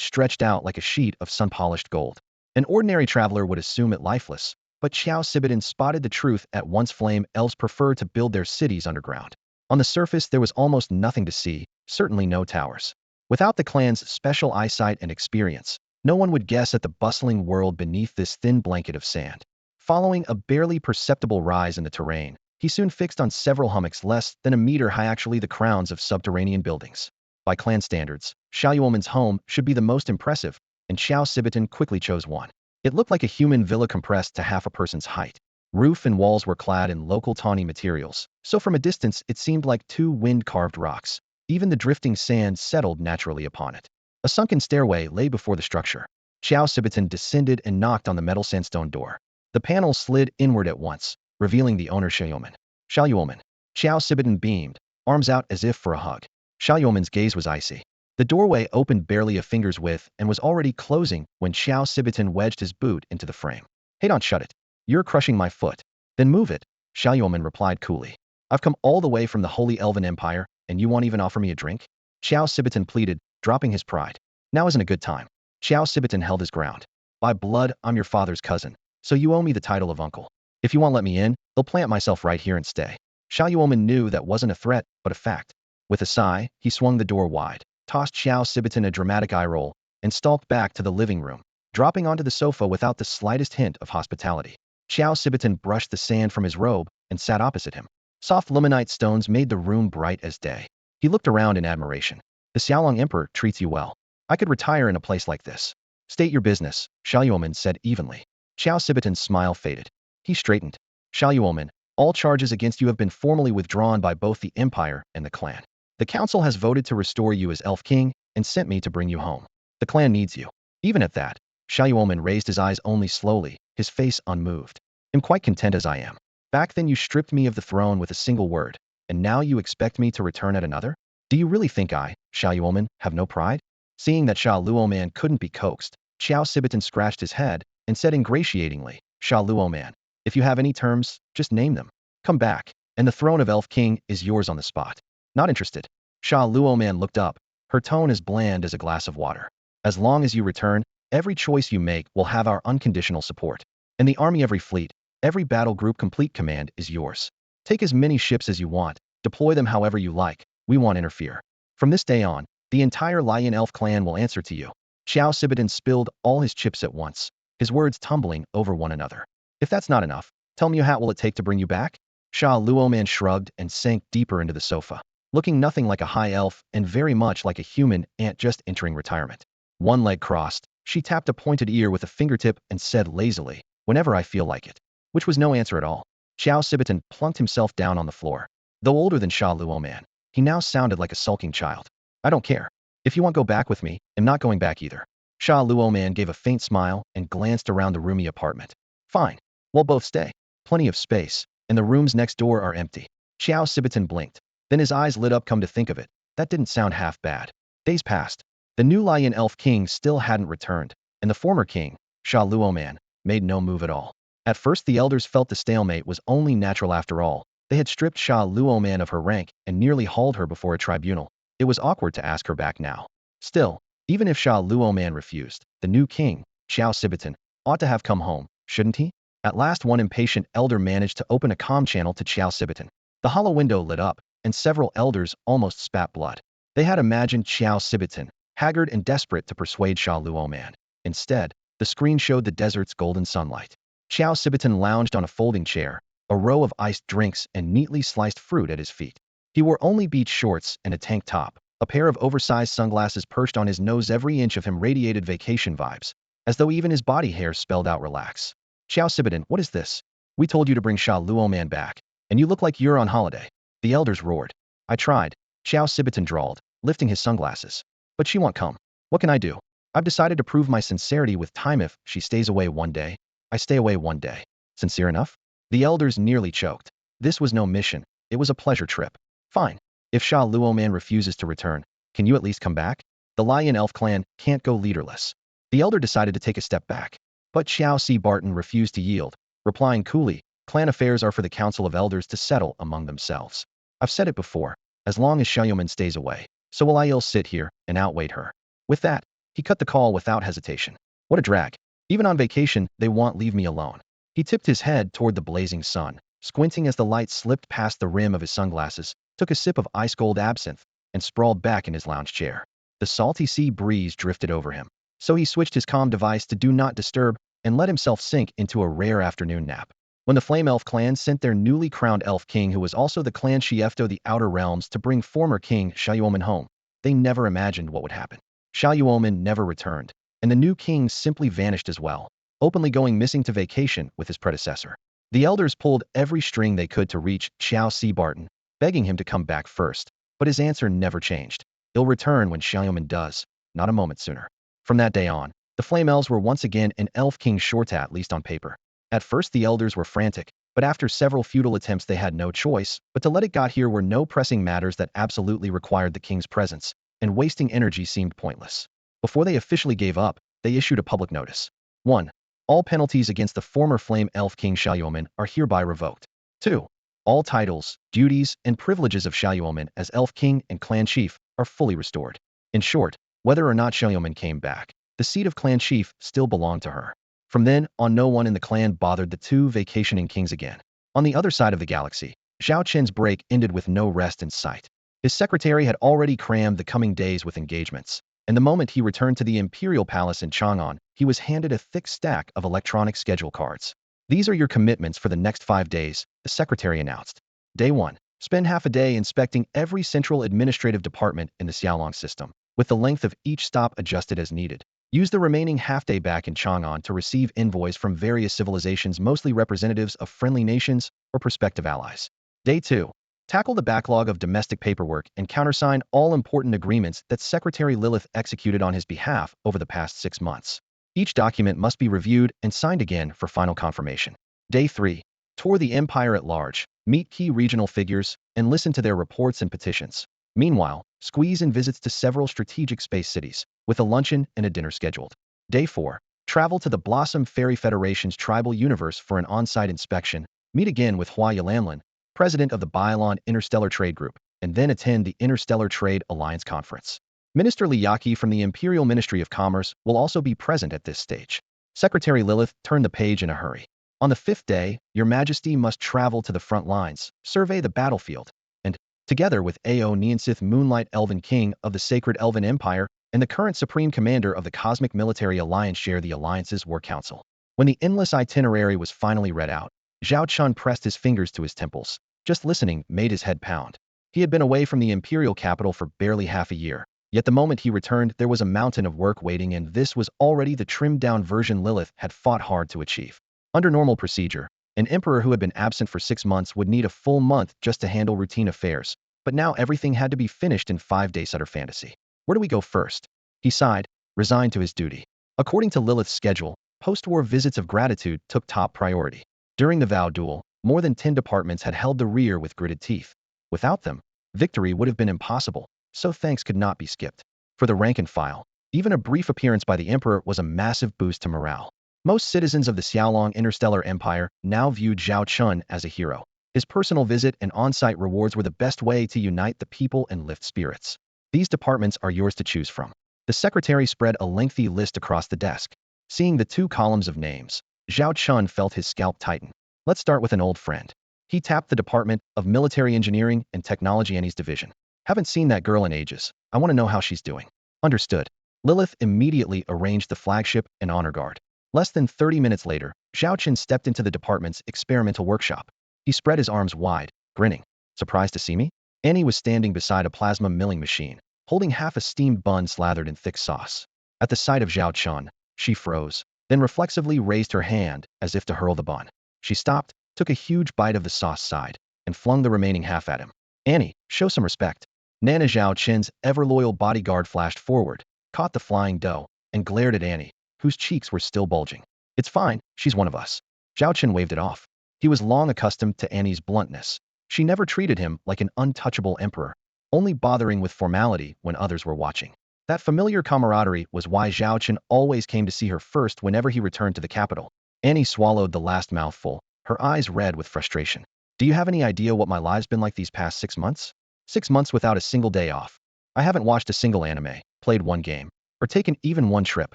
stretched out like a sheet of sun-polished gold. An ordinary traveler would assume it lifeless, but Zhao Xibatan spotted the truth at once. Flame elves prefer to build their cities underground. On the surface there was almost nothing to see, certainly no towers. Without the clan's special eyesight and experience, no one would guess at the bustling world beneath this thin blanket of sand. Following a barely perceptible rise in the terrain, he soon fixed on several hummocks less than a meter high, actually the crowns of subterranean buildings. By clan standards, Xiaoyuomen's home should be the most impressive, and Zhao Xibatan quickly chose one. It looked like a human villa compressed to half a person's height. Roof and walls were clad in local tawny materials, so from a distance it seemed like two wind-carved rocks. Even the drifting sand settled naturally upon it. A sunken stairway lay before the structure. Zhao Xibatan descended and knocked on the metal sandstone door. The panel slid inward at once, revealing the owner Xiaoyuomen. Xiaoyuomen. Zhao Xibatan beamed, arms out as if for a hug. Xiaoyuomen's gaze was icy. The doorway opened barely a finger's width and was already closing when Zhao Xibatan wedged his boot into the frame. Hey, don't shut it. You're crushing my foot. Then move it, Xiaoyuomen replied coolly. I've come all the way from the Holy Elven Empire, and you won't even offer me a drink? Zhao Xibatan pleaded, dropping his pride. Now isn't a good time. Zhao Xibatan held his ground. By blood, I'm your father's cousin, so you owe me the title of uncle. If you won't let me in, I'll plant myself right here and stay. Xiaoyuomen knew that wasn't a threat, but a fact. With a sigh, he swung the door wide, tossed Zhao Xibatan a dramatic eye roll, and stalked back to the living room, dropping onto the sofa without the slightest hint of hospitality. Zhao Xibatan brushed the sand from his robe and sat opposite him. Soft luminite stones made the room bright as day. He looked around in admiration. The Xiaolong Emperor treats you well. I could retire in a place like this. State your business, Xiaoyuomen said evenly. Zhao Xibatan's smile faded. He straightened. Xiaoyuomen, All charges against you have been formally withdrawn by both the Empire and the clan. The council has voted to restore you as Elf King and sent me to bring you home. The clan needs you. Even at that, Xiaoman raised his eyes only slowly, his face unmoved. I'm quite content as I am. Back then you stripped me of the throne with a single word, and now you expect me to return at another? Do you really think I, Xiaoman, have no pride? Seeing that Sha Luoman couldn't be coaxed, Xiao Sibitan scratched his head and said ingratiatingly, Sha Luoman, if you have any terms, just name them. Come back, and the throne of Elf King is yours on the spot. Not interested. Sha Luoman looked up, her tone as bland as a glass of water. As long as you return, every choice you make will have our unconditional support. In the army, every fleet, every battle group complete command is yours. Take as many ships as you want, deploy them however you like, we won't interfere. From this day on, the entire Lion Elf clan will answer to you. Xiao Sibitan spilled all his chips at once, his words tumbling over one another. If that's not enough, tell me how will it take to bring you back? Sha Luoman shrugged and sank deeper into the sofa, looking nothing like a high elf and very much like a human ant just entering retirement. One leg crossed, she tapped a pointed ear with a fingertip and said lazily, whenever I feel like it. Which was no answer at all. Xiao Sibitan plunked himself down on the floor. Though older than Sha Luoman, he now sounded like a sulking child. I don't care. If you want go back with me, I'm not going back either. Sha Luoman gave a faint smile and glanced around the roomy apartment. Fine. We'll both stay. Plenty of space, and the rooms next door are empty. Xiao Sibitan blinked. Then his eyes lit up. Come to think of it, that didn't sound half bad. Days passed. The new Lion Elf King still hadn't returned, and the former king, Sha Luoman, made no move at all. At first the elders felt the stalemate was only natural after all. They had stripped Sha Luoman of her rank and nearly hauled her before a tribunal. It was awkward to ask her back now. Still, even if Sha Luoman refused, the new king, Xiao Sibitan, ought to have come home, shouldn't he? At last one impatient elder managed to open a comm channel to Xiao Sibitan. The hollow window lit up, and several elders almost spat blood. They had imagined Xiao Sibitan, haggard and desperate to persuade Sha Luoman. Instead, the screen showed the desert's golden sunlight. Xiao Sibitan lounged on a folding chair, a row of iced drinks and neatly sliced fruit at his feet. He wore only beach shorts and a tank top. A pair of oversized sunglasses perched on his nose. Every inch of him radiated vacation vibes, as though even his body hair spelled out relax. Xiao Sibitan, what is this? We told you to bring Sha Luoman back, and you look like you're on holiday. The elders roared. I tried, Xiao Sibitan drawled, lifting his sunglasses. But she won't come. What can I do? I've decided to prove my sincerity with time. If she stays away one day, I stay away one day. Sincere enough? The elders nearly choked. This was no mission, it was a pleasure trip. Fine. If Sha Luoman refuses to return, can you at least come back? The Lion Elf clan can't go leaderless. The elder decided to take a step back. But Xiao C. Barton refused to yield, replying coolly, clan affairs are for the Council of Elders to settle among themselves. I've said it before, as long as Xiaoman stays away, so will I'll sit here and outwait her. With that, he cut the call without hesitation. What a drag. Even on vacation, they won't leave me alone. He tipped his head toward the blazing sun, squinting as the light slipped past the rim of his sunglasses, took a sip of ice-cold absinthe, and sprawled back in his lounge chair. The salty sea breeze drifted over him, so he switched his comm device to Do Not Disturb and let himself sink into a rare afternoon nap. When the Flame Elf clan sent their newly crowned Elf King, who was also the clan chief of the Outer Realms, to bring former King Xiaoman home, they never imagined what would happen. Xiaoman never returned, and the new king simply vanished as well, openly going missing to vacation with his predecessor. The elders pulled every string they could to reach Xiao C. Barton, begging him to come back first, but his answer never changed. He'll return when Xiaoman does, not a moment sooner. From that day on, the Flame Elves were once again an Elf King short, at least on paper. At first the elders were frantic, but after several futile attempts they had no choice but to let it go. Here were no pressing matters that absolutely required the king's presence, and wasting energy seemed pointless. Before they officially gave up, they issued a public notice. 1. All penalties against the former Flame Elf King Xiaoman are hereby revoked. 2. All titles, duties, and privileges of Xiaoman as Elf King and Clan Chief are fully restored. In short, whether or not Xiaoman came back, the seat of Clan Chief still belonged to her. From then on, no one in the clan bothered the two vacationing kings again. On the other side of the galaxy, Zhao Chen's break ended with no rest in sight. His secretary had already crammed the coming days with engagements, and the moment he returned to the Imperial Palace in Chang'an, he was handed a thick stack of electronic schedule cards. These are your commitments for the next 5 days, the secretary announced. Day 1. Spend half a day inspecting every central administrative department in the Xiaolong system, with the length of each stop adjusted as needed. Use the remaining half-day back in Chang'an to receive envoys from various civilizations, mostly representatives of friendly nations or prospective allies. Day 2. Tackle the backlog of domestic paperwork and countersign all important agreements that Secretary Lilith executed on his behalf over the past 6 months. Each document must be reviewed and signed again for final confirmation. Day 3. Tour the empire at large, meet key regional figures, and listen to their reports and petitions. Meanwhile, squeeze in visits to several strategic space cities, with a luncheon and a dinner scheduled. Day 4. Travel to the Blossom Fairy Federation's tribal universe for an on-site inspection, meet again with Hua Yalanlin, president of the Biolon Interstellar Trade Group, and then attend the Interstellar Trade Alliance Conference. Minister Liyaki from the Imperial Ministry of Commerce will also be present at this stage. Secretary Lilith turned the page in a hurry. On the 5th day, Your Majesty must travel to the front lines, survey the battlefield, and, together with Ao Neonsith Moonlight Elven King of the Sacred Elven Empire and the current Supreme Commander of the Cosmic Military Alliance, share the Alliance's War Council. When the endless itinerary was finally read out, Zhao Chen pressed his fingers to his temples. Just listening made his head pound. He had been away from the imperial capital for barely half a year, yet the moment he returned there was a mountain of work waiting, and this was already the trimmed-down version Lilith had fought hard to achieve. Under normal procedure, an emperor who had been absent for 6 months would need a full month just to handle routine affairs, but now everything had to be finished in 5 days. Utter fantasy. Where do we go first? He sighed, resigned to his duty. According to Lilith's schedule, post-war visits of gratitude took top priority. During the Vow duel, more than 10 departments had held the rear with gritted teeth. Without them, victory would have been impossible, so thanks could not be skipped. For the rank and file, even a brief appearance by the emperor was a massive boost to morale. Most citizens of the Xiaolong Interstellar Empire now viewed Zhao Chen as a hero. His personal visit and on-site rewards were the best way to unite the people and lift spirits. These departments are yours to choose from. The secretary spread a lengthy list across the desk. Seeing the 2 columns of names, Zhao Chen felt his scalp tighten. Let's start with an old friend. He tapped the Department of Military Engineering and Technology, Annie's division. Haven't seen that girl in ages. I want to know how she's doing. Understood. Lilith immediately arranged the flagship and honor guard. Less than 30 minutes later, Zhao Chen stepped into the department's experimental workshop. He spread his arms wide, grinning. Surprised to see me? Annie was standing beside a plasma milling machine, holding half a steamed bun slathered in thick sauce. At the sight of Zhao Chen, she froze, then reflexively raised her hand as if to hurl the bun. She stopped, took a huge bite of the sauce side, and flung the remaining half at him. Annie, show some respect. Nana Zhao Chen's ever-loyal bodyguard flashed forward, caught the flying dough, and glared at Annie, whose cheeks were still bulging. It's fine, she's one of us. Zhao Chen waved it off. He was long accustomed to Annie's bluntness. She never treated him like an untouchable emperor, only bothering with formality when others were watching. That familiar camaraderie was why Zhao Chen always came to see her first whenever he returned to the capital. Annie swallowed the last mouthful, her eyes red with frustration. Do you have any idea what my life's been like these past 6 months? 6 months without a single day off. I haven't watched a single anime, played one game, or taken even one trip.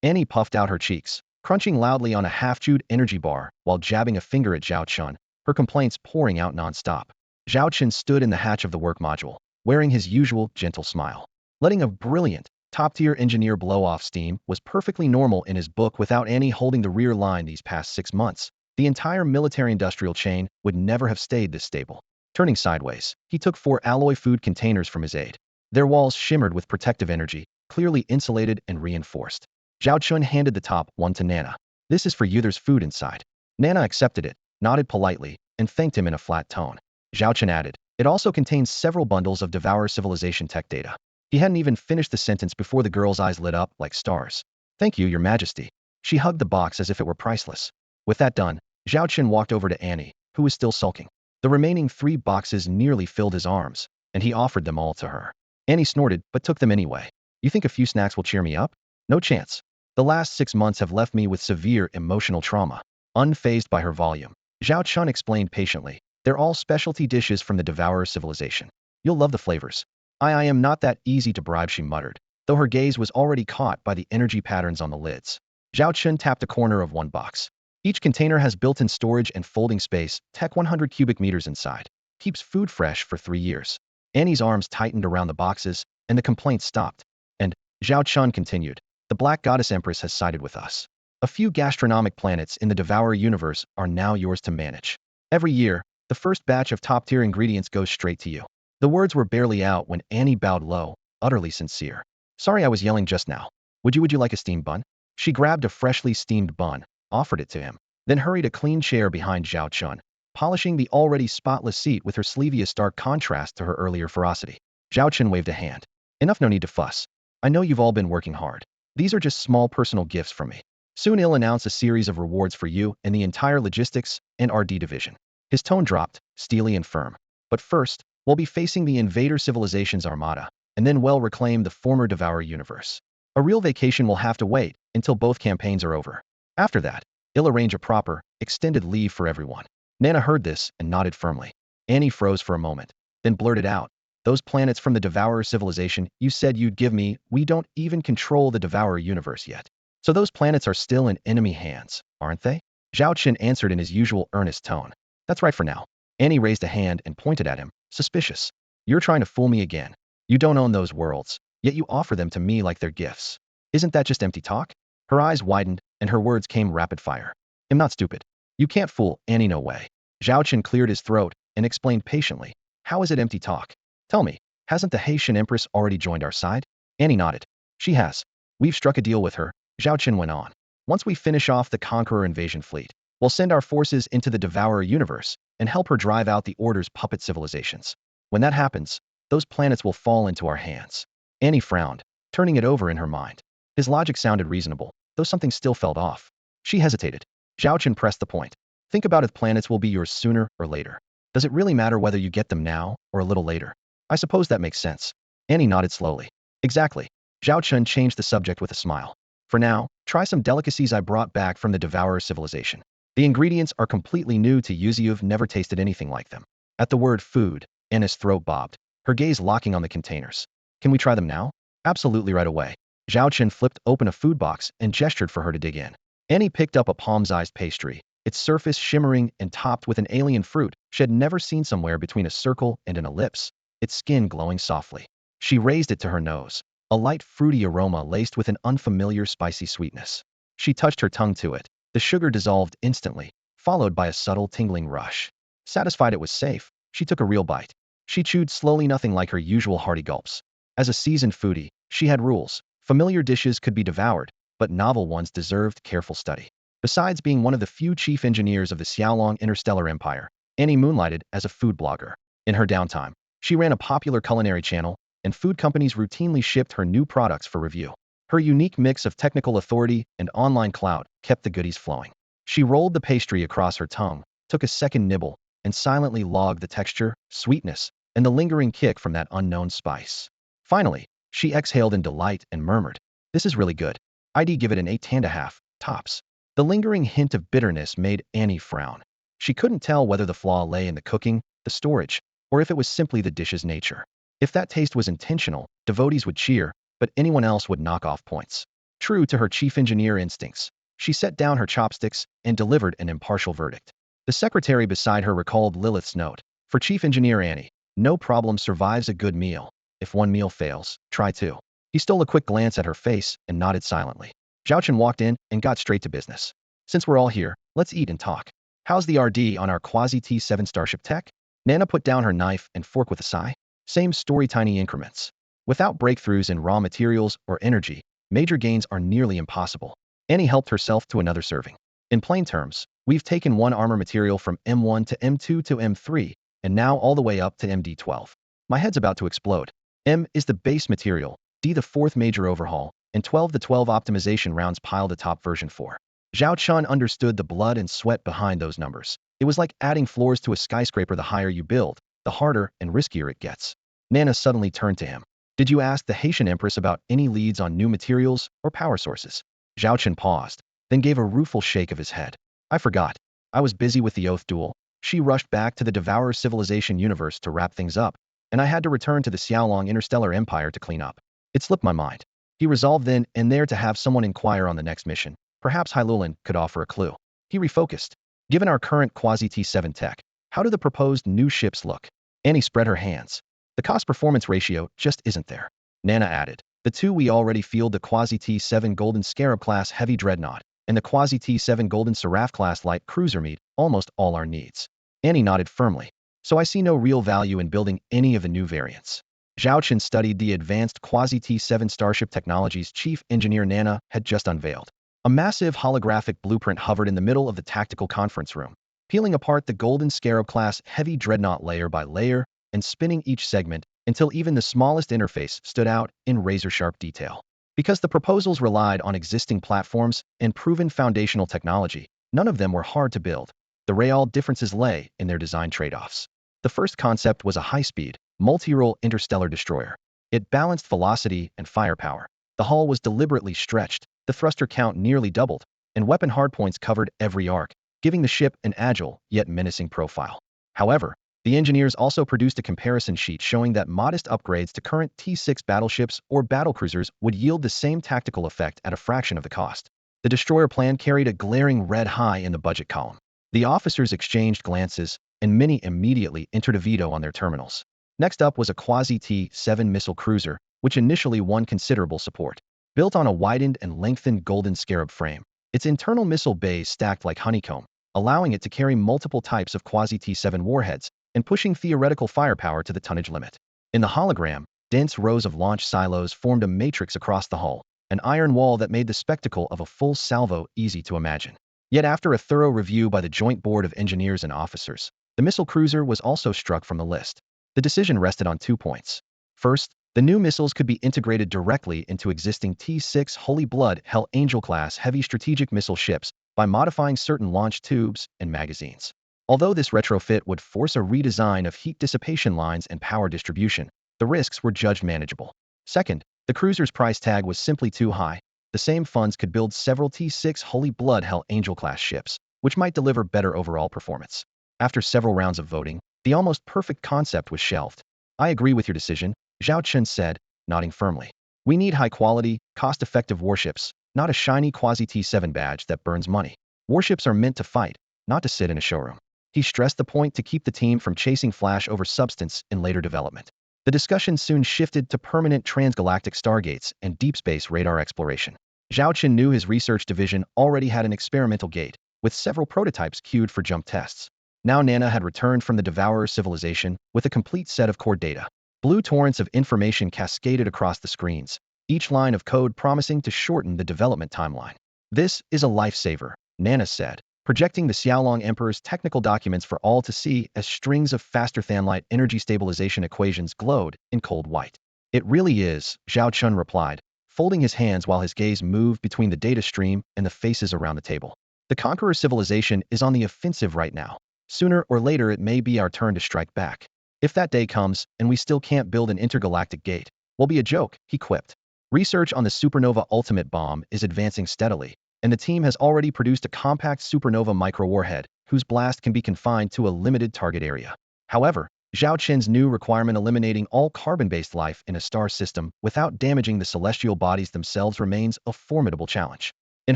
Annie puffed out her cheeks, crunching loudly on a half-chewed energy bar while jabbing a finger at Zhao Chen, her complaints pouring out non-stop. Zhao Chen stood in the hatch of the work module, wearing his usual gentle smile. Letting a brilliant, top-tier engineer blow off steam was perfectly normal in his book. Without Annie holding the rear line these past 6 months, the entire military-industrial chain would never have stayed this stable. Turning sideways, he took 4 alloy food containers from his aide. Their walls shimmered with protective energy, clearly insulated and reinforced. Zhao Chen handed the top one to Nana. This is for you, there's food inside. Nana accepted it, nodded politely, and thanked him in a flat tone. Zhao Chen added, it also contains several bundles of Devour Civilization tech data. He hadn't even finished the sentence before the girl's eyes lit up like stars. Thank you, Your Majesty. She hugged the box as if it were priceless. With that done, Zhao Chen walked over to Annie, who was still sulking. The remaining 3 boxes nearly filled his arms, and he offered them all to her. Annie snorted, but took them anyway. You think a few snacks will cheer me up? No chance. The last 6 months have left me with severe emotional trauma. Unfazed by her volume, Zhao Chen explained patiently. They're all specialty dishes from the Devourer civilization. You'll love the flavors. I am not that easy to bribe, she muttered, though her gaze was already caught by the energy patterns on the lids. Zhao Chen tapped a corner of one box. Each container has built-in storage and folding space, tech 100 cubic meters inside. Keeps food fresh for 3 years. Annie's arms tightened around the boxes, and the complaints stopped. And, Zhao Chen continued, the Black Goddess Empress has sided with us. A few gastronomic planets in the Devourer universe are now yours to manage. Every year, the first batch of top-tier ingredients goes straight to you. The words were barely out when Annie bowed low, utterly sincere. Sorry I was yelling just now. Would you like a steamed bun? She grabbed a freshly steamed bun, offered it to him, then hurried a clean chair behind Zhao Chen, polishing the already spotless seat with her sleeviest stark contrast to her earlier ferocity. Zhao Chen waved a hand. Enough, no need to fuss. I know you've all been working hard. These are just small personal gifts from me. Soon he'll announce a series of rewards for you and the entire logistics and RD division. His tone dropped, steely and firm. But first, we'll be facing the invader civilization's armada, and then we'll reclaim the former Devourer universe. A real vacation will have to wait until both campaigns are over. After that, he'll arrange a proper, extended leave for everyone. Nana heard this and nodded firmly. Annie froze for a moment, then blurted out, "Those planets from the Devourer civilization you said you'd give me, we don't even control the Devourer universe yet. So those planets are still in enemy hands, aren't they?" Zhao Chen answered in his usual earnest tone. "That's right for now." Annie raised a hand and pointed at him, suspicious. "You're trying to fool me again. You don't own those worlds, yet you offer them to me like they're gifts. Isn't that just empty talk?" Her eyes widened, and her words came rapid fire. "I'm not stupid. You can't fool Annie, no way." Zhao Chen cleared his throat and explained patiently. "How is it empty talk? Tell me, hasn't the Haitian Empress already joined our side?" Annie nodded. "She has. We've struck a deal with her," Zhao Chen went on. "Once we finish off the Conqueror invasion fleet, we'll send our forces into the Devourer universe and help her drive out the Order's puppet civilizations. When that happens, those planets will fall into our hands." Annie frowned, turning it over in her mind. His logic sounded reasonable, though something still felt off. She hesitated. Zhao Chen pressed the point. "Think about if planets will be yours sooner or later. Does it really matter whether you get them now or a little later?" "I suppose that makes sense." Annie nodded slowly. "Exactly." Zhao Chen changed the subject with a smile. "For now, try some delicacies I brought back from the Devourer civilization. The ingredients are completely new to you. You've never tasted anything like them." At the word food, Anna's throat bobbed, her gaze locking on the containers. "Can we try them now?" "Absolutely, right away." Zhao Chen flipped open a food box and gestured for her to dig in. Annie picked up a palm-sized pastry, its surface shimmering and topped with an alien fruit she had never seen, somewhere between a circle and an ellipse, its skin glowing softly. She raised it to her nose, a light fruity aroma laced with an unfamiliar spicy sweetness. She touched her tongue to it. The sugar dissolved instantly, followed by a subtle tingling rush. Satisfied it was safe, she took a real bite. She chewed slowly, nothing like her usual hearty gulps. As a seasoned foodie, she had rules. Familiar dishes could be devoured, but novel ones deserved careful study. Besides being one of the few chief engineers of the Xiaolong Interstellar Empire, Annie moonlighted as a food blogger. In her downtime, she ran a popular culinary channel, and food companies routinely shipped her new products for review. Her unique mix of technical authority and online clout kept the goodies flowing. She rolled the pastry across her tongue, took a second nibble, and silently logged the texture, sweetness, and the lingering kick from that unknown spice. Finally, she exhaled in delight and murmured, "This is really good. I'd give it an 8.5, tops." The lingering hint of bitterness made Annie frown. She couldn't tell whether the flaw lay in the cooking, the storage, or if it was simply the dish's nature. If that taste was intentional, devotees would cheer, but anyone else would knock off points. True to her chief engineer instincts, she set down her chopsticks and delivered an impartial verdict. The secretary beside her recalled Lilith's note. For Chief Engineer Annie, no problem survives a good meal. If one meal fails, try two. He stole a quick glance at her face and nodded silently. Zhao Chen walked in and got straight to business. "Since we're all here, let's eat and talk. How's the RD on our Quasi-T7 Starship tech?" Nana put down her knife and fork with a sigh. "Same story, tiny increments. Without breakthroughs in raw materials or energy, major gains are nearly impossible." Annie helped herself to another serving. "In plain terms, we've taken one armor material from M1 to M2 to M3, and now all the way up to MD12. My head's about to explode. M is the base material, D the fourth major overhaul, and 12 the 12 optimization rounds piled atop version 4. Zhao Chen understood the blood and sweat behind those numbers. It was like adding floors to a skyscraper. The higher you build, the harder and riskier it gets. Nana suddenly turned to him. "Did you ask the Haitian Empress about any leads on new materials or power sources?" Zhao Chen paused, then gave a rueful shake of his head. "I forgot. I was busy with the Oath duel. She rushed back to the Devourer civilization universe to wrap things up, and I had to return to the Xiaolong Interstellar Empire to clean up. It slipped my mind." He resolved then and there to have someone inquire on the next mission. Perhaps Hailulan could offer a clue. He refocused. "Given our current Quasi-T7 tech, how do the proposed new ships look?" Annie spread her hands. "The cost-performance ratio just isn't there." Nana added. "The two we already field, the Quasi-T7 Golden Scarab class heavy dreadnought and the Quasi-T7 Golden Seraph class light cruiser meet almost all our needs." Annie nodded firmly. "So I see no real value in building any of the new variants." Zhao Chen studied the advanced quasi-T7 starship technologies chief engineer Nana had just unveiled. A massive holographic blueprint hovered in the middle of the tactical conference room, peeling apart the Golden Scarab-class heavy dreadnought layer by layer and spinning each segment until even the smallest interface stood out in razor-sharp detail. Because the proposals relied on existing platforms and proven foundational technology, none of them were hard to build. The real differences lay in their design trade-offs. The first concept was a high-speed, multi-role interstellar destroyer. It balanced velocity and firepower. The hull was deliberately stretched, the thruster count nearly doubled, and weapon hardpoints covered every arc, giving the ship an agile yet menacing profile. However, the engineers also produced a comparison sheet showing that modest upgrades to current T6 battleships or battlecruisers would yield the same tactical effect at a fraction of the cost. The destroyer plan carried a glaring red high in the budget column. The officers exchanged glances, and many immediately entered a veto on their terminals. Next up was a quasi-T7 missile cruiser, which initially won considerable support. Built on a widened and lengthened Golden Scarab frame, its internal missile bays stacked like honeycomb, allowing it to carry multiple types of quasi-T7 warheads and pushing theoretical firepower to the tonnage limit. In the hologram, dense rows of launch silos formed a matrix across the hull, an iron wall that made the spectacle of a full salvo easy to imagine. Yet after a thorough review by the Joint Board of Engineers and Officers, the missile cruiser was also struck from the list. The decision rested on 2 points. First, the new missiles could be integrated directly into existing T6 Holy Blood Hell Angel-class heavy strategic missile ships by modifying certain launch tubes and magazines. Although this retrofit would force a redesign of heat dissipation lines and power distribution, the risks were judged manageable. Second, the cruiser's price tag was simply too high. The same funds could build several T6 Holy Blood Hell Angel-class ships, which might deliver better overall performance. After several rounds of voting, the almost perfect concept was shelved. I agree with your decision, Zhao Chen said, nodding firmly. We need high-quality, cost-effective warships, not a shiny quasi-T7 badge that burns money. Warships are meant to fight, not to sit in a showroom. He stressed the point to keep the team from chasing flash over substance in later development. The discussion soon shifted to permanent transgalactic stargates and deep space radar exploration. Zhao Chen knew his research division already had an experimental gate, with several prototypes queued for jump tests. Now Nana had returned from the Devourer civilization with a complete set of core data. Blue torrents of information cascaded across the screens, each line of code promising to shorten the development timeline. This is a lifesaver, Nana said, projecting the Xiaolong Emperor's technical documents for all to see as strings of faster-than-light energy stabilization equations glowed in cold white. It really is, Zhao Chen replied, folding his hands while his gaze moved between the data stream and the faces around the table. The Conqueror civilization is on the offensive right now. Sooner or later it may be our turn to strike back. If that day comes and we still can't build an intergalactic gate, we'll be a joke, he quipped. Research on the supernova ultimate bomb is advancing steadily, and the team has already produced a compact supernova micro-warhead whose blast can be confined to a limited target area. However, Zhao Chen's new requirement eliminating all carbon-based life in a star system without damaging the celestial bodies themselves remains a formidable challenge. In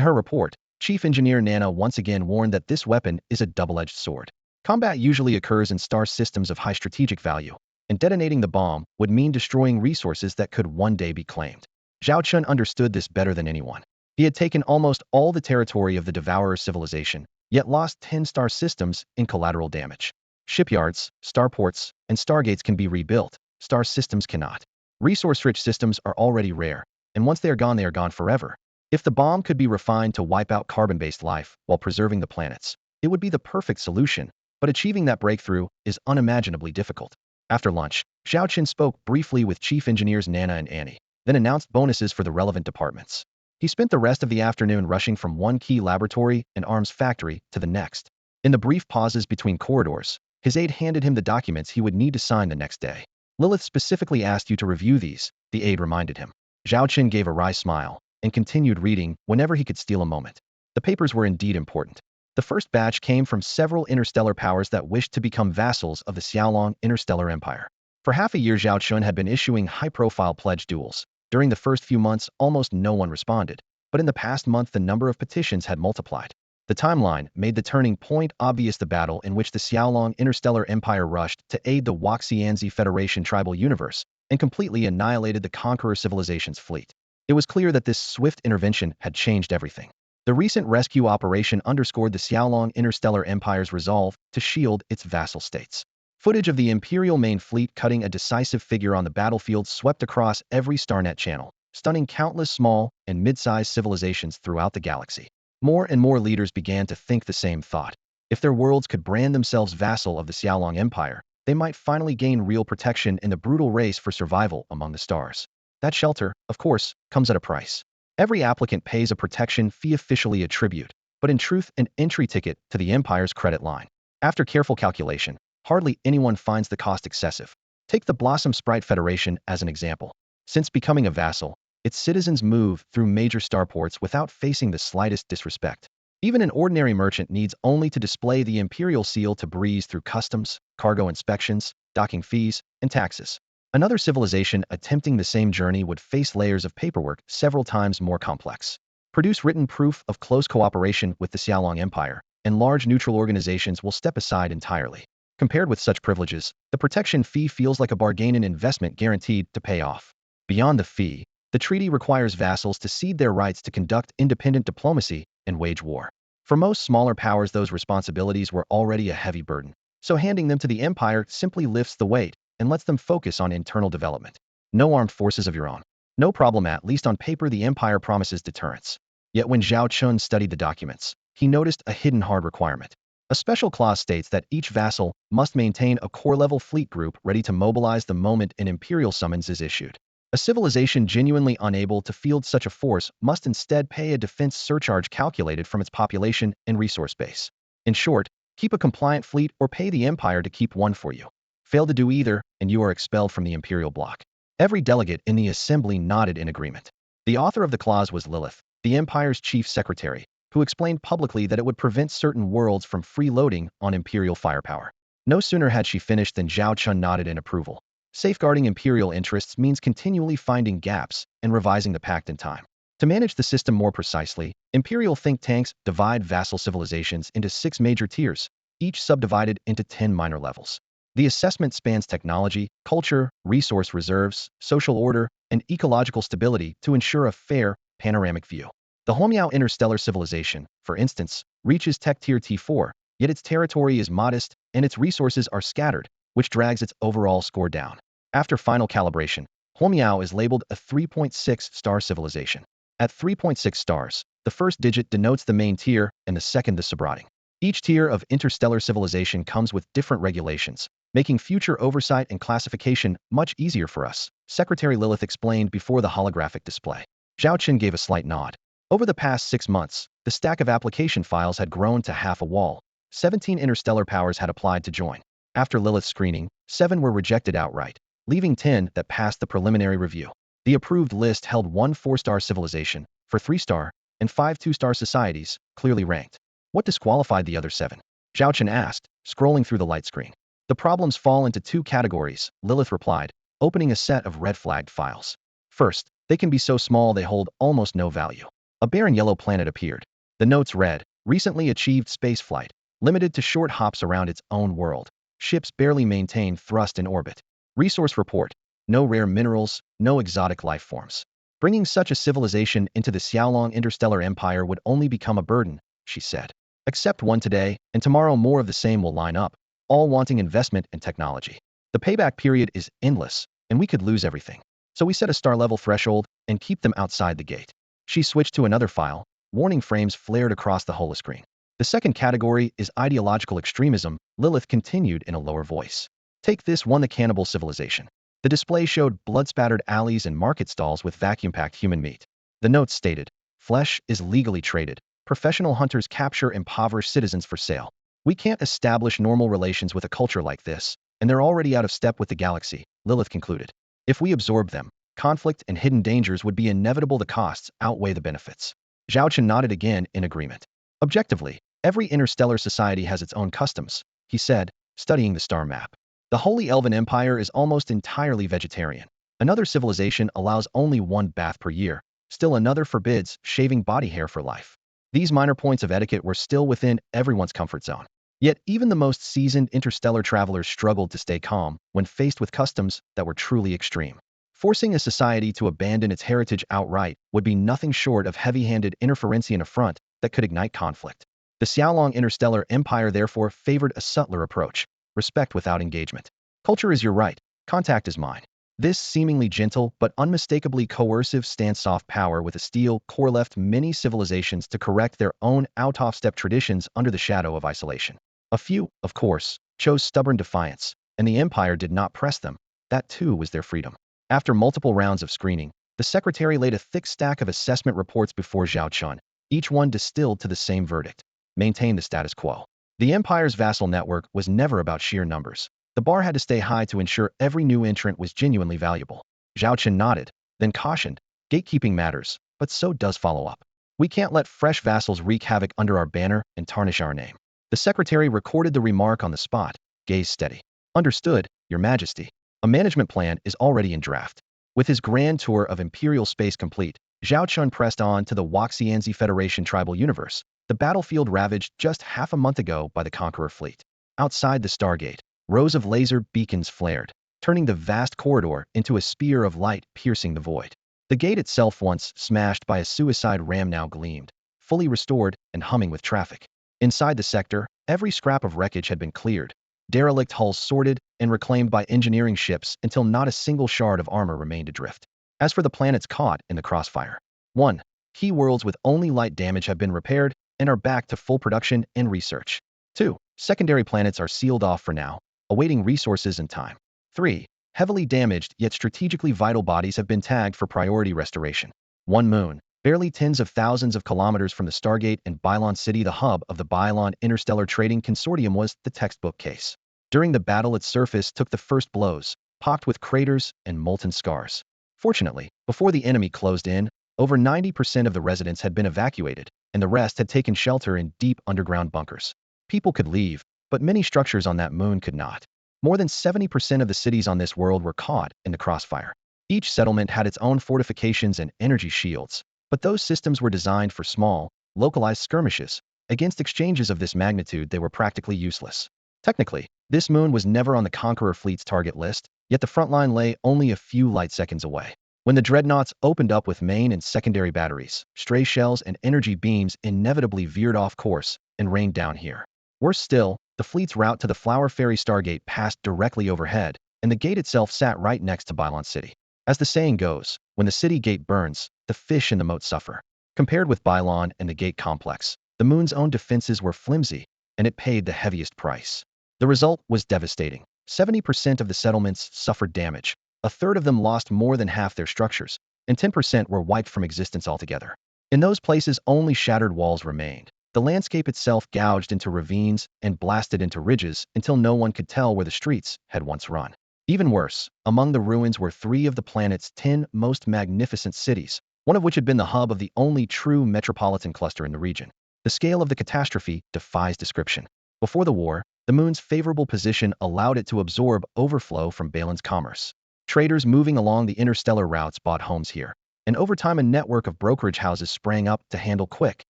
her report, Chief Engineer Nana once again warned that this weapon is a double-edged sword. Combat usually occurs in star systems of high strategic value, and detonating the bomb would mean destroying resources that could one day be claimed. Zhao Chen understood this better than anyone. He had taken almost all the territory of the Devourer civilization, yet lost 10 star systems in collateral damage. Shipyards, starports, and stargates can be rebuilt. Star systems cannot. Resource-rich systems are already rare, and once they are gone forever. If the bomb could be refined to wipe out carbon-based life while preserving the planets, it would be the perfect solution. But achieving that breakthrough is unimaginably difficult. After lunch, Zhao Chen spoke briefly with Chief Engineers Nana and Annie, then announced bonuses for the relevant departments. He spent the rest of the afternoon rushing from one key laboratory and arms factory to the next. In the brief pauses between corridors, his aide handed him the documents he would need to sign the next day. Lilith specifically asked you to review these, the aide reminded him. Zhao Chen gave a wry smile and continued reading whenever he could steal a moment. The papers were indeed important. The first batch came from several interstellar powers that wished to become vassals of the Xiaolong Interstellar Empire. For half a year, Zhao Chen had been issuing high-profile pledge duels. During the first few months, almost no one responded, but in the past month the number of petitions had multiplied. The timeline made the turning point obvious: the battle in which the Xiaolong Interstellar Empire rushed to aid the Waxianzi Federation tribal universe and completely annihilated the Conqueror civilization's fleet. It was clear that this swift intervention had changed everything. The recent rescue operation underscored the Xiaolong Interstellar Empire's resolve to shield its vassal states. Footage of the Imperial main fleet cutting a decisive figure on the battlefield swept across every StarNet channel, stunning countless small and mid-sized civilizations throughout the galaxy. More and more leaders began to think the same thought. If their worlds could brand themselves vassal of the Xiaolong Empire, they might finally gain real protection in the brutal race for survival among the stars. That shelter, of course, comes at a price. Every applicant pays a protection fee, officially a tribute, but in truth an entry ticket to the Empire's credit line. After careful calculation, hardly anyone finds the cost excessive. Take the Blossom Sprite Federation as an example. Since becoming a vassal, its citizens move through major starports without facing the slightest disrespect. Even an ordinary merchant needs only to display the imperial seal to breeze through customs, cargo inspections, docking fees, and taxes. Another civilization attempting the same journey would face layers of paperwork several times more complex. Produce written proof of close cooperation with the Xiaolong Empire, and large neutral organizations will step aside entirely. Compared with such privileges, the protection fee feels like a bargain, an investment guaranteed to pay off. Beyond the fee, the treaty requires vassals to cede their rights to conduct independent diplomacy and wage war. For most smaller powers, those responsibilities were already a heavy burden, so handing them to the Empire simply lifts the weight and lets them focus on internal development. No armed forces of your own. No problem. At least on paper, the Empire promises deterrence. Yet when Zhao Chen studied the documents, he noticed a hidden hard requirement. A special clause states that each vassal must maintain a core-level fleet group ready to mobilize the moment an imperial summons is issued. A civilization genuinely unable to field such a force must instead pay a defense surcharge calculated from its population and resource base. In short, keep a compliant fleet or pay the Empire to keep one for you. Fail to do either, and you are expelled from the imperial bloc. Every delegate in the assembly nodded in agreement. The author of the clause was Lilith, the Empire's chief secretary, who explained publicly that it would prevent certain worlds from freeloading on imperial firepower. No sooner had she finished than Zhao Chen nodded in approval. Safeguarding imperial interests means continually finding gaps and revising the pact in time. To manage the system more precisely, imperial think tanks divide vassal civilizations into 6 major tiers, each subdivided into 10 minor levels. The assessment spans technology, culture, resource reserves, social order, and ecological stability to ensure a fair, panoramic view. The Huomiao interstellar civilization, for instance, reaches tech tier T4, yet its territory is modest and its resources are scattered, which drags its overall score down. After final calibration, Huomiao is labeled a 3.6 star civilization. At 3.6 stars, the first digit denotes the main tier and the second the subrouting. Each tier of interstellar civilization comes with different regulations, making future oversight and classification much easier for us, Secretary Lilith explained before the holographic display. Zhao Chen gave a slight nod. Over the past 6 months, the stack of application files had grown to half a wall. 17 interstellar powers had applied to join. After Lilith's screening, 7 were rejected outright, leaving 10 that passed the preliminary review. The approved list held 1 4-star civilization, 4 3-star, and 5 2-star societies, clearly ranked. What disqualified the other 7? Zhao Chen asked, scrolling through the light screen. The problems fall into 2 categories, Lilith replied, opening a set of red-flagged files. First, they can be so small they hold almost no value. A barren yellow planet appeared. The notes read, recently achieved spaceflight, limited to short hops around its own world. Ships barely maintain thrust in orbit. Resource report, no rare minerals, no exotic life forms. Bringing such a civilization into the Xiaolong interstellar empire would only become a burden, she said. Accept one today, and tomorrow more of the same will line up, all wanting investment and technology. The payback period is endless, and we could lose everything. So we set a star-level threshold and keep them outside the gate. She switched to another file. Warning frames flared across the holoscreen. The second category is ideological extremism, Lilith continued in a lower voice. Take this one, the cannibal civilization. The display showed blood-spattered alleys and market stalls with vacuum-packed human meat. The notes stated, flesh is legally traded. Professional hunters capture impoverished citizens for sale. We can't establish normal relations with a culture like this, and they're already out of step with the galaxy, Lilith concluded. If we absorb them, conflict and hidden dangers would be inevitable. The costs outweigh the benefits. Zhao Chen nodded again in agreement. Objectively, every interstellar society has its own customs, he said, studying the star map. The Holy Elven Empire is almost entirely vegetarian. Another civilization allows only 1 bath per year. Still another forbids shaving body hair for life. These minor points of etiquette were still within everyone's comfort zone. Yet even the most seasoned interstellar travelers struggled to stay calm when faced with customs that were truly extreme. Forcing a society to abandon its heritage outright would be nothing short of heavy-handed interference and affront that could ignite conflict. The Xiaolong Interstellar Empire therefore favored a subtler approach. respect without engagement. Culture is your right, contact is mine. This seemingly gentle but unmistakably coercive standoff power with a steel core left many civilizations to correct their own out-of-step traditions under the shadow of isolation. A few, of course, chose stubborn defiance, and the Empire did not press them. That too was their freedom. After multiple rounds of screening, the secretary laid a thick stack of assessment reports before Zhao Chen, each one distilled to the same verdict: maintain the status quo. The Empire's vassal network was never about sheer numbers. The bar had to stay high to ensure every new entrant was genuinely valuable. Zhao Chen nodded, then cautioned, gatekeeping matters, but so does follow-up. We can't let fresh vassals wreak havoc under our banner and tarnish our name. The secretary recorded the remark on the spot, gaze steady. Understood, Your Majesty. A management plan is already in draft. With his grand tour of Imperial space complete, Zhao Chen pressed on to the Waxianzi Federation tribal universe, the battlefield ravaged just half a month ago by the Conqueror fleet. Outside the Stargate, rows of laser beacons flared, turning the vast corridor into a spear of light piercing the void. The gate itself, once smashed by a suicide ram, now gleamed, fully restored and humming with traffic. Inside the sector, every scrap of wreckage had been cleared, derelict hulls sorted and reclaimed by engineering ships until not a single shard of armor remained adrift. As for the planets caught in the crossfire, 1. Key worlds with only light damage have been repaired and are back to full production and research. 2. Secondary planets are sealed off for now, awaiting resources and time. 3. Heavily damaged yet strategically vital bodies have been tagged for priority restoration. 1 moon, barely tens of thousands of kilometers from the Stargate and Bylon City, the hub of the Bylon Interstellar Trading Consortium, was the textbook case. During the battle, its surface took the first blows, pocked with craters and molten scars. Fortunately, before the enemy closed in, over 90% of the residents had been evacuated, and the rest had taken shelter in deep underground bunkers. People could leave, but many structures on that moon could not. More than 70% of the cities on this world were caught in the crossfire. Each settlement had its own fortifications and energy shields, but those systems were designed for small, localized skirmishes. Against exchanges of this magnitude, they were practically useless. Technically, this moon was never on the Conqueror fleet's target list, yet the front line lay only a few light seconds away. When the dreadnoughts opened up with main and secondary batteries, stray shells and energy beams inevitably veered off course and rained down here. Worse still, the fleet's route to the Flower Ferry Stargate passed directly overhead, and the gate itself sat right next to Bylon City. As the saying goes, when the city gate burns, the fish in the moat suffer. Compared with Bylon and the gate complex, the moon's own defenses were flimsy, and it paid the heaviest price. The result was devastating. 70% of the settlements suffered damage, a third of them lost more than half their structures, and 10% were wiped from existence altogether. In those places, only shattered walls remained. The landscape itself gouged into ravines and blasted into ridges until no one could tell where the streets had once run. Even worse, among the ruins were 3 of the planet's 10 most magnificent cities, one of which had been the hub of the only true metropolitan cluster in the region. The scale of the catastrophe defies description. Before the war, the moon's favorable position allowed it to absorb overflow from Balin's commerce. Traders moving along the interstellar routes bought homes here, and over time a network of brokerage houses sprang up to handle quick,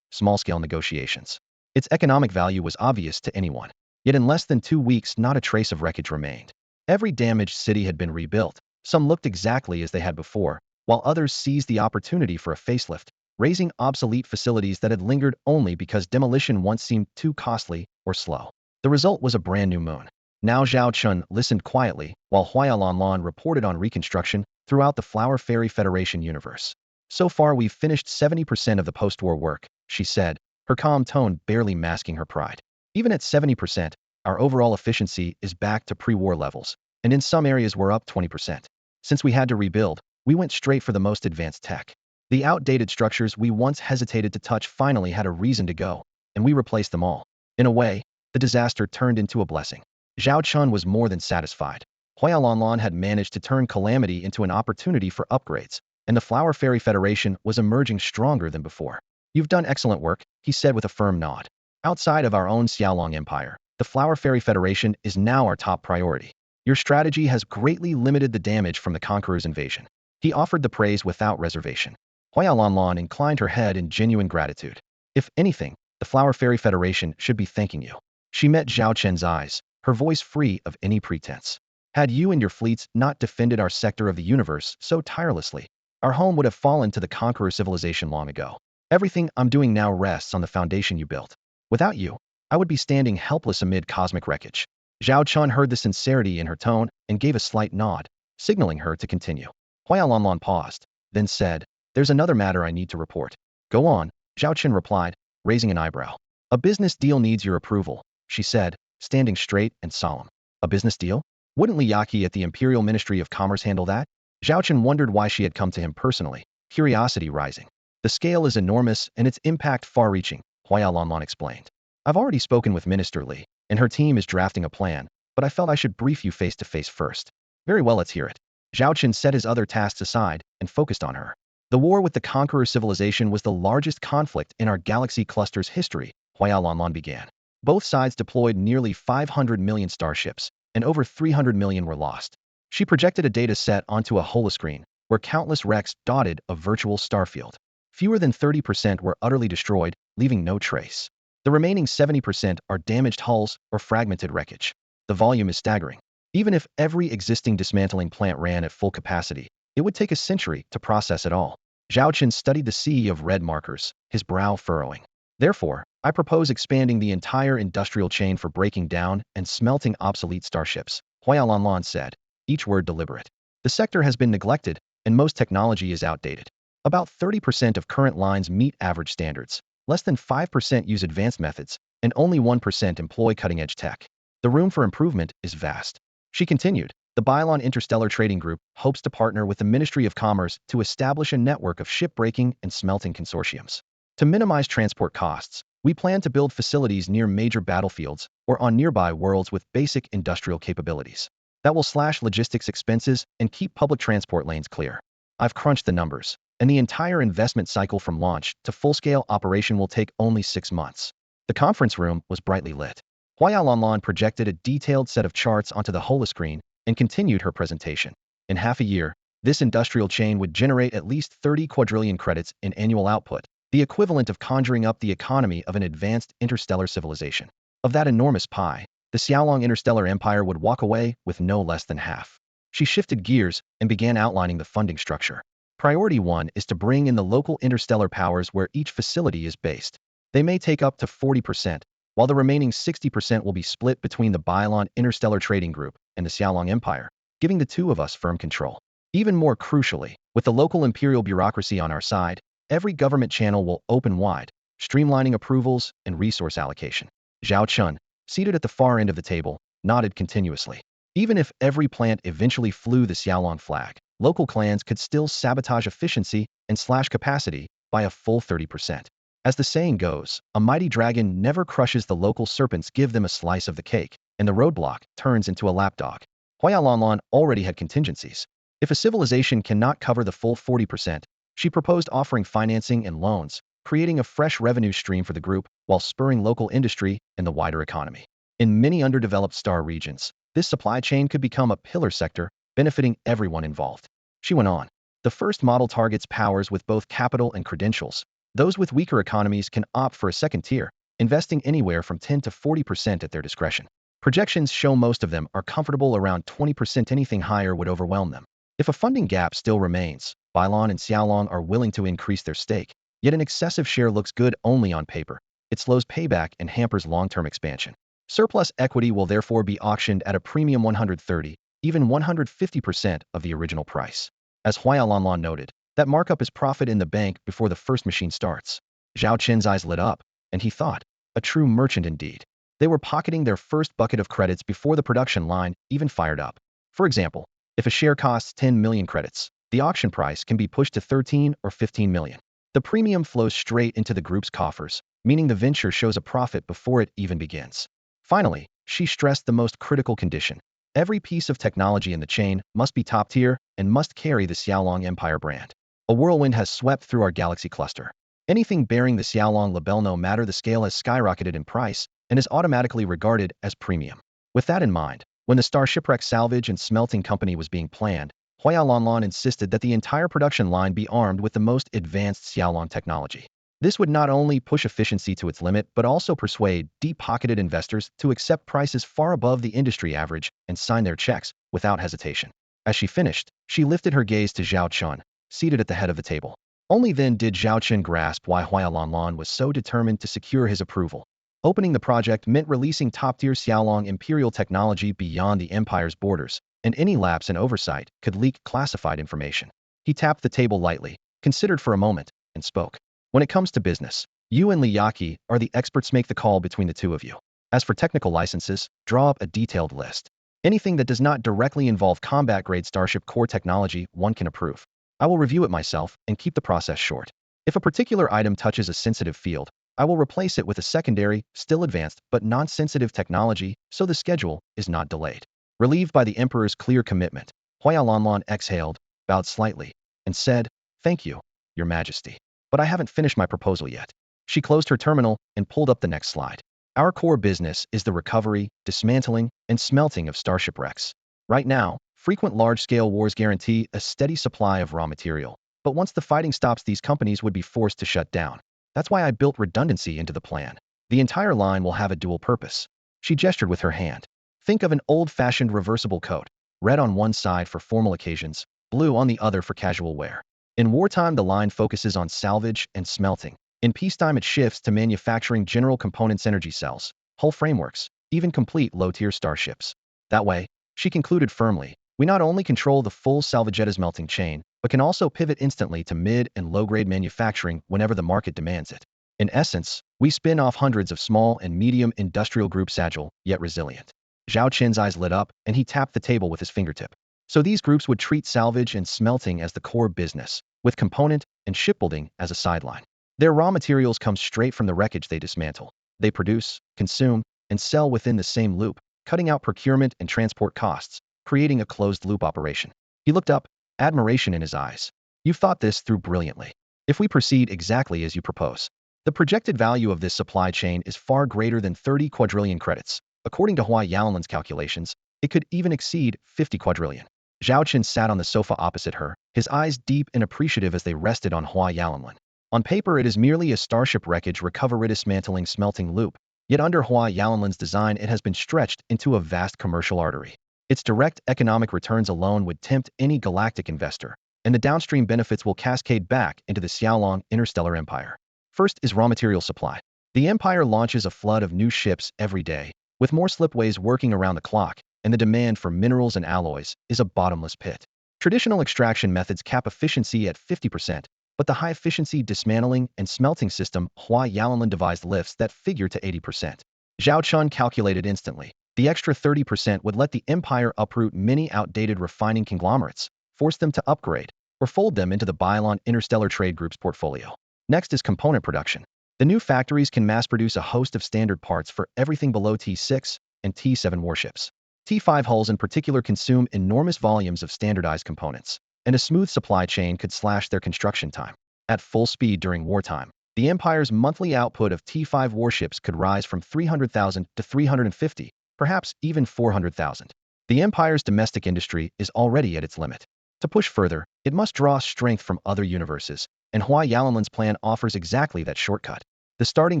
small-scale negotiations. Its economic value was obvious to anyone, yet in less than 2 weeks not a trace of wreckage remained. Every damaged city had been rebuilt. Some looked exactly as they had before, while others seized the opportunity for a facelift, raising obsolete facilities that had lingered only because demolition once seemed too costly or slow. The result was a brand new moon. Now Zhao Chen listened quietly, while Huailanlan reported on reconstruction throughout the Flower Ferry Federation universe. So far we've finished 70% of the post-war work, she said, her calm tone barely masking her pride. Even at 70%, our overall efficiency is back to pre-war levels, and in some areas we're up 20%. Since we had to rebuild, we went straight for the most advanced tech. The outdated structures we once hesitated to touch finally had a reason to go, and we replaced them all. In a way, the disaster turned into a blessing. Zhao Chen was more than satisfied. Huailanlan had managed to turn calamity into an opportunity for upgrades, and the Flower Ferry Federation was emerging stronger than before. You've done excellent work, he said with a firm nod. Outside of our own Xiaolong Empire, the Flower Ferry Federation is now our top priority. Your strategy has greatly limited the damage from the Conqueror's invasion. He offered the praise without reservation. Huailanlan inclined her head in genuine gratitude. If anything, the Flower Ferry Federation should be thanking you. She met Zhao Chen's eyes, her voice free of any pretense. Had you and your fleets not defended our sector of the universe so tirelessly, our home would have fallen to the Conqueror civilization long ago. Everything I'm doing now rests on the foundation you built. Without you, I would be standing helpless amid cosmic wreckage. Zhao Chen heard the sincerity in her tone and gave a slight nod, signaling her to continue. Huaya Lanlan paused, then said, "There's another matter I need to report." "Go on," Zhao Chen replied, raising an eyebrow. "A business deal needs your approval," she said, standing straight and solemn. "A business deal? Wouldn't Li Yaqi at the Imperial Ministry of Commerce handle that?" Zhao Chen wondered why she had come to him personally, curiosity rising. "The scale is enormous and its impact far-reaching," Huaya Lanlan explained. "I've already spoken with Minister Li, and her team is drafting a plan, but I felt I should brief you face-to-face first." "Very well, let's hear it." Zhao Chen set his other tasks aside and focused on her. "The war with the Conqueror civilization was the largest conflict in our galaxy cluster's history," Huaya Lanlan began. "Both sides deployed nearly 500 million starships, and over 300 million were lost." She projected a data set onto a holoscreen, where countless wrecks dotted a virtual starfield. Fewer than 30% were utterly destroyed, leaving no trace. The remaining 70% are damaged hulls or fragmented wreckage. The volume is staggering. Even if every existing dismantling plant ran at full capacity, it would take a century to process it all. Zhao Chen studied the sea of red markers, his brow furrowing. "Therefore, I propose expanding the entire industrial chain for breaking down and smelting obsolete starships," Huaya Lanlan said, each word deliberate. "The sector has been neglected, and most technology is outdated. About 30% of current lines meet average standards, less than 5% use advanced methods, and only 1% employ cutting-edge tech. The room for improvement is vast." She continued, "The Bylon Interstellar Trading Group hopes to partner with the Ministry of Commerce to establish a network of ship-breaking and smelting consortiums. To minimize transport costs, we plan to build facilities near major battlefields or on nearby worlds with basic industrial capabilities. That will slash logistics expenses and keep public transport lanes clear. I've crunched the numbers, and the entire investment cycle from launch to full-scale operation will take only 6 months." The conference room was brightly lit. Huaya Lanlan projected a detailed set of charts onto the holoscreen and continued her presentation. "In half a year, this industrial chain would generate at least 30 quadrillion credits in annual output, the equivalent of conjuring up the economy of an advanced interstellar civilization. Of that enormous pie, the Xiaolong Interstellar Empire would walk away with no less than half." She shifted gears and began outlining the funding structure. "Priority 1 is to bring in the local interstellar powers where each facility is based. They may take up to 40%, while the remaining 60% will be split between the Bylon Interstellar Trading Group and the Xiaolong Empire, giving the two of us firm control. Even more crucially, with the local imperial bureaucracy on our side, every government channel will open wide, streamlining approvals and resource allocation." Zhao Chen, seated at the far end of the table, nodded continuously. Even if every plant eventually flew the Xiaolong flag, local clans could still sabotage efficiency and slash capacity by a full 30%. As the saying goes, a mighty dragon never crushes the local serpents, give them a slice of the cake, and the roadblock turns into a lapdog. Huaya Lanlan already had contingencies. If a civilization cannot cover the full 40%, she proposed offering financing and loans, creating a fresh revenue stream for the group while spurring local industry and the wider economy. In many underdeveloped star regions, this supply chain could become a pillar sector, benefiting everyone involved. She went on. "The first model targets powers with both capital and credentials. Those with weaker economies can opt for a second tier, investing anywhere from 10 to 40% at their discretion. Projections show most of them are comfortable around 20%. Anything higher would overwhelm them. If a funding gap still remains, Bylon and Xiaolong are willing to increase their stake, yet an excessive share looks good only on paper. It slows payback and hampers long-term expansion. Surplus equity will therefore be auctioned at a premium 130, even 150% of the original price. As Huaya Lanlan noted, that markup is profit in the bank before the first machine starts." Zhao Chen's eyes lit up, and he thought, a true merchant indeed. They were pocketing their first bucket of credits before the production line even fired up. For example, if a share costs 10 million credits, the auction price can be pushed to 13 or 15 million. The premium flows straight into the group's coffers, meaning the venture shows a profit before it even begins. Finally, she stressed the most critical condition. Every piece of technology in the chain must be top tier and must carry the Xiaolong Empire brand. "A whirlwind has swept through our galaxy cluster. Anything bearing the Xiaolong label, no matter the scale, has skyrocketed in price and is automatically regarded as premium." With that in mind, when the Starshipwreck Salvage and Smelting Company was being planned, Huaya Lanlan insisted that the entire production line be armed with the most advanced Xiaolong technology. This would not only push efficiency to its limit but also persuade deep-pocketed investors to accept prices far above the industry average and sign their checks without hesitation. As she finished, she lifted her gaze to Zhao Chen, seated at the head of the table. Only then did Zhao Chen grasp why Huaya Lanlan was so determined to secure his approval. Opening the project meant releasing top-tier Xiaolong imperial technology beyond the empire's borders, and any lapse in oversight could leak classified information. He tapped the table lightly, considered for a moment, and spoke. When it comes to business, you and Li Yaqi are the experts. Make the call between the two of you. As for technical licenses, draw up a detailed list. Anything that does not directly involve combat-grade starship core technology, one can approve. I will review it myself and keep the process short. If a particular item touches a sensitive field, I will replace it with a secondary, still advanced, but non-sensitive technology, so the schedule is not delayed. Relieved by the Emperor's clear commitment, Huaya Lanlan exhaled, bowed slightly, and said, "Thank you, Your Majesty. But I haven't finished my proposal yet." She closed her terminal and pulled up the next slide. Our core business is the recovery, dismantling, and smelting of starship wrecks. Right now, frequent large-scale wars guarantee a steady supply of raw material. But once the fighting stops, these companies would be forced to shut down. That's why I built redundancy into the plan. The entire line will have a dual purpose. She gestured with her hand. Think of an old-fashioned reversible coat, red on one side for formal occasions, blue on the other for casual wear. In wartime, the line focuses on salvage and smelting. In peacetime, it shifts to manufacturing general components, energy cells, hull frameworks, even complete low-tier starships. That way, she concluded firmly, we not only control the full salvagetta melting chain, but can also pivot instantly to mid and low-grade manufacturing whenever the market demands it. In essence, we spin off hundreds of small and medium industrial groups, agile, yet resilient. Zhao Chen's eyes lit up, and he tapped the table with his fingertip. So these groups would treat salvage and smelting as the core business, with component and shipbuilding as a sideline. Their raw materials come straight from the wreckage they dismantle. They produce, consume, and sell within the same loop, cutting out procurement and transport costs, creating a closed-loop operation. He looked up, admiration in his eyes. You've thought this through brilliantly. If we proceed exactly as you propose, the projected value of this supply chain is far greater than 30 quadrillion credits. According to Hua Yaolin's calculations, it could even exceed 50 quadrillion. Zhao Chen sat on the sofa opposite her, his eyes deep and appreciative as they rested on Hua Yaolin. On paper, it is merely a starship wreckage recovery dismantling smelting loop, yet under Hua Yaolin's design, it has been stretched into a vast commercial artery. Its direct economic returns alone would tempt any galactic investor, and the downstream benefits will cascade back into the Xiaolong interstellar empire. First is raw material supply. The empire launches a flood of new ships every day, with more slipways working around the clock, and the demand for minerals and alloys is a bottomless pit. Traditional extraction methods cap efficiency at 50%, but the high-efficiency dismantling and smelting system Hua Yaolin devised lifts that figure to 80%. Zhao Chen calculated instantly. The extra 30% would let the empire uproot many outdated refining conglomerates, force them to upgrade, or fold them into the Bylon Interstellar Trade Group's portfolio. Next is component production. The new factories can mass-produce a host of standard parts for everything below T6 and T7 warships. T5 hulls in particular consume enormous volumes of standardized components, and a smooth supply chain could slash their construction time. At full speed during wartime, the Empire's monthly output of T5 warships could rise from 300,000 to 350, perhaps even 400,000. The Empire's domestic industry is already at its limit. To push further, it must draw strength from other universes, and Hua Yaolin's plan offers exactly that shortcut. The starting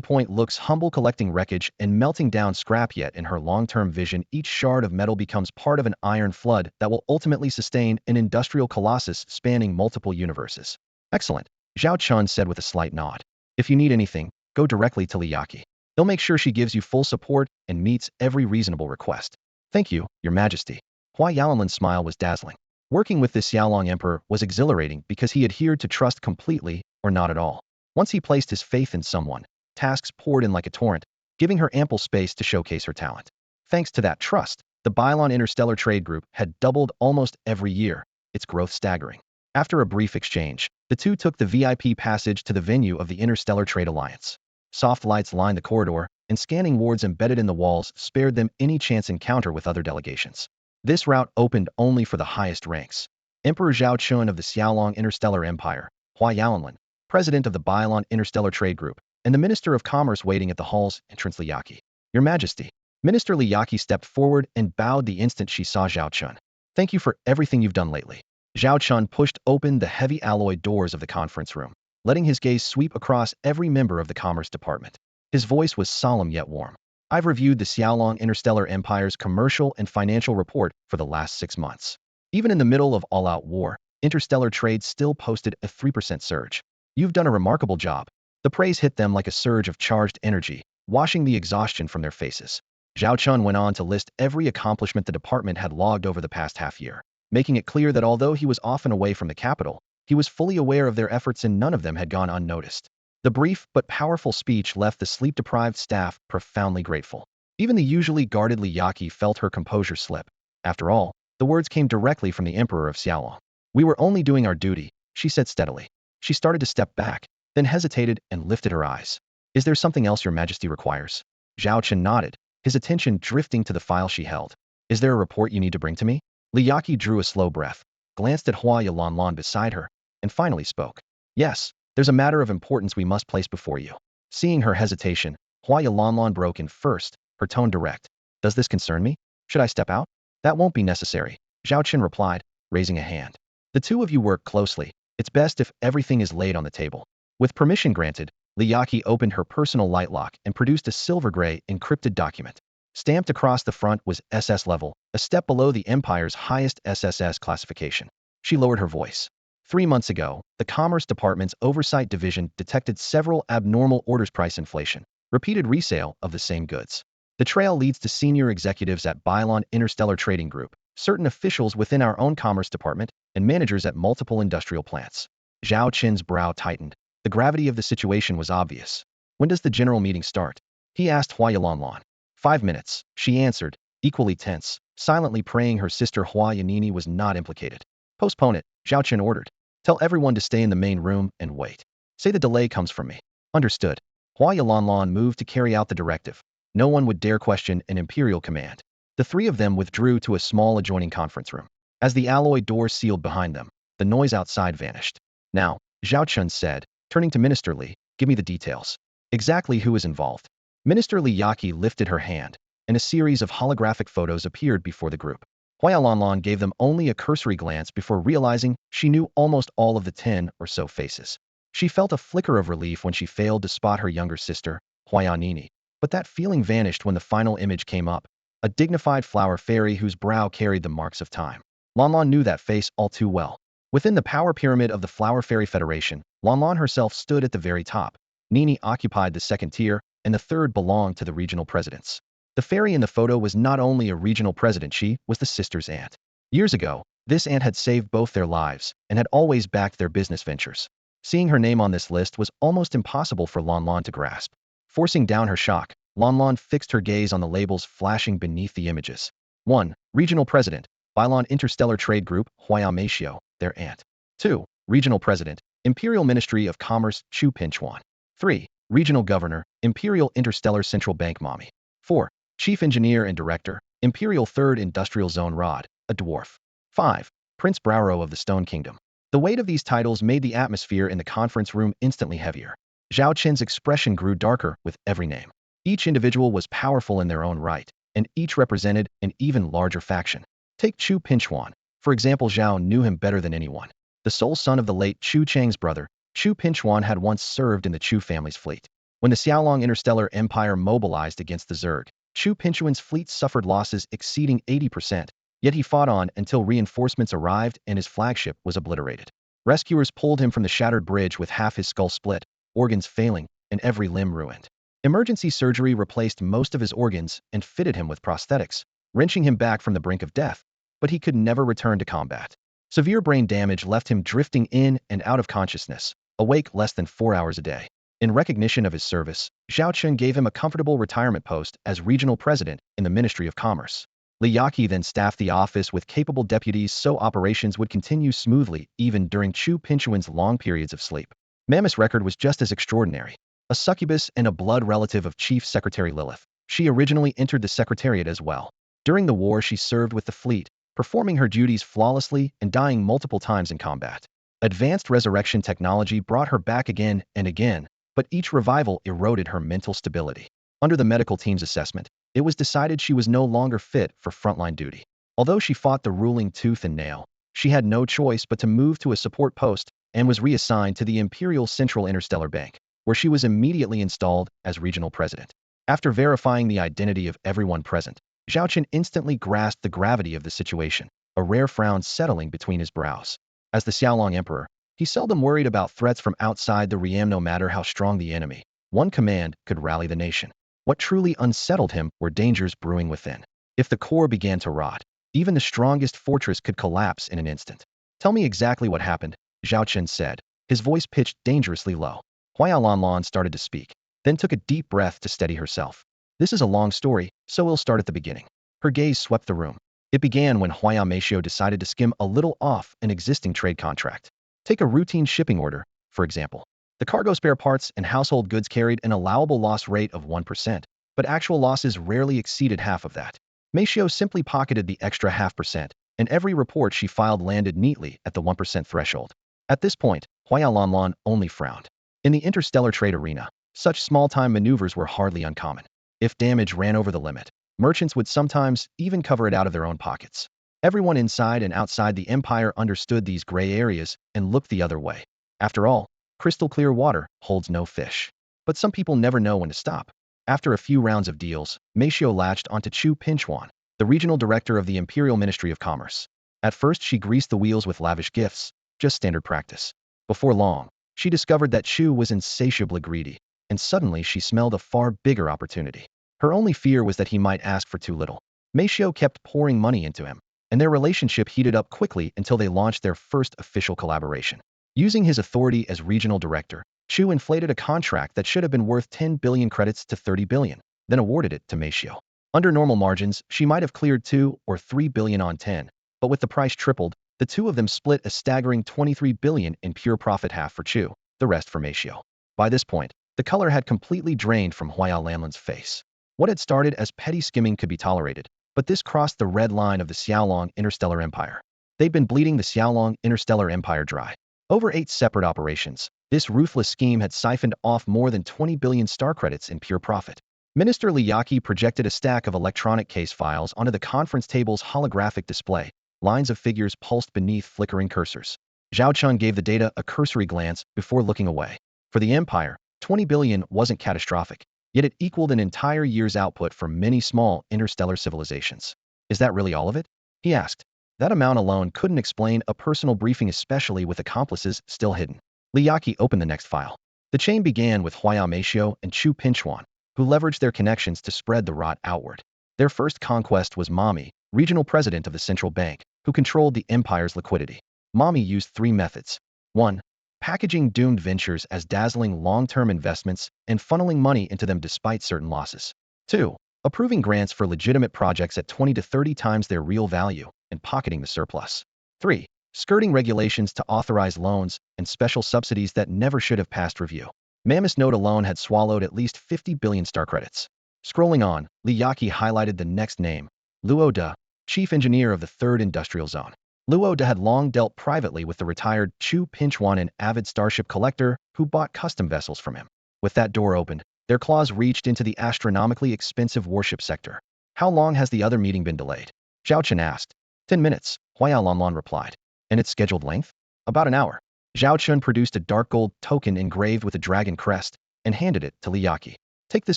point looks humble, collecting wreckage and melting down scrap, yet in her long-term vision, each shard of metal becomes part of an iron flood that will ultimately sustain an industrial colossus spanning multiple universes. Excellent, Zhao Chen said with a slight nod. If you need anything, go directly to Li Yaqi. He'll make sure she gives you full support and meets every reasonable request. Thank you, Your Majesty. Hua Yaolin's smile was dazzling. Working with this Xiaolong Emperor was exhilarating because he adhered to trust completely or not at all. Once he placed his faith in someone, tasks poured in like a torrent, giving her ample space to showcase her talent. Thanks to that trust, the Bylon Interstellar Trade Group had doubled almost every year, its growth staggering. After a brief exchange, the two took the VIP passage to the venue of the Interstellar Trade Alliance. Soft lights lined the corridor, and scanning wards embedded in the walls spared them any chance encounter with other delegations. This route opened only for the highest ranks. Emperor Zhao Chen of the Xiaolong Interstellar Empire, Hua Yaolin, president of the Bylon Interstellar Trade Group, and the Minister of Commerce waiting at the hall's entrance. Li Yaqi. Your Majesty. Minister Li Yaqi stepped forward and bowed the instant she saw Zhao Chen. Thank you for everything you've done lately. Zhao Chen pushed open the heavy alloy doors of the conference room, letting his gaze sweep across every member of the Commerce Department. His voice was solemn yet warm. I've reviewed the Xiaolong Interstellar Empire's commercial and financial report for the last 6 months. Even in the middle of all-out war, interstellar trade still posted a 3% surge. You've done a remarkable job. The praise hit them like a surge of charged energy, washing the exhaustion from their faces. Zhao Chen went on to list every accomplishment the department had logged over the past half-year, making it clear that although he was often away from the capital, he was fully aware of their efforts and none of them had gone unnoticed. The brief but powerful speech left the sleep-deprived staff profoundly grateful. Even the usually guarded Li Yaqi felt her composure slip. After all, the words came directly from the Emperor of Xiaolong. "We were only doing our duty," she said steadily. She started to step back, then hesitated and lifted her eyes. "Is there something else your majesty requires?" Zhao Chen nodded, his attention drifting to the file she held. "Is there a report you need to bring to me?" Li Yaqi drew a slow breath, glanced at Hua Yalanlan beside her, and finally spoke. "Yes, there's a matter of importance we must place before you." Seeing her hesitation, Hua Yalanlan broke in first, her tone direct. "Does this concern me? Should I step out?" "That won't be necessary," Zhao Chen replied, raising a hand. "The two of you work closely. It's best if everything is laid on the table." With permission granted, Li Yaqi opened her personal light lock and produced a silver-gray encrypted document. Stamped across the front was SS level, a step below the Empire's highest SSS classification. She lowered her voice. 3 months ago, the Commerce Department's Oversight Division detected several abnormal orders price inflation, repeated resale of the same goods. The trail leads to senior executives at Bylon Interstellar Trading Group, certain officials within our own Commerce Department, and managers at multiple industrial plants. Zhao Chen's brow tightened. The gravity of the situation was obvious. "When does the general meeting start?" he asked Hua Yalanlan. 5 minutes, she answered, equally tense, silently praying her sister Hua Yanini was not implicated. "Postpone it," Zhao Chen ordered. "Tell everyone to stay in the main room and wait. Say the delay comes from me." "Understood." Hua Yalanlan moved to carry out the directive. No one would dare question an imperial command. The three of them withdrew to a small adjoining conference room. As the alloy door sealed behind them, the noise outside vanished. "Now," Zhao Chen said, turning to Minister Li, "give me the details. Exactly who is involved." Minister Li Yaqi lifted her hand, and a series of holographic photos appeared before the group. Hua Yalanlan gave them only a cursory glance before realizing she knew almost all of the 10 or so faces. She felt a flicker of relief when she failed to spot her younger sister, Hua Yanini, but that feeling vanished when the final image came up, a dignified flower fairy whose brow carried the marks of time. Lanlan knew that face all too well. Within the power pyramid of the Flower Fairy Federation, Lanlan herself stood at the very top. Nini occupied the second tier, and the third belonged to the regional presidents. The fairy in the photo was not only a regional president, she was the sister's aunt. Years ago, this aunt had saved both their lives and had always backed their business ventures. Seeing her name on this list was almost impossible for Lanlan to grasp. Forcing down her shock, Lanlan fixed her gaze on the labels flashing beneath the images. 1. Regional President, Bylon Interstellar Trade Group, Huaya Meishio, their aunt. 2. Regional President, Imperial Ministry of Commerce, Chu Pinchuan. 3. Regional Governor, Imperial Interstellar Central Bank Mommy. 4. Chief Engineer and Director, Imperial Third Industrial Zone Rod, a dwarf. 5. Prince Brauro of the Stone Kingdom. The weight of these titles made the atmosphere in the conference room instantly heavier. Zhao Chen's expression grew darker with every name. Each individual was powerful in their own right, and each represented an even larger faction. Take Chu Pinchuan. For example, Zhao knew him better than anyone. The sole son of the late Chu Chang's brother, Chu Pinchuan had once served in the Chu family's fleet. When the Xiaolong Interstellar Empire mobilized against the Zerg, Chu Pinchuan's fleet suffered losses exceeding 80%, yet he fought on until reinforcements arrived and his flagship was obliterated. Rescuers pulled him from the shattered bridge with half his skull split, organs failing, and every limb ruined. Emergency surgery replaced most of his organs and fitted him with prosthetics, wrenching him back from the brink of death, but he could never return to combat. Severe brain damage left him drifting in and out of consciousness, awake less than 4 hours a day. In recognition of his service, Zhao Chen gave him a comfortable retirement post as regional president in the Ministry of Commerce. Li Yaqi then staffed the office with capable deputies so operations would continue smoothly even during Chu Pinchuan's long periods of sleep. Mammoth's record was just as extraordinary. A succubus and a blood relative of Chief Secretary Lilith, she originally entered the Secretariat as well. During the war, she served with the fleet, performing her duties flawlessly and dying multiple times in combat. Advanced resurrection technology brought her back again and again, but each revival eroded her mental stability. Under the medical team's assessment, it was decided she was no longer fit for frontline duty. Although she fought the ruling tooth and nail, she had no choice but to move to a support post and was reassigned to the Imperial Central Interstellar Bank, where she was immediately installed as regional president. After verifying the identity of everyone present, Zhao Chen instantly grasped the gravity of the situation, a rare frown settling between his brows. As the Xiaolong Emperor, he seldom worried about threats from outside the realm no matter how strong the enemy. One command could rally the nation. What truly unsettled him were dangers brewing within. If the core began to rot, even the strongest fortress could collapse in an instant. Tell me exactly what happened, Zhao Chen said, his voice pitched dangerously low. Huaya Lanlan started to speak, then took a deep breath to steady herself. This is a long story, so we'll start at the beginning. Her gaze swept the room. It began when Huaya Meishio decided to skim a little off an existing trade contract. Take a routine shipping order, for example. The cargo spare parts and household goods carried an allowable loss rate of 1%, but actual losses rarely exceeded half of that. Meishio simply pocketed the extra 0.5%, and every report she filed landed neatly at the 1% threshold. At this point, Huaya Lanlan only frowned. In the interstellar trade arena, such small-time maneuvers were hardly uncommon. If damage ran over the limit, merchants would sometimes even cover it out of their own pockets. Everyone inside and outside the empire understood these gray areas and looked the other way. After all, crystal clear water holds no fish. But some people never know when to stop. After a few rounds of deals, Meishio latched onto Chu Pinchuan, the regional director of the Imperial Ministry of Commerce. At first she greased the wheels with lavish gifts, just standard practice. Before long, she discovered that Chu was insatiably greedy, and suddenly she smelled a far bigger opportunity. Her only fear was that he might ask for too little. Meishio kept pouring money into him, and their relationship heated up quickly until they launched their first official collaboration. Using his authority as regional director, Chu inflated a contract that should have been worth 10 billion credits to 30 billion, then awarded it to Meishio. Under normal margins, she might have cleared 2 or 3 billion on 10, but with the price tripled, the two of them split a staggering 23 billion in pure profit, half for Chu, the rest for Meishio. By this point, the color had completely drained from Huaya Lanlan's face. What had started as petty skimming could be tolerated, but this crossed the red line of the Xiaolong Interstellar Empire. They'd been bleeding the Xiaolong Interstellar Empire dry. Over 8 separate operations, this ruthless scheme had siphoned off more than 20 billion star credits in pure profit. Minister Li Yaqi projected a stack of electronic case files onto the conference table's holographic display. Lines of figures pulsed beneath flickering cursors. Zhao Chen gave the data a cursory glance before looking away. For the Empire, 20 billion wasn't catastrophic, yet it equaled an entire year's output for many small interstellar civilizations. Is that really all of it? He asked. That amount alone couldn't explain a personal briefing, especially with accomplices still hidden. Li Yaqi opened the next file. The chain began with Huaya Meishio and Chu Pinchuan, who leveraged their connections to spread the rot outward. Their first conquest was Mami, regional president of the central bank, who controlled the empire's liquidity. Mami used 3 methods. 1. Packaging doomed ventures as dazzling long-term investments and funneling money into them despite certain losses. 2. Approving grants for legitimate projects at 20 to 30 times their real value and pocketing the surplus. 3. Skirting regulations to authorize loans and special subsidies that never should have passed review. Mammoth Note alone had swallowed at least 50 billion star credits. Scrolling on, Li Yaqi highlighted the next name, Luo De, chief engineer of the 3rd Industrial Zone. Luo De had long dealt privately with the retired Chu Pinchuan, an avid starship collector who bought custom vessels from him. With that door opened, their claws reached into the astronomically expensive warship sector. How long has the other meeting been delayed? Zhao Chen asked. 10 minutes, Huaya Lanlan replied. And its scheduled length? About an hour. Zhao Chen produced a dark gold token engraved with a dragon crest and handed it to Li Yaqi. Take this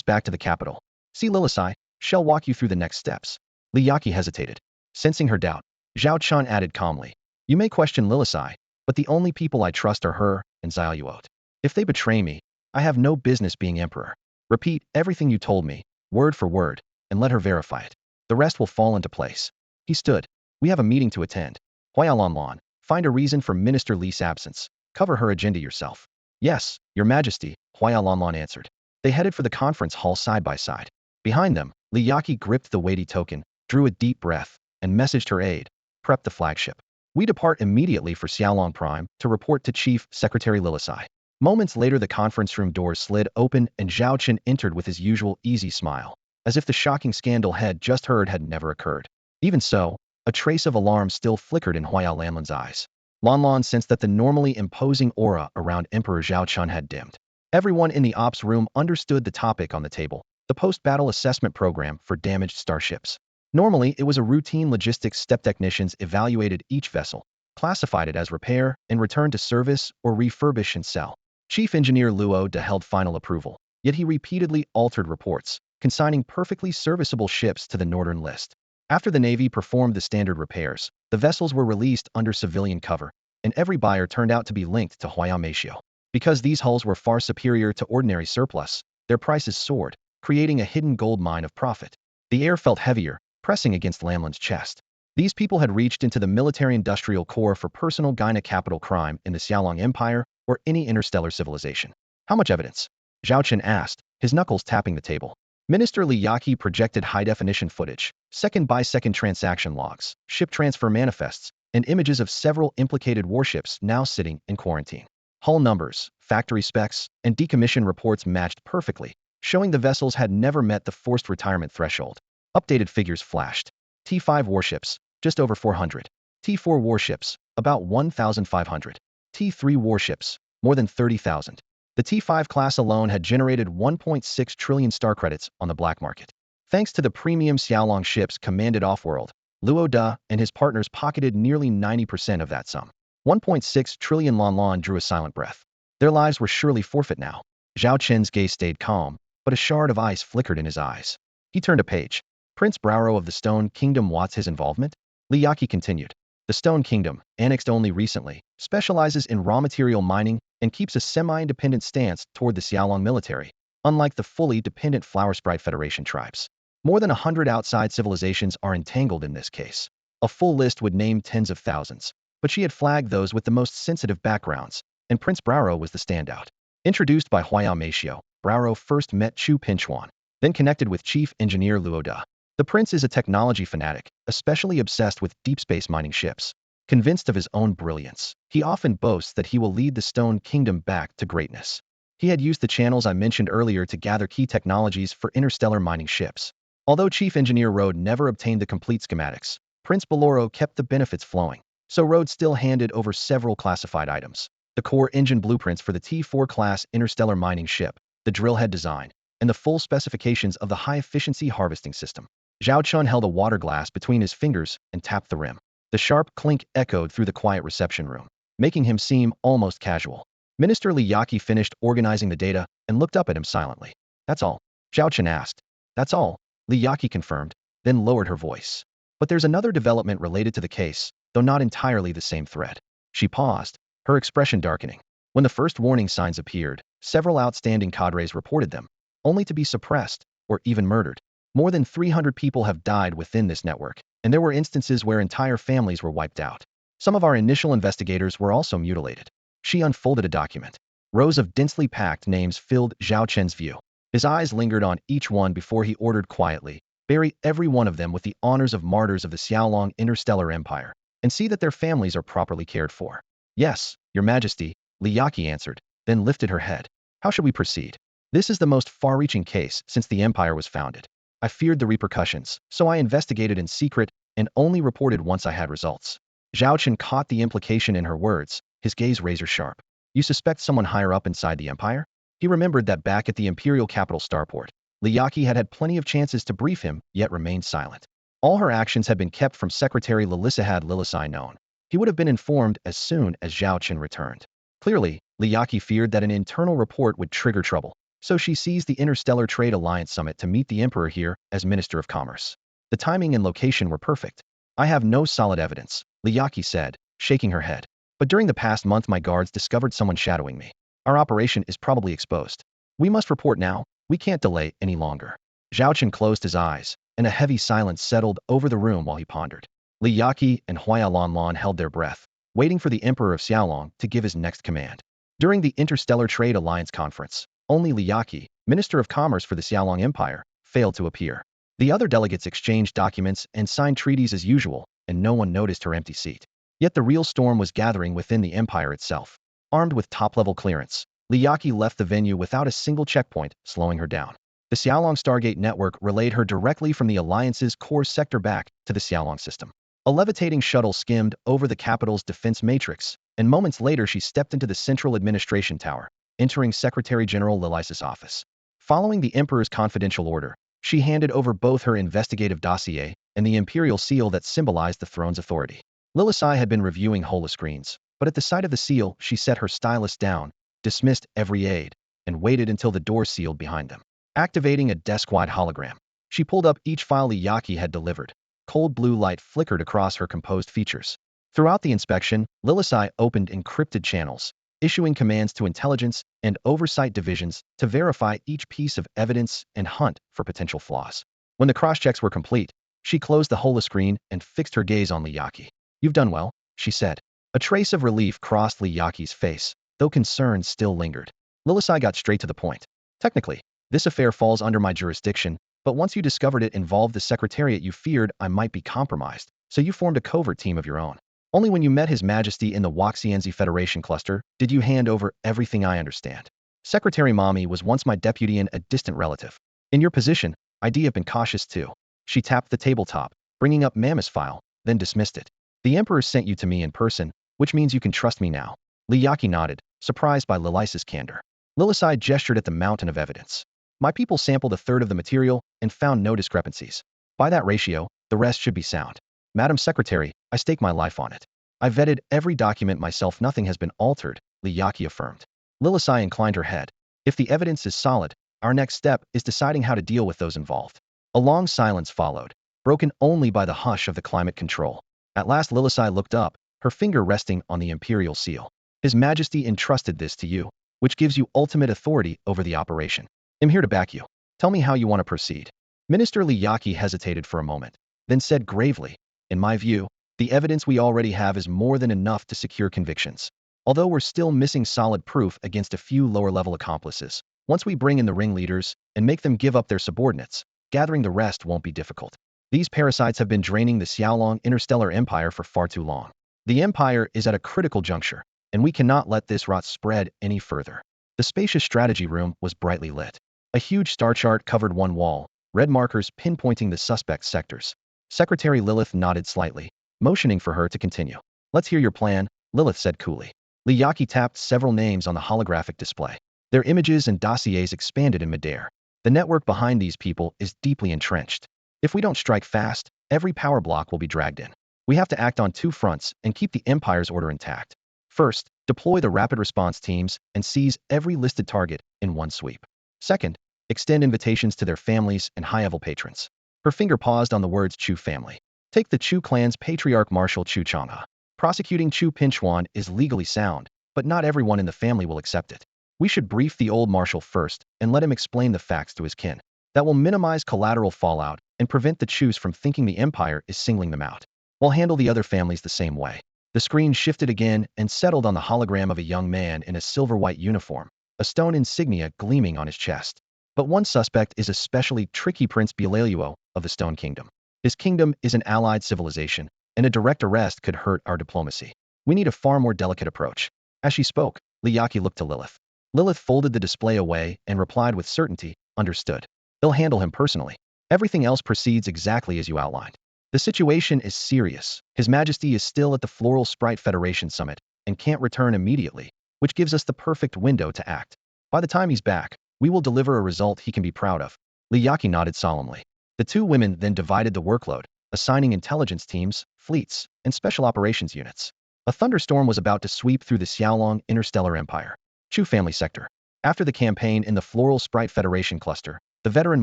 back to the capital. See Lilisai, she'll walk you through the next steps. Li Yaqi hesitated. Sensing her doubt, Zhao Chen added calmly. You may question Lilisai, but the only people I trust are her and Xiaoyuot. If they betray me, I have no business being emperor. Repeat everything you told me, word for word, and let her verify it. The rest will fall into place. He stood. We have a meeting to attend. Huaya Lanlan, find a reason for Minister Li's absence. Cover her agenda yourself. Yes, Your Majesty, Huaya Lanlan answered. They headed for the conference hall side by side. Behind them, Li Yaqi gripped the weighty token, drew a deep breath, and messaged her aide. Prep the flagship. We depart immediately for Xiaolong Prime to report to Chief Secretary Lilisai. Moments later, the conference room doors slid open and Zhao Chen entered with his usual easy smile, as if the shocking scandal had just heard had never occurred. Even so, a trace of alarm still flickered in Huaya Lanlan's eyes. Lanlan sensed that the normally imposing aura around Emperor Zhao Chen had dimmed. Everyone in the ops room understood the topic on the table, the post-battle assessment program for damaged starships. Normally, it was a routine logistics step. Technicians evaluated each vessel, classified it as repair and return to service or refurbish and sell. Chief Engineer Luo De held final approval, yet he repeatedly altered reports, consigning perfectly serviceable ships to the Northern List. After the Navy performed the standard repairs, the vessels were released under civilian cover, and every buyer turned out to be linked to Huaya Meishio. Because these hulls were far superior to ordinary surplus, their prices soared. creating a hidden gold mine of profit. The air felt heavier, pressing against Lamlin's chest. These people had reached into the military-industrial core for personal gyno-capital crime in the Xiaolong Empire or any interstellar civilization. How much evidence? Zhao Chen asked, his knuckles tapping the table. Minister Li Yaqi projected high-definition footage, second-by-second transaction logs, ship transfer manifests, and images of several implicated warships now sitting in quarantine. Hull numbers, factory specs, and decommission reports matched perfectly, showing the vessels had never met the forced retirement threshold. Updated figures flashed. T5 warships, just over 400. T4 warships, about 1,500. T3 warships, more than 30,000. The T5 class alone had generated 1.6 trillion star credits on the black market. Thanks to the premium Xiaolong ships commanded off-world, Luo De and his partners pocketed nearly 90% of that sum. 1.6 trillion. Lan drew a silent breath. Their lives were surely forfeit now. Zhao Chen's gaze stayed calm, but a shard of ice flickered in his eyes. He turned a page. Prince Brauro of the Stone Kingdom, what's his involvement? Li Yaqi continued. The Stone Kingdom, annexed only recently, specializes in raw material mining and keeps a semi-independent stance toward the Xiaolong military, unlike the fully dependent Flower Sprite Federation tribes. More than 100 outside civilizations are entangled in this case. A full list would name tens of thousands, but she had flagged those with the most sensitive backgrounds, and Prince Brauro was the standout. Introduced by Huayao Meishio, Brauro first met Chu Pinchuan, then connected with Chief Engineer Luo De. The prince is a technology fanatic, especially obsessed with deep space mining ships. Convinced of his own brilliance, he often boasts that he will lead the Stone Kingdom back to greatness. He had used the channels I mentioned earlier to gather key technologies for interstellar mining ships. Although Chief Engineer Rode never obtained the complete schematics, Prince Baloro kept the benefits flowing, so Rode still handed over several classified items. The core engine blueprints for the T4 class interstellar mining ship, the drill head design, and the full specifications of the high-efficiency harvesting system. Zhao Chen held a water glass between his fingers and tapped the rim. The sharp clink echoed through the quiet reception room, making him seem almost casual. Minister Li Yaqi finished organizing the data and looked up at him silently. That's all? Zhao Chen asked. That's all, Li Yaqi confirmed, then lowered her voice. But there's another development related to the case, though not entirely the same thread. She paused, her expression darkening. When the first warning signs appeared, several outstanding cadres reported them, only to be suppressed or even murdered. More than 300 people have died within this network, and there were instances where entire families were wiped out. Some of our initial investigators were also mutilated. She unfolded a document. Rows of densely packed names filled Zhao Chen's view. His eyes lingered on each one before he ordered quietly, bury every one of them with the honors of martyrs of the Xiaolong Interstellar Empire, and see that their families are properly cared for. Yes, Your Majesty, Li Yaqi answered, then lifted her head. How should we proceed? This is the most far-reaching case since the Empire was founded. I feared the repercussions, so I investigated in secret and only reported once I had results. Zhao Chen caught the implication in her words, his gaze razor-sharp. You suspect someone higher up inside the Empire? He remembered that back at the Imperial capital starport, Li Yaqi had plenty of chances to brief him, yet remained silent. All her actions had been kept from Secretary Lilisahad Lilisai known. He would have been informed as soon as Zhao Chen returned. Clearly, Li Yaqi feared that an internal report would trigger trouble, so she seized the Interstellar Trade Alliance Summit to meet the Emperor here as Minister of Commerce. The timing and location were perfect. I have no solid evidence, Li Yaqi said, shaking her head. But during the past month my guards discovered someone shadowing me. Our operation is probably exposed. We must report now. We can't delay any longer. Zhao Chen closed his eyes, and a heavy silence settled over the room while he pondered. Li Yaqi and Huaya Lanlan held their breath, waiting for the Emperor of Xiaolong to give his next command. During the Interstellar Trade Alliance conference, only Li Yaqi, Minister of Commerce for the Xiaolong Empire, failed to appear. The other delegates exchanged documents and signed treaties as usual, and no one noticed her empty seat. Yet the real storm was gathering within the Empire itself. Armed with top-level clearance, Li Yaqi left the venue without a single checkpoint, slowing her down. The Xiaolong Stargate network relayed her directly from the Alliance's core sector back to the Xiaolong system. A levitating shuttle skimmed over the capital's defense matrix, and moments later she stepped into the Central Administration Tower, entering Secretary General Lilis's office. Following the Emperor's confidential order, she handed over both her investigative dossier and the imperial seal that symbolized the throne's authority. Lilisai had been reviewing holoscreens, but at the sight of the seal she set her stylus down, dismissed every aide, and waited until the door sealed behind them. Activating a desk-wide hologram, she pulled up each file Li Yaqi had delivered. Cold blue light flickered across her composed features. Throughout the inspection, Lilisai opened encrypted channels, issuing commands to intelligence and oversight divisions to verify each piece of evidence and hunt for potential flaws. When the cross-checks were complete, she closed the holoscreen and fixed her gaze on Liyaki. "You've done well," she said. A trace of relief crossed Liyaki's face, though concern still lingered. Lilisai got straight to the point. "Technically, this affair falls under my jurisdiction, but once you discovered it involved the Secretariat, you feared I might be compromised, so you formed a covert team of your own. Only when you met His Majesty in the Waxienzi Federation cluster did you hand over everything I understand. Secretary Mommy was once my deputy and a distant relative. In your position, I'd have been cautious too." She tapped the tabletop, bringing up Mammoth's file, then dismissed it. "The Emperor sent you to me in person, which means you can trust me now." Liyaki nodded, surprised by Lilisai's candor. Lilisai gestured at the mountain of evidence. "My people sampled a third of the material and found no discrepancies. By that ratio, the rest should be sound. Madam Secretary, I stake my life on it. I vetted every document myself. Nothing has been altered," Liyaki affirmed. Lilisai inclined her head. "If the evidence is solid, our next step is deciding how to deal with those involved." A long silence followed, broken only by the hush of the climate control. At last Lilisai looked up, her finger resting on the imperial seal. "His Majesty entrusted this to you, which gives you ultimate authority over the operation. I'm here to back you. Tell me how you want to proceed." Minister Liyaki hesitated for a moment, then said gravely, "In my view, the evidence we already have is more than enough to secure convictions. Although we're still missing solid proof against a few lower-level accomplices. Once we bring in the ringleaders and make them give up their subordinates, gathering the rest won't be difficult. These parasites have been draining the Xiaolong interstellar empire for far too long. The empire is at a critical juncture, and we cannot let this rot spread any further." The spacious strategy room was brightly lit. A huge star chart covered one wall, red markers pinpointing the suspect sectors. Secretary Lilith nodded slightly, motioning for her to continue. "Let's hear your plan," Lilith said coolly. Liyaki tapped several names on the holographic display. Their images and dossiers expanded in midair. "The network behind these people is deeply entrenched. If we don't strike fast, every power block will be dragged in. We have to act on two fronts and keep the Empire's order intact. First, deploy the rapid response teams and seize every listed target in one sweep. Second, extend invitations to their families and high-level patrons." Her finger paused on the words Chu family. "Take the Chu clan's patriarch Marshal Chu Chang'e. Prosecuting Chu Pinchuan is legally sound, but not everyone in the family will accept it. We should brief the old marshal first and let him explain the facts to his kin. That will minimize collateral fallout and prevent the Chus from thinking the Empire is singling them out. We'll handle the other families the same way." The screen shifted again and settled on the hologram of a young man in a silver-white uniform, a stone insignia gleaming on his chest. "But one suspect is especially tricky: Prince Bilaluo of the Stone Kingdom. His kingdom is an allied civilization, and a direct arrest could hurt our diplomacy. We need a far more delicate approach." As she spoke, Liyaki looked to Lilith. Lilith folded the display away and replied with certainty, "Understood. They'll handle him personally. Everything else proceeds exactly as you outlined. The situation is serious. His Majesty is still at the Floral Sprite Federation Summit and can't return immediately, which gives us the perfect window to act. By the time he's back, we will deliver a result he can be proud of." Liyaki nodded solemnly. The two women then divided the workload, assigning intelligence teams, fleets, and special operations units. A thunderstorm was about to sweep through the Xiaolong interstellar empire. Chu family sector. After the campaign in the Floral Sprite Federation cluster, the veteran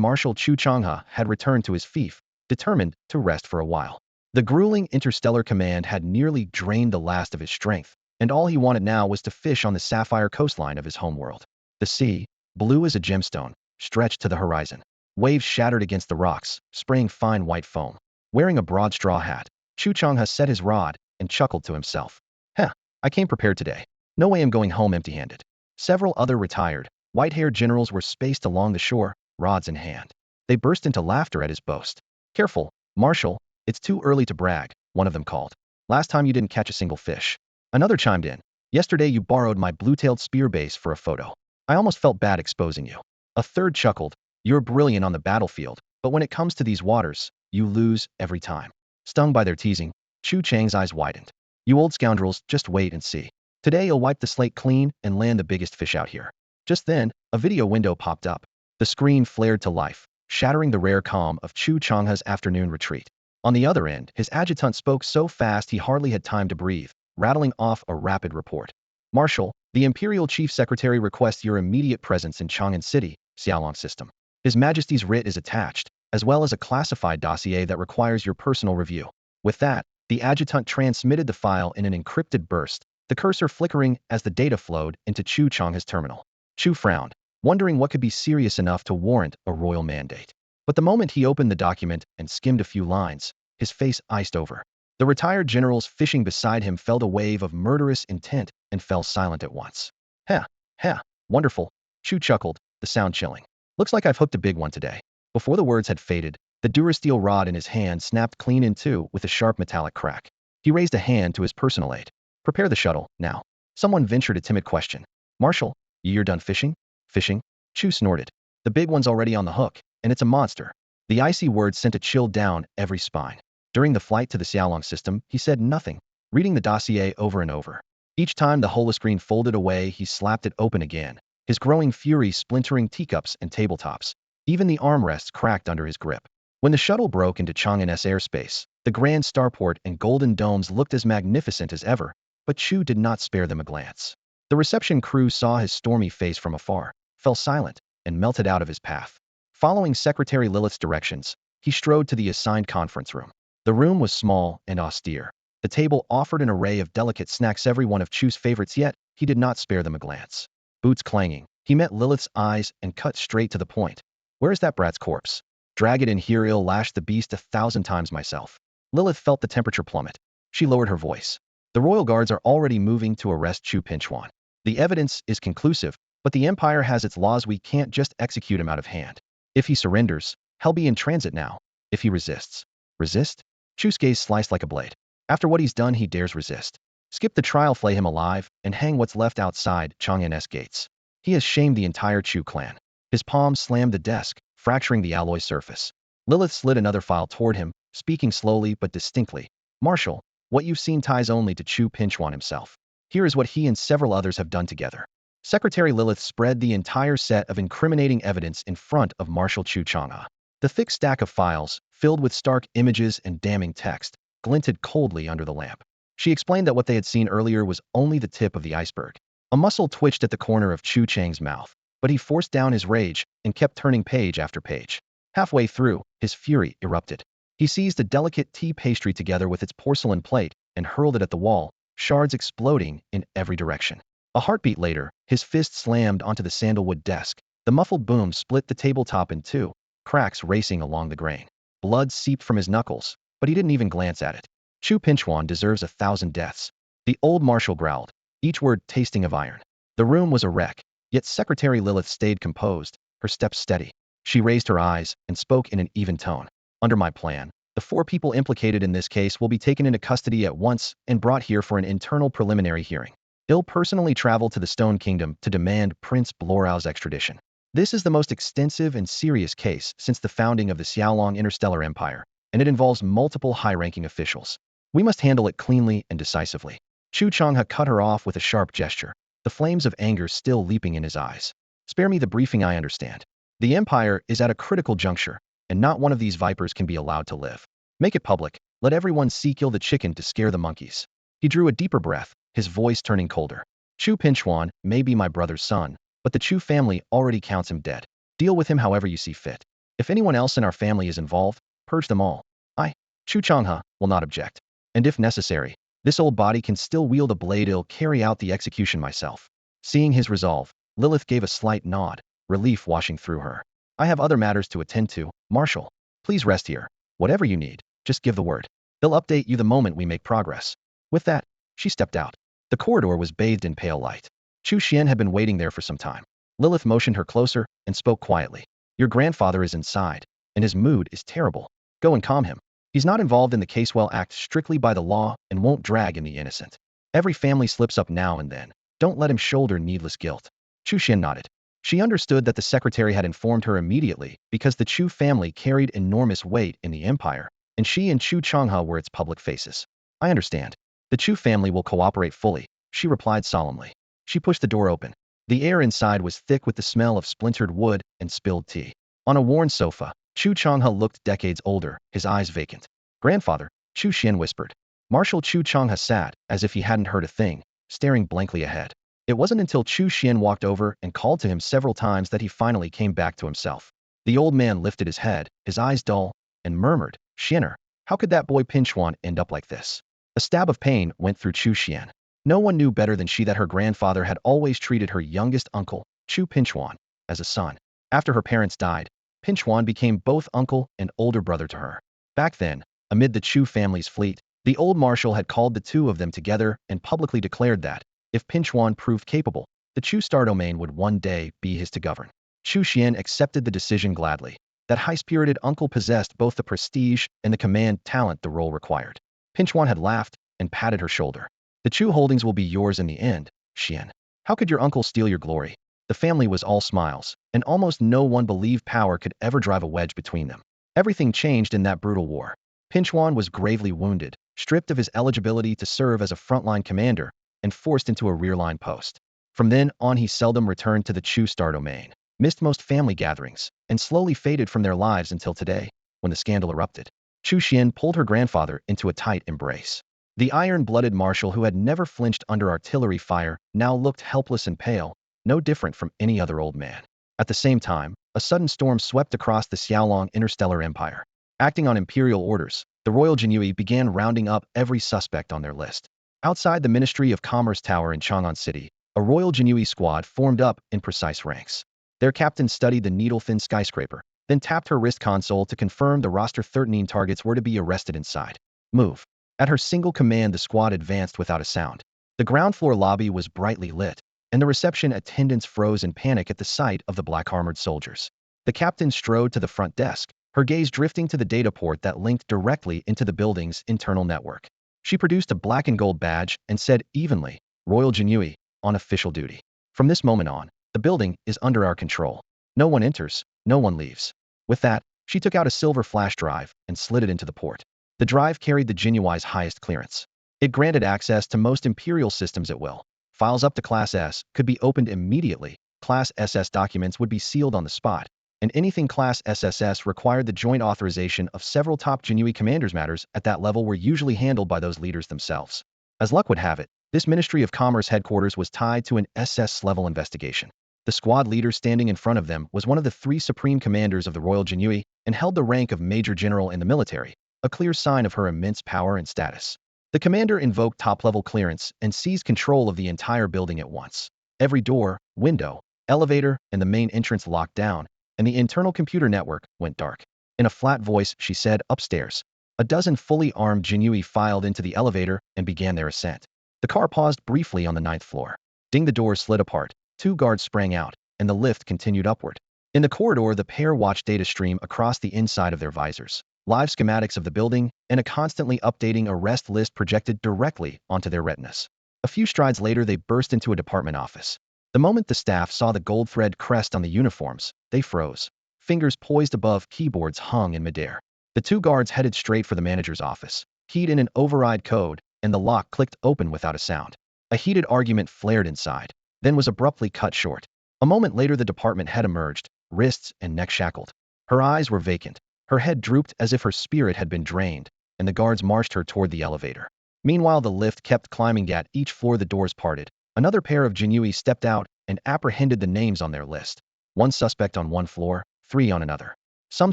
Marshal Chu Chang'e had returned to his fief, determined to rest for a while. The grueling interstellar command had nearly drained the last of his strength, and all he wanted now was to fish on the sapphire coastline of his homeworld. The sea, blue as a gemstone, stretched to the horizon. Waves shattered against the rocks, spraying fine white foam. Wearing a broad straw hat, Chu Chang'e set his rod and chuckled to himself. "Heh, I came prepared today. No way I'm going home empty-handed." Several other retired, white-haired generals were spaced along the shore, rods in hand. They burst into laughter at his boast. "Careful, Marshal, it's too early to brag," one of them called. "Last time you didn't catch a single fish." Another chimed in. "Yesterday you borrowed my blue-tailed spear base for a photo. I almost felt bad exposing you." A third chuckled. "You're brilliant on the battlefield, but when it comes to these waters, you lose every time." Stung by their teasing, Chu Chang's eyes widened. "You old scoundrels, just wait and see. Today you'll wipe the slate clean and land the biggest fish out here." Just then, a video window popped up. The screen flared to life, shattering the rare calm of Chu Chang'e's afternoon retreat. On the other end, his adjutant spoke so fast he hardly had time to breathe, rattling off a rapid report. "Marshal, the Imperial Chief Secretary requests your immediate presence in Chang'an City, Xiaolong System. His Majesty's writ is attached, as well as a classified dossier that requires your personal review." With that, the adjutant transmitted the file in an encrypted burst, the cursor flickering as the data flowed into Chu Chang's terminal. Chu frowned, wondering what could be serious enough to warrant a royal mandate. But the moment he opened the document and skimmed a few lines, his face iced over. The retired generals fishing beside him felt a wave of murderous intent and fell silent at once. Heh, heh, wonderful, Chu chuckled, the sound chilling. Looks like I've hooked a big one today. Before the words had faded, the durasteel rod in his hand snapped clean in two with a sharp metallic crack. He raised a hand to his personal aide. Prepare the shuttle, now. Someone ventured a timid question. Marshal, you're done fishing? Fishing? Chu snorted. The big one's already on the hook, and it's a monster. The icy words sent a chill down every spine. During the flight to the Xiaolong system, he said nothing, reading the dossier over and over. Each time the holoscreen folded away, he slapped it open again, his growing fury splintering teacups and tabletops. Even the armrests cracked under his grip. When the shuttle broke into Chang'an's airspace, the grand starport and golden domes looked as magnificent as ever, but Chu did not spare them a glance. The reception crew saw his stormy face from afar, fell silent, and melted out of his path. Following Secretary Lilith's directions, he strode to the assigned conference room. The room was small and austere. The table offered an array of delicate snacks, every one of Chu's favorites, yet he did not spare them a glance. Boots clanging, he met Lilith's eyes and cut straight to the point. Where is that brat's corpse? Drag it in here, I'll lash the beast 1,000 times myself. Lilith felt the temperature plummet. She lowered her voice. The royal guards are already moving to arrest Chu Pinchuan. The evidence is conclusive, but the Empire has its laws. We can't just execute him out of hand. If he surrenders, he'll be in transit now. If he resists. Resist? Chu's gaze sliced like a blade. After what he's done, he dares resist. Skip the trial, flay him alive, and hang what's left outside Chang'an's gates. He has shamed the entire Chu clan. His palm slammed the desk, fracturing the alloy surface. Lilith slid another file toward him, speaking slowly but distinctly. Marshal, what you've seen ties only to Chu Pinchuan himself. Here is what he and several others have done together. Secretary Lilith spread the entire set of incriminating evidence in front of Marshal Chu Chang'a. The thick stack of files, filled with stark images and damning text, glinted coldly under the lamp. She explained that what they had seen earlier was only the tip of the iceberg. A muscle twitched at the corner of Chu Chang's mouth, but he forced down his rage and kept turning page after page. Halfway through, his fury erupted. He seized a delicate tea pastry together with its porcelain plate and hurled it at the wall, shards exploding in every direction. A heartbeat later, his fist slammed onto the sandalwood desk. The muffled boom split the tabletop in two, cracks racing along the grain. Blood seeped from his knuckles, but he didn't even glance at it. Chu Pinchuan deserves 1,000 deaths. The old marshal growled, each word tasting of iron. The room was a wreck, yet Secretary Lilith stayed composed, her steps steady. She raised her eyes and spoke in an even tone. Under my plan, the 4 people implicated in this case will be taken into custody at once and brought here for an internal preliminary hearing. I'll personally travel to the Stone Kingdom to demand Prince Blorau's extradition. This is the most extensive and serious case since the founding of the Xiaolong Interstellar Empire, and it involves multiple high-ranking officials. We must handle it cleanly and decisively. Chu Chang'e cut her off with a sharp gesture, the flames of anger still leaping in his eyes. Spare me the briefing, I understand. The Empire is at a critical juncture, and not one of these vipers can be allowed to live. Make it public. Let everyone see kill the chicken to scare the monkeys. He drew a deeper breath, his voice turning colder. Chu Pinchuan may be my brother's son, but the Chu family already counts him dead. Deal with him however you see fit. If anyone else in our family is involved, purge them all. I, Chu Chang'e, will not object. And if necessary, this old body can still wield a blade. I'll carry out the execution myself. Seeing his resolve, Lilith gave a slight nod, relief washing through her. I have other matters to attend to, Marshal. Please rest here. Whatever you need, just give the word. They'll update you the moment we make progress. With that, she stepped out. The corridor was bathed in pale light. Chu Xian had been waiting there for some time. Lilith motioned her closer and spoke quietly. Your grandfather is inside, and his mood is terrible. Go and calm him. He's not involved in the case. Well, act strictly by the law and won't drag in the innocent. Every family slips up now and then. Don't let him shoulder needless guilt. Chu Xian nodded. She understood that the secretary had informed her immediately because the Chu family carried enormous weight in the empire, and she and Chu Chang'e were its public faces. I understand. The Chu family will cooperate fully, she replied solemnly. She pushed the door open. The air inside was thick with the smell of splintered wood and spilled tea. On a worn sofa, Chu Chang'e looked decades older, his eyes vacant. Grandfather, Chu Xian whispered. Marshal Chu Chang'e sat, as if he hadn't heard a thing, staring blankly ahead. It wasn't until Chu Xian walked over and called to him several times that he finally came back to himself. The old man lifted his head, his eyes dull, and murmured, Xianer, how could that boy Pinchuan end up like this? A stab of pain went through Chu Xian. No one knew better than she that her grandfather had always treated her youngest uncle, Chu Pinchuan, as a son. After her parents died, Pinchuan became both uncle and older brother to her. Back then, amid the Chu family's fleet, the old marshal had called the two of them together and publicly declared that, if Pinchuan proved capable, the Chu star domain would one day be his to govern. Chu Xian accepted the decision gladly. That high-spirited uncle possessed both the prestige and the command talent the role required. Pinchuan had laughed and patted her shoulder. The Chu holdings will be yours in the end, Xian. How could your uncle steal your glory? The family was all smiles, and almost no one believed power could ever drive a wedge between them. Everything changed in that brutal war. Pinchuan was gravely wounded, stripped of his eligibility to serve as a frontline commander, and forced into a rear-line post. From then on he seldom returned to the Chu star domain, missed most family gatherings, and slowly faded from their lives until today, when the scandal erupted. Chu Xian pulled her grandfather into a tight embrace. The iron-blooded marshal who had never flinched under artillery fire now looked helpless and pale, no different from any other old man. At the same time, a sudden storm swept across the Xiaolong interstellar empire. Acting on imperial orders, the Royal Jinhui began rounding up every suspect on their list. Outside the Ministry of Commerce Tower in Chang'an City, a Royal Jinhui squad formed up in precise ranks. Their captain studied the needle-thin skyscraper, then tapped her wrist console to confirm the roster 13 targets were to be arrested inside. Move. At her single command, the squad advanced without a sound. The ground floor lobby was brightly lit, and the reception attendants froze in panic at the sight of the black-armored soldiers. The captain strode to the front desk, her gaze drifting to the data port that linked directly into the building's internal network. She produced a black and gold badge and said evenly, "Royal Jinhui, on official duty. From this moment on, the building is under our control. No one enters, no one leaves." With that, she took out a silver flash drive and slid it into the port. The drive carried the Jinyui's highest clearance. It granted access to most Imperial systems at will. Files up to Class S could be opened immediately, Class SS documents would be sealed on the spot, and anything Class SSS required the joint authorization of several top Jinyui commanders. Matters at that level were usually handled by those leaders themselves. As luck would have it, this Ministry of Commerce headquarters was tied to an SS-level investigation. The squad leader standing in front of them was one of the 3 supreme commanders of the Royal Jinhui and held the rank of Major General in the military, a clear sign of her immense power and status. The commander invoked top-level clearance and seized control of the entire building at once. Every door, window, elevator, and the main entrance locked down, and the internal computer network went dark. In a flat voice, she said, "Upstairs." A dozen fully armed Jinui filed into the elevator and began their ascent. The car paused briefly on the 9th floor. Ding, the doors slid apart. 2 guards sprang out, and the lift continued upward. In the corridor, the pair watched data stream across the inside of their visors. Live schematics of the building, and a constantly updating arrest list projected directly onto their retinas. A few strides later, they burst into a department office. The moment the staff saw the gold thread crest on the uniforms, they froze. Fingers poised above keyboards hung in midair. The 2 guards headed straight for the manager's office, keyed in an override code, and the lock clicked open without a sound. A heated argument flared inside, then was abruptly cut short. A moment later, the department head emerged, wrists and neck shackled. Her eyes were vacant. Her head drooped as if her spirit had been drained, and the guards marched her toward the elevator. Meanwhile, the lift kept climbing. At each floor, the doors parted. Another pair of Jinui stepped out and apprehended the names on their list. 1 suspect on one floor, 3 on another. Some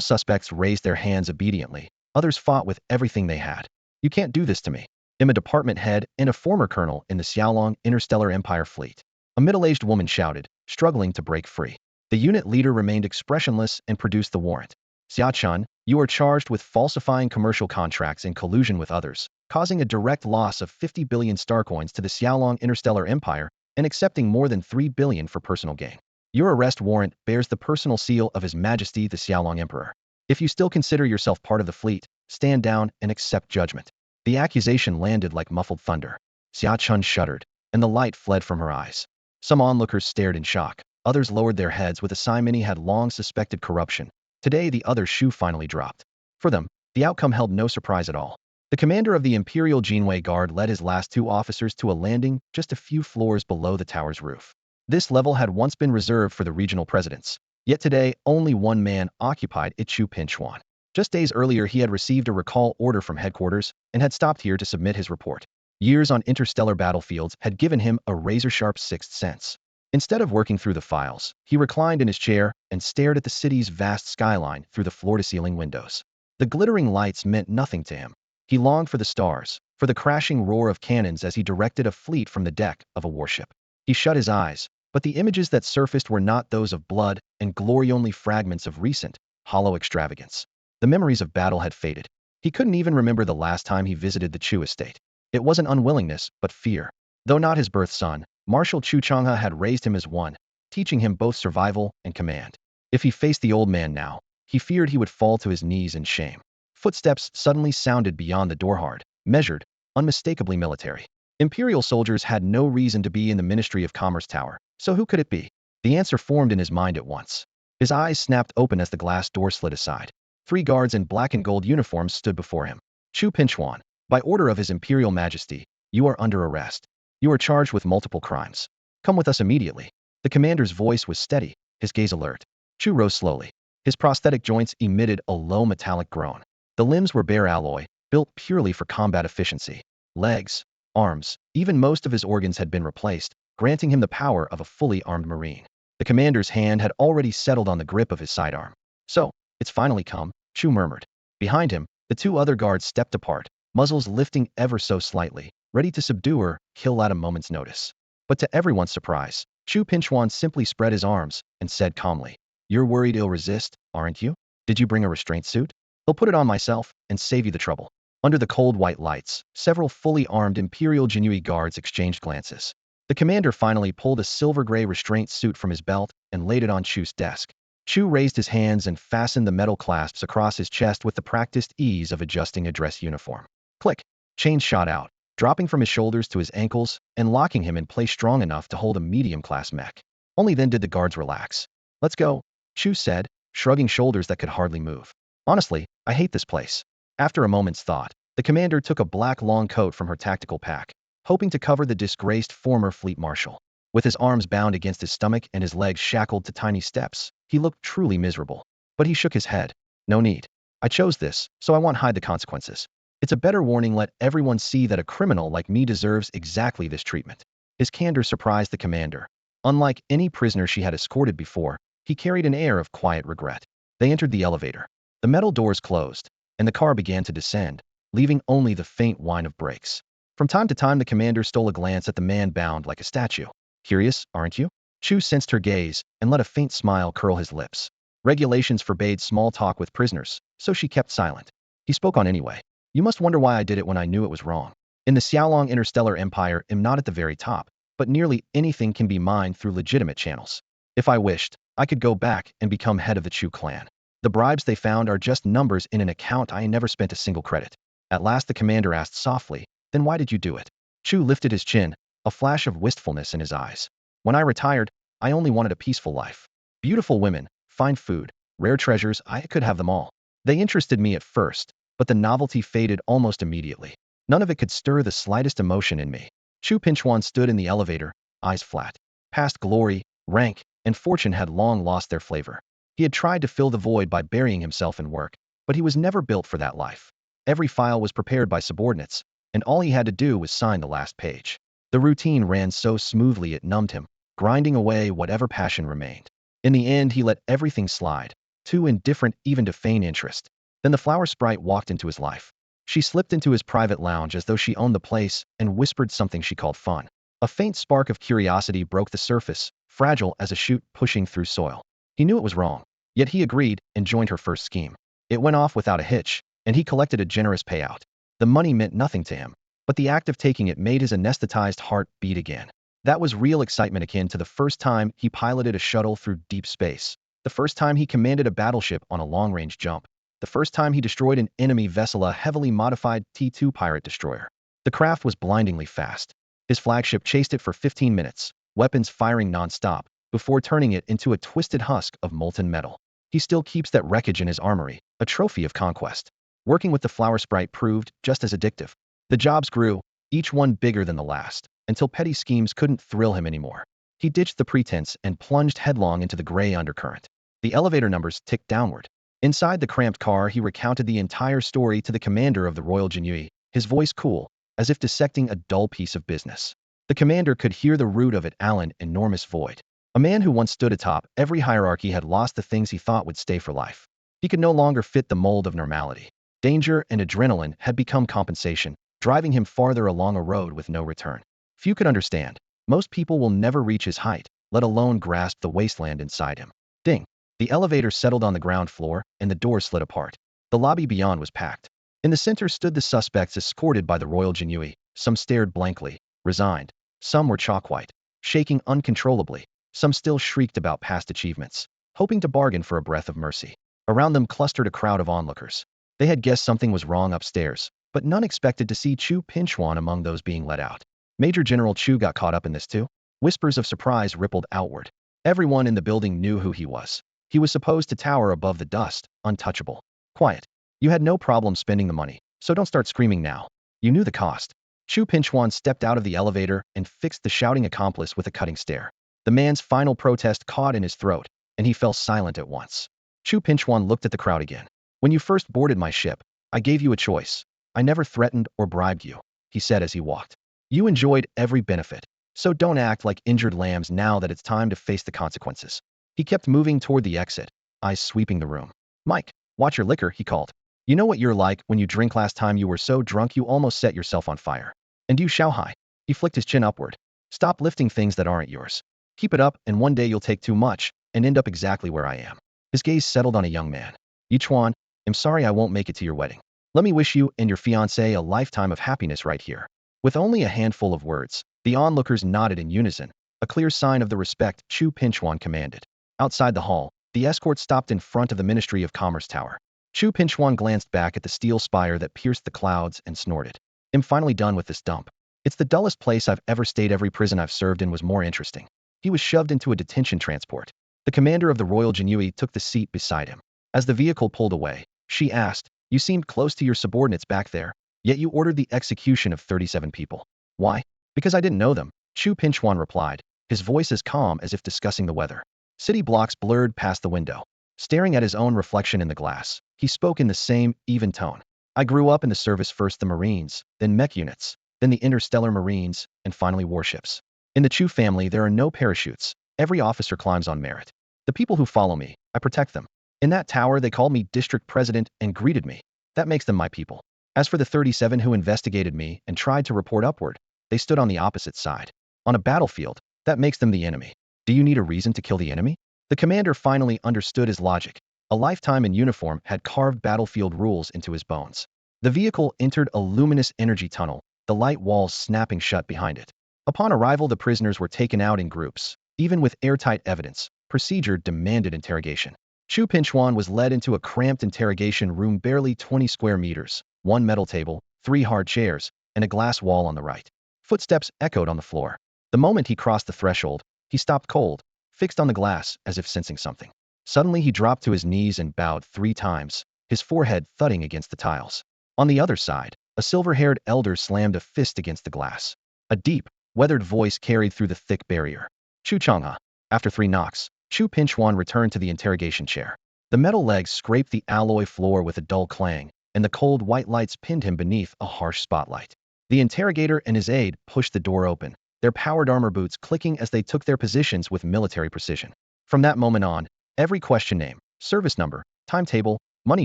suspects raised their hands obediently. Others fought with everything they had. "You can't do this to me." I'm a department head and a former colonel in the Xiaolong Interstellar Empire fleet. A middle-aged woman shouted, struggling to break free. The unit leader remained expressionless and produced the warrant. "Zhao Chen, you are charged with falsifying commercial contracts in collusion with others, causing a direct loss of 50 billion star coins to the Xiaolong Interstellar Empire, and accepting more than 3 billion for personal gain. Your arrest warrant bears the personal seal of His Majesty the Xiaolong Emperor. If you still consider yourself part of the fleet, stand down and accept judgment." The accusation landed like muffled thunder. Zhao Chen shuddered, and the light fled from her eyes. Some onlookers stared in shock. Others lowered their heads with a sigh. Many had long suspected corruption. Today, the other shoe finally dropped. For them, the outcome held no surprise at all. The commander of the Imperial Jinwei Guard led his last 2 officers to a landing just a few floors below the tower's roof. This level had once been reserved for the regional presidents. Yet today, only one man occupied it: Chu Pinchuan. Just days earlier, he had received a recall order from headquarters and had stopped here to submit his report. Years on interstellar battlefields had given him a razor-sharp 6th sense. Instead of working through the files, he reclined in his chair and stared at the city's vast skyline through the floor-to-ceiling windows. The glittering lights meant nothing to him. He longed for the stars, for the crashing roar of cannons as he directed a fleet from the deck of a warship. He shut his eyes, but the images that surfaced were not those of blood and glory, only fragments of recent, hollow extravagance. The memories of battle had faded. He couldn't even remember the last time he visited the Chu estate. It wasn't unwillingness, but fear. Though not his birth son, Marshal Chu Changhe had raised him as one, teaching him both survival and command. If he faced the old man now, he feared he would fall to his knees in shame. Footsteps suddenly sounded beyond the door, hard, measured, unmistakably military. Imperial soldiers had no reason to be in the Ministry of Commerce Tower, so who could it be? The answer formed in his mind at once. His eyes snapped open as the glass door slid aside. 3 guards in black and gold uniforms stood before him. Chu Pinchuan, by order of His Imperial Majesty, you are under arrest. You are charged with multiple crimes. Come with us immediately. The commander's voice was steady, his gaze alert. Chu rose slowly. His prosthetic joints emitted a low metallic groan. The limbs were bare alloy, built purely for combat efficiency. Legs, arms, even most of his organs had been replaced, granting him the power of a fully armed marine. The commander's hand had already settled on the grip of his sidearm. So, it's finally come, Chu murmured. Behind him, the 2 other guards stepped apart, muzzles lifting ever so slightly, ready to subdue or kill at a moment's notice. But to everyone's surprise, Chu Pinchuan simply spread his arms and said calmly, "You're worried he'll resist, aren't you? Did you bring a restraint suit? I'll put it on myself and save you the trouble." Under the cold white lights, several fully armed Imperial Jinui guards exchanged glances. The commander finally pulled a silver-gray restraint suit from his belt and laid it on Chu's desk. Chu raised his hands and fastened the metal clasps across his chest with the practiced ease of adjusting a dress uniform. Click! Chains shot out, dropping from his shoulders to his ankles and locking him in place strong enough to hold a medium-class mech. Only then did the guards relax. "Let's go," Chu said, shrugging shoulders that could hardly move. "Honestly, I hate this place." After a moment's thought, the commander took a black long coat from her tactical pack, hoping to cover the disgraced former fleet marshal. With his arms bound against his stomach and his legs shackled to tiny steps, he looked truly miserable. But he shook his head. "No need. I chose this, so I won't hide the consequences. It's a better warning. Let everyone see that a criminal like me deserves exactly this treatment." His candor surprised the commander. Unlike any prisoner she had escorted before, he carried an air of quiet regret. They entered the elevator. The metal doors closed, and the car began to descend, leaving only the faint whine of brakes. From time to time, the commander stole a glance at the man bound like a statue. "Curious, aren't you?" Chu sensed her gaze and let a faint smile curl his lips. Regulations forbade small talk with prisoners, so she kept silent. He spoke on anyway. "You must wonder why I did it when I knew it was wrong. In the Xiaolong Interstellar Empire, I'm not at the very top, but nearly anything can be mined through legitimate channels. If I wished, I could go back and become head of the Chu clan. The bribes they found are just numbers in an account. I never spent a single credit." At last the commander asked softly, "Then why did you do it?" Chu lifted his chin, a flash of wistfulness in his eyes. "When I retired, I only wanted a peaceful life. Beautiful women, fine food, rare treasures, I could have them all. They interested me at first, but the novelty faded almost immediately. None of it could stir the slightest emotion in me." Chu Pinchuan stood in the elevator, eyes flat. Past glory, rank, and fortune had long lost their flavor. He had tried to fill the void by burying himself in work, but he was never built for that life. Every file was prepared by subordinates, and all he had to do was sign the last page. The routine ran so smoothly it numbed him, grinding away whatever passion remained. In the end, he let everything slide, too indifferent even to feign interest. Then the flower sprite walked into his life. She slipped into his private lounge as though she owned the place and whispered something she called fun. A faint spark of curiosity broke the surface, fragile as a shoot pushing through soil. He knew it was wrong, yet he agreed and joined her first scheme. It went off without a hitch, and he collected a generous payout. The money meant nothing to him, but the act of taking it made his anesthetized heart beat again. That was real excitement, akin to the first time he piloted a shuttle through deep space, the first time he commanded a battleship on a long-range jump, the first time he destroyed an enemy vessel, a heavily modified T-2 pirate destroyer. The craft was blindingly fast. His flagship chased it for 15 minutes, weapons firing non-stop, before turning it into a twisted husk of molten metal. He still keeps that wreckage in his armory, a trophy of conquest. Working with the flower sprite proved just as addictive. The jobs grew, each one bigger than the last, until petty schemes couldn't thrill him anymore. He ditched the pretense and plunged headlong into the gray undercurrent. The elevator numbers ticked downward. Inside the cramped car, he recounted the entire story to the commander of the Royal Jinui, his voice cool, as if dissecting a dull piece of business. The commander could hear the root of it, an enormous void. A man who once stood atop every hierarchy had lost the things he thought would stay for life. He could no longer fit the mold of normality. Danger and adrenaline had become compensation, driving him farther along a road with no return. Few could understand. Most people will never reach his height, let alone grasp the wasteland inside him. Ding! The elevator settled on the ground floor, and the door slid apart. The lobby beyond was packed. In the center stood the suspects escorted by the Royal Jinui. Some stared blankly, resigned. Some were chalk-white, shaking uncontrollably. Some still shrieked about past achievements, hoping to bargain for a breath of mercy. Around them clustered a crowd of onlookers. They had guessed something was wrong upstairs, but none expected to see Chu Pinchuan among those being let out. Major General Chu got caught up in this too? Whispers of surprise rippled outward. Everyone in the building knew who he was. He was supposed to tower above the dust, untouchable. Quiet. You had no problem spending the money, so don't start screaming now. You knew the cost. Chu Pinchuan stepped out of the elevator and fixed the shouting accomplice with a cutting stare. The man's final protest caught in his throat, and he fell silent at once. Chu Pinchuan looked at the crowd again. When you first boarded my ship, I gave you a choice. I never threatened or bribed you, he said as he walked. You enjoyed every benefit, so don't act like injured lambs now that it's time to face the consequences. He kept moving toward the exit, eyes sweeping the room. Mike, watch your liquor, he called. You know what you're like when you drink. Last time you were so drunk you almost set yourself on fire. And you, Shanghai. He flicked his chin upward. Stop lifting things that aren't yours. Keep it up, and one day you'll take too much and end up exactly where I am. His gaze settled on a young man. Yichuan, I'm sorry I won't make it to your wedding. Let me wish you and your fiancé a lifetime of happiness right here. With only a handful of words, the onlookers nodded in unison, a clear sign of the respect Chu Pinchuan commanded. Outside the hall, the escort stopped in front of the Ministry of Commerce Tower. Chu Pinchuan glanced back at the steel spire that pierced the clouds and snorted. I'm finally done with this dump. It's the dullest place I've ever stayed. Every prison I've served in was more interesting. He was shoved into a detention transport. The commander of the Royal Jinui took the seat beside him. As the vehicle pulled away, she asked, You seemed close to your subordinates back there, yet you ordered the execution of 37 people. Why? Because I didn't know them, Chu Pinchuan replied, his voice as calm as if discussing the weather. City blocks blurred past the window. Staring at his own reflection in the glass, he spoke in the same, even tone. I grew up in the service, first the Marines, then mech units, then the interstellar Marines, and finally warships. In the Chu family there are no parachutes. Every officer climbs on merit. The people who follow me, I protect them. In that tower they called me district president and greeted me. That makes them my people. As for the 37 who investigated me and tried to report upward, they stood on the opposite side. On a battlefield, that makes them the enemy. Do you need a reason to kill the enemy? The commander finally understood his logic. A lifetime in uniform had carved battlefield rules into his bones. The vehicle entered a luminous energy tunnel, the light walls snapping shut behind it. Upon arrival, the prisoners were taken out in groups. Even with airtight evidence, procedure demanded interrogation. Chu Pinchuan was led into a cramped interrogation room barely 20 square meters, one metal table, 3 hard chairs, and a glass wall on the right. Footsteps echoed on the floor. The moment he crossed the threshold, he stopped cold, fixed on the glass as if sensing something. Suddenly he dropped to his knees and bowed 3 times, his forehead thudding against the tiles. On the other side, a silver-haired elder slammed a fist against the glass. A deep, weathered voice carried through the thick barrier. Chu Chang'e. After 3 knocks, Chu Pinchuan returned to the interrogation chair. The metal legs scraped the alloy floor with a dull clang, and the cold white lights pinned him beneath a harsh spotlight. The interrogator and his aide pushed the door open, their powered armor boots clicking as they took their positions with military precision. From that moment on, every question, name, service number, timetable, money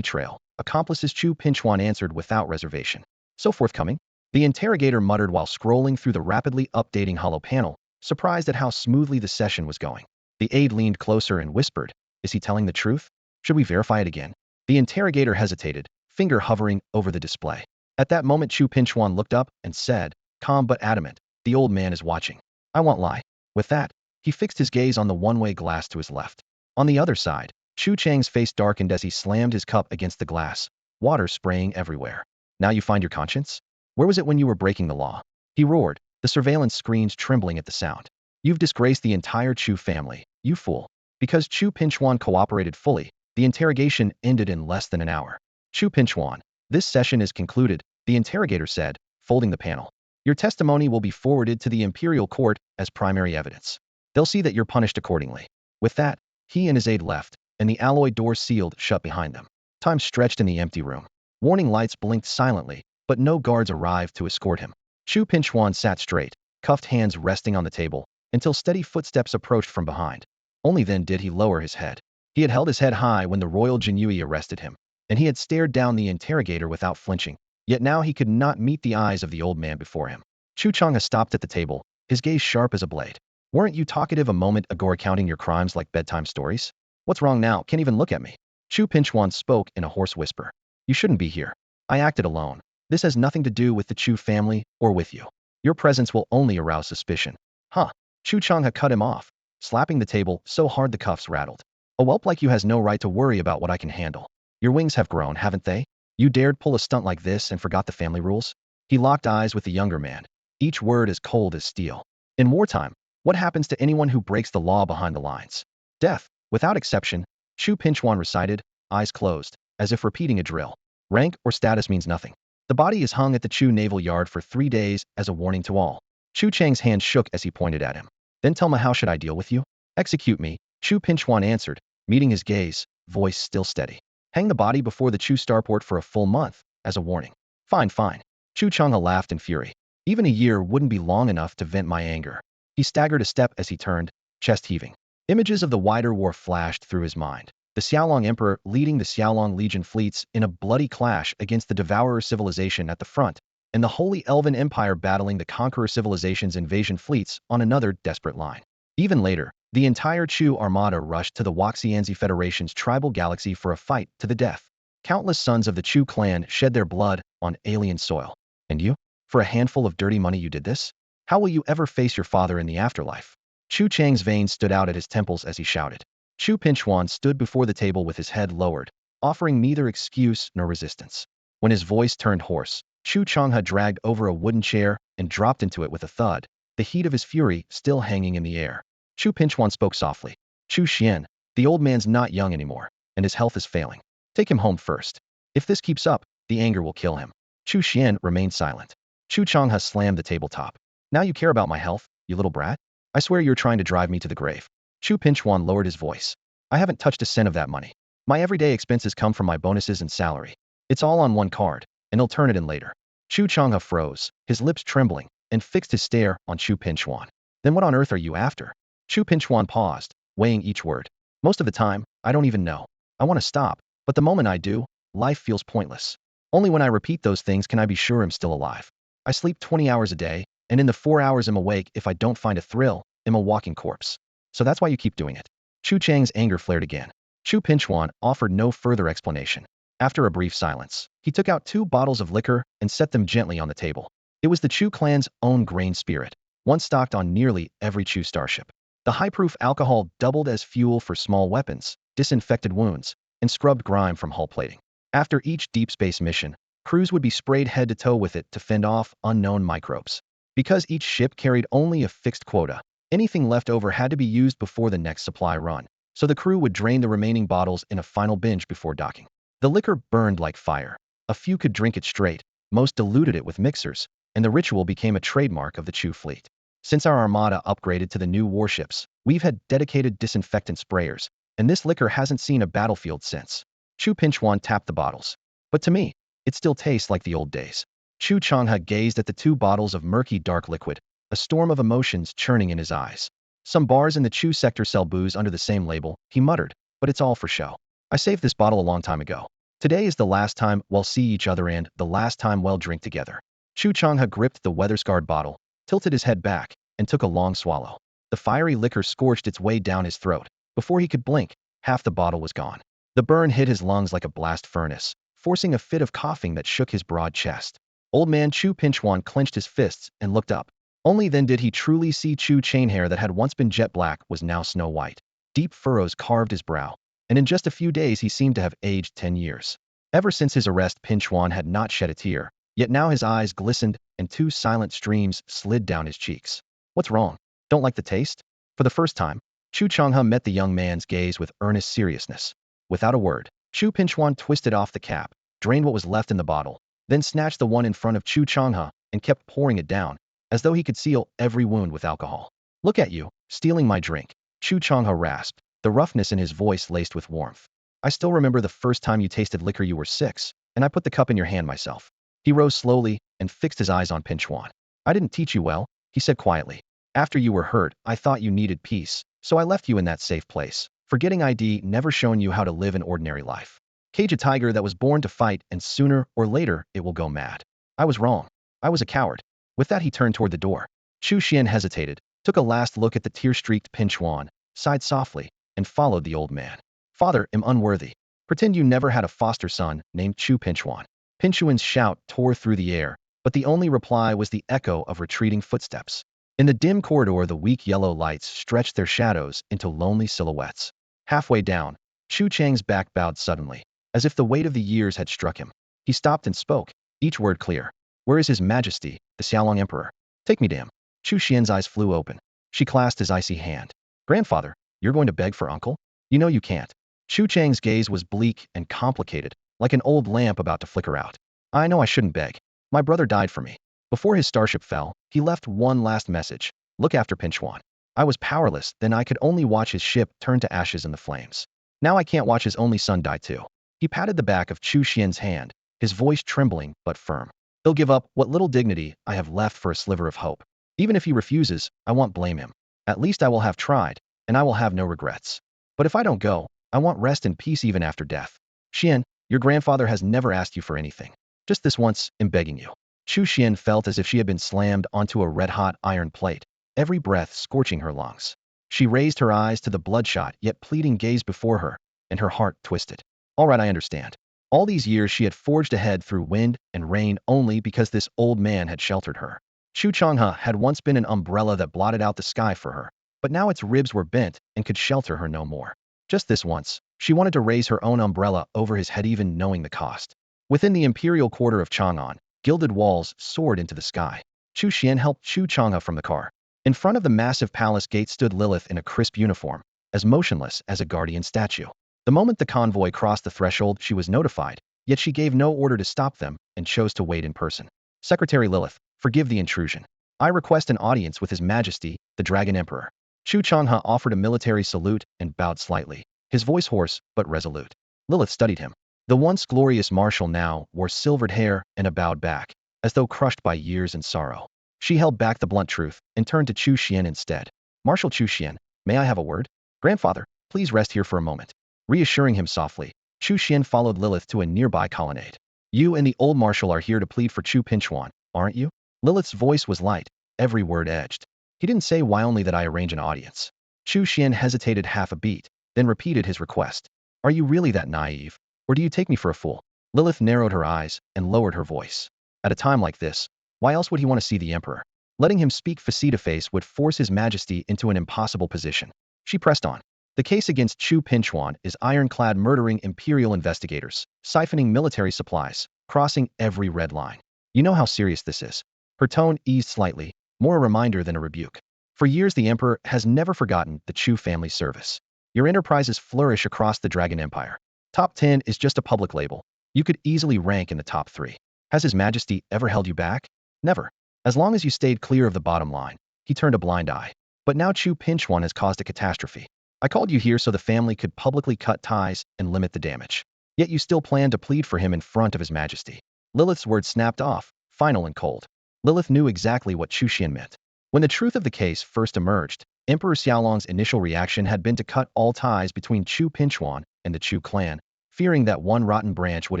trail, accomplices, Chu Pinchuan answered without reservation. So forthcoming? The interrogator muttered while scrolling through the rapidly updating holo panel, surprised at how smoothly the session was going. The aide leaned closer and whispered, Is he telling the truth? Should we verify it again? The interrogator hesitated, finger hovering over the display. At that moment, Chu Pinchuan looked up and said, calm but adamant, The old man is watching. I won't lie. With that, he fixed his gaze on the one-way glass to his left. On the other side, Chu Chang's face darkened as he slammed his cup against the glass, water spraying everywhere. Now you find your conscience? Where was it when you were breaking the law? He roared, the surveillance screens trembling at the sound. You've disgraced the entire Chu family, you fool. Because Chu Pinchuan cooperated fully, the interrogation ended in less than an hour. Chu Pinchuan, this session is concluded, the interrogator said, folding the panel. Your testimony will be forwarded to the imperial court as primary evidence. They'll see that you're punished accordingly. With that, he and his aide left, and the alloy door sealed shut behind them. Time stretched in the empty room. Warning lights blinked silently, but no guards arrived to escort him. Chu Pinchuan sat straight, cuffed hands resting on the table, until steady footsteps approached from behind. Only then did he lower his head. He had held his head high when the Royal Jinui arrested him, and he had stared down the interrogator without flinching. Yet now he could not meet the eyes of the old man before him. Chu Changha stopped at the table, his gaze sharp as a blade. Weren't you talkative a moment ago recounting your crimes like bedtime stories? What's wrong now? Can't even look at me. Chu Pinchuan spoke in a hoarse whisper. You shouldn't be here. I acted alone. This has nothing to do with the Chu family or with you. Your presence will only arouse suspicion. Huh. Chu Changha cut him off, slapping the table so hard the cuffs rattled. A whelp like you has no right to worry about what I can handle. Your wings have grown, haven't they? You dared pull a stunt like this and forgot the family rules? He locked eyes with the younger man, each word as cold as steel. In wartime, what happens to anyone who breaks the law behind the lines? Death, without exception, Chu Pinchuan recited, eyes closed, as if repeating a drill. Rank or status means nothing. The body is hung at the Chu Naval Yard for 3 days as a warning to all. Chu Chang's hand shook as he pointed at him. Then tell me, how should I deal with you? Execute me, Chu Pinchuan answered, meeting his gaze, voice still steady. Hang the body before the Chu starport for a full month, as a warning. Fine, fine. Chu Changha laughed in fury. Even a year wouldn't be long enough to vent my anger. He staggered a step as he turned, chest heaving. Images of the wider war flashed through his mind. The Xiaolong Emperor leading the Xiaolong Legion fleets in a bloody clash against the Devourer civilization at the front, and the Holy Elven Empire battling the Conqueror civilization's invasion fleets on another desperate line. Even later, the entire Chu armada rushed to the Waxianzi Federation's tribal galaxy for a fight to the death. Countless sons of the Chu clan shed their blood on alien soil. And you? For a handful of dirty money you did this? How will you ever face your father in the afterlife? Chu Chang's veins stood out at his temples as he shouted. Chu Pinchuan stood before the table with his head lowered, offering neither excuse nor resistance. When his voice turned hoarse, Chu Changha dragged over a wooden chair and dropped into it with a thud, the heat of his fury still hanging in the air. Chu Pinchuan spoke softly. Chu Xian, the old man's not young anymore, and his health is failing. Take him home first. If this keeps up, the anger will kill him. Chu Xian remained silent. Chu Changha slammed the tabletop. Now you care about my health, you little brat? I swear you're trying to drive me to the grave. Chu Pinchuan lowered his voice. I haven't touched a cent of that money. My everyday expenses come from my bonuses and salary. It's all on one card, and he'll turn it in later. Chu Changha froze, his lips trembling, and fixed his stare on Chu Pinchuan. Then what on earth are you after? Chu Pinchuan paused, weighing each word. Most of the time, I don't even know. I want to stop, but the moment I do, life feels pointless. Only when I repeat those things can I be sure I'm still alive. I sleep 20 hours a day, and in the 4 hours I'm awake, if I don't find a thrill, I'm a walking corpse. So that's why you keep doing it. Chu Chang's anger flared again. Chu Pinchuan offered no further explanation. After a brief silence, he took out 2 bottles of liquor and set them gently on the table. It was the Chu clan's own grain spirit, one stocked on nearly every Chu starship. The high-proof alcohol doubled as fuel for small weapons, disinfected wounds, and scrubbed grime from hull plating. After each deep space mission, crews would be sprayed head to toe with it to fend off unknown microbes. Because each ship carried only a fixed quota, anything left over had to be used before the next supply run, so the crew would drain the remaining bottles in a final binge before docking. The liquor burned like fire. A few could drink it straight, most diluted it with mixers, and the ritual became a trademark of the Chu fleet. Since our armada upgraded to the new warships, we've had dedicated disinfectant sprayers, and this liquor hasn't seen a battlefield since. Chu Pinchuan tapped the bottles. But to me, it still tastes like the old days. Chu Changha gazed at the 2 bottles of murky dark liquid, a storm of emotions churning in his eyes. Some bars in the Chu sector sell booze under the same label, he muttered, but it's all for show. I saved this bottle a long time ago. Today is the last time we'll see each other and the last time we'll drink together. Chu Changha gripped the weather-scarred bottle, tilted his head back, and took a long swallow. The fiery liquor scorched its way down his throat. Before he could blink, half the bottle was gone. The burn hit his lungs like a blast furnace, forcing a fit of coughing that shook his broad chest. Old man Chu Pinchuan clenched his fists and looked up. Only then did he truly see Chu chain hair that had once been jet black was now snow white. Deep furrows carved his brow, and in just a few days he seemed to have aged 10 years. Ever since his arrest, Pinchuan had not shed a tear, yet now his eyes glistened and 2 silent streams slid down his cheeks. What's wrong? Don't like the taste? For the first time, Chu Changha met the young man's gaze with earnest seriousness. Without a word, Chu Pinchuan twisted off the cap, drained what was left in the bottle, then snatched the one in front of Chu Changha and kept pouring it down, as though he could seal every wound with alcohol. Look at you, stealing my drink, Chu Changha rasped, the roughness in his voice laced with warmth. I still remember the first time you tasted liquor. You were 6, and I put the cup in your hand myself. He rose slowly and fixed his eyes on Pinchuan. I didn't teach you well, he said quietly. After you were hurt, I thought you needed peace, so I left you in that safe place, forgetting I'd never shown you how to live an ordinary life. Cage a tiger that was born to fight, and sooner or later it will go mad. I was wrong. I was a coward. With that he turned toward the door. Chu Xian hesitated, took a last look at the tear-streaked Pinchuan, sighed softly, and followed the old man. Father, am unworthy. Pretend you never had a foster son named Chu Pinchuan. Pinchuan's shout tore through the air, but the only reply was the echo of retreating footsteps. In the dim corridor, the weak yellow lights stretched their shadows into lonely silhouettes. Halfway down, Chu Chang's back bowed suddenly, as if the weight of the years had struck him. He stopped and spoke, each word clear. Where is His Majesty, the Xiaolong Emperor? Take me to him. Chu Xian's eyes flew open. She clasped his icy hand. Grandfather, you're going to beg for uncle? You know you can't. Chu Chang's gaze was bleak and complicated, like an old lamp about to flicker out. I know I shouldn't beg. My brother died for me. Before his starship fell, he left one last message. Look after Pinchuan. I was powerless, then I could only watch his ship turn to ashes in the flames. Now I can't watch his only son die too. He patted the back of Chu Xian's hand, his voice trembling but firm. He'll give up what little dignity I have left for a sliver of hope. Even if he refuses, I won't blame him. At least I will have tried, and I will have no regrets. But if I don't go, I want rest and peace even after death. Xian, your grandfather has never asked you for anything. Just this once, I'm begging you. Chu Xian felt as if she had been slammed onto a red-hot iron plate, every breath scorching her lungs. She raised her eyes to the bloodshot yet pleading gaze before her, and her heart twisted. All right, I understand. All these years she had forged ahead through wind and rain only because this old man had sheltered her. Chu Changhe had once been an umbrella that blotted out the sky for her, but now its ribs were bent and could shelter her no more. Just this once, she wanted to raise her own umbrella over his head even knowing the cost. Within the imperial quarter of Chang'an, gilded walls soared into the sky. Chu Xian helped Chu Changhe from the car. In front of the massive palace gate stood Lilith in a crisp uniform, as motionless as a guardian statue. The moment the convoy crossed the threshold, she was notified, yet she gave no order to stop them and chose to wait in person. Secretary Lilith, forgive the intrusion. I request an audience with His Majesty, the Dragon Emperor. Chu Changhe offered a military salute and bowed slightly, his voice hoarse but resolute. Lilith studied him. The once glorious marshal now wore silvered hair and a bowed back, as though crushed by years and sorrow. She held back the blunt truth and turned to Chu Xian instead. Marshal Chu Xian, may I have a word? Grandfather, please rest here for a moment. Reassuring him softly, Chu Xian followed Lilith to a nearby colonnade. You and the old marshal are here to plead for Chu Pinchuan, aren't you? Lilith's voice was light, every word edged. He didn't say why only that I arrange an audience. Chu Xian hesitated half a beat, then repeated his request. Are you really that naive? Or do you take me for a fool? Lilith narrowed her eyes and lowered her voice. At a time like this, why else would he want to see the emperor? Letting him speak face-to-face would force His Majesty into an impossible position. She pressed on. The case against Chu Pinchuan is ironclad, murdering imperial investigators, siphoning military supplies, crossing every red line. You know how serious this is. Her tone eased slightly, more a reminder than a rebuke. For years the emperor has never forgotten the Chu family service. Your enterprises flourish across the Dragon Empire. Top 10 is just a public label. You could easily rank in the top 3. Has His Majesty ever held you back? Never. As long as you stayed clear of the bottom line. He turned a blind eye. But now Chu Pinchuan has caused a catastrophe. I called you here so the family could publicly cut ties and limit the damage. Yet you still plan to plead for him in front of His Majesty. Lilith's words snapped off, final and cold. Lilith knew exactly what Chu Xian meant. When the truth of the case first emerged, Emperor Xiaolong's initial reaction had been to cut all ties between Chu Pinchuan and the Chu clan, fearing that one rotten branch would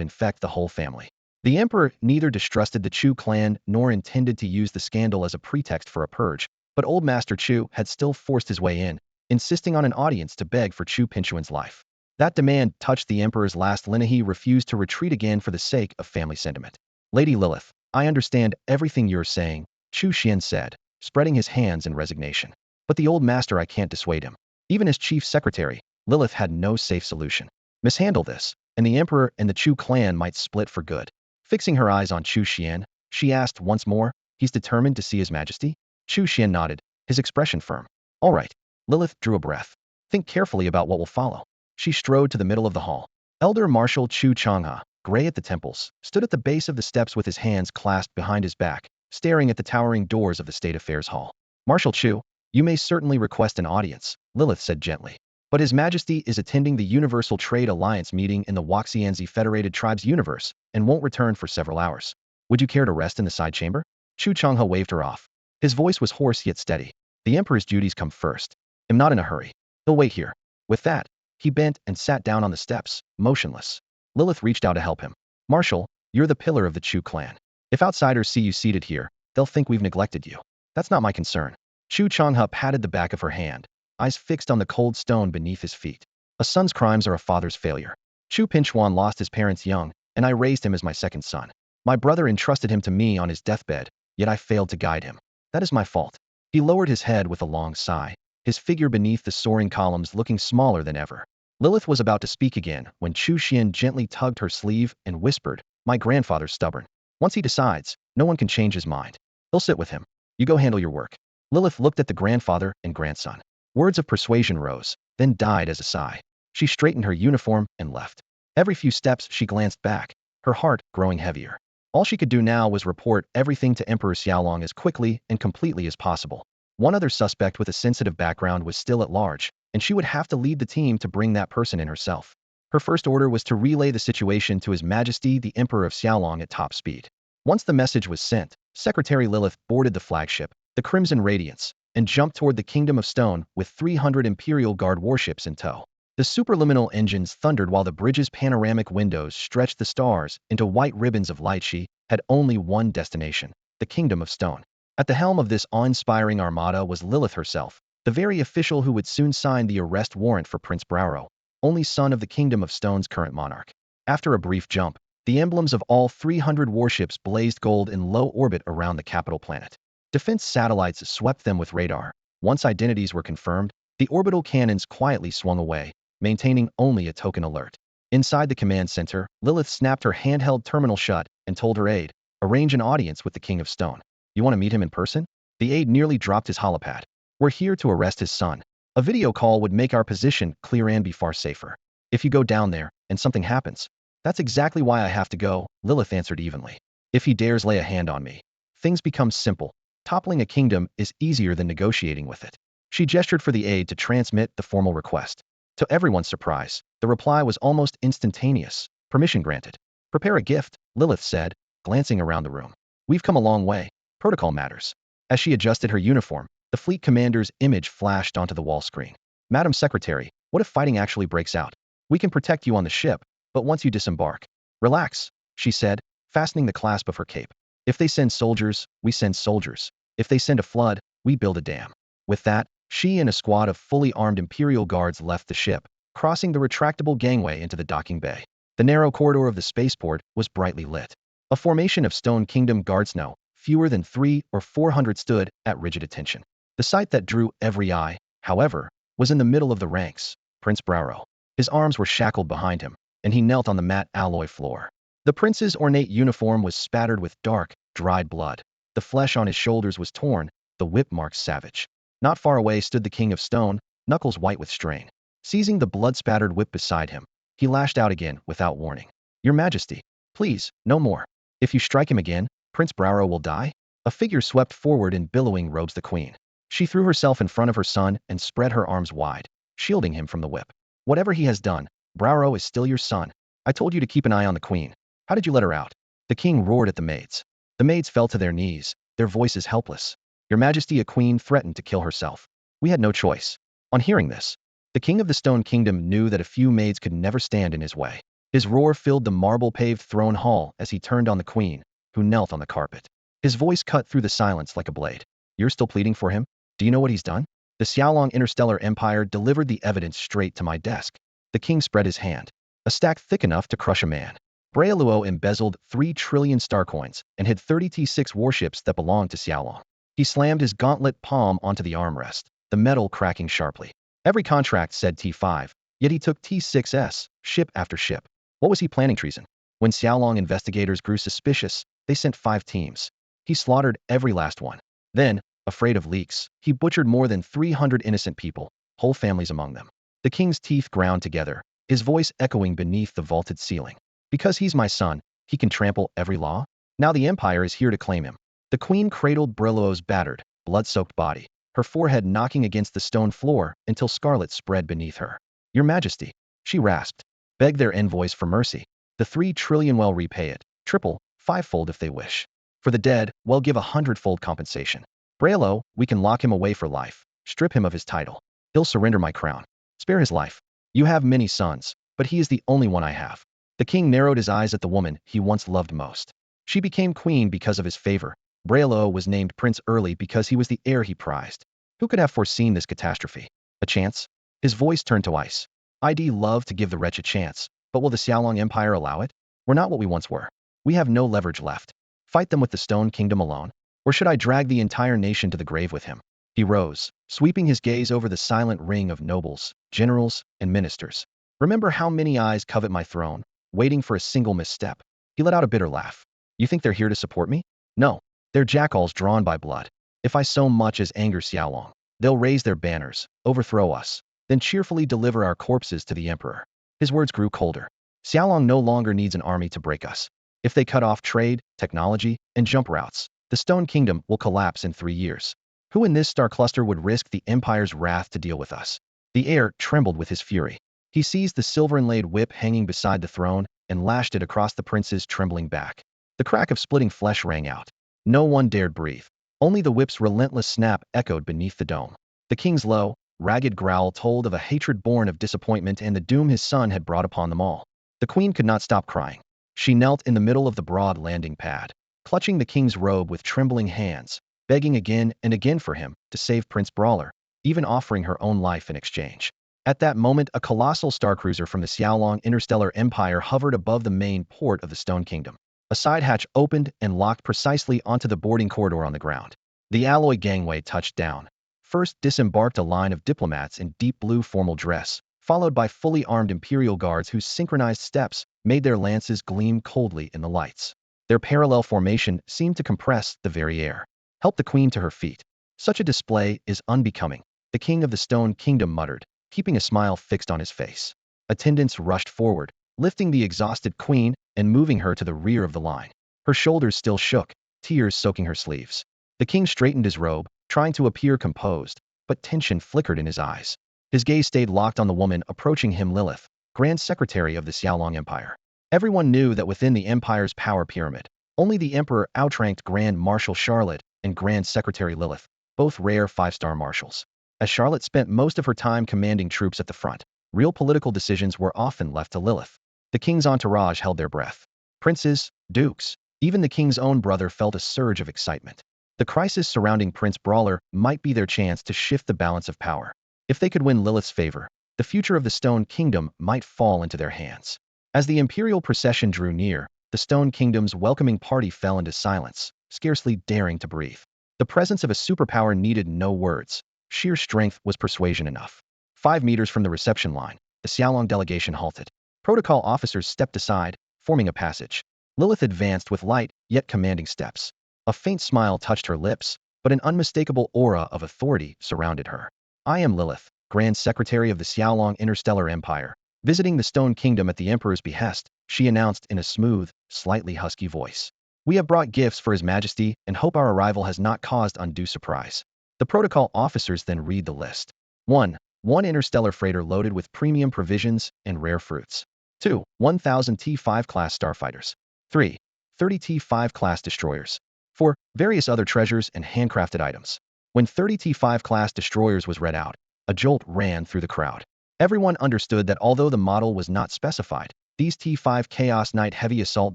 infect the whole family. The emperor neither distrusted the Chu clan nor intended to use the scandal as a pretext for a purge, but old Master Chu had still forced his way in, insisting on an audience to beg for Chu Pinchuan's life. That demand touched the emperor's last line. He refused to retreat again for the sake of family sentiment. Lady Lilith, I understand everything you're saying, Chu Xian said, spreading his hands in resignation. But the old master, I can't dissuade him. Even as chief secretary, Lilith had no safe solution. Mishandle this, and the emperor and the Chu clan might split for good. Fixing her eyes on Chu Xian, she asked once more, he's determined to see His Majesty? Chu Xian nodded, his expression firm. All right. Lilith drew a breath. Think carefully about what will follow. She strode to the middle of the hall. Elder Marshal Chu Changhe, gray at the temples, stood at the base of the steps with his hands clasped behind his back, staring at the towering doors of the State Affairs Hall. Marshal Chu, you may certainly request an audience, Lilith said gently. But His Majesty is attending the Universal Trade Alliance meeting in the Waxianzi Federated Tribes universe and won't return for several hours. Would you care to rest in the side chamber? Chu Changhe waved her off. His voice was hoarse yet steady. The emperor's duties come first. I'm not in a hurry. He'll wait here. With that, he bent and sat down on the steps, motionless. Lilith reached out to help him. Marshal, you're the pillar of the Chu clan. If outsiders see you seated here, they'll think we've neglected you. That's not my concern. Chu Changhe patted the back of her hand, eyes fixed on the cold stone beneath his feet. A son's crimes are a father's failure. Chu Pinchuan lost his parents young, and I raised him as my second son. My brother entrusted him to me on his deathbed, yet I failed to guide him. That is my fault. He lowered his head with a long sigh, his figure beneath the soaring columns looking smaller than ever. Lilith was about to speak again when Chu Xian gently tugged her sleeve and whispered, my grandfather's stubborn. Once he decides, no one can change his mind. He'll sit with him. You go handle your work. Lilith looked at the grandfather and grandson. Words of persuasion rose, then died as a sigh. She straightened her uniform and left. Every few steps she glanced back, her heart growing heavier. All she could do now was report everything to Emperor Xiaolong as quickly and completely as possible. One other suspect with a sensitive background was still at large, and she would have to lead the team to bring that person in herself. Her first order was to relay the situation to His Majesty the Emperor of Xiaolong at top speed. Once the message was sent, Secretary Lilith boarded the flagship, the Crimson Radiance, and jumped toward the Kingdom of Stone with 300 Imperial Guard warships in tow. The superluminal engines thundered while the bridge's panoramic windows stretched the stars into white ribbons of light. She had only one destination, the Kingdom of Stone. At the helm of this awe-inspiring armada was Lilith herself, the very official who would soon sign the arrest warrant for Prince Brauro, only son of the Kingdom of Stone's current monarch. After a brief jump, the emblems of all 300 warships blazed gold in low orbit around the capital planet. Defense satellites swept them with radar. Once identities were confirmed, the orbital cannons quietly swung away, maintaining only a token alert. Inside the command center, Lilith snapped her handheld terminal shut and told her aide, arrange an audience with the King of Stone. You want to meet him in person? The aide nearly dropped his holopad. We're here to arrest his son. A video call would make our position clear and be far safer. If you go down there, and something happens. That's exactly why I have to go, Lilith answered evenly. If he dares lay a hand on me. Things become simple. Toppling a kingdom is easier than negotiating with it. She gestured for the aide to transmit the formal request. To everyone's surprise, the reply was almost instantaneous. Permission granted. Prepare a gift, Lilith said, glancing around the room. We've come a long way. Protocol matters. As she adjusted her uniform, the fleet commander's image flashed onto the wall screen. Madam Secretary, what if fighting actually breaks out? We can protect you on the ship, but once you disembark. Relax, she said, fastening the clasp of her cape. If they send soldiers, we send soldiers. If they send a flood, we build a dam. With that, she and a squad of fully armed Imperial guards left the ship, crossing the retractable gangway into the docking bay. The narrow corridor of the spaceport was brightly lit. A formation of Stone Kingdom guards, no fewer than 300 or 400, stood at rigid attention. The sight that drew every eye, however, was in the middle of the ranks, Prince Brauro. His arms were shackled behind him, and he knelt on the matte alloy floor. The prince's ornate uniform was spattered with dark, dried blood. The flesh on his shoulders was torn, the whip marks savage. Not far away stood the King of Stone, knuckles white with strain. Seizing the blood-spattered whip beside him, he lashed out again without warning. Your Majesty, please, no more. If you strike him again, Prince Brauro will die? A figure swept forward in billowing robes. The queen. She threw herself in front of her son and spread her arms wide, shielding him from the whip. Whatever he has done, Brauro is still your son. I told you to keep an eye on the queen. How did you let her out? The king roared at the maids. The maids fell to their knees, their voices helpless. Your Majesty, a queen threatened to kill herself. We had no choice. On hearing this, the king of the Stone Kingdom knew that a few maids could never stand in his way. His roar filled the marble-paved throne hall as he turned on the queen, who knelt on the carpet. His voice cut through the silence like a blade. You're still pleading for him? Do you know what he's done? The Xiaolong Interstellar Empire delivered the evidence straight to my desk. The king spread his hand. A stack thick enough to crush a man. Brauluo embezzled 3 trillion star coins and hid 30 T6 warships that belonged to Xiaolong. He slammed his gauntlet palm onto the armrest, the metal cracking sharply. Every contract said T5, yet he took T6s, ship after ship. What was he planning? Treason. When Xiaolong investigators grew suspicious, they sent 5 teams. He slaughtered every last one. Then, afraid of leaks, he butchered more than 300 innocent people, whole families among them. The king's teeth ground together, his voice echoing beneath the vaulted ceiling. Because he's my son, he can trample every law? Now the empire is here to claim him. The queen cradled Brauluo's battered, blood-soaked body, her forehead knocking against the stone floor until scarlet spread beneath her. Your Majesty, she rasped. Beg their envoys for mercy. The 3 trillion will repay it, triple, 5-fold if they wish. For the dead, we'll give 100-fold compensation. Brauluo, we can lock him away for life, strip him of his title. He'll surrender my crown. Spare his life. You have many sons, but he is the only one I have. The king narrowed his eyes at the woman he once loved most. She became queen because of his favor. Brailo was named prince early because he was the heir he prized. Who could have foreseen this catastrophe? A chance? His voice turned to ice. I'd love to give the wretch a chance, but will the Xiaolong Empire allow it? We're not what we once were. We have no leverage left. Fight them with the Stone Kingdom alone? Or should I drag the entire nation to the grave with him? He rose, sweeping his gaze over the silent ring of nobles, generals, and ministers. Remember how many eyes covet my throne, waiting for a single misstep? He let out a bitter laugh. You think they're here to support me? No. They're jackals drawn by blood. If I so much as anger Xiaolong, they'll raise their banners, overthrow us, then cheerfully deliver our corpses to the emperor. His words grew colder. Xiaolong no longer needs an army to break us. If they cut off trade, technology, and jump routes, the Stone Kingdom will collapse in 3 years. Who in this star cluster would risk the Empire's wrath to deal with us? The air trembled with his fury. He seized the silver-inlaid whip hanging beside the throne and lashed it across the prince's trembling back. The crack of splitting flesh rang out. No one dared breathe. Only the whip's relentless snap echoed beneath the dome. The king's low, ragged growl told of a hatred born of disappointment and the doom his son had brought upon them all. The queen could not stop crying. She knelt in the middle of the broad landing pad, clutching the king's robe with trembling hands, begging again and again for him to save Prince Brawler, even offering her own life in exchange. At that moment, a colossal starcruiser from the Xiaolong Interstellar Empire hovered above the main port of the Stone Kingdom. A side hatch opened and locked precisely onto the boarding corridor on the ground. The alloy gangway touched down. First disembarked a line of diplomats in deep blue formal dress, followed by fully armed imperial guards whose synchronized steps made their lances gleam coldly in the lights. Their parallel formation seemed to compress the very air. Help the queen to her feet. Such a display is unbecoming, the king of the Stone Kingdom muttered, keeping a smile fixed on his face. Attendants rushed forward, lifting the exhausted queen and moving her to the rear of the line. Her shoulders still shook, tears soaking her sleeves. The king straightened his robe, trying to appear composed, but tension flickered in his eyes. His gaze stayed locked on the woman approaching him, Lilith, Grand Secretary of the Xiaolong Empire. Everyone knew that within the Empire's power pyramid, only the Emperor outranked Grand Marshal Charlotte and Grand Secretary Lilith, both rare 5-star marshals. As Charlotte spent most of her time commanding troops at the front, real political decisions were often left to Lilith. The king's entourage held their breath. Princes, dukes, even the king's own brother felt a surge of excitement. The crisis surrounding Prince Brawler might be their chance to shift the balance of power. If they could win Lilith's favor, the future of the Stone Kingdom might fall into their hands. As the imperial procession drew near, the Stone Kingdom's welcoming party fell into silence, scarcely daring to breathe. The presence of a superpower needed no words. Sheer strength was persuasion enough. 5 meters from the reception line, the Xiaolong delegation halted. Protocol officers stepped aside, forming a passage. Lilith advanced with light, yet commanding steps. A faint smile touched her lips, but an unmistakable aura of authority surrounded her. I am Lilith, Grand Secretary of the Xiaolong Interstellar Empire, visiting the Stone Kingdom at the Emperor's behest, she announced in a smooth, slightly husky voice. We have brought gifts for His Majesty and hope our arrival has not caused undue surprise. The protocol officers then read the list. 1. One interstellar freighter loaded with premium provisions and rare fruits. 2. 1,000 T5 class starfighters. 3. 30 T5 class destroyers. 4. Various other treasures and handcrafted items. When 30 T5 class destroyers was read out, a jolt ran through the crowd. Everyone understood that although the model was not specified, these T5 Chaos Knight heavy assault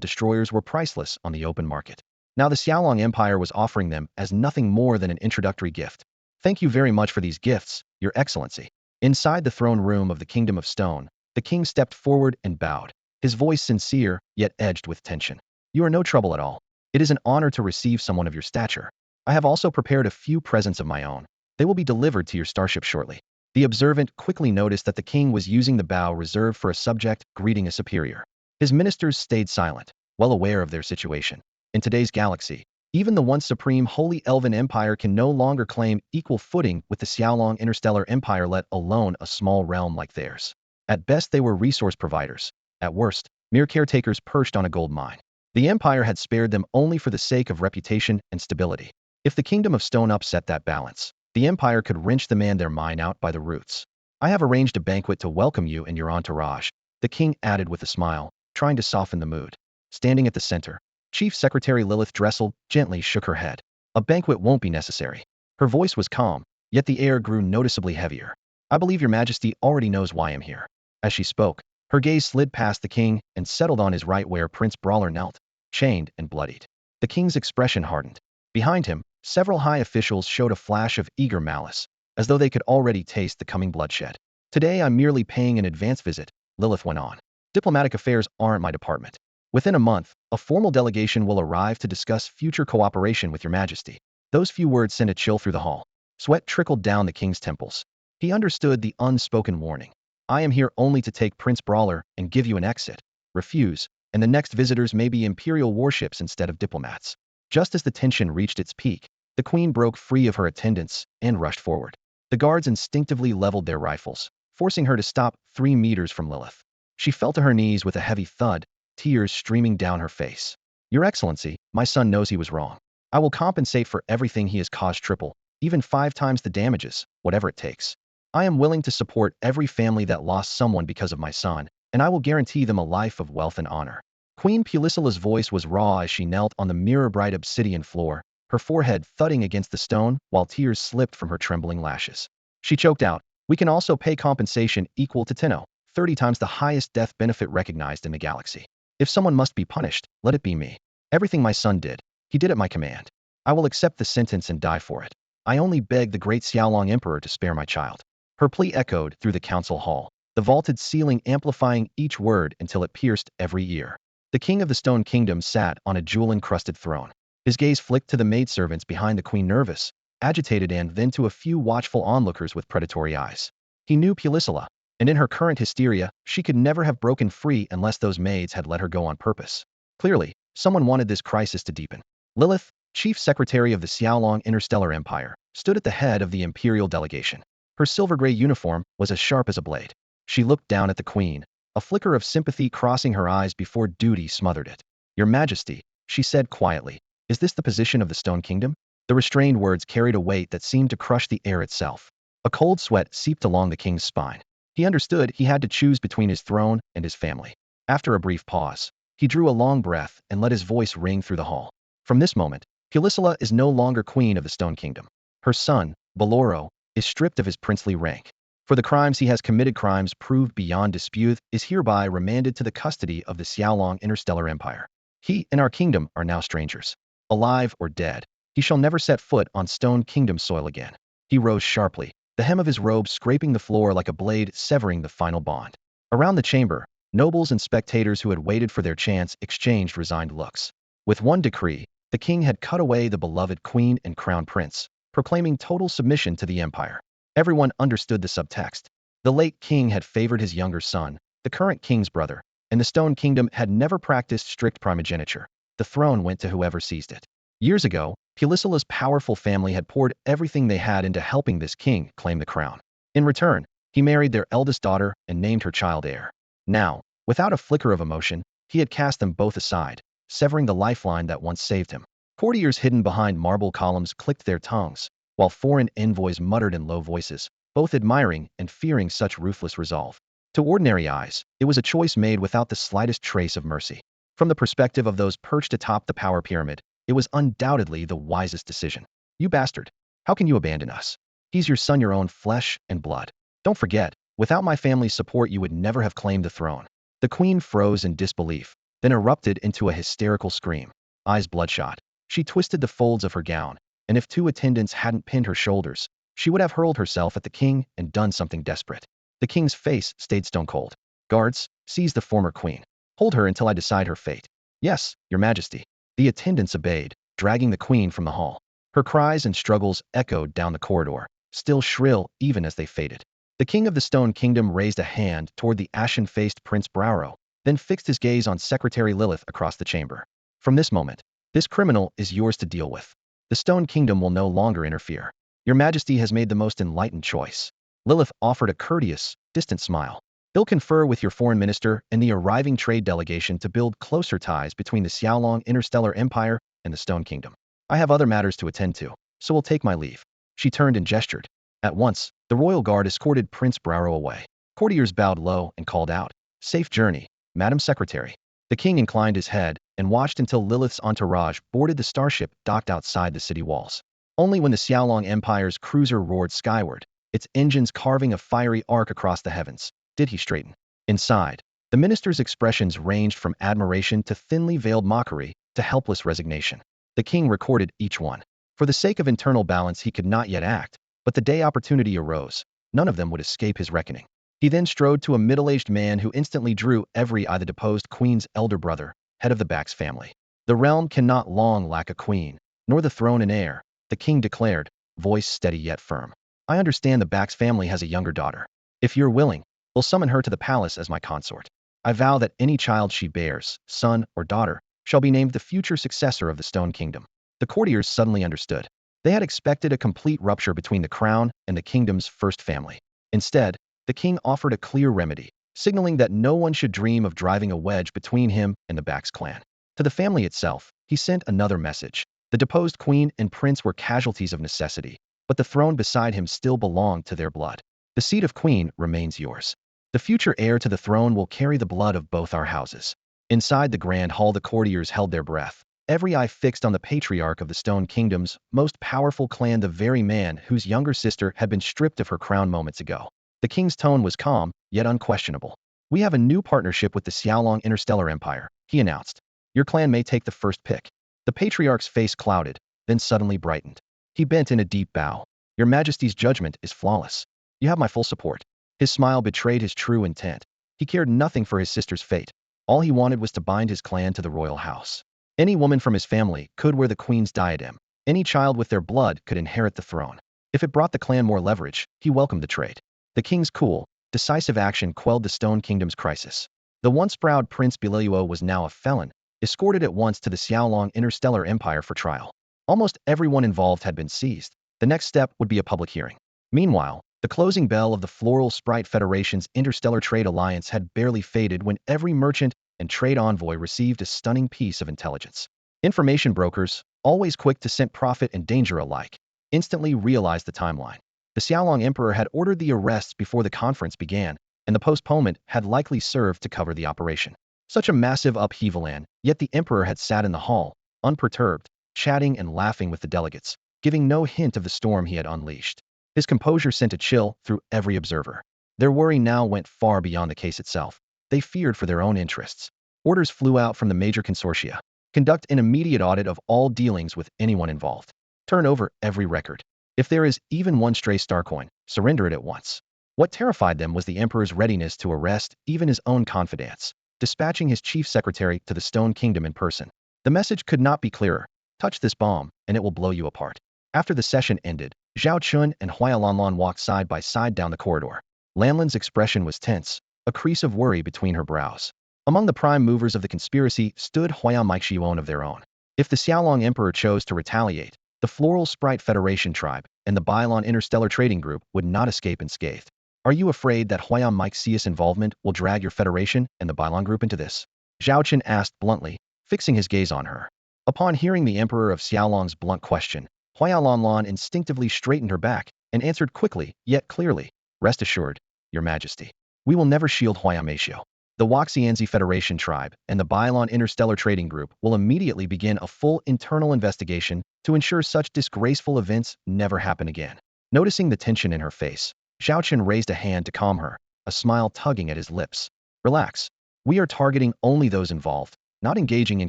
destroyers were priceless on the open market. Now the Xiaolong Empire was offering them as nothing more than an introductory gift. Thank you very much for these gifts, Your Excellency. Inside the throne room of the Kingdom of Stone, the king stepped forward and bowed, his voice sincere, yet edged with tension. You are no trouble at all. It is an honor to receive someone of your stature. I have also prepared a few presents of my own. They will be delivered to your starship shortly. The observant quickly noticed that the king was using the bow reserved for a subject greeting a superior. His ministers stayed silent, well aware of their situation. In today's galaxy, even the once supreme Holy Elven Empire can no longer claim equal footing with the Xiaolong Interstellar Empire, let alone a small realm like theirs. At best, they were resource providers. At worst, mere caretakers perched on a gold mine. The Empire had spared them only for the sake of reputation and stability. If the Kingdom of Stone upset that balance, the Empire could wrench them and their mine out by the roots. I have arranged a banquet to welcome you and your entourage, the king added with a smile, trying to soften the mood. Standing at the center, Chief Secretary Lilith Dressel gently shook her head. A banquet won't be necessary. Her voice was calm, yet the air grew noticeably heavier. I believe your majesty already knows why I'm here. As she spoke, Her gaze slid past the king and settled on his right where Prince Brawler knelt, chained and bloodied. The king's expression hardened. Behind him, several high officials showed a flash of eager malice, as though they could already taste the coming bloodshed. Today I'm merely paying an advance visit, Lilith went on. Diplomatic affairs aren't my department. Within a month, a formal delegation will arrive to discuss future cooperation with your majesty. Those few words sent a chill through the hall. Sweat trickled down the king's temples. He understood the unspoken warning. I am here only to take Prince Brawler and give you an exit. Refuse, and the next visitors may be imperial warships instead of diplomats. Just as the tension reached its peak, the queen broke free of her attendants and rushed forward. The guards instinctively leveled their rifles, forcing her to stop 3 meters from Lilith. She fell to her knees with a heavy thud, tears streaming down her face. Your Excellency, my son knows he was wrong. I will compensate for everything he has caused triple, even 5 times the damages, whatever it takes. I am willing to support every family that lost someone because of my son, and I will guarantee them a life of wealth and honor. Queen Pulisila's voice was raw as she knelt on the mirror-bright obsidian floor, her forehead thudding against the stone while tears slipped from her trembling lashes. She choked out, we can also pay compensation equal to 30 times the highest death benefit recognized in the galaxy. If someone must be punished, let it be me. Everything my son did, he did at my command. I will accept the sentence and die for it. I only beg the great Xiaolong Emperor to spare my child. Her plea echoed through the council hall, the vaulted ceiling amplifying each word until it pierced every ear. The king of the Stone Kingdom sat on a jewel-encrusted throne. His gaze flicked to the maidservants behind the queen, nervous, agitated, and then to a few watchful onlookers with predatory eyes. He knew Pulisila, and in her current hysteria, she could never have broken free unless those maids had let her go on purpose. Clearly, someone wanted this crisis to deepen. Lilith, chief secretary of the Xiaolong Interstellar Empire, stood at the head of the imperial delegation. Her silver-gray uniform was as sharp as a blade. She looked down at the queen, a flicker of sympathy crossing her eyes before duty smothered it. Your Majesty, she said quietly, is this the position of the Stone Kingdom? The restrained words carried a weight that seemed to crush the air itself. A cold sweat seeped along the king's spine. He understood he had to choose between his throne and his family. After a brief pause, he drew a long breath and let his voice ring through the hall. From this moment, Pulisila is no longer queen of the Stone Kingdom. Her son, Baloro, is stripped of his princely rank. For the crimes he has committed, crimes proved beyond dispute, is hereby remanded to the custody of the Xiaolong Interstellar Empire. He and our kingdom are now strangers. Alive or dead, he shall never set foot on Stone Kingdom soil again. He rose sharply, the hem of his robe scraping the floor like a blade severing the final bond. Around the chamber, nobles and spectators who had waited for their chance exchanged resigned looks. With one decree, the king had cut away the beloved queen and crown prince, proclaiming total submission to the empire. Everyone understood the subtext. The late king had favored his younger son, the current king's brother, and the Stone Kingdom had never practiced strict primogeniture. The throne went to whoever seized it. Years ago, Pulisila's powerful family had poured everything they had into helping this king claim the crown. In return, he married their eldest daughter and named her child heir. Now, without a flicker of emotion, he had cast them both aside, severing the lifeline that once saved him. Courtiers hidden behind marble columns clicked their tongues, while foreign envoys muttered in low voices, both admiring and fearing such ruthless resolve. To ordinary eyes, it was a choice made without the slightest trace of mercy. From the perspective of those perched atop the power pyramid, it was undoubtedly the wisest decision. You bastard! How can you abandon us? He's your son, your own flesh and blood. Don't forget, without my family's support you would never have claimed the throne. The queen froze in disbelief, then erupted into a hysterical scream. Eyes bloodshot, she twisted the folds of her gown, and if 2 attendants hadn't pinned her shoulders, she would have hurled herself at the king and done something desperate. The king's face stayed stone cold. Guards, seize the former queen. Hold her until I decide her fate. Yes, your majesty. The attendants obeyed, dragging the queen from the hall. Her cries and struggles echoed down the corridor, still shrill even as they faded. The king of the Stone Kingdom raised a hand toward the ashen-faced Prince Brauro, then fixed his gaze on Secretary Lilith across the chamber. From this moment, this criminal is yours to deal with. The Stone Kingdom will no longer interfere. Your Majesty has made the most enlightened choice. Lilith offered a courteous, distant smile. He'll confer with your foreign minister and the arriving trade delegation to build closer ties between the Xiaolong Interstellar Empire and the Stone Kingdom. I have other matters to attend to, so will take my leave. She turned and gestured. At once, the royal guard escorted Prince Brauro away. Courtiers bowed low and called out, "Safe journey, Madam Secretary." The king inclined his head and watched until Lilith's entourage boarded the starship docked outside the city walls. Only when the Xiaolong Empire's cruiser roared skyward, its engines carving a fiery arc across the heavens, did he straighten. Inside, The minister's expressions ranged from admiration to thinly veiled mockery to helpless resignation. The king recorded each one. For the sake of internal balance, he could not yet act, but the day opportunity arose, none of them would escape his reckoning. He then strode to a middle-aged man who instantly drew every eye, the deposed queen's elder brother, head of the Bax family. The realm cannot long lack a queen, nor the throne an heir, the king declared, voice steady yet firm. I understand the Bax family has a younger daughter. If you're willing, we'll summon her to the palace as my consort. I vow that any child she bears, son or daughter, shall be named the future successor of the Stone Kingdom. The courtiers suddenly understood. They had expected a complete rupture between the crown and the kingdom's first family. Instead, the king offered a clear remedy, signaling that no one should dream of driving a wedge between him and the Bax clan. To the family itself, he sent another message. The deposed queen and prince were casualties of necessity, but the throne beside him still belonged to their blood. The seat of queen remains yours. The future heir to the throne will carry the blood of both our houses. Inside the grand hall, the courtiers held their breath, every eye fixed on the patriarch of the Stone Kingdom's most powerful clan, the very man whose younger sister had been stripped of her crown moments ago. The king's tone was calm, yet unquestionable. We have a new partnership with the Xiaolong Interstellar Empire, he announced. Your clan may take the first pick. The patriarch's face clouded, then suddenly brightened. He bent in a deep bow. Your Majesty's judgment is flawless. You have my full support. His smile betrayed his true intent. He cared nothing for his sister's fate. All he wanted was to bind his clan to the royal house. Any woman from his family could wear the queen's diadem. Any child with their blood could inherit the throne. If it brought the clan more leverage, he welcomed the trade. The king's cool, decisive action quelled the Stone Kingdom's crisis. The once proud Prince Biliuo was now a felon, escorted at once to the Xiaolong Interstellar Empire for trial. Almost everyone involved had been seized. The next step would be a public hearing. Meanwhile, the closing bell of the Floral Sprite Federation's Interstellar Trade Alliance had barely faded when every merchant and trade envoy received a stunning piece of intelligence. Information brokers, always quick to scent profit and danger alike, instantly realized the timeline. The Xiaolong Emperor had ordered the arrests before the conference began, and the postponement had likely served to cover the operation. Such a massive upheaval, and yet the Emperor had sat in the hall, unperturbed, chatting and laughing with the delegates, giving no hint of the storm he had unleashed. His composure sent a chill through every observer. Their worry now went far beyond the case itself. They feared for their own interests. Orders flew out from the major consortia. Conduct an immediate audit of all dealings with anyone involved. Turn over every record. If there is even one stray star coin, surrender it at once. What terrified them was the Emperor's readiness to arrest even his own confidants, dispatching his chief secretary to the Stone Kingdom in person. The message could not be clearer. Touch this bomb, and it will blow you apart. After the session ended, Zhao Chen and Huaya Lanlan walked side by side down the corridor. Lanlan's expression was tense, a crease of worry between her brows. Among the prime movers of the conspiracy stood Huaya Maixiuan of their own. If the Xiaolong Emperor chose to retaliate, the Floral Sprite Federation tribe and the Bylon Interstellar Trading Group would not escape unscathed. Are you afraid that Huaya Maixiu's involvement will drag your federation and the Bylon Group into this? Zhao Chen asked bluntly, fixing his gaze on her. Upon hearing the Emperor of Xiaolong's blunt question, Huaya Lanlan instinctively straightened her back and answered quickly, yet clearly, rest assured, Your Majesty. We will never shield Huaya Maixiu. The Waxianzi Federation tribe and the Bylon Interstellar Trading Group will immediately begin a full internal investigation to ensure such disgraceful events never happen again. Noticing the tension in her face, Zhao Chen raised a hand to calm her, a smile tugging at his lips. Relax. We are targeting only those involved, not engaging in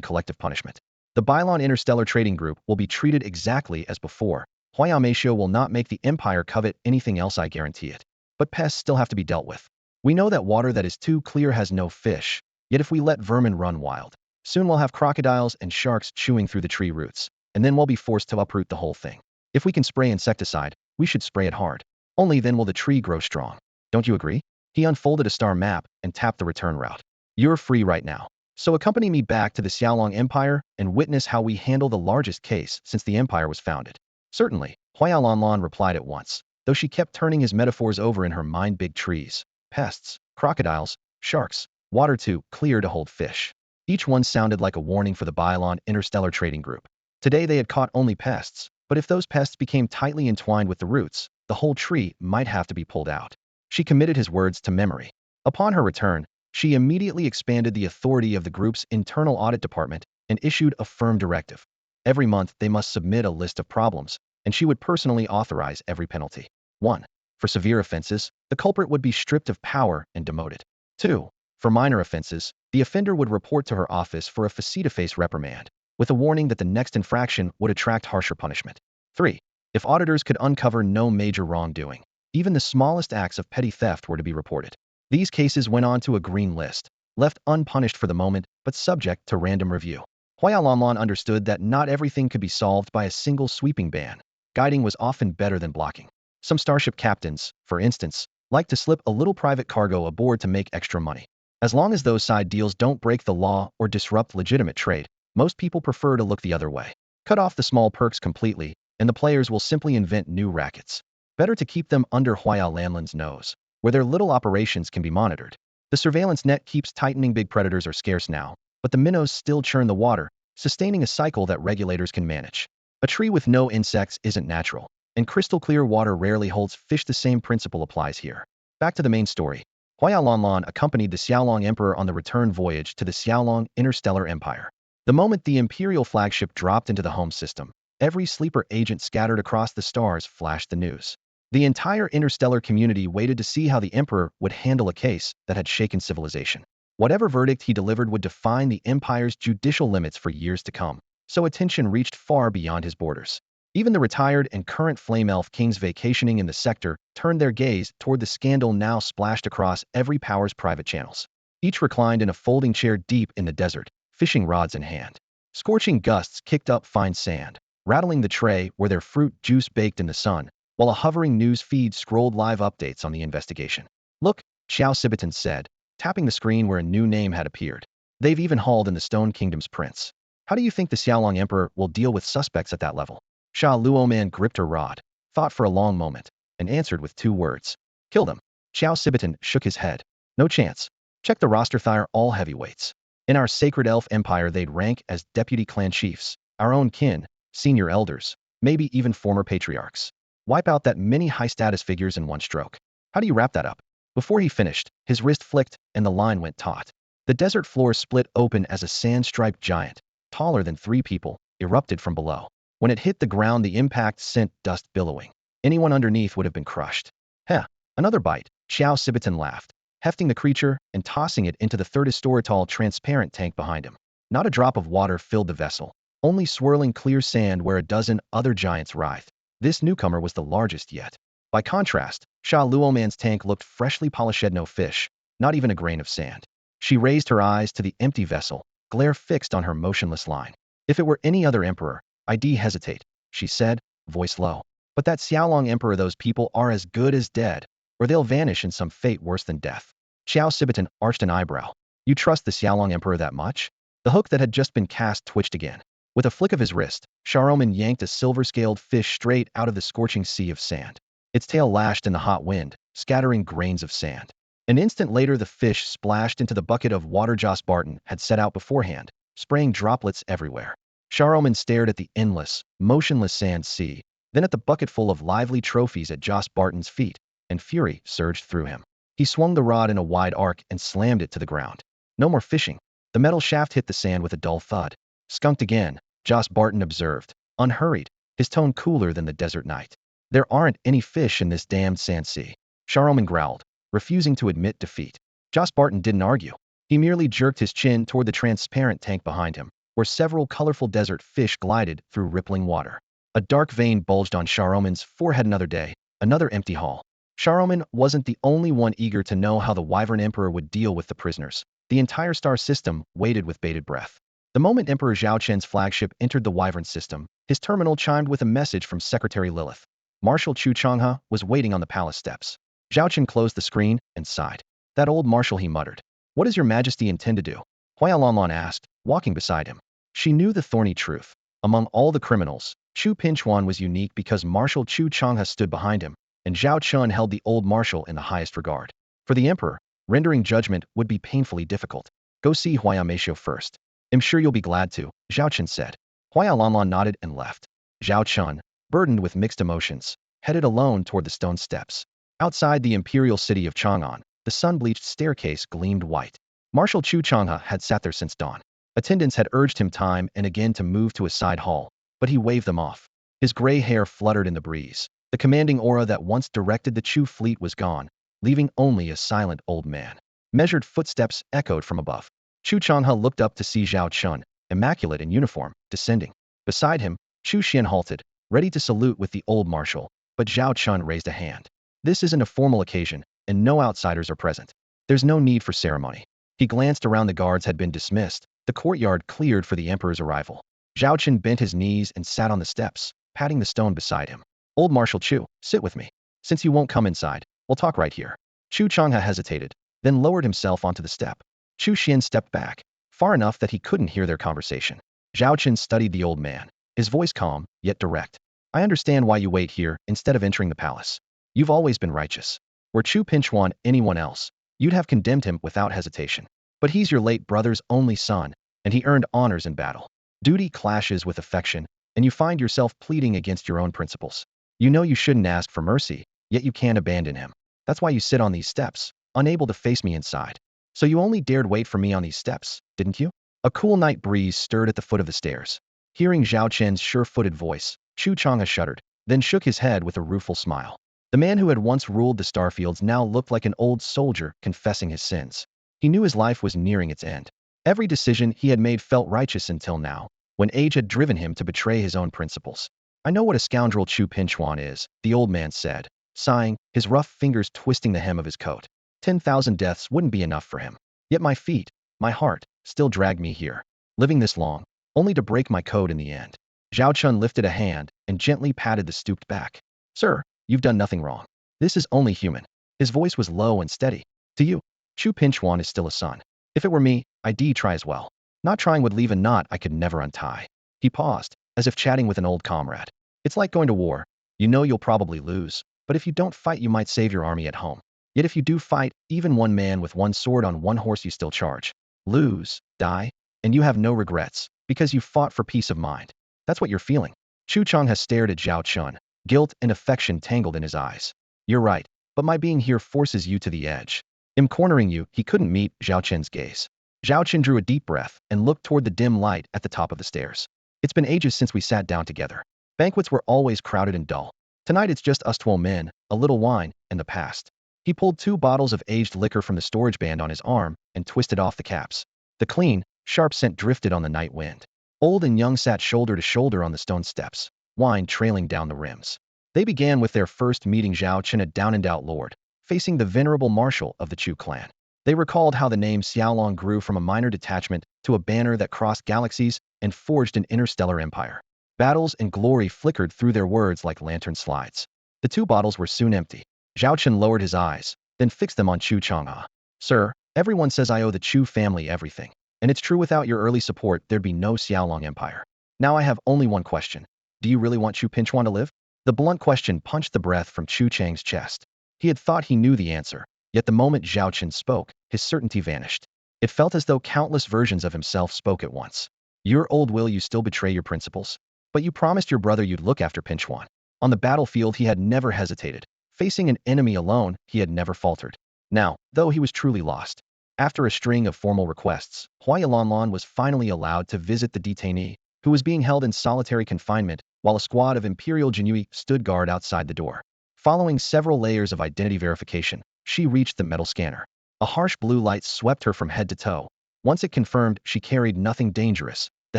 collective punishment. The Bylon Interstellar Trading Group will be treated exactly as before. Huaya Maixiu will not make the Empire covet anything else, I guarantee it. But pests still have to be dealt with. We know that water that is too clear has no fish, yet if we let vermin run wild, soon we'll have crocodiles and sharks chewing through the tree roots, and then we'll be forced to uproot the whole thing. If we can spray insecticide, we should spray it hard. Only then will the tree grow strong. Don't you agree? He unfolded a star map and tapped the return route. You're free right now. So accompany me back to the Xiaolong Empire and witness how we handle the largest case since the empire was founded. Certainly, Huaya Lanlan replied at once, though she kept turning his metaphors over in her mind. Big trees, pests, crocodiles, sharks, water too clear to hold fish. Each one sounded like a warning for the Bylon Interstellar Trading Group. Today they had caught only pests, but if those pests became tightly entwined with the roots, the whole tree might have to be pulled out. She committed his words to memory. Upon her return, she immediately expanded the authority of the group's internal audit department and issued a firm directive. Every month they must submit a list of problems, and she would personally authorize every penalty. 1. For severe offenses, the culprit would be stripped of power and demoted. 2. For minor offenses, the offender would report to her office for a face-to-face reprimand, with a warning that the next infraction would attract harsher punishment. 3. If auditors could uncover no major wrongdoing, even the smallest acts of petty theft were to be reported. These cases went on to a green list, left unpunished for the moment, but subject to random review. Huayalanlan understood that not everything could be solved by a single sweeping ban. Guiding was often better than blocking. Some starship captains, for instance, like to slip a little private cargo aboard to make extra money. As long as those side deals don't break the law or disrupt legitimate trade, most people prefer to look the other way. Cut off the small perks completely, and the players will simply invent new rackets. Better to keep them under Huayalanlan's nose, where their little operations can be monitored. The surveillance net keeps tightening. Big predators are scarce now, but the minnows still churn the water, sustaining a cycle that regulators can manage. A tree with no insects isn't natural, and crystal clear water rarely holds fish. The same principle applies here. Back to the main story. Huayalanlan accompanied the Xiaolong Emperor on the return voyage to the Xiaolong Interstellar Empire. The moment the Imperial flagship dropped into the home system, every sleeper agent scattered across the stars flashed the news. The entire interstellar community waited to see how the Emperor would handle a case that had shaken civilization. Whatever verdict he delivered would define the Empire's judicial limits for years to come, so attention reached far beyond his borders. Even the retired and current Flame Elf kings vacationing in the sector turned their gaze toward the scandal now splashed across every power's private channels. Each reclined in a folding chair deep in the desert, fishing rods in hand. Scorching gusts kicked up fine sand, rattling the tray where their fruit juice baked in the sun, while a hovering news feed scrolled live updates on the investigation. "Look," Xiao Cibitan said, tapping the screen where a new name had appeared. "They've even hauled in the Stone Kingdom's prince. How do you think the Xiaolong Emperor will deal with suspects at that level?" Sha Luoman gripped her rod, thought for a long moment, and answered with 2 words. "Kill them." Xiao Cibitan shook his head. "No chance. Check the roster. They're all heavyweights. In our sacred elf empire they'd rank as deputy clan chiefs, our own kin, senior elders, maybe even former patriarchs. Wipe out that many high-status figures in one stroke. How do you wrap that up?" Before he finished, his wrist flicked, and the line went taut. The desert floor split open as a sand-striped giant, taller than 3 people, erupted from below. When it hit the ground, the impact sent dust billowing. Anyone underneath would have been crushed. "Heh, another bite," Xiao Cibitan laughed, hefting the creature and tossing it into the third-story-tall transparent tank behind him. Not a drop of water filled the vessel, only swirling clear sand where a dozen other giants writhed. This newcomer was the largest yet. By contrast, Sha Luoman's tank looked freshly polished. No fish, not even a grain of sand. She raised her eyes to the empty vessel, glare fixed on her motionless line. "If it were any other emperor, I'd hesitate," she said, voice low. "But that Xiaolong Emperor, those people are as good as dead, or they'll vanish in some fate worse than death." Xiao Cibitan arched an eyebrow. "You trust the Xiaolong Emperor that much?" The hook that had just been cast twitched again. With a flick of his wrist, Sharoman yanked a silver-scaled fish straight out of the scorching sea of sand. Its tail lashed in the hot wind, scattering grains of sand. An instant later, the fish splashed into the bucket of water Joss Barton had set out beforehand, spraying droplets everywhere. Sharoman stared at the endless, motionless sand sea, then at the bucket full of lively trophies at Joss Barton's feet, and fury surged through him. He swung the rod in a wide arc and slammed it to the ground. No more fishing. The metal shaft hit the sand with a dull thud. "Skunked again," Joss Barton observed, unhurried, his tone cooler than the desert night. "There aren't any fish in this damned sand sea." Sharoman growled, refusing to admit defeat. Joss Barton didn't argue. He merely jerked his chin toward the transparent tank behind him, where several colorful desert fish glided through rippling water. A dark vein bulged on Sharoman's forehead. Another day, another empty haul. Sharoman wasn't the only one eager to know how the Wyvern Emperor would deal with the prisoners. The entire star system waited with bated breath. The moment Emperor Zhao Chen's flagship entered the Wyvern system, his terminal chimed with a message from Secretary Lilith. Marshal Chu Changhe was waiting on the palace steps. Zhao Chen closed the screen and sighed. "That old marshal," he muttered. "What does your majesty intend to do?" Huayalanlan asked, walking beside him. She knew the thorny truth. Among all the criminals, Chu Pinchuan was unique because Marshal Chu Changhe stood behind him, and Zhao Chun held the old marshal in the highest regard. For the emperor, rendering judgment would be painfully difficult. "Go see Huaya Meisho first. I'm sure you'll be glad to," Zhao Chen said. Huayalanlan nodded and left. Zhao Chun, burdened with mixed emotions, headed alone toward the stone steps. Outside the imperial city of Chang'an, the sun-bleached staircase gleamed white. Marshal Chu Changhe had sat there since dawn. Attendants had urged him time and again to move to a side hall, but he waved them off. His gray hair fluttered in the breeze. The commanding aura that once directed the Chu fleet was gone, leaving only a silent old man. Measured footsteps echoed from above. Chu Changhe looked up to see Zhao Chen, immaculate in uniform, descending. Beside him, Chu Xian halted, ready to salute with the old marshal, but Zhao Chen raised a hand. This isn't a formal occasion, and no outsiders are present. There's no need for ceremony. He glanced around. The guards had been dismissed, the courtyard cleared for the emperor's arrival. Zhao Chen bent his knees and sat on the steps, patting the stone beside him. Old Marshal Chu, sit with me. Since you won't come inside, we'll talk right here. Chu Changhe hesitated, then lowered himself onto the step. Chu Xian stepped back, far enough that he couldn't hear their conversation. Zhao Chen studied the old man, his voice calm, yet direct. I understand why you wait here instead of entering the palace. You've always been righteous. Were Chu Pinchuan anyone else, you'd have condemned him without hesitation. But he's your late brother's only son, and he earned honors in battle. Duty clashes with affection, and you find yourself pleading against your own principles. You know you shouldn't ask for mercy, yet you can't abandon him. That's why you sit on these steps, unable to face me inside. So you only dared wait for me on these steps, didn't you? A cool night breeze stirred at the foot of the stairs. Hearing Zhao Chen's sure-footed voice, Chu Changhe shuddered, then shook his head with a rueful smile. The man who had once ruled the starfields now looked like an old soldier confessing his sins. He knew his life was nearing its end. Every decision he had made felt righteous until now, when age had driven him to betray his own principles. I know what a scoundrel Chu Pinchuan is, the old man said, sighing, his rough fingers twisting the hem of his coat. 10,000 deaths wouldn't be enough for him. Yet my feet, my heart, still dragged me here. Living this long, only to break my code in the end. Zhao Chen lifted a hand and gently patted the stooped back. Sir, you've done nothing wrong. This is only human. His voice was low and steady. To you, Chu Pinchuan is still a son. If it were me, I'd try as well. Not trying would leave a knot I could never untie. He paused, as if chatting with an old comrade. It's like going to war. You know you'll probably lose, but if you don't fight you might save your army at home. Yet if you do fight, even one man with one sword on one horse you still charge. Lose, die, and you have no regrets, because you fought for peace of mind. That's what you're feeling. Chu Changhe stared at Zhao Chen, guilt and affection tangled in his eyes. You're right, but my being here forces you to the edge. I'm cornering you. He couldn't meet Zhao Chen's gaze. Zhao Chen drew a deep breath and looked toward the dim light at the top of the stairs. It's been ages since we sat down together. Banquets were always crowded and dull. Tonight it's just us 12 men, a little wine, and the past. He pulled 2 bottles of aged liquor from the storage band on his arm and twisted off the caps. The clean, sharp scent drifted on the night wind. Old and young sat shoulder to shoulder on the stone steps, wine trailing down the rims. They began with their first meeting. Zhao Chen, a down-and-out lord, facing the venerable marshal of the Chu clan. They recalled how the name Xiaolong grew from a minor detachment to a banner that crossed galaxies and forged an interstellar empire. Battles and glory flickered through their words like lantern slides. The 2 bottles were soon empty. Zhao Chen lowered his eyes, then fixed them on Chu Changhe. Sir, everyone says I owe the Chu family everything. And it's true, without your early support there'd be no Xiaolong empire. Now I have only one question. Do you really want Chu Pinchuan to live? The blunt question punched the breath from Chu Chang's chest. He had thought he knew the answer, yet the moment Zhao Chen spoke, his certainty vanished. It felt as though countless versions of himself spoke at once. You're old. Will you still betray your principles? But you promised your brother you'd look after Pinchuan. On the battlefield he had never hesitated. Facing an enemy alone, he had never faltered. Now, though he was truly lost. After a string of formal requests, Hua Yalanlan was finally allowed to visit the detainee, who was being held in solitary confinement, while a squad of Imperial Jinui stood guard outside the door. Following several layers of identity verification, she reached the metal scanner. A harsh blue light swept her from head to toe. Once it confirmed she carried nothing dangerous, the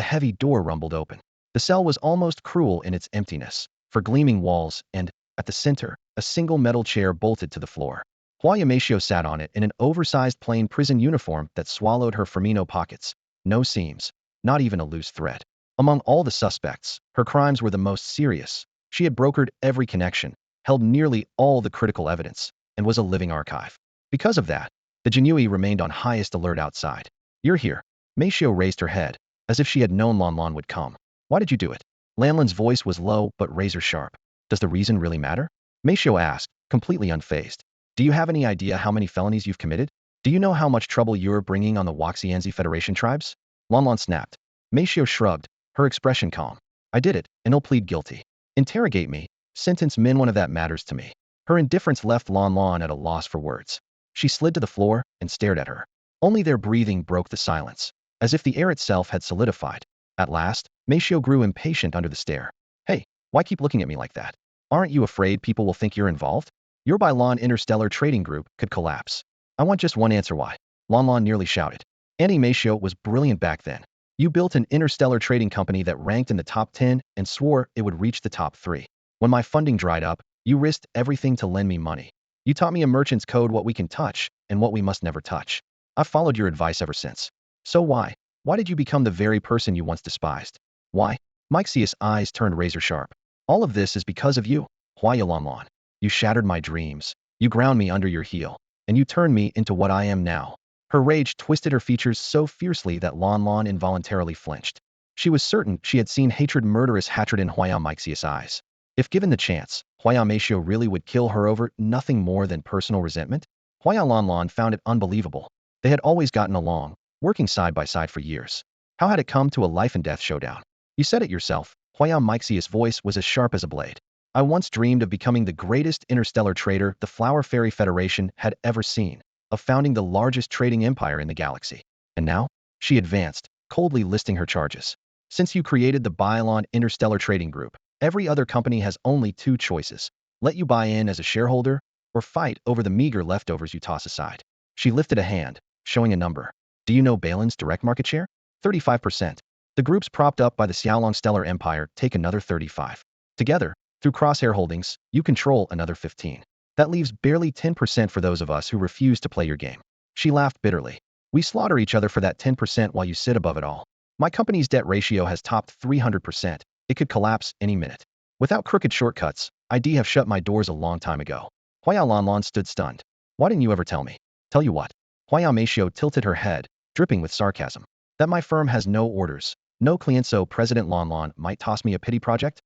heavy door rumbled open. The cell was almost cruel in its emptiness, for gleaming walls and, at the center, a single metal chair bolted to the floor. Hua Yamasio sat on it in an oversized plain prison uniform that swallowed her Firmino pockets. No seams, not even a loose thread. Among all the suspects, her crimes were the most serious. She had brokered every connection, held nearly all the critical evidence, and was a living archive. Because of that, the Jinui remained on highest alert outside. You're here. Masio raised her head, as if she had known Lanlan would come. Why did you do it? Lanlan's voice was low but razor sharp. Does the reason really matter? Masio asked, completely unfazed. Do you have any idea how many felonies you've committed? Do you know how much trouble you're bringing on the Waxianzi Federation tribes? Lanlan snapped. Masio shrugged, her expression calm. I did it, and I'll plead guilty. Interrogate me. Sentence me. None of that matters to me. Her indifference left Lanlan at a loss for words. She slid to the floor and stared at her. Only their breathing broke the silence, as if the air itself had solidified. At last, Masio grew impatient under the stare. Hey, why keep looking at me like that? Aren't you afraid people will think you're involved? Your Bailon Interstellar Trading Group could collapse. I want just one answer. Why? Lon Lon nearly shouted. Animatio was brilliant back then. You built an interstellar trading company that ranked in the top 10 and swore it would reach the top 3. When my funding dried up, you risked everything to lend me money. You taught me a merchant's code, what we can touch and what we must never touch. I've followed your advice ever since. So why? Why did you become the very person you once despised? Why? Mixius' eyes turned razor sharp. All of this is because of you. Why, Lon Lon? You shattered my dreams. You ground me under your heel. And you turned me into what I am now. Her rage twisted her features so fiercely that Lon Lon involuntarily flinched. She was certain she had seen murderous hatred in Huaya Mixius' eyes. If given the chance, Huaya Meisho really would kill her over nothing more than personal resentment? Huaya Lon Lon found it unbelievable. They had always gotten along, working side by side for years. How had it come to a life-and-death showdown? You said it yourself. Huaya Mixius' voice was as sharp as a blade. I once dreamed of becoming the greatest interstellar trader the Flower Fairy Federation had ever seen, of founding the largest trading empire in the galaxy. And now? She advanced, coldly listing her charges. Since you created the Bylon Interstellar Trading Group, every other company has only 2 choices. Let you buy in as a shareholder, or fight over the meager leftovers you toss aside. She lifted a hand, showing a number. Do you know Balin's direct market share? 35%. The groups propped up by the Xiaolong Stellar Empire take another 35. Together, through Crosshair Holdings, you control another 15. That leaves barely 10% for those of us who refuse to play your game. She laughed bitterly. We slaughter each other for that 10% while you sit above it all. My company's debt ratio has topped 300%. It could collapse any minute. Without crooked shortcuts, I'd have shut my doors a long time ago. Huaya Lon Lon stood stunned. Why didn't you ever tell me? Tell you what? Huaya Meisho tilted her head, dripping with sarcasm. That my firm has no orders, no clients, so President Lon Lon might toss me a pity project?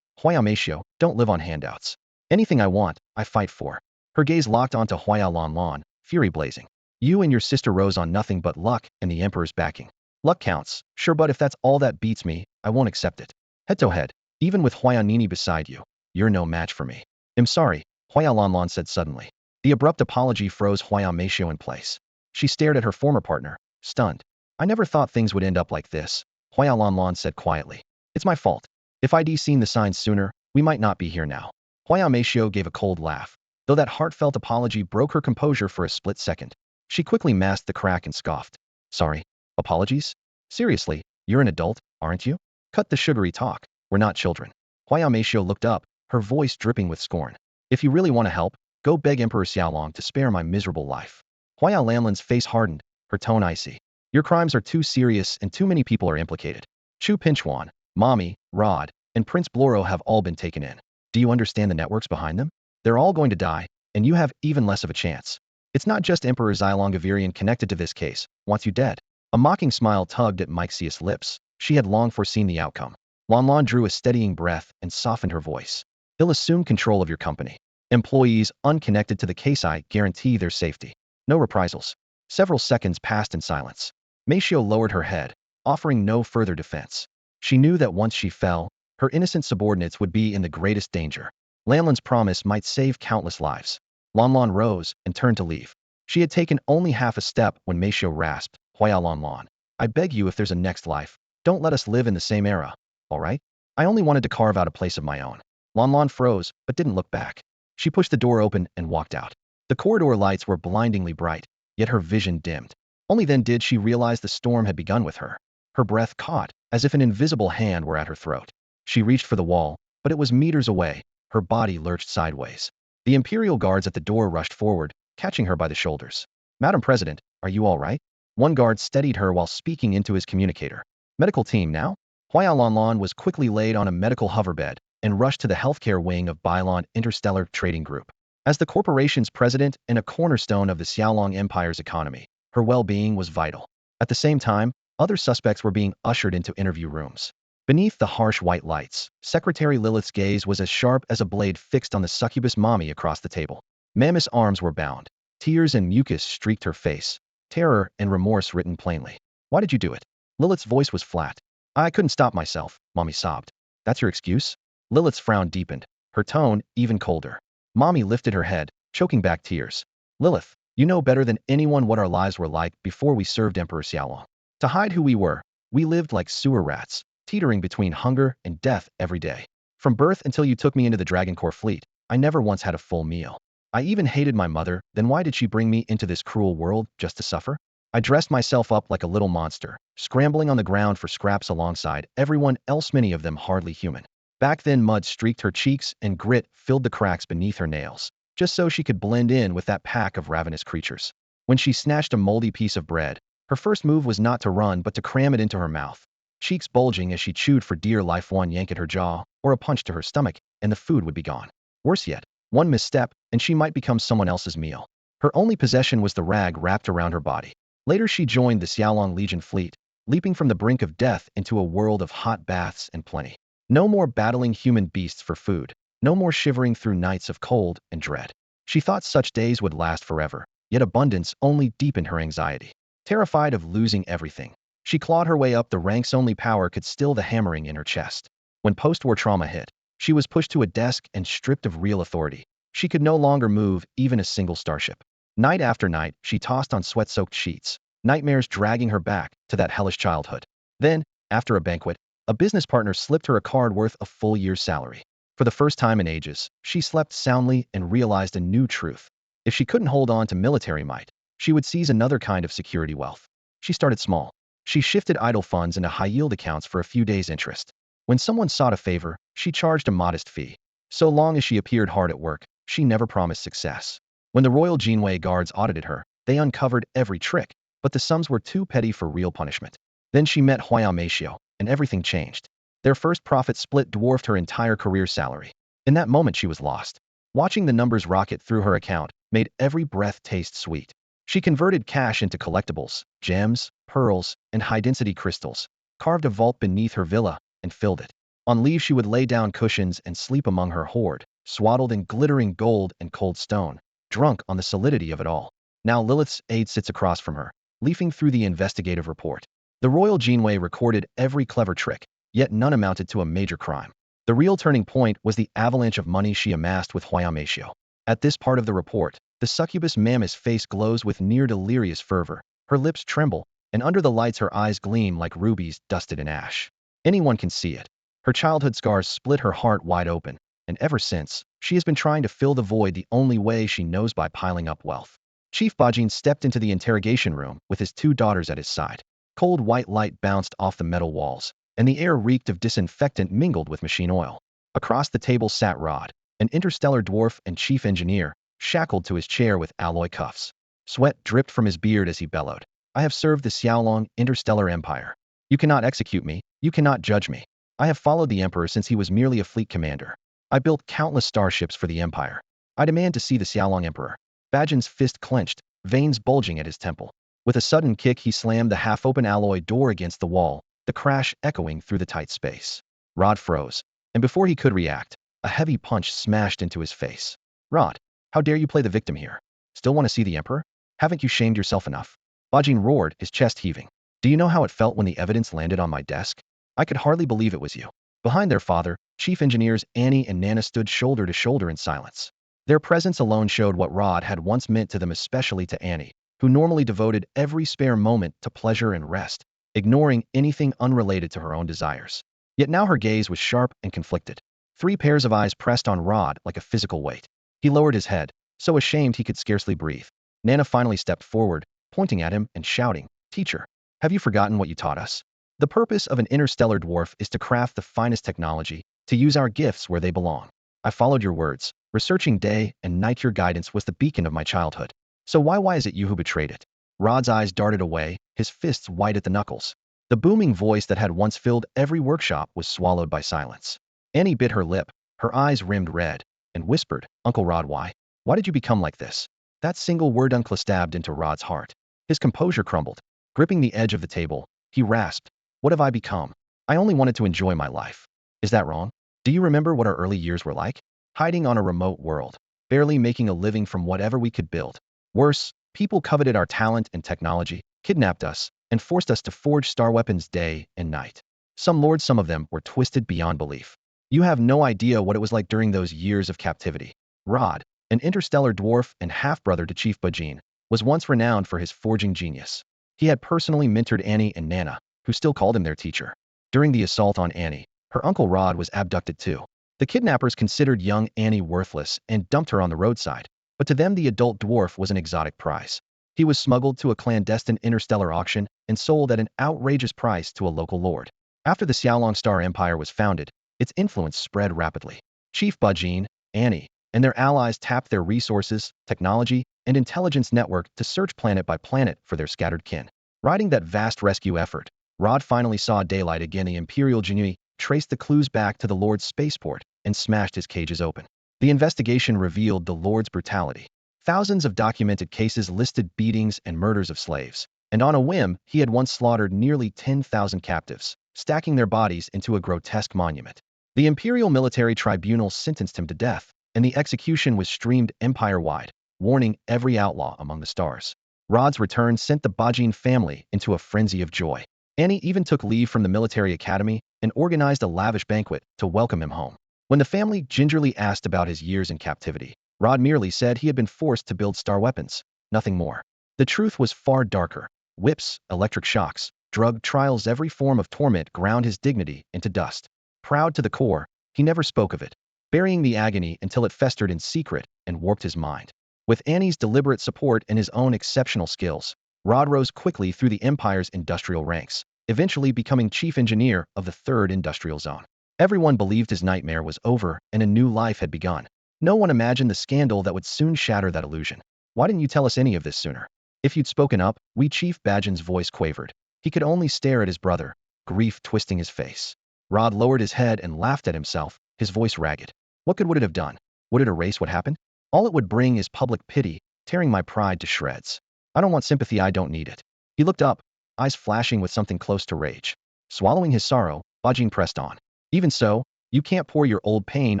Huaya Meisho, don't live on handouts. Anything I want, I fight for. Her gaze locked onto Huaya Lon Lon, fury blazing. You and your sister rose on nothing but luck and the Emperor's backing. Luck counts, sure, but if that's all that beats me, I won't accept it. Head to head, even with Huaya Nini beside you, you're no match for me. I'm sorry, Huaya Lon Lon said suddenly. The abrupt apology froze Huaya Meisho in place. She stared at her former partner, stunned. I never thought things would end up like this, Huaya Lon Lon said quietly. It's my fault. If I'd seen the signs sooner, we might not be here now. Huaya Meisho gave a cold laugh, though that heartfelt apology broke her composure for a split second. She quickly masked the crack and scoffed. Sorry? Apologies? Seriously, you're an adult, aren't you? Cut the sugary talk. We're not children. Huaya Meisho looked up, her voice dripping with scorn. If you really want to help, go beg Emperor Xiaolong to spare my miserable life. Huaya Lamlin's face hardened, her tone icy. Your crimes are too serious and too many people are implicated. Chu Pinchuan, Mommy, Rod, and Prince Bloro have all been taken in. Do you understand the networks behind them? They're all going to die, and you have even less of a chance. It's not just Emperor Xylong Gavirian connected to this case, wants you dead. A mocking smile tugged at Mixius' lips. She had long foreseen the outcome. Lon Lon drew a steadying breath and softened her voice. He'll assume control of your company. Employees unconnected to the case, I guarantee their safety. No reprisals. Several seconds passed in silence. Meisho lowered her head, offering no further defense. She knew that once she fell, her innocent subordinates would be in the greatest danger. Lamlin's promise might save countless lives. Lon Lon rose and turned to leave. She had taken only half a step when Meisho rasped, Huaya Lon Lon. I beg you, if there's a next life, don't let us live in the same era, all right? I only wanted to carve out a place of my own. Lon Lon froze, but didn't look back. She pushed the door open and walked out. The corridor lights were blindingly bright, yet her vision dimmed. Only then did she realize the storm had begun with her. Her breath caught, as if an invisible hand were at her throat. She reached for the wall, but it was meters away. Her body lurched sideways. The Imperial guards at the door rushed forward, catching her by the shoulders. Madam President, are you all right? One guard steadied her while speaking into his communicator. Medical team now? Huaya Lon Lon was quickly laid on a medical hoverbed and rushed to the healthcare wing of Bylon Interstellar Trading Group. As the corporation's president and a cornerstone of the Xiaolong Empire's economy, her well-being was vital. At the same time, other suspects were being ushered into interview rooms. Beneath the harsh white lights, Secretary Lilith's gaze was as sharp as a blade fixed on the succubus mommy across the table. Mammoth's arms were bound. Tears and mucus streaked her face, terror and remorse written plainly. Why did you do it? Lilith's voice was flat. I couldn't stop myself, Mommy sobbed. That's your excuse? Lilith's frown deepened, her tone even colder. Mommy lifted her head, choking back tears. Lilith, you know better than anyone what our lives were like before we served Emperor Xiaolong. To hide who we were, we lived like sewer rats, teetering between hunger and death every day. From birth until you took me into the Dragon Corps fleet, I never once had a full meal. I even hated my mother, then why did she bring me into this cruel world just to suffer? I dressed myself up like a little monster, scrambling on the ground for scraps alongside everyone else, many of them hardly human. Back then mud streaked her cheeks and grit filled the cracks beneath her nails, just so she could blend in with that pack of ravenous creatures. When she snatched a moldy piece of bread, her first move was not to run but to cram it into her mouth, cheeks bulging as she chewed for dear life. One yank at her jaw, or a punch to her stomach, and the food would be gone. Worse yet, one misstep, and she might become someone else's meal. Her only possession was the rag wrapped around her body. Later she joined the Xiaolong Legion fleet, leaping from the brink of death into a world of hot baths and plenty. No more battling human beasts for food, no more shivering through nights of cold and dread. She thought such days would last forever, yet abundance only deepened her anxiety. Terrified of losing everything, she clawed her way up the ranks. Only power could still the hammering in her chest. When post-war trauma hit, she was pushed to a desk and stripped of real authority. She could no longer move even a single starship. Night after night, she tossed on sweat-soaked sheets, nightmares dragging her back to that hellish childhood. Then, after a banquet, a business partner slipped her a card worth a full year's salary. For the first time in ages, she slept soundly and realized a new truth. If she couldn't hold on to military might, she would seize another kind of security wealth. She started small. She shifted idle funds into high-yield accounts for a few days' interest. When someone sought a favor, she charged a modest fee. So long as she appeared hard at work, she never promised success. When the Royal Genway guards audited her, they uncovered every trick, but the sums were too petty for real punishment. Then she met Huaya Meishio, and everything changed. Their first profit split dwarfed her entire career salary. In that moment she was lost. Watching the numbers rocket through her account made every breath taste sweet. She converted cash into collectibles, gems, pearls, and high-density crystals, carved a vault beneath her villa, and filled it. On leave she would lay down cushions and sleep among her hoard, swaddled in glittering gold and cold stone, drunk on the solidity of it all. Now Lilith's aide sits across from her, leafing through the investigative report. The Royal Genway recorded every clever trick, yet none amounted to a major crime. The real turning point was the avalanche of money she amassed with Huaya Meishio. At this part of the report, the succubus mammoth's face glows with near-delirious fervor, her lips tremble, and under the lights her eyes gleam like rubies dusted in ash. Anyone can see it. Her childhood scars split her heart wide open, and ever since, she has been trying to fill the void the only way she knows, by piling up wealth. Chief Bajin stepped into the interrogation room with his two daughters at his side. Cold white light bounced off the metal walls, and the air reeked of disinfectant mingled with machine oil. Across the table sat Rod, an interstellar dwarf and chief engineer, shackled to his chair with alloy cuffs. Sweat dripped from his beard as he bellowed. I have served the Xiaolong Interstellar Empire. You cannot execute me, you cannot judge me. I have followed the Emperor since he was merely a fleet commander. I built countless starships for the Empire. I demand to see the Xiaolong Emperor. Bajin's fist clenched, veins bulging at his temple. With a sudden kick he slammed the half-open alloy door against the wall, the crash echoing through the tight space. Rod froze, and before he could react, a heavy punch smashed into his face. Rod, how dare you play the victim here? Still want to see the Emperor? Haven't you shamed yourself enough? Bajin roared, his chest heaving. Do you know how it felt when the evidence landed on my desk? I could hardly believe it was you. Behind their father, chief engineers Annie and Nana stood shoulder to shoulder in silence. Their presence alone showed what Rod had once meant to them, especially to Annie, who normally devoted every spare moment to pleasure and rest, ignoring anything unrelated to her own desires. Yet now her gaze was sharp and conflicted. 3 pairs of eyes pressed on Rod like a physical weight. He lowered his head, so ashamed he could scarcely breathe. Nana finally stepped forward, pointing at him and shouting, Teacher, have you forgotten what you taught us? The purpose of an interstellar dwarf is to craft the finest technology, to use our gifts where they belong. I followed your words, researching day and night. Your guidance was the beacon of my childhood. So why is it you who betrayed it? Rod's eyes darted away, his fists white at the knuckles. The booming voice that had once filled every workshop was swallowed by silence. Annie bit her lip, her eyes rimmed red, and whispered, Uncle Rod, why? Why did you become like this? That single word stabbed into Rod's heart. His composure crumbled. Gripping the edge of the table, he rasped, What have I become? I only wanted to enjoy my life. Is that wrong? Do you remember what our early years were like? Hiding on a remote world, barely making a living from whatever we could build. Worse, people coveted our talent and technology, kidnapped us, and forced us to forge star weapons day and night. Some lords, some of them, were twisted beyond belief. You have no idea what it was like during those years of captivity. Rod, an interstellar dwarf and half-brother to Chief Bajin, was once renowned for his forging genius. He had personally mentored Annie and Nana, who still called him their teacher. During the assault on Annie, her uncle Rod was abducted too. The kidnappers considered young Annie worthless and dumped her on the roadside. but to them the adult dwarf was an exotic prize. He was smuggled to a clandestine interstellar auction and sold at an outrageous price to a local lord. After the Xiaolong Star Empire was founded, its influence spread rapidly. Chief Bajin, Annie, and their allies tapped their resources, technology, and intelligence network to search planet by planet for their scattered kin. Riding that vast rescue effort, Rod finally saw daylight again. The Imperial Genui traced the clues back to the Lord's spaceport and smashed his cages open. The investigation revealed the Lord's brutality. Thousands of documented cases listed beatings and murders of slaves, and on a whim, he had once slaughtered nearly 10,000 captives, stacking their bodies into a grotesque monument. The Imperial Military Tribunal sentenced him to death, and the execution was streamed empire-wide, warning every outlaw among the stars. Rod's return sent the Bajin family into a frenzy of joy. Annie even took leave from the military academy and organized a lavish banquet to welcome him home. When the family gingerly asked about his years in captivity, Rod merely said he had been forced to build star weapons, nothing more. The truth was far darker. Whips, electric shocks, drug trials, every form of torment ground his dignity into dust. Proud to the core, he never spoke of it, burying the agony until it festered in secret and warped his mind. With Annie's deliberate support and his own exceptional skills, Rod rose quickly through the Empire's industrial ranks, eventually becoming chief engineer of the Third Industrial Zone. Everyone believed his nightmare was over and a new life had begun. No one imagined the scandal that would soon shatter that illusion. Why didn't you tell us any of this sooner? If you'd spoken up, Chief Bajin's voice quavered. He could only stare at his brother, grief twisting his face. Rod lowered his head and laughed at himself, his voice ragged. What good would it have done? Would it erase what happened? All it would bring is public pity, tearing my pride to shreds. I don't want sympathy, I don't need it. He looked up, eyes flashing with something close to rage. Swallowing his sorrow, Bajin pressed on. Even so, you can't pour your old pain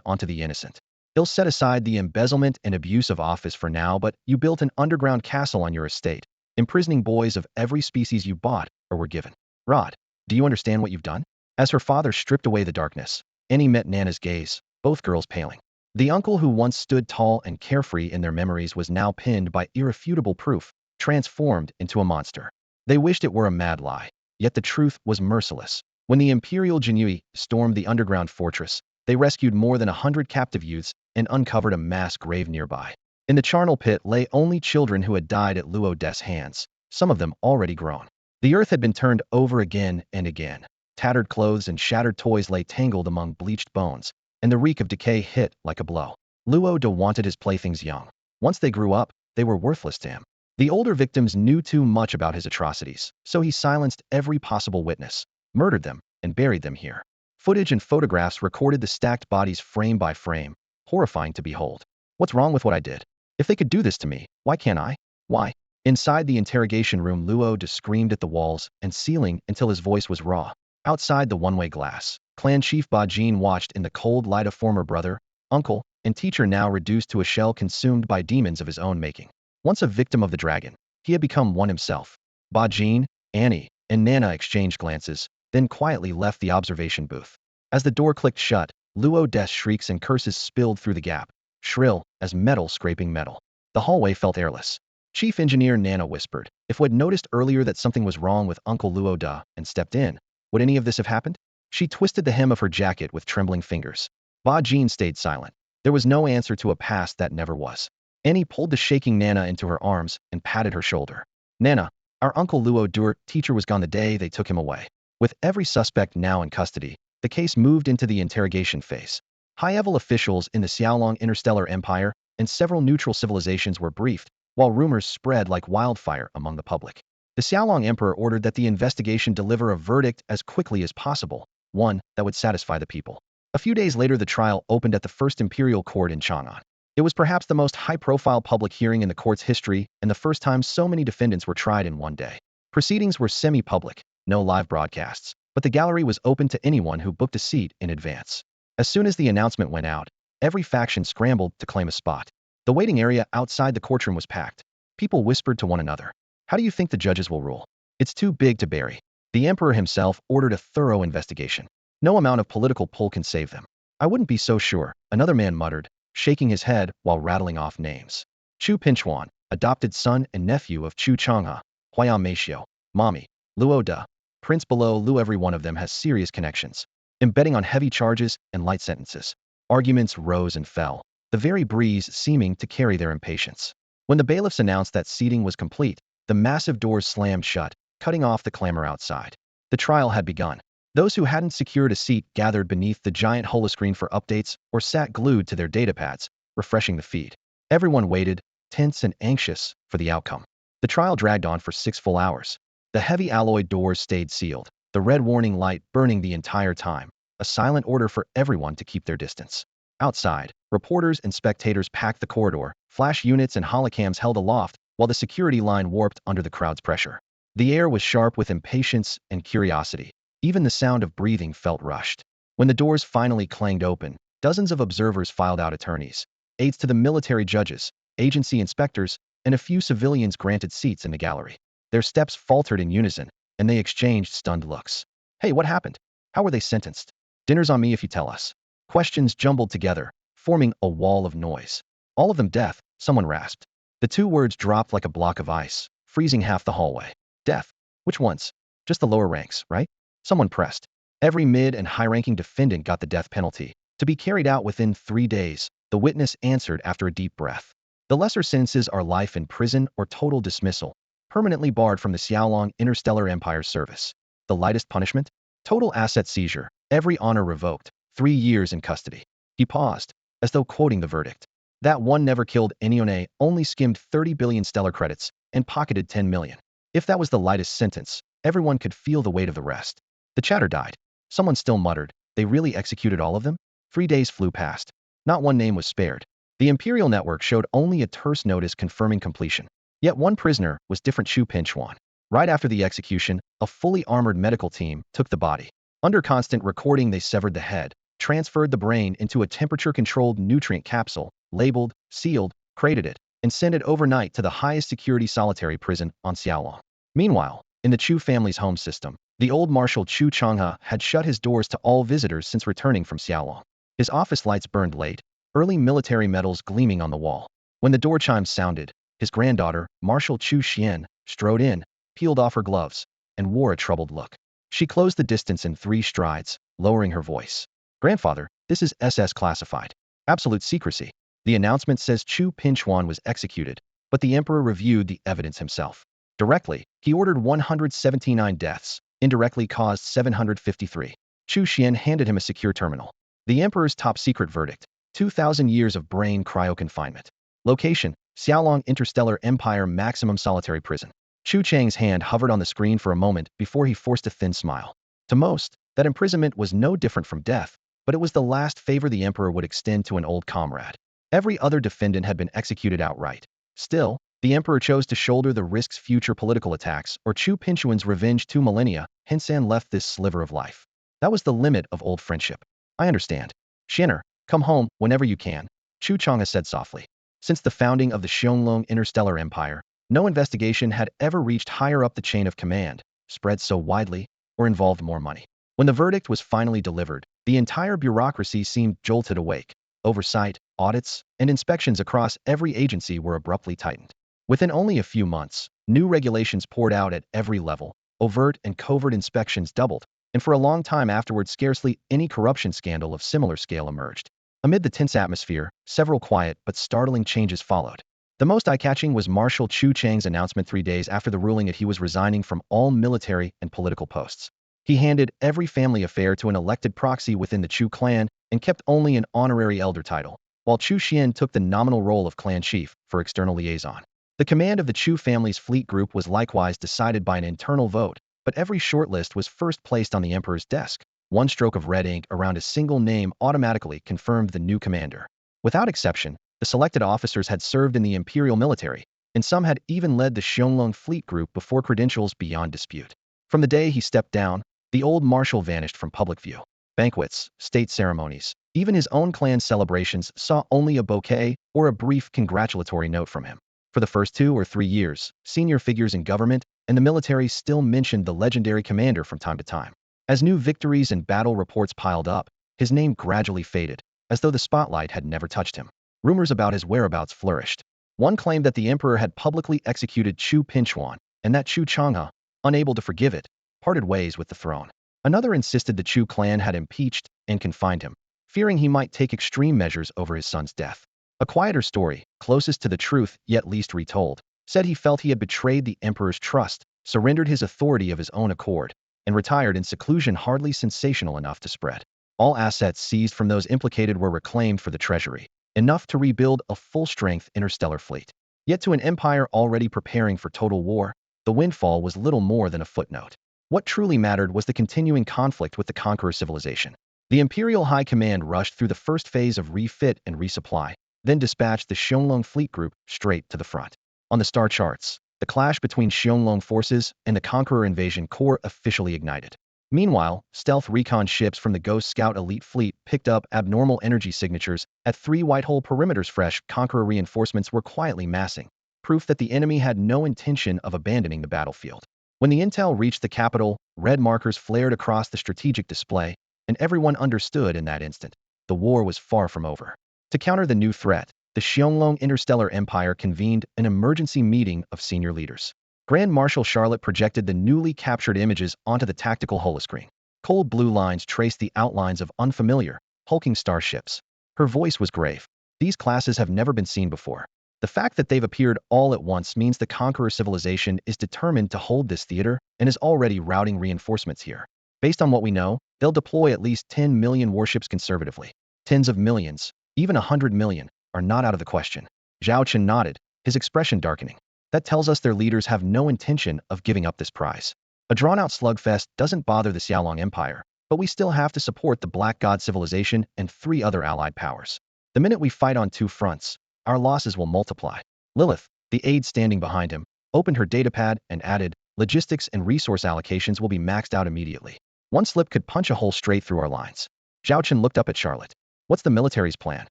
onto the innocent. He'll set aside the embezzlement and abuse of office for now, but you built an underground castle on your estate, imprisoning boys of every species you bought or were given. Rod, do you understand what you've done? As her father stripped away the darkness, Annie met Nana's gaze, both girls paling. The uncle who once stood tall and carefree in their memories was now pinned by irrefutable proof, transformed into a monster. They wished it were a mad lie, yet the truth was merciless. When the Imperial Genui stormed the underground fortress, they rescued more than 100 captive youths and uncovered a mass grave nearby. In the charnel pit lay only children who had died at Luo De's hands, some of them already grown. The earth had been turned over again and again. Tattered clothes and shattered toys lay tangled among bleached bones, and the reek of decay hit like a blow. Luo De wanted his playthings young. Once they grew up, they were worthless to him. The older victims knew too much about his atrocities, so he silenced every possible witness, murdered them, and buried them here. Footage and photographs recorded the stacked bodies frame by frame, horrifying to behold. What's wrong with what I did? If they could do this to me, why can't I? Why? Inside the interrogation room, Luo De screamed at the walls and ceiling until his voice was raw. Outside the one-way glass, Clan Chief Bajin watched in the cold light a former brother, uncle, and teacher now reduced to a shell consumed by demons of his own making. Once a victim of the dragon, he had become one himself. Bajin, Annie, and Nana exchanged glances, then quietly left the observation booth. As the door clicked shut, Luo De's shrieks and curses spilled through the gap, shrill as metal scraping metal. The hallway felt airless. Chief Engineer Nana whispered, if we had noticed earlier that something was wrong with Uncle Luo De and stepped in, would any of this have happened? She twisted the hem of her jacket with trembling fingers. Bajin stayed silent. There was no answer to a past that never was. Annie pulled the shaking Nana into her arms and patted her shoulder. Nana, our Uncle Luo De's teacher was gone the day they took him away. With every suspect now in custody, the case moved into the interrogation phase. High-level officials in the Xiaolong Interstellar Empire and several neutral civilizations were briefed, while rumors spread like wildfire among the public. The Xiaolong Emperor ordered that the investigation deliver a verdict as quickly as possible, one that would satisfy the people. A few days later, the trial opened at the First Imperial Court in Chang'an. It was perhaps the most high-profile public hearing in the court's history and the first time so many defendants were tried in one day. Proceedings were semi-public, no live broadcasts, but the gallery was open to anyone who booked a seat in advance. As soon as the announcement went out, every faction scrambled to claim a spot. The waiting area outside the courtroom was packed. People whispered to one another. How do you think the judges will rule? It's too big to bury. The emperor himself ordered a thorough investigation. No amount of political pull can save them. I wouldn't be so sure, another man muttered, shaking his head while rattling off names. Chu Pinchuan, adopted son and nephew of Chu Chang'e, Huayao Meishio, Mommy, Luo De, Prince below Lu. Every one of them has serious connections, embedding on heavy charges and light sentences. Arguments rose and fell. the very breeze seeming to carry their impatience. When the bailiffs announced that seating was complete, the massive doors slammed shut, cutting off the clamor outside. The trial had begun. Those who hadn't secured a seat gathered beneath the giant holoscreen for updates or sat glued to their datapads, refreshing the feed. Everyone waited, tense and anxious, for the outcome. The trial dragged on for 6 full hours. The heavy alloy doors stayed sealed, the red warning light burning the entire time, a silent order for everyone to keep their distance. Outside, reporters and spectators packed the corridor, flash units and holocams held aloft, while the security line warped under the crowd's pressure. The air was sharp with impatience and curiosity. Even the sound of breathing felt rushed. When the doors finally clanged open, dozens of observers filed out, attorneys, aides to the military judges, agency inspectors, and a few civilians granted seats in the gallery. Their steps faltered in unison, and they exchanged stunned looks. Hey, what happened? How were they sentenced? Dinner's on me if you tell us. Questions jumbled together, forming a wall of noise. All of them death, someone rasped. The 2 words dropped like a block of ice, freezing half the hallway. Death? Which ones? Just the lower ranks, right? Someone pressed. Every mid and high-ranking defendant got the death penalty, to be carried out within 3 days, the witness answered after a deep breath. The lesser sentences are life in prison or total dismissal, permanently barred from the Xiaolong Interstellar Empire service. The lightest punishment? Total asset seizure, every honor revoked, 3 years in custody. He paused, as though quoting the verdict. That one never killed anyone, only skimmed 30 billion stellar credits, and pocketed 10 million. If that was the lightest sentence, everyone could feel the weight of the rest. The chatter died. Someone still muttered, they really executed all of them? 3 days flew past. Not one name was spared. The Imperial Network showed only a terse notice confirming completion. Yet one prisoner was different. Chu Pinchuan. Right after the execution, a fully armored medical team took the body. Under constant recording, they severed the head, transferred the brain into a temperature-controlled nutrient capsule, labeled, sealed, crated it, and sent it overnight to the highest security solitary prison on Xiaolong. Meanwhile, in the Chu family's home system, the old Marshal Chu Changhe had shut his doors to all visitors since returning from Xiaolong. His office lights burned late, early military medals gleaming on the wall. When the door chimes sounded, his granddaughter, Marshal Chu Xian, strode in, peeled off her gloves, and wore a troubled look. She closed the distance in 3 strides, lowering her voice. Grandfather, this is SS classified. Absolute secrecy. The announcement says Chu Pinchuan was executed, but the emperor reviewed the evidence himself. Directly, he ordered 179 deaths, indirectly caused 753. Chu Xian handed him a secure terminal. The emperor's top-secret verdict, 2,000 years of brain cryo-confinement. Location, Xiaolong Interstellar Empire Maximum Solitary Prison. Chu Chang's hand hovered on the screen for a moment before he forced a thin smile. To most, that imprisonment was no different from death, but it was the last favor the emperor would extend to an old comrade. Every other defendant had been executed outright. Still, the emperor chose to shoulder the risks future political attacks or Chu Pinchuan's revenge 2 millennia, Hensan left this sliver of life. That was the limit of old friendship. I understand. Xianer, come home whenever you can, Chu Changhe said softly. Since the founding of the Xiaolong Interstellar Empire, no investigation had ever reached higher up the chain of command, spread so widely, or involved more money. When the verdict was finally delivered, the entire bureaucracy seemed jolted awake. Oversight, audits, and inspections across every agency were abruptly tightened. Within only a few months, new regulations poured out at every level, overt and covert inspections doubled, and for a long time afterward scarcely any corruption scandal of similar scale emerged. Amid the tense atmosphere, several quiet but startling changes followed. The most eye-catching was Marshal Chu Chang's announcement 3 days after the ruling that he was resigning from all military and political posts. He handed every family affair to an elected proxy within the Chu clan and kept only an honorary elder title, while Chu Xian took the nominal role of clan chief for external liaison. The command of the Chu family's fleet group was likewise decided by an internal vote, but every shortlist was first placed on the emperor's desk. One stroke of red ink around a single name automatically confirmed the new commander. Without exception, the selected officers had served in the imperial military, and some had even led the Xiaolong fleet group before credentials beyond dispute. From the day he stepped down, the old marshal vanished from public view. Banquets, state ceremonies, even his own clan celebrations saw only a bouquet or a brief congratulatory note from him. For the first 2 or 3 years, senior figures in government and the military still mentioned the legendary commander from time to time. As new victories and battle reports piled up, his name gradually faded, as though the spotlight had never touched him. Rumors about his whereabouts flourished. One claimed that the emperor had publicly executed Chu Pinchuan, and that Chu Changhe, unable to forgive it, parted ways with the throne. Another insisted the Chu clan had impeached and confined him, fearing he might take extreme measures over his son's death. A quieter story, closest to the truth yet least retold, said he felt he had betrayed the emperor's trust, surrendered his authority of his own accord, and retired in seclusion hardly sensational enough to spread. All assets seized from those implicated were reclaimed for the treasury, enough to rebuild a full-strength interstellar fleet. Yet to an empire already preparing for total war, the windfall was little more than a footnote. What truly mattered was the continuing conflict with the conqueror civilization. The Imperial High Command rushed through the first phase of refit and resupply, then dispatched the Xiongling Fleet Group straight to the front. On the star charts, the clash between Xiongling forces and the Conqueror Invasion Corps officially ignited. Meanwhile, stealth recon ships from the Ghost Scout Elite Fleet picked up abnormal energy signatures at 3 Whitehole perimeters. Fresh Conqueror reinforcements were quietly massing, proof that the enemy had no intention of abandoning the battlefield. When the intel reached the capital, red markers flared across the strategic display, and everyone understood in that instant. The war was far from over. To counter the new threat, the Xiongling Interstellar Empire convened an emergency meeting of senior leaders. Grand Marshal Charlotte projected the newly captured images onto the tactical holoscreen. Cold blue lines traced the outlines of unfamiliar, hulking starships. Her voice was grave. These classes have never been seen before. The fact that they've appeared all at once means the conqueror civilization is determined to hold this theater and is already routing reinforcements here. Based on what we know, they'll deploy at least 10 million warships conservatively. Tens of millions, even 100 million, are not out of the question. Zhao Chen nodded, his expression darkening. That tells us their leaders have no intention of giving up this prize. A drawn-out slugfest doesn't bother the Xiaolong Empire, but we still have to support the Black God civilization and 3 other allied powers. The minute we fight on 2 fronts, our losses will multiply. Lilith, the aide standing behind him, opened her datapad and added, logistics and resource allocations will be maxed out immediately. One slip could punch a hole straight through our lines. Zhao Chen looked up at Charlotte. What's the military's plan?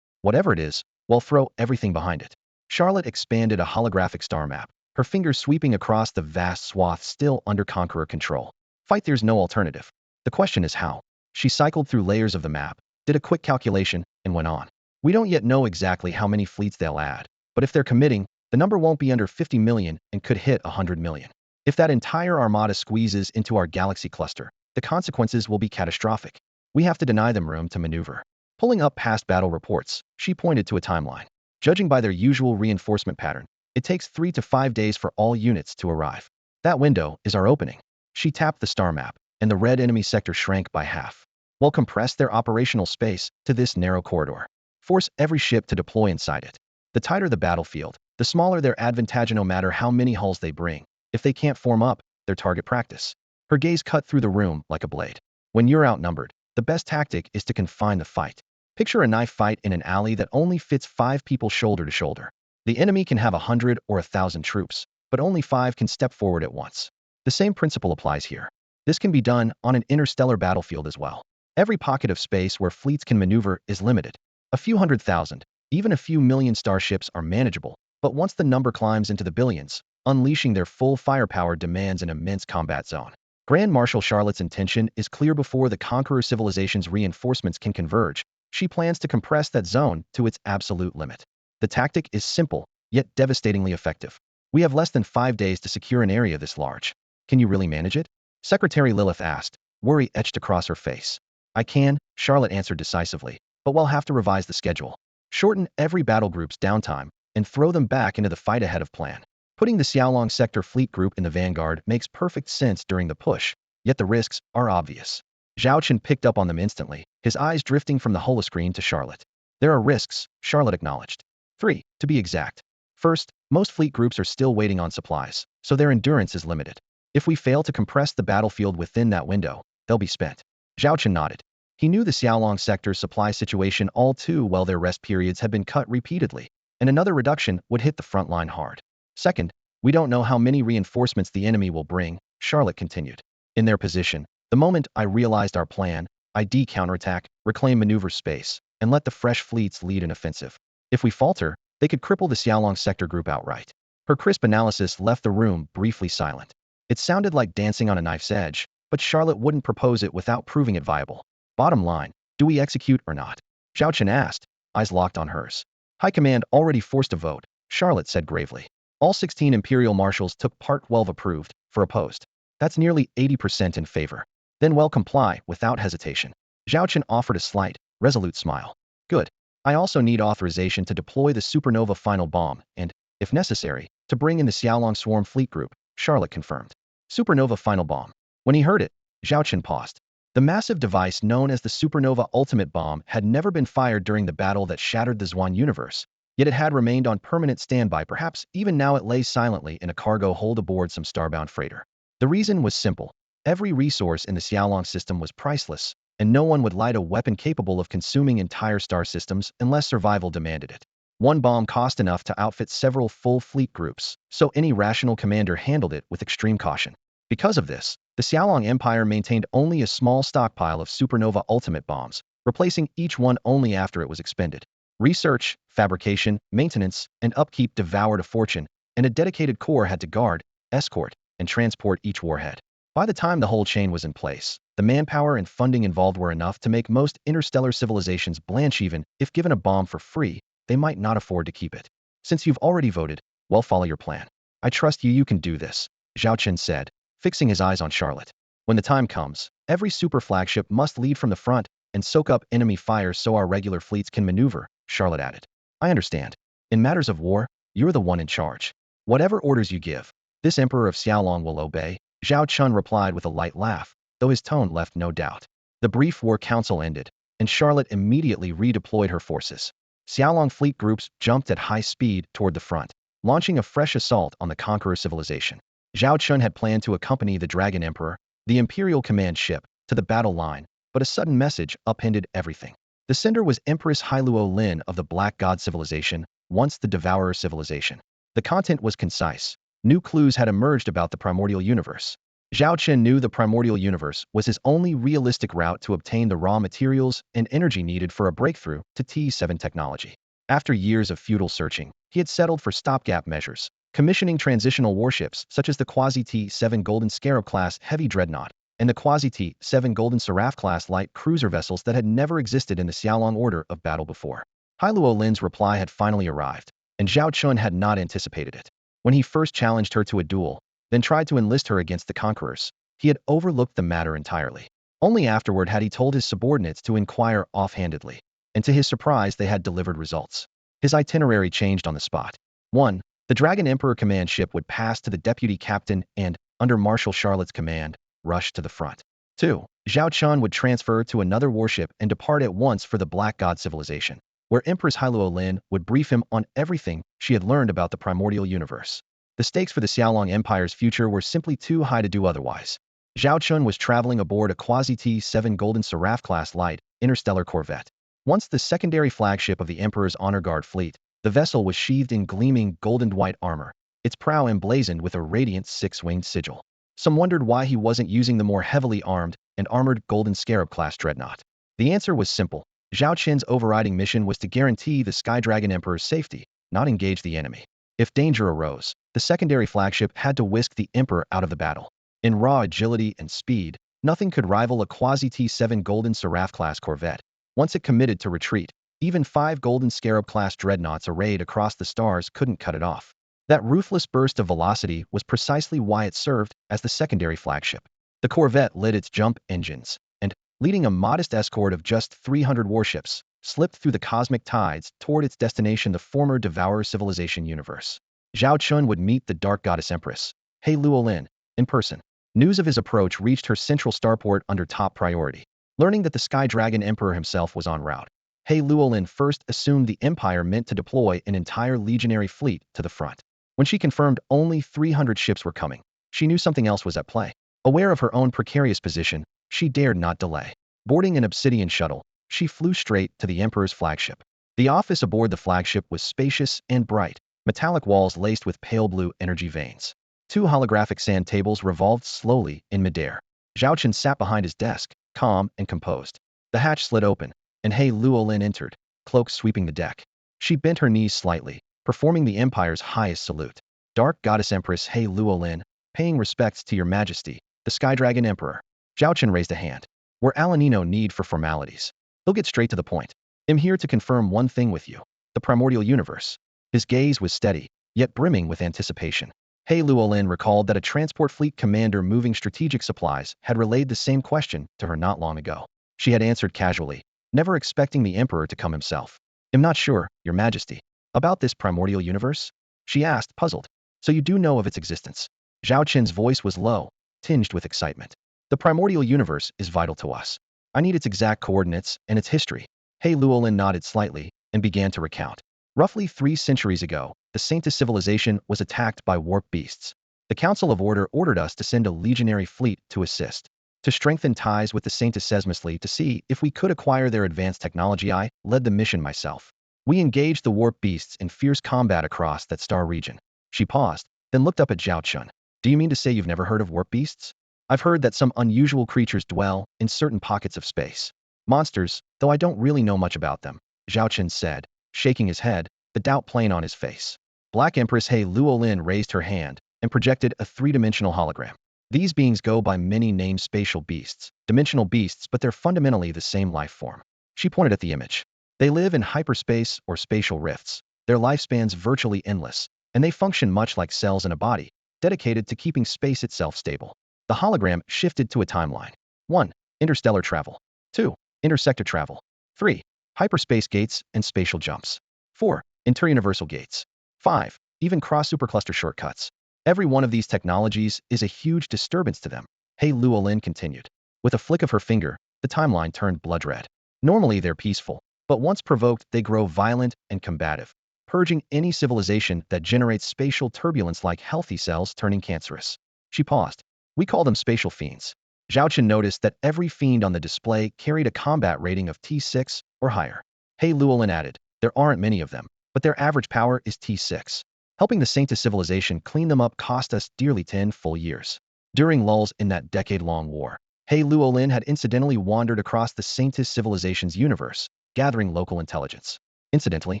Whatever it is, we'll throw everything behind it. Charlotte expanded a holographic star map, her fingers sweeping across the vast swath still under Conqueror control. Fight, there's no alternative. The question is how. She cycled through layers of the map, did a quick calculation, and went on. We don't yet know exactly how many fleets they'll add, but if they're committing, the number won't be under 50 million and could hit 100 million. If that entire armada squeezes into our galaxy cluster, the consequences will be catastrophic. We have to deny them room to maneuver. Pulling up past battle reports, she pointed to a timeline. Judging by their usual reinforcement pattern, it takes 3 to 5 days for all units to arrive. That window is our opening. She tapped the star map, and the red enemy sector shrank by half. We'll compress their operational space to this narrow corridor. Force every ship to deploy inside it. The tighter the battlefield, the smaller their advantage, no matter how many hulls they bring. If they can't form up, their target practice. Her gaze cut through the room like a blade. When you're outnumbered, the best tactic is to confine the fight. Picture a knife fight in an alley that only fits 5 people shoulder to shoulder. The enemy can have 100 or 1,000 troops, but only 5 can step forward at once. The same principle applies here. This can be done on an interstellar battlefield as well. Every pocket of space where fleets can maneuver is limited. A few 100,000, even a few million starships are manageable, but once the number climbs into the billions, unleashing their full firepower demands an immense combat zone. Grand Marshal Charlotte's intention is clear. Before the conqueror civilization's reinforcements can converge, she plans to compress that zone to its absolute limit. The tactic is simple, yet devastatingly effective. We have less than 5 days to secure an area this large. Can you really manage it? Secretary Lilith asked, worry etched across her face. I can, Charlotte answered decisively, but we'll have to revise the schedule. Shorten every battle group's downtime, and throw them back into the fight ahead of plan. Putting the Xiaolong Sector Fleet Group in the vanguard makes perfect sense during the push, yet the risks are obvious. Zhao Chen picked up on them instantly, his eyes drifting from the holoscreen to Charlotte. There are risks, Charlotte acknowledged. 3, to be exact. First, most fleet groups are still waiting on supplies, so their endurance is limited. If we fail to compress the battlefield within that window, they'll be spent. Zhao Chen nodded. He knew the Xiaolong sector's supply situation all too well. Their rest periods had been cut repeatedly, and another reduction would hit the front line hard. Second, we don't know how many reinforcements the enemy will bring, Charlotte continued. In their position, the moment I realized our plan, I counterattack, reclaim maneuver space, and let the fresh fleets lead an offensive. If we falter, they could cripple the Xiaolong sector group outright. Her crisp analysis left the room briefly silent. It sounded like dancing on a knife's edge, but Charlotte wouldn't propose it without proving it viable. Bottom line, do we execute or not? Zhao Chen asked, eyes locked on hers. High Command already forced a vote, Charlotte said gravely. All 16 Imperial Marshals took Part 12 approved, for opposed. That's nearly 80% in favor. Then we'll comply, without hesitation. Zhao Chen offered a slight, resolute smile. Good. I also need authorization to deploy the supernova final bomb and, if necessary, to bring in the Xiaolong Swarm Fleet Group, Charlotte confirmed. Supernova final bomb. When he heard it, Zhao Chen paused. The massive device known as the Supernova Ultimate Bomb had never been fired during the battle that shattered the Zhuan universe, yet it had remained on permanent standby. Perhaps even now it lay silently in a cargo hold aboard some starbound freighter. The reason was simple. Every resource in the Xiaolong system was priceless, and no one would light a weapon capable of consuming entire star systems unless survival demanded it. One bomb cost enough to outfit several full fleet groups, so any rational commander handled it with extreme caution. Because of this, the Xiaolong Empire maintained only a small stockpile of supernova ultimate bombs, replacing each one only after it was expended. Research, fabrication, maintenance, and upkeep devoured a fortune, and a dedicated corps had to guard, escort, and transport each warhead. By the time the whole chain was in place, the manpower and funding involved were enough to make most interstellar civilizations blanch. Even if given a bomb for free, they might not afford to keep it. Since you've already voted, well, follow your plan. I trust you can do this, Zhao Chen said, fixing his eyes on Charlotte. When the time comes, every super flagship must lead from the front and soak up enemy fire so our regular fleets can maneuver, Charlotte added. I understand. In matters of war, you're the one in charge. Whatever orders you give, this Emperor of Xiaolong will obey, Zhao Chen replied with a light laugh, though his tone left no doubt. The brief war council ended, and Charlotte immediately redeployed her forces. Xiaolong fleet groups jumped at high speed toward the front, launching a fresh assault on the conqueror civilization. Zhao Chen had planned to accompany the Dragon Emperor, the Imperial command ship, to the battle line, but a sudden message upended everything. The sender was Empress Hailuo Lin of the Black God civilization, once the Devourer civilization. The content was concise. New clues had emerged about the primordial universe. Zhao Chen knew the primordial universe was his only realistic route to obtain the raw materials and energy needed for a breakthrough to T7 technology. After years of futile searching, he had settled for stopgap measures, commissioning transitional warships such as the Quasi-T7 Golden Scarab class heavy dreadnought and the Quasi-T7 Golden Seraph class light cruiser vessels that had never existed in the Xiaolong order of battle before. Hailuo Lin's reply had finally arrived, and Zhao Chen had not anticipated it. When he first challenged her to a duel, then tried to enlist her against the conquerors, he had overlooked the matter entirely. Only afterward had he told his subordinates to inquire offhandedly, and to his surprise they had delivered results. His itinerary changed on the spot. 1. The Dragon Emperor command ship would pass to the deputy captain and, under Marshal Charlotte's command, rush to the front. 2. Zhao Chen would transfer to another warship and depart at once for the Black God civilization, where Empress Hailuo Lin would brief him on everything she had learned about the primordial universe. The stakes for the Xiaolong Empire's future were simply too high to do otherwise. Zhao Chen was traveling aboard a Quasi-T7 Golden Seraph class light interstellar corvette. Once the secondary flagship of the Emperor's honor guard fleet, the vessel was sheathed in gleaming golden white armor, its prow emblazoned with a radiant six-winged sigil. Some wondered why he wasn't using the more heavily armed and armored Golden Scarab class dreadnought. The answer was simple. Zhao Chen's overriding mission was to guarantee the Sky Dragon Emperor's safety, not engage the enemy. If danger arose, the secondary flagship had to whisk the Emperor out of the battle. In raw agility and speed, nothing could rival a Quasi-T7 Golden Seraph class corvette. Once it committed to retreat, even 5 Golden Scarab class dreadnoughts arrayed across the stars couldn't cut it off. That ruthless burst of velocity was precisely why it served as the secondary flagship. The corvette lit its jump engines, and, leading a modest escort of just 300 warships, slipped through the cosmic tides toward its destination, the former Devourer civilization universe. Zhao Chen would meet the Dark Goddess Empress, Hailuo Lin, in person. News of his approach reached her central starport under top priority. Learning that the Sky Dragon Emperor himself was en route, Hailuo Lin first assumed the Empire meant to deploy an entire legionary fleet to the front. When she confirmed only 300 ships were coming, she knew something else was at play. Aware of her own precarious position, she dared not delay. Boarding an obsidian shuttle, she flew straight to the Emperor's flagship. The office aboard the flagship was spacious and bright, metallic walls laced with pale blue energy veins. 2 holographic sand tables revolved slowly in midair. Zhao Chen sat behind his desk, calm and composed. The hatch slid open, and Hailuo Lin entered, cloak sweeping the deck. She bent her knees slightly, performing the Empire's highest salute. Dark Goddess Empress Hailuo Lin, paying respects to your majesty, the Sky Dragon Emperor. Zhao Chen raised a hand. We're Alanino need for formalities. He'll get straight to the point. I'm here to confirm one thing with you. The primordial universe. His gaze was steady, yet brimming with anticipation. Hailuo Lin recalled that a transport fleet commander moving strategic supplies had relayed the same question to her not long ago. She had answered casually, never expecting the Emperor to come himself. "I'm not sure, Your Majesty. About this primordial universe?" she asked, puzzled. "So you do know of its existence?" Zhao Chen's voice was low, tinged with excitement. "The primordial universe is vital to us. I need its exact coordinates and its history." He Luolin nodded slightly and began to recount. Roughly 3 centuries ago, the Saintis civilization was attacked by warp beasts. The Council of Order ordered us to send a legionary fleet to assist, to strengthen ties with the Saintis seismically to see if we could acquire their advanced technology. I led the mission myself. We engaged the warp beasts in fierce combat across that star region. She paused, then looked up at Zhao Chen. "Do you mean to say you've never heard of warp beasts?" "I've heard that some unusual creatures dwell in certain pockets of space. Monsters, though I don't really know much about them," Zhao Chen said, shaking his head, the doubt plain on his face. Black Empress He Luolin raised her hand and projected a three-dimensional hologram. "These beings go by many named spatial beasts, dimensional beasts, but they're fundamentally the same life form." She pointed at the image. "They live in hyperspace or spatial rifts. Their lifespan's virtually endless, and they function much like cells in a body, dedicated to keeping space itself stable." The hologram shifted to a timeline. 1. Interstellar travel. 2. Intersector travel. 3. Hyperspace gates and spatial jumps. 4. Interuniversal gates. 5. Even cross-supercluster shortcuts. Every one of these technologies is a huge disturbance to them. He Luolin continued. With a flick of her finger, the timeline turned blood red. Normally they're peaceful, but once provoked they grow violent and combative, purging any civilization that generates spatial turbulence like healthy cells turning cancerous. She paused. "We call them spatial fiends." Zhao Chen noticed that every fiend on the display carried a combat rating of T6 or higher. He Luolin added, "There aren't many of them, but their average power is T6. Helping the Saintis civilization clean them up cost us dearly 10 full years." During lulls in that decade-long war, He Luolin had incidentally wandered across the Saintis civilization's universe, gathering local intelligence. Incidentally,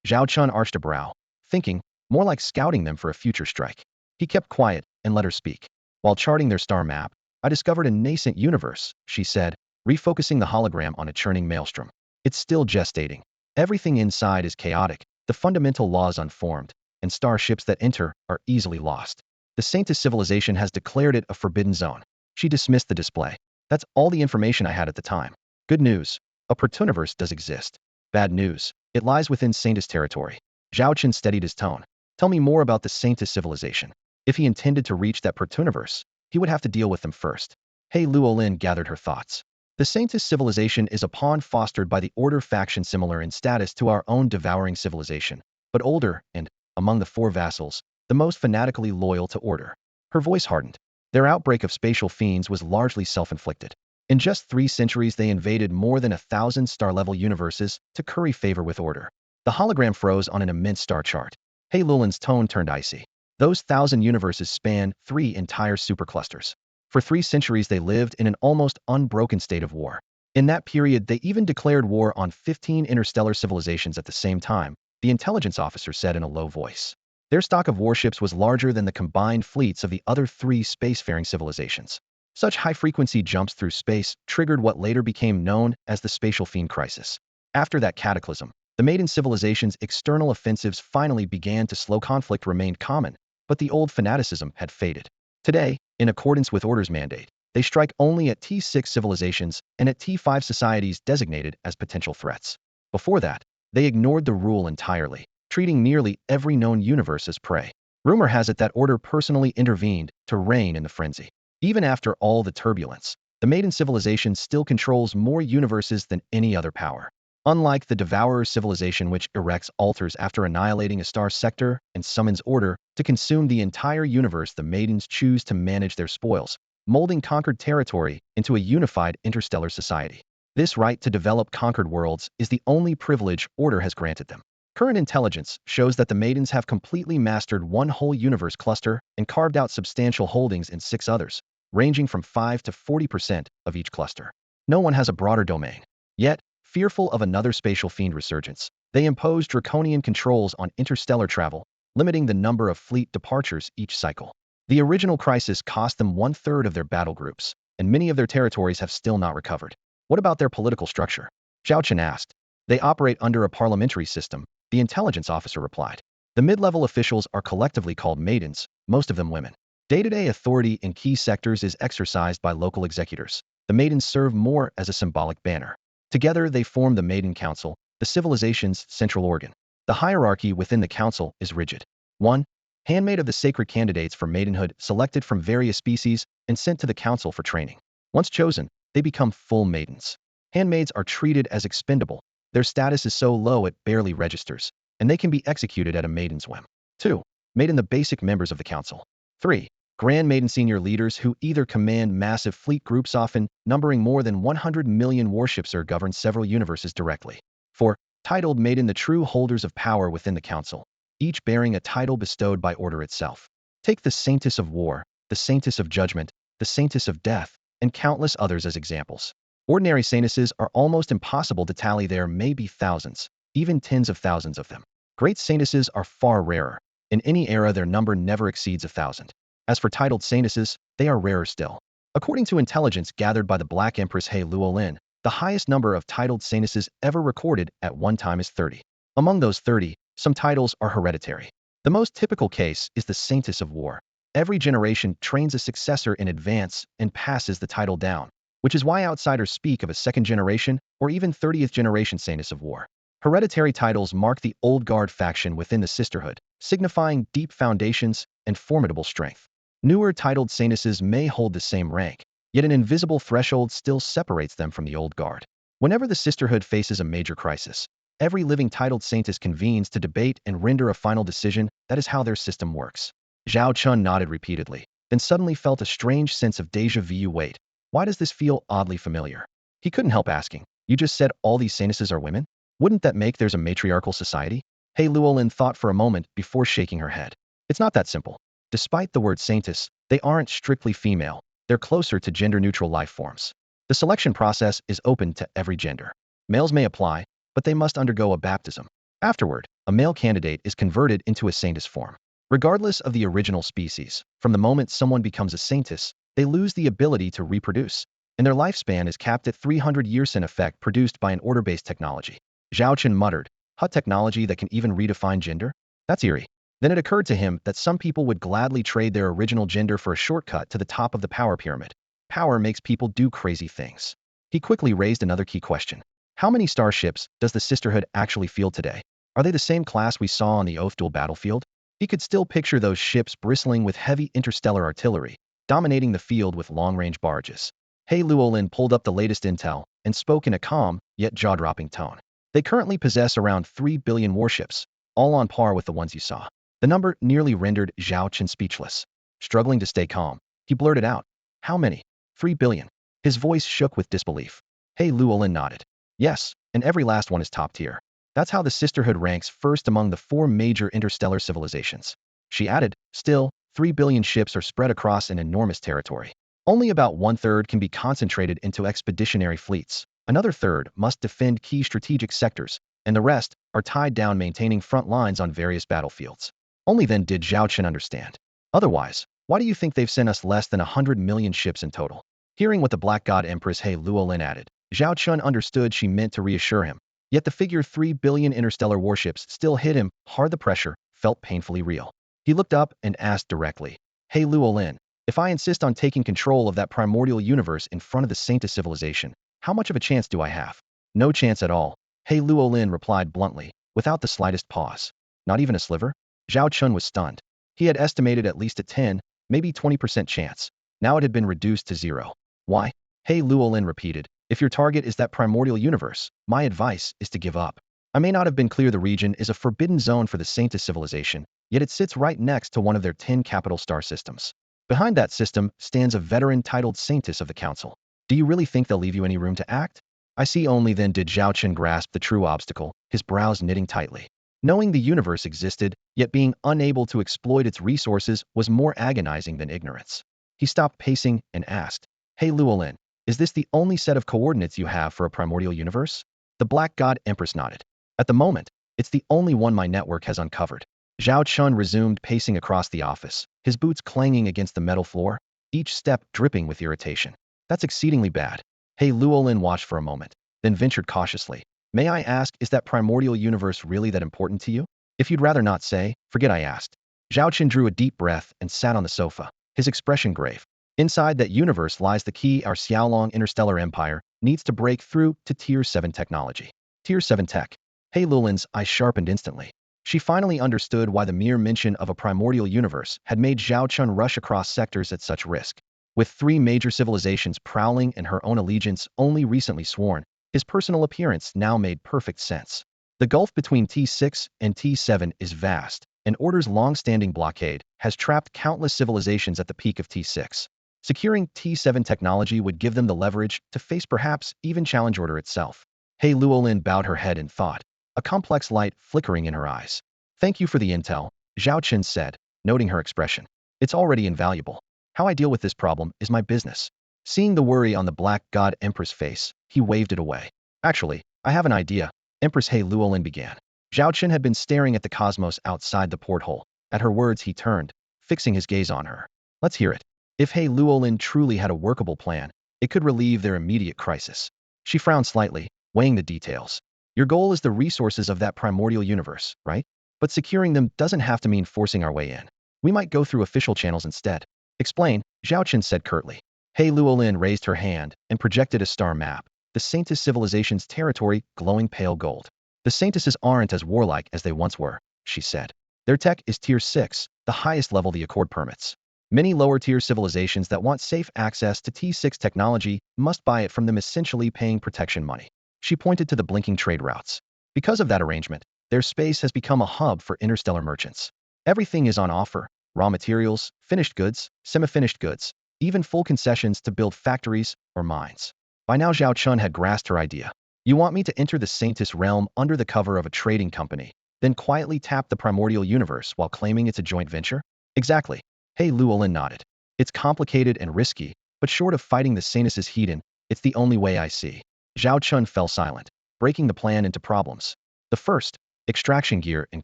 Zhao Chen arched a brow, thinking, more like scouting them for a future strike. He kept quiet and let her speak. "While charting their star map, I discovered a nascent universe," she said, refocusing the hologram on a churning maelstrom. "It's still gestating. Everything inside is chaotic, the fundamental laws unformed, and starships that enter are easily lost. The Saintis civilization has declared it a forbidden zone." She dismissed the display. "That's all the information I had at the time. Good news, a protuniverse does exist. Bad news, it lies within Saintis territory." Zhao Chen steadied his tone. "Tell me more about the Saintis civilization." If he intended to reach that protuniverse, he would have to deal with them first. He Luolin gathered her thoughts. "The Saintis civilization is a pawn fostered by the Order faction similar in status to our own devouring civilization, but older and, among the 4 vassals, the most fanatically loyal to Order." Her voice hardened. "Their outbreak of spatial fiends was largely self-inflicted. In just 3 centuries they invaded more than 1,000 star-level universes to curry favor with Order." The hologram froze on an immense star chart. He Luolin's tone turned icy. "Those 1,000 universes span 3 entire superclusters. For 3 centuries they lived in an almost unbroken state of war. In that period they even declared war on 15 interstellar civilizations at the same time," the intelligence officer said in a low voice. "Their stock of warships was larger than the combined fleets of the other 3 spacefaring civilizations. Such high-frequency jumps through space triggered what later became known as the Spatial Fiend Crisis. After that cataclysm, the maiden civilization's external offensives finally began to slow conflict remained common, but the old fanaticism had faded. Today, in accordance with Order's mandate, they strike only at T6 civilizations and at T5 societies designated as potential threats. Before that, they ignored the rule entirely, treating nearly every known universe as prey. Rumor has it that Order personally intervened to rein in the frenzy. Even after all the turbulence, the maiden civilization still controls more universes than any other power. Unlike the Devourer civilization which erects altars after annihilating a star sector and summons Order to consume the entire universe, the maidens choose to manage their spoils, molding conquered territory into a unified interstellar society. This right to develop conquered worlds is the only privilege Order has granted them. Current intelligence shows that the maidens have completely mastered one whole universe cluster and carved out substantial holdings in 6 others, ranging from 5 to 40% of each cluster. No one has a broader domain. Yet, fearful of another spatial fiend resurgence, they impose draconian controls on interstellar travel, limiting the number of fleet departures each cycle. The original crisis cost them 1/3 of their battle groups, and many of their territories have still not recovered. What about their political structure? Zhao Chen asked. They operate under a parliamentary system, the intelligence officer replied. The mid-level officials are collectively called maidens, most of them women. Day-to-day authority in key sectors is exercised by local executors. The maidens serve more as a symbolic banner. Together they form the Maiden Council, the civilization's central organ. The hierarchy within the council is rigid. 1. Handmaid of the sacred candidates for maidenhood selected from various species and sent to the council for training. Once chosen, they become full maidens. Handmaids are treated as expendable. Their status is so low it barely registers, and they can be executed at a maiden's whim. 2. Maiden the basic members of the council. 3. Grand Maiden senior leaders who either command massive fleet groups, often numbering more than 100 million warships, or govern several universes directly. 4. Titled Maiden the true holders of power within the council, each bearing a title bestowed by order itself. Take the Saintess of War, the Saintess of Judgment, the Saintess of Death, and countless others as examples. Ordinary saintesses are almost impossible to tally. There may be thousands, even tens of thousands of them. Great saintesses are far rarer. In any era, their number never exceeds 1,000. As for titled saintesses, they are rarer still. According to intelligence gathered by the Black Empress He Luolin, the highest number of titled saintesses ever recorded at one time is 30. Among those 30, some titles are hereditary. The most typical case is the Saintess of War. Every generation trains a successor in advance and passes the title down, which is why outsiders speak of a second generation or even 30th generation Saintess of War. Hereditary titles mark the old guard faction within the sisterhood, signifying deep foundations and formidable strength. Newer titled saintesses may hold the same rank, yet an invisible threshold still separates them from the old guard. Whenever the sisterhood faces a major crisis, every living titled saintess convenes to debate and render a final decision. That is how their system works. Zhao Chen nodded repeatedly, then suddenly felt a strange sense of déjà vu. Wait, why does this feel oddly familiar? He couldn't help asking. You just said all these saintesses are women? Wouldn't that make there's a matriarchal society? He Luolin thought for a moment before shaking her head. It's not that simple. Despite the word saintess, they aren't strictly female. They're closer to gender-neutral life forms. The selection process is open to every gender. Males may apply, but they must undergo a baptism. Afterward, a male candidate is converted into a saintess form. Regardless of the original species, from the moment someone becomes a saintess, they lose the ability to reproduce, and their lifespan is capped at 300 years, an effect produced by an order-based technology. Zhao Chen muttered, "Hut technology that can even redefine gender? That's eerie." Then it occurred to him that some people would gladly trade their original gender for a shortcut to the top of the power pyramid. Power makes people do crazy things. He quickly raised another key question. How many starships does the sisterhood actually field today? Are they the same class we saw on the Oath-Duel battlefield? He could still picture those ships bristling with heavy interstellar artillery, dominating the field with long-range barges. He Luolin pulled up the latest intel and spoke in a calm, yet jaw-dropping tone. They currently possess around 3 billion warships, all on par with the ones you saw. The number nearly rendered Zhao Chen speechless. Struggling to stay calm, he blurted out, "How many? 3 billion?" His voice shook with disbelief. He Luolin nodded. "Yes, and every last one is top tier. That's how the sisterhood ranks first among the 4 major interstellar civilizations." She added, "Still, 3 billion ships are spread across an enormous territory. Only about 1/3 can be concentrated into expeditionary fleets. Another third must defend key strategic sectors, and the rest are tied down maintaining front lines on various battlefields." Only then did Zhao Chen understand. "Otherwise, why do you think they've sent us less than 100 million ships in total?" Hearing what the Black God Empress He Luolin added, Zhao Chen understood she meant to reassure him. Yet the figure 3 billion interstellar warships still hit him hard. The pressure felt painfully real. He looked up and asked directly, "He Luolin, if I insist on taking control of that primordial universe in front of the Saintess civilization, how much of a chance do I have?" "No chance at all," He Luolin replied bluntly, without the slightest pause. "Not even a sliver?" Zhao Chen was stunned. He had estimated at least a 10, maybe 20% chance. Now it had been reduced to 0. "Why?" He Luolin repeated, "If your target is that primordial universe, my advice is to give up. I may not have been clear. The region is a forbidden zone for the Saintess civilization, yet it sits right next to one of their 10 capital star systems. Behind that system stands a veteran titled Saintess of the Council. Do you really think they'll leave you any room to act?" "I see." Only then did Zhao Chen grasp the true obstacle, his brows knitting tightly. Knowing the universe existed, yet being unable to exploit its resources was more agonizing than ignorance. He stopped pacing and asked, "He Luolin, is this the only set of coordinates you have for a primordial universe?" The Black God Empress nodded. "At the moment, it's the only one my network has uncovered." Zhao Chen resumed pacing across the office, his boots clanging against the metal floor, each step dripping with irritation. "That's exceedingly bad." He Luolin watched for a moment, then ventured cautiously, "May I ask, is that primordial universe really that important to you? If you'd rather not say, forget I asked." Zhao Chen drew a deep breath and sat on the sofa, his expression grave. "Inside that universe lies the key. Our Xiaolong interstellar empire needs to break through to Tier 7 technology." "Tier 7 tech?" He Luolin's eyes sharpened instantly. She finally understood why the mere mention of a primordial universe had made Zhao Chen rush across sectors at such risk. With three major civilizations prowling and her own allegiance only recently sworn, his personal appearance now made perfect sense. The gulf between T6 and T7 is vast, and Order's long-standing blockade has trapped countless civilizations at the peak of T6. Securing T7 technology would give them the leverage to face perhaps even challenge Order itself. He Luolin bowed her head in thought, a complex light flickering in her eyes. Thank you for the intel, Zhao Chen said, noting her expression. It's already invaluable. How I deal with this problem is my business. Seeing the worry on the Black God Empress face, he waved it away. Actually, I have an idea, Empress He Luolin began. Zhao Chen had been staring at the cosmos outside the porthole. At her words he turned, fixing his gaze on her. Let's hear it. If He Luolin truly had a workable plan, it could relieve their immediate crisis. She frowned slightly, weighing the details. Your goal is the resources of that primordial universe, right? But securing them doesn't have to mean forcing our way in. We might go through official channels instead. Explain, Zhao Chen said curtly. He Luolin raised her hand and projected a star map, the Saintis civilization's territory glowing pale gold. The Saintises aren't as warlike as they once were, she said. Their tech is Tier 6, the highest level the Accord permits. Many lower-tier civilizations that want safe access to T6 technology must buy it from them, essentially paying protection money. She pointed to the blinking trade routes. Because of that arrangement, their space has become a hub for interstellar merchants. Everything is on offer: raw materials, finished goods, semi-finished goods, even full concessions to build factories or mines. By now Zhao Chen had grasped her idea. You want me to enter the Saintis realm under the cover of a trading company, then quietly tap the primordial universe while claiming it's a joint venture? Exactly. He Luolin nodded. It's complicated and risky, but short of fighting the Saintis' heathen, it's the only way I see. Zhao Chen fell silent, breaking the plan into problems. The first, extraction gear and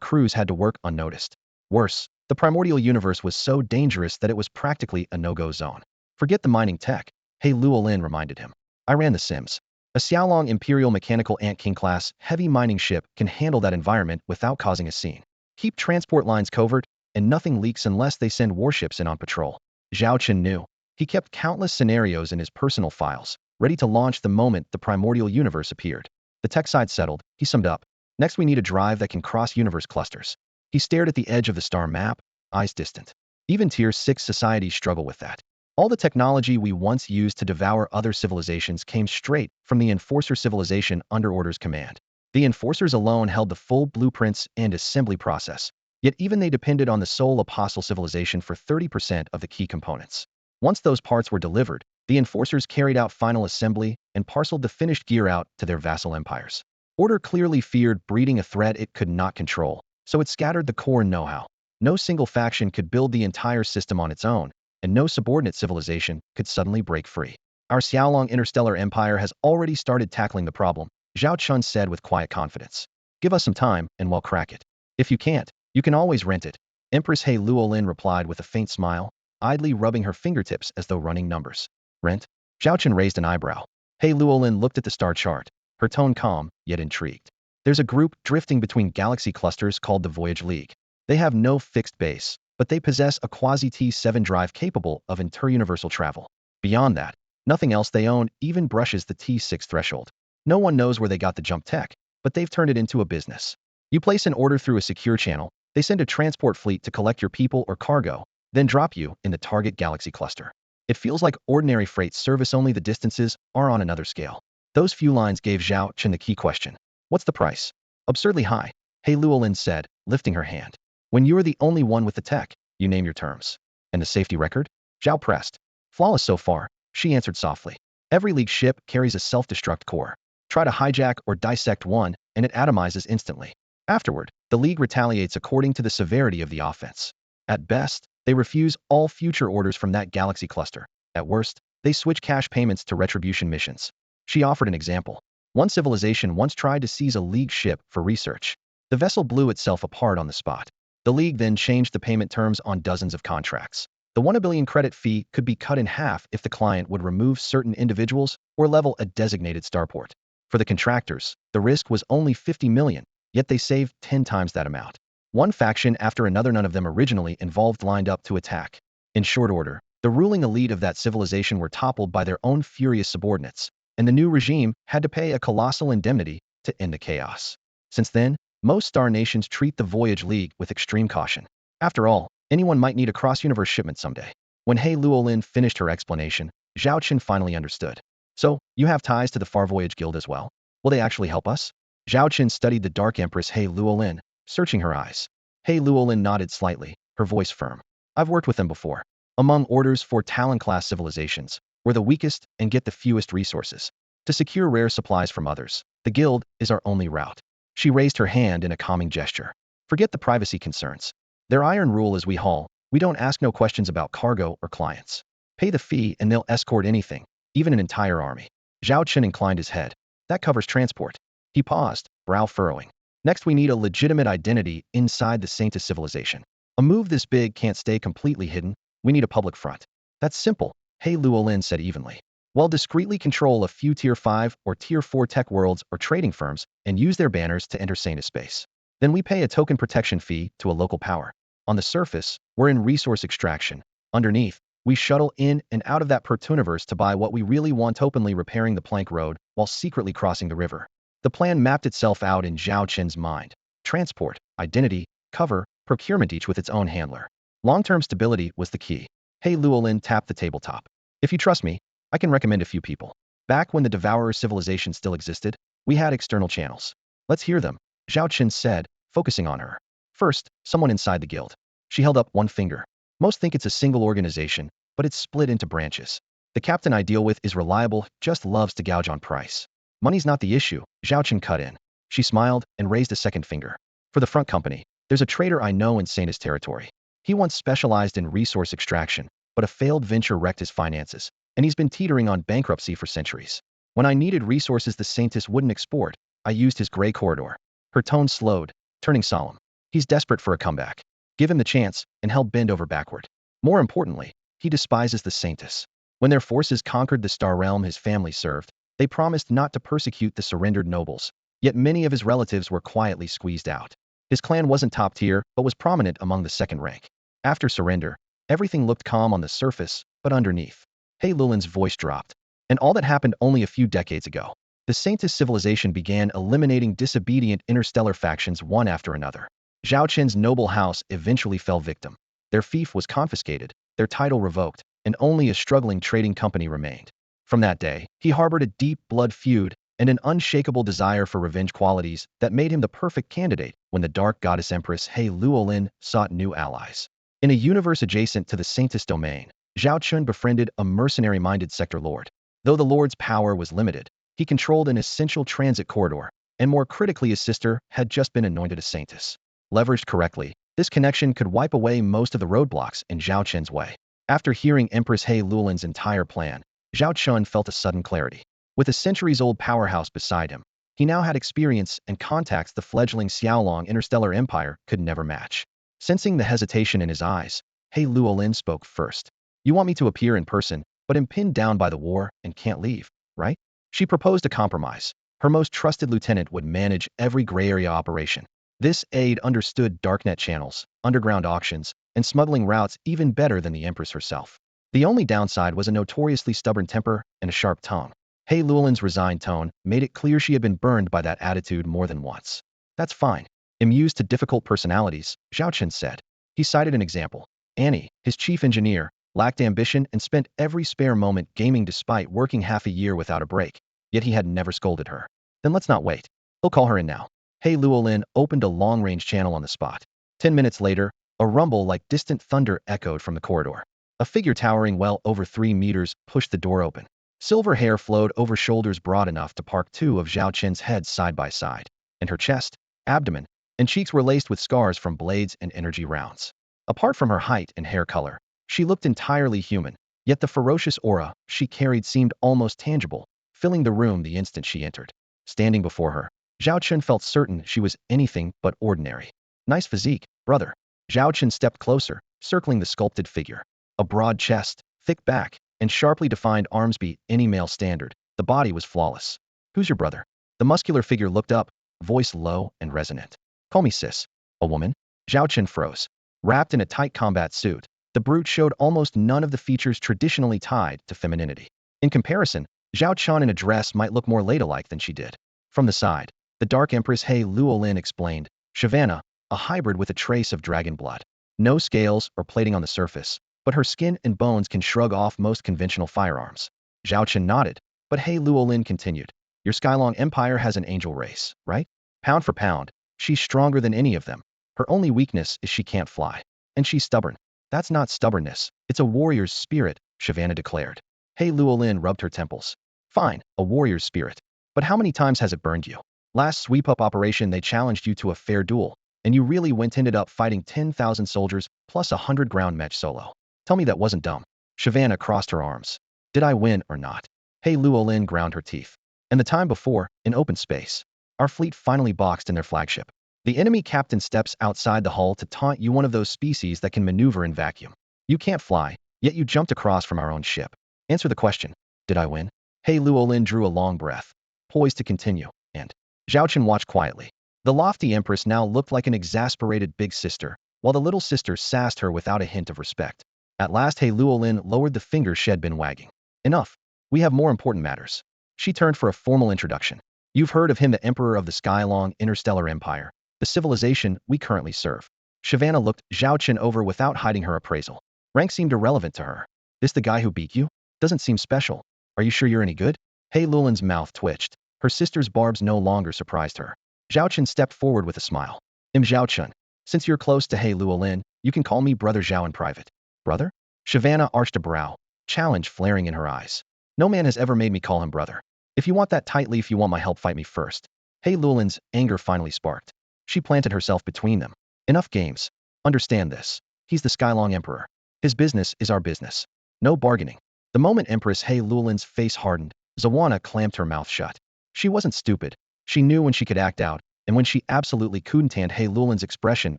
crews had to work unnoticed. Worse, the primordial universe was so dangerous that it was practically a no-go zone. Forget the mining tech, He Luolin reminded him. I ran the sims. A Xiaolong Imperial Mechanical Ant King class heavy mining ship can handle that environment without causing a scene. Keep transport lines covert, and nothing leaks unless they send warships in on patrol. Zhao Chen knew. He kept countless scenarios in his personal files, ready to launch the moment the primordial universe appeared. The tech side settled, he summed up. Next we need a drive that can cross universe clusters. He stared at the edge of the star map, eyes distant. Even Tier 6 societies struggle with that. All the technology we once used to devour other civilizations came straight from the Enforcer civilization under Order's command. The Enforcers alone held the full blueprints and assembly process, yet even they depended on the sole Apostle civilization for 30% of the key components. Once those parts were delivered, the Enforcers carried out final assembly and parceled the finished gear out to their vassal empires. Order clearly feared breeding a threat it could not control, so it scattered the core know-how. No single faction could build the entire system on its own, and no subordinate civilization could suddenly break free. Our Xiaolong Interstellar Empire has already started tackling the problem, Zhao Chen said with quiet confidence. Give us some time, and we'll crack it. If you can't, you can always rent it. Empress He Luolin replied with a faint smile, idly rubbing her fingertips as though running numbers. Rent? Zhao Chen raised an eyebrow. He Luolin looked at the star chart, her tone calm, yet intrigued. There's a group drifting between galaxy clusters called the Voyage League. They have no fixed base, but they possess a quasi-T7 drive capable of interuniversal travel. Beyond that, nothing else they own even brushes the T6 threshold. No one knows where they got the jump tech, but they've turned it into a business. You place an order through a secure channel, they send a transport fleet to collect your people or cargo, then drop you in the target galaxy cluster. It feels like ordinary freight service, only the distances are on another scale. Those few lines gave Zhao Chen the key question. What's the price? Absurdly high, He Luolin said, lifting her hand. When you're the only one with the tech, you name your terms. And the safety record? Zhao pressed. Flawless so far, she answered softly. Every League ship carries a self-destruct core. Try to hijack or dissect one, and it atomizes instantly. Afterward, the League retaliates according to the severity of the offense. At best, they refuse all future orders from that galaxy cluster. At worst, they switch cash payments to retribution missions. She offered an example. One civilization once tried to seize a League ship for research. The vessel blew itself apart on the spot. The League then changed the payment terms on dozens of contracts. The 1 billion credit fee could be cut in half if the client would remove certain individuals or level a designated starport. For the contractors, the risk was only 50 million, yet they saved 10 times that amount. One faction after another, none of them originally involved, lined up to attack. In short order, the ruling elite of that civilization were toppled by their own furious subordinates, and the new regime had to pay a colossal indemnity to end the chaos. Since then, most star nations treat the Voyage League with extreme caution. After all, anyone might need a cross-universe shipment someday. When He Luolin finished her explanation, Zhao Chen finally understood. So, you have ties to the Far Voyage Guild as well? Will they actually help us? Zhao Chen studied the Dark Empress He Luolin, searching her eyes. He Luolin nodded slightly, her voice firm. I've worked with them before. Among orders for Talon-class civilizations, we're the weakest and get the fewest resources. To secure rare supplies from others, the guild is our only route. She raised her hand in a calming gesture. Forget the privacy concerns. Their iron rule is we haul. We don't ask no questions about cargo or clients. Pay the fee and they'll escort anything, even an entire army. Zhao Chen inclined his head. That covers transport. He paused, brow furrowing. Next we need a legitimate identity inside the Saintis civilization. A move this big can't stay completely hidden. We need a public front. That's simple, He Luolin said evenly. We'll discreetly control a few Tier 5 or Tier 4 tech worlds or trading firms and use their banners to enter Saintis space. Then we pay a token protection fee to a local power. On the surface, we're in resource extraction. Underneath, we shuttle in and out of that Pertuniverse to buy what we really want, openly repairing the plank road while secretly crossing the river. The plan mapped itself out in Zhao Chen's mind. Transport, identity, cover, procurement, each with its own handler. Long-term stability was the key. He Luolin tapped the tabletop. If you trust me, I can recommend a few people. Back when the Devourer civilization still existed, we had external channels. Let's hear them, Zhao Chen said, focusing on her. First, someone inside the guild. She held up one finger. Most think it's a single organization, but it's split into branches. The captain I deal with is reliable, just loves to gouge on price. Money's not the issue, Zhao Chen cut in. She smiled and raised a second finger. For the front company, there's a trader I know in Saintis territory. He once specialized in resource extraction, but a failed venture wrecked his finances, and he's been teetering on bankruptcy for centuries. When I needed resources the Saintis wouldn't export, I used his gray corridor. Her tone slowed, turning solemn. He's desperate for a comeback. Give him the chance, and he'll bend over backward. More importantly, he despises the Saintis. When their forces conquered the star realm his family served, they promised not to persecute the surrendered nobles, yet many of his relatives were quietly squeezed out. His clan wasn't top tier, but was prominent among the second rank. After surrender, everything looked calm on the surface, but underneath. He Luolin's voice dropped. And all that happened only a few decades ago. The Saintis civilization began eliminating disobedient interstellar factions one after another. Zhao Chen's noble house eventually fell victim. Their fief was confiscated, their title revoked, and only a struggling trading company remained. From that day, he harbored a deep blood feud and an unshakable desire for revenge, qualities that made him the perfect candidate when the Dark Goddess Empress He Luolin sought new allies. In a universe adjacent to the Saintis domain, Zhao Chen befriended a mercenary-minded sector lord. Though the lord's power was limited, he controlled an essential transit corridor, and more critically his sister had just been anointed a Saintis. Leveraged correctly, this connection could wipe away most of the roadblocks in Zhao Chen's way. After hearing Empress He Luolin's entire plan, Zhao Chen felt a sudden clarity. With a centuries-old powerhouse beside him, he now had experience and contacts the fledgling Xiaolong interstellar empire could never match. Sensing the hesitation in his eyes, He Luolin spoke first. You want me to appear in person, but am pinned down by the war and can't leave, right? She proposed a compromise. Her most trusted lieutenant would manage every gray area operation. This aide understood darknet channels, underground auctions, and smuggling routes even better than the Empress herself. The only downside was a notoriously stubborn temper and a sharp tongue. He Luolin's resigned tone made it clear she had been burned by that attitude more than once. That's fine. Immune to difficult personalities, Zhao Chen said. He cited an example. Annie, his chief engineer, lacked ambition and spent every spare moment gaming despite working half a year without a break. Yet he had never scolded her. Then let's not wait. He'll call her in now. He Luolin opened a long-range channel on the spot. 10 minutes later, a rumble like distant thunder echoed from the corridor. A figure towering well over 3 meters pushed the door open. Silver hair flowed over shoulders broad enough to park two of Zhao Chen's heads side by side, and her chest, abdomen, and cheeks were laced with scars from blades and energy rounds. Apart from her height and hair color, she looked entirely human, yet the ferocious aura she carried seemed almost tangible, filling the room the instant she entered. Standing before her, Zhao Chen felt certain she was anything but ordinary. Nice physique, brother. Zhao Chen stepped closer, circling the sculpted figure. A broad chest, thick back, and sharply defined arms beat any male standard. The body was flawless. Who's your brother? The muscular figure looked up, voice low and resonant. Call me sis. A woman? Zhao Chen froze. Wrapped in a tight combat suit, the brute showed almost none of the features traditionally tied to femininity. In comparison, Zhao Chen in a dress might look more ladylike than she did. From the side, The Dark Empress He Luolin explained, Shavana, a hybrid with a trace of dragon blood. No scales or plating on the surface, but her skin and bones can shrug off most conventional firearms. Zhao Chen nodded, but He Luolin continued, your Skylong Empire has an angel race, right? Pound for pound, she's stronger than any of them. Her only weakness is she can't fly. And she's stubborn. That's not stubbornness, it's a warrior's spirit, Shavana declared. He Luolin rubbed her temples. Fine, a warrior's spirit. But how many times has it burned you? Last sweep-up operation they challenged you to a fair duel, and you really ended up fighting 10,000 soldiers plus 100 ground match solo. Tell me that wasn't dumb. Shavana crossed her arms. Did I win or not? He Luolin ground her teeth. And the time before, in open space, our fleet finally boxed in their flagship. The enemy captain steps outside the hull to taunt you, one of those species that can maneuver in vacuum. You can't fly, yet you jumped across from our own ship. Answer the question. Did I win? He Luolin drew a long breath, poised to continue, and Zhao Chen watched quietly. The lofty empress now looked like an exasperated big sister, while the little sister sassed her without a hint of respect. At last He Luolin lowered the finger she'd been wagging. Enough. We have more important matters. She turned for a formal introduction. You've heard of him, the Emperor of the Skylong Interstellar Empire, the civilization we currently serve. Shavana looked Zhao Chen over without hiding her appraisal. Rank seemed irrelevant to her. This the guy who beat you? Doesn't seem special. Are you sure you're any good? He Luolin's mouth twitched. Her sister's barbs no longer surprised her. Zhao Chen stepped forward with a smile. Zhao Chen. Since you're close to He Luolin, you can call me Brother Zhao in private. Brother? Shavana arched a brow, challenge flaring in her eyes. No man has ever made me call him brother. If you want that tight leaf, you want my help, fight me first. He Luolin's anger finally sparked. She planted herself between them. Enough games. Understand this. He's the Skylong Emperor. His business is our business. No bargaining. The moment Empress He Luolin's face hardened, Zawana clamped her mouth shut. She wasn't stupid. She knew when she could act out, and when she absolutely couldn't, and He Luolin's expression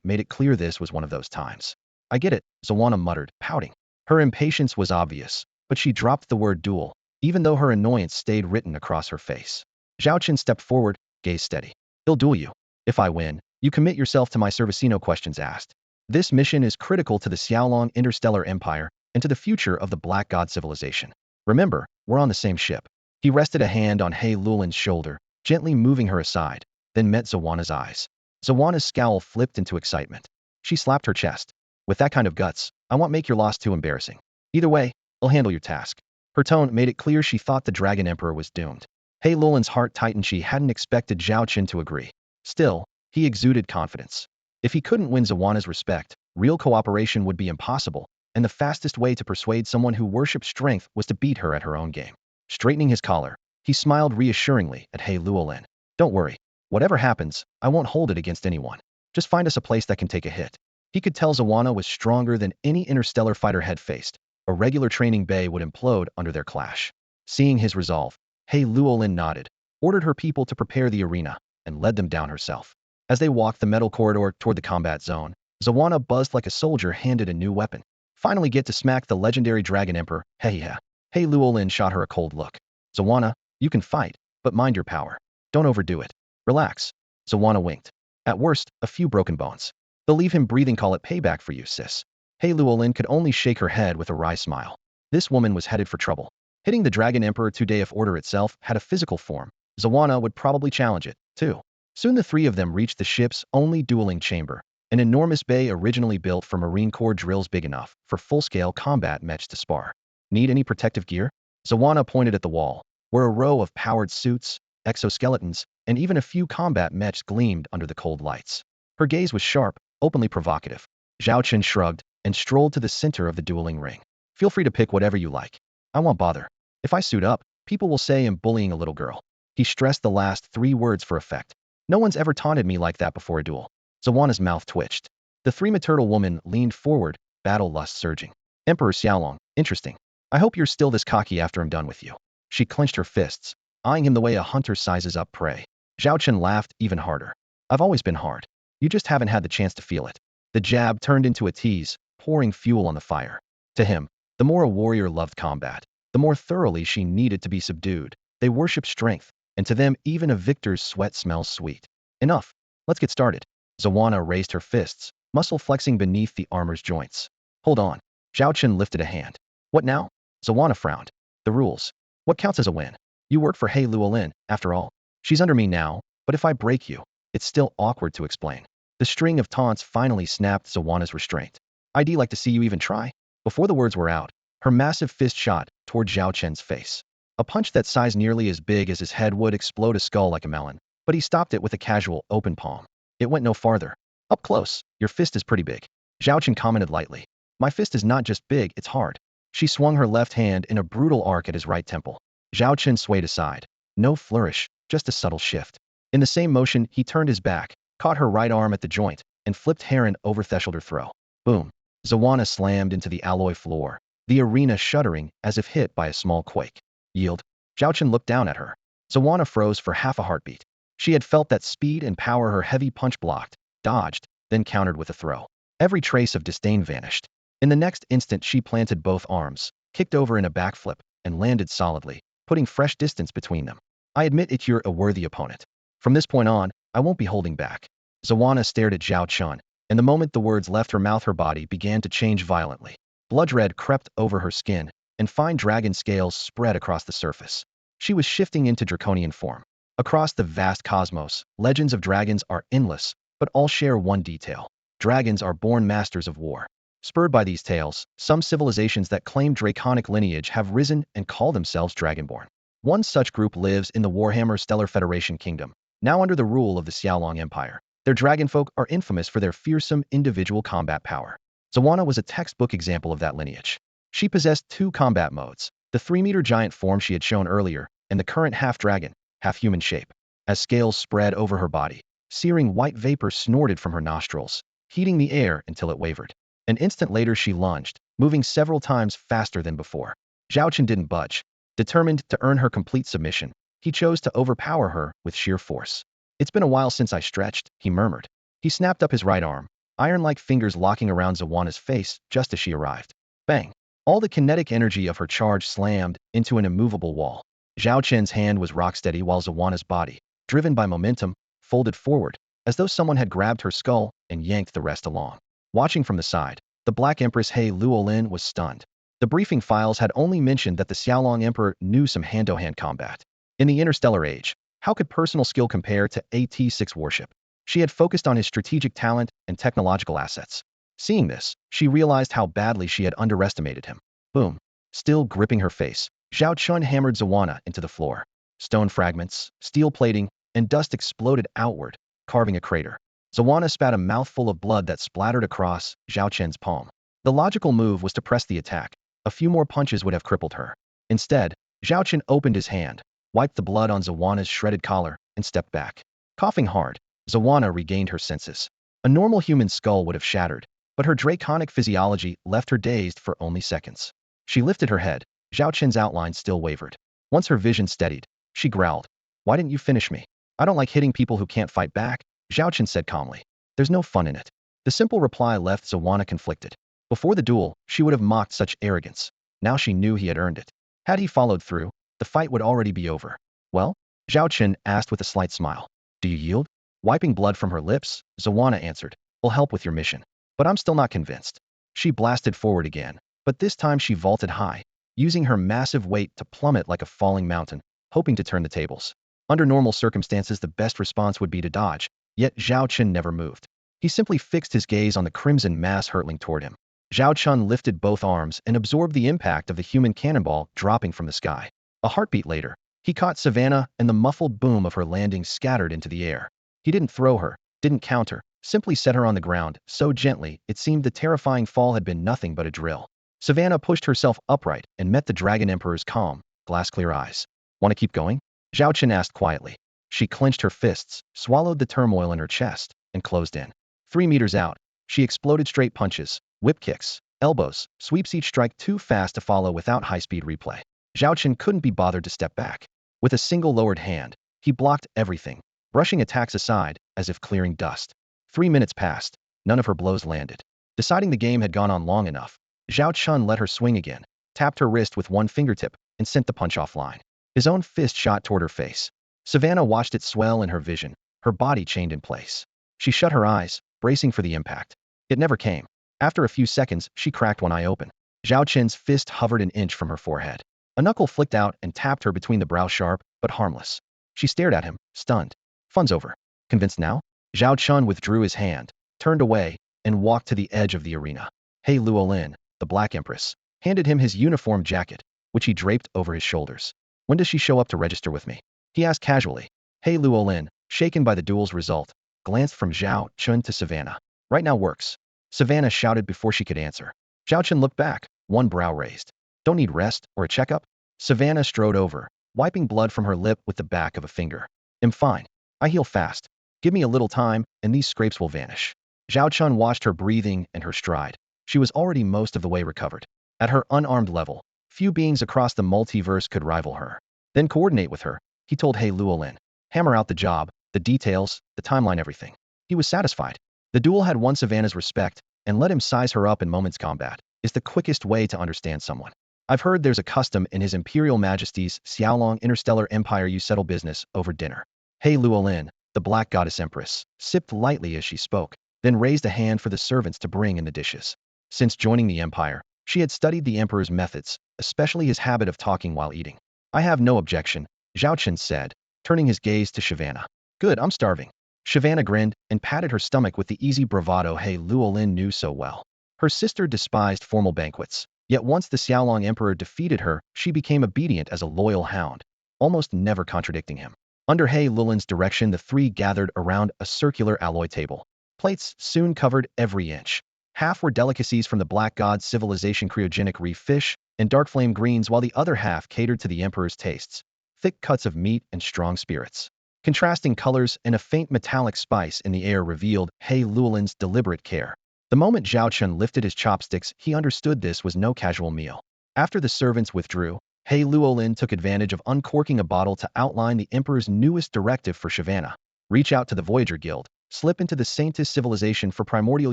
made it clear this was one of those times. I get it, Zawana muttered, pouting. Her impatience was obvious, but she dropped the word duel, even though her annoyance stayed written across her face. Zhao Chen stepped forward, gaze steady. He'll duel you. If I win, you commit yourself to my service. No questions asked. This mission is critical to the Xiaolong Interstellar Empire and to the future of the Black God civilization. Remember, we're on the same ship. He rested a hand on He Luolin's shoulder, gently moving her aside, then met Zawana's eyes. Zawana's scowl flipped into excitement. She slapped her chest. With that kind of guts, I won't make your loss too embarrassing. Either way, I'll handle your task. Her tone made it clear she thought the Dragon Emperor was doomed. He Luolin's heart tightened. She hadn't expected Zhao Chen to agree. Still, he exuded confidence. If he couldn't win Zawana's respect, real cooperation would be impossible, and the fastest way to persuade someone who worshipped strength was to beat her at her own game. Straightening his collar, he smiled reassuringly at He Luolin. Don't worry. Whatever happens, I won't hold it against anyone. Just find us a place that can take a hit. He could tell Zawana was stronger than any interstellar fighter had faced. A regular training bay would implode under their clash. Seeing his resolve, He Luolin nodded, ordered her people to prepare the arena, and led them down herself. As they walked the metal corridor toward the combat zone, Zawana buzzed like a soldier handed a new weapon. Finally get to smack the legendary Dragon Emperor, hehehe. He Luolin shot her a cold look. Zawana, you can fight, but mind your power. Don't overdo it. Relax. Zawana winked. At worst, a few broken bones. They'll leave him breathing. Call it payback for you, sis. He Luolin could only shake her head with a wry smile. This woman was headed for trouble. Hitting the Dragon Emperor today, if order itself had a physical form, Zawana would probably challenge it, too. Soon the three of them reached the ship's only dueling chamber, an enormous bay originally built for Marine Corps drills, big enough for full-scale combat match to spar. Need any protective gear? Zawana pointed at the wall, where a row of powered suits, exoskeletons, and even a few combat mechs gleamed under the cold lights. Her gaze was sharp, openly provocative. Zhao Chen shrugged and strolled to the center of the dueling ring. Feel free to pick whatever you like. I won't bother. If I suit up, people will say I'm bullying a little girl. He stressed the last three words for effect. No one's ever taunted me like that before a duel. Zawana's mouth twitched. The three-turtle woman leaned forward, battle lust surging. Emperor Xiaolong, interesting. I hope you're still this cocky after I'm done with you. She clenched her fists, eyeing him the way a hunter sizes up prey. Zhao Chen laughed even harder. I've always been hard. You just haven't had the chance to feel it. The jab turned into a tease, pouring fuel on the fire. To him, the more a warrior loved combat, the more thoroughly she needed to be subdued. They worshipped strength, and to them even a victor's sweat smells sweet. Enough. Let's get started. Zawana raised her fists, muscle flexing beneath the armor's joints. Hold on. Zhao Chen lifted a hand. What now? Zawana frowned. The rules. What counts as a win? You work for He Luolin, after all. She's under me now, But if I break you, it's still awkward to explain. The string of taunts finally snapped Zawana's restraint. I'd like to see you even try. Before the words were out, her massive fist shot toward Zhao Chen's face. A punch that sized nearly as big as his head would explode a skull like a melon, but he stopped it with a casual, open palm. It went no farther. Up close, your fist is pretty big. Zhao Chen commented lightly. My fist is not just big, it's hard. She swung her left hand in a brutal arc at his right temple. Zhao Chen swayed aside. No flourish, just a subtle shift. In the same motion, he turned his back, caught her right arm at the joint, and flipped Heron over her throw. Boom. Zawana slammed into the alloy floor, the arena shuddering as if hit by a small quake. Yield. Zhao Chen looked down at her. Zawana froze for half a heartbeat. She had felt that speed and power her heavy punch blocked, dodged, then countered with a throw. Every trace of disdain vanished. In the next instant she planted both arms, kicked over in a backflip, and landed solidly, putting fresh distance between them. I admit it, you're a worthy opponent. From this point on, I won't be holding back. Zawana stared at Zhao Chen, and the moment the words left her mouth her body began to change violently. Blood red crept over her skin, and fine dragon scales spread across the surface. She was shifting into draconian form. Across the vast cosmos, legends of dragons are endless, but all share one detail. Dragons are born masters of war. Spurred by these tales, some civilizations that claim draconic lineage have risen and call themselves dragonborn. One such group lives in the Warhammer Stellar Federation Kingdom, now under the rule of the Xiaolong Empire. Their dragonfolk are infamous for their fearsome individual combat power. Zawana was a textbook example of that lineage. She possessed two combat modes, the 3-meter giant form she had shown earlier, and the current half-dragon, half-human shape. As scales spread over her body, searing white vapor snorted from her nostrils, heating the air until it wavered. An instant later she lunged, moving several times faster than before. Zhao Chen didn't budge. Determined to earn her complete submission, he chose to overpower her with sheer force. It's been a while since I stretched, he murmured. He snapped up his right arm, iron-like fingers locking around Zawana's face just as she arrived. Bang! All the kinetic energy of her charge slammed into an immovable wall. Zhao Chen's hand was rock-steady while Zawana's body, driven by momentum, folded forward, as though someone had grabbed her skull and yanked the rest along. Watching from the side, the Black Empress He Luolin was stunned. The briefing files had only mentioned that the Xiaolong Emperor knew some hand-to-hand combat. In the interstellar age, how could personal skill compare to a T6 warship? She had focused on his strategic talent and technological assets. Seeing this, she realized how badly she had underestimated him. Boom. Still gripping her face, Zhao Chen hammered Zawana into the floor. Stone fragments, steel plating, and dust exploded outward, carving a crater. Zawana spat a mouthful of blood that splattered across Zhao Chen's palm. The logical move was to press the attack. A few more punches would have crippled her. Instead, Zhao Chen opened his hand, wiped the blood on Zawana's shredded collar, and stepped back. Coughing hard, Zawana regained her senses. A normal human skull would have shattered, but her draconic physiology left her dazed for only seconds. She lifted her head. Zhao Chen's outline still wavered. Once her vision steadied, she growled. Why didn't you finish me? I don't like hitting people who can't fight back, Zhao Chen said calmly. There's no fun in it. The simple reply left Zawana conflicted. Before the duel, she would have mocked such arrogance. Now she knew he had earned it. Had he followed through, the fight would already be over. Well? Zhao Chen asked with a slight smile. Do you yield? Wiping blood from her lips, Zawana answered. I'll help with your mission. But I'm still not convinced. She blasted forward again, but this time she vaulted high, using her massive weight to plummet like a falling mountain, hoping to turn the tables. Under normal circumstances, the best response would be to dodge, yet Zhao Chen never moved. He simply fixed his gaze on the crimson mass hurtling toward him. Zhao Chen lifted both arms and absorbed the impact of the human cannonball dropping from the sky. A heartbeat later, he caught Savannah, and the muffled boom of her landing scattered into the air. He didn't throw her, didn't counter, simply set her on the ground, so gently it seemed the terrifying fall had been nothing but a drill. Savannah pushed herself upright and met the Dragon Emperor's calm, glass-clear eyes. Want to keep going? Zhao Chen asked quietly. She clenched her fists, swallowed the turmoil in her chest, and closed in. 3 meters out, she exploded straight punches, whip kicks, elbows, sweeps, each strike too fast to follow without high-speed replay. Zhao Chen couldn't be bothered to step back. With a single lowered hand, he blocked everything, brushing attacks aside as if clearing dust. 3 minutes passed. None of her blows landed. Deciding the game had gone on long enough, Zhao Chen let her swing again, tapped her wrist with one fingertip, and sent the punch offline. His own fist shot toward her face. Savannah watched it swell in her vision, her body chained in place. She shut her eyes, bracing for the impact. It never came. After a few seconds, she cracked one eye open. Zhao Chen's fist hovered an inch from her forehead. A knuckle flicked out and tapped her between the brow, sharp but harmless. She stared at him, stunned. Fun's over. Convinced now? Zhao Chen withdrew his hand, turned away, and walked to the edge of the arena. He Luolin, the Black Empress, handed him his uniform jacket, which he draped over his shoulders. When does she show up to register with me? He asked casually. He Luolin, shaken by the duel's result, glanced from Zhao Chen to Savannah. Right now works. Savannah shouted before she could answer. Zhao Chen looked back, one brow raised. Don't need rest or a checkup? Savannah strode over, wiping blood from her lip with the back of a finger. I'm fine. I heal fast. Give me a little time, and these scrapes will vanish. Zhao Chen watched her breathing and her stride. She was already most of the way recovered. At her unarmed level, few beings across the multiverse could rival her. Then coordinate with her, he told He Luolin. Hammer out the job, the details, the timeline, everything. He was satisfied. The duel had won Savannah's respect, and let him size her up in moments combat is the quickest way to understand someone. I've heard there's a custom in His Imperial Majesty's Xiaolong Interstellar Empire you settle business over dinner. He Luolin, the Black Goddess Empress, sipped lightly as she spoke, then raised a hand for the servants to bring in the dishes. Since joining the Empire, she had studied the Emperor's methods, especially his habit of talking while eating. I have no objection, Zhao Chen said, turning his gaze to Savannah. Good, I'm starving. Savannah grinned and patted her stomach with the easy bravado He Luolin knew so well. Her sister despised formal banquets, yet once the Xiaolong Emperor defeated her, she became obedient as a loyal hound, almost never contradicting him. Under He Luolin's direction, the three gathered around a circular alloy table. Plates soon covered every inch. Half were delicacies from the Black God's civilization, cryogenic reef fish and dark flame greens, while the other half catered to the Emperor's tastes. Thick cuts of meat and strong spirits. Contrasting colors and a faint metallic spice in the air revealed He Luolin's deliberate care. The moment Zhao Chen lifted his chopsticks, he understood this was no casual meal. After the servants withdrew, He Luolin took advantage of uncorking a bottle to outline the Emperor's newest directive for Savannah. Reach out to the Voyager Guild, slip into the Saintis civilization for primordial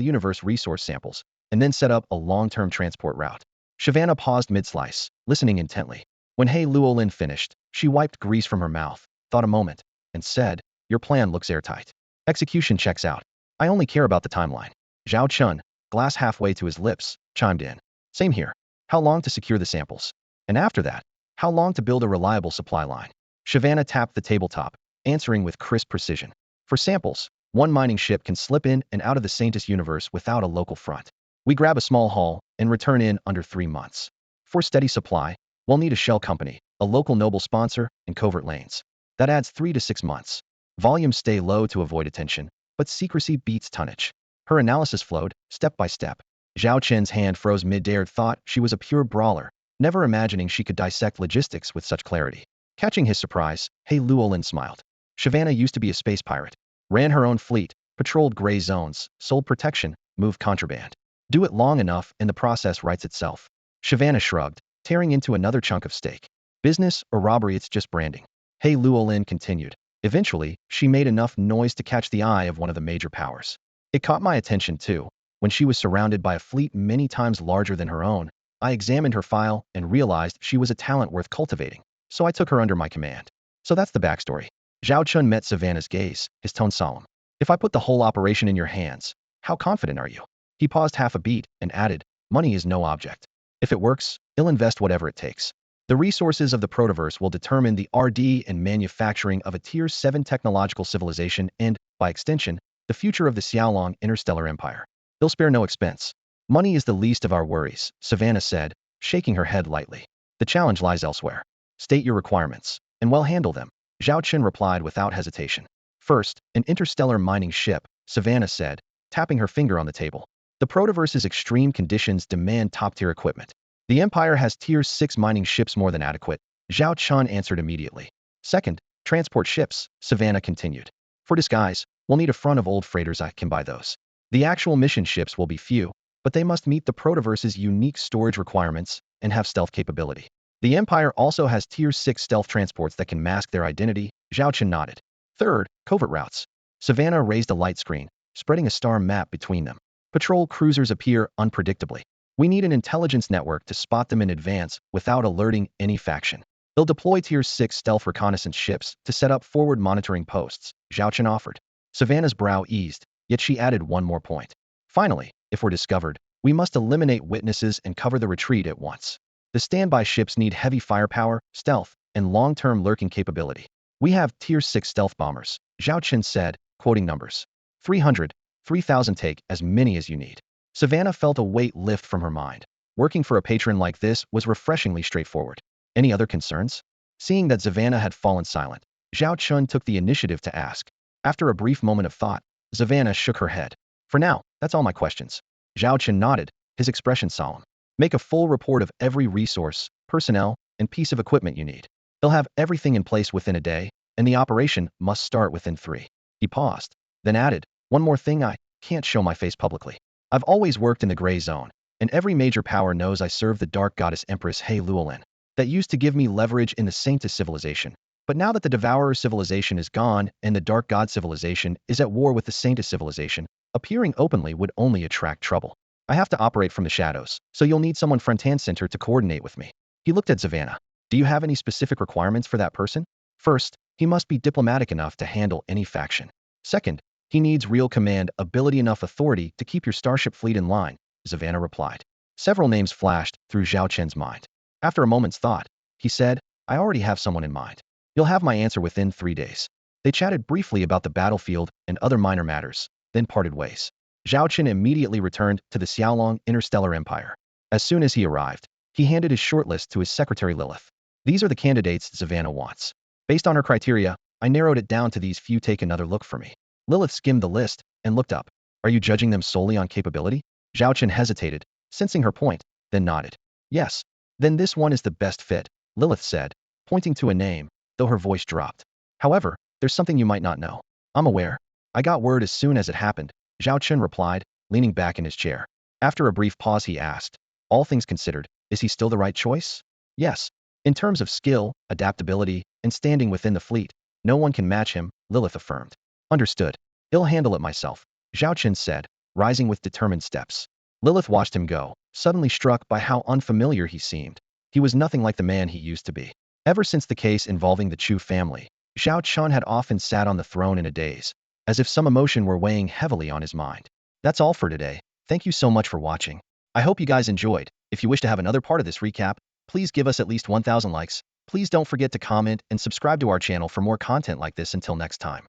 universe resource samples, and then set up a long-term transport route. Savannah paused mid-slice, listening intently. When He Luolin finished, she wiped grease from her mouth, thought a moment, and said, your plan looks airtight. Execution checks out. I only care about the timeline. Zhao Chen, glass halfway to his lips, chimed in. Same here. How long to secure the samples? And after that, how long to build a reliable supply line? Savannah tapped the tabletop, answering with crisp precision. For samples, one mining ship can slip in and out of the Saintis universe without a local front. We grab a small haul and return in under 3 months. For steady supply, we'll need a shell company, a local noble sponsor, and covert lanes. That adds 3 to 6 months. Volumes stay low to avoid attention, but secrecy beats tonnage. Her analysis flowed, step by step. Zhao Chen's hand froze mid-air, thought she was a pure brawler, never imagining she could dissect logistics with such clarity. Catching his surprise, He Luolin smiled. Savannah used to be a space pirate. Ran her own fleet, patrolled gray zones, sold protection, moved contraband. Do it long enough and the process writes itself. Savannah shrugged, tearing into another chunk of steak. Business or robbery, it's just branding. He Luolin continued. Eventually, she made enough noise to catch the eye of one of the major powers. It caught my attention too. When she was surrounded by a fleet many times larger than her own, I examined her file and realized she was a talent worth cultivating. So I took her under my command. So that's the backstory. Zhao Chen met Savannah's gaze, his tone solemn. If I put the whole operation in your hands, how confident are you? He paused half a beat and added, money is no object. If it works, I'll invest whatever it takes. The resources of the protoverse will determine the R&D and manufacturing of a Tier 7 technological civilization and, by extension, the future of the Xiaolong Interstellar Empire. They'll spare no expense. Money is the least of our worries, Savannah said, shaking her head lightly. The challenge lies elsewhere. State your requirements, and we'll handle them. Zhao Chen replied without hesitation. First, an interstellar mining ship, Savannah said, tapping her finger on the table. The protoverse's extreme conditions demand top-tier equipment. The Empire has Tier 6 mining ships more than adequate, Zhao Chen answered immediately. Second, transport ships, Savannah continued. For disguise, we'll need a front of old freighters. I can buy those. The actual mission ships will be few, but they must meet the protoverse's unique storage requirements and have stealth capability. The Empire also has Tier 6 stealth transports that can mask their identity, Zhao Chen nodded. Third, covert routes. Savannah raised a light screen, spreading a star map between them. Patrol cruisers appear unpredictably. We need an intelligence network to spot them in advance without alerting any faction. They'll deploy Tier 6 stealth reconnaissance ships to set up forward monitoring posts, Zhao Chen offered. Savannah's brow eased, yet she added one more point. Finally, if we're discovered, we must eliminate witnesses and cover the retreat at once. The standby ships need heavy firepower, stealth, and long-term lurking capability. We have Tier 6 stealth bombers, Zhao Chen said, quoting numbers. 300, 3,000, take as many as you need. Savannah felt a weight lift from her mind. Working for a patron like this was refreshingly straightforward. Any other concerns? Seeing that Savannah had fallen silent, Zhao Chen took the initiative to ask. After a brief moment of thought, Savannah shook her head. For now, that's all my questions. Zhao Chen nodded, his expression solemn. Make a full report of every resource, personnel, and piece of equipment you need. They'll have everything in place within a day, and the operation must start within 3. He paused, then added, one more thing, I can't show my face publicly. I've always worked in the gray zone, and every major power knows I serve the dark goddess Empress He Luolin. That used to give me leverage in the Saintess civilization. But now that the Devourer civilization is gone and the Dark God civilization is at war with the Saintess civilization, appearing openly would only attract trouble. I have to operate from the shadows, so you'll need someone front and center to coordinate with me. He looked at Savannah. Do you have any specific requirements for that person? First, he must be diplomatic enough to handle any faction. Second, he needs real command, ability, enough authority to keep your starship fleet in line, Savannah replied. Several names flashed through Zhao Chen's mind. After a moment's thought, he said, I already have someone in mind. You'll have my answer within 3 days. They chatted briefly about the battlefield and other minor matters, then parted ways. Zhao Chen immediately returned to the Xiaolong Interstellar Empire. As soon as he arrived, he handed his shortlist to his secretary Lilith. These are the candidates Savannah wants. Based on her criteria, I narrowed it down to these few. Take another look for me. Lilith skimmed the list and looked up. Are you judging them solely on capability? Zhao Chen hesitated, sensing her point, then nodded. Yes. Then this one is the best fit, Lilith said, pointing to a name, though her voice dropped. However, there's something you might not know. I'm aware. I got word as soon as it happened, Zhao Chen replied, leaning back in his chair. After a brief pause he asked, all things considered, is he still the right choice? Yes. In terms of skill, adaptability, and standing within the fleet, no one can match him, Lilith affirmed. Understood. I'll handle it myself, Zhao Chen said, rising with determined steps. Lilith watched him go, suddenly struck by how unfamiliar he seemed. He was nothing like the man he used to be. Ever since the case involving the Chu family, Zhao Chen had often sat on the throne in a daze, as if some emotion were weighing heavily on his mind. That's all for today. Thank you so much for watching. I hope you guys enjoyed. If you wish to have another part of this recap, please give us at least 1,000 likes. Please don't forget to comment and subscribe to our channel for more content like this. Until next time.